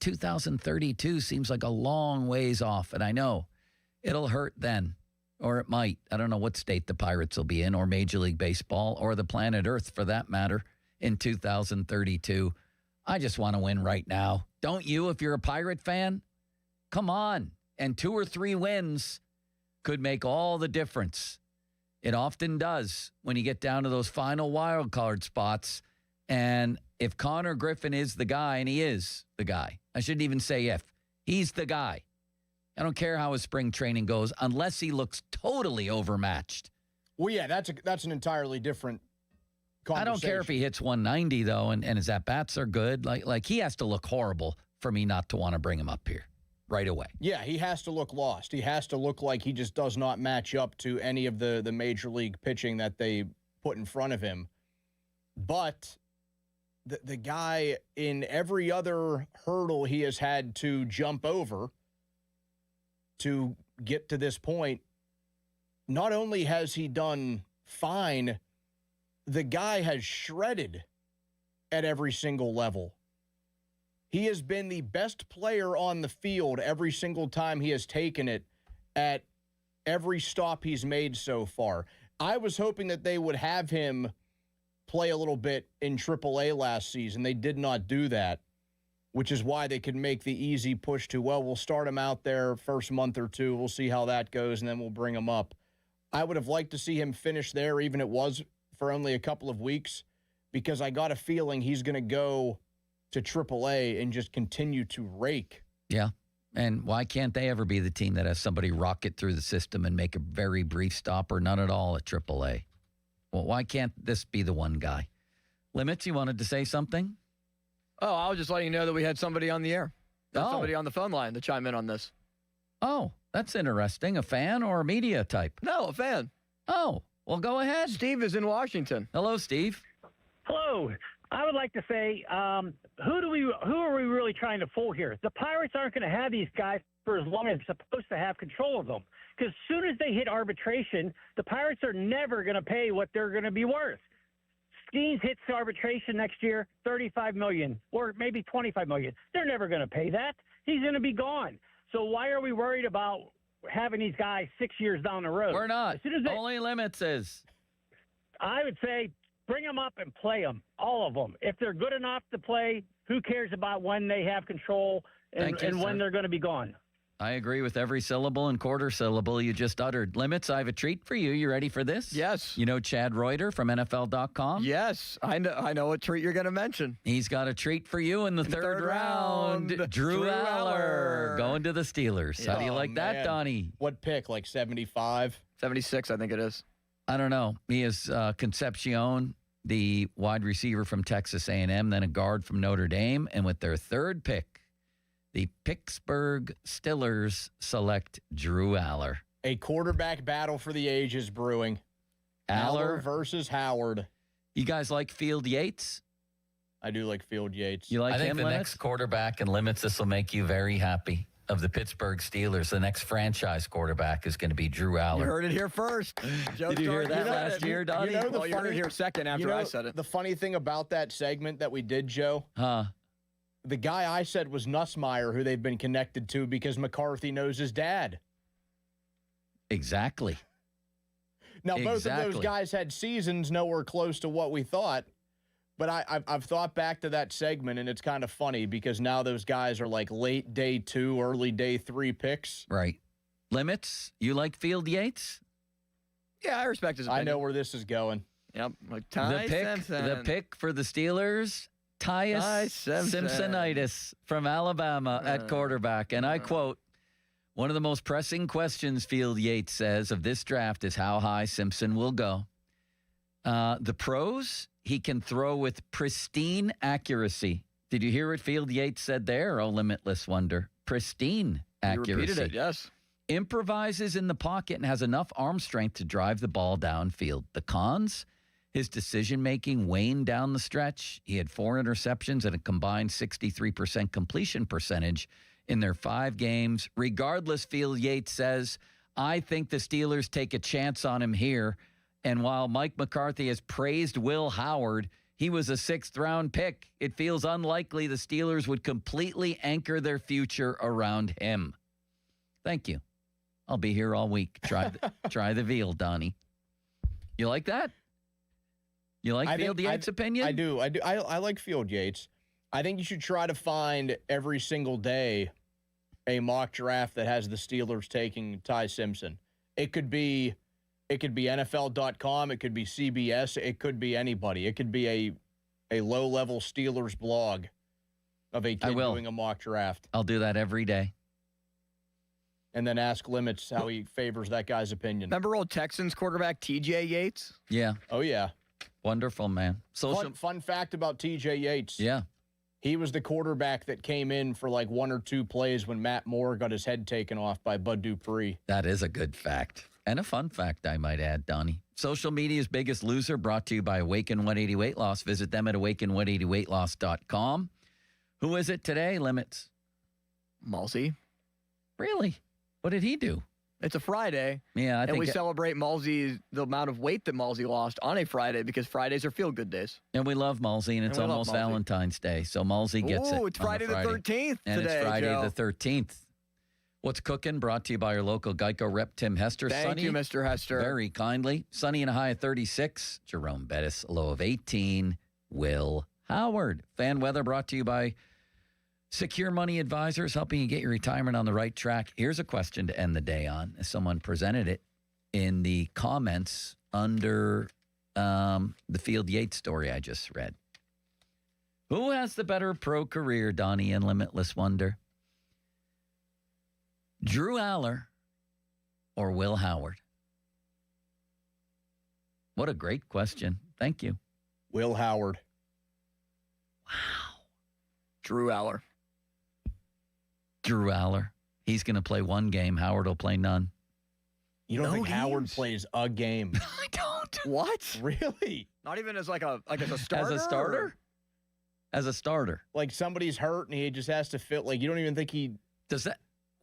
2032 seems like a long ways off, and I know it'll hurt then, or it might. I don't know what state the Pirates will be in, or Major League Baseball, or the planet Earth for that matter, in 2032. I just want to win right now. Don't you, if you're a Pirate fan? Come on. And 2 or 3 wins could make all the difference. It often does when you get down to those final wild card spots. And if Connor Griffin is the guy, and he is the guy, I shouldn't even say if, he's the guy. I don't care how his spring training goes unless he looks totally overmatched. Well, yeah, that's an entirely different conversation. I don't care if he hits 190, though, and his at-bats are good. Like he has to look horrible for me not to want to bring him up here right away. Yeah, he has to look lost. He has to look like he just does not match up to any of the major league pitching that they put in front of him. But the guy, in every other hurdle he has had to jump over to get to this point, not only has he done fine, the guy has shredded at every single level. He has been the best player on the field every single time he has taken it at every stop he's made so far. I was hoping that they would have him play a little bit in AAA last season. They did not do that, which is why they could make the easy push to, well, we'll start him out there first month or two. We'll see how that goes, and then we'll bring him up. I would have liked to see him finish there, even if it was for only a couple of weeks, because I got a feeling he's going to go to AAA and just continue to rake. Yeah, and why can't they ever be the team that has somebody rocket through the system and make a very brief stop or none at all at AAA? Well, why can't this be the one guy? Limits, you wanted to say something? Oh, I was just letting you know that we had somebody on the air. Somebody on the phone line to chime in on this. Oh, that's interesting. A fan or a media type? No, a fan. Oh, well, go ahead. Steve is in Washington. Hello, Steve. Hello. I would like to say, who are we really trying to fool here? The Pirates aren't going to have these guys for as long as they're supposed to have control of them. Because as soon as they hit arbitration, the Pirates are never going to pay what they're going to be worth. Skeens hits arbitration next year, $35 million, or maybe $25 million. They're never going to pay that. He's going to be gone. So why are we worried about having these guys 6 years down the road? We're not. Only Limits is. I would say bring them up and play them, all of them. If they're good enough to play, who cares about when they have control and when they're going to be gone? I agree with every syllable and quarter syllable you just uttered. Limits, I have a treat for you. You ready for this? Yes. You know Chad Reuter from NFL.com? Yes. I know what treat you're going to mention. He's got a treat for you in the third round. Drew Aller going to the Steelers. How do you like that, Donnie? What pick, like 75? 76, I think it is. I don't know. He is Concepcion, the wide receiver from Texas A&M, then a guard from Notre Dame. And with their third pick, the Pittsburgh Steelers select Drew Aller. A quarterback battle for the ages brewing. Aller versus Howard. You guys like Field Yates? I do like Field Yates. You like I think him, the Limits? next quarterback in Limits, this will make you very happy. Of the Pittsburgh Steelers, the next franchise quarterback is going to be Drew Aller. You heard it here first. Did you hear that last year, Donnie? You heard it here second after I said it. The funny thing about that segment that we did, Joe? The guy I said was Nussmeier, who they've been connected to because McCarthy knows his dad. Exactly. Now, both of those guys had seasons nowhere close to what we thought, but I've thought back to that segment, and it's kind of funny because now those guys are like late day 2, early day 3 picks. Right. Limits, you like Field Yates? Yeah, I respect his opinion. I know where this is going. Yep. Like The pick for the Steelers, Tyus Simpsonitis from Alabama at quarterback. And I quote, one of the most pressing questions, Field Yates says, of this draft is how high Simpson will go. The pros, he can throw with pristine accuracy. Did you hear what Field Yates said there? Oh, limitless wonder. Pristine accuracy. You repeated it, yes. Improvises in the pocket and has enough arm strength to drive the ball downfield. The cons? His decision-making waned down the stretch. He had 4 interceptions and a combined 63% completion percentage in their 5 games. Regardless, Field Yates says, I think the Steelers take a chance on him here. And while Mike McCarthy has praised Will Howard, he was a 6th-round pick. It feels unlikely the Steelers would completely anchor their future around him. Thank you. I'll be here all week. Try the veal, Donnie. You like that? You like Field Yates' opinion? I do. I like Field Yates. I think you should try to find every single day a mock draft that has the Steelers taking Ty Simpson. It could be NFL.com. It could be CBS. It could be anybody. It could be a low-level Steelers blog of a kid doing a mock draft. I'll do that every day. And then ask Limits how he favors that guy's opinion. Remember old Texans quarterback TJ Yates? Yeah. Oh, yeah. Wonderful, man. Fun fact about TJ Yates. Yeah. He was the quarterback that came in for like 1 or 2 plays when Matt Moore got his head taken off by Bud Dupree. That is a good fact. And a fun fact, I might add, Donnie. Social media's biggest loser brought to you by Awaken 180 Weight Loss. Visit them at awaken180weightloss.com. Who is it today, Limits? Malsey. Really? What did he do? It's a Friday. Yeah, I think we celebrate Malsey, the amount of weight that Malsey lost on a Friday because Fridays are feel-good days. And we love Malsey, and it's almost Valentine's Day, so Malsey gets it. Oh, it's Friday the 13th and today, it's Friday Joe. the 13th. What's cooking? Brought to you by our local Geico rep, Tim Hester. Thank you, Mr. Hester. Very kindly. Sunny and a high of 36. Jerome Bettis, a low of 18. Will Howard. Fan weather brought to you by Secure Money Advisors, helping you get your retirement on the right track. Here's a question to end the day on. Someone presented it in the comments under the Field Yates story I just read. Who has the better pro career, Donnie and Limitless Wonder? Drew Aller or Will Howard? What a great question. Thank you. Will Howard. Wow. Drew Aller. Drew Aller. He's going to play 1 game. Howard will play none. You don't think Howard plays a game? I don't. What? Really? Not even as as a starter? As a starter? As a starter. Like somebody's hurt and he just has to fit. Like you don't even think he does that.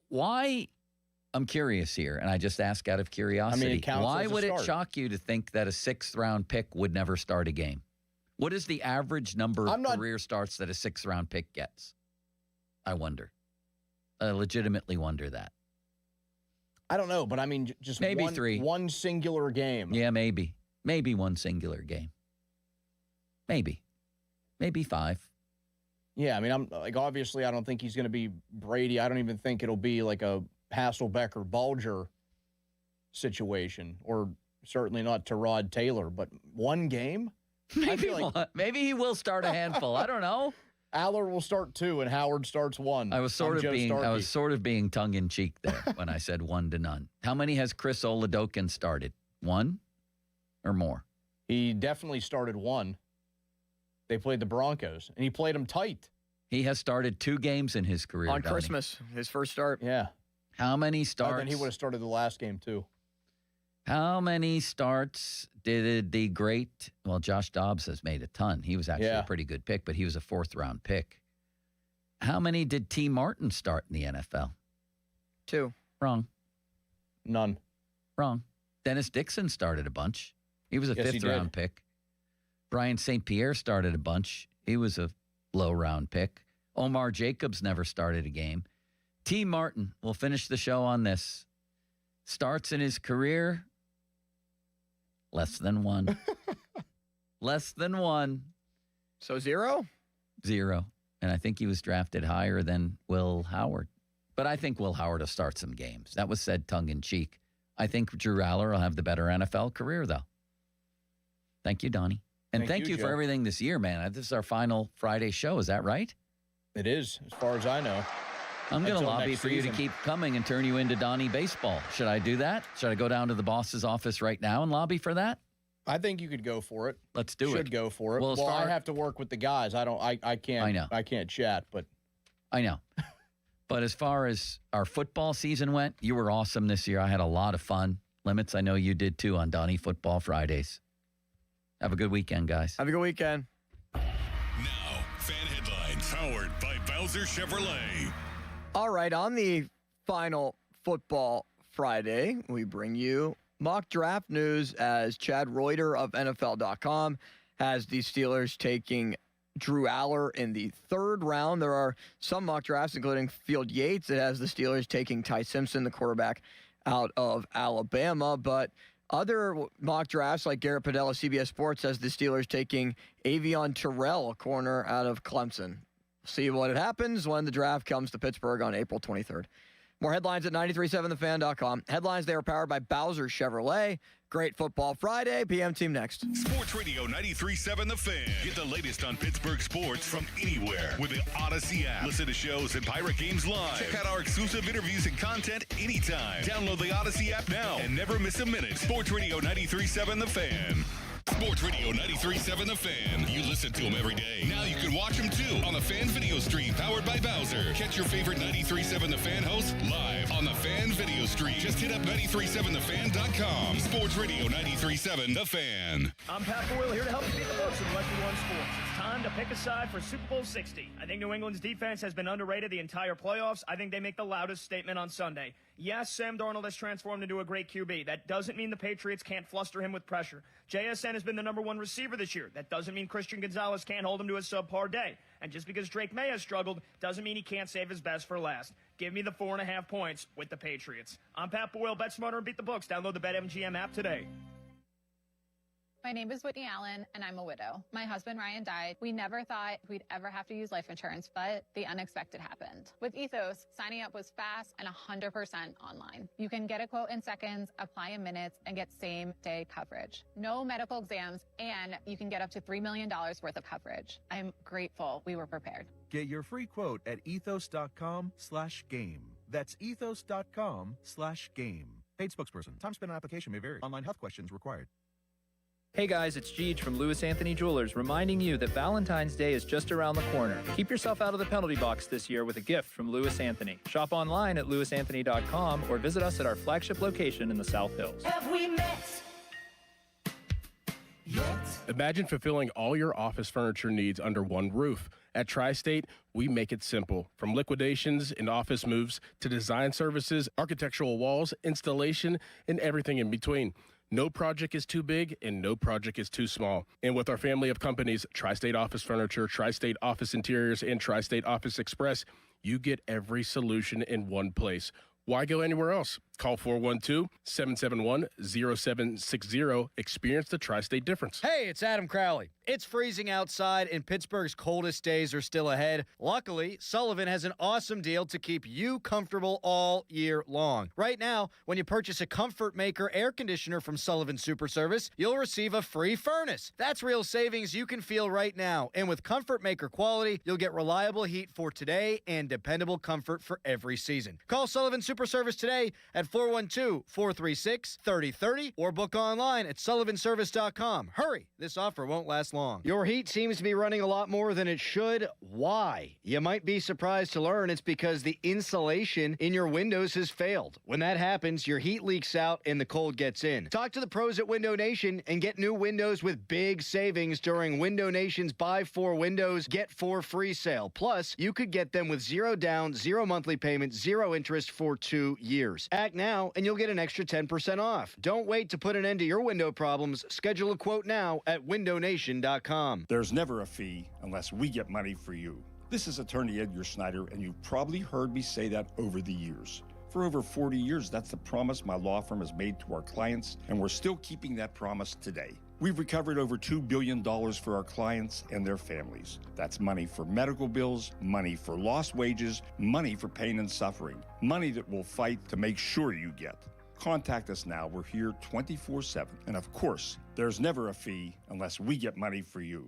Why? I'm curious here, and I just ask out of curiosity. I mean, it counts why as a would start. it shock you to think that a 6th-round pick would never start a game? What is the average number of career starts that a 6th-round pick gets? I wonder. I legitimately wonder that. I don't know, but I mean, just maybe 3. One singular game. Yeah, maybe 1 singular game. Maybe 5. Yeah, I mean, I'm like, obviously, I don't think he's going to be Brady. I don't even think it'll be like a Hasselbeck or Bulger situation, or certainly not Tyrod Taylor. But one game, Maybe he will start a handful. I don't know. Aller will start 2 and Howard starts 1. I was sort of being tongue in cheek there when I said 1-0. How many has Chris Oladokun started? 1 or more? He definitely started 1. They played the Broncos, and he played them tight. He has started 2 games in his career. On Christmas, his first start. Yeah. How many starts? Then he would have started the last game, too. How many starts did the great, Josh Dobbs has made a ton. He was actually a pretty good pick, but he was a 4th-round pick. How many did T. Martin start in the NFL? 2. Wrong. None. Wrong. Dennis Dixon started a bunch. He was a 5th-round pick. Brian St. Pierre started a bunch. He was a low-round pick. Omar Jacobs never started a game. T. Martin, we'll finish the show on this, starts in his career, less than 1. Less than 1. So 0? 0. And I think he was drafted higher than Will Howard. But I think Will Howard will start some games. That was said tongue-in-cheek. I think Drew Aller will have the better NFL career, though. Thank you, Donnie. And thank you for everything this year, man. This is our final Friday show. Is that right? It is, as far as I know. I'm going to lobby for you to keep coming and turn you into Donnie Baseball. Should I do that? Should I go down to the boss's office right now and lobby for that? I think you could go for it. Let's do it. Should go for it. Well, I have to work with the guys. I can't. I know. I can't chat, but. I know. But as far as our football season went, you were awesome this year. I had a lot of fun. Limits, I know you did too on Donnie Football Fridays. Have a good weekend, guys. Have a good weekend. Now, fan headlines powered by Bowser Chevrolet. All right, on the final Football Friday, we bring you mock draft news as Chad Reuter of NFL.com has the Steelers taking Drew Aller in the 3rd round. There are some mock drafts, including Field Yates, that has the Steelers taking Ty Simpson, the quarterback out of Alabama. But other mock drafts, like Garrett Padell of CBS Sports, has the Steelers taking Avion Terrell, a corner out of Clemson. See what happens when the draft comes to Pittsburgh on April 23rd. More headlines at 937thefan.com. Headlines, they are powered by Bowser Chevrolet. Great Football Friday. PM Team next. Sports Radio 93.7 The Fan. Get the latest on Pittsburgh sports from anywhere with the Odyssey app. Listen to shows and Pirate Games live. Check out our exclusive interviews and content anytime. Download the Odyssey app now and never miss a minute. Sports Radio 93.7 The Fan. Sports Radio 93.7 The Fan. You listen to them every day. Now you can watch them too on the Fan video stream powered by Bowser. Catch your favorite 93.7 The Fan hosts live on the Fan video stream. Just hit up 937thefan.com. Sports Radio 93.7 The Fan. I'm Pat Boyle here to help you beat the books in Western One Sports. It's time to pick a side for Super Bowl 60. I think New England's defense has been underrated the entire playoffs. I think they make the loudest statement on Sunday. Yes, Sam Darnold has transformed into a great QB. That doesn't mean the Patriots can't fluster him with pressure. JSN has been the #1 receiver this year. That doesn't mean Christian Gonzalez can't hold him to a subpar day. And just because Drake May has struggled doesn't mean he can't save his best for last. Give me the 4.5 points with the Patriots. I'm Pat Boyle. Bet smarter and beat the books. Download the BetMGM app today. My name is Whitney Allen, and I'm a widow. My husband, Ryan, died. We never thought we'd ever have to use life insurance, but the unexpected happened. With Ethos, signing up was fast and 100% online. You can get a quote in seconds, apply in minutes, and get same-day coverage. No medical exams, and you can get up to $3 million worth of coverage. I'm grateful we were prepared. Get your free quote at ethos.com/game. That's ethos.com/game. Paid spokesperson. Time spent on application may vary. Online health questions required. Hey guys, it's Jeej from Lewis Anthony Jewelers reminding you that Valentine's Day is just around the corner. Keep yourself out of the penalty box this year with a gift from Lewis Anthony. Shop online at lewisanthony.com or visit us at our flagship location in the South Hills. Have we met yet? Imagine fulfilling all your office furniture needs under one roof. At Tri-State, we make it simple. From liquidations and office moves to design services, architectural walls, installation, and everything in between. No project is too big and no project is too small. And with our family of companies, Tri-State Office Furniture, Tri-State Office Interiors, and Tri-State Office Express, you get every solution in one place. Why go anywhere else? Call 412-771-0760. Experience the Tri-State difference. Hey, it's Adam Crowley. It's freezing outside, and Pittsburgh's coldest days are still ahead. Luckily, Sullivan has an awesome deal to keep you comfortable all year long. Right now, when you purchase a Comfort Maker air conditioner from Sullivan Super Service, you'll receive a free furnace. That's real savings you can feel right now. And with Comfort Maker quality, you'll get reliable heat for today and dependable comfort for every season. Call Sullivan Super Service today at 412-436-3030 or book online at sullivanservice.com. Hurry, this offer won't last long. Your heat seems to be running a lot more than it should. Why? You might be surprised to learn it's because the insulation in your windows has failed. When that happens, your heat leaks out and the cold gets in. Talk to the pros at Window Nation and get new windows with big savings during Window Nation's Buy 4 Windows, Get 4 free sale. Plus, you could get them with 0 down, 0 monthly payment, 0 interest for 2 years. Act now and you'll get an extra 10% off. Don't wait to put an end to your window problems. Schedule a quote now at windownation.com. There's never a fee unless we get money for you. This is attorney Edgar Snyder, and you've probably heard me say that over the years. For over 40 years, that's the promise my law firm has made to our clients, and we're still keeping that promise today. We've recovered over $2 billion for our clients and their families. That's money for medical bills, money for lost wages, money for pain and suffering, money that we'll fight to make sure you get. Contact us now. We're here 24/7. And of course, there's never a fee unless we get money for you.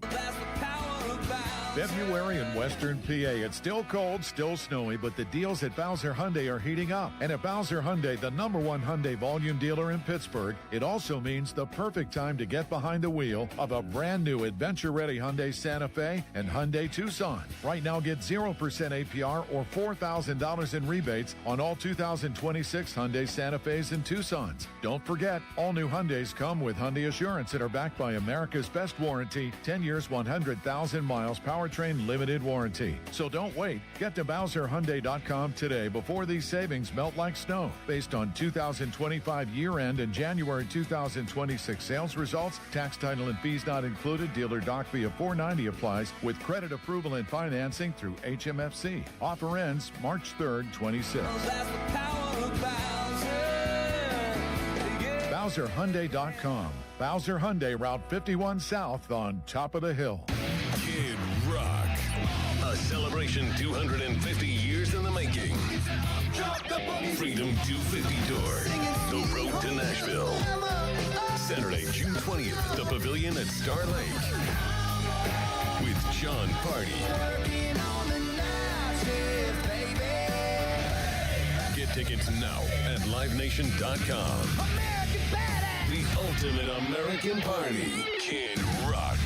February in Western PA. It's still cold, still snowy, but the deals at Bowser Hyundai are heating up. And at Bowser Hyundai, the #1 Hyundai volume dealer in Pittsburgh, it also means the perfect time to get behind the wheel of a brand new adventure-ready Hyundai Santa Fe and Hyundai Tucson. Right now, get 0% APR or $4,000 in rebates on all 2026 Hyundai Santa Fe's and Tucsons. Don't forget, all new Hyundais come with Hyundai Assurance and are backed by America's best warranty, 10 years, 100,000 miles, powertrain limited warranty. So don't wait. Get to BowserHyundai.com today before these savings melt like snow. Based on 2025 year-end and January 2026 sales results, tax, title, and fees not included. Dealer doc fee of $490 applies with credit approval and financing through HMFC. Offer ends March 3rd, 26. BowserHyundai.com. Bowser Hyundai, Route 51 South on top of the hill. Kid Rock. A celebration 250 years in the making. Freedom 250 Tour. The road to Nashville. Saturday, June 20th at the Pavilion at Star Lake. With John Party. Get tickets now at livenation.com. The ultimate American party. Kid Rock.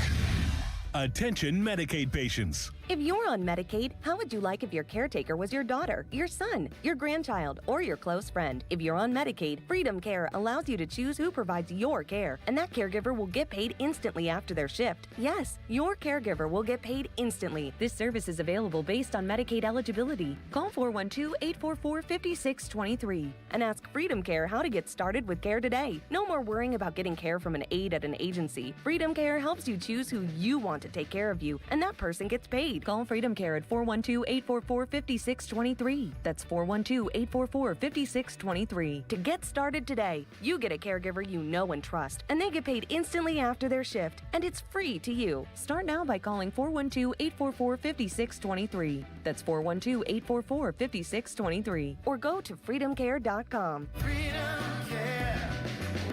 Attention Medicaid patients. If you're on Medicaid, how would you like if your caretaker was your daughter, your son, your grandchild, or your close friend? If you're on Medicaid, Freedom Care allows you to choose who provides your care, and that caregiver will get paid instantly after their shift. Yes, your caregiver will get paid instantly. This service is available based on Medicaid eligibility. Call 412-844-5623 and ask Freedom Care how to get started with care today. No more worrying about getting care from an aide at an agency. Freedom Care helps you choose who you want to take care of you, and that person gets paid. Call Freedom Care at 412-844-5623. That's 412-844-5623. To get started today, you get a caregiver you know and trust, and they get paid instantly after their shift, and it's free to you. Start now by calling 412-844-5623. That's 412-844-5623. Or go to freedomcare.com. Freedom Care,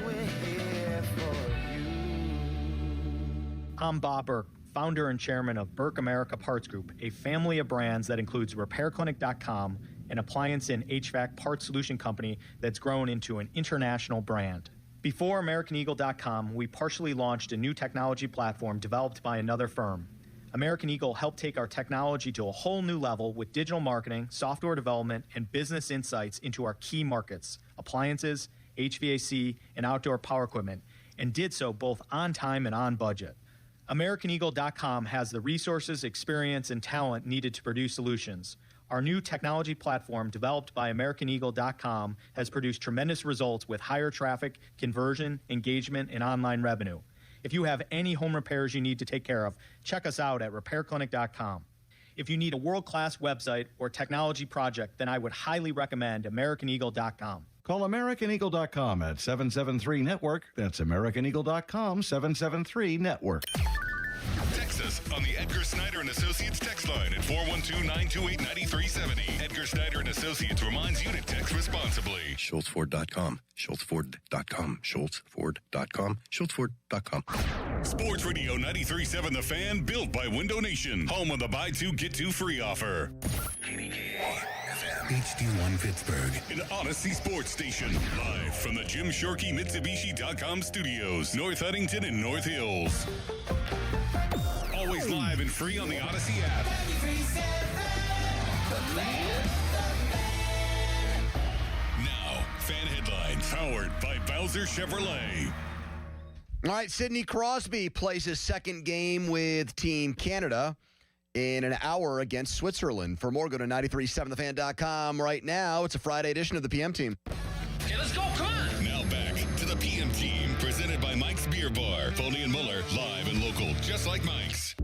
we're here for you. I'm Bob Burke, founder and chairman of Burke America Parts Group, a family of brands that includes RepairClinic.com, an appliance and HVAC parts solution company that's grown into an international brand. Before AmericanEagle.com, we partially launched a new technology platform developed by another firm. American Eagle helped take our technology to a whole new level with digital marketing, software development, and business insights into our key markets, appliances, HVAC, and outdoor power equipment, and did so both on time and on budget. AmericanEagle.com has the resources, experience, and talent needed to produce solutions. Our new technology platform, developed by AmericanEagle.com, has produced tremendous results with higher traffic, conversion, engagement, and online revenue. If you have any home repairs you need to take care of, check us out at RepairClinic.com. If you need a world-class website or technology project, then I would highly recommend AmericanEagle.com. Call AmericanEagle.com at 773-NETWORK. That's AmericanEagle.com, 773-NETWORK. Text us on the Edgar Snyder and Associates text line at 412-928-9370. Edgar Snyder and Associates reminds you to text responsibly. SchultzFord.com. SchultzFord.com. SchultzFord.com. SchultzFord.com. Sports Radio 93.7 The Fan, built by Window Nation. Home of the buy two, get two free offer. HD1 Pittsburgh, an Odyssey sports station. Live from the Jim Shorkey Mitsubishi.com studios, North Huntington and North Hills. Always live and free on the Odyssey app. Now, fan headlines powered by Bowser Chevrolet. All right, Sidney Crosby plays his second game with Team Canada in an hour against Switzerland. For more, go to 937thefan.com right now. It's a Friday edition of the PM Team. Okay, let's go. Come on. Now back to the PM Team, presented by Mike's Beer Bar. Foley and Muller, live and local, just like Mike's.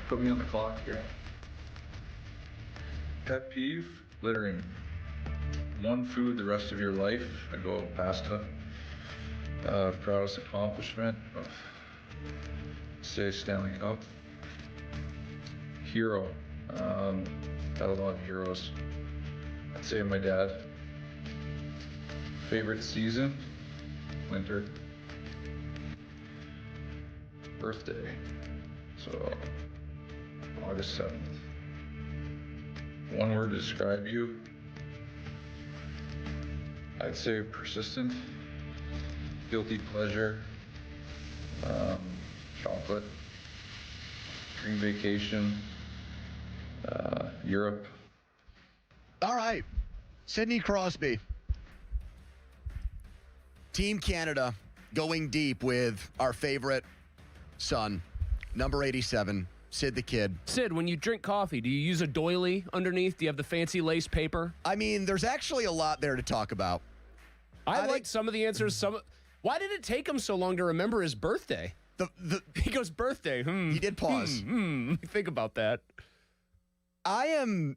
Put me on the clock here. Pet peeve, littering. One food the rest of your life, I go pasta. Proudest accomplishment, say Stanley Cup. Hero, had a lot of heroes. I'd say my dad. Favorite season, winter. Birthday, so August 7th. One word to describe you, I'd say persistent, guilty pleasure, chocolate, dream vacation, Europe. All right, Sidney Crosby. Team Canada going deep with our favorite son, number 87. Sid the Kid. Sid, when you drink coffee, do you use a doily underneath? Do you have the fancy lace paper? I mean, there's actually a lot there to talk about. I like some of the answers. Why did it take him so long to remember his birthday? He goes, birthday. He did pause. Think about that. I am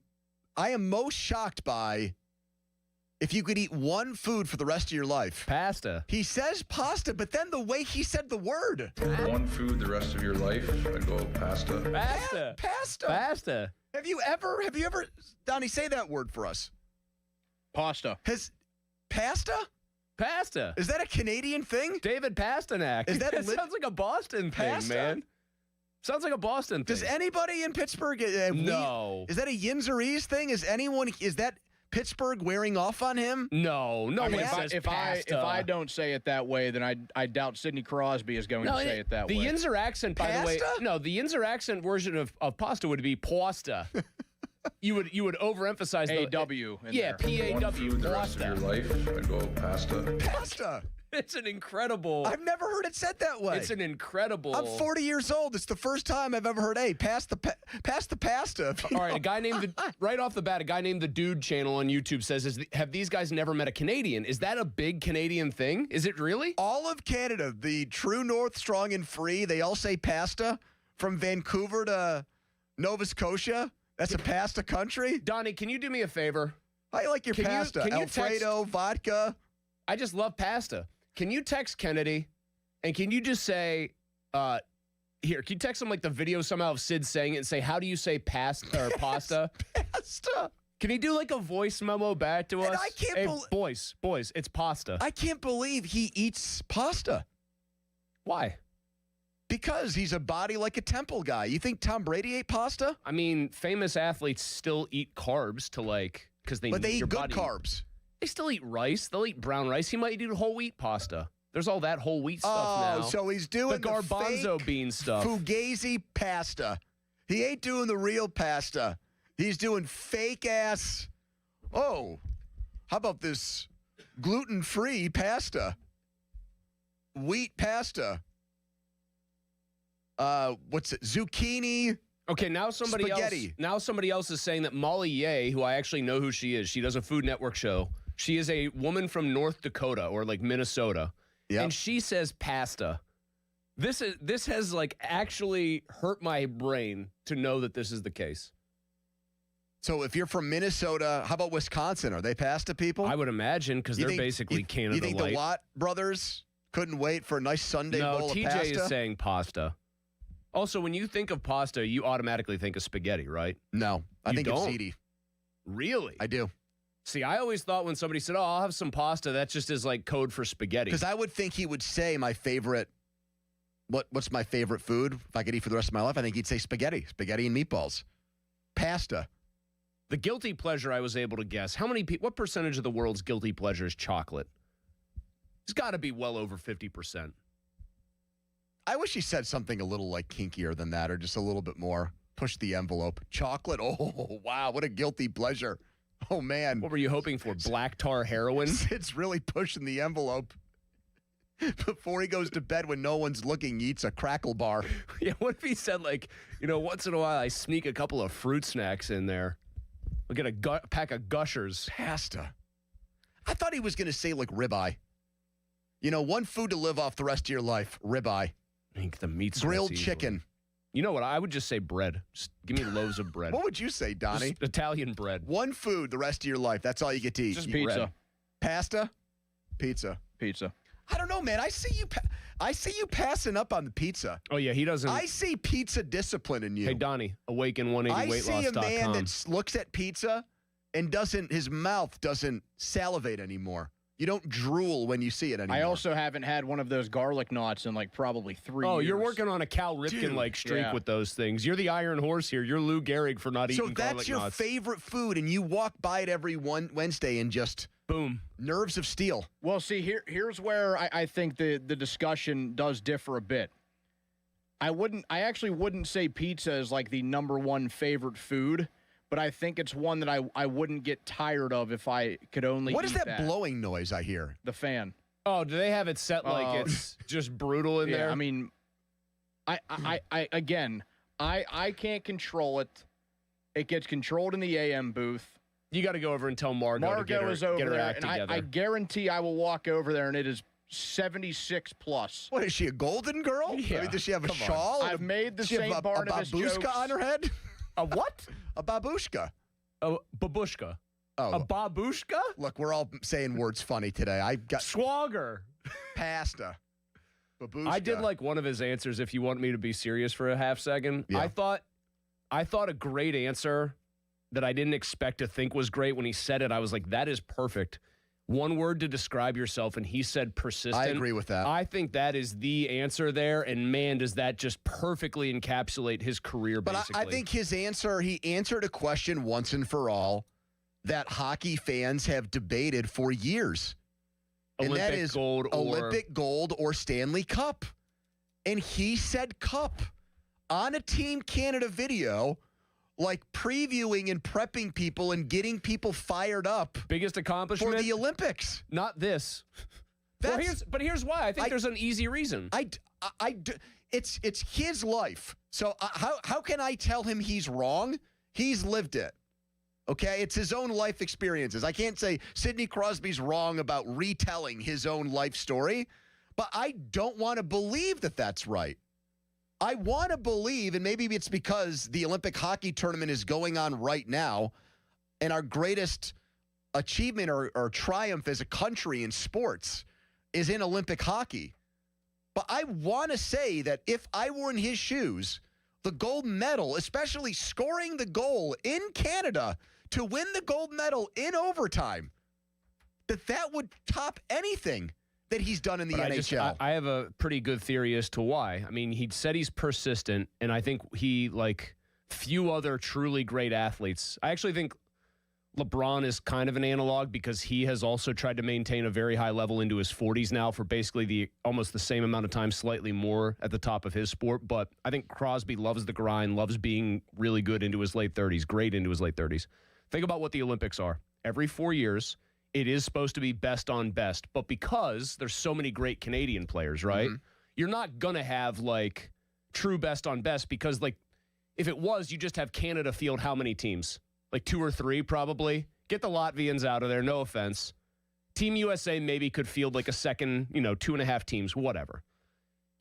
most shocked by if you could eat one food for the rest of your life. Pasta. He says pasta, but then the way he said the word. One food the rest of your life, I'd go pasta. Pasta. Pasta. Pasta. Have you ever, Donnie, say that word for us. Pasta. Pasta? Pasta. Is that a Canadian thing? David Pasternak. Is that it sounds like a Boston pasta? thing, man. Sounds like a Boston thing. Does anybody in Pittsburgh? No. Is that a yins or ease thing? Is that Pittsburgh wearing off on him? No. I mean, if I don't say it that way, then I doubt Sidney Crosby is going to say it that way. The Yinzer accent, by Pasta? the way, the Yinzer accent version of pasta would be pasta. you would overemphasize the AW. P-A-W. One food the rest of your life, I'd go pasta. Pasta. It's an incredible. I've never heard it said that way. It's an incredible. I'm 40 years old. It's the first time I've ever heard, hey, pass the pasta. All right, a guy named right off the bat, a guy named the Dude channel on YouTube says, have these guys never met a Canadian? Is that a big Canadian thing? Is it really? All of Canada, the true north, strong and free, they all say pasta. From Vancouver to Nova Scotia, that's a pasta country. Donnie, can you do me a favor? I like your pasta. Can you Alfredo, vodka. I just love pasta. Can you text Kennedy, and can you just say, here, can you text him like the video somehow of Sid saying it and say, how do you say pasta or pasta? Pasta. Can he do like a voice memo back to us? And I can't boys, it's pasta. I can't believe he eats pasta. Why? Because he's a body like a temple guy. You think Tom Brady ate pasta? I mean, famous athletes still eat carbs to because they But they need eat your good body. carbs. They still eat rice. They'll eat brown rice. He might eat whole wheat pasta. There's all that whole wheat stuff now. Oh, so he's doing the garbanzo bean stuff. Fugazi pasta. He ain't doing the real pasta. He's doing fake-ass, how about this gluten-free pasta? Wheat pasta. What's it? Zucchini. Okay, now somebody else is saying that Molly Ye, who I actually know who she is, she does a Food Network show. She is a woman from North Dakota or like Minnesota. Yep. And she says pasta. This has like actually hurt my brain to know that this is the case. So if you're from Minnesota, how about Wisconsin? Are they pasta people? I would imagine because they're basically Canada You think Light. the Watt brothers couldn't wait for a nice Sunday bowl of pasta? No, TJ is saying pasta. Also, when you think of pasta, you automatically think of spaghetti, right? No, I think it's ziti. Really? I do. See, I always thought when somebody said, I'll have some pasta, that just is like code for spaghetti. Because I would think he would say my favorite, what's my favorite food? If I could eat for the rest of my life, I think he'd say spaghetti and meatballs. Pasta. The guilty pleasure I was able to guess. What percentage of the world's guilty pleasure is chocolate? It's got to be well over 50%. I wish he said something a little like kinkier than that or just a little bit more. Push the envelope. Chocolate? Oh, wow. What a guilty pleasure. Oh, man. What were you hoping for? Black tar heroin? It's really pushing the envelope. Before he goes to bed when no one's looking, he eats a crackle bar. Yeah, what if he said, like, once in a while I sneak a couple of fruit snacks in there. We'll get a pack of Gushers. Pasta. I thought he was going to say, like, ribeye. One food to live off the rest of your life, ribeye. I think the meat's grilled chicken. You know what? I would just say bread. Just give me loaves of bread. What would you say, Donnie? Just Italian bread. One food the rest of your life. That's all you get to eat. Just pizza. Bread. Pasta? Pizza. Pizza. I don't know, man. I see you passing up on the pizza. Oh, yeah, he doesn't. I see pizza discipline in you. Hey, Donnie, awaken180weightloss.com. I see a man that looks at pizza and his mouth doesn't salivate anymore. You don't drool when you see it anymore. I also haven't had one of those garlic knots in like probably 3 years. Oh, you're working on a Cal Ripken-like streak with those things. You're the Iron Horse here. You're Lou Gehrig for not eating garlic knots. So that's your favorite food, and you walk by it every Wednesday and just... Boom. Nerves of steel. Well, see, here's where I think the discussion does differ a bit. I actually wouldn't say pizza is like the number one favorite food, but I think it's one that I wouldn't get tired of if I could only What is eat that blowing noise I hear? The fan. Oh, do they have it set like it's just brutal in there? I mean, I can't control it. It gets controlled in the AM booth. You got to go over and tell Margo to get her, is over get her there, act and together. I guarantee I will walk over there, and it is 76 plus. What is she, a golden girl? Yeah. I mean, does she have a shawl? I've made the Does she St. have Barnabas a babushka jokes. on her head? A what? A babushka. A babushka. Oh, a babushka? Look, we're all saying words funny today. I got swagger. Pasta. Babushka. I did like one of his answers. If you want me to be serious for a half second, yeah. I thought a great answer that I didn't expect to think was great. When he said it, I was like, that is perfect. One word to describe yourself, and he said persistent. I agree with that. I think that is the answer there, and man, does that just perfectly encapsulate his career, basically. But I think his answer, he answered a question once and for all that hockey fans have debated for years. Olympic and that is gold Olympic gold or Stanley Cup. And he said cup on a Team Canada video, like previewing and prepping people and getting people fired up. Biggest accomplishment for the Olympics. Not this. But here's why. I think there's an easy reason. It's his life. So how can I tell him he's wrong? He's lived it. Okay, it's his own life experiences. I can't say Sidney Crosby's wrong about retelling his own life story, but I don't want to believe that that's right. I want to believe, and maybe it's because the Olympic hockey tournament is going on right now, and our greatest achievement or triumph as a country in sports is in Olympic hockey. But I want to say that if I were in his shoes, the gold medal, especially scoring the goal in Canada to win the gold medal in overtime, that would top anything that he's done in the NHL. I have a pretty good theory as to why. I mean, he said he's persistent, and I think he, like few other truly great athletes, I actually think LeBron is kind of an analog because he has also tried to maintain a very high level into his 40s now for basically almost the same amount of time, slightly more at the top of his sport. But I think Crosby loves the grind, loves being really good into his late 30s, great into his late 30s. Think about what the Olympics are. Every 4 years, it is supposed to be best on best. But because there's so many great Canadian players, right? Mm-hmm. You're not going to have, like, true best on best because, like, if it was, you just have Canada field how many teams? Like 2 or 3, probably. Get the Latvians out of there, no offense. Team USA maybe could field like a second, 2.5 teams, whatever.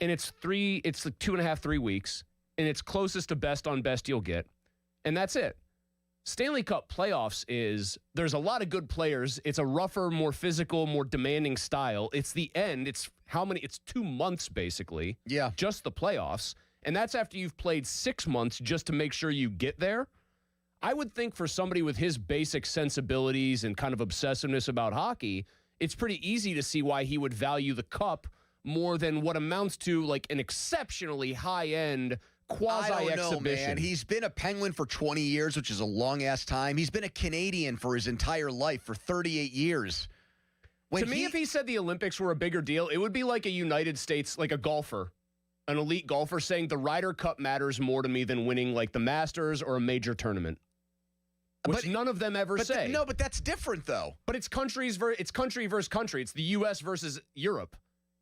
And it's like 2.5, 3 weeks, and it's closest to best on best you'll get. And that's it. Stanley Cup playoffs there's a lot of good players. It's a rougher, more physical, more demanding style. It's the end. It's 2 months, basically. Yeah. Just the playoffs. And that's after you've played 6 months just to make sure you get there. I would think for somebody with his basic sensibilities and kind of obsessiveness about hockey, it's pretty easy to see why he would value the cup more than what amounts to like an exceptionally high-end quasi-exhibition. I don't know, man. He's been a Penguin for 20 years, which is a long-ass time. He's been a Canadian for his entire life, for 38 years. To me, if he said the Olympics were a bigger deal, it would be like a United States, like a golfer. An elite golfer saying the Ryder Cup matters more to me than winning like the Masters or a major tournament. Which none of them ever say. No, but that's different, though. But it's country versus country. It's the U.S. versus Europe.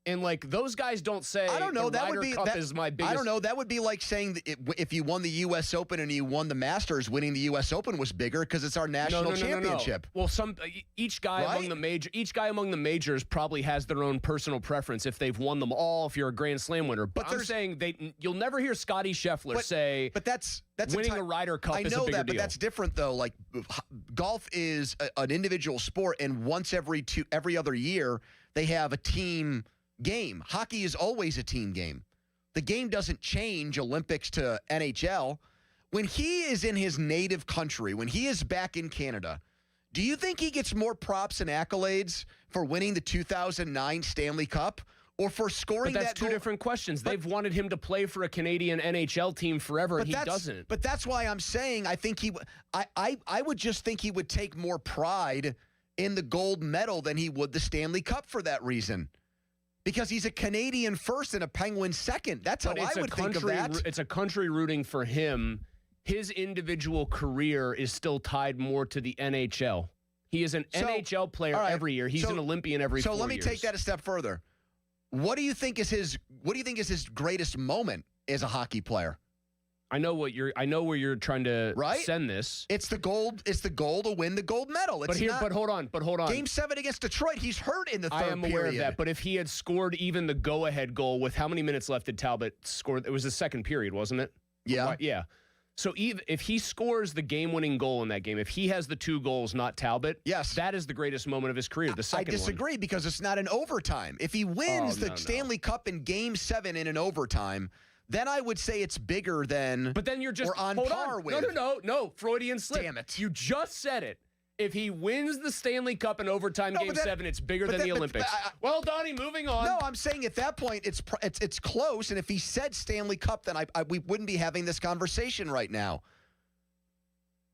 And, like, those guys don't say I don't know, the Ryder Cup is my biggest... I don't know. That would be like saying that if you won the U.S. Open and you won the Masters, winning the U.S. Open was bigger because it's our national championship. No. Well, each guy among the majors probably has their own personal preference if they've won them all, if you're a Grand Slam winner. But I'm saying you'll never hear Scotty Scheffler say that's winning a Ryder Cup is a bigger deal. But that's different, though. Like, golf is an individual sport, and once every other year, they have a team game. Hockey is always a team game. The game doesn't change Olympics to NHL. When he is in his native country, when he is back in Canada, do you think he gets more props and accolades for winning the 2009 Stanley Cup or for scoring that goal? But that's two different questions. They've wanted him to play for a Canadian NHL team forever, and he doesn't. But that's why I'm saying I think I would just think he would take more pride in the gold medal than he would the Stanley Cup for that reason. Because he's a Canadian first and a Penguin second. That's how I would think of that. It's a country rooting for him. His individual career is still tied more to the NHL. He is an NHL player every year. He's an Olympian every 4 years. So let me take that a step further. What do you think is his greatest moment as a hockey player? I know where you're trying to send this. It's the goal to win the gold medal. But hold on. Game 7 against Detroit, he's hurt in the third period. I am aware of that, but if he had scored even the go-ahead goal with how many minutes left did Talbot score? It was the second period, wasn't it? Yeah. Yeah. So if he scores the game-winning goal in that game, if he has the 2 goals, not Talbot, yes, that is the greatest moment of his career, the second one. I disagree because it's not an overtime. If he wins the Stanley Cup in Game 7 in an overtime, then I would say it's bigger than. But then you're just on par with. No, Freudian slip. Damn it! You just said it. If he wins the Stanley Cup in overtime, Game 7, it's bigger than the Olympics. Well, Donnie, moving on. No, I'm saying at that point it's close, and if he said Stanley Cup, then we wouldn't be having this conversation right now.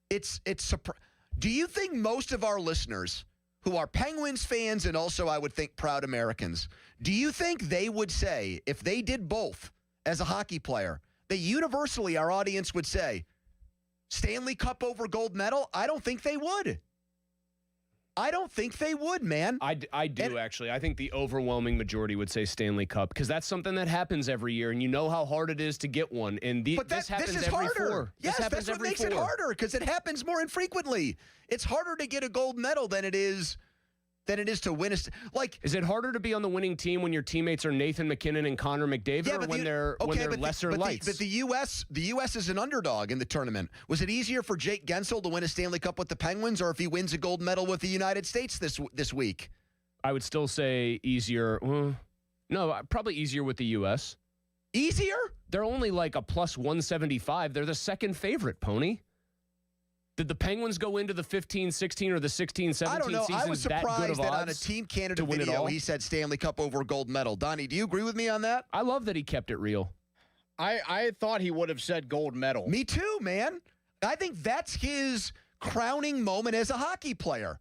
Do you think most of our listeners who are Penguins fans and also I would think proud Americans, do you think they would say if they did both? As a hockey player, that universally our audience would say, Stanley Cup over gold medal? I don't think they would. I don't think they would, man. I do, actually. I think the overwhelming majority would say Stanley Cup because that's something that happens every year, and you know how hard it is to get one. And this happens is every harder. 4. Yes, that's what makes it harder because it happens more infrequently. It's harder to get a gold medal than it is to win. Is it harder to be on the winning team when your teammates are Nathan McKinnon and Connor McDavid, or when they're lesser lights? But the U.S. is an underdog in the tournament. Was it easier for Jake Gensel to win a Stanley Cup with the Penguins, or if he wins a gold medal with the United States this week? I would still say easier. No, probably easier with the U.S. Easier? They're only like a plus 175. They're the second favorite, Pony. Did the Penguins go into the 15-16 or the 16-17 I don't know. season I was surprised that on a Team Canada video he said Stanley Cup over gold medal. Donnie, do you agree with me on that? I love that he kept it real. I thought he would have said gold medal. Me too, man. I think that's his crowning moment as a hockey player.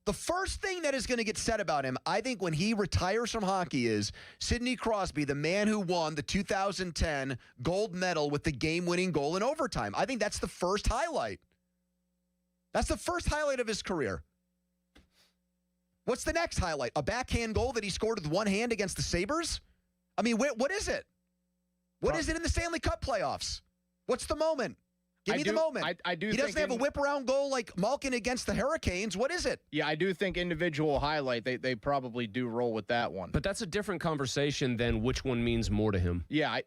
The first thing that is going to get said about him, I think, when he retires from hockey is Sidney Crosby, the man who won the 2010 gold medal with the game-winning goal in overtime. I think that's the first highlight. That's the first highlight of his career. What's the next highlight? A backhand goal that he scored with one hand against the Sabres? I mean, what is it? What is it in the Stanley Cup playoffs? What's the moment? Give me the moment. I do. He doesn't have a whip-around goal like Malkin against the Hurricanes. What is it? Yeah, I do think individual highlight, they probably do roll with that one. But that's a different conversation than which one means more to him. Yeah,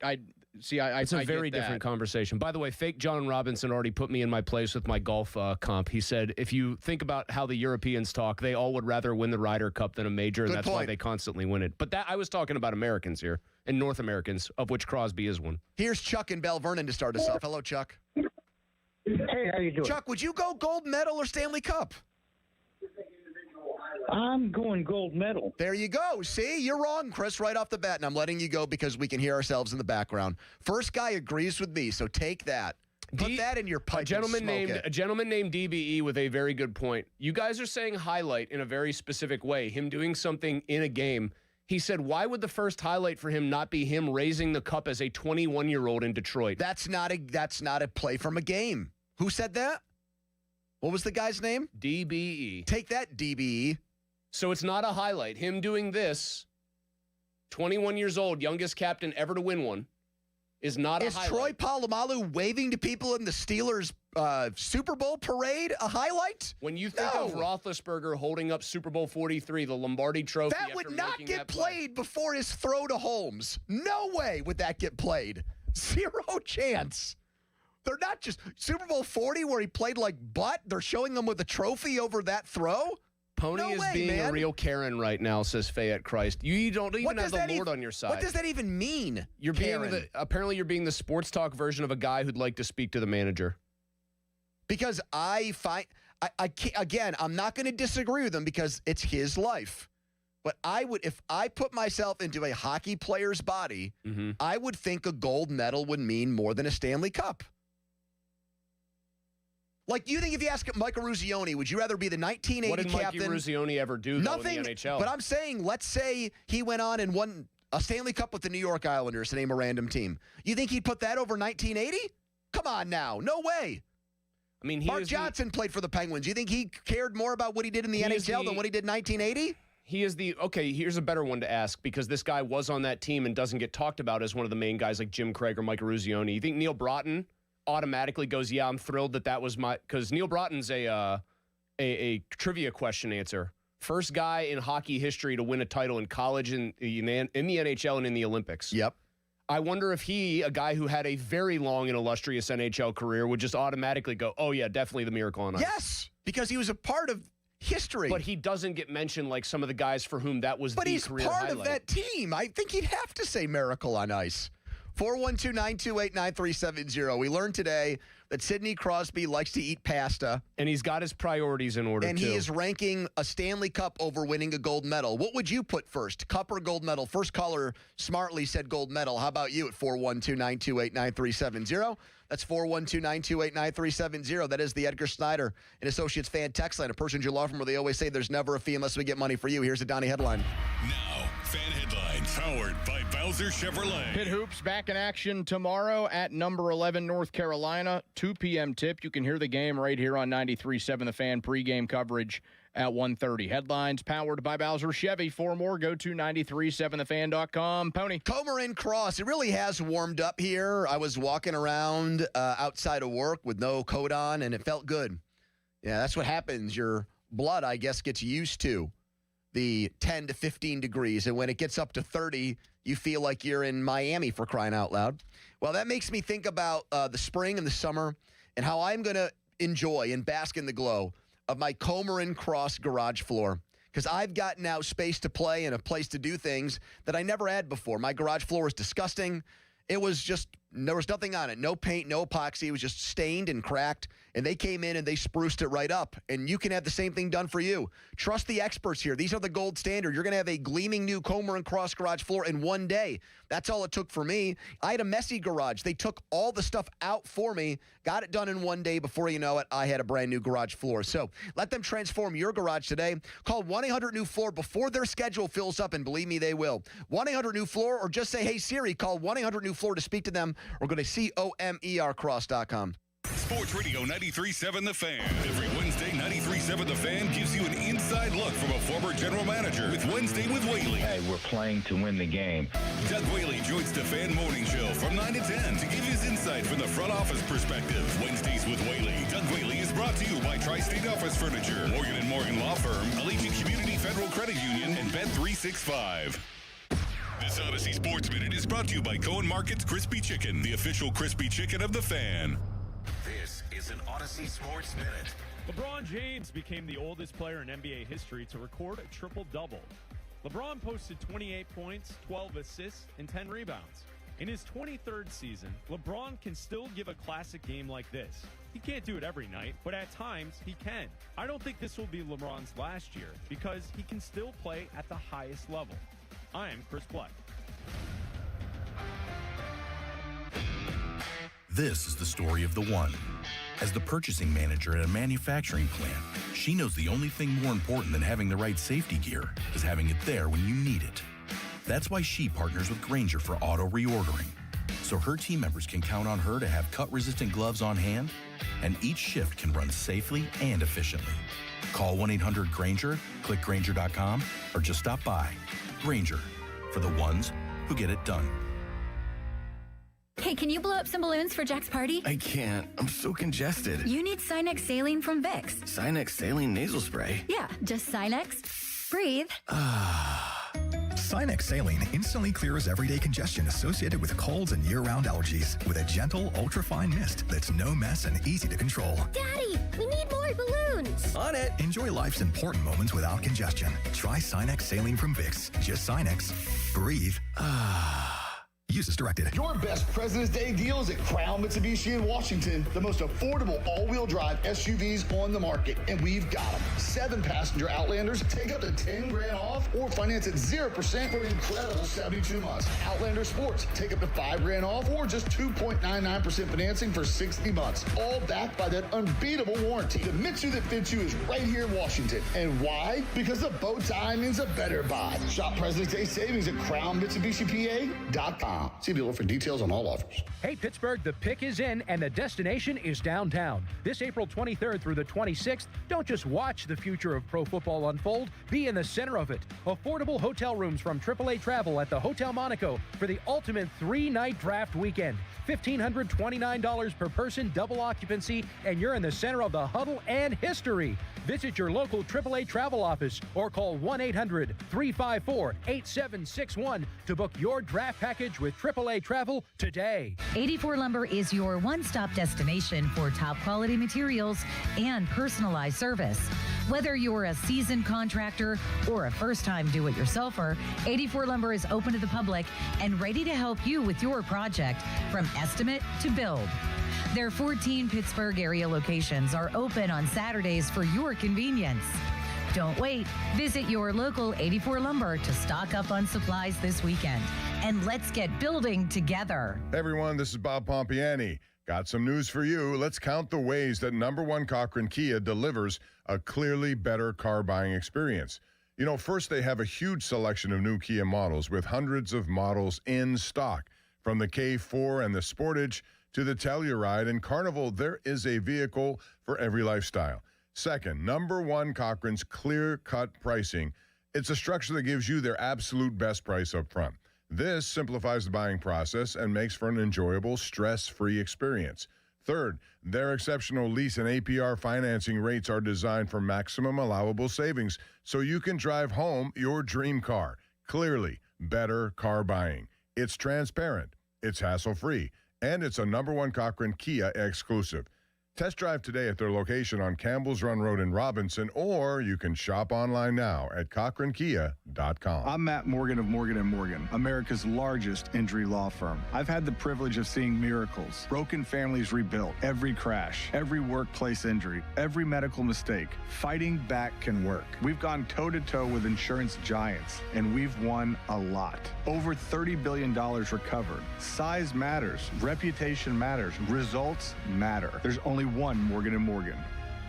it's a very different conversation. By the way, fake John Robinson already put me in my place with my golf comp. He said, if you think about how the Europeans talk, they all would rather win the Ryder Cup than a major, and that's why they constantly win it. But I was talking about Americans here, and North Americans, of which Crosby is one. Here's Chuck in Bell Vernon to start us off. Hello, Chuck. Hey, how you doing? Chuck, would you go gold medal or Stanley Cup? I'm going gold medal. There you go. See, you're wrong, Chris, right off the bat, and I'm letting you go because we can hear ourselves in the background. First guy agrees with me, so take that. Put that in your pipe. A gentleman named DBE with a very good point. You guys are saying highlight in a very specific way, him doing something in a game. He said, why would the first highlight for him not be him raising the cup as a 21-year-old in Detroit? That's not a play from a game. Who said that? What was the guy's name? DBE. Take that, DBE. So it's not a highlight. Him doing this, 21 years old, youngest captain ever to win one, is not a highlight. Is Troy Polamalu waving to people in the Steelers' Super Bowl parade a highlight? When you think of Roethlisberger holding up Super Bowl 43, the Lombardi Trophy, that would not get played before his throw to Holmes. No way would that get played. Zero chance. They're not just Super Bowl 40 where he played like butt. They're showing him with a trophy over that throw. Pony is being a real Karen right now, says Fayette Christ. You don't even have the Lord on your side. What does that even mean? You're apparently you're being the sports talk version of a guy who'd like to speak to the manager. Because I can't, again, I'm not going to disagree with him because it's his life. But I would, if I put myself into a hockey player's body, I would think a gold medal would mean more than a Stanley Cup. Like, you think if you ask Michael Ruzioni, would you rather be the 1980 captain? What did Mikey Ruzioni ever do, Nothing, in the NHL? But I'm saying, let's say he went on and won a Stanley Cup with the New York Islanders to name a random team. You think he'd put that over 1980? Come on now. No way. I mean, Mark Johnson played for the Penguins. You think he cared more about what he did in the NHL than what he did in 1980? He is okay, here's a better one to ask, because this guy was on that team and doesn't get talked about as one of the main guys like Jim Craig or Mike Ruzioni. You think Neil Broughton automatically goes, yeah, I'm thrilled that was my, because Neil Broughton's a trivia question answer. First guy in hockey history to win a title in college, in the NHL, and in the Olympics. Yep. I wonder if he, a guy who had a very long and illustrious NHL career, would just automatically go, oh, yeah, definitely the Miracle on Ice. Yes, because he was a part of history. But he doesn't get mentioned like some of the guys for whom that was the career highlight. But he's part of that team. I think he'd have to say Miracle on Ice. 412-928-9370. We learned today that Sidney Crosby likes to eat pasta. And he's got his priorities in order, and he is ranking a Stanley Cup over winning a gold medal. What would you put first, Cup or gold medal? First caller smartly said gold medal. How about you at 412-928-9370? That's 412-928-9370. That is the Edgar Snyder and Associates fan text line. A Pershing Law Firm where they always say there's never a fee unless we get money for you. Here's the Donnie headline. Now, fan headlines powered by Bowser Chevrolet. Pitt Hoops back in action tomorrow at number 11 North Carolina. 2 p.m. tip. You can hear the game right here on 93.7 The Fan. Pregame coverage at 1:30. Headlines powered by Bowser Chevy. For more, go to 937thefan.com. Pony. Comer Cross. It really has warmed up here. I was walking around outside of work with no coat on, and it felt good. Yeah, that's what happens. Your blood, I guess, gets used to the 10 to 15 degrees. And when it gets up to 30, you feel like you're in Miami, for crying out loud. Well, that makes me think about the spring and the summer and how I'm going to enjoy and bask in the glow of my Comer Cross garage floor, because I've got now space to play and a place to do things that I never had before. My garage floor was disgusting. It was just There was nothing on it. No paint, no epoxy. It was just stained and cracked. And they came in and they spruced it right up. And you can have the same thing done for you. Trust the experts here. These are the gold standard. You're going to have a gleaming new Comer and Cross garage floor in one day. That's all it took for me. I had a messy garage. They took all the stuff out for me, got it done in one day. Before you know it, I had a brand new garage floor. So let them transform your garage today. Call 1-800-NEW-FLOOR before their schedule fills up, and believe me, they will. 1-800-NEW-FLOOR, or just say, hey, Siri, call 1-800-NEW-FLOOR to speak to them, or go to COMERcross.com. Sports Radio 93.7 The Fan. Every Wednesday, 93.7 The Fan gives you an inside look from a former general manager with Wednesday with Whaley. Hey, we're playing to win the game. Doug Whaley joins the Fan Morning Show from 9 to 10 to give his insight from the front office perspective. Wednesdays with Whaley. Doug Whaley is brought to you by Tri-State Office Furniture, Morgan & Morgan Law Firm, Allegiant Community Federal Credit Union, and Bet365. This Odyssey Sports Minute is brought to you by Cohen Market's Crispy Chicken, the official crispy chicken of the Fan. This is an Odyssey Sports Minute. LeBron James became the oldest player in NBA history to record a triple-double. LeBron posted 28 points, 12 assists, and 10 rebounds. In his 23rd season, LeBron can still give a classic game like this. He can't do it every night, but at times he can. I don't think this will be LeBron's last year because he can still play at the highest level. I am Chris Black. This is the story of the one. As the purchasing manager at a manufacturing plant, she knows the only thing more important than having the right safety gear is having it there when you need it. That's why she partners with Grainger for auto reordering, so her team members can count on her to have cut-resistant gloves on hand, and each shift can run safely and efficiently. Call 1-800-GRAINGER, click Grainger.com, or just stop by. Grainger, for the ones who get it done. Hey, can you blow up some balloons for Jack's party? I can't. I'm so congested. You need Sinex Saline from Vicks. Sinex Saline nasal spray? Yeah, just Sinex. Breathe. Sinex Saline instantly clears everyday congestion associated with colds and year-round allergies with a gentle, ultra-fine mist that's no mess and easy to control. Daddy, we need more balloons. On it. Enjoy life's important moments without congestion. Try Sinex Saline from Vicks. Just Sinex. Breathe. Use as directed. Your best President's Day deals at Crown Mitsubishi in Washington. The most affordable all-wheel drive SUVs on the market, and we've got them. 7-passenger Outlanders take up to $10,000 off, or finance at 0% for an incredible 72 months. Outlander Sports take up to $5,000 off, or just 2.99% financing for 60 months. All backed by that unbeatable warranty. The Mitsu that fits you is right here in Washington. And why? Because the bow tie means a better buy. Shop President's Day savings at CrownMitsubishiPA.com. See dealer for details on all offers. Hey, Pittsburgh, the pick is in and the destination is downtown. This April 23rd through the 26th, don't just watch the future of pro football unfold, be in the center of it. Affordable hotel rooms from AAA Travel at the Hotel Monaco for the ultimate 3-night draft weekend. $1,529 per person, double occupancy, and you're in the center of the huddle and history. Visit your local AAA Travel office or call 1-800-354-8761 to book your draft package with AAA Travel today. 84 Lumber is your one-stop destination for top quality materials and personalized service. Whether you're a seasoned contractor or a first-time do-it-yourselfer, 84 Lumber is open to the public and ready to help you with your project from estimate to build. Their 14 Pittsburgh area locations are open on Saturdays for your convenience. Don't wait. Visit your local 84 Lumber to stock up on supplies this weekend. And let's get building together. Hey everyone, this is Bob Pompiani. Got some news for you. Let's count the ways that #1 Cochran Kia delivers a clearly better car buying experience. You know, first they have a huge selection of new Kia models with hundreds of models in stock. From the K4 and the Sportage to the Telluride and Carnival, there is a vehicle for every lifestyle. Second, #1 Cochran's clear-cut pricing. It's a structure that gives you their absolute best price up front. This simplifies the buying process and makes for an enjoyable, stress-free experience. Third, their exceptional lease and APR financing rates are designed for maximum allowable savings so you can drive home your dream car. Clearly, better car buying. It's transparent, it's hassle-free, and it's a #1 Cochran Kia exclusive. Test drive today at their location on Campbell's Run Road in Robinson, or you can shop online now at CochranKia.com. I'm Matt Morgan of Morgan & Morgan, America's largest injury law firm. I've had the privilege of seeing miracles, broken families rebuilt, every crash, every workplace injury, every medical mistake. Fighting back can work. We've gone toe-to-toe with insurance giants, and we've won a lot. Over $30 billion recovered. Size matters. Reputation matters. Results matter. There's only one Morgan & Morgan.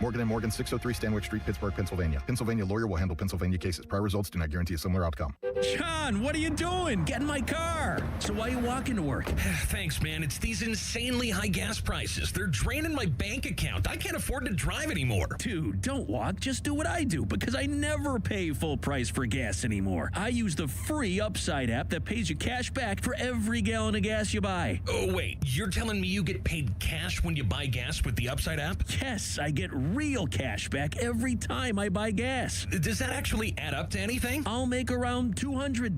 Morgan & Morgan, 603 Stanwyck Street, Pittsburgh, Pennsylvania. Pennsylvania lawyer will handle Pennsylvania cases. Prior results do not guarantee a similar outcome. John, what are you doing? Get in my car. So why are you walking to work? Thanks, man. It's these insanely high gas prices. They're draining my bank account. I can't afford to drive anymore. Dude, don't walk. Just do what I do, because I never pay full price for gas anymore. I use the free Upside app that pays you cash back for every gallon of gas you buy. Oh, wait. You're telling me you get paid cash when you buy gas with the Upside app? Yes, I get real cash back every time I buy gas. Does that actually add up to anything? I'll make around $200.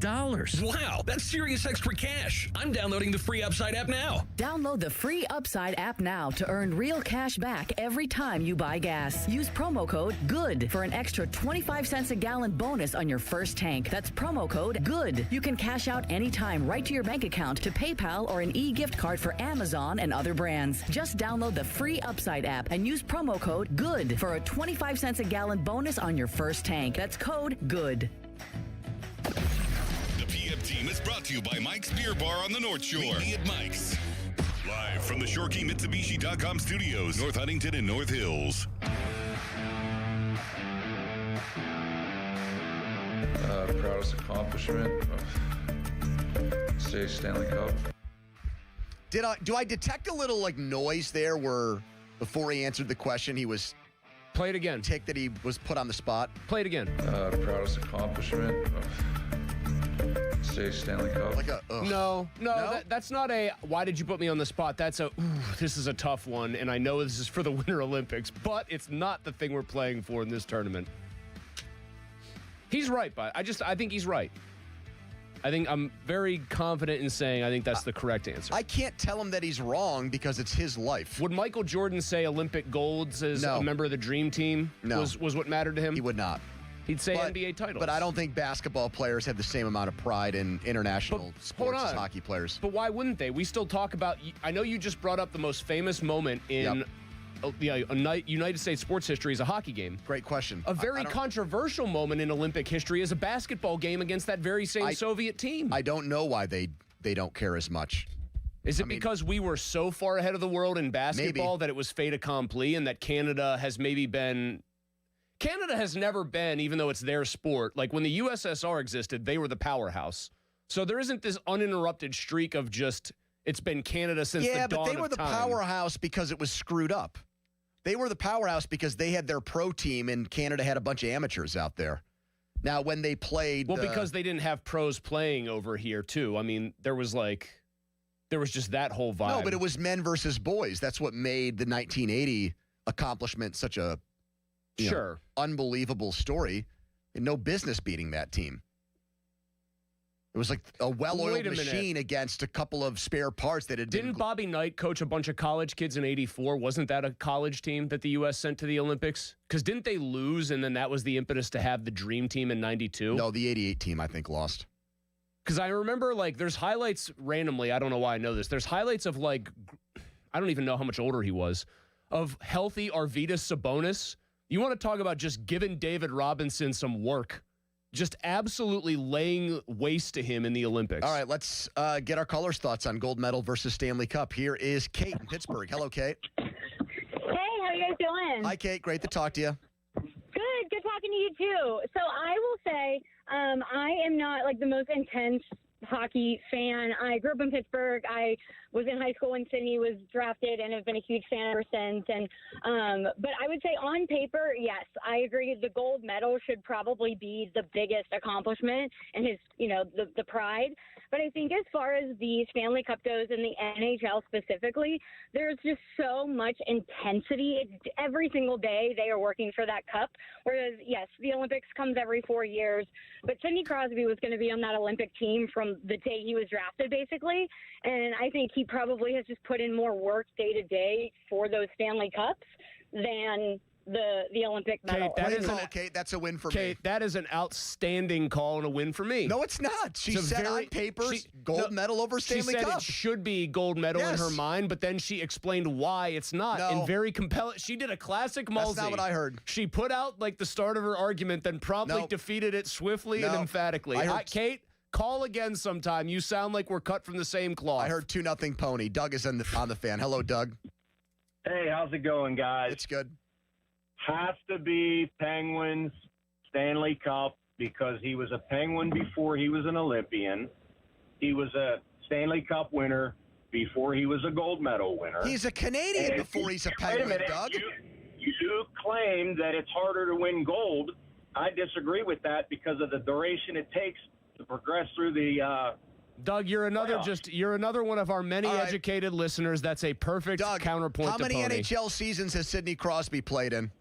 Wow, that's serious extra cash. I'm downloading the free Upside app now. Download the free Upside app now to earn real cash back every time you buy gas. Use promo code GOOD for an extra 25 cents a gallon bonus on your first tank. That's promo code GOOD. You can cash out anytime right to your bank account, to PayPal, or an e-gift card for Amazon and other brands. Just download the free Upside app and use promo code GOOD for a 25 cents a gallon bonus on your first tank. That's code GOOD. The PM team is brought to you by Mike's Beer Bar on the North Shore. Meet me at Mike's. Live from the ShoreKeyMitsubishi.com studios, North Huntington and North Hills. Proudest accomplishment? Say Stanley Cup. Do I detect a little noise there where before he answered the question he was... Play it again. Tick that he was put on the spot. Play it again. Proudest accomplishment? Say Stanley Cup. No, that's not a, why did you put me on the spot? That's a, this is a tough one, and I know this is for the Winter Olympics, but it's not the thing we're playing for in this tournament. He's right, but I think he's right. I think I'm very confident in saying I think that's the correct answer. I can't tell him that he's wrong because it's his life. Would Michael Jordan say Olympic golds as a member of the Dream Team was what mattered to him? He would not. He'd say NBA titles. But I don't think basketball players have the same amount of pride in international sports as hockey players. But why wouldn't they? We still talk about, I know you just brought up the most famous moment in United States sports history is a hockey game. Great question. A very controversial moment in Olympic history is a basketball game against that very same Soviet team. I don't know why they don't care as much. Is it because we were so far ahead of the world in basketball that it was fait accompli, and that Canada has maybe been... Canada has never been, even though it's their sport, like when the USSR existed, they were the powerhouse. So there isn't this uninterrupted streak of just, it's been Canada since the dawn of time. Yeah, but they were the powerhouse because it was screwed up. They were the powerhouse because they had their pro team and Canada had a bunch of amateurs out there. Now, when they played... Well, because they didn't have pros playing over here, too. I mean, there was just that whole vibe. No, but it was men versus boys. That's what made the 1980 accomplishment such a unbelievable story. And no business beating that team. It was like a well-oiled machine against a couple of spare parts that had Didn't Bobby Knight coach a bunch of college kids in 84? Wasn't that a college team that the U.S. sent to the Olympics? Because didn't they lose, and then that was the impetus to have the Dream Team in 92? No, the 88 team, I think, lost. Because I remember, there's highlights randomly. I don't know why I know this. There's highlights of, I don't even know how much older he was, of healthy Arvydas Sabonis. You want to talk about just giving David Robinson some work. Just absolutely laying waste to him in the Olympics. All right, let's get our callers' thoughts on gold medal versus Stanley Cup. Here is Kate in Pittsburgh. Hello, Kate. Hey, how are you guys doing? Hi, Kate. Great to talk to you. Good talking to you, too. So I will say I am not, the most intense hockey fan. I grew up in Pittsburgh. I was in high school when Sydney was drafted and have been a huge fan ever since. And but I would say on paper, yes, I agree. The gold medal should probably be the biggest accomplishment and his, the pride. But I think as far as the Stanley Cup goes and the NHL specifically, there's just so much intensity. It's every single day they are working for that cup. Whereas, yes, the Olympics comes every 4 years. But Sidney Crosby was going to be on that Olympic team from the day he was drafted, basically. And I think he he probably has just put in more work day to day for those Stanley Cups than the Olympic medal. Kate, that's a win for me. Kate, that is an outstanding call and a win for me. No, it's not. She said on paper, gold medal over Stanley Cup. She said it should be gold medal in her mind, but then she explained why it's not. No. And very compelling. She did a classic Mulsey. That's not what I heard. She put out like the start of her argument, then promptly defeated it swiftly and emphatically. Kate, call again sometime. You sound like we're cut from the same cloth. I heard 2-0 Pony. Doug is on the fan. Hello, Doug. Hey, how's it going, guys? It's good. Has to be Penguins Stanley Cup because he was a Penguin before he was an Olympian. He was a Stanley Cup winner before he was a gold medal winner. He's a Canadian before he's a Penguin, wait a minute, Doug. You claim that it's harder to win gold. I disagree with that because of the duration it takes to progress through the Doug, you're another one of our many educated listeners. That's a perfect counterpoint how to many Pony. NHL seasons has Sidney Crosby played in?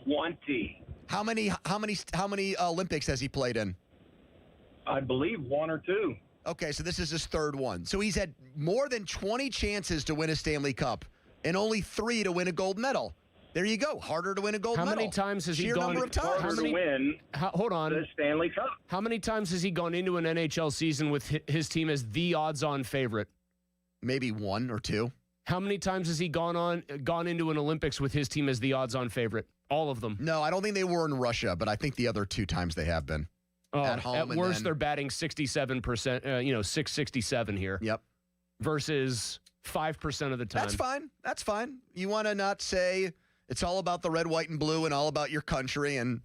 20. How many Olympics has he played in? I believe 1 or 2. Okay, so this is his third one. So he's had more than 20 chances to win a Stanley Cup and only 3 to win a gold medal. There you go. Harder to win a gold medal. How many times has he gone? Harder to win hold on. the Stanley Cup. How many times has he gone into an NHL season with his team as the odds-on favorite? Maybe 1 or 2. How many times has he gone into an Olympics with his team as the odds-on favorite? All of them. No, I don't think they were in Russia, but I think the other 2 times they have been. At home. At worst, they're batting 67%, 667 here. Yep. Versus 5% of the time. That's fine. You want to not say it's all about the red, white, and blue and all about your country and,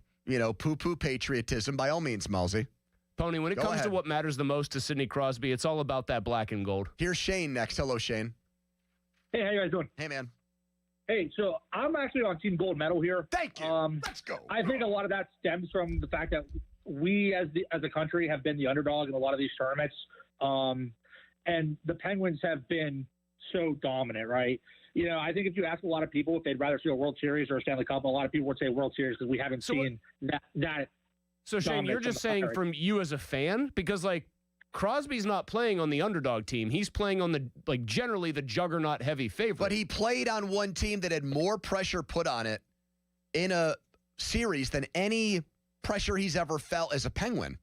poo-poo patriotism, by all means, Malsey. Pony, when it comes to what matters the most to Sidney Crosby, it's all about that black and gold. Here's Shane next. Hello, Shane. Hey, how you guys doing? Hey, man. Hey, so I'm actually on Team Gold Medal here. Thank you. Let's go. I think a lot of that stems from the fact that we, as a country, have been the underdog in a lot of these tournaments, and the Penguins have been so dominant, right? I think if you ask a lot of people if they'd rather see a World Series or a Stanley Cup, a lot of people would say World Series because we haven't seen that. So, Shane, you're just saying from you as a fan? Because, Crosby's not playing on the underdog team. He's playing on generally the juggernaut heavy favorite. But he played on one team that had more pressure put on it in a series than any pressure he's ever felt as a Penguin.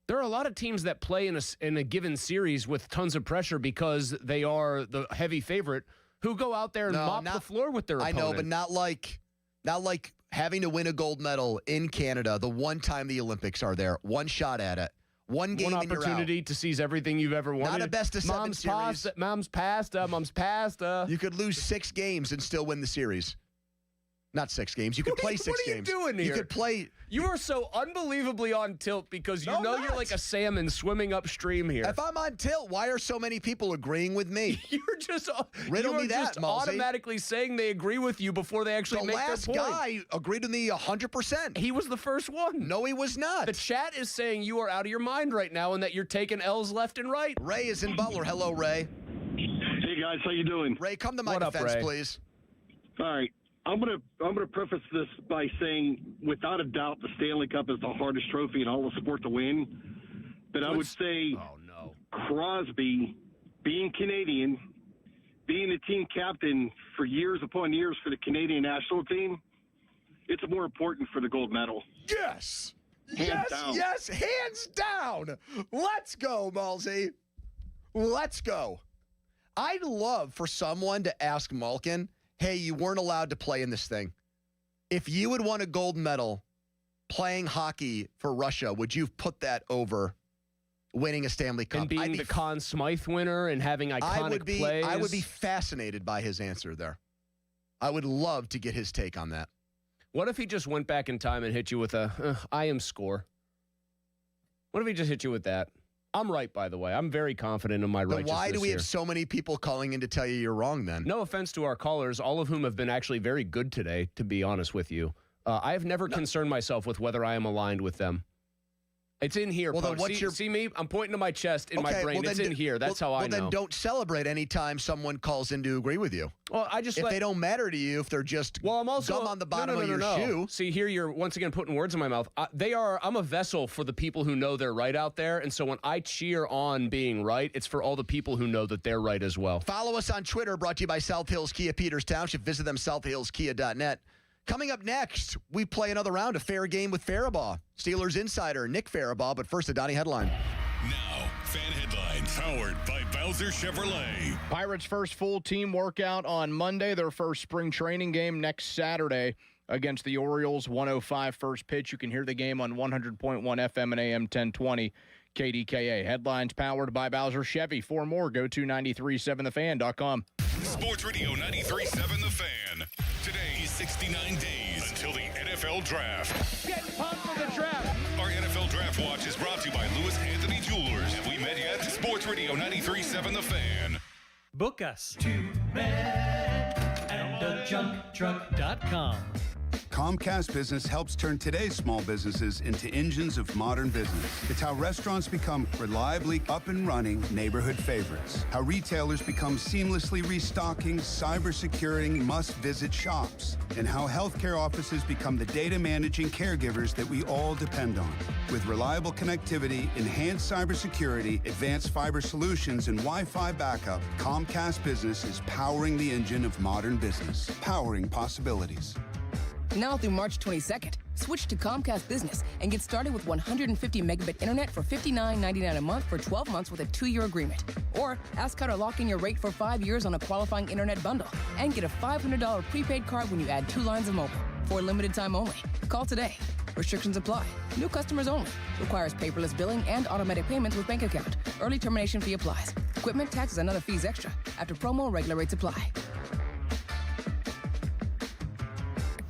There are a lot of teams that play in a given series with tons of pressure because they are the heavy favorite who go out there and mop the floor with their opponent. I know, but not like having to win a gold medal in Canada the one time the Olympics are there. One shot at it. One game One opportunity to seize everything you've ever wanted. Not a best of 7 series. Mom's pasta. You could lose 6 games and still win the series. Not 6 games. You could play 6 games. What are you doing here? You could play. You are so ununbelievably on tilt because you're like a salmon swimming upstream here. If I'm on tilt, why are so many people agreeing with me? You're just automatically saying they agree with you before they actually make their point. The last guy agreed with me 100%. He was the first one. No, he was not. The chat is saying you are out of your mind right now and that you're taking L's left and right. Ray is in Butler. Hello, Ray. Hey guys, how you doing? Ray, come to my defense, please. All right. I'm gonna preface this by saying, without a doubt, the Stanley Cup is the hardest trophy in all the sport to win. But I would say, Crosby, being Canadian, being the team captain for years upon years for the Canadian national team, it's more important for the gold medal. Yes, hands down. Yes, hands down. Let's go, Malsey. Let's go. I'd love for someone to ask Malkin, hey, you weren't allowed to play in this thing. If you had won a gold medal playing hockey for Russia, would you have put that over winning a Stanley Cup? And being the Conn Smythe winner and having iconic plays? I would be fascinated by his answer there. I would love to get his take on that. What if he just went back in time and hit you with a I am score? What if he just hit you with that? I'm right, by the way. I'm very confident in my righteousness. Why do we have so many people calling in to tell you you're wrong then? No offense to our callers, all of whom have been actually very good today, to be honest with you. I have never concerned myself with whether I am aligned with them. It's in here. Well, then what's see me? I'm pointing to my chest in my brain. It's in here. That's how I know. Well, then don't celebrate anytime someone calls in to agree with you. Well, if they don't matter to you, if they're just I'm also gum on the bottom of your shoe. See, here you're once again putting words in my mouth. I'm a vessel for the people who know they're right out there, and so when I cheer on being right, it's for all the people who know that they're right as well. Follow us on Twitter, brought to you by South Hills Kia Peters Township. Visit them, southhillskia.net. Coming up next, we play another round of Fair Game with Faribaugh. Steelers insider Nick Faribaugh, but first a Donnie headline. Now, fan headlines powered by Bowser Chevrolet. Pirates' first full team workout on Monday, their first spring training game next Saturday against the Orioles. 1:05 first pitch. You can hear the game on 100.1 FM and AM 1020 KDKA. Headlines powered by Bowser Chevy. For more, go to 937thefan.com. Sports Radio 93.7 The Fan. Today is 69 days until the NFL Draft. Get pumped for the draft. Our NFL Draft Watch is brought to you by Lewis Anthony Jewelers. Have we met yet? Sports Radio 93.7 The Fan. Book us. 2menandajunktruck.com. Comcast Business helps turn today's small businesses into engines of modern business. It's how restaurants become reliably up and running neighborhood favorites. How retailers become seamlessly restocking, cyber-securing must-visit shops. And how healthcare offices become the data managing caregivers that we all depend on. With reliable connectivity, enhanced cybersecurity, advanced fiber solutions, and Wi-Fi backup, Comcast Business is powering the engine of modern business. Powering possibilities. Now through March 22nd, switch to Comcast Business and get started with 150 megabit internet for $59.99 a month for 12 months with a 2-year agreement. Or ask how to lock in your rate for 5 years on a qualifying internet bundle and get a $500 prepaid card when you add 2 lines of mobile for a limited time only. Call today. Restrictions apply. New customers only. Requires paperless billing and automatic payments with bank account. Early termination fee applies. Equipment, taxes, and other fees extra. After promo, regular rates apply.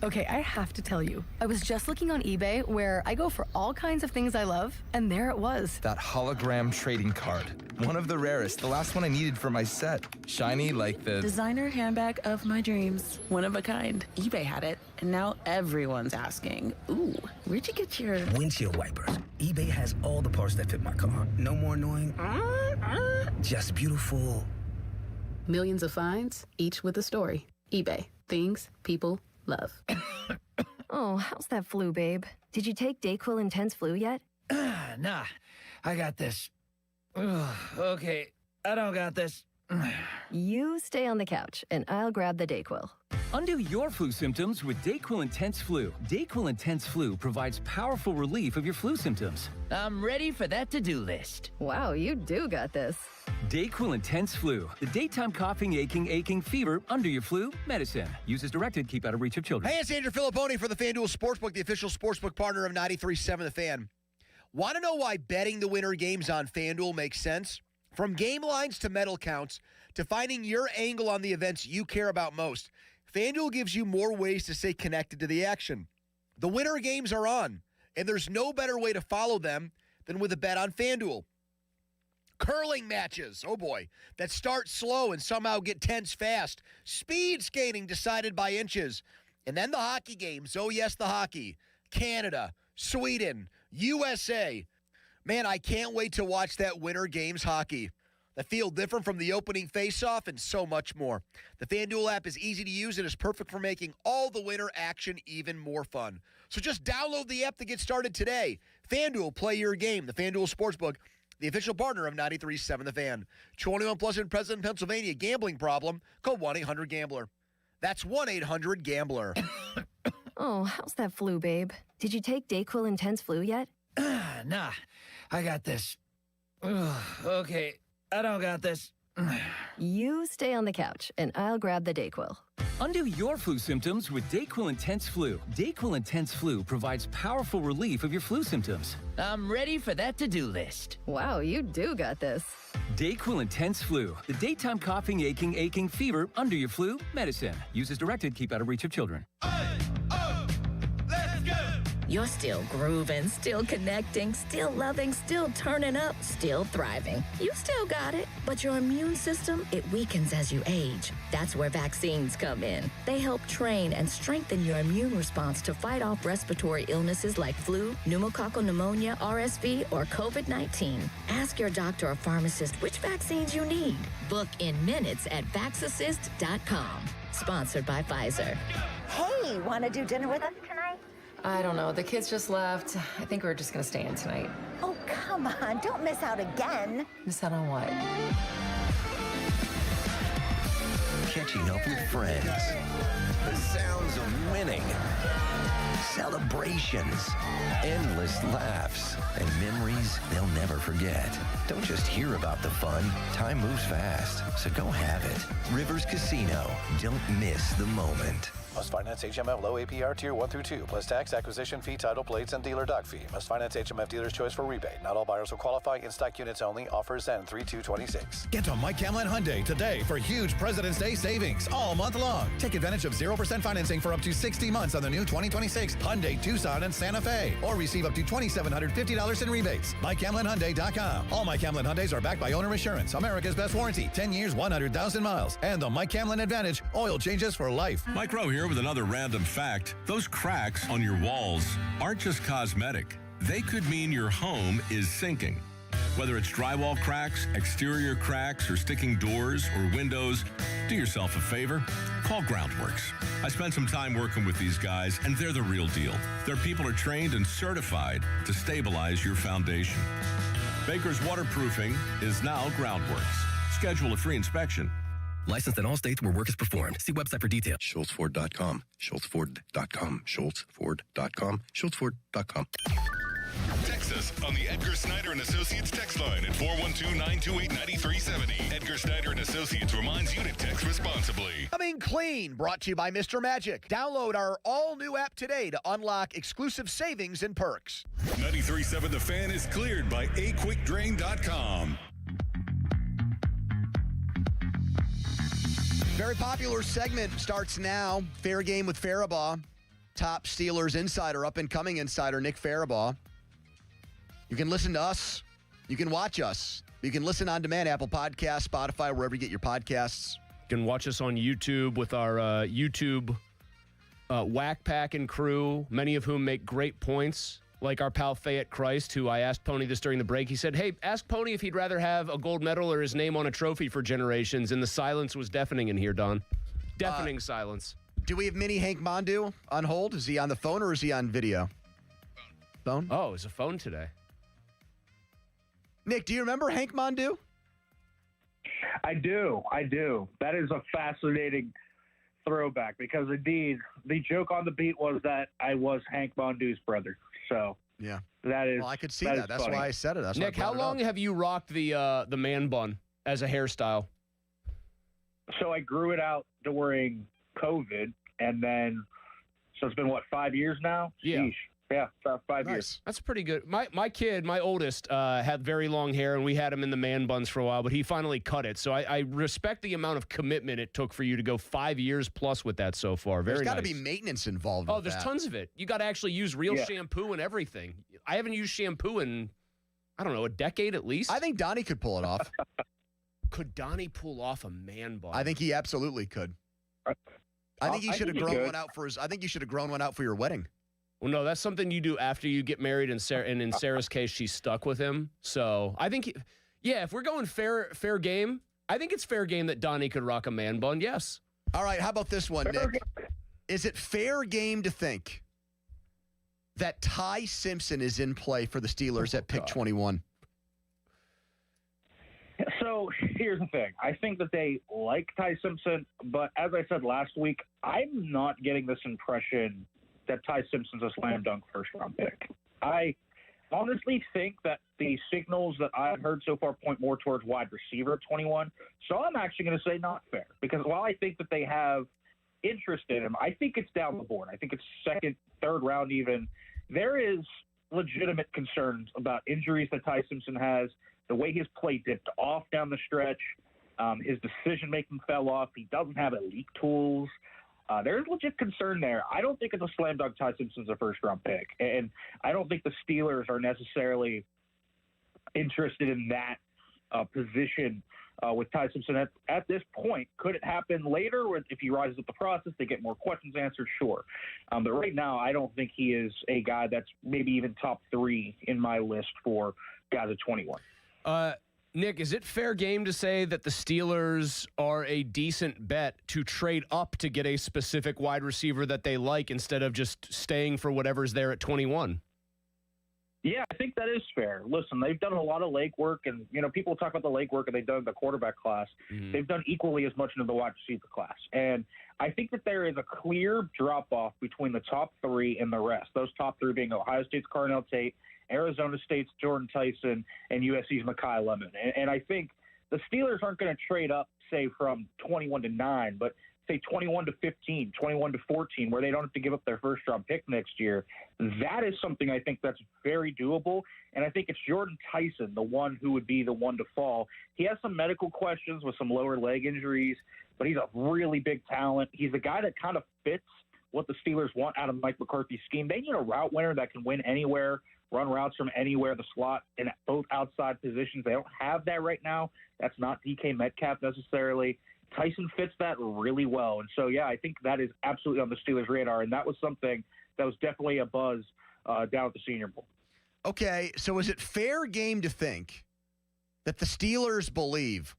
Okay, I have to tell you, I was just looking on eBay where I go for all kinds of things I love, and there it was. That hologram trading card. One of the rarest. The last one I needed for my set. Shiny like the... designer handbag of my dreams. One of a kind. eBay had it, and now everyone's asking, ooh, where'd you get your... windshield wipers. eBay has all the parts that fit my car. No more annoying. Just beautiful. Millions of finds, each with a story. eBay. Things people love. Oh, how's that flu, babe? Did you take DayQuil Intense Flu yet? Nah, I got this. Ugh, okay, I don't got this. You stay on the couch, and I'll grab the DayQuil. Undo your flu symptoms with DayQuil Intense Flu. DayQuil Intense Flu provides powerful relief of your flu symptoms. I'm ready for that to-do list. Wow, you do got this. DayQuil Intense Flu. The daytime coughing, aching, fever, under your flu, medicine. Use as directed, keep out of reach of children. Hey, it's Andrew Filipponi for the FanDuel Sportsbook, the official sportsbook partner of 93.7 The Fan. Want to know why betting the winter games on FanDuel makes sense? From game lines to medal counts to finding your angle on the events you care about most, FanDuel gives you more ways to stay connected to the action. The winter games are on, and there's no better way to follow them than with a bet on FanDuel. Curling matches, oh boy, that start slow and somehow get tense fast. Speed skating decided by inches. And then the hockey games, oh yes, the hockey. Canada, Sweden, USA. Man, I can't wait to watch that Winter Games hockey. That feel different from the opening face-off and so much more. The FanDuel app is easy to use and is perfect for making all the winter action even more fun. So just download the app to get started today. FanDuel, play your game. The FanDuel Sportsbook, the official partner of 93.7 The Fan. 21 plus in President, Pennsylvania. Gambling problem? Call 1-800-GAMBLER. That's 1-800-GAMBLER. Oh, how's that flu, babe? Did you take DayQuil Intense Flu yet? Nah, I got this. Ugh, okay, I don't got this. You stay on the couch, and I'll grab the DayQuil. Undo your flu symptoms with DayQuil Intense Flu. DayQuil Intense Flu provides powerful relief of your flu symptoms. I'm ready for that to-do list. Wow, you do got this. DayQuil Intense Flu. The daytime coughing, aching, fever, under your flu, medicine. Use as directed, keep out of reach of children. Let's go! You're still grooving, still connecting, still loving, still turning up, still thriving. You still got it, but your immune system, it weakens as you age. That's where vaccines come in. They help train and strengthen your immune response to fight off respiratory illnesses like flu, pneumococcal pneumonia, RSV, or COVID-19. Ask your doctor or pharmacist which vaccines you need. Book in minutes at vaxassist.com. Sponsored by Pfizer. Hey, want to do dinner with us tonight? I don't know. The kids just left. I think we're just going to stay in tonight. Oh, come on. Don't miss out again. Miss out on what? Catching up with friends. The sounds of winning. Celebrations. Endless laughs. And memories they'll never forget. Don't just hear about the fun. Time moves fast, so go have it. Rivers Casino. Don't miss the moment. Must finance HMF low APR tier 1 through 2, plus tax, acquisition fee, title plates, and dealer dock fee. Must finance HMF dealer's choice for rebate. Not all buyers will qualify. In-stock units only. Offers end 3/2/26. Get to Mike Camlin Hyundai today for huge President's Day savings all month long. Take advantage of 0% financing for up to 60 months on the new 2026 Hyundai Tucson and Santa Fe, or receive up to $2,750 in rebates. MikeCamlinHyundai.com. All Mike Camlin Hyundais are backed by owner assurance, America's best warranty, 10 years, 100,000 miles, and the Mike Camlin Advantage, oil changes for life. Mike Rowe here with another random fact. Those cracks on your walls aren't just cosmetic. They could mean your home is sinking. Whether it's drywall cracks, exterior cracks, or sticking doors or windows, do yourself a favor. Call Groundworks. I spent some time working with these guys, and they're the real deal. Their people are trained and certified to stabilize your foundation. Baker's Waterproofing is now Groundworks. Schedule a free inspection. Licensed in all states where work is performed. See website for details. SchultzFord.com. SchultzFord.com. SchultzFord.com. SchultzFord.com. Text us on the Edgar Snyder and Associates text line at 412-928-9370. Edgar Snyder and Associates reminds you to text responsibly. Coming clean, brought to you by Mr. Magic. Download our all-new app today to unlock exclusive savings and perks. 93.7 The Fan is cleared by aquickdrain.com. Very popular segment starts now. Fair Game with Faribaugh. Top Steelers insider, up-and-coming insider, Nick Faribaugh. You can listen to us. You can watch us. You can listen on demand, Apple Podcasts, Spotify, wherever you get your podcasts. You can watch us on YouTube with our YouTube Whack Pack and crew, many of whom make great points, like our pal Fayette Christ, who I asked Pony this during the break. He said, hey, ask Pony if he'd rather have a gold medal or his name on a trophy for generations, and the silence was deafening in here, Don. Deafening silence. Do we have mini Hank Mondu on hold? Is he on the phone or is he on video? Phone? Oh, it's a phone today. Nick, do you remember Hank Mondu? I do. That is a fascinating throwback because, indeed, the joke on the beat was that I was Hank Mondu's brother. So yeah, that is. Well, I could see that. That's funny. Why I said it. That's Nick, how long have you rocked the man bun as a hairstyle? So I grew it out during COVID, and then so it's been 5 years now. Yeah. Sheesh. Yeah, about 5 years. That's pretty good. My kid, my oldest, had very long hair, and we had him in the man buns for a while, but he finally cut it. So I respect the amount of commitment it took for you to go 5 years plus with that so far. Very nice. There's got to be maintenance involved. Oh, there's tons of it. You got to actually use real shampoo and everything. I haven't used shampoo in, I don't know, a decade at least. I think Donnie could pull it off. Could Donnie pull off a man bun? I think he absolutely could. I think he should have grown one out for his. I think you should have grown one out for your wedding. Well, no, that's something you do after you get married, and in Sarah's case, she's stuck with him. So I think, if we're going fair game, I think it's fair game that Donnie could rock a man bun, yes. All right, how about this one, Nick? Is it fair game to think that Ty Simpson is in play for the Steelers at pick 21? So here's the thing. I think that they like Ty Simpson, but as I said last week, I'm not getting this impression that Ty Simpson's a slam dunk first-round pick. I honestly think that the signals that I've heard so far point more towards wide receiver at 21. So I'm actually going to say not fair, because while I think that they have interest in him, I think it's down the board. I think it's second, third round even. There is legitimate concerns about injuries that Ty Simpson has, the way his play dipped off down the stretch, his decision-making fell off. He doesn't have elite tools. There's legit concern there. I don't think it's a slam dunk Ty Simpson's a first-round pick, and I don't think the Steelers are necessarily interested in that position with Ty Simpson at this point. Could it happen later if he rises up the process, they get more questions answered? Sure. But right now, I don't think he is a guy that's maybe even top 3 in my list for guys at 21. Nick, is it fair game to say that the Steelers are a decent bet to trade up to get a specific wide receiver that they like instead of just staying for whatever's there at 21? Yeah, I think that is fair. Listen, they've done a lot of legwork, and people talk about the legwork that they've done in the quarterback class. Mm-hmm. They've done equally as much in the wide receiver class, and I think that there is a clear drop-off between the top 3 and the rest. Those top 3 being Ohio State's Carnell Tate, Arizona State's Jordan Tyson, and USC's Mekhi Lemon. And I think the Steelers aren't going to trade up, say, from 21 to 9, but say 21 to 15, 21 to 14, where they don't have to give up their first-round pick next year. That is something I think that's very doable, and I think it's Jordan Tyson, the one who would be the one to fall. He has some medical questions with some lower leg injuries, but he's a really big talent. He's a guy that kind of fits what the Steelers want out of Mike McCarthy's scheme. They need a route winner that can win anywhere, run routes from anywhere, the slot, and both outside positions. They don't have that right now. That's not DK Metcalf necessarily. Tyson fits that really well. And so, yeah, I think that is absolutely on the Steelers' radar, and that was something that was definitely a buzz down at the Senior Bowl. Okay, so is it fair game to think that the Steelers believe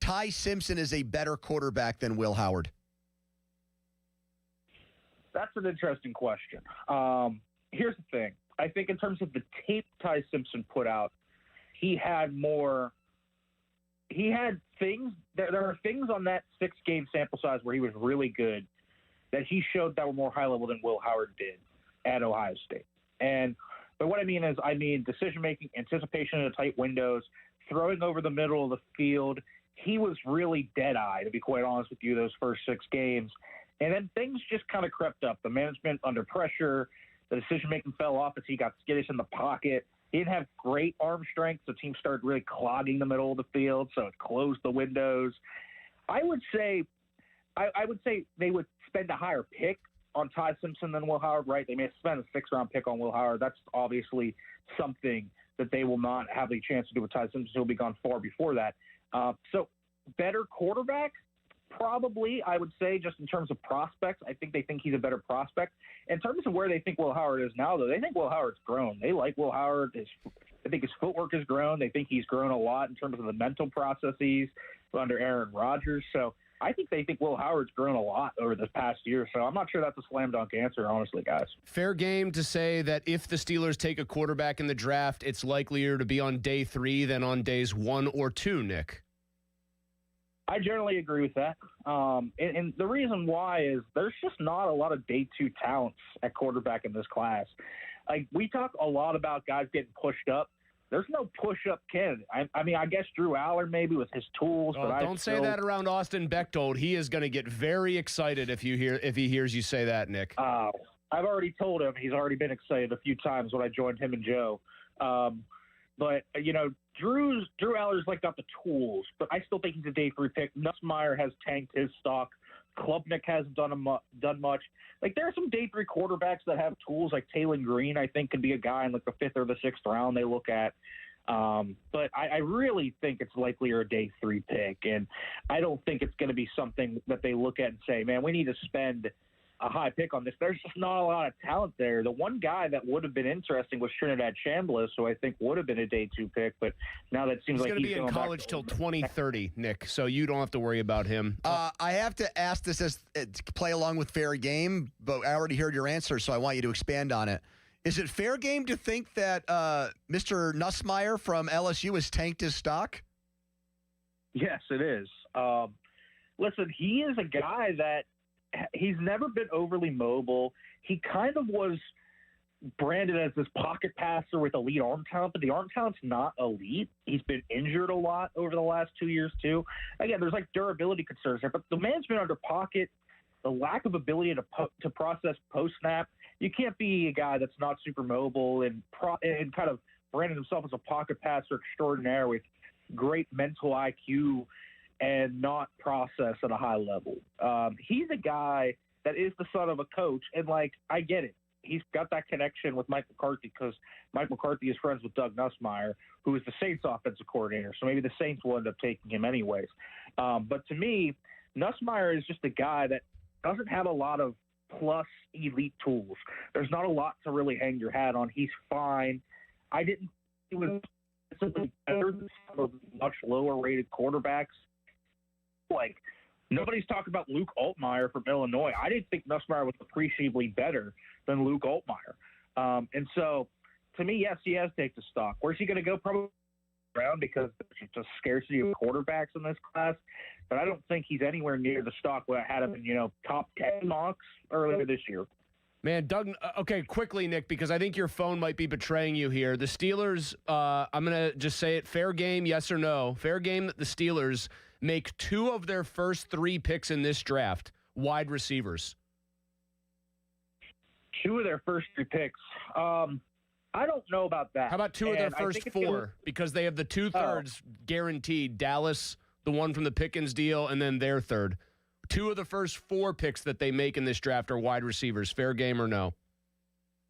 Ty Simpson is a better quarterback than Will Howard? That's an interesting question. Here's the thing. I think in terms of the tape Ty Simpson put out, he had things. There are things on that 6-game sample size where he was really good that he showed that were more high level than Will Howard did at Ohio State. But what I mean is, decision-making, anticipation in tight windows, throwing over the middle of the field. He was really dead-eye, to be quite honest with you, those first 6 games. And then things just kind of crept up. The management under pressure, the decision-making fell off as he got skittish in the pocket. He didn't have great arm strength, so teams started really clogging the middle of the field, so it closed the windows. I would say they would spend a higher pick on Ty Simpson than Will Howard, right? They may spend a 6th-round pick on Will Howard. That's obviously something that they will not have a chance to do with Ty Simpson. He'll be gone far before that. So better quarterback? Probably, I would say, just in terms of prospects. I think they think he's a better prospect. In terms of where they think Will Howard is now, though, they think Will Howard's grown. They like Will Howard. I think his footwork has grown. They think he's grown a lot in terms of the mental processes under Aaron Rodgers. So I think they think Will Howard's grown a lot over this past year. So I'm not sure that's a slam dunk answer, honestly, guys. Fair game to say that if the Steelers take a quarterback in the draft, it's likelier to be on day 3 than on days 1 or 2, Nick. I generally agree with that. And the reason why is there's just not a lot of day 2 talents at quarterback in this class. Like, we talk a lot about guys getting pushed up. There's no push-up candidate. I guess Drew Aller maybe with his tools. Oh, but don't say that around Austin Bechtold. He is going to get very excited if he hears you say that, Nick. I've already told him. He's already been excited a few times when I joined him and Joe. But, Drew Aller's got the tools, but I still think he's a day 3 pick. Nussmeier has tanked his stock. Klubnik hasn't done much. There are some day 3 quarterbacks that have tools, like Taylor Green, I think, could be a guy in the 5th or the 6th round they look at. But I really think it's likelier a day 3 pick, and I don't think it's going to be something that they look at and say, man, we need to spend a high pick on this. There's just not a lot of talent there. The one guy that would have been interesting was Trinidad Chambliss, who I think would have been a day 2 pick, but now that seems like he's going to be in college till 2030, Nick, so you don't have to worry about him. I have to ask this as to play along with fair game, but I already heard your answer, so I want you to expand on it. Is it fair game to think that Mr. Nussmeier from LSU has tanked his stock? Yes, it is. Listen, he is a guy that he's never been overly mobile. He kind of was branded as this pocket passer with elite arm talent, but the arm talent's not elite. He's been injured a lot over the last 2 years, too. Again, there's durability concerns there, but the management under pocket, the lack of ability to process post-snap, you can't be a guy that's not super mobile and kind of branded himself as a pocket passer extraordinaire with great mental IQ and not process at a high level. He's a guy that is the son of a coach, and, like, I get it. He's got that connection with Mike McCarthy because Mike McCarthy is friends with Doug Nussmeier, who is the Saints offensive coordinator. So maybe the Saints will end up taking him anyways. But to me, Nussmeier is just a guy that doesn't have a lot of plus elite tools. There's not a lot to really hang your hat on. He's fine. I didn't – he was better than some of the much lower-rated quarterbacks. Like, nobody's talking about Luke Altmaier from Illinois. I didn't think Nussmeier was appreciably better than Luke Altmaier. And so, to me, yes, he has taken stock. Where's he going to go? Probably around because there's just a scarcity of quarterbacks in this class. But I don't think he's anywhere near the stock where I had him in, top 10 mocks earlier this year. Man, Doug, okay, quickly, Nick, because I think your phone might be betraying you here. The Steelers, I'm going to just say it, fair game, yes or no? Fair game that the Steelers make 2 of their first 3 picks in this draft wide receivers. 2 of their first 3 picks. I don't know about that. How about 2 of their first 4? Because they have the 2 thirds guaranteed. Dallas, the one from the Pickens deal, and then their third. 2 of the first 4 picks that they make in this draft are wide receivers. Fair game or no?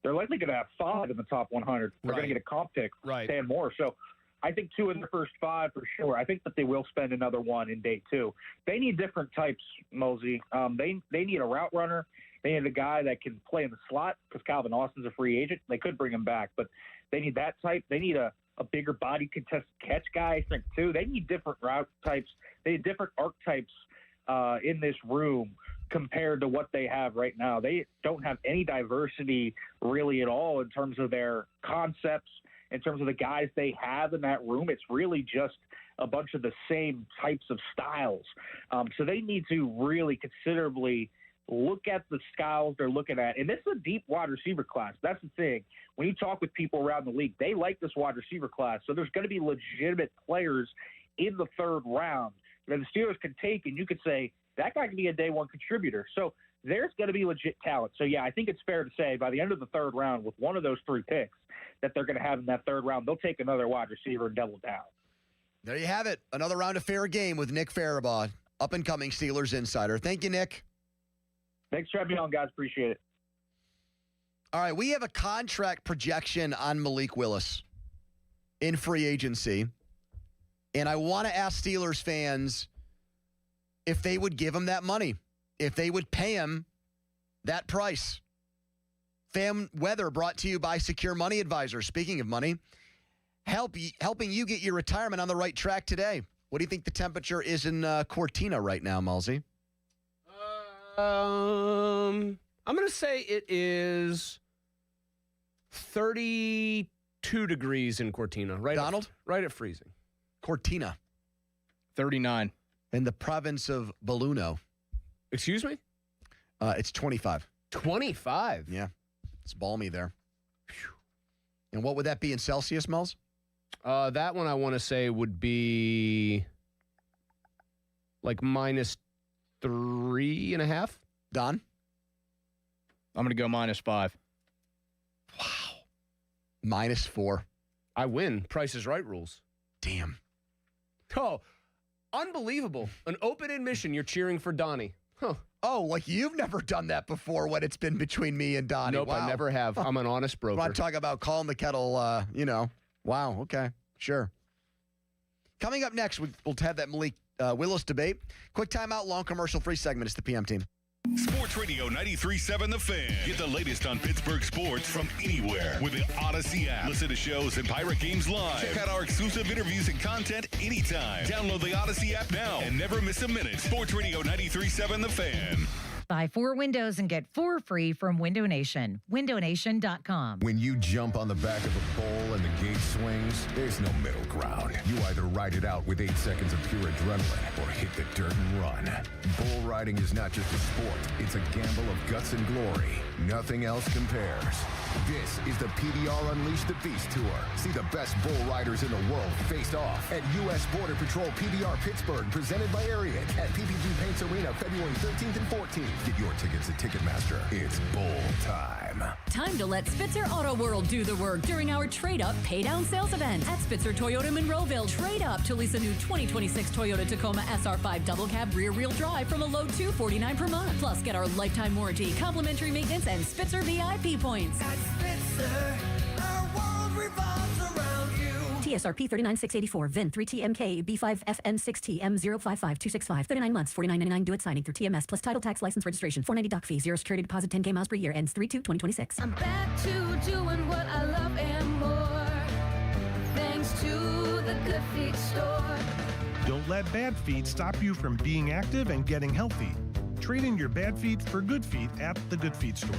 They're likely going to have 5 in the top 100. They're going to get a comp pick, 10 more. So I think 2 in the first 5 for sure. I think that they will spend another one in day 2. They need different types, Mosey. They need a route runner. They need a guy that can play in the slot because Calvin Austin's a free agent. They could bring him back, but they need that type. They need a bigger body contested catch guy, I think, too. They need different route types. They need different archetypes in this room compared to what they have right now. They don't have any diversity really at all in terms of their concepts, in terms of the guys they have in that room. It's really just a bunch of the same types of styles. So they need to really considerably look at the styles they're looking at. And this is a deep wide receiver class. That's the thing. When you talk with people around the league, they like this wide receiver class. So there's going to be legitimate players in the 3rd round that the Steelers can take, and you could say, that guy can be a day 1 contributor. So there's going to be legit talent. So, yeah, I think it's fair to say by the end of the 3rd round, with one of those 3 picks that they're going to have in that 3rd round, they'll take another wide receiver and double down. There you have it. Another round of fair game with Nick Farabaugh, up-and-coming Steelers insider. Thank you, Nick. Thanks for having me on, guys. Appreciate it. All right, we have a contract projection on Malik Willis in free agency. And I want to ask Steelers fans if they would give him that money, if they would pay him that price. Fam Weather brought to you by Secure Money Advisor. Speaking of money, helping you get your retirement on the right track today. What do you think the temperature is in Cortina right now, Malzy? I'm going to say it is 32 degrees in Cortina. Right, Donald? Right at freezing. Cortina. 39. In the province of Belluno. Excuse me? It's 25. 25? Yeah. It's balmy there. Whew. And what would that be in Celsius, Mel's? That one I want to say would be like minus 3.5. Don? I'm going to go -5. Wow. -4. I win. Price is Right rules. Damn. Oh, unbelievable. An open admission, you're cheering for Donnie. Huh. Oh, like you've never done that before when it's been between me and Donnie. Nope, wow. I never have. I'm an honest broker. I'm talking about calling the kettle, Wow, okay, sure. Coming up next, we'll have that Malik Willis debate. Quick timeout, long commercial-free segment. It's the PM team. Sports Radio 93.7 The Fan. Get the latest on Pittsburgh sports from anywhere with the Odyssey app. Listen to shows and Pirate Games live. Check out our exclusive interviews and content anytime. Download the Odyssey app now and never miss a minute. Sports Radio 93.7 The Fan. Buy 4 windows and get 4 free from Window Nation. WindowNation.com. When you jump on the back of a bull and the gate swings, there's no middle ground. You either ride it out with 8 seconds of pure adrenaline or hit the dirt and run. Bull riding is not just a sport. It's a gamble of guts and glory. Nothing else compares. This is the PBR Unleash the Beast Tour. See the best bull riders in the world face off at U.S. Border Patrol PBR Pittsburgh, presented by Ariat at PPG Paints Arena, February 13th and 14th. Get your tickets at Ticketmaster. It's bull time. Time to let Spitzer Auto World do the work during our trade-up, pay-down sales event. At Spitzer Toyota Monroeville, trade up to lease a new 2026 Toyota Tacoma SR5 double cab rear-wheel drive from a low $249 per month. Plus, get our lifetime warranty, complimentary maintenance, and Spitzer VIP points. At Spitzer, our world revolves around you. TSRP 39684, VIN 3TMK, B5FM6TM055265, 39 months, $49.99 due at signing through TMS, plus title tax license registration, $490 doc fee, 0 security deposit, 10K miles per year, ends 3/2/2026. I'm back to doing what I love and more, thanks to the Good Feet store. Don't let bad feet stop you from being active and getting healthy. Trade in your bad feet for good feet at the Good Feet store.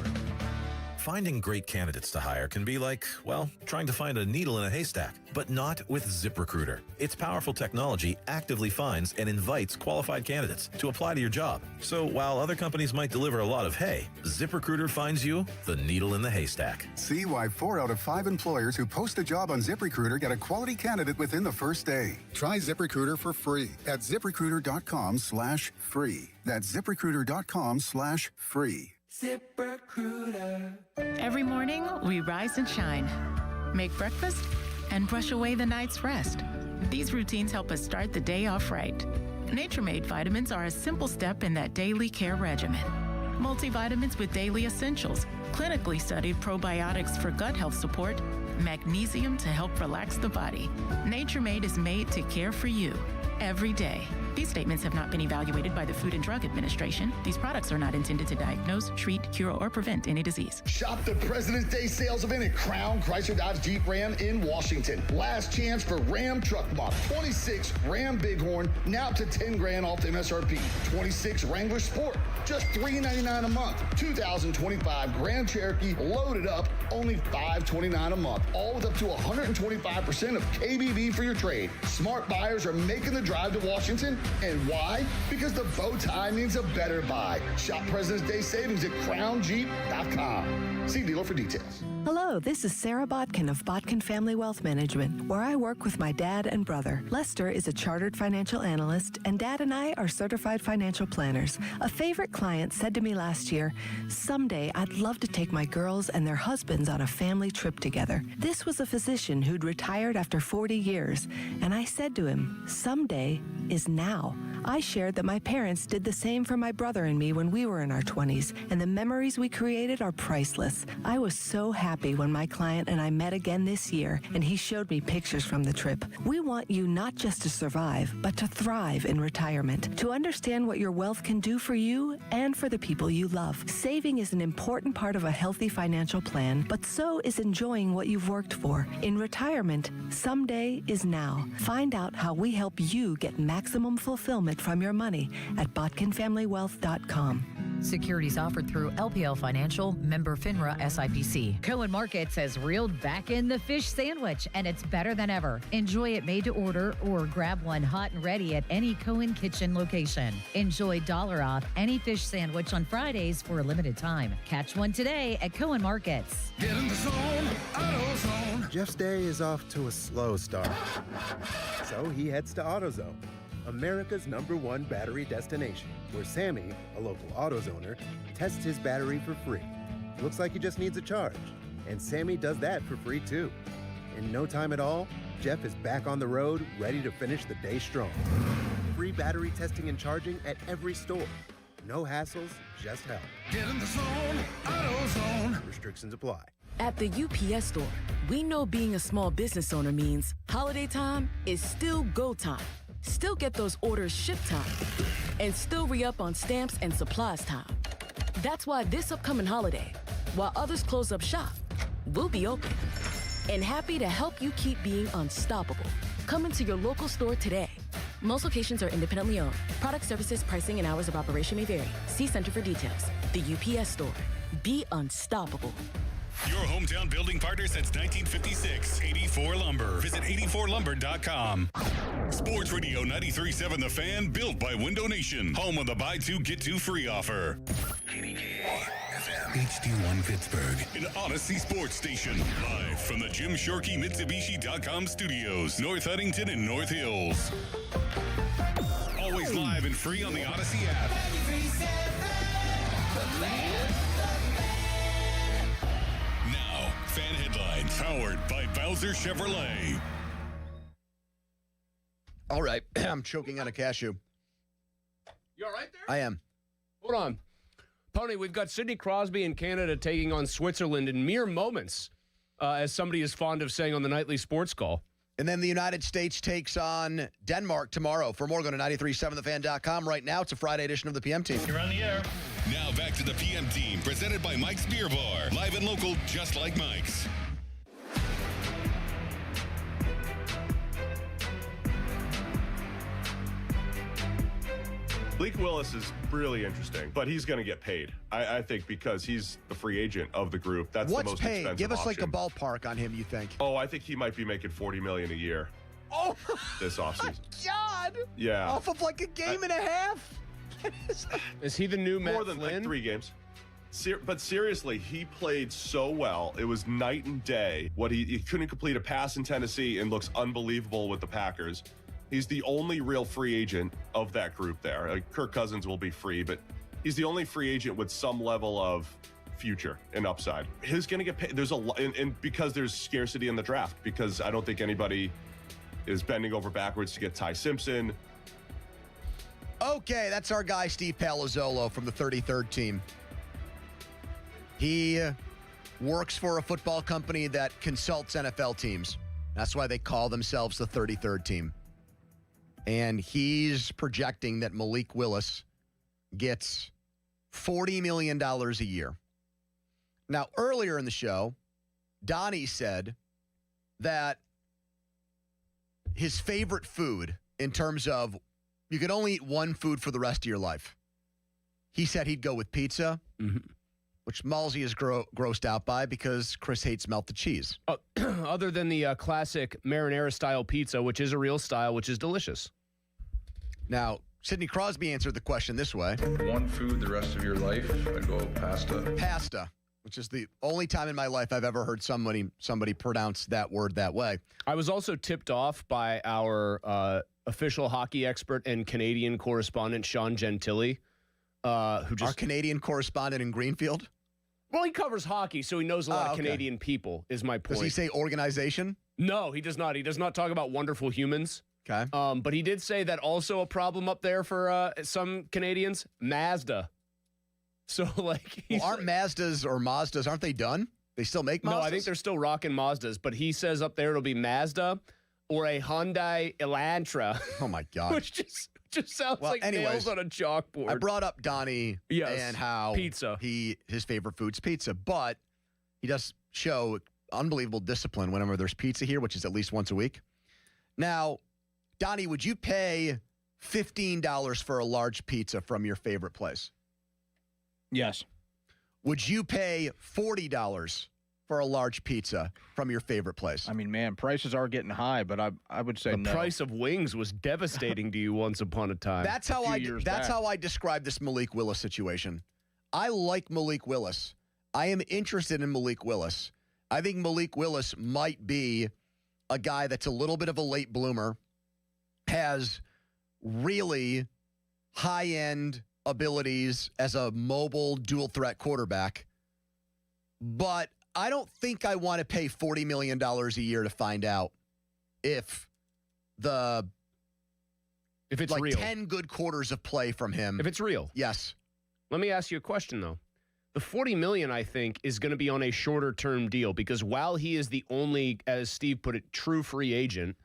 Finding great candidates to hire can be like, well, trying to find a needle in a haystack, but not with ZipRecruiter. Its powerful technology actively finds and invites qualified candidates to apply to your job. So while other companies might deliver a lot of hay, ZipRecruiter finds you the needle in the haystack. See why 4 out of 5 employers who post a job on ZipRecruiter get a quality candidate within the first day. Try ZipRecruiter for free at ZipRecruiter.com/free. That's ZipRecruiter.com/free. ZipRecruiter. Every morning, we rise and shine, make breakfast, and brush away the night's rest. These routines help us start the day off right. Nature-made vitamins are a simple step in that daily care regimen. Multivitamins with daily essentials, clinically studied probiotics for gut health support, magnesium to help relax the body. Nature-made is made to care for you every day. These statements have not been evaluated by the Food and Drug Administration. These products are not intended to diagnose, treat, cure, or prevent any disease. Shop the President's Day sales event at Crown Chrysler Dodge Jeep Ram in Washington. Last chance for Ram Truck Model 26 Ram Bighorn, now up to $10,000 off MSRP. 26 Wrangler Sport, just $399 a month. 2025 Grand Cherokee loaded up, only $529 a month. All with up to 125% of KBV for your trade. Smart buyers are making the drive to Washington. And why? Because the bow tie means a better buy. Shop President's Day savings at crownjeep.com. See dealer for details. Hello, this is Sarah Botkin of Botkin Family Wealth Management, where I work with my dad and brother. Lester is a chartered financial analyst, and Dad and I are certified financial planners. A favorite client said to me last year, "Someday I'd love to take my girls and their husbands on a family trip together." This was a physician who'd retired after 40 years, and I said to him, "Someday is now." I shared that my parents did the same for my brother and me when we were in our 20s, and the memories we created are priceless. I was so happy when my client and I met again this year, and he showed me pictures from the trip. We want you not just to survive, but to thrive in retirement, to understand what your wealth can do for you and for the people you love. Saving is an important part of a healthy financial plan, but so is enjoying what you've worked for. In retirement, someday is now. Find out how we help you get maximum fulfillment from your money at botkinfamilywealth.com. Securities offered through LPL Financial, member FINRA SIPC. Cohen Markets has reeled back in the fish sandwich, and it's better than ever. Enjoy it made to order or grab one hot and ready at any Cohen Kitchen location. Enjoy $1 off any fish sandwich on Fridays for a limited time. Catch one today at Cohen Markets. Get in the zone, AutoZone. Jeff's day is off to a slow start. So he heads to AutoZone, America's #1 battery destination, where Sammy, a local AutoZoner, tests his battery for free. Looks like he just needs a charge, and Sammy does that for free too. In no time at all, Jeff is back on the road, ready to finish the day strong. Free battery testing and charging at every store. No hassles, just help. Get in the zone, AutoZone. Restrictions apply. At the UPS store, we know being a small business owner means holiday time is still go time. Still get those orders shipped time. And still re-up on stamps and supplies time. That's why this upcoming holiday, while others close up shop, we'll be open. And happy to help you keep being unstoppable. Come into your local store today. Most locations are independently owned. Product services, pricing, and hours of operation may vary. See Center for details. The UPS store. Be unstoppable. Your hometown building partner since 1956. 84 Lumber. Visit 84lumber.com. Sports Radio 93.7 The Fan, built by Window Nation. Home of the buy two, get two free offer. 88 FM. HD1 Pittsburgh, an Odyssey sports station. Live from the Jim Shorkey Mitsubishi.com studios, North Huntington and North Hills. Always live and free on the Odyssey app. Now, fan headlines powered by Bowser Chevrolet. All right. I'm choking on a cashew. You all right there? I am. Hold on. Pony, we've got Sidney Crosby in Canada taking on Switzerland in mere moments, as somebody is fond of saying on the nightly sports call. And then the United States takes on Denmark tomorrow. For more, go to 937thefan.com. Right now, it's a Friday edition of the PM Team. You're on the air. Now back to the PM Team, presented by Mike's Beer Bar. Live and local, just like Mike's. Malik Willis is really interesting, but he's going to get paid. I think because he's the free agent of the group. That's the most expensive Give us option. like a ballpark on him, you think? Oh, I think he might be making $40 million a year. Oh, this offseason. God! Yeah. Off of like a game and a half? Is he the new Matt More than Flynn? like 3 games. But seriously, he played so well. It was night and day. He couldn't complete a pass in Tennessee and looks unbelievable with the Packers. He's the only real free agent of that group there. Kirk Cousins will be free, but he's the only free agent with some level of future and upside. He's going to get paid. There's a lot, and because there's scarcity in the draft, because I don't think anybody is bending over backwards to get Ty Simpson. Okay, that's our guy, Steve Palazzolo from the 33rd team. He works for a football company that consults NFL teams. That's why they call themselves the 33rd team. And he's projecting that Malik Willis gets $40 million a year. Now, earlier in the show, Donnie said that his favorite food in terms of you could only eat one food for the rest of your life. He said he'd go with pizza, which Malsey is grossed out by because Chris hates melted cheese. Other than the classic marinara-style pizza, which is a real style, which is delicious. Now, Sidney Crosby answered the question this way. One food the rest of your life, I'd go pasta. Pasta, which is the only time in my life I've ever heard somebody pronounce that word that way. I was also tipped off by our official hockey expert and Canadian correspondent, Sean Gentili, our Canadian correspondent in Greenfield? Well, he covers hockey, so he knows a lot of Canadian people, is my point. Does he say organization? No, he does not. He does not talk about wonderful humans. Okay. But he did say that also a problem up there for some Canadians, Mazda. So, aren't Mazdas or Mazdas, aren't they done? They still make Mazdas? No, I think they're still rocking Mazdas, but he says up there it'll be Mazda or a Hyundai Elantra. Oh, my God. Which just sounds like nails on a chalkboard. I brought up Donnie and how pizza. His favorite food's pizza, but he does show unbelievable discipline whenever there's pizza here, which is at least once a week. Now, Donnie, would you pay $15 for a large pizza from your favorite place? Yes. Would you pay $40 for a large pizza from your favorite place? I mean, man, prices are getting high, but I would say no. The price of wings was devastating to you once upon a time. That's how I describe this Malik Willis situation. I like Malik Willis. I am interested in Malik Willis. I think Malik Willis might be a guy that's a little bit of a late bloomer, has really high-end abilities as a mobile dual-threat quarterback, but I don't think I want to pay $40 million a year to find out if it's real. 10 good quarters of play from him. If it's real. Yes. Let me ask you a question, though. The $40 million, I think, is going to be on a shorter-term deal because while he is the only, as Steve put it, true free agent,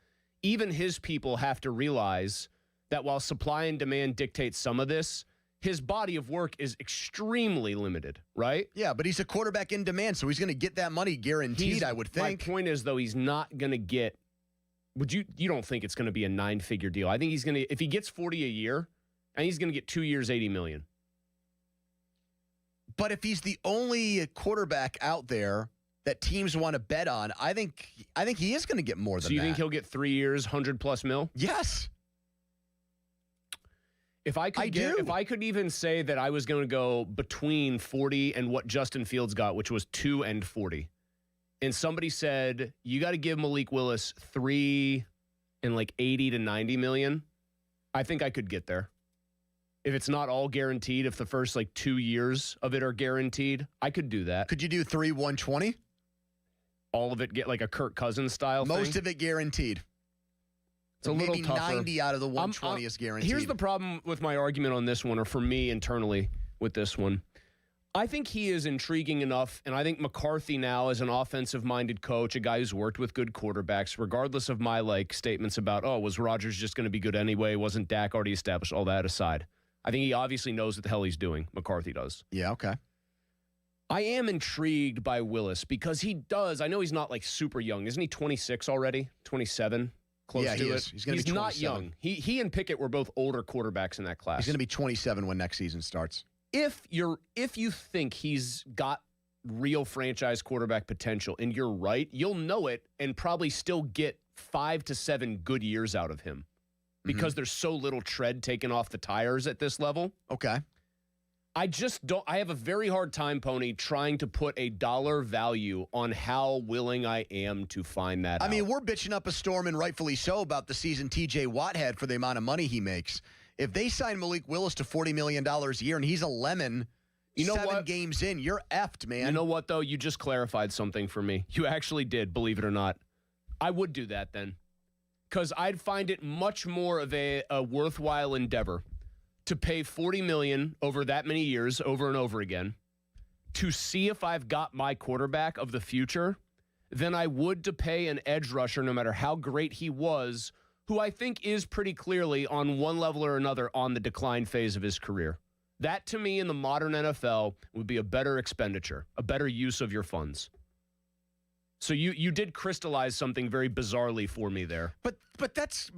even his people have to realize that while supply and demand dictate some of this, his body of work is extremely limited, right? Yeah, but he's a quarterback in demand, so he's going to get that money guaranteed, I would think. My point is, though, he's not going to get you don't think it's going to be a 9-figure deal. I think he's going to, if he gets $40 a year, and he's going to get 2 years, $80 million. But if he's the only quarterback out there that teams want to bet on, I think he is going to get more than that. So you think he'll get 3 years, $100+ million? Yes. If I could even say that I was going to go between 40 and what Justin Fields got, which was 2 and 40, and somebody said you got to give Malik Willis 3 and like 80 to 90 million, I think I could get there. If it's not all guaranteed, if the first like 2 years of it are guaranteed, I could do that. Could you do 3 120? All of it get like a Kirk Cousins style thing? Most of it guaranteed. It's a maybe little tougher. 90 out of the 120 is guaranteed. Here's the problem with my argument on this one, or for me internally with this one. I think he is intriguing enough, and I think McCarthy now is an offensive-minded coach, a guy who's worked with good quarterbacks, regardless of my statements about, was Rodgers just going to be good anyway? Wasn't Dak already established? All that aside. I think he obviously knows what the hell he's doing. McCarthy does. Yeah, okay. I am intrigued by Willis because he does. I know he's not super young. Isn't he 26 already? 27? Close to he it. is. He's going to be 27. Not young. He and Pickett were both older quarterbacks in that class. He's going to be 27 when next season starts. If you think he's got real franchise quarterback potential, and you're right, you'll know it and probably still get 5 to 7 good years out of him because there's so little tread taken off the tires at this level. Okay. I have a very hard time, Pony, trying to put a dollar value on how willing I am to find that out. I mean, we're bitching up a storm, and rightfully so, about the season TJ Watt had for the amount of money he makes. If they sign Malik Willis to $40 million a year and he's a lemon 7 games in, you're effed, man. You know what, though? You just clarified something for me. You actually did, believe it or not. I would do that then because I'd find it much more of a worthwhile endeavor to pay $40 million over that many years over and over again to see if I've got my quarterback of the future than I would to pay an edge rusher, no matter how great he was, who I think is pretty clearly on one level or another on the decline phase of his career. That, to me, in the modern NFL, would be a better expenditure, a better use of your funds. So you did crystallize something very bizarrely for me there. But that's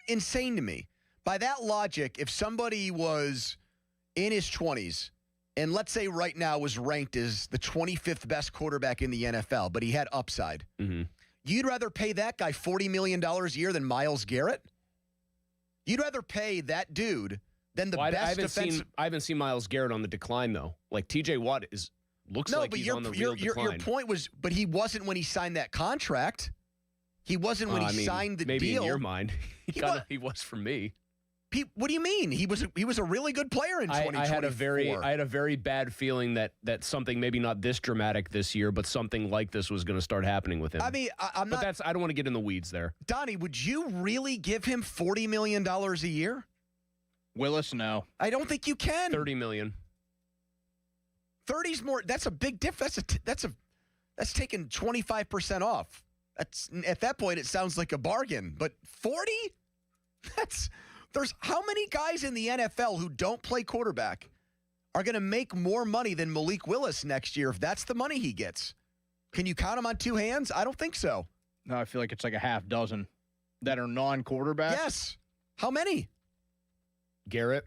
insane to me. By that logic, if somebody was in his 20s and let's say right now was ranked as the 25th best quarterback in the NFL, but he had upside, you'd rather pay that guy $40 million a year than Myles Garrett? You'd rather pay that dude than the best defensive... I haven't seen Myles Garrett on the decline, though. Like, T.J. Watt looks like he's on the real decline. Your point was, but he wasn't when he signed that contract. He wasn't when he signed the maybe deal. Maybe in your mind. He was for me. What do you mean? He was a really good player in 2024. I had a very bad feeling that something maybe not this dramatic this year, but something like this was going to start happening with him. I mean, I don't want to get in the weeds there. Donnie, would you really give him $40 million a year? Willis, no. I don't think you can. $30 million. 30's more. That's a big difference. That's taking 25% off. That's at that point it sounds like a bargain. But 40? There's how many guys in the NFL who don't play quarterback are going to make more money than Malik Willis next year if that's the money he gets? Can you count them on 2 hands? I don't think so. No, I feel like it's like a half dozen that are non-quarterbacks. Yes. How many? Garrett,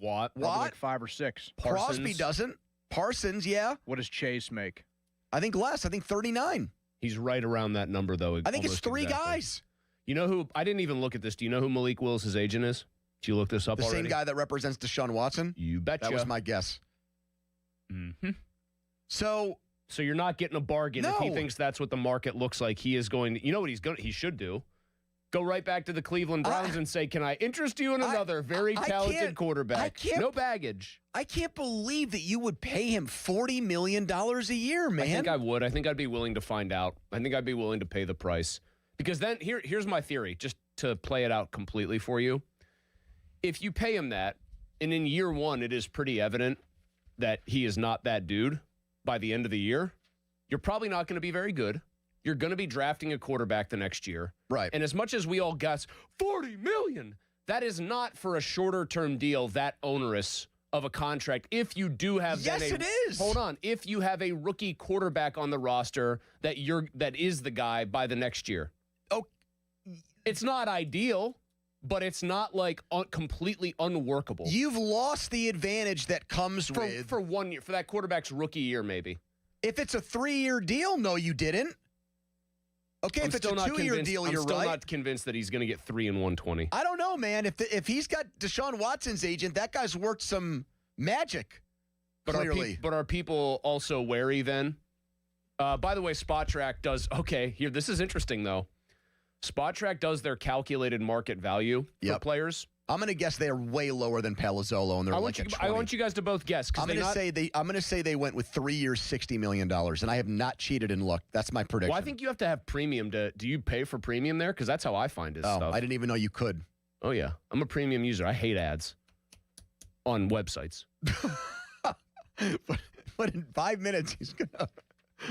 Watt, Watt, like 5 or 6. Crosby doesn't. Parsons, yeah. What does Chase make? I think less. I think 39. He's right around that number, though. I think it's 3 guys. You know who? I didn't even look at this. Do you know who Malik Willis' agent is? Did you look this up already? The same guy that represents Deshaun Watson? You betcha. That was my guess. Mm-hmm. So you're not getting a bargain if he thinks that's what the market looks like. He is going to, you know what he should do? Go right back to the Cleveland Browns and say, can I interest you in another very talented quarterback? No baggage. I can't believe that you would pay him $40 million a year, man. I think I would. I think I'd be willing to find out. I think I'd be willing to pay the price. Because then, here's my theory, just to play it out completely for you. If you pay him that, and in year 1 it is pretty evident that he is not that dude by the end of the year, you're probably not going to be very good. You're going to be drafting a quarterback the next year. Right. And as much as we all guess, $40 million, that is not for a shorter-term deal that onerous of a contract. If you do have it is. Hold on. If you have a rookie quarterback on the roster that is the guy by the next year. Oh, it's not ideal, but it's not like completely unworkable. You've lost the advantage that comes for 1 year, for that quarterback's rookie year maybe. If it's a 3-year deal, no, you didn't. Okay, if it's a 2-year deal, you're right. I'm still not convinced that he's going to get 3 and 120. I don't know, man. If he's got Deshaun Watson's agent, that guy's worked some magic. Clearly. But are people also wary then? By the way, Spot Track does. Okay, here. This is interesting though. Spot Track does their calculated market value for players. I'm going to guess they're way lower than Palazzolo, and they're I want you guys to both guess. I'm going to say they went with 3 years, $60 million, and I have not cheated and looked. That's my prediction. Well, I think you have to have premium do you pay for premium there? Because that's how I find his stuff. I didn't even know you could. Oh, yeah. I'm a premium user. I hate ads on websites. But in 5 minutes, he's going to...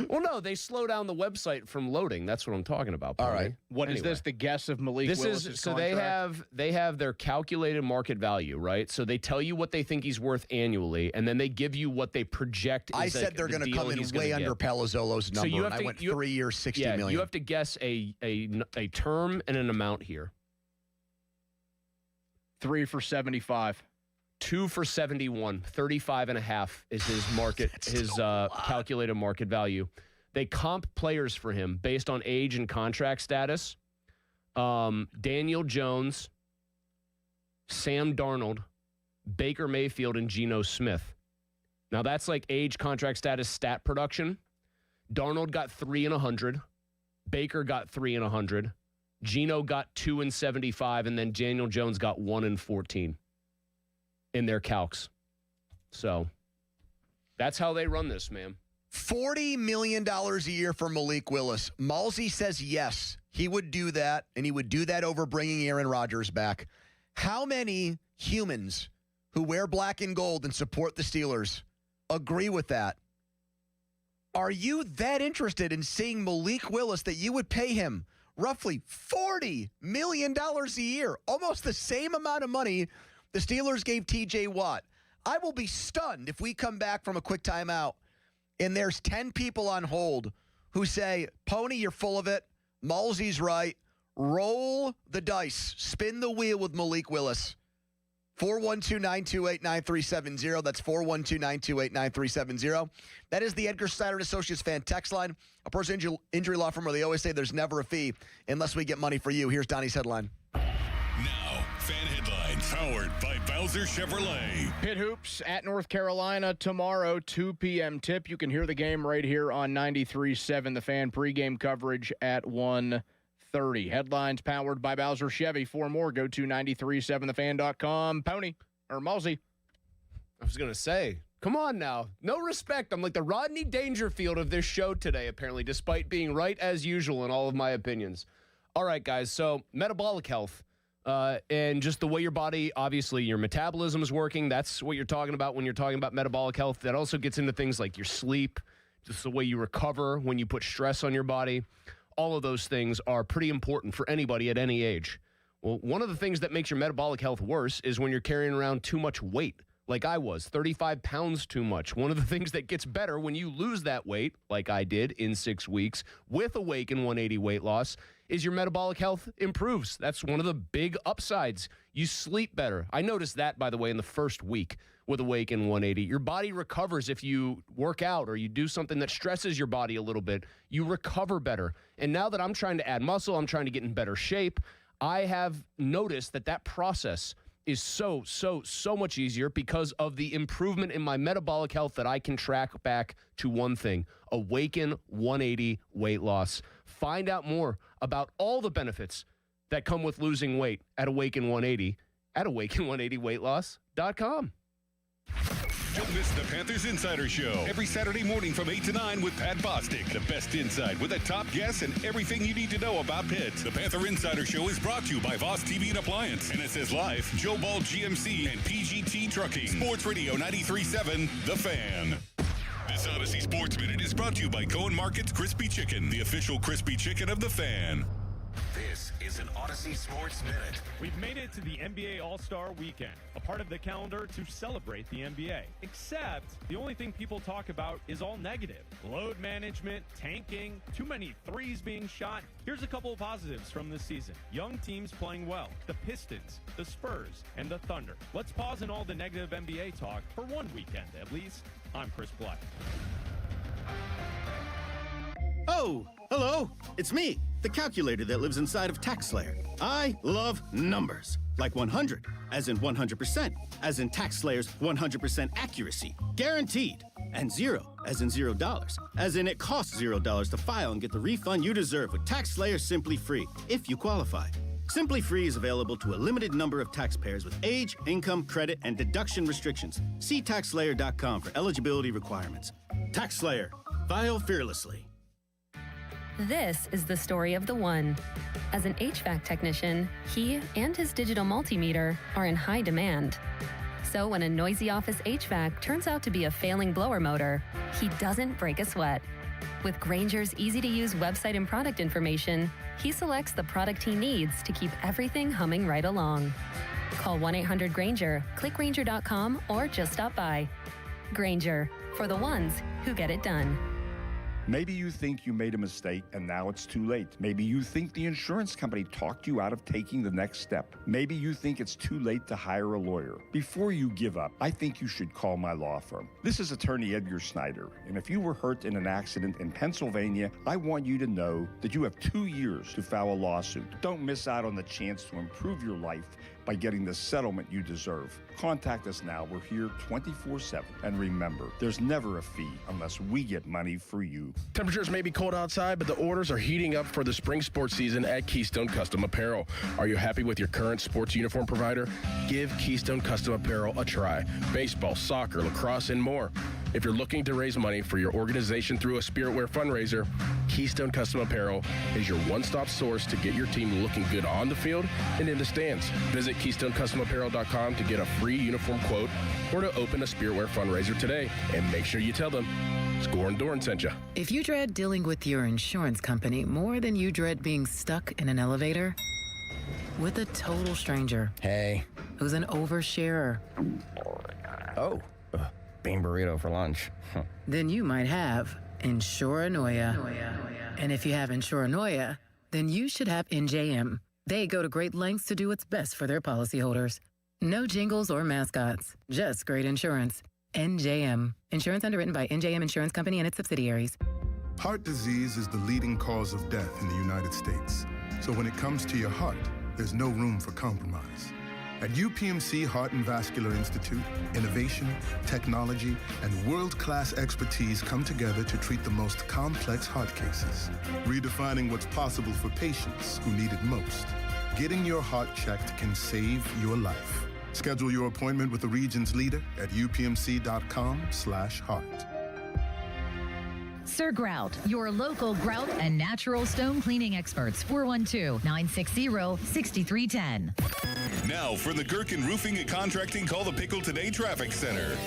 Well, no, they slow down the website from loading. That's what I'm talking about. All right. What is this? The guess of Malik Willis's contract? They have their calculated market value, right? So they tell you what they think he's worth annually, and then they give you what they project. I said they're going to come in way under Palazzolo's number, and I went 3 years, $60 million. You have to guess a term and an amount here. 3 for 75. 2 for 71, 35.5 is his market, calculated market value. They comp players for him based on age and contract status. Daniel Jones, Sam Darnold, Baker Mayfield, and Geno Smith. Now that's like age, contract status, stat production. Darnold got 3 and 100. Baker got 3 and 100. Geno got 2 and 75, and then Daniel Jones got 1 and 14. In their calcs. So that's how they run this, man. $40 million a year for Malik Willis. Malsey says yes, he would do that, and he would do that over bringing Aaron Rodgers back. How many humans who wear black and gold and support the Steelers agree with that? Are you that interested in seeing Malik Willis that you would pay him roughly $40 million a year, almost the same amount of money the Steelers gave T.J. Watt? I will be stunned if we come back from a quick timeout and there's 10 people on hold who say, Pony, you're full of it. Malsey's right. Roll the dice. Spin the wheel with Malik Willis. 412-928-9370. That's 412-928-9370. That is the Edgar Snyder Associates fan text line. A personal injury law firm where they always say there's never a fee unless we get money for you. Here's Donnie's headline. Now, fan headlines powered by Bowser Chevrolet. Pitt Hoops at North Carolina tomorrow, 2 p.m. tip. You can hear the game right here on 93.7 The Fan. Pregame coverage at 1:30. Headlines powered by Bowser Chevy. For more, go to 937thefan.com. Pony, or Malsey. I was going to say, come on now. No respect. I'm like the Rodney Dangerfield of this show today, apparently, despite being right as usual in all of my opinions. All right, guys, so metabolic health. And just the way your body, obviously, your metabolism is working. That's what you're talking about when you're talking about metabolic health. That also gets into things like your sleep, just the way you recover when you put stress on your body. All of those things are pretty important for anybody at any age. Well, one of the things that makes your metabolic health worse is when you're carrying around too much weight, like I was, 35 pounds too much. One of the things that gets better when you lose that weight, like I did in 6 weeks, with Awaken 180 weight loss, is your metabolic health improves. That's one of the big upsides. You sleep better. I noticed that, by the way, in the first week with Awaken 180. Your body recovers if you work out or you do something that stresses your body a little bit. You recover better. And now that I'm trying to add muscle, I'm trying to get in better shape, I have noticed that process is so much easier because of the improvement in my metabolic health that I can track back to one thing: Awaken 180 weight loss. Find out more about all the benefits that come with losing weight at Awaken 180 at awaken180weightloss.com. Don't miss the Panthers Insider Show every Saturday morning from 8 to 9 with Pat Bostic. The best insight with the top guests and everything you need to know about Pitt. The Panther Insider Show is brought to you by Voss TV and Appliance, NSS Life, Joe Ball GMC, and PGT Trucking. Sports Radio 93.7, The Fan. This Odyssey Sports Minute is brought to you by Cohen Market's Crispy Chicken, the official crispy chicken of The Fan. This is an Odyssey Sports Minute. We've made it to the NBA All-Star Weekend, a part of the calendar to celebrate the NBA. Except the only thing people talk about is all negative. Load management, tanking, too many threes being shot. Here's a couple of positives from this season. Young teams playing well. The Pistons, the Spurs, and the Thunder. Let's pause in all the negative NBA talk for one weekend at least. I'm Chris Black. Oh, hello. It's me, the calculator that lives inside of TaxSlayer. I love numbers. Like 100, as in 100%, as in TaxSlayer's 100% accuracy, guaranteed. And 0, as in $0, as in it costs $0 to file and get the refund you deserve with TaxSlayer Simply Free, if you qualify. Simply Free is available to a limited number of taxpayers with age, income, credit, and deduction restrictions. See TaxSlayer.com for eligibility requirements. TaxSlayer. File fearlessly. This is the story of the one. As an HVAC technician, he and his digital multimeter are in high demand. So when a noisy office HVAC turns out to be a failing blower motor, he doesn't break a sweat. With Grainger's easy-to-use website and product information, he selects the product he needs to keep everything humming right along. Call 1-800-GRAINGER, click Grainger.com, or just stop by. Grainger, for the ones who get it done. Maybe you think you made a mistake and now it's too late. Maybe you think the insurance company talked you out of taking the next step. Maybe you think it's too late to hire a lawyer. Before you give up, I think you should call my law firm. This is attorney Edgar Snyder, and if you were hurt in an accident in Pennsylvania, I want you to know that you have 2 years to file a lawsuit. Don't miss out on the chance to improve your life by getting the settlement you deserve. Contact us now. We're here 24/7. And remember, there's never a fee unless we get money for you. Temperatures may be cold outside, but the orders are heating up for the spring sports season at Keystone Custom Apparel. Are you happy with your current sports uniform provider? Give Keystone Custom Apparel a try. Baseball, soccer, lacrosse, and more. If you're looking to raise money for your organization through a Spirit Wear fundraiser, Keystone Custom Apparel is your one-stop source to get your team looking good on the field and in the stands. Visit KeystoneCustomApparel.com to get a free uniform quote or to open a Spirit Wear fundraiser today. And make sure you tell them Score and Doran sent you. If you dread dealing with your insurance company more than you dread being stuck in an elevator with a total stranger, hey, who's an oversharer, bean burrito for lunch. then you might have Insuranoia. And if you have Insuranoia, then you should have NJM. They go to great lengths to do what's best for their policyholders. No jingles or mascots, just great insurance. NJM. Insurance underwritten by NJM Insurance Company and its subsidiaries. Heart disease is the leading cause of death in the United States. So when it comes to your heart, there's no room for compromise. At UPMC Heart and Vascular Institute, innovation, technology, and world-class expertise come together to treat the most complex heart cases, redefining what's possible for patients who need it most. Getting your heart checked can save your life. Schedule your appointment with the region's leader at upmc.com/heart. Sir Grout, your local grout and natural stone cleaning experts. 412-960-6310. Now for the Gherkin Roofing and Contracting Call the Pickle Today Traffic Center.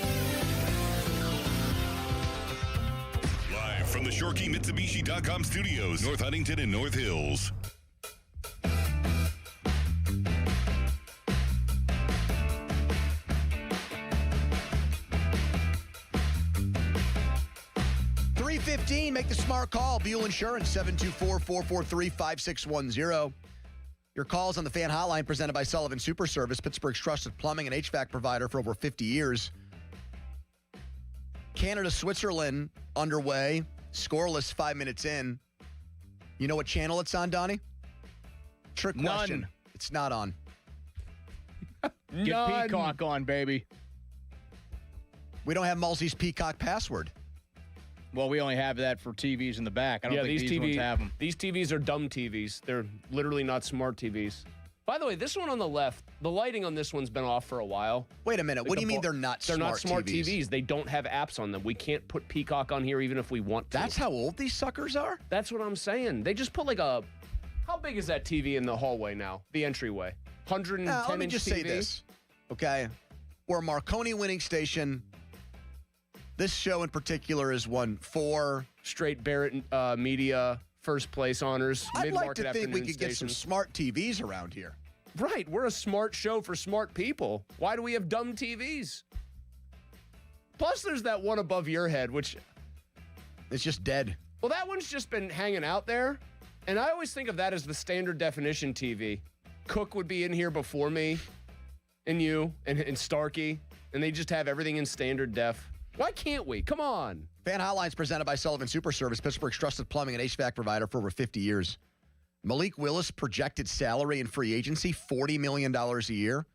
Live from the ShoreKeyMitsubishi.com studios, North Huntington and North Hills. Make the smart call. Buell Insurance, 724-443-5610. Your calls on the fan hotline presented by Sullivan Super Service, Pittsburgh's trusted plumbing and HVAC provider for over 50 years. Canada, Switzerland underway. Scoreless 5 minutes in. You know what channel it's on, Donnie? Trick question. None. It's not on. Get Peacock on, baby. We don't have Mulsey's Peacock password. Well, we only have that for TVs in the back. I don't think these ones have them. These TVs are dumb TVs. They're literally not smart TVs. By the way, this one on the left, the lighting on this one's been off for a while. Wait a minute. What do you mean they're not smart TVs? They're not smart TVs. They don't have apps on them. We can't put Peacock on here even if we want to. That's how old these suckers are? That's what I'm saying. They just put like a... How big is that TV in the hallway now? The entryway? 110-inch TV? Let me just say this, okay? We're a Marconi winning station. This show in particular has won 4 straight Barrett Media first place honors. I'd like to think we could get some smart TVs around here. Right. We're a smart show for smart people. Why do we have dumb TVs? Plus, there's that one above your head, which... It's just dead. Well, that one's just been hanging out there. And I always think of that as the standard definition TV. Cook would be in here before me, and you, and Starkey. And they just have everything in standard def. Why can't we? Come on. Fan Hotlines presented by Sullivan Super Service, Pittsburgh's trusted plumbing and HVAC provider for over 50 years. Malik Willis projected salary in free agency, $40 million a year.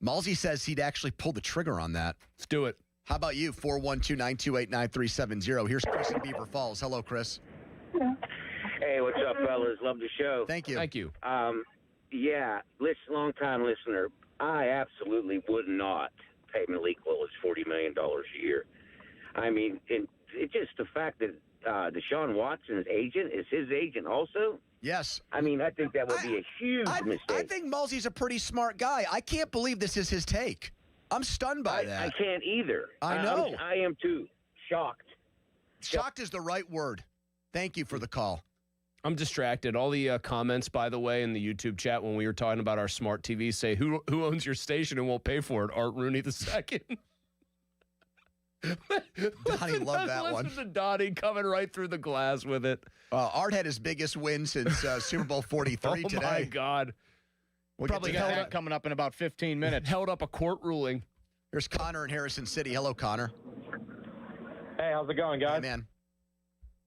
Malsey says he'd actually pull the trigger on that. Let's do it. How about you? 412-928-9370. Here's Chris in Beaver Falls. Hello, Chris. Hey, what's up, fellas? Love the show. Thank you. Thank you. Yeah, long-time listener. I absolutely would not pay Malik Willis $40 million a year. I mean, it's just the fact that Deshaun Watson's agent is his agent also. Yes. I mean, I think that would be a huge mistake. I think Malsey's a pretty smart guy. I can't believe this is his take. I'm stunned by that. I can't either. I know. I am too. Shocked. Shocked is the right word. Thank you for the call. I'm distracted. All the comments, by the way, in the YouTube chat when we were talking about our smart TV say, who owns your station and won't pay for it? Art Rooney II. Donnie loved that one. Listen to Donnie coming right through the glass with it. Art had his biggest win since Super Bowl 43 today. Oh, my God. We'll probably get that coming up in about 15 minutes. Held up a court ruling. Here's Connor in Harrison City. Hello, Connor. Hey, how's it going, guys? Hey, man.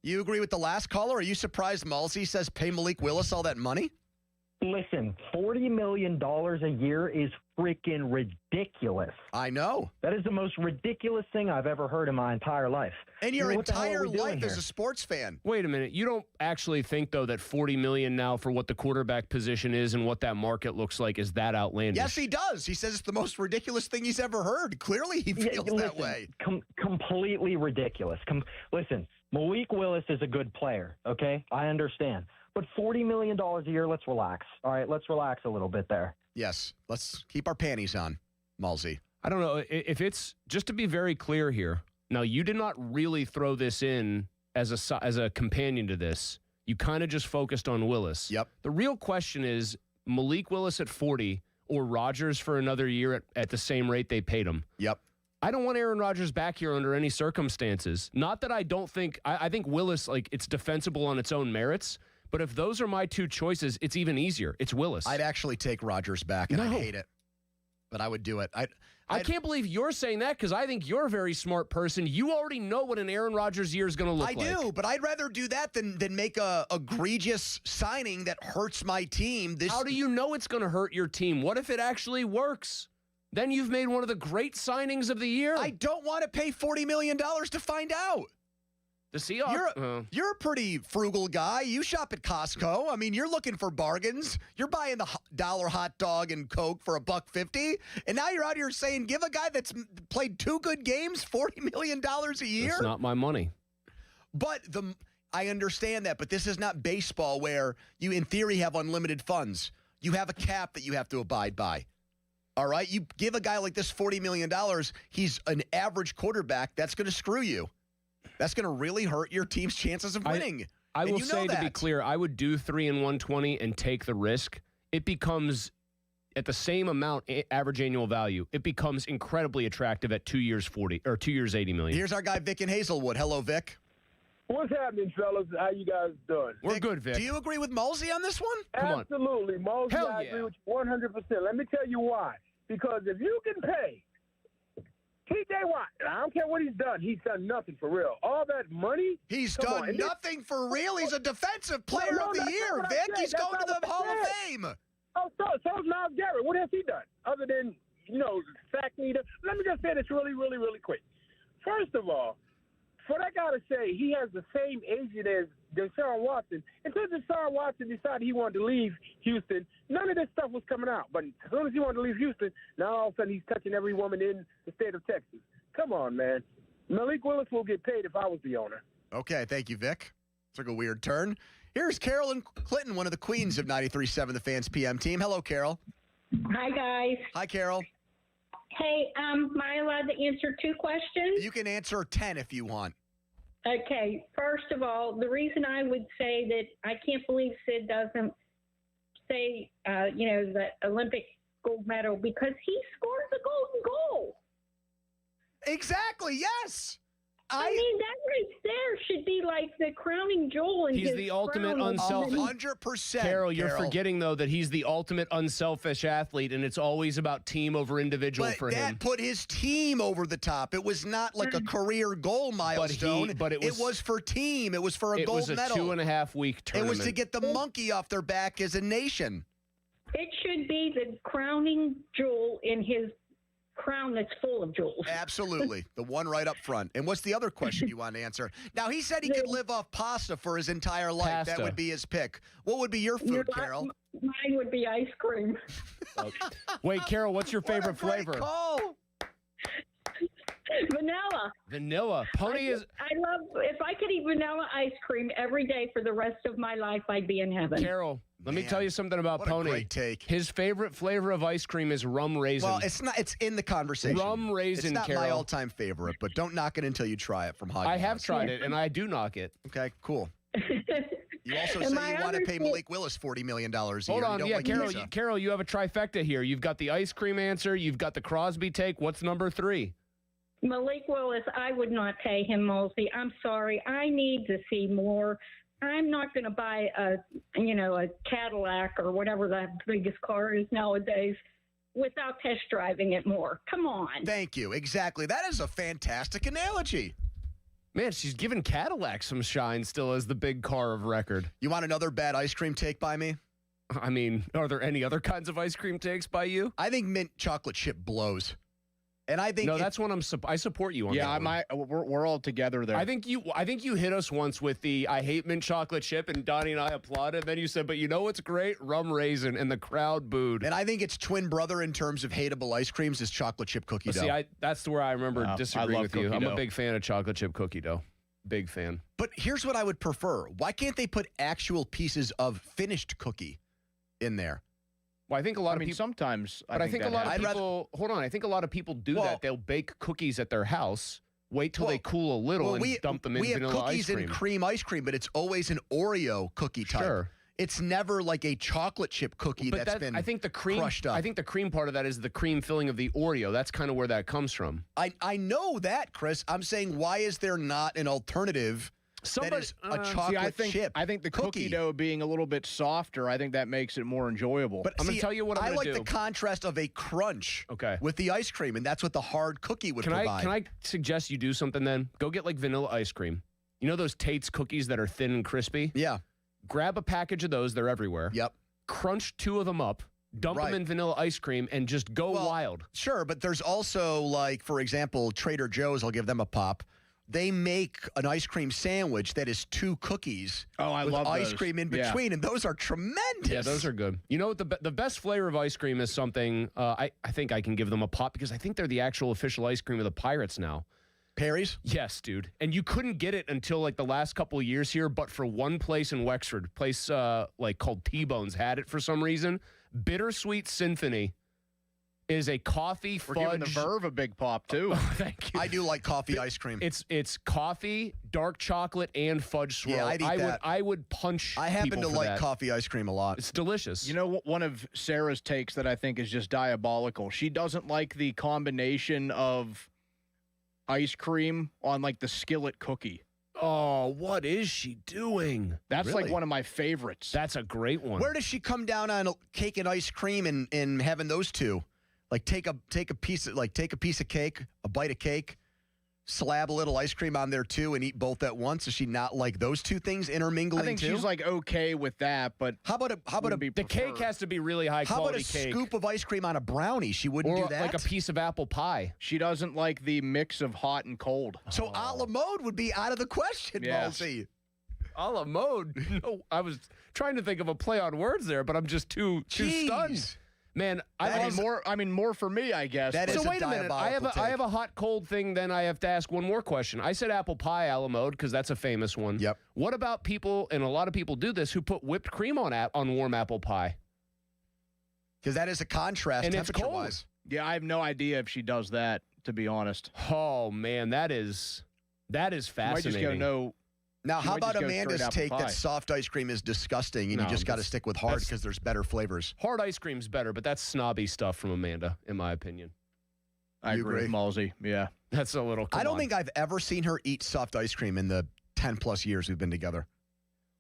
You agree with the last caller? Are you surprised Malsey says pay Malik Willis all that money? Listen, $40 million a year is freaking ridiculous. I know. That is the most ridiculous thing I've ever heard in my entire life. And your what the hell are entire we doing life here? as a sports fan. Wait a minute. You don't actually think, though, that $40 million now for what the quarterback position is and what that market looks like is that outlandish? Yes, he does. He says it's the most ridiculous thing he's ever heard. Clearly, he feels that way. Completely ridiculous. Listen, Malik Willis is a good player, okay? I understand. But $40 million a year, let's relax. All right, let's relax a little bit there. Yes, let's keep our panties on, Malsey. I don't know. If it's, just to be very clear here, now you did not really throw this in as a companion to this. You kind of just focused on Willis. Yep. The real question is Malik Willis at 40 or Rodgers for another year at the same rate they paid him. Yep. I don't want Aaron Rodgers back here under any circumstances. Not that I don't think, I think Willis, like, it's defensible on its own merits. But if those are my two choices, it's even easier. It's Willis. I'd actually take Rodgers back, and I hate it. But I would do it. I can't believe you're saying that because I think you're a very smart person. You already know what an Aaron Rodgers year is going to look like. I do, but I'd rather do that than make a egregious signing that hurts my team. How do you know it's going to hurt your team? What if it actually works? Then you've made one of the great signings of the year. I don't want to pay $40 million to find out. The Seahawks. You're a pretty frugal guy. You shop at Costco. I mean, you're looking for bargains. You're buying the $1 hot dog and Coke for $1.50, and now you're out here saying give a guy that's played 2 good games $40 million a year. It's not my money. But I understand that. But this is not baseball where you, in theory, have unlimited funds. You have a cap that you have to abide by. All right, you give a guy like this $40 million. He's an average quarterback. That's going to screw you. That's going to really hurt your team's chances of winning. I will say, to be clear, I would do 3 and 120 and take the risk. It becomes, at the same amount average annual value, it becomes incredibly attractive at 2 years 40 or 2 years 80 million. Here's our guy Vic in Hazelwood. Hello, Vic. What's happening, fellas? How you guys doing? We're good, Vic. Do you agree with Malsey on this one? Absolutely, Malsey. Hell I yeah. agree with you 100%. Let me tell you why. Because if you can pay TJ Watt, I don't care what he's done nothing for real. All that money. He's done nothing for real. He's a defensive player of the year, Vic. He's going to the Hall of Fame. Oh, so is Myles Garrett. What has he done other than, sack leader? Let me just say this really, really, really quick. First of all, for that guy to say he has the same agent as Deshaun Watson, until Deshaun Watson decided he wanted to leave Houston, none of this stuff was coming out. But as soon as he wanted to leave Houston, now all of a sudden he's touching every woman in the state of Texas. Come on, man. Malik Willis will get paid if I was the owner. Okay, thank you, Vic. Took a weird turn. Here's Carolyn Clinton, one of the queens of 93.7 The Fans PM team. Hello, Carol. Hi, guys. Hi, Carol. Hey, am I allowed to answer 2 questions? You can answer 10 if you want. Okay. First of all, the reason I would say that I can't believe Sid doesn't say, the Olympic gold medal because he scored the golden goal. Exactly, yes. I mean, that right there should be like the crowning jewel in He's his the ultimate crown. unselfish. 100%. Carol, you're forgetting, though, that he's the ultimate unselfish athlete, and it's always about team over individual for him. That put his team over the top. It was not like a career goal milestone. But it was for team. It was for a gold medal. It was a 2.5-week tournament. It was to get the monkey off their back as a nation. It should be the crowning jewel in his crown that's full of jewels. Absolutely. The one right up front. And what's the other question you want to answer? Now, he said he could live off pasta for his entire life. Pasta. That would be his pick. What would be your food, Carol? Mine would be ice cream. Wait, Carol, what's your favorite flavor? Call. Vanilla. Vanilla. Pony is... I love, if I could eat vanilla ice cream every day for the rest of my life, I'd be in heaven. Carol, let me tell you something about what Pony. A great take. His favorite flavor of ice cream is rum raisin. Well, it's not. It's in the conversation. Rum raisin, It's not Carol. my all-time favorite, but don't knock it until you try it from Haagen-Dazs. I have tried it, and I do knock it. Okay, cool. You also say you want to pay Malik Willis $40 million a year. Hold on, You don't yeah, like Carol. pizza. Carol, you have a trifecta here. You've got the ice cream answer. You've got the Crosby take. What's number 3? Malik Willis, I would not pay him, Molsey. I'm sorry. I need to see more. I'm not going to buy a Cadillac or whatever the biggest car is nowadays without test driving it more. Come on. Thank you. Exactly. That is a fantastic analogy. Man, she's giving Cadillac some shine still as the big car of record. You want another bad ice cream take by me? I mean, are there any other kinds of ice cream takes by you? I think mint chocolate chip blows. And I think that's when I support you on that. Yeah, we're all together there. I think you hit us once with the I hate mint chocolate chip, and Donnie and I applauded. Then you said, but you know what's great? Rum raisin, and the crowd booed. And I think it's twin brother in terms of hateable ice creams is chocolate chip cookie dough. See, that's where I remember disagreeing with you. I'm dough. a big fan of chocolate chip cookie dough. Big fan. But here's what I would prefer. Why can't they put actual pieces of finished cookie in there? Well, I think a lot of people sometimes. I think a lot of people. Hold on, I think a lot of people do that. They'll bake cookies at their house, wait till they cool a little, and dump them in vanilla ice cream. We have cookies and cream ice cream, but it's always an Oreo cookie type. Sure. It's never like a chocolate chip cookie But that's been I think the cream, crushed up. I think the cream part of that is the cream filling of the Oreo. That's kind of where that comes from. I know that, Chris. I'm saying, why is there not an alternative that is a chocolate chip? I think the cookie dough being a little bit softer, I think that makes it more enjoyable. But I'm going to tell you what I'm going to do. I like the contrast of a crunch with the ice cream, and that's what the hard cookie would provide. Can I suggest you do something then? Go get like vanilla ice cream. You know those Tate's cookies that are thin and crispy? Yeah. Grab a package of those. They're everywhere. Yep. Crunch 2 of them up. Dump them in vanilla ice cream and just go wild. Sure, but there's also, like, for example, Trader Joe's, I'll give them a pop. They make an ice cream sandwich that is 2 cookies with love ice those. cream in between, and those are tremendous. Yeah, those are good. You know what? The best flavor of ice cream is something, I think I can give them a pop because I think they're the actual official ice cream of the Pirates now. Perry's? Yes, dude. And you couldn't get it until like the last couple of years here, but for one place in Wexford, place like called T-Bones had it for some reason. Bittersweet Symphony is a coffee fudge. We're giving the Verve a big pop too. Thank you. I do like coffee ice cream. It's coffee, dark chocolate, and fudge swirl. Yeah, I'd eat that. I would punch. I happen people to for like that. coffee ice cream a lot. It's delicious. You know, one of Sarah's takes that I think is just diabolical. She doesn't like the combination of ice cream on like the skillet cookie. Oh, what is she doing? That's Really? like one of my favorites. That's a great one. Where does she come down on cake and ice cream and having those two? Like take a piece of cake, a bite of cake, slab a little ice cream on there too, and eat both at once. Does she not like those two things intermingling? I think she's like okay with that, but how about the cake has to be really high quality cake. How about a scoop of ice cream on a brownie? She wouldn't or do that. like a piece of apple pie. She doesn't like the mix of hot and cold. So a la mode would be out of the question, Malsey. A la mode. No, I was trying to think of a play on words there, but I'm just too stunned. Man, more for me, I guess. So wait a minute. I have a hot cold thing. Then I have to ask one more question. I said apple pie a la mode because that's a famous one. Yep. What about people, and a lot of people do this, who put whipped cream on warm apple pie? Because that is a contrast and it's temperature cold. wise. Yeah, I have no idea if she does that. To be honest. Oh man, that is fascinating. You might just gotta know. Now, how about Amanda's take that soft ice cream is disgusting and you just got to stick with hard because there's better flavors? Hard ice cream's better, but that's snobby stuff from Amanda, in my opinion. I agree with Malsey. Yeah. That's a little. I don't think I've ever seen her eat soft ice cream in the 10 plus years we've been together.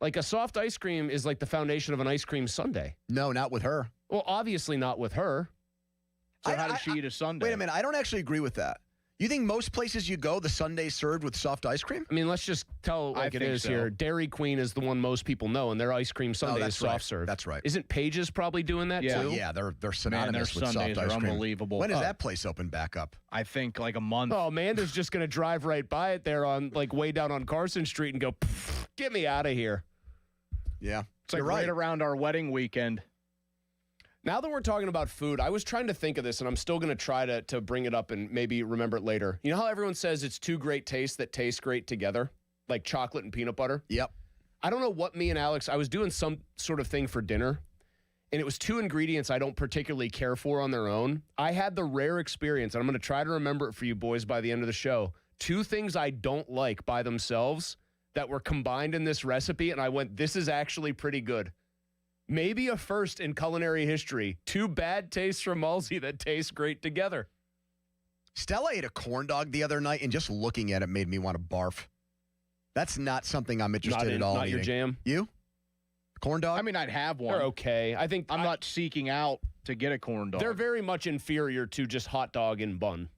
Like a soft ice cream is like the foundation of an ice cream sundae. No, not with her. Well, obviously not with her. So how does she eat a sundae? Wait a minute. I don't actually agree with that. You think most places you go, the sundae's served with soft ice cream? I mean, let's just tell like it is here. Dairy Queen is the one most people know, and their ice cream sundae is soft serve. That's right. Isn't Pages probably doing that too? Yeah, they're synonymous with soft ice cream. Unbelievable. When does that place open back up? I think like a month. Oh, Amanda's just going to drive right by it there on like way down on Carson Street and go, get me out of here. Yeah. It's like right around our wedding weekend. Now that we're talking about food, I was trying to think of this, and I'm still going to try to bring it up and maybe remember it later. You know how everyone says it's two great tastes that taste great together? Like chocolate and peanut butter? Yep. I don't know what me and Alex, I was doing some sort of thing for dinner, and it was two ingredients I don't particularly care for on their own. I had the rare experience, and I'm going to try to remember it for you boys by the end of the show. Two things I don't like by themselves that were combined in this recipe, and I went, this is actually pretty good. Maybe a first in culinary history. Two bad tastes from Malsey that taste great together. Stella ate a corn dog the other night, and just looking at it made me want to barf. That's not something I'm interested at all. Not your eating. jam? You? Corn dog? I mean, I'd have one. They're okay. I think I'm not seeking out to get a corn dog. They're very much inferior to just hot dog and bun.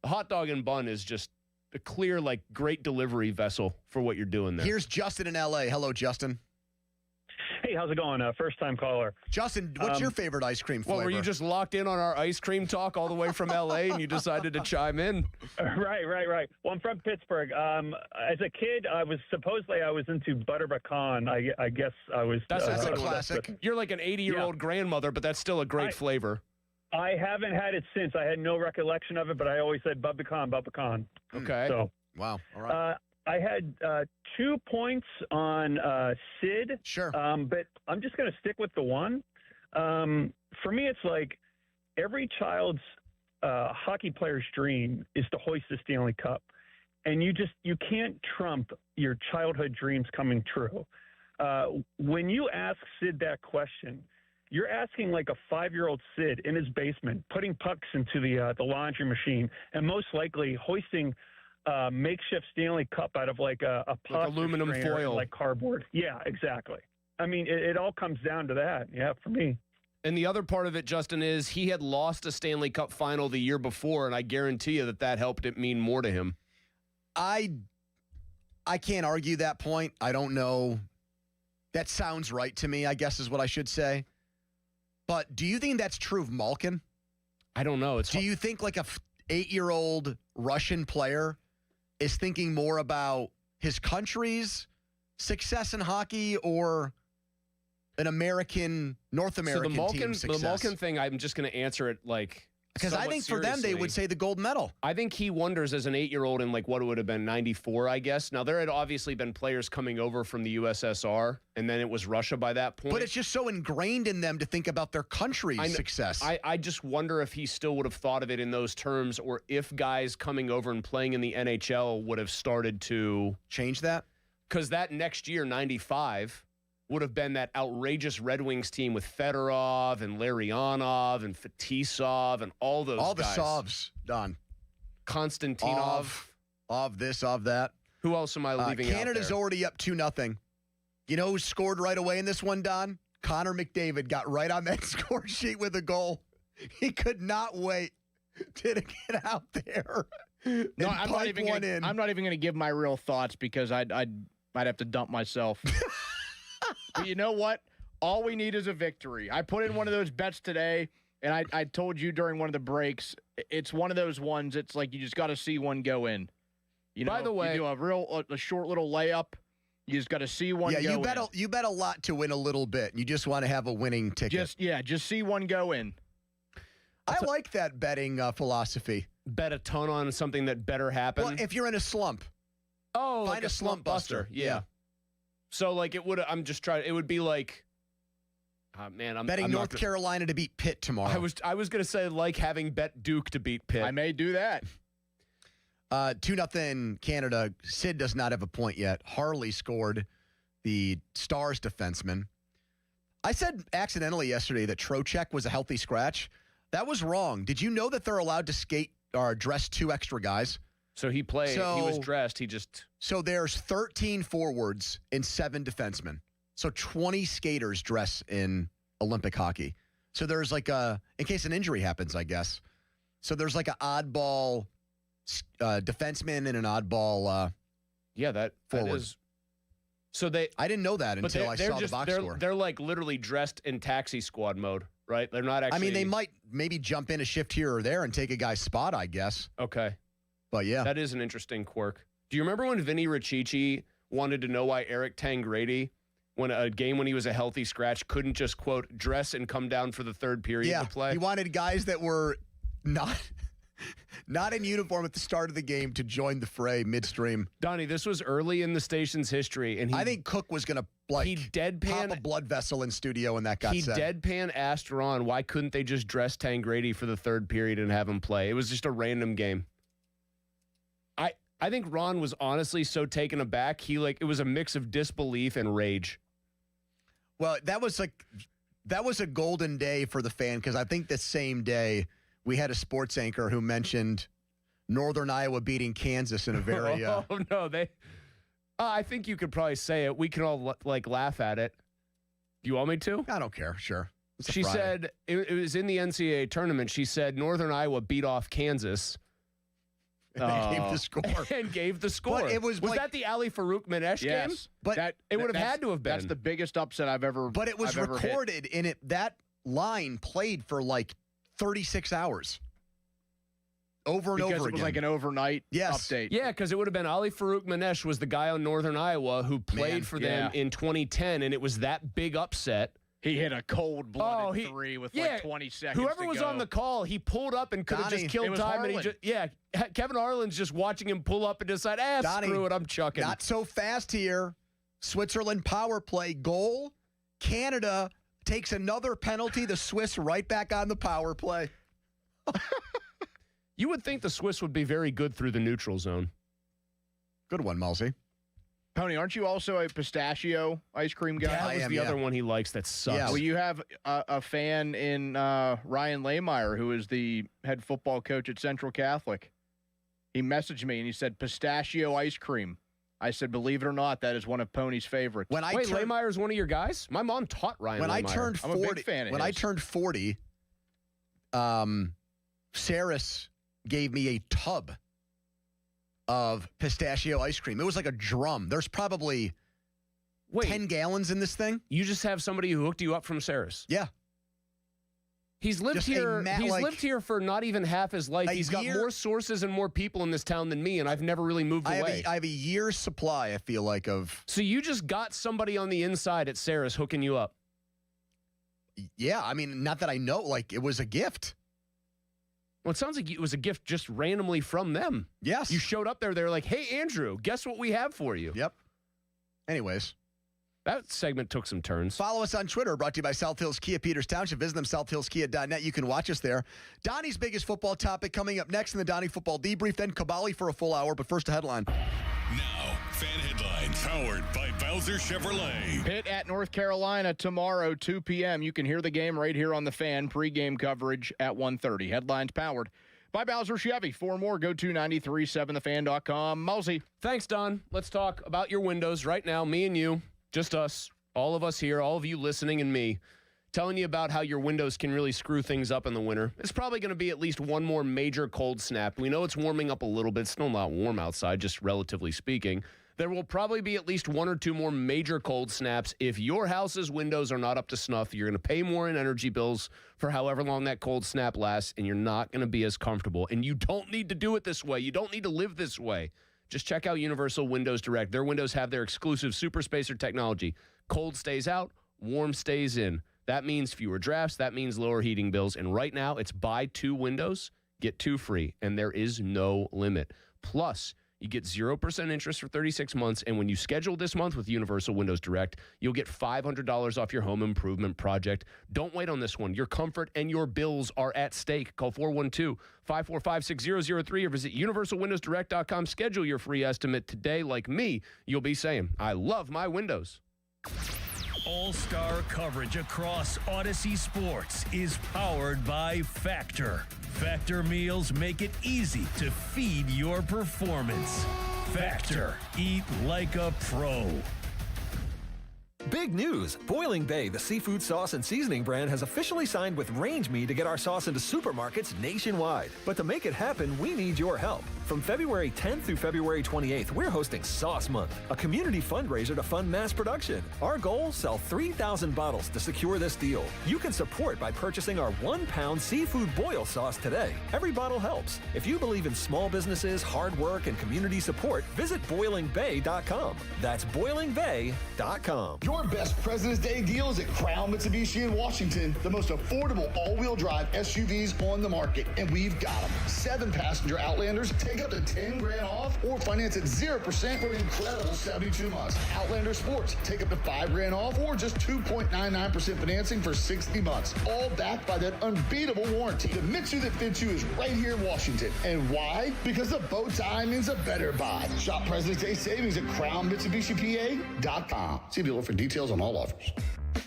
A hot dog and bun is just a clear, like, great delivery vessel for what you're doing there. Here's Justin in L.A. Hello, Justin. Hey, how's it going? First-time caller. Justin, what's your favorite ice cream flavor? Well, were you just locked in on our ice cream talk all the way from L.A. and you decided to chime in? Right. Well, I'm from Pittsburgh. As a kid, I was into butter pecan. I guess I was. That's a classic. You're like an 80-year-old grandmother, but that's still a great flavor. I haven't had it since. I had no recollection of it, but I always said bub pecan. Okay. So, wow. All right. I had 2 points on Sid. Sure. But I'm just going to stick with the one. For me, it's like every child's hockey player's dream is to hoist the Stanley Cup. And you can't trump your childhood dreams coming true. When you ask Sid that question, you're asking like a 5-year-old Sid in his basement, putting pucks into the laundry machine, and most likely hoisting makeshift Stanley Cup out of like a pasta aluminum foil, like cardboard. Yeah, exactly. I mean, it all comes down to that. Yeah, for me. And the other part of it, Justin, is he had lost a Stanley Cup final the year before, and I guarantee you that helped it mean more to him. I can't argue that point. I don't know. That sounds right to me, I guess is what I should say. But do you think that's true of Malkin? I don't know. Do you think like a 8-year-old Russian player is thinking more about his country's success in hockey or an North American team's success? The Malkin thing, I'm just going to answer it like because I think for them, they would say the gold medal. I think he wonders as an 8-year-old in like what it would have been, 94, I guess. Now, there had obviously been players coming over from the USSR, and then it was Russia by that point. But it's just so ingrained in them to think about their country's success. I just wonder if he still would have thought of it in those terms, or if guys coming over and playing in the NHL would have started to change that. Because that next year, 95, would have been that outrageous Red Wings team with Fedorov and Larionov and Fetisov and all those all guys. The Sovs, Don. Konstantinov. Of this, of that. Who else am I leaving out there? Canada's already up 2-0. You know who scored right away in this one, Don? Connor McDavid got right on that score sheet with a goal. He could not wait to get out there. No, I'm not even going to give my real thoughts because I'd have to dump myself. But you know what? All we need is a victory. I put in one of those bets today, and I told you during one of the breaks, it's one of those ones. It's like you just got to see one go in. You know, by the way, you do a short little layup. You just got to see one go in. Yeah, you bet a lot to win a little bit. You just want to have a winning ticket. Just see one go in. I like that betting philosophy. Bet a ton on something that better happen. Well, if you're in a slump. Oh, find like a slump buster. Yeah. So, like, it would. I'm just trying. It would be like, I'm betting North Carolina to beat Pitt tomorrow. I was going to say like having bet Duke to beat Pitt. I may do that. 2-0 Canada. Sid does not have a point yet. Harley scored, the Stars defenseman. I said accidentally yesterday that Trocheck was a healthy scratch. That was wrong. Did you know that they're allowed to skate or dress 2 extra guys? So he played. He was dressed. So there's 13 forwards and 7 defensemen. So 20 skaters dress in Olympic hockey. So there's like in case an injury happens, I guess. So there's like an oddball defenseman and an oddball that forward. is. So I didn't know that until I saw the box score. They're like literally dressed in taxi squad mode, right? They're not actually. I mean, they might maybe jump in a shift here or there and take a guy's spot, I guess. Okay. But yeah. That is an interesting quirk. Do you remember when Vinny Riccici wanted to know why Eric Tangradi, when he was a healthy scratch, couldn't just, quote, dress and come down for the third period to play? He wanted guys that were not in uniform at the start of the game to join the fray midstream. Donnie, this was early in the station's history, and I think Cook was going to pop a blood vessel in studio when that got said. He deadpan asked Ron why couldn't they just dress Tangradi for the third period and have him play. It was just a random game. I think Ron was honestly so taken aback. It was a mix of disbelief and rage. Well, that was a golden day for the fan because I think the same day we had a sports anchor who mentioned Northern Iowa beating Kansas in a very. Oh no, I think you could probably say it. We can all laugh at it. Do you want me to? I don't care. Sure. She said it was in the NCAA tournament. She said Northern Iowa beat off Kansas. And gave the score. And gave the score. But it was that the Ali Farouk-Manesh game? But it would have had to have been. That's the biggest upset I've ever. But it was recorded, and that line played for 36 hours. Over and over again. Because it was like an overnight update. Yeah, because it would have been Ali Farouk-Manesh was the guy on Northern Iowa who played for them in 2010, and it was that big upset. He hit a cold-blooded 3 with 20 seconds Whoever was on the call, he pulled up and could have just killed time. And Kevin Harlan's just watching him pull up and decide, screw it, I'm chucking. Not so fast here. Switzerland power play goal. Canada takes another penalty. The Swiss right back on the power play. You would think the Swiss would be very good through the neutral zone. Good one, Mulsey. Tony, aren't you also a pistachio ice cream guy? That was the other one he likes that sucks. Yeah, well, you have a fan in Ryan Laymeyer, who is the head football coach at Central Catholic. He messaged me, and he said, pistachio ice cream. I said, believe it or not, that is one of Pony's favorites. Laymeyer is one of your guys? My mom taught Ryan Laymeyer. I turned 40, I'm a big fan of his. I turned 40, Saris gave me a tub of pistachio ice cream. It was like a drum. There's probably 10 gallons in this thing. You just have somebody who hooked you up from Saris? Yeah. He's lived here. He's lived here for not even half his life. He's got more sources and more people in this town than me, and I've never really moved away. I have a year's supply, I feel like, of. So you just got somebody on the inside at Saris hooking you up? Yeah, I mean, not that I know. It was a gift. Well, it sounds like it was a gift just randomly from them. Yes. You showed up there. They were like, hey, Andrew, guess what we have for you? Yep. Anyways. That segment took some turns. Follow us on Twitter, brought to you by South Hills Kia Peters Township. Visit them, southhillskia.net. You can watch us there. Donnie's biggest football topic coming up next in the Donnie Football Debrief, then Kabali for a full hour. But first, a headline. Now, fan headlines powered by Bowser Chevrolet. Pitt at North Carolina tomorrow, 2 p.m. You can hear the game right here on the Fan. Pre-game coverage at 1:30. Headlines powered by Bowser Chevy. For more, go to 937thefan.com. Mosey. Thanks, Don. Let's talk about your windows right now. Me and you, just us, all of us here, all of you listening and me, telling you about how your windows can really screw things up in the winter. It's probably going to be at least one more major cold snap. We know it's warming up a little bit. It's still not warm outside, just relatively speaking. There will probably be at least one or two more major cold snaps. If your house's windows are not up to snuff, you're going to pay more in energy bills for however long that cold snap lasts, and you're not going to be as comfortable. And you don't need to do it this way. You don't need to live this way. Just check out Universal Windows Direct. Their windows have their exclusive Super Spacer technology. Cold stays out, warm stays in. That means fewer drafts. That means lower heating bills. And right now, it's buy 2 windows, get 2 free. And there is no limit. Plus, you get 0% interest for 36 months. And when you schedule this month with Universal Windows Direct, you'll get $500 off your home improvement project. Don't wait on this one. Your comfort and your bills are at stake. Call 412-545-6003 or visit universalwindowsdirect.com. Schedule your free estimate today. Like me, you'll be saying, I love my windows. all-star coverage across Odyssey Sports is powered by Factor. Factor meals make it easy to feed your performance. Factor. Eat like a pro. Big news! Boiling Bay, the seafood sauce and seasoning brand, has officially signed with Range Me to get our sauce into supermarkets nationwide. But to make it happen, we need your help. From February 10th through February 28th, we're hosting Sauce Month, a community fundraiser to fund mass production. Our goal? Sell 3,000 bottles to secure this deal. You can support by purchasing our 1-pound seafood boil sauce today. Every bottle helps. If you believe in small businesses, hard work, and community support, visit BoilingBay.com. That's BoilingBay.com. Your best President's Day deals at Crown Mitsubishi in Washington. The most affordable all-wheel drive SUVs on the market, and we've got them. 7-passenger Outlanders take up to $10,000 off, or finance at 0% for an incredible 72 months. Outlander Sports take up to $5,000 off, or just 2.99% financing for 60 months. All backed by that unbeatable warranty. The Mitsu that fits you is right here in Washington. And why? Because a bow tie means a better buy. Shop President's Day savings at CrownMitsubishiPA.com. See dealer for details on all offers.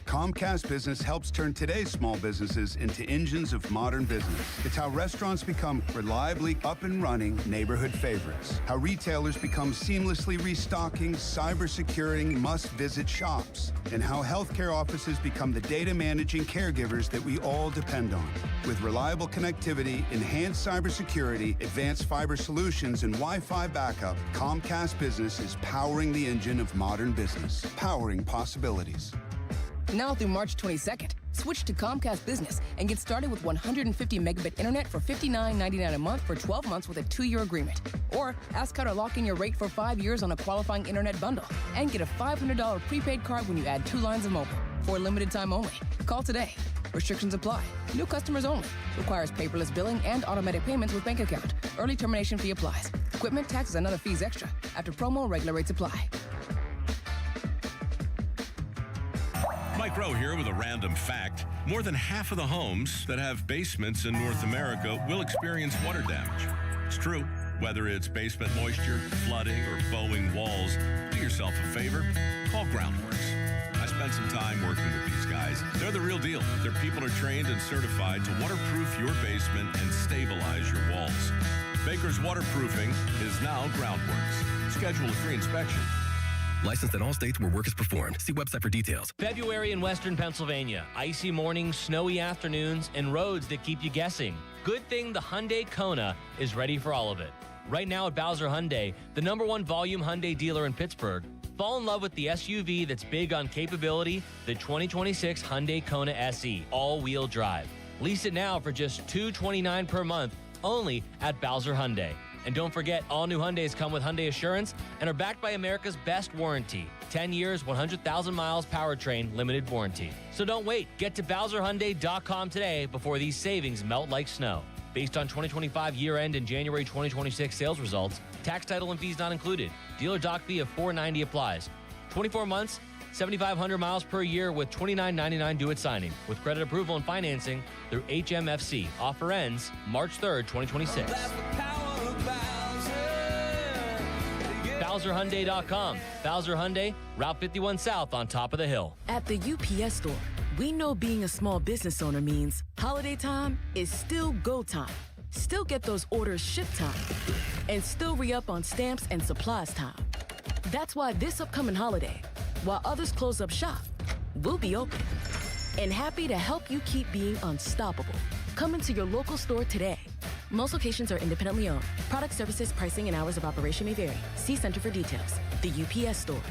Comcast Business helps turn today's small businesses into engines of modern business. It's how restaurants become reliably up and running neighborhood favorites. How retailers become seamlessly restocking, cyber-securing, must-visit shops. And how healthcare offices become the data managing caregivers that we all depend on. With reliable connectivity, enhanced cybersecurity, advanced fiber solutions, and Wi-Fi backup, Comcast Business is powering the engine of modern business. Powering possibilities. Now through March 22nd, switch to Comcast Business and get started with 150 megabit internet for $59.99 a month for 12 months with a 2-year agreement. Or ask how to lock in your rate for 5 years on a qualifying internet bundle and get a $500 prepaid card when you add 2 lines of mobile for a limited time only. Call today. Restrictions apply. New customers only. Requires paperless billing and automatic payments with bank account. Early termination fee applies. Equipment, taxes, and other fees extra. After promo, regular rates apply. Mike Rowe here with a random fact. More than half of the homes that have basements in North America will experience water damage. It's true. Whether it's basement moisture, flooding, or bowing walls, do yourself a favor. Call Groundworks. I spent some time working with these guys. They're the real deal. Their people are trained and certified to waterproof your basement and stabilize your walls. Baker's Waterproofing is now Groundworks. Schedule a free inspection. Licensed in all states where work is performed. See website for details. February in western Pennsylvania. Icy mornings, snowy afternoons, and roads that keep you guessing. Good thing the Hyundai Kona is ready for all of it. Right now at Bowser Hyundai, the #1 volume Hyundai dealer in Pittsburgh, fall in love with the SUV that's big on capability, the 2026 Hyundai Kona SE, all-wheel drive. Lease it now for just $229 per month, only at Bowser Hyundai. And don't forget, all new Hyundais come with Hyundai Assurance and are backed by America's best warranty. 10 years, 100,000 miles powertrain, limited warranty. So don't wait. Get to BowserHyundai.com today before these savings melt like snow. Based on 2025 year-end and January 2026 sales results, tax, title, and fees not included. Dealer doc fee of $490 applies. 24 months, 7,500 miles per year with $29.99 due at signing. With credit approval and financing through HMFC. Offer ends March 3rd, 2026. BowserHyundai.com. Bowser Hyundai, Route 51 South on top of the hill. At the UPS store, we know being a small business owner means holiday time is still go time. Still get those orders shipped time. And still re-up on stamps and supplies time. That's why this upcoming holiday, while others close up shop, we'll be open. And happy to help you keep being unstoppable. Come into your local store today. Most locations are independently owned. Product, services, pricing, and hours of operation may vary. See Center for details. The UPS store.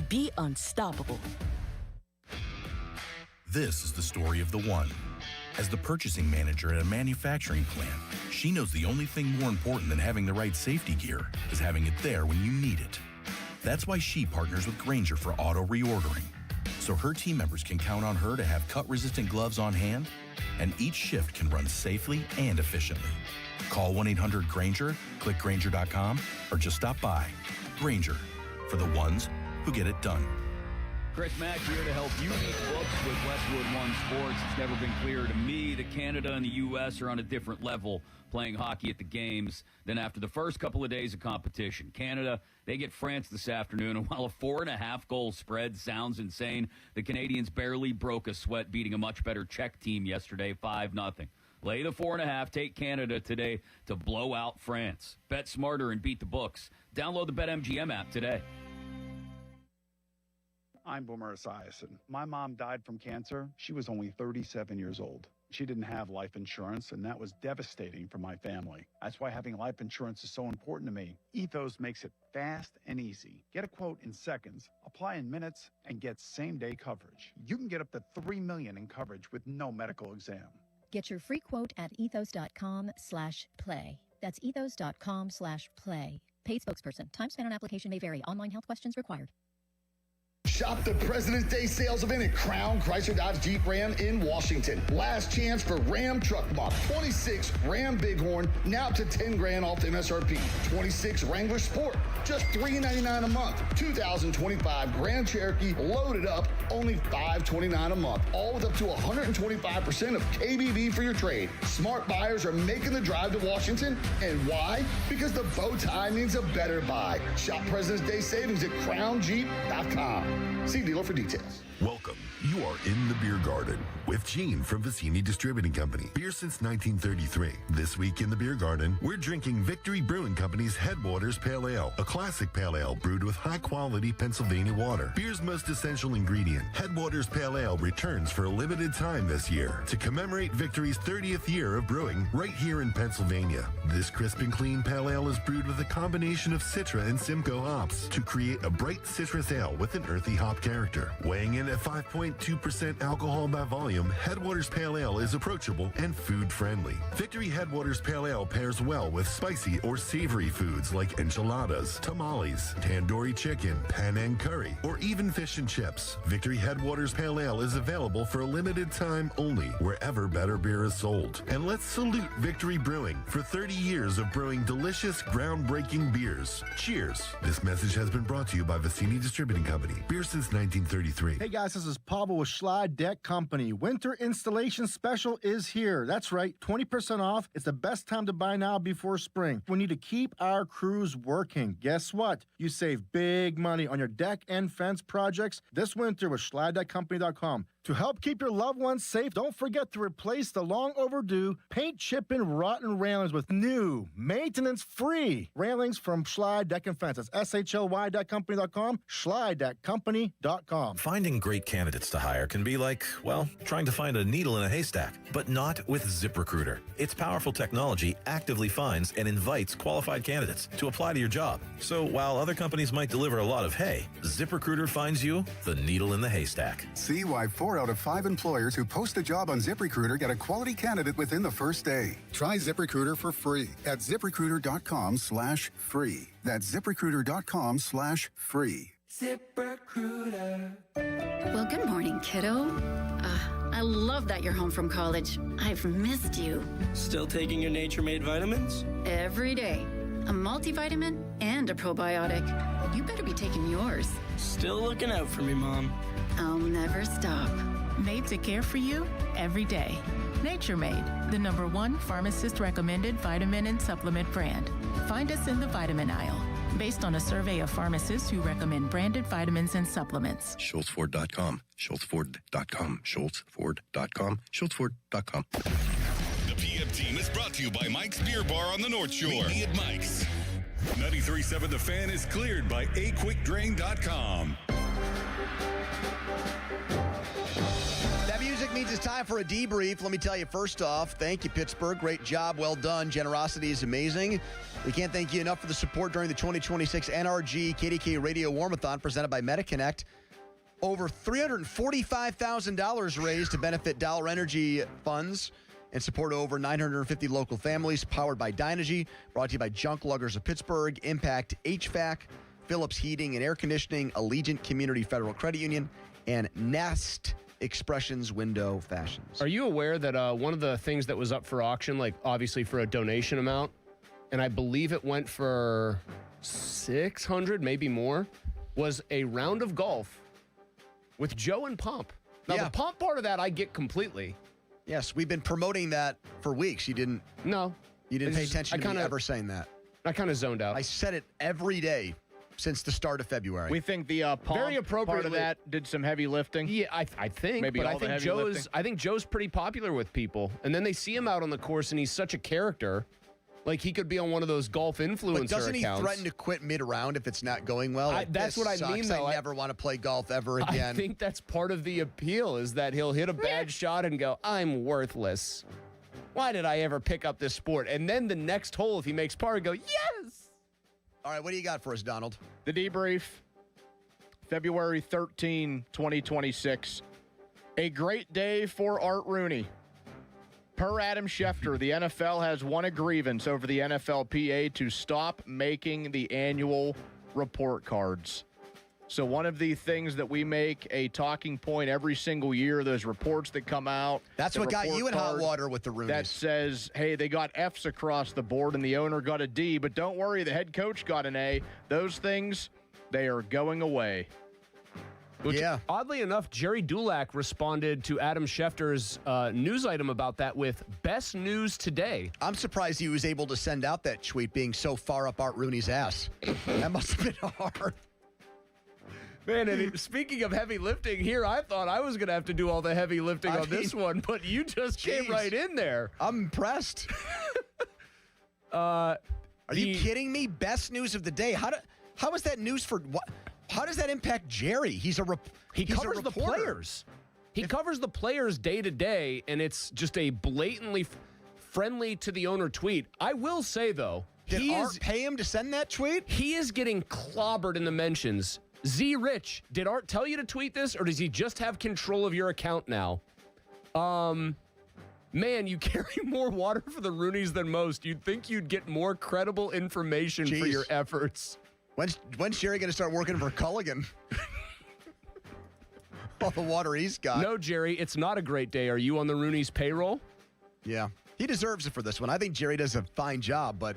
Be unstoppable. This is the story of the one. As the purchasing manager at a manufacturing plant, she knows the only thing more important than having the right safety gear is having it there when you need it. That's why she partners with Grainger for auto reordering, so her team members can count on her to have cut-resistant gloves on hand, and each shift can run safely and efficiently. Call 1-800-GRAINGER, click Grainger.com, or just stop by. Grainger, for the ones who get it done. Chris Mack here to help you beat books with Westwood One Sports. It's never been clearer to me that Canada and the U.S. are on a different level playing hockey at the games than after the first couple of days of competition. Canada, they get France this afternoon, and while a 4.5-goal spread sounds insane, the Canadians barely broke a sweat beating a much better Czech team yesterday, 5-0. Lay the 4.5, take Canada today to blow out France. Bet smarter and beat the books. Download the BetMGM app today. I'm Boomer Esiason. My mom died from cancer. She was only 37 years old. She didn't have life insurance, and that was devastating for my family. That's why having life insurance is so important to me. Ethos makes it fast and easy. Get a quote in seconds, apply in minutes, and get same-day coverage. You can get up to $3 million in coverage with no medical exam. Get your free quote at ethos.com/play. That's ethos.com/play. Paid spokesperson. Time spent on application may vary. Online health questions required. Shop the President's Day sales event at Crown Chrysler Dodge Jeep Ram in Washington. Last chance for Ram Truck Month. 26 Ram Bighorn, now up to $10,000 off MSRP. 26 Wrangler Sport, just $399 a month. 2025 Grand Cherokee loaded up, only $529 a month. All with up to 125% of KBV for your trade. Smart buyers are making the drive to Washington. And why? Because the bow tie means a better buy. Shop President's Day savings at crownjeep.com. See dealer for details. Welcome. You are in the beer garden with Gene from Vicini Distributing Company. Beer since 1933. This week in the beer garden, we're drinking Victory Brewing Company's Headwaters Pale Ale, a classic pale ale brewed with high-quality Pennsylvania water. Beer's most essential ingredient, Headwaters Pale Ale, returns for a limited time this year to commemorate Victory's 30th year of brewing right here in Pennsylvania. This crisp and clean pale ale is brewed with a combination of Citra and Simcoe hops to create a bright citrus ale with an earthy hop character. Weighing in at 5.2% alcohol by volume, Headwaters Pale Ale is approachable and food-friendly. Victory Headwaters Pale Ale pairs well with spicy or savory foods like enchiladas, tamales, tandoori chicken, Penang curry, or even fish and chips. Victory Headwaters Pale Ale is available for a limited time only wherever better beer is sold. And let's salute Victory Brewing for 30 years of brewing delicious, groundbreaking beers. Cheers. This message has been brought to you by Vicini Distributing Company. Beer since 1933. Hey guys, this is Pavel with Schlei Deck Company. Winter installation special is here. That's right, 20% off. It's the best time to buy now before spring. We need to keep our crews working. Guess what? You save big money on your deck and fence projects this winter with SchleiDeckCompany.com. To help keep your loved ones safe, don't forget to replace the long overdue paint chipping rotten railings with new maintenance-free railings from Schlei Deck and Fence. That's SHLY.company.com, SchleiDeckCompany.com. Finding great candidates to hire can be like, well, trying to find a needle in a haystack, but not with ZipRecruiter. Its powerful technology actively finds and invites qualified candidates to apply to your job. So while other companies might deliver a lot of hay, ZipRecruiter finds you the needle in the haystack. See why 4 out of 5 employers who post a job on ZipRecruiter get a quality candidate within the first day. Try ZipRecruiter for free at ZipRecruiter.com/free. That's ZipRecruiter.com/free. ZipRecruiter. Well, good morning, kiddo. I love that you're home from college. I've missed you. Still taking your nature-made vitamins? Every day. A multivitamin and a probiotic. You better be taking yours. Still looking out for me, Mom. I'll never stop. Made to care for you every day. Nature Made, the #1 pharmacist-recommended vitamin and supplement brand. Find us in the vitamin aisle, based on a survey of pharmacists who recommend branded vitamins and supplements. SchultzFord.com, SchultzFord.com, SchultzFord.com, SchultzFord.com. The PM team is brought to you by Mike's Beer Bar on the North Shore. Meet me at Mike's. 93.7 The Fan is cleared by aquickdrain.com. That music means it's time for a debrief. Let me tell you, first off, thank you, Pittsburgh. Great job. Well done. Generosity is amazing. We can't thank you enough for the support during the 2026 NRG KDK Radio Warmathon presented by MetaConnect. Over $345,000 raised to benefit Dollar Energy funds and support over 950 local families, powered by Dynegy, brought to you by Junk Luggers of Pittsburgh, Impact HVAC, Phillips Heating and Air Conditioning, Allegiant Community Federal Credit Union, and Nest Expressions Window Fashions. Are you aware that one of the things that was up for auction, like obviously for a donation amount, and I believe it went for $600, maybe more, was a round of golf With Joe and Pump. Now, the Pump part of that I get completely. Yes, we've been promoting that for weeks. You didn't pay attention to me ever saying that. I kind of zoned out. I said it every day since the start of February. We think the Pump part of that did some heavy lifting. Yeah, I think. Maybe but all the heavy lifting. I think Joe's pretty popular with people. And then they see him out on the course, and he's such a character. Like, he could be on one of those golf influencer But doesn't accounts. he threaten to quit mid-round if it's not going well? Like, that's what I mean, though. I never want to play golf ever again. I think that's part of the appeal, is that he'll hit a bad shot and go, I'm worthless. Why did I ever pick up this sport? And then the next hole, if he makes par, go, yes! All right, what do you got for us, Donald? The debrief, February 13, 2026. A great day for Art Rooney. Per Adam Schefter, the NFL has won a grievance over the NFLPA to stop making the annual report cards. So one of the things that we make a talking point every single year, those reports that come out. That's what got you in hot water with the Rooneys. That says, hey, they got Fs across the board and the owner got a D, but don't worry, the head coach got an A. Those things, they are going away. Which, oddly enough, Jerry Dulac responded to Adam Schefter's news item about that with best news today. I'm surprised he was able to send out that tweet being so far up Art Rooney's ass. That must have been hard. Man, and speaking of heavy lifting here, I thought I was going to have to do all the heavy lifting on this one, but you just came right in there. I'm impressed. Are you kidding me? Best news of the day. How is that news for what? How does that impact Jerry? He covers the players. He covers the players day to day, and it's just a blatantly friendly to the owner tweet. I will say, though, did Art pay him to send that tweet? He is getting clobbered in the mentions. Z Rich, did Art tell you to tweet this, or does he just have control of your account now? Man, you carry more water for the Rooneys than most. You'd think you'd get more credible information for your efforts. When's Jerry going to start working for Culligan? All the water he's got. No, Jerry, it's not a great day. Are you on the Rooneys payroll? Yeah. He deserves it for this one. I think Jerry does a fine job, but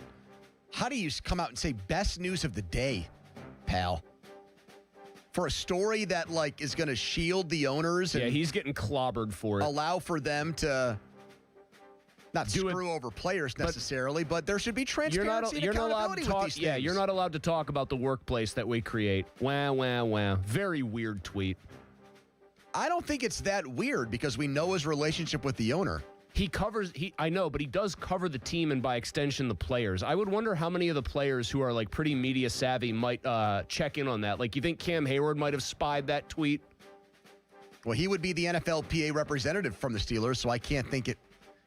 how do you come out and say best news of the day, pal? For a story that, is going to shield the owners. Yeah, he's getting clobbered for it. Allow for them to not screw over players necessarily, but there should be transparency and accountability with these things. Yeah, you're not allowed to talk about the workplace that we create. Wah, wah, wah. Very weird tweet. I don't think it's that weird because we know his relationship with the owner. I know, but he does cover the team and by extension the players. I would wonder how many of the players who are pretty media savvy might check in on that. You think Cam Hayward might have spied that tweet? Well, he would be the NFLPA representative from the Steelers, so I can't think it.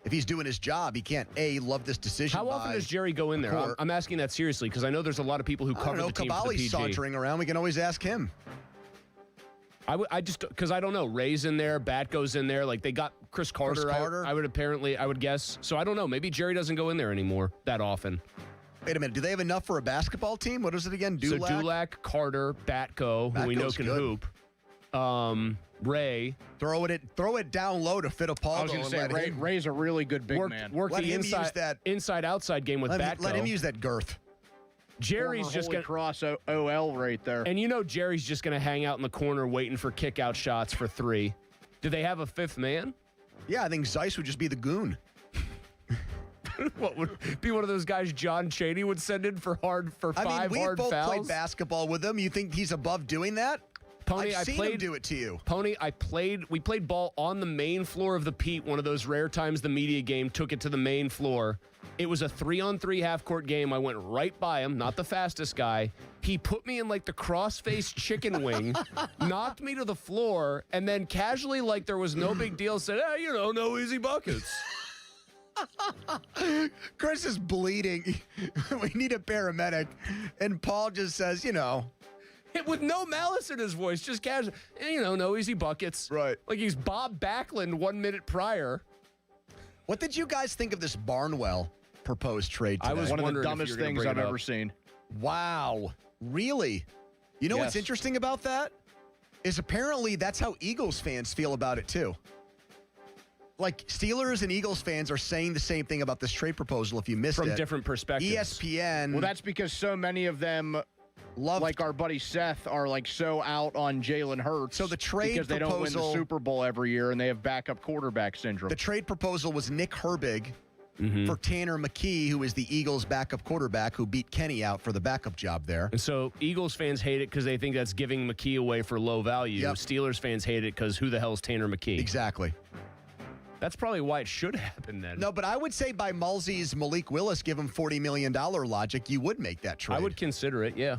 If he's doing his job, he can't, love this decision. How often does Jerry go in there? I'm asking that seriously because I know there's a lot of people who cover the team for the PG. Cavalli's sauntering around. We can always ask him. Because I don't know. Ray's in there. Batgo's in there. They got Chris Carter. I would guess. So I don't know. Maybe Jerry doesn't go in there anymore that often. Wait a minute. Do they have enough for a basketball team? What is it again? Dulac? So Dulac, Carter, Batgo, who we know can hoop. Ray. Throw it down low to Fittipaldo. I was going to say, Ray's a really good big man. Work the inside-outside game with Batgo. Let him use that girth. Jerry's just going to cross OL right there. And Jerry's just going to hang out in the corner waiting for kick-out shots for three. Do they have a fifth man? Yeah, I think Zeiss would just be the goon. What would be one of those guys John Chaney would send in for five hard fouls? We both played basketball with him. You think he's above doing that? Pony, I've seen him do it to you. Pony, we played ball on the main floor of the Pete, one of those rare times the media game took it to the main floor. It was a 3-on-3 half-court game. I went right by him, not the fastest guy. He put me in the cross-faced chicken wing, knocked me to the floor, and then casually, there was no big deal, said, no easy buckets. Chris is bleeding. We need a paramedic. And Paul just says, with no malice in his voice, just casual. No easy buckets. Right. He's Bob Backlund 1 minute prior. What did you guys think of this Barnwell proposed trade today? I was one of the dumbest things I've ever seen. Wow. Really? You know what's interesting about that? Is apparently that's how Eagles fans feel about it too. Steelers and Eagles fans are saying the same thing about this trade proposal if you missed it. From different perspectives. ESPN. Well, that's because so many of them like our buddy Seth, are like so out on Jalen Hurts. So the trade because they don't win the Super Bowl every year and they have backup quarterback syndrome. The trade proposal was Nick Herbig for Tanner McKee, who is the Eagles' backup quarterback who beat Kenny out for the backup job there. And so Eagles fans hate it because they think that's giving McKee away for low value. Yep. Steelers fans hate it because who the hell is Tanner McKee? Exactly. That's probably why it should happen then. No, but I would say by Mulsey's Malik Willis, give him $40 million logic, you would make that trade. I would consider it, yeah.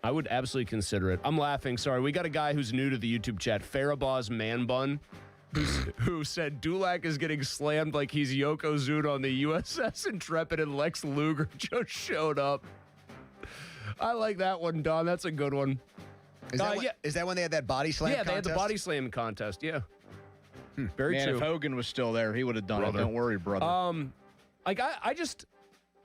I would absolutely consider it. I'm laughing. Sorry, we got a guy who's new to the YouTube chat, Farabaw's Man Bun, who said Dulac is getting slammed like he's Yokozuna on the USS Intrepid and Lex Luger just showed up. I like that one, Don. That's a good one. Is that when they had that body slam contest? Yeah, they had the body slam contest, yeah. Very true. If Hogan was still there, he would have done it. Don't worry, brother. I'm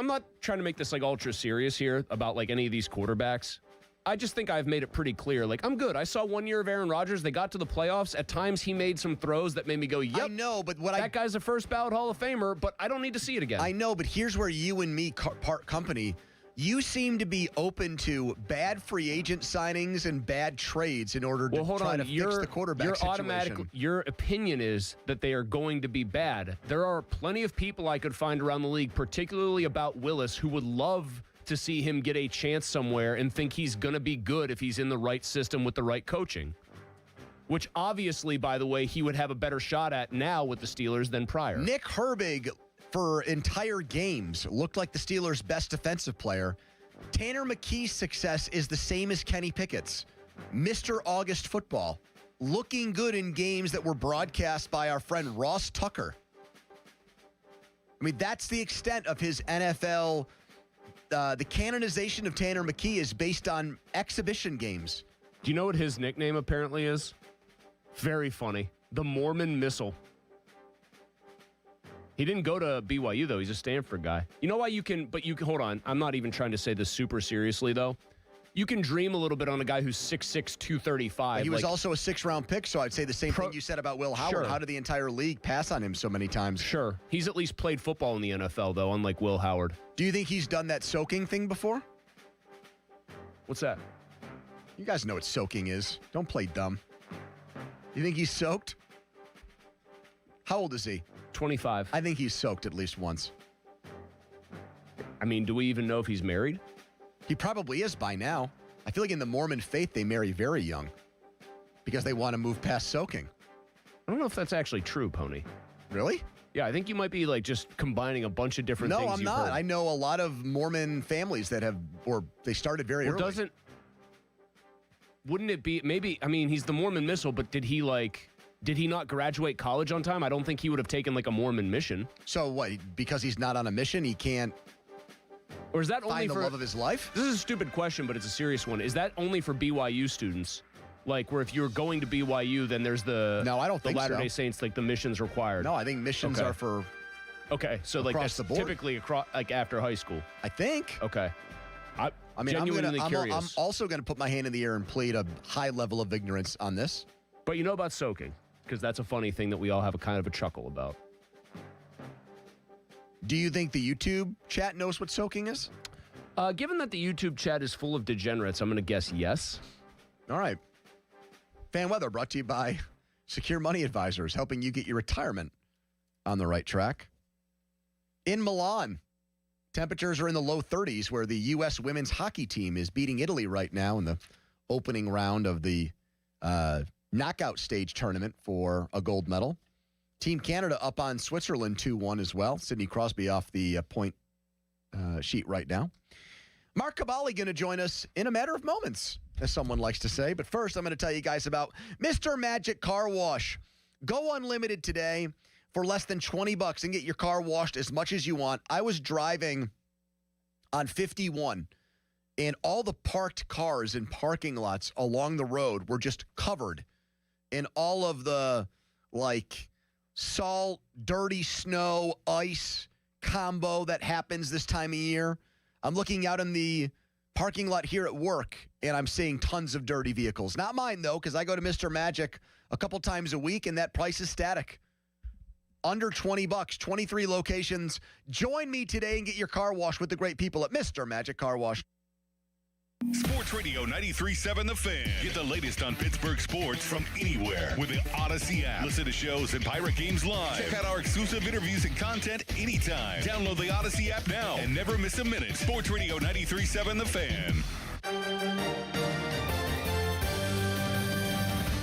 not trying to make this like ultra serious here about like any of these quarterbacks. I just think I've made it pretty clear. Like, I'm good. I saw 1 year of Aaron Rodgers. They got to the playoffs. At times, he made some throws that made me go, yep. I know, but that guy's a first ballot Hall of Famer, but I don't need to see it again. I know, but here's where you and me part company. You seem to be open to bad free agent signings and bad trades in order to try to fix the quarterback situation. Your opinion is that they are going to be bad. There are plenty of people I could find around the league, particularly about Willis, who would love to see him get a chance somewhere and think he's going to be good if he's in the right system with the right coaching. Which obviously, by the way, he would have a better shot at now with the Steelers than prior. Nick Herbig, for entire games, looked like the Steelers' best defensive player. Tanner McKee's success is the same as Kenny Pickett's. Mr. August Football, looking good in games that were broadcast by our friend Ross Tucker. I mean, that's the extent of his NFL. The canonization of Tanner McKee is based on exhibition games. Do you know what his nickname apparently is? Very funny. The Mormon Missile. He didn't go to BYU, though. He's a Stanford guy. You know why you can, hold on. I'm not even trying to say this super seriously, though. You can dream a little bit on a guy who's 6'6", 235. He was also a sixth-round pick, so I'd say the same thing you said about Will Howard. Sure. How did the entire league pass on him so many times? Sure. He's at least played football in the NFL, though, unlike Will Howard. Do you think he's done that soaking thing before? What's that? You guys know what soaking is. Don't play dumb. You think he's soaked? How old is he? 25. I think he's soaked at least once. I mean, do we even know if he's married? He probably is by now. I feel like in the Mormon faith, they marry very young because they want to move past soaking. I don't know if that's actually true, Pony. Really? Yeah, I think you might be like just combining a bunch of different things. No, I'm not. I know a lot of Mormon families that have, or they started very early. Wouldn't it be, maybe, I mean, he's the Mormon Missile, but did he not graduate college on time? I don't think he would have taken like a Mormon mission. So what, because he's not on a mission, he can't or is that only find for the love of his life? This is a stupid question, but it's a serious one. Is that only for BYU students? Like where if you're going to BYU, then there's the I don't think Latter-day Saints, like the mission's required. No, I think missions are for so like that's the board. typically across like after high school. I think. Okay. I mean, genuinely curious. I'm also going to put my hand in the air and plead a high level of ignorance on this. But you know about soaking, because that's a funny thing that we all have a kind of a chuckle about. Do you think the YouTube chat knows what soaking is? Given that the YouTube chat is full of degenerates, I'm going to guess yes. All right. Fan Weather brought to you by Secure Money Advisors, helping you get your retirement on the right track. In Milan, temperatures are in the low 30s, where the U.S. women's hockey team is beating Italy right now in the opening round of the knockout stage tournament for a gold medal. Team Canada up on Switzerland 2-1 as well. Sidney Crosby off the point sheet right now. Mark Caballi going to join us in a matter of moments, as someone likes to say. But first, I'm going to tell you guys about Mr. Magic Car Wash. Go unlimited today for less than $20 and get your car washed as much as you want. I was driving on 51, and all the parked cars in parking lots along the road were just covered in all of the, like, salt, dirty snow, ice combo that happens this time of year. I'm looking out in the parking lot here at work, and I'm seeing tons of dirty vehicles. Not mine, though, because I go to Mr. Magic a couple times a week, and that price is static. Under $20, 23 locations. Join me today and get your car washed with the great people at Mr. Magic Car Wash. Sports Radio 93.7 The Fan. Get the latest on Pittsburgh sports from anywhere with the Odyssey app. Listen to shows and Pirate Games live. Check out our exclusive interviews and content anytime. Download the Odyssey app now and never miss a minute. Sports Radio 93.7 The Fan.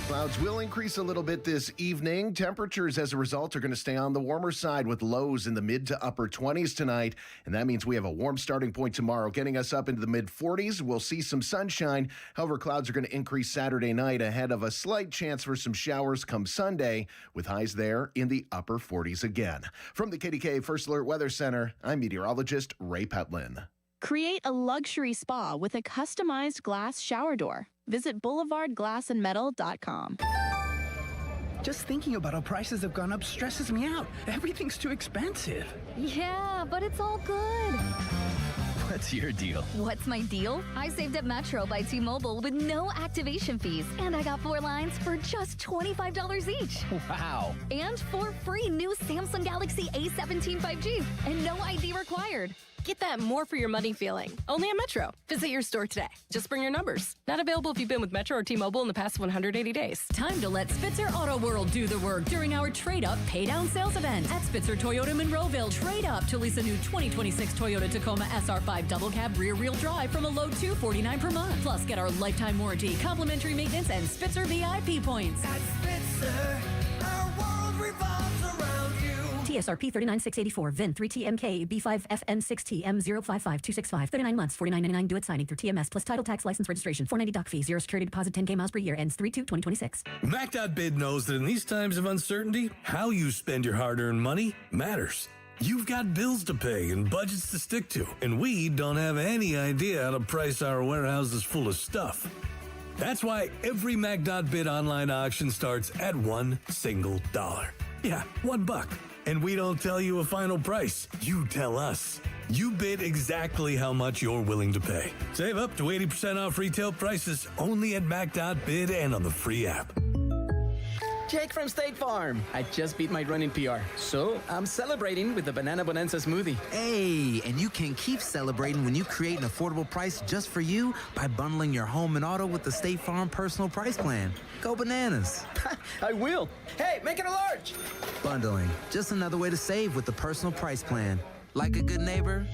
Clouds will increase a little bit this evening. Temperatures, as a result, are going to stay on the warmer side with lows in the mid to upper 20s tonight. And that means we have a warm starting point tomorrow, getting us up into the mid 40s. We'll see some sunshine. However, clouds are going to increase Saturday night ahead of a slight chance for some showers come Sunday, with highs there in the upper 40s again. From the KDK First Alert Weather Center, I'm meteorologist Ray Petlin. Create a luxury spa with a customized glass shower door. Visit boulevardglassandmetal.com. Just thinking about how prices have gone up stresses me out. Everything's too expensive. Yeah, but it's all good. What's your deal? What's my deal? I saved at Metro by T-Mobile with no activation fees. And I got 4 lines for just $25 each. Wow. And 4 free new Samsung Galaxy A17 5G. And no ID required. Get that more for your money feeling. Only at Metro. Visit your store today. Just bring your numbers. Not available if you've been with Metro or T-Mobile in the past 180 days. Time to let Spitzer Auto World do the work during our Trade Up Pay Down sales event. At Spitzer Toyota Monroeville, trade up to lease a new 2026 Toyota Tacoma SR5 double cab rear wheel drive from a low $249 per month. Plus, get our lifetime warranty, complimentary maintenance, and Spitzer VIP points. At Spitzer, our world revolves around you. TSRP 39684, VIN 3TMK B5FN6TM055265. 39 months, $49.99 due at signing through TMS plus title tax license registration. $490 doc fee, 0 security deposit, 10K miles per year, ends 3/2/2026. MAC.bid knows that in these times of uncertainty, how you spend your hard-earned money matters. You've got bills to pay and budgets to stick to, and we don't have any idea how to price our warehouses full of stuff. That's why every Mac.bid online auction starts at $1 single dollar. Yeah, $1. And we don't tell you a final price. You tell us. You bid exactly how much you're willing to pay. Save up to 80% off retail prices only at Mac.bid and on the free app. Jake from State Farm. I just beat my running PR, so I'm celebrating with the Banana Bonanza smoothie. Hey, and you can keep celebrating when you create an affordable price just for you by bundling your home and auto with the State Farm Personal Price Plan. Go bananas. I will. Hey, make it a large. Bundling, just another way to save with the Personal Price Plan. Like a good neighbor,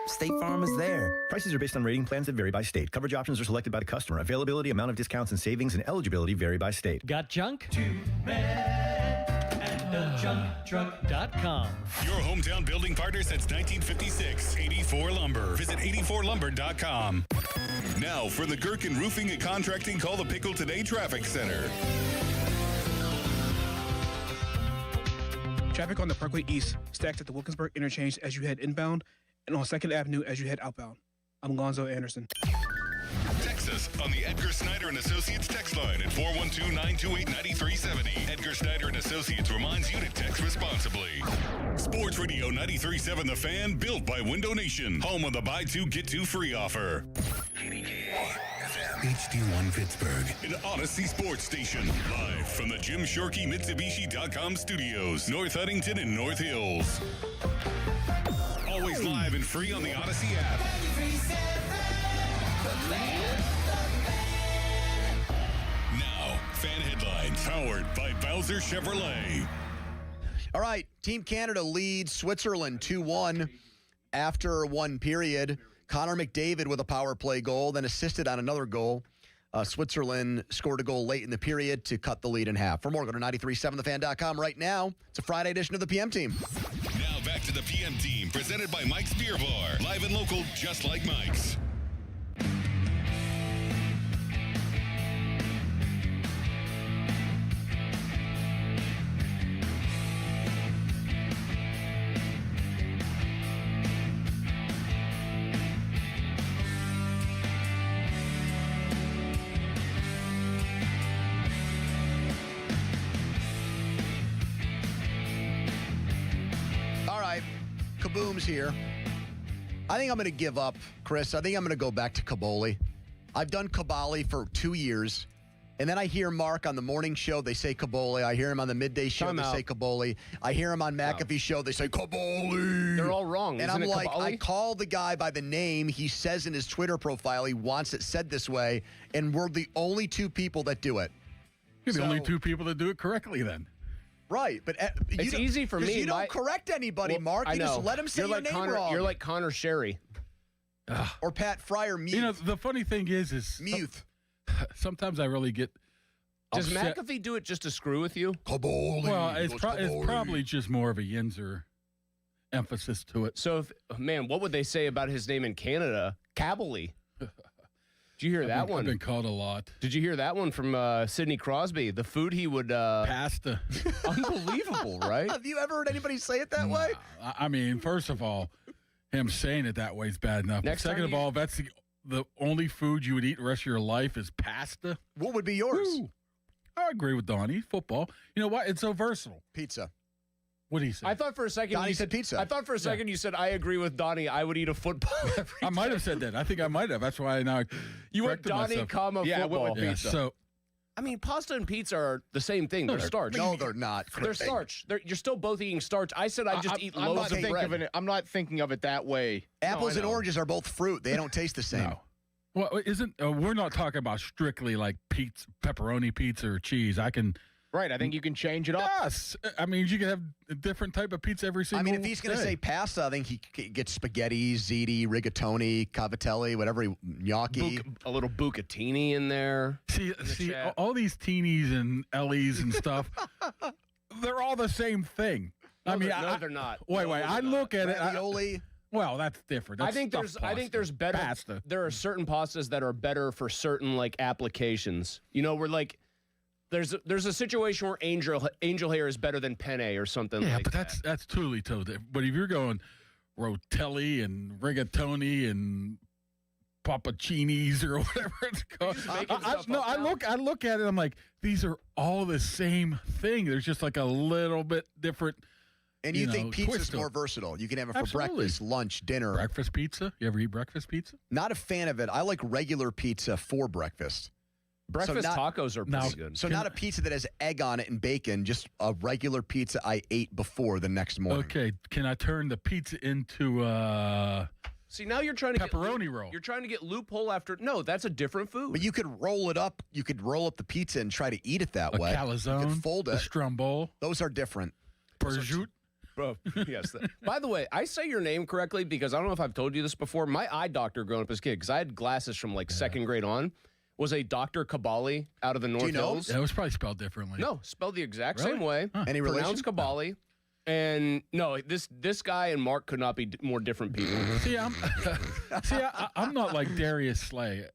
State Farm is there. Prices are based on rating plans that vary by state. Coverage options are selected by the customer. Availability, amount of discounts and savings, and eligibility vary by state. Got junk? TwoMenAndAJunkTruck.com. Your hometown building partner since 1956. 84 Lumber. Visit 84lumber.com. Now for the Gherkin Roofing and Contracting Call the Pickle Today Traffic Center. Traffic on the Parkway East stacks at the Wilkinsburg interchange as you head inbound and on 2nd Avenue as you head outbound. I'm Gonzo Anderson. Text us on the Edgar Snyder & Associates text line at 412-928-9370. Edgar Snyder & Associates reminds you to text responsibly. Sports Radio 93.7 The Fan, built by Window Nation. Home of the buy two, get two free offer. HD1 Pittsburgh, an Odyssey sports station. Live from the Jim Shorkey Mitsubishi.com studios, North Huntington and North Hills. Always live and free on the Odyssey app. Now, fan headlines powered by Bowser Chevrolet. All right, Team Canada leads Switzerland 2-1 after one period. Connor McDavid with a power play goal, then assisted on another goal. Switzerland scored a goal late in the period to cut the lead in half. For more, go to 937thefan.com right now. It's a Friday edition of the PM Team. Now back to the PM Team, presented by Mike's Beer Bar. Live and local, just like Mike's. Kaboom's here. I think I'm going to give up, Chris. I think I'm going to go back to Kaboli. I've done Kabali for 2 years, And then I hear Mark on the morning show, they say Caboli. I hear him on the midday show, they say Caboli. I hear him on McAfee's show, they say Caboli. They're all wrong. And Isn't I'm it like, Caboli? I call the guy by the name. He says in his Twitter profile he wants it said this way, and we're the only two people that do it. You're the only two people that do it correctly then. Right, but it's easy for me. You don't correct anybody, Mark. You just let him say your name wrong. You're like Connor Sherry. Or Pat Fryer Muth. You know, the funny thing is Muth. Sometimes I really get Does upset. McAfee do it just to screw with you? Caboli. Well, it's probably just more of a Yinzer emphasis to it. So, what would they say about his name in Canada? Caboli. Did you hear that one? I've been called a lot. Did you hear that one from Sidney Crosby? The food he would... Pasta. Unbelievable, right? Have you ever heard anybody say it that way? I mean, first of all, him saying it that way is bad enough. Next Second time of all, that's the only food you would eat the rest of your life is pasta. What would be yours? Woo. I agree with Donnie. Football. You know what? It's so versatile. Pizza. What do you say? I thought for a second Donnie you said pizza. I thought for a second you said I agree with Donnie. I would eat a football every I might have said that. I think I might have. That's why now You went Donnie, myself. football. Yeah, pizza. so I mean, pasta and pizza are the same thing. They're starch. No, they're not. They're starch. You're still both eating starch. I said I just eat loaves of bread. I'm not thinking of it that way. Apples and oranges are both fruit. They don't taste the same. No. Well, we're not talking about strictly like pizza, pepperoni pizza or cheese. Right, I think you can change it up. Yes. I mean, you can have a different type of pizza every single day. I mean, if he's going to say pasta, I think he gets spaghetti, ziti, rigatoni, cavatelli, whatever, gnocchi. A little bucatini in there. See, all these teenies and Ellies and stuff, they're all the same thing. No, they're not. Wait, I look at it. Ravioli. Well, that's different. That's I think there's better pasta. There are certain pastas that are better for certain like applications. You know, we're like there's a situation where angel hair is better than penne or something like that. Yeah, but that's totally different. But if you're going rotelli and rigatoni and pappacinis or whatever it's called, I look at it. I'm like, these are all the same thing. There's just like a little bit different. And you think pizza's more versatile. You can have it for breakfast, lunch, dinner. Breakfast pizza? You ever eat breakfast pizza? Not a fan of it. I like regular pizza for breakfast. Breakfast tacos are pretty good. So not a pizza that has egg on it and bacon, just a regular pizza I ate before the next morning. Okay, can I turn the pizza into See, now you're trying to pepperoni roll. You're trying to get loophole after. No, that's a different food. But you could roll it up. You could roll up the pizza and try to eat it that way. Calzone, you could fold it. a stromboli. Those are different. Prosciutto. Bro, yes. By the way, I say your name correctly because I don't know if I've told you this before. My eye doctor growing up as a kid, because I had glasses from like second grade on, was a Dr. Cabali out of the North Hills. Yeah, it was probably spelled differently. No, spelled the exact same way. Huh. Any relation? Pronounced Cabali. And no, this guy and Mark could not be more different people. See, I'm not like Darius Slay.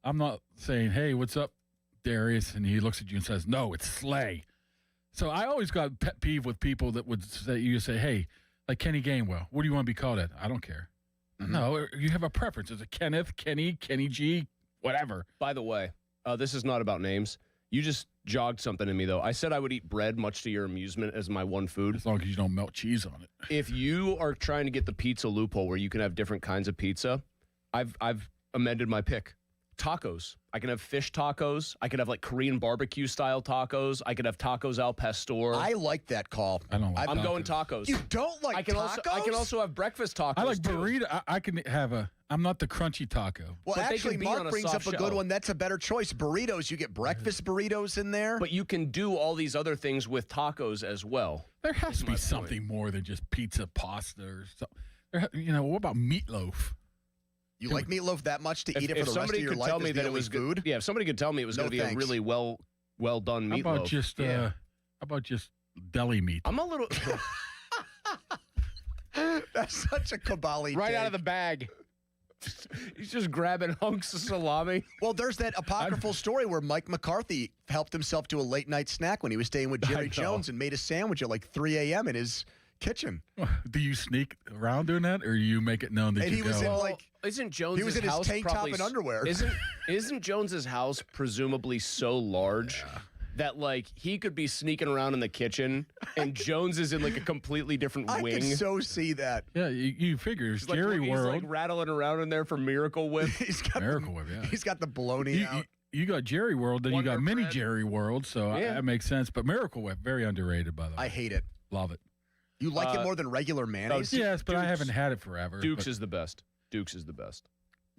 I'm not saying, hey, what's up, Darius? And he looks at you and says, no, it's Slay. So I always got pet peeve with people that would say, hey, like Kenny Gainwell, what do you want to be called at? I don't care. Mm-hmm. No, you have a preference. Is it Kenneth, Kenny G, whatever? By the way, this is not about names. You just jogged something in me, though. I said I would eat bread, much to your amusement, as my one food. As long as you don't melt cheese on it. If you are trying to get the pizza loophole where you can have different kinds of pizza, I've amended my pick. Tacos. I can have fish tacos. I could have like Korean barbecue style tacos. I could have tacos al pastor. I like that call. I don't like. I'm going tacos. You don't like tacos? I can also have breakfast tacos. I like burrito. I can have I'm not the crunchy taco. Well, but actually, Mark brings up a good one. That's a better choice. Burritos. You get breakfast burritos in there. But you can do all these other things with tacos as well. There has to be something more than just pizza, pasta, or something. What about meatloaf? You like meatloaf that much to eat it for the rest of your life? Tell me that it was food? Good. Yeah, if somebody could tell me it was going to be a really well done meatloaf. How about just deli meat? I'm a little. That's such a Cabali right take. out of the bag. He's just grabbing hunks of salami. Well, there's that apocryphal story where Mike McCarthy helped himself to a late night snack when he was staying with Jerry Jones and made a sandwich at like 3 a.m. in his kitchen. Do you sneak around doing that, or you make it known that and you he was go? in like isn't Jones's he was in his house tank top and underwear? Isn't Jones's house presumably so large that like he could be sneaking around in the kitchen and Jones is in like a completely different wing? I can so see that. Yeah, you figure Jerry World. He's like rattling around in there for Miracle Whip. He's got Miracle Whip, yeah. He's got the bologna out. you got Jerry World, then Wonder you got Mini Bread. Jerry World, so that makes sense. But Miracle Whip, very underrated, by the way. I hate it. Love it. You like it more than regular mayonnaise? Yes, but I haven't had it forever. Duke's is the best. Duke's is the best.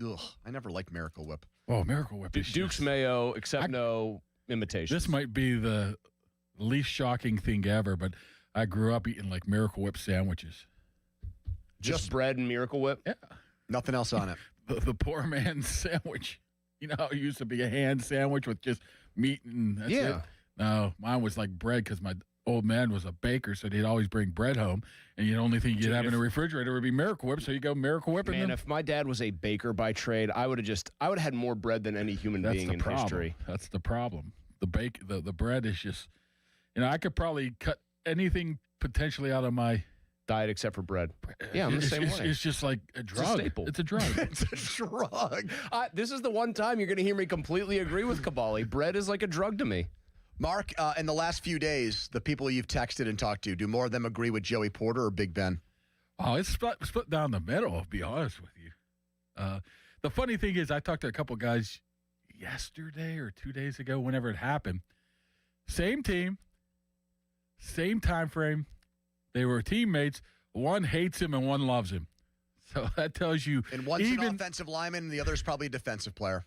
Ugh, I never liked Miracle Whip. Oh, Miracle Whip is Duke's mayo, except no imitation. This might be the least shocking thing ever, but I grew up eating like Miracle Whip sandwiches. Just bread and Miracle Whip? Yeah. Nothing else on it. The poor man's sandwich. You know how it used to be a hand sandwich with just meat and that's it? No, mine was like bread because my old man was a baker, so he'd always bring bread home, and the only thing you'd have in the refrigerator would be Miracle Whip, so you go Miracle Whip. Man, if my dad was a baker by trade, I would have had more bread than any human being in history. That's the problem. The bread is just, I could probably cut anything potentially out of my diet except for bread. Yeah, I'm the same way. It's just like a drug. It's a staple. It's a drug. It's a drug. This is the one time you're going to hear me completely agree with Kabali. Bread is like a drug to me. Mark, in the last few days, the people you've texted and talked to, do more of them agree with Joey Porter or Big Ben? Oh, it's split down the middle, I'll be honest with you. The funny thing is I talked to a couple guys yesterday or 2 days ago, whenever it happened. Same team, same time frame. They were teammates. One hates him and one loves him. So that tells you. And one's an offensive lineman and the other's probably a defensive player.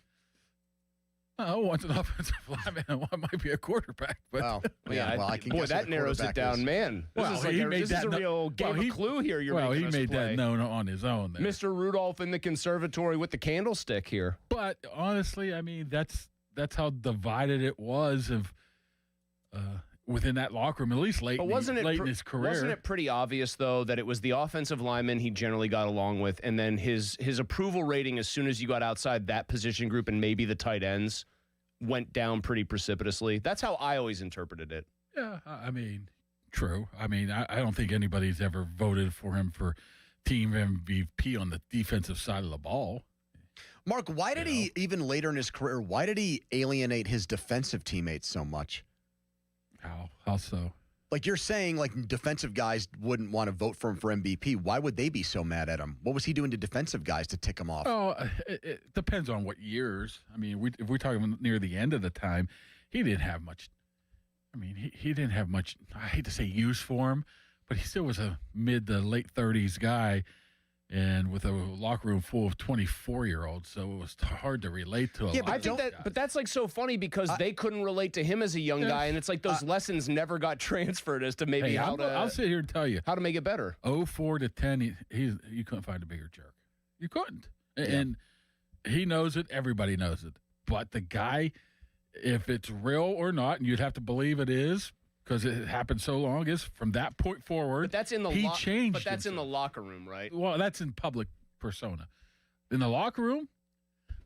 Oh, one's an offensive lineman and one might be a quarterback. But I can guess that narrows it down, man. This is a real game of Clue here. He made that known on his own. There. Mr. Rudolph in the conservatory with the candlestick here. But honestly, I mean, that's how divided it was within that locker room, at least late in his career. Wasn't it pretty obvious, though, that it was the offensive lineman he generally got along with, and then his approval rating as soon as you got outside that position group and maybe the tight ends went down pretty precipitously? That's how I always interpreted it. Yeah, I mean, true. I mean, I don't think anybody's ever voted for him for team MVP on the defensive side of the ball. Mark, why did he, even later in his career, why did he alienate his defensive teammates so much? How so? Like you're saying, like defensive guys wouldn't want to vote for him for MVP. Why would they be so mad at him? What was he doing to defensive guys to tick him off? Oh, it depends on what years. I mean, if we're talking near the end of the time, he didn't have much. I mean, he didn't have much. I hate to say use for him, but he still was a mid to late 30s guy, and with a locker room full of 24-year-olds, so it was hard to relate to. I think that, but that's like so funny because they couldn't relate to him as a young guy, and it's like those lessons never got transferred as to maybe I'll sit here and tell you how to make it better. 04 to 10, you couldn't find a bigger jerk. You couldn't, and he knows it. Everybody knows it. But the guy, if it's real or not, and you'd have to believe it is, because it happened so long, is from that point forward. But that's in the he changed. But that's in the locker room, right? Well, that's in public persona. In the locker room,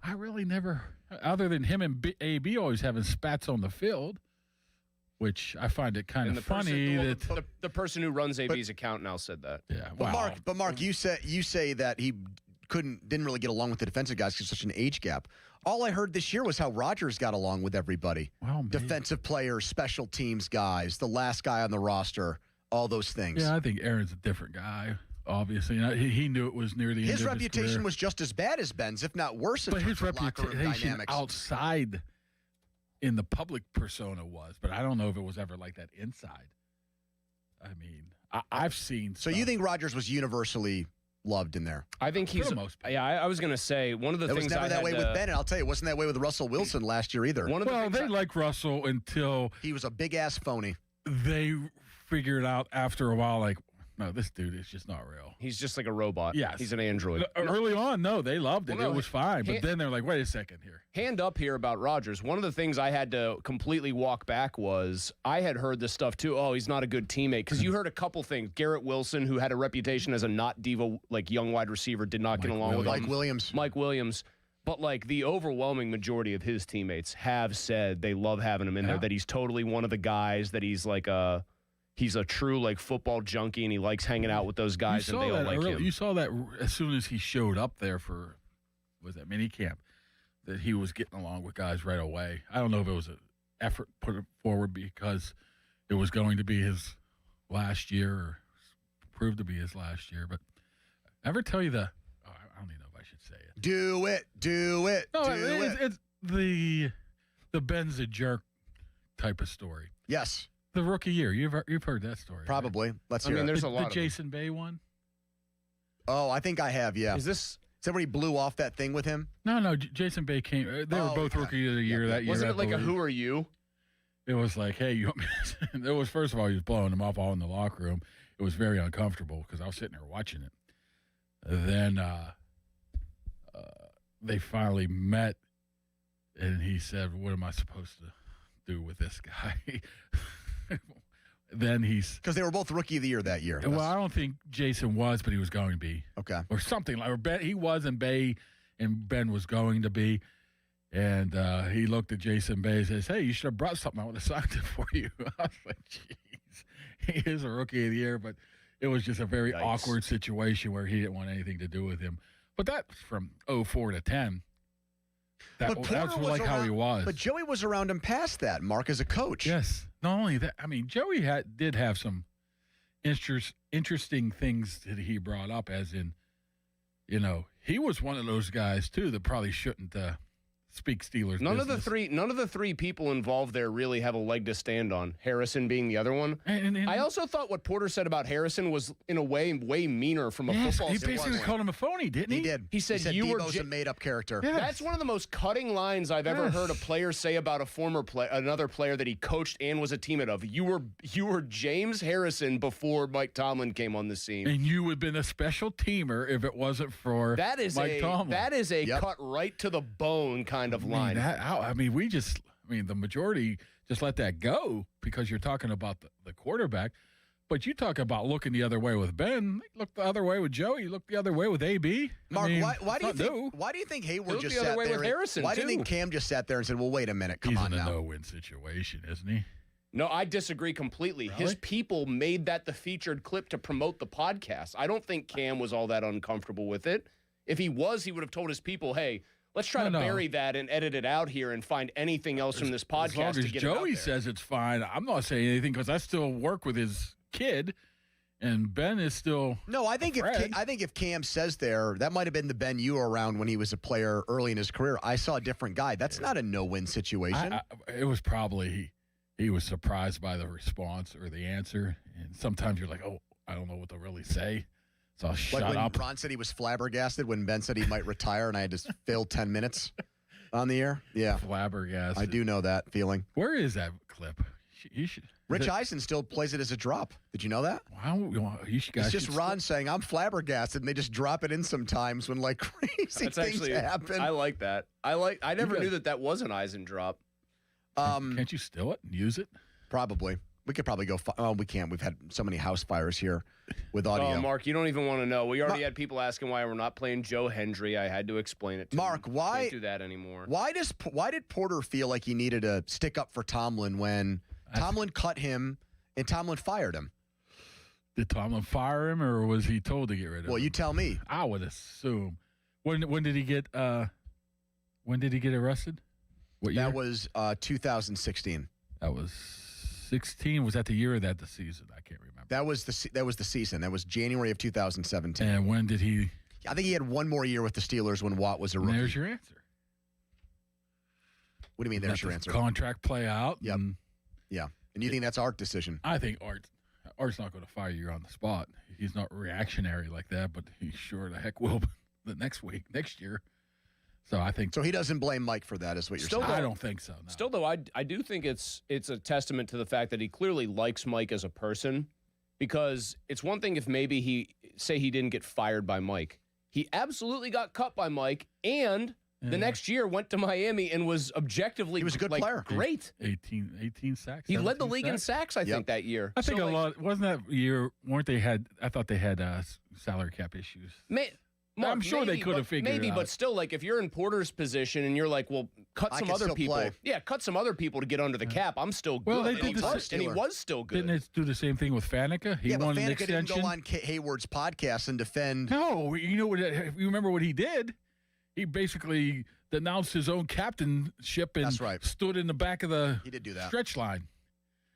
I really never, other than him and AB always having spats on the field, which I find it kind of funny that the person who runs AB's account now said that. Yeah, but Mark, you say that he didn't really get along with the defensive guys because such an age gap. All I heard this year was how Rodgers got along with everybody. Well, defensive players, special teams guys, the last guy on the roster, all those things. Yeah, I think Aaron's a different guy, obviously. He knew it was near the end of his career. His reputation was just as bad as Ben's, if not worse. But his reputation outside in the public persona was. But I don't know if it was ever like that inside. I mean, I've seen So you think Rodgers was universally loved in there? I think he's I was going to say one of the things was never that way with Ben, and I'll tell you, it wasn't that way with Russell Wilson last year either. They like Russell until he was a big ass phony. They figured out after a while, like, no, this dude is just not real. He's just like a robot. Yes. He's an android. Early on, no, they loved it. It was fine. But then they're like, wait a second here. Hand up here about Rodgers. One of the things I had to completely walk back was I had heard this stuff too. Oh, he's not a good teammate. Because you heard a couple things. Garrett Wilson, who had a reputation as a not diva, like young wide receiver, did not get along with him. Mike Williams. But like the overwhelming majority of his teammates have said they love having him in there, that he's totally one of the guys, that he's like he's a true like football junkie and he likes hanging out with those guys and they all like him. You saw that as soon as he showed up there for, was that mini camp, that he was getting along with guys right away. I don't know if it was an effort put forward because it was going to be his last year or proved to be his last year. But ever tell you I don't even know if I should say it. Do it. No, it's the Ben's a jerk type of story. Yes. The rookie year. You've heard that story. Probably. Right? Let's hear it. There's a lot the Jason Bay one? Oh, I think I have, yeah. Is that where he blew off that thing with him? No, Jason Bay came. They were both rookie of the year that year. Wasn't it like a who are you? It was like, hey, you want me to... It was, first of all, he was blowing them off all in the locker room. It was very uncomfortable because I was sitting there watching it. Then they finally met, and he said, what am I supposed to do with this guy? Then because they were both rookie of the year that year. Well, I don't think Jason was, but he was going to be. Okay. Or something like, he was, and Ben was going to be. And he looked at Jason Bay and says, hey, you should have brought something. I would have signed it for you. I was like, jeez. He is a rookie of the year, but it was just a very awkward situation where he didn't want anything to do with him. But that's from 04 to 10. That's like how he was. But Joey was around him past that, Mark, as a coach. Yes. Not only that, I mean, Joey did have some interesting things that he brought up, as in, he was one of those guys, too, that probably shouldn't speak Steelers None business. of the three people involved there really have a leg to stand on. Harrison being the other one. And I also thought what Porter said about Harrison was in a way meaner from a football standpoint. He basically called him a phony, didn't he? He did. He said you Debo's were a made-up character. Yes. That's one of the most cutting lines I've ever heard a player say about another player that he coached and was a teammate of. You were James Harrison before Mike Tomlin came on the scene, and you would have been a special teamer if it wasn't for Mike Tomlin. That is a cut right to the bone kind of line. The majority just let that go because you're talking about the quarterback. But you talk about looking the other way with Ben. Look the other way with Joey. Look the other way with AB. Mark, why do you think Hayward just sat there? With Harrison, why do you think Cam just sat there and said, well, wait a minute, come on now. He's in a no-win situation, isn't he? No, I disagree completely. Really? His people made that the featured clip to promote the podcast. I don't think Cam was all that uncomfortable with it. If he was, he would have told his people, hey, let's try to bury that and edit it out here and find anything else from this podcast as long as to get Joey it out there. says it's fine, I'm not saying anything because I still work with his kid, and Ben is still. No, I think if Cam says there, that might have been the Ben you were around when he was a player early in his career. I saw a different guy. That's not a no-win situation. It was probably he was surprised by the response or the answer, and sometimes you're like, oh, I don't know what to really say. So I'll shut when up. Ron said he was flabbergasted when Ben said he might retire, and I had to fill 10 minutes on the air. Yeah, flabbergasted. I do know that feeling. Where is that clip? You should. Rich Eisen still plays it as a drop. Did you know that? Wow, it's just Ron saying, I'm flabbergasted, and they just drop it in sometimes when crazy things happen. I like that. I never knew that was an Eisen drop. Can't you steal it and use it? Probably. We could probably go. We can't. We've had so many house fires here with audio. Oh, Mark, you don't even want to know. We already had people asking why we're not playing Joe Hendry. I had to explain it to Mark, him. why can't do that anymore? Why did Porter feel like he needed to stick up for Tomlin when Tomlin cut him and Tomlin fired him? Did Tomlin fire him, or was he told to get rid of him? Well, you tell me. I would assume. When did he get arrested? What year? That was 2016. That was 16. Was that the year or the season? I can't remember. That was the season. That was January of 2017. And when did he? I think he had one more year with the Steelers when Watt was a rookie. There's your answer. What do you mean? There's your answer. Contract play out. Yep. Yeah. And you think that's Art's decision? I think Art's not going to fire you on the spot. He's not reactionary like that, but he sure the heck will the next year. So I think he doesn't blame Mike for that, is what you're saying. I don't think so. No. Still, though, I do think it's a testament to the fact that he clearly likes Mike as a person, because it's one thing if maybe he didn't get fired by Mike. He absolutely got cut by Mike, and the next year went to Miami and was objectively he was a good player. Great. 18 sacks. He led the league in sacks, I think, that year. I think a lot. Wasn't that year? I thought they had salary cap issues. Mark, I'm sure they could have figured it out. But still, if you're in Porter's position and you're like, well, cut some other people. Play. Yeah, cut some other people to get under the cap. I'm still good. Well, and he was still good. Didn't they do the same thing with Faneca? But Faneca didn't go on Hayward's podcast and defend. No, you know what? You remember what he did? He basically denounced his own captainship and stood in the back of the stretch line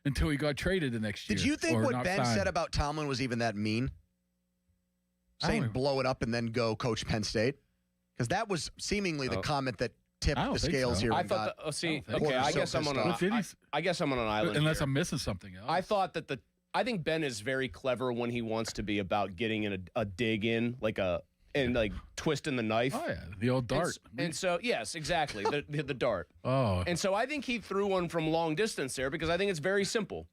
until he got traded the next year. Did you think what Ben said about Tomlin was even that mean? Saying blow it up and then go coach Penn State? Because that was seemingly the comment that tip the scales here. I thought. I guess I'm on an island. Unless here. I'm missing something else. I thought that I think Ben is very clever when he wants to be about getting in a dig in, like twisting the knife. Oh yeah, the old dart. And so yes, exactly, the dart. Oh. And so I think he threw one from long distance there because I think it's very simple.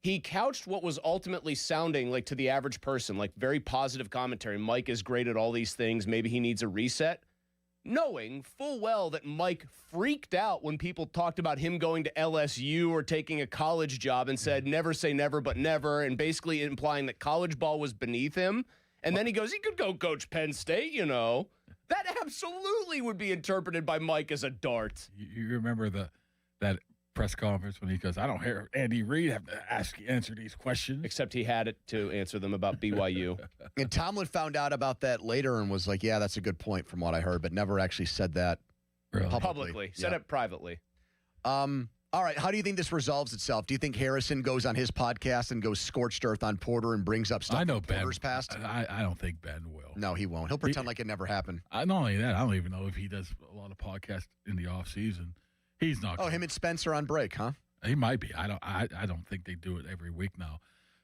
He couched what was ultimately sounding like to the average person, like very positive commentary. Mike is great at all these things. Maybe he needs a reset. Knowing full well that Mike freaked out when people talked about him going to LSU or taking a college job and said, never say never but never, and basically implying that college ball was beneath him. And then he goes, he could go coach Penn State, you know. That absolutely would be interpreted by Mike as a dart. You remember that press conference when he goes, I don't hear Andy Reid have to answer these questions. Except he had it to answer them about BYU. And Tomlin found out about that later and was like, yeah, that's a good point from what I heard, but never actually said that publicly. Said it privately. All right, how do you think this resolves itself? Do you think Harrison goes on his podcast and goes scorched earth on Porter and brings up stuff I know from Porter's Ben, past? I don't think Ben will. No, he won't. He'll pretend like it never happened. Not only that, I don't even know if he does a lot of podcasts in the off season. He's not. Oh, him and Spencer on break, huh? He might be. I don't think they do it every week now.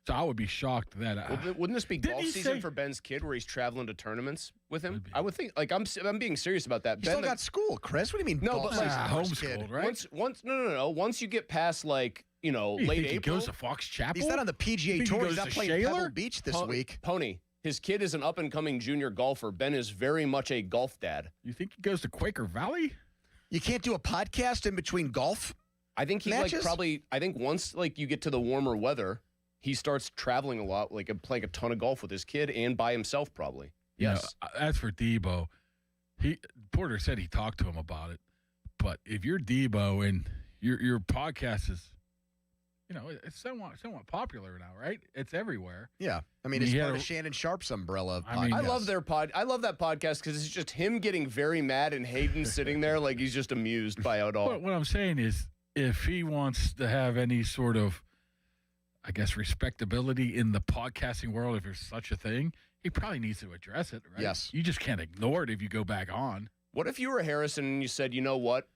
So I would be shocked that. Wouldn't this be golf season for Ben's kid, where he's traveling to tournaments with him? I would think. Like I'm being serious about that. He's still got school, Chris. What do you mean? No, but like homeschooled, right? No. Once you get past late April, he goes to Fox Chapel. He's not on the PGA Tour. He's not playing Pebble Beach this week. Pony. His kid is an up and coming junior golfer. Ben is very much a golf dad. You think he goes to Quaker Valley? You can't do a podcast in between golf. I think he matches? I think once you get to the warmer weather, he starts traveling a lot, playing a ton of golf with his kid and by himself probably. Yes. As for Debo, Porter said he talked to him about it. But if you're Debo and your podcast is, it's somewhat popular now, right? It's everywhere. Yeah. I mean, it's part of Shannon Sharp's umbrella. I love their I love that podcast because it's just him getting very mad and Hayden sitting there like he's just amused by it all. What I'm saying is, if he wants to have any sort of, I guess, respectability in the podcasting world, if there's such a thing, he probably needs to address it, right? Yes. You just can't ignore it if you go back on. What if you were Harrison and you said, you know what?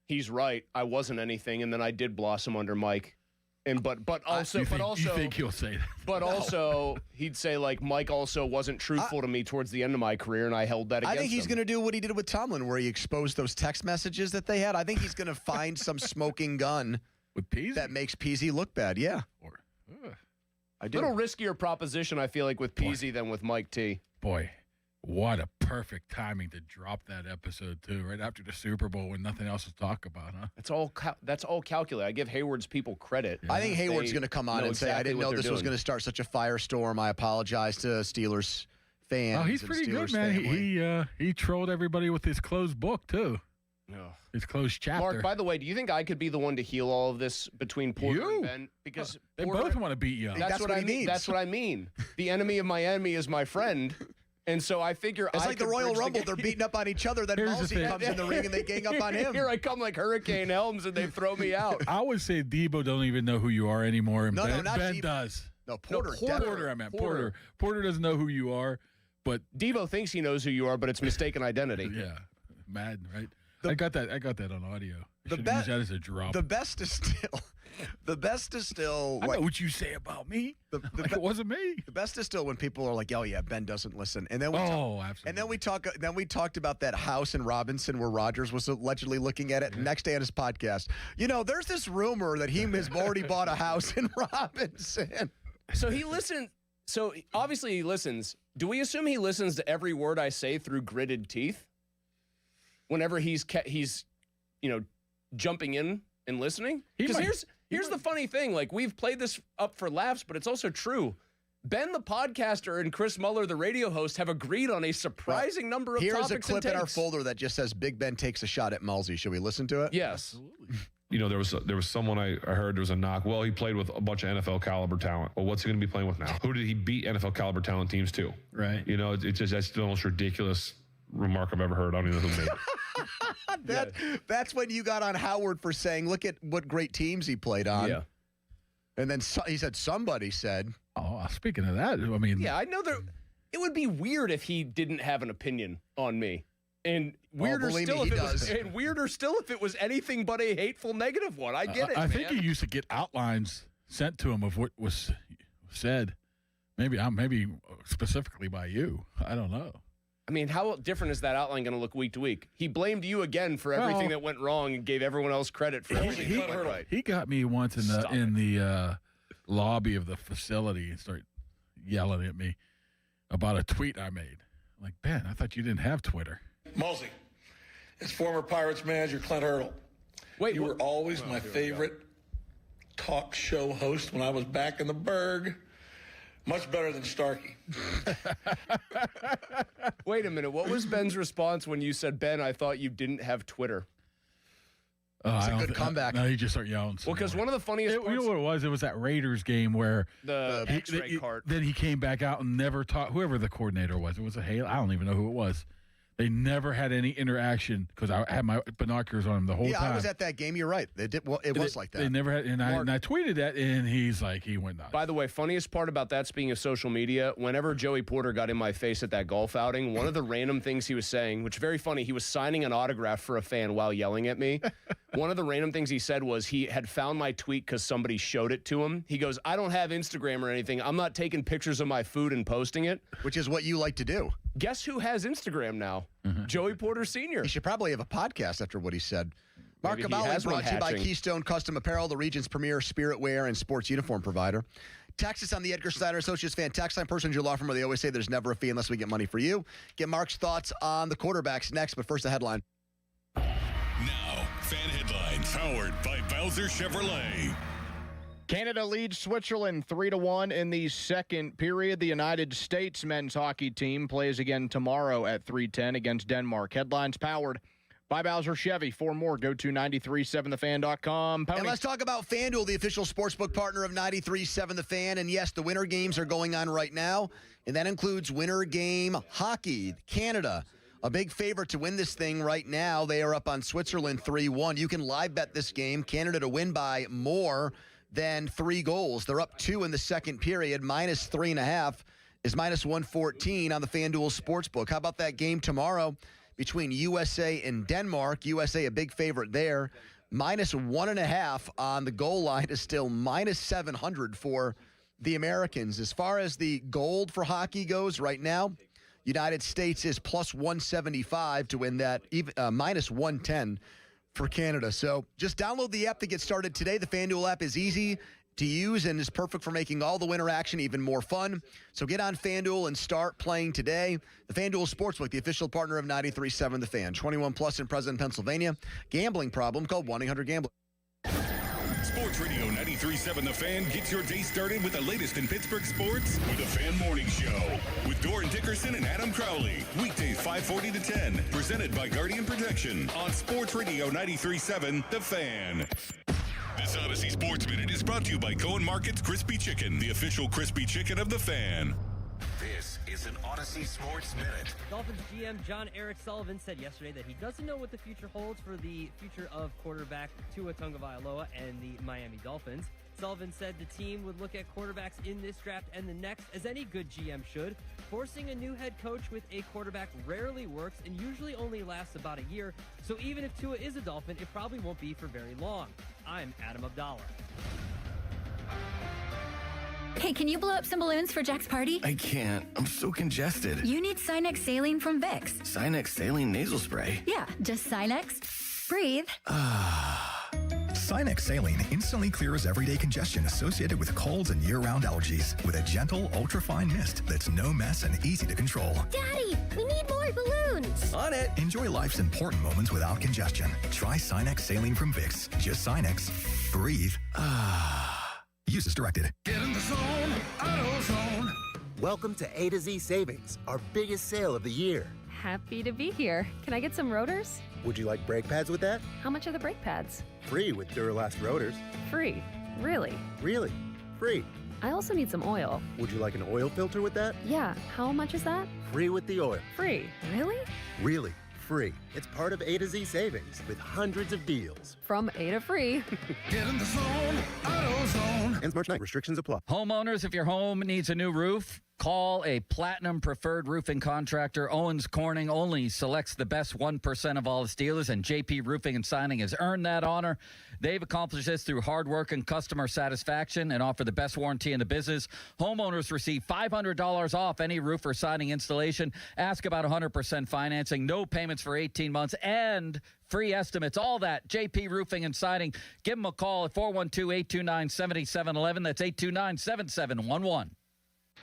He's right. I wasn't anything, and then I did blossom under Mike. But also, you think he'll say that? But also, he'd say Mike also wasn't truthful to me towards the end of my career, and I held that against him. I think he's going to do what he did with Tomlin, where he exposed those text messages that they had. I think he's going to find some smoking gun with Peasy that makes Peasy look bad. Yeah, I do. A little riskier proposition, I feel like, with Peasy than with Mike T. Boy, what a perfect timing to drop that episode too, right after the Super Bowl when nothing else to talk about, huh? That's all calculated. I give Hayward's people credit. Yeah. I think Hayward's going to come on and say, "I didn't know this was going to start such a firestorm. I apologize to Steelers fans." Oh, he's pretty good, man. He trolled everybody with his closed book too. No. His closed chapter. Mark, by the way, do you think I could be the one to heal all of this between Porter and Ben? Because they both want to beat you up. That's what I mean. That's what I mean. The enemy of my enemy is my friend. And so I figure it's like the Royal Rumble. They're beating up on each other. Then Malsey comes in the ring and they gang up on him. Here I come like Hurricane Helms and they throw me out. I would say Debo don't even know who you are anymore. And Ben Debo. Does. No, Porter. Porter, I meant Porter. Porter doesn't know who you are, but Debo thinks he knows who you are, but it's mistaken identity. Yeah, Madden, right? I got that on audio. Use that as a drop. The best is still. I know what you say about me. It wasn't me. The best is still when people are like, "Oh yeah, Ben doesn't listen," and then absolutely. And then we talked about that house in Robinson where Rodgers was allegedly looking at it. Yeah. Next day on his podcast, there's this rumor that he has already bought a house in Robinson. So he listened. So obviously he listens. Do we assume he listens to every word I say through gritted teeth? Whenever he's jumping in and listening? Because here's the funny thing. We've played this up for laughs, but it's also true. Ben, the podcaster, and Chris Muller, the radio host, have agreed on a surprising number of topics and takes. Here's a clip in our folder that just says Big Ben takes a shot at Malsey. Should we listen to it? Yes. Absolutely. There was someone I heard there was a knock. Well, he played with a bunch of NFL caliber talent. Well, what's he going to be playing with now? Who did he beat NFL caliber talent teams to? Right. It's just that's the most ridiculous remark I've ever heard. I don't even know who made it. That's when you got on Howard for saying, look at what great teams he played on. Yeah. And then he said, somebody said. Oh, speaking of that, I mean. Yeah, I know it would be weird if he didn't have an opinion on me. And weirder believe still, me, if he it was, does. and weirder still if it was anything but a hateful negative one. I get it. I man. think he used to get outlines sent to him of what was said. Maybe specifically by you. I don't know. I mean, how different is that outline going to look week to week? He blamed you again for everything that went wrong and gave everyone else credit for everything that went right. He got me once in the lobby of the facility and started yelling at me about a tweet I made. I'm like, Ben, I thought you didn't have Twitter. Mosey, as former Pirates manager Clint Hurdle, you were always my favorite talk show host when I was back in the Berg. Much better than Starkey. Wait a minute. What was Ben's response when you said, Ben, I thought you didn't have Twitter? It's a good comeback. No, he just started yelling. Well, because one of the funniest You know what it was? It was that Raiders game where the X-ray cart. Then he came back out and never talked. Whoever the coordinator was, it was a Hale. I don't even know who it was. They never had any interaction because I had my binoculars on him the whole time. Yeah, I was at that game. You're right. They did. Well, it was like that. They never had, and I tweeted that, and he's like, he went nuts. By the way, funniest part about that, speaking of social media, whenever Joey Porter got in my face at that golf outing, one of the random things he was saying, which is very funny, he was signing an autograph for a fan while yelling at me. One of the random things he said was he had found my tweet because somebody showed it to him. He goes, I don't have Instagram or anything. I'm not taking pictures of my food and posting it. Which is what you like to do. Guess who has Instagram now? Joey Porter Sr. He should probably have a podcast after what he said. Mark Maybe he Cabali has one brought to you by hatching. Keystone Custom Apparel, the region's premier spirit wear and sports uniform provider. Text us on the Edgar Snyder Associates Fan Text Line. Person's your law firm where they always say there's never a fee unless we get money for you. Get Mark's thoughts on the quarterbacks next, but first the headline. Now, fan headlines powered by Bowser Chevrolet. Canada leads Switzerland 3-1 in the second period. The United States men's hockey team plays again tomorrow at 3:10 against Denmark. Headlines powered by Bowser Chevy. For more, go to 937thefan.com. And let's talk about FanDuel, the official sportsbook partner of 93.7 The Fan. And yes, the winter games are going on right now, and that includes winter game hockey. Canada, a big favorite to win this thing right now. They are up on Switzerland 3-1. You can live bet this game. Canada to win by more than 3 goals. They're up 2 in the second period. Minus 3.5 is minus 114 on the FanDuel Sportsbook. How about that game tomorrow between USA and Denmark? USA a big favorite there. Minus 1.5 on the goal line is still minus 700 for the Americans. As far as the gold for hockey goes right now, United States is plus 175 to win that, even minus 110 for Canada. So just download the app to get started today. The FanDuel app is easy to use and is perfect for making all the winter action even more fun. So get on FanDuel and start playing today. The FanDuel Sportsbook, the official partner of 93.7 The Fan. 21 plus in present Pennsylvania. Gambling problem, called 1-800-GAMBLER. Sports Radio 93.7 The Fan gets your day started with the latest in Pittsburgh sports with the Fan Morning Show with Doran Dickerson and Adam Crowley. Weekdays 5:40 to 10. Presented by Guardian Protection on Sports Radio 93.7 The Fan. This Odyssey Sports Minute is brought to you by Cohen Market's Crispy Chicken, the official crispy chicken of The Fan. This is an Odyssey Sports Minute. Dolphins GM John Eric Sullivan said yesterday that he doesn't know what the future holds for the future of quarterback Tua Tagovailoa and the Miami Dolphins. Sullivan said the team would look at quarterbacks in this draft and the next, as any good GM should. Forcing a new head coach with a quarterback rarely works and usually only lasts about a year, so even if Tua is a Dolphin, it probably won't be for very long. I'm Adam Abdallah. Hey, can you blow up some balloons for Jack's party? I can't. I'm so congested. You need Sinex Saline from Vicks. Sinex Saline nasal spray. Yeah, just Sinex. Breathe. Sinex Saline instantly clears everyday congestion associated with colds and year-round allergies with a gentle, ultra-fine mist that's no mess and easy to control. Daddy, we need more balloons. On it. Enjoy life's important moments without congestion. Try Sinex Saline from Vicks. Just Sinex. Breathe. Use as directed. Get in the zone, AutoZone. Welcome to A to Z Savings, our biggest sale of the year. Happy to be here. Can I get some rotors? Would you like brake pads with that? How much are the brake pads? Free with Duralast rotors. Free. Really? Really? Free. I also need some oil. Would you like an oil filter with that? Yeah. How much is that? Free with the oil. Free. Really? Really. Free. It's part of A to Z Savings with hundreds of deals. From A to free. Get in the zone, AutoZone. Ends March 9th. Restrictions apply. Homeowners, if your home needs a new roof, Call a Platinum Preferred Roofing Contractor. Owens Corning only selects the best 1% of all its dealers, and JP Roofing and Signing has earned that honor. They've accomplished this through hard work and customer satisfaction and offer the best warranty in the business. Homeowners receive $500 off any roof or siding installation. Ask about 100% financing, no payments for 18 months, and free estimates. All that, JP Roofing and Siding. Give them a call at 412-829-7711. That's 829-7711.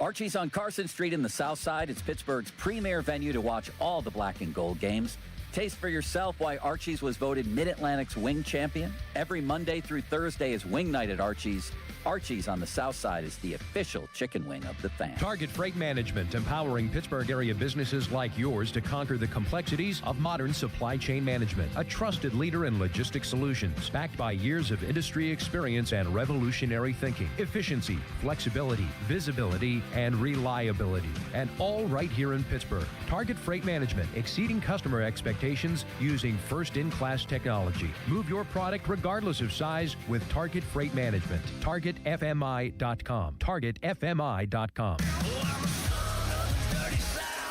Archie's on Carson Street in the South Side. It's Pittsburgh's premier venue to watch all the black and gold games. Taste for yourself why Archie's was voted Mid-Atlantic's wing champion. Every Monday through Thursday is wing night at Archie's. Archie's on the South Side is the official chicken wing of the fan. Target Freight Management, empowering Pittsburgh area businesses like yours to conquer the complexities of modern supply chain management. A trusted leader in logistics solutions, backed by years of industry experience and revolutionary thinking. Efficiency, flexibility, visibility, and reliability. And all right here in Pittsburgh. Target Freight Management, exceeding customer expectations using first-in-class technology. Move your product regardless of size with Target Freight Management. TargetFMI.com. TargetFMI.com.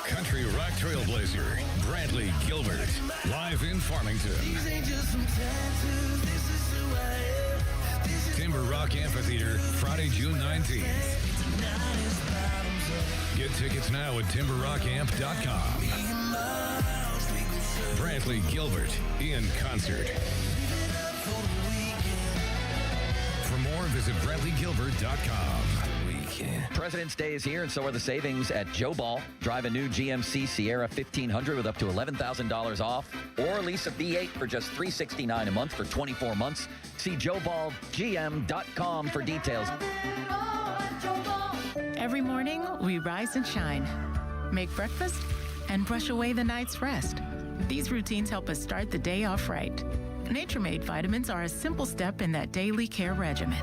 Country rock trailblazer, Bradley Gilbert, live in Farmington. Timber Rock Amphitheater, Friday, June 19th. Get tickets now at timberrockамp.com. Bradley Gilbert in concert. For more, visit BradleyGilbert.com. President's Day is here, and so are the savings at Joe Ball. Drive a new GMC Sierra 1500 with up to $11,000 off, or lease a V8 for just $369 a month for 24 months. See JoeBallGM.com for details. Every morning, we rise and shine, make breakfast, and brush away the night's rest. These routines help us start the day off right. Nature-Made vitamins are a simple step in that daily care regimen.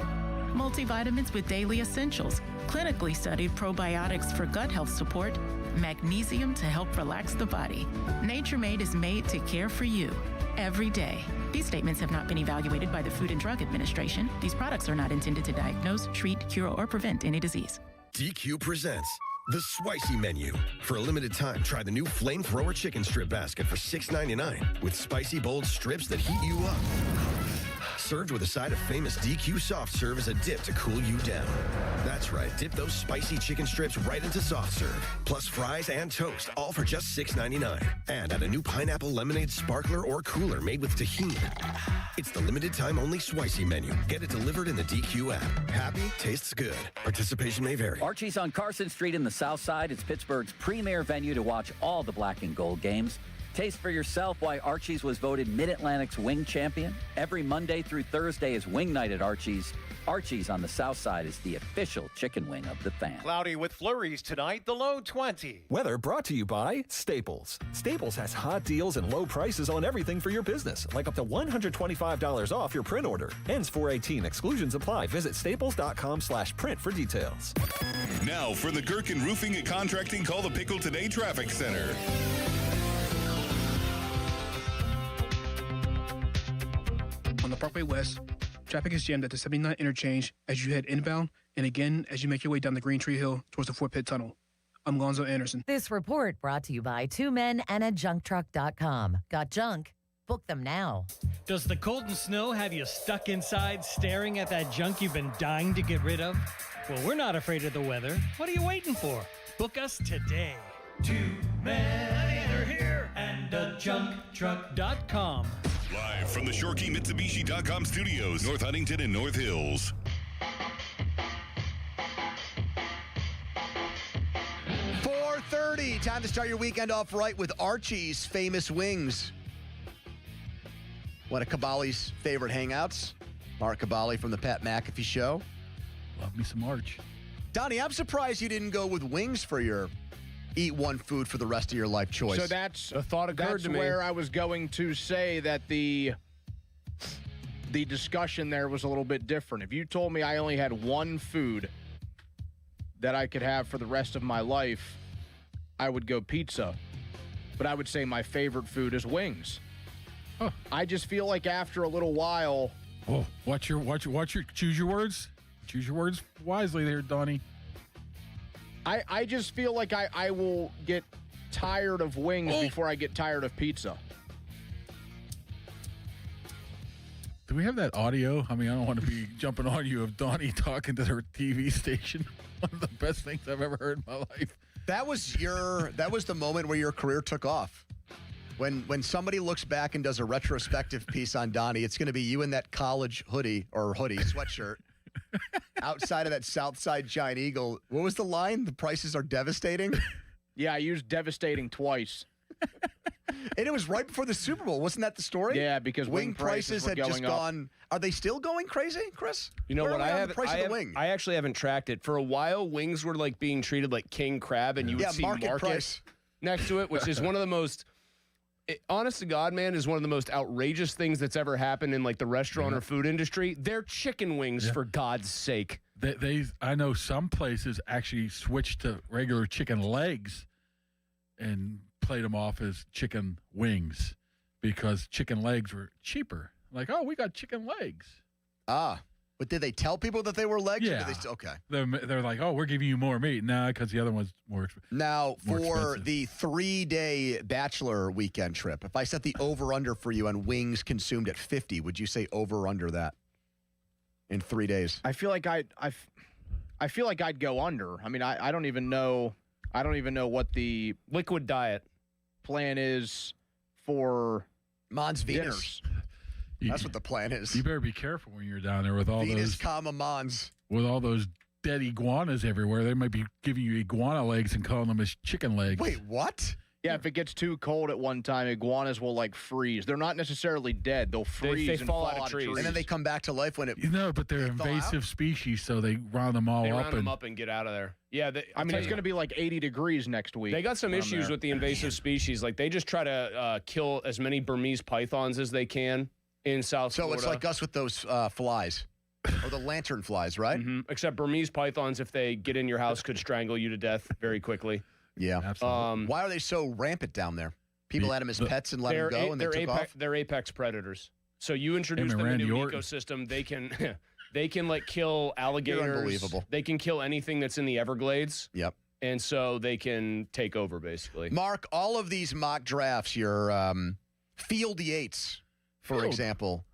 Multivitamins with daily essentials, clinically studied probiotics for gut health support, magnesium to help relax the body. Nature-Made is made to care for you every day. These statements have not been evaluated by the Food and Drug Administration. These products are not intended to diagnose, treat, cure, or prevent any disease. DQ presents the Spicy Menu. For a limited time, try the new Flamethrower Chicken Strip Basket for $6.99 with spicy, bold strips that heat you up. Served with a side of famous DQ soft serve as a dip to cool you down. That's right, dip those spicy chicken strips right into soft serve. Plus fries and toast, all for just $6.99. And add a new pineapple lemonade sparkler or cooler made with tahini. It's the limited time only Spicy Menu. Get it delivered in the DQ app. Happy, tastes good. Participation may vary. Archie's on Carson Street in the South Side. It's Pittsburgh's premier venue to watch all the black and gold games. Taste for yourself why Archie's was voted Mid-Atlantic's wing champion. Every Monday through Thursday is wing night at Archie's. Archie's on the South Side is the official chicken wing of the fan. Cloudy with flurries tonight, the low 20. Weather brought to you by Staples. Staples has hot deals and low prices on everything for your business, like up to $125 off your print order. Ends 4/18. Exclusions apply. Visit staples.com/print for details. Now for the Gherkin Roofing and Contracting Call the Pickle Today Traffic Center. On the Parkway West, traffic is jammed at the 79 interchange as you head inbound and again as you make your way down the Green Tree Hill towards the Fort Pitt Tunnel. I'm Gonzo Anderson. This report brought to you by 2menandajuncktruck.com. Got junk? Book them now. Does the cold and snow have you stuck inside staring at that junk you've been dying to get rid of? Well, we're not afraid of the weather. What are you waiting for? Book us today. 2 men are here and a junktruck.com. Live from the ShoreKeyMitsubishi.com studios, North Huntington and North Hills. .30, time to start your weekend off right with Archie's Famous Wings. One of Cabali's favorite hangouts. Mark Cabali from the Pat McAfee Show. Love me some Arch. Donnie, I'm surprised you didn't go with wings for your eat one food for the rest of your life choice. So that's a thought occurred to me. Where I was going to say that the discussion there was a little bit different. If you told me I only had one food that I could have for the rest of my life, I would go pizza. But I would say my favorite food is wings. Huh. I just feel like after a little while. Oh, choose your words. Choose your words wisely there, Donnie. I just feel like I will get tired of wings before I get tired of pizza. Do we have that audio? I mean, I don't want to be jumping on you of Donnie talking to her TV station. One of the best things I've ever heard in my life. That was the moment where your career took off. When somebody looks back and does a retrospective piece on Donnie, it's going to be you in that college hoodie sweatshirt outside of that Southside Giant Eagle. What was the line? The prices are devastating? Yeah, I used devastating twice. And it was right before the Super Bowl. Wasn't that the story? Yeah, because wing prices had just up. gone. Are they still going crazy, Chris? You know Where what? I actually haven't tracked it. For a while, wings were like being treated like king crab, and you would see market price next to it, which is one of the most. Honest to God, man, is one of the most outrageous things that's ever happened in like the restaurant or food industry. They're chicken wings, for God's sake. I know some places actually switched to regular chicken legs and played them off as chicken wings because chicken legs were cheaper. Like, oh, we got chicken legs. But did they tell people that they were legs? Yeah. Or did they okay. They're like, oh, we're giving you more meat. Nah, because the other one's more expensive. Now, for the 3-day bachelor weekend trip, if I set the over-under for you on wings consumed at 50, would you say over or under that in 3 days? I feel like I'd go under. I mean, I don't even know. I don't even know what the liquid diet plan is for Mons Venus. dinners. That's what the plan is. You better be careful when you're down there with all Venus, those Mons. With all those dead iguanas everywhere. They might be giving you iguana legs and calling them as chicken legs. Wait, what? Yeah, if it gets too cold at one time, iguanas will like freeze. They're not necessarily dead. They'll freeze and fall out of trees. And then they come back to life when it. But they're invasive species, so they round them all They up. round them up and get out of there. Yeah, I mean, it's going to be like 80 degrees next week. They got some issues with the invasive species. Like they just try to kill as many Burmese pythons as they can in South Florida. So it's like us with those flies. Or the lantern flies, right? Mm-hmm. Except Burmese pythons, if they get in your house, could strangle you to death very quickly. Yeah. Absolutely. Why are they so rampant down there? People had them as pets and let them go, and they took off? They're apex predators. So you introduce them into an ecosystem, they can they can like kill alligators. You're unbelievable. They can kill anything that's in the Everglades. Yep. And so they can take over, basically. Mark, all of these mock drafts, your Field Yates, for example,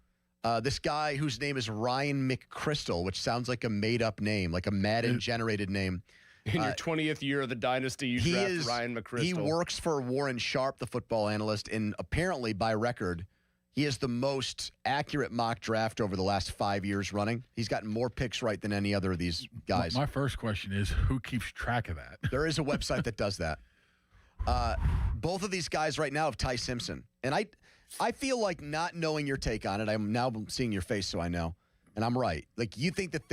this guy whose name is Ryan McChrystal, which sounds like a made-up name, like a Madden-generated name. In your 20th year of the dynasty, you draft Ryan McChrystal. He works for Warren Sharp, the football analyst, and apparently, by record, he is the most accurate mock draft over the last 5 years running. He's gotten more picks right than any other of these guys. My first question is, who keeps track of that? There is a website that does that. Both of these guys right now have Ty Simpson. And I feel like not knowing your take on it, I'm now seeing your face so I know, and I'm right. Like, you think that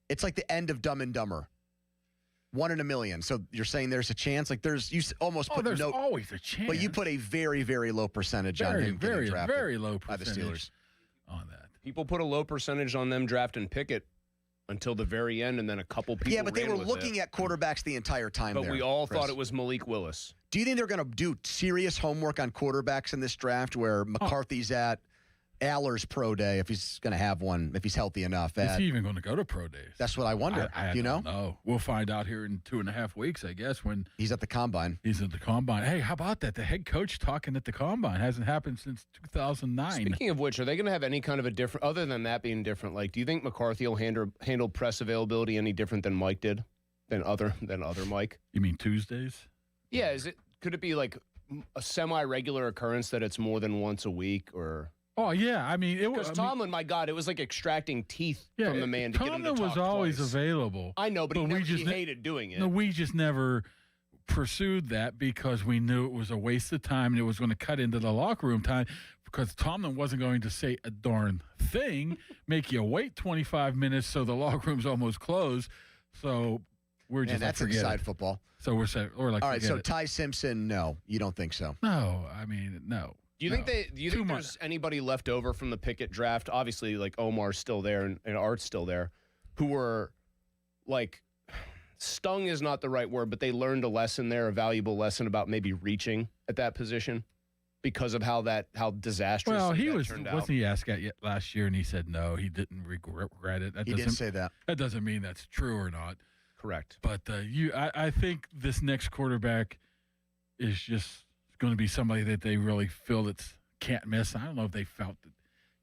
it's like the end of Dumb and Dumber. 1 in a million. So you're saying there's a chance? Like you almost put there's always a chance. But you put a very, very low percentage on him getting drafted very low by the Steelers. On that. People put a low percentage on them drafting Pickett until the very end, and then a couple people but they were looking at quarterbacks the entire time. But we all thought it was Malik Willis. Do you think they're going to do serious homework on quarterbacks in this draft where McCarthy's at Aller's pro day, if he's going to have one, if he's healthy enough? Is he even going to go to pro days? That's what I wonder. I don't know. We'll find out here in 2.5 weeks, I guess, when he's at the combine. He's at the combine. Hey, how about that? The head coach talking at the combine hasn't happened since 2009. Speaking of which, are they going to have any kind of a different, other than that being different? Like, do you think McCarthy will handle press availability any different than Mike did, than other Mike? You mean Tuesdays? Yeah. Could it be like a semi-regular occurrence that it's more than once a week, or? Oh, yeah. I mean, because Tomlin, my God, it was like extracting teeth from the man to get him to talk Tomlin was always twice. available. I know, but he hated doing it. No, we just never pursued that because we knew it was a waste of time and it was going to cut into the locker room time because Tomlin wasn't going to say a darn thing, make you wait 25 minutes so the locker room's almost closed. So we're just that's inside football. So we're like, all right, so Ty Simpson, no, you don't think so? No, I mean, no. Do you think there's anybody left over from the Pickett draft? Obviously, like Omar's still there and Art's still there, who were like stung is not the right word, but they learned a lesson there, a valuable lesson about maybe reaching at that position because of how disastrous. Well, turned out. Wasn't he asked that last year, and he said no, he didn't regret it. He didn't say that. That doesn't mean that's true or not. Correct. But I think this next quarterback is just going to be somebody that they really feel that can't miss. I don't know if they felt that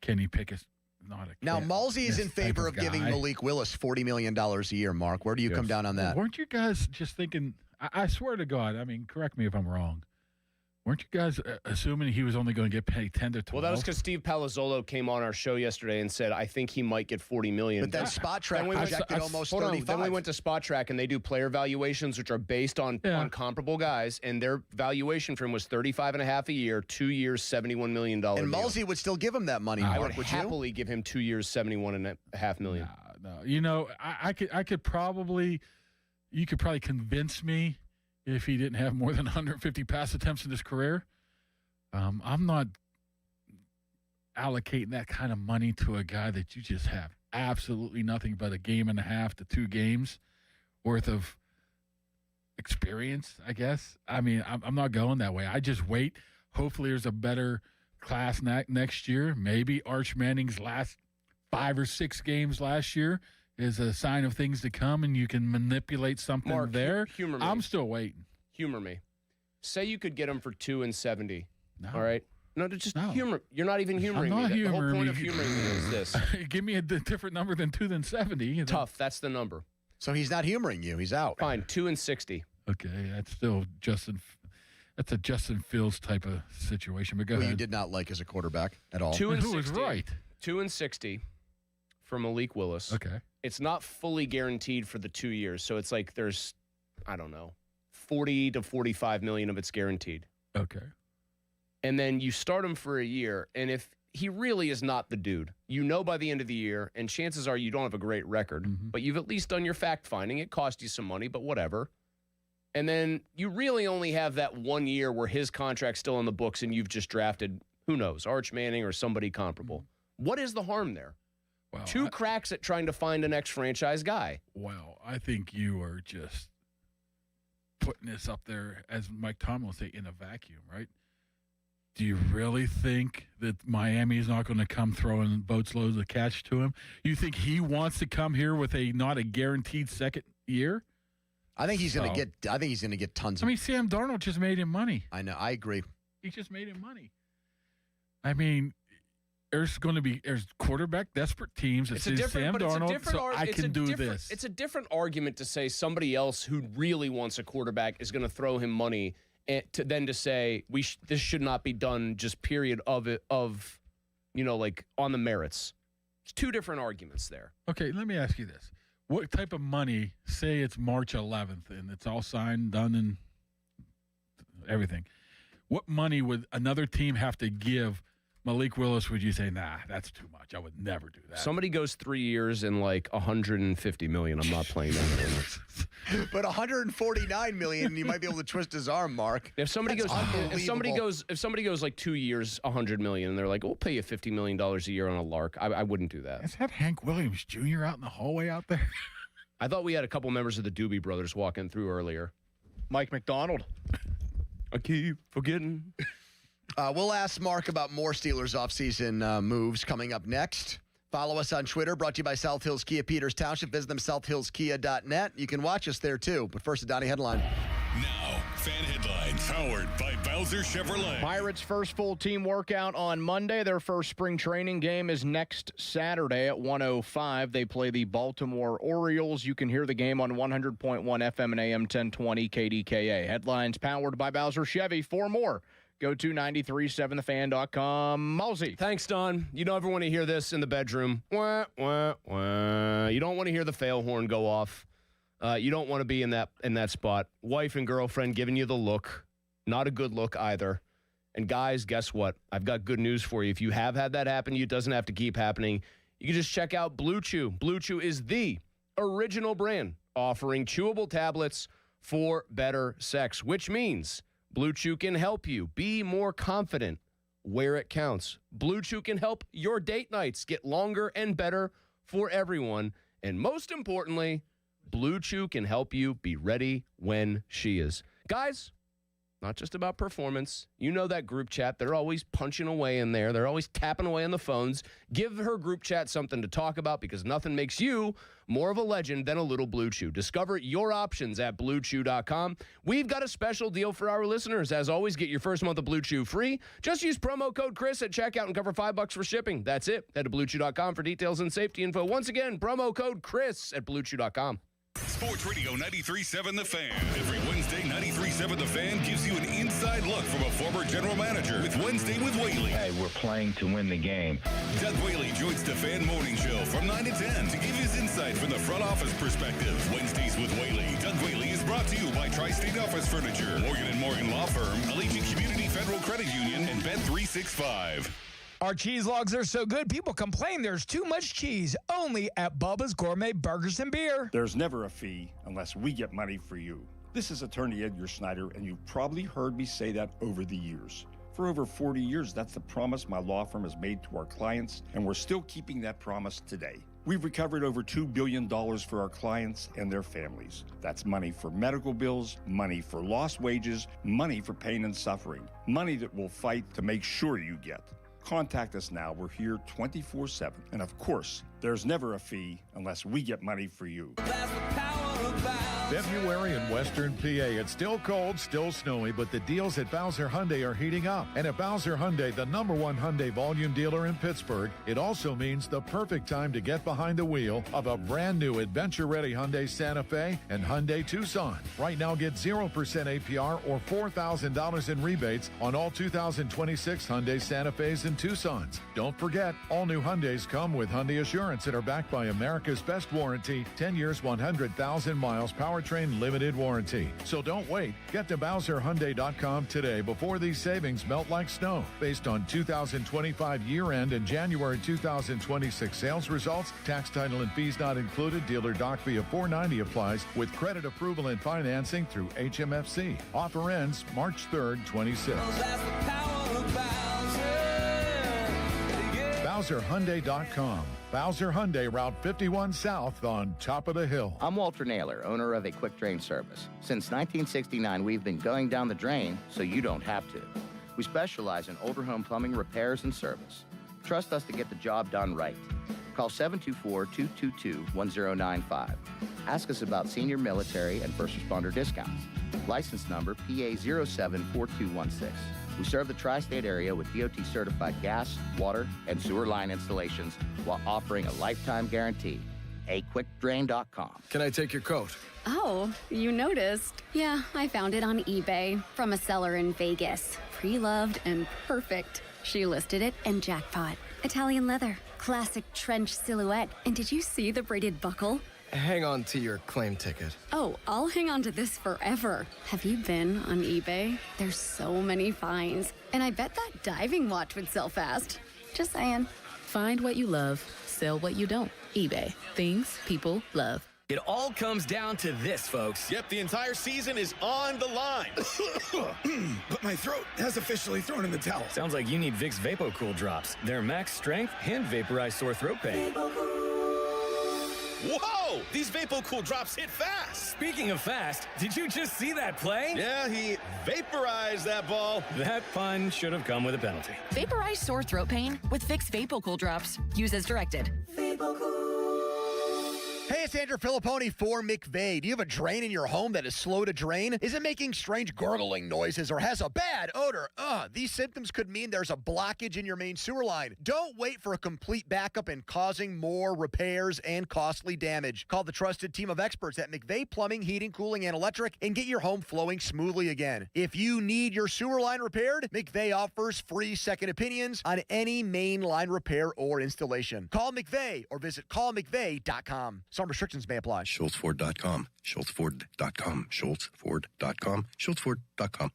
Kenny Pickett's not a Now, Malsey is in favor of giving Malik Willis $40 million a year, Mark. Where do you come down on that? Weren't you guys just thinking, I swear to God, I mean, correct me if I'm wrong, weren't you guys assuming he was only going to get paid 10 to 12? Well, that was because Steve Palazzolo came on our show yesterday and said, I think he might get $40 million. But then Spot Track projected almost 35. Then we went to Spot Track, and they do player valuations, which are based on comparable guys, and their valuation for him was $35.5 a year, 2 years, $71 million. And Malsey would still give him that money, I Mark, would happily give him 2 years, $71.5 million. No. You know, I could probably, you could probably convince me if he didn't have more than 150 pass attempts in his career. I'm not allocating that kind of money to a guy that you just have absolutely nothing but a game and a half to 2 games worth of experience, I guess. I mean, I'm not going that way. I just wait. Hopefully there's a better class next year. Maybe Arch Manning's last 5 or 6 games last year is a sign of things to come, and you can manipulate something Mark, there. Humor me. I'm still waiting. Humor me. Say you could get him for 2 and 70. No. All right? No, just humor. You're not even humoring I'm not me. The whole humoring point me. of humoring me is this. Give me a different number than 2 than 70. Tough. That's the number. So he's not humoring you. He's out. Fine. 2 and 60. Okay, that's still Justin. That's a Justin Fields type of situation. But go Who ahead. you did not like as a quarterback at all. 2 and Who 60. was right? 2 and 60 for Malik Willis. Okay. It's not fully guaranteed for the 2 years, so it's like there's, I don't know, 40 to 45 million of it's guaranteed. Okay. And then you start him for a year, and if he really is not the dude, you know by the end of the year, and chances are you don't have a great record, but you've at least done your fact-finding. It cost you some money, but whatever. And then you really only have that 1 year where his contract's still on the books, and you've just drafted, who knows, Arch Manning or somebody comparable. What is the harm there? Well, 2 cracks at trying to find an ex-franchise guy. Well, I think you are just putting this up there, as Mike Tomlin will say, in a vacuum, right? Do you really think that Miami is not going to come throwing boats loads of cash to him? You think he wants to come here with not a guaranteed second year? I think he's going to get. I think he's going to get tons. I mean, Sam Darnold just made him money. I know. I agree. He just made him money. I mean, there's quarterback desperate teams that say Sam Darnold, so I can do this. It's a different argument to say somebody else who really wants a quarterback is going to throw him money, and to say this should not be done. Just period of like on the merits. It's 2 different arguments there. Okay, let me ask you this. What type of money, say it's March 11th and it's all signed, done, and everything, what money would another team have to give Malik Willis? Would you say, nah, that's too much? I would never do that. Somebody goes 3 years and like $150 million. I'm not playing that. But $149 million, you might be able to twist his arm, Mark. If somebody goes like 2 years, $100 million, and they're like, we'll pay you $50 million a year on a lark, I wouldn't do that. Is that Hank Williams Jr. out in the hallway out there? I thought we had a couple members of the Doobie Brothers walking through earlier. Mike McDonald. I keep forgetting. We'll ask Mark about more Steelers offseason moves coming up next. Follow us on Twitter, brought to you by South Hills Kia Peters Township. Visit them, southhillskia.net. You can watch us there, too. But first, a Donnie headline. Now, fan headlines powered by Bowser Chevrolet. Pirates' first full team workout on Monday. Their first spring training game is next Saturday at 1:05. They play the Baltimore Orioles. You can hear the game on 100.1 FM and AM 1020 KDKA. Headlines powered by Bowser Chevy. 4 more. Go to 937thefan.com. Malsey. Thanks, Don. You don't ever want to hear this in the bedroom. Wah, wah, wah. You don't want to hear the fail horn go off. You don't want to be in that spot. Wife and girlfriend giving you the look. Not a good look either. And guys, guess what? I've got good news for you. If you have had that happen, it doesn't have to keep happening. You can just check out Blue Chew. Blue Chew is the original brand offering chewable tablets for better sex, which means Blue Chew can help you be more confident where it counts. Blue Chew can help your date nights get longer and better for everyone. And most importantly, Blue Chew can help you be ready when she is. Guys, not just about performance. You know that group chat. They're always punching away in there. They're always tapping away on the phones. Give her group chat something to talk about because nothing makes you more of a legend than a little Blue Chew. Discover your options at BlueChew.com. We've got a special deal for our listeners. As always, get your first month of Blue Chew free. Just use promo code Chris at checkout and cover $5 for shipping. That's it. Head to BlueChew.com for details and safety info. Once again, promo code Chris at BlueChew.com. Sports Radio 93.7 The Fan. Every Wednesday, 93.7 The Fan gives you an inside look from a former general manager with Wednesday with Whaley. Hey, we're playing to win the game. Doug Whaley joins the Fan Morning Show from 9 to 10 to give his insight from the front office perspective. Wednesdays with Whaley. Doug Whaley is brought to you by Tri-State Office Furniture, Morgan & Morgan Law Firm, Allegiant Community Federal Credit Union, and Bet365. Our cheese logs are so good, people complain there's too much cheese. Only at Bubba's Gourmet Burgers and Beer. There's never a fee unless we get money for you. This is attorney Edgar Snyder, and you've probably heard me say that over the years. For over 40 years, that's the promise my law firm has made to our clients, and we're still keeping that promise today. We've recovered over $2 billion for our clients and their families. That's money for medical bills, money for lost wages, money for pain and suffering, money that we'll fight to make sure you get. Contact us now. We're here 24/7. And of course, there's never a fee unless we get money for you. February in Western PA. It's still cold, still snowy, but the deals at Bowser Hyundai are heating up. And at Bowser Hyundai, the #1 Hyundai volume dealer in Pittsburgh, it also means the perfect time to get behind the wheel of a brand new adventure-ready Hyundai Santa Fe and Hyundai Tucson. Right now, get 0% APR or $4,000 in rebates on all 2026 Hyundai Santa Fe's and Tucsons. Don't forget, all new Hyundais come with Hyundai Assurance and are backed by America's best warranty, 10 years, 100,000 miles, powertrain limited warranty. So don't wait. Get to BowserHyundai.com today before these savings melt like snow. Based on 2025 year-end and January 2026 sales results, tax, title, and fees not included. Dealer doc fee of $490 applies with credit approval and financing through HMFC. Offer ends March 3rd, 26. BowserHyundai.com. Bowser Hyundai, Route 51 South on top of the hill. I'm Walter Naylor, owner of a quick drain service. Since 1969, we've been going down the drain so you don't have to. We specialize in older home plumbing repairs and service. Trust us to get the job done right. Call 724-222-1095. Ask us about senior military and first responder discounts. License number PA074216. We serve the tri-state area with DOT-certified gas, water, and sewer line installations while offering a lifetime guarantee. AQuickDrain.com. Can I take your coat? Oh, you noticed. Yeah, I found it on eBay from a seller in Vegas. Pre-loved and perfect. She listed it and jackpot. Italian leather, classic trench silhouette. And did you see the braided buckle? Hang on to your claim ticket. Oh, I'll hang on to this forever. Have you been on eBay? There's so many finds. And I bet that diving watch would sell fast. Just saying. Find what you love, sell what you don't. eBay. Things people love. It all comes down to this, folks. Yep, the entire season is on the line. But my throat has officially thrown in the towel. Sounds like you need Vicks VapoCool drops. Their max strength and vaporize sore throat pain. Whoa! These VapoCool drops hit fast. Speaking of fast, did you just see that play? Yeah, he vaporized that ball. That pun should have come with a penalty. Vaporize sore throat pain with Vicks VapoCool drops. Use as directed. Hey, it's Andrew Filipponi for McVay. Do you have a drain in your home that is slow to drain? Is it making strange gurgling noises or has a bad odor? These symptoms could mean there's a blockage in your main sewer line. Don't wait for a complete backup and causing more repairs and costly damage. Call the trusted team of experts at McVay Plumbing, Heating, Cooling, and Electric and get your home flowing smoothly again. If you need your sewer line repaired, McVay offers free second opinions on any main line repair or installation. Call McVay or visit callmcvay.com. Some restrictions may apply. SchultzFord.com. SchultzFord.com. SchultzFord.com. SchultzFord.com.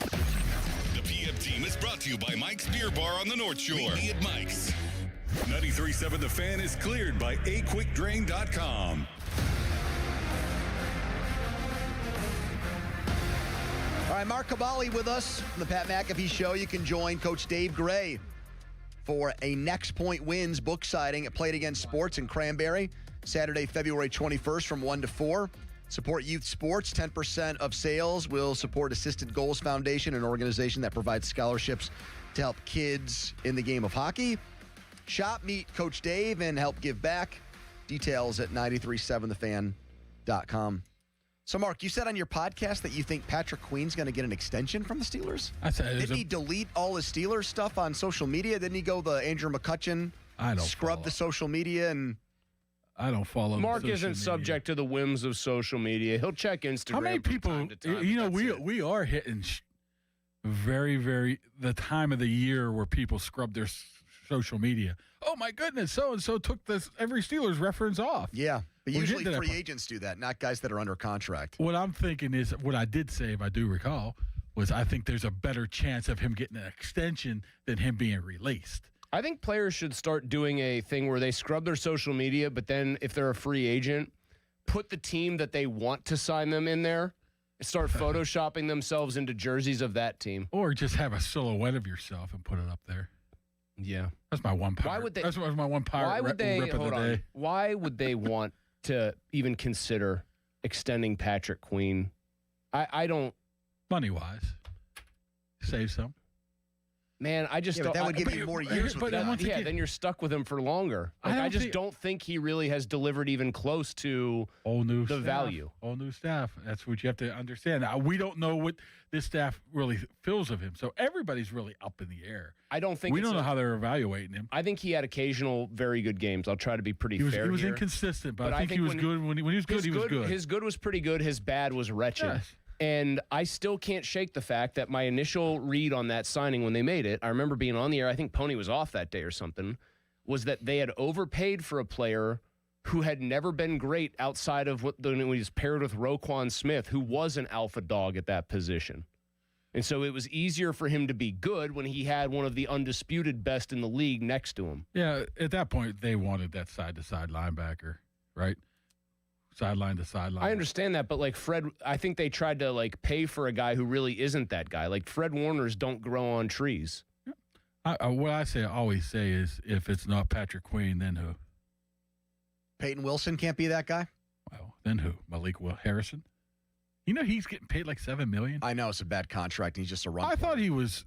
The PM team is brought to you by Mike's Beer Bar on the North Shore. Meet me at Mike's. 93.7 The Fan is cleared by AQuickDrain.com. All right, Mark Cavalli with us from the Pat McAfee Show. You can join Coach Dave Gray for a Next Point Wins book signing at Play It Again Sports in Cranberry, Saturday, February 21st from 1 to 4. Support youth sports. 10% of sales will support Assisted Goals Foundation, an organization that provides scholarships to help kids in the game of hockey. Shop, meet Coach Dave, and help give back. Details at 937thefan.com. So, Mark, you said on your podcast that you think Patrick Queen's going to get an extension from the Steelers? I said, didn't he delete all his Steelers stuff on social media? Didn't he go the Andrew McCutcheon, scrub the social media? And I don't follow. Mark isn't subject to the whims of social media. He'll check Instagram. How many people? From time to time, you know, we are hitting very, very the time of the year where people scrub their social media. Oh my goodness, so and so took this every Steelers reference off. Yeah, but usually free agents do that, not guys that are under contract. What I'm thinking is, what I did say, if I do recall, was I think there's a better chance of him getting an extension than him being released. I think players should start doing a thing where they scrub their social media, but then if they're a free agent, put the team that they want to sign them in there, and start photoshopping themselves into jerseys of that team. Or just have a silhouette of yourself and put it up there. Yeah. That's my one pirate. Why would they, that's my one pirate rip of the day. Why would they want to even consider extending Patrick Queen? I don't. Money-wise. Save some. Man, I just don't. That would give you more years with that. Yeah, then you're stuck with him for longer. Like, I just don't think he really has delivered even close to the value. All new staff. That's what you have to understand. Now, we don't know what this staff really feels of him, so everybody's really up in the air. I don't think we don't know how they're evaluating him. I think he had occasional very good games. I'll try to be pretty fair. He was here. inconsistent, but I think he was good. When he was good, he was good. His good was pretty good. His bad was wretched. Yes. And I still can't shake the fact that my initial read on that signing when they made it, I remember being on the air, I think Pony was off that day or something, was that they had overpaid for a player who had never been great outside of when he was paired with Roquan Smith, who was an alpha dog at that position. And so it was easier for him to be good when he had one of the undisputed best in the league next to him. Yeah, at that point, they wanted that side-to-side linebacker, right? Sideline to sideline. I understand that, but like Fred, I think they tried to like pay for a guy who really isn't that guy. Like Fred Warners don't grow on trees. What I always say is, if it's not Patrick Queen, then who? Peyton Wilson can't be that guy? Well, then who? Malik Harrison? You know he's getting paid like $7 million. I know it's a bad contract. He's just a run. I thought he was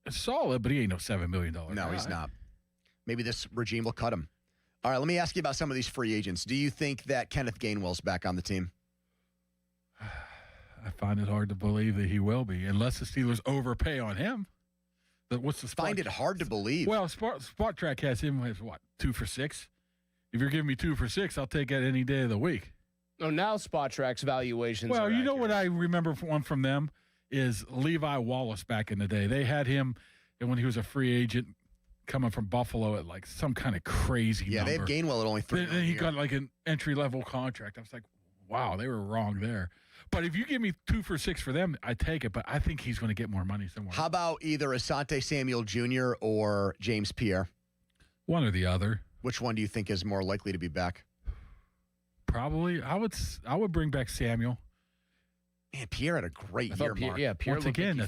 solid, but he ain't no $7 million No, guy. he's not. Maybe this regime will cut him. All right, let me ask you about some of these free agents. Do you think that Kenneth Gainwell's back on the team? I find it hard to believe that he will be, unless the Steelers overpay on him. But what's the spot? Find it hard to believe. Well, Spot Track has him as what, 2 for 6? If you're giving me 2 for 6, I'll take that any day of the week. Oh, now Spot Track's valuations. Well, are you know accurate. what I remember one from them is Levi Wallace back in the day. They had him, and when he was a free agent, coming from Buffalo at like some kind of crazy number. They have Gainwell at only $3 million. Then he got like an entry-level contract. I was like, wow, they were wrong there. But if you give me 2 for 6 for them, I take it. But I think he's going to get more money somewhere. How about either Asante Samuel Jr. or James Pierre? One or the other. Which one do you think is more likely to be back? Probably. I would bring back Samuel. Man, Pierre had a great year, Mark. Pierre. Once again,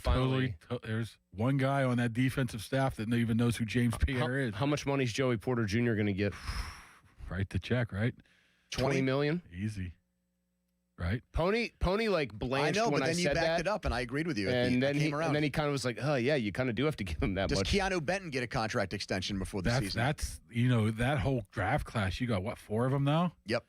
there's one guy on that defensive staff that even knows who James Pierre is. How much money is Joey Porter Jr. going to get? Write the check, right? $20 million? Easy. Right? Pony like blanched I know, when but then I you said backed that. it up, and I agreed with you. And then he kind of was like, oh, yeah, you kind of do have to give him that Does much. Does Keanu Benton get a contract extension before the season? That's, that whole draft class, you got, what, 4 of them now? Yep.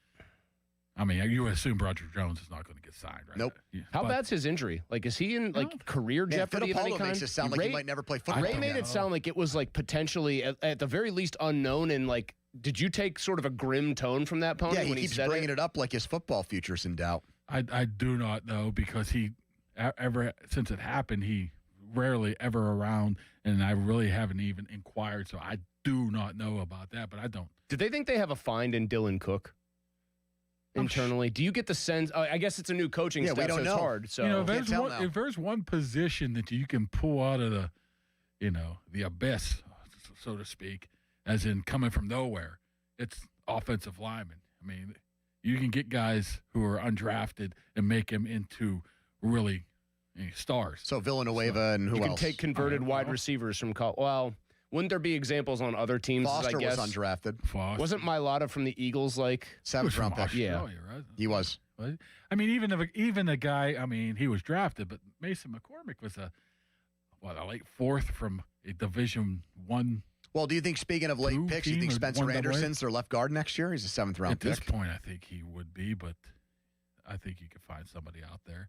I mean, you assume Roger Jones is not going to get signed, right? Nope. Yeah, How bad's his injury? Like, is he in career jeopardy of any kind? Makes it sound like he might never play football. Ray made it sound like it was like potentially at the very least unknown. And like, did you take sort of a grim tone from that, Pony? Yeah, he when keeps said bringing it up like his football future's in doubt. I do not know, because he since it happened, he rarely ever around, and I really haven't even inquired, so I do not know about that. But I don't. Did they think they have a find in Dylan Cook? Internally, do you get the sense? I guess it's a new coaching staff, we don't so know. It's hard. So if there's one position that you can pull out of the, the abyss, so to speak, as in coming from nowhere, it's offensive linemen. I mean, you can get guys who are undrafted and make them into really stars. So Villanueva and who else? You can take converted wide receivers from college. Well, wouldn't there be examples on other teams? Foster I guess was undrafted. Foster. Wasn't Mailata from the Eagles like 7th round pick? Yeah, right? He was. I mean, even a guy. I mean, he was drafted, but Mason McCormick was a late fourth from a Division I. Well, do you think, speaking of late picks, you think Spencer Anderson's their left guard next year? He's a 7th round pick. At this point, I think he would be, but I think you could find somebody out there.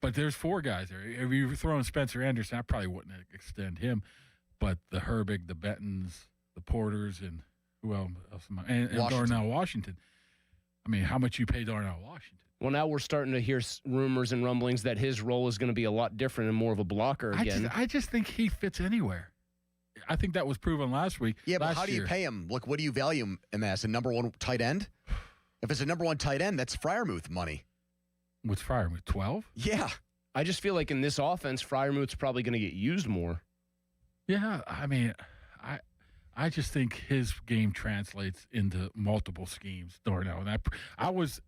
But there's 4 guys there. If you throw in Spencer Anderson, I probably wouldn't extend him. But the Herbig, the Bentons, the Porters, and who else? And Darnell Washington. I mean, how much you pay Darnell Washington? Well, now we're starting to hear rumors and rumblings that his role is going to be a lot different and more of a blocker again. I just think he fits anywhere. I think that was proven last week. Yeah, but how do you pay him? Look, what do you value him as? A number 1 tight end? If it's a number 1 tight end, that's Freiermuth money. What's Freiermuth, 12? Yeah. I just feel like in this offense, Freiermuth's probably going to get used more. Yeah, I mean, I just think his game translates into multiple schemes, Darnell. And I was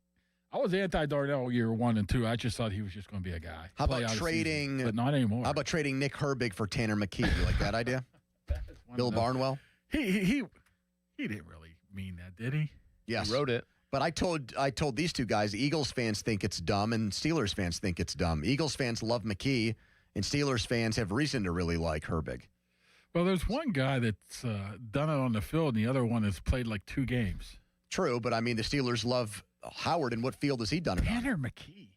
anti-Darnell year 1 and 2. I just thought he was just going to be a guy. How about trading? But not anymore. How about trading Nick Herbig for Tanner McKee? You like that idea? Bill Barnwell? He didn't really mean that, did he? Yes. He wrote it. But I told these 2 guys, Eagles fans think it's dumb and Steelers fans think it's dumb. Eagles fans love McKee, and Steelers fans have reason to really like Herbig. Well, there's one guy that's done it on the field, and the other one has played like 2 games. True, but I mean, the Steelers love Howard, and what field has he done it on? Tanner McKee.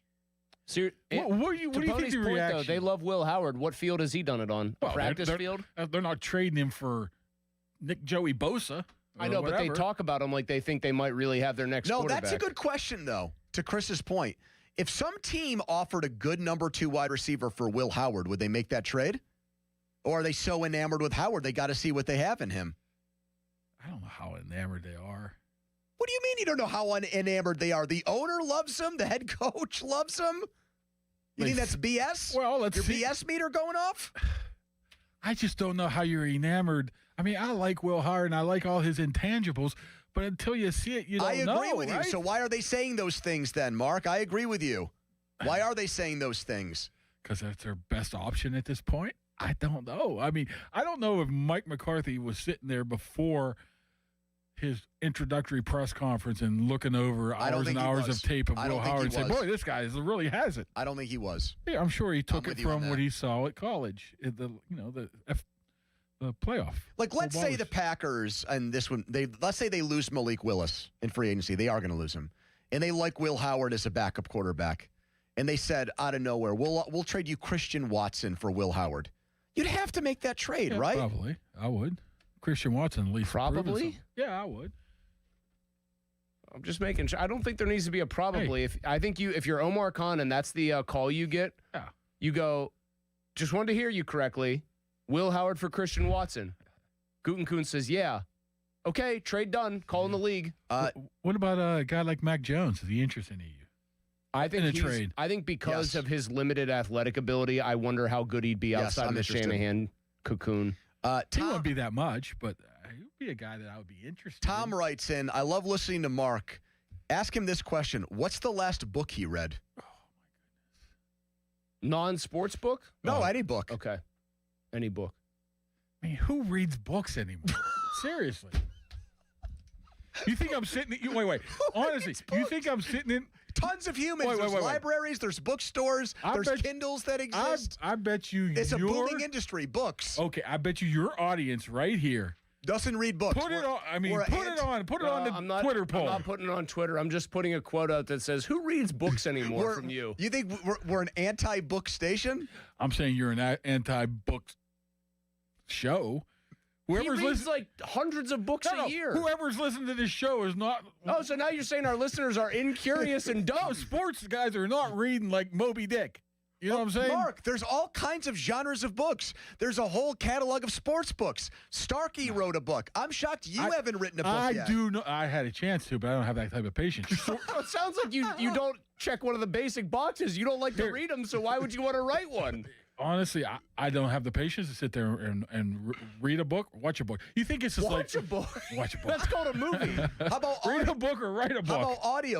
So what do you think the reaction? Though, they love Will Howard. What field has he done it on? Well, practice field? They're not trading him for Nick Joey Bosa. I know, whatever. but they talk about him like they think they might really have their next quarterback. No, that's a good question, though, to Chris's point. If some team offered a good number 2 wide receiver for Will Howard, would they make that trade? Or are they so enamored with Howard, they got to see what they have in him? I don't know how enamored they are. What do you mean you don't know how enamored they are? The owner loves him. The head coach loves him. You think that's BS? Well, let's see. BS meter going off? I just don't know how you're enamored. I mean, I like Will Howard, and I like all his intangibles, but until you see it, you don't know. I agree with right? you. So why are they saying those things then, Mark? I agree with you. Why are they saying those things? Because that's their best option at this point? I don't know. I mean, I don't know if Mike McCarthy was sitting there before his introductory press conference and looking over hours and hours of tape of Will Howard and saying, boy, this guy really has it. I don't think he was. Yeah, I'm sure he took it from what he saw at college, the playoff. Like, let's say the Packers, and this one, let's say they lose Malik Willis in free agency. They are going to lose him. And they like Will Howard as a backup quarterback. And they said, out of nowhere, we'll trade you Christian Watson for Will Howard. You'd have to make that trade, right? Probably. I would. Christian Watson, at least. Probably? Yeah, I would. I'm just making sure. I don't think there needs to be a probably. Hey. If you're Omar Khan and that's the call you get, you go, just wanted to hear you correctly. Will Howard for Christian Watson. Gutekunst says, yeah. Okay, trade done. Calling the league. What about a guy like Mac Jones? Is he interested in you? I think because of his limited athletic ability, I wonder how good he'd be outside of the Shanahan cocoon. He wouldn't be that much, but he would be a guy that I would be interested in. Tom writes in, I love listening to Mark. Ask him this question. What's the last book he read? Oh, my goodness. Non-sports book? No, any book. Okay. Any book. I mean, who reads books anymore? Seriously. You think I'm sitting – wait. Honestly, you think I'm sitting in – Tons of humans. There's libraries. There's bookstores. There's Kindles that exist. I bet you it's a booming industry, books. Okay, I bet you your audience right here doesn't read books. Put it on. I mean, put it on the Twitter poll. I'm not putting it on Twitter. I'm just putting a quote out that says, who reads books anymore from you? You think we're an anti-book station? I'm saying you're an anti-book show. He reads like hundreds of books a year. Whoever's listening to this show is not. Oh, so now you're saying our listeners are incurious and dumb. Sports guys are not reading like Moby Dick. You know what I'm saying? Mark, there's all kinds of genres of books. There's a whole catalog of sports books. Starkey wrote a book. I'm shocked you haven't written a book yet. I do know. I had a chance to, but I don't have that type of patience. It sounds like you don't check one of the basic boxes. You don't like to read them, so why would you want to write one? Honestly, I don't have the patience to sit there and read a book, watch a book. You think it's just watch a book? Watch a book. That's called a movie. How about read a book or write a book? How about audio?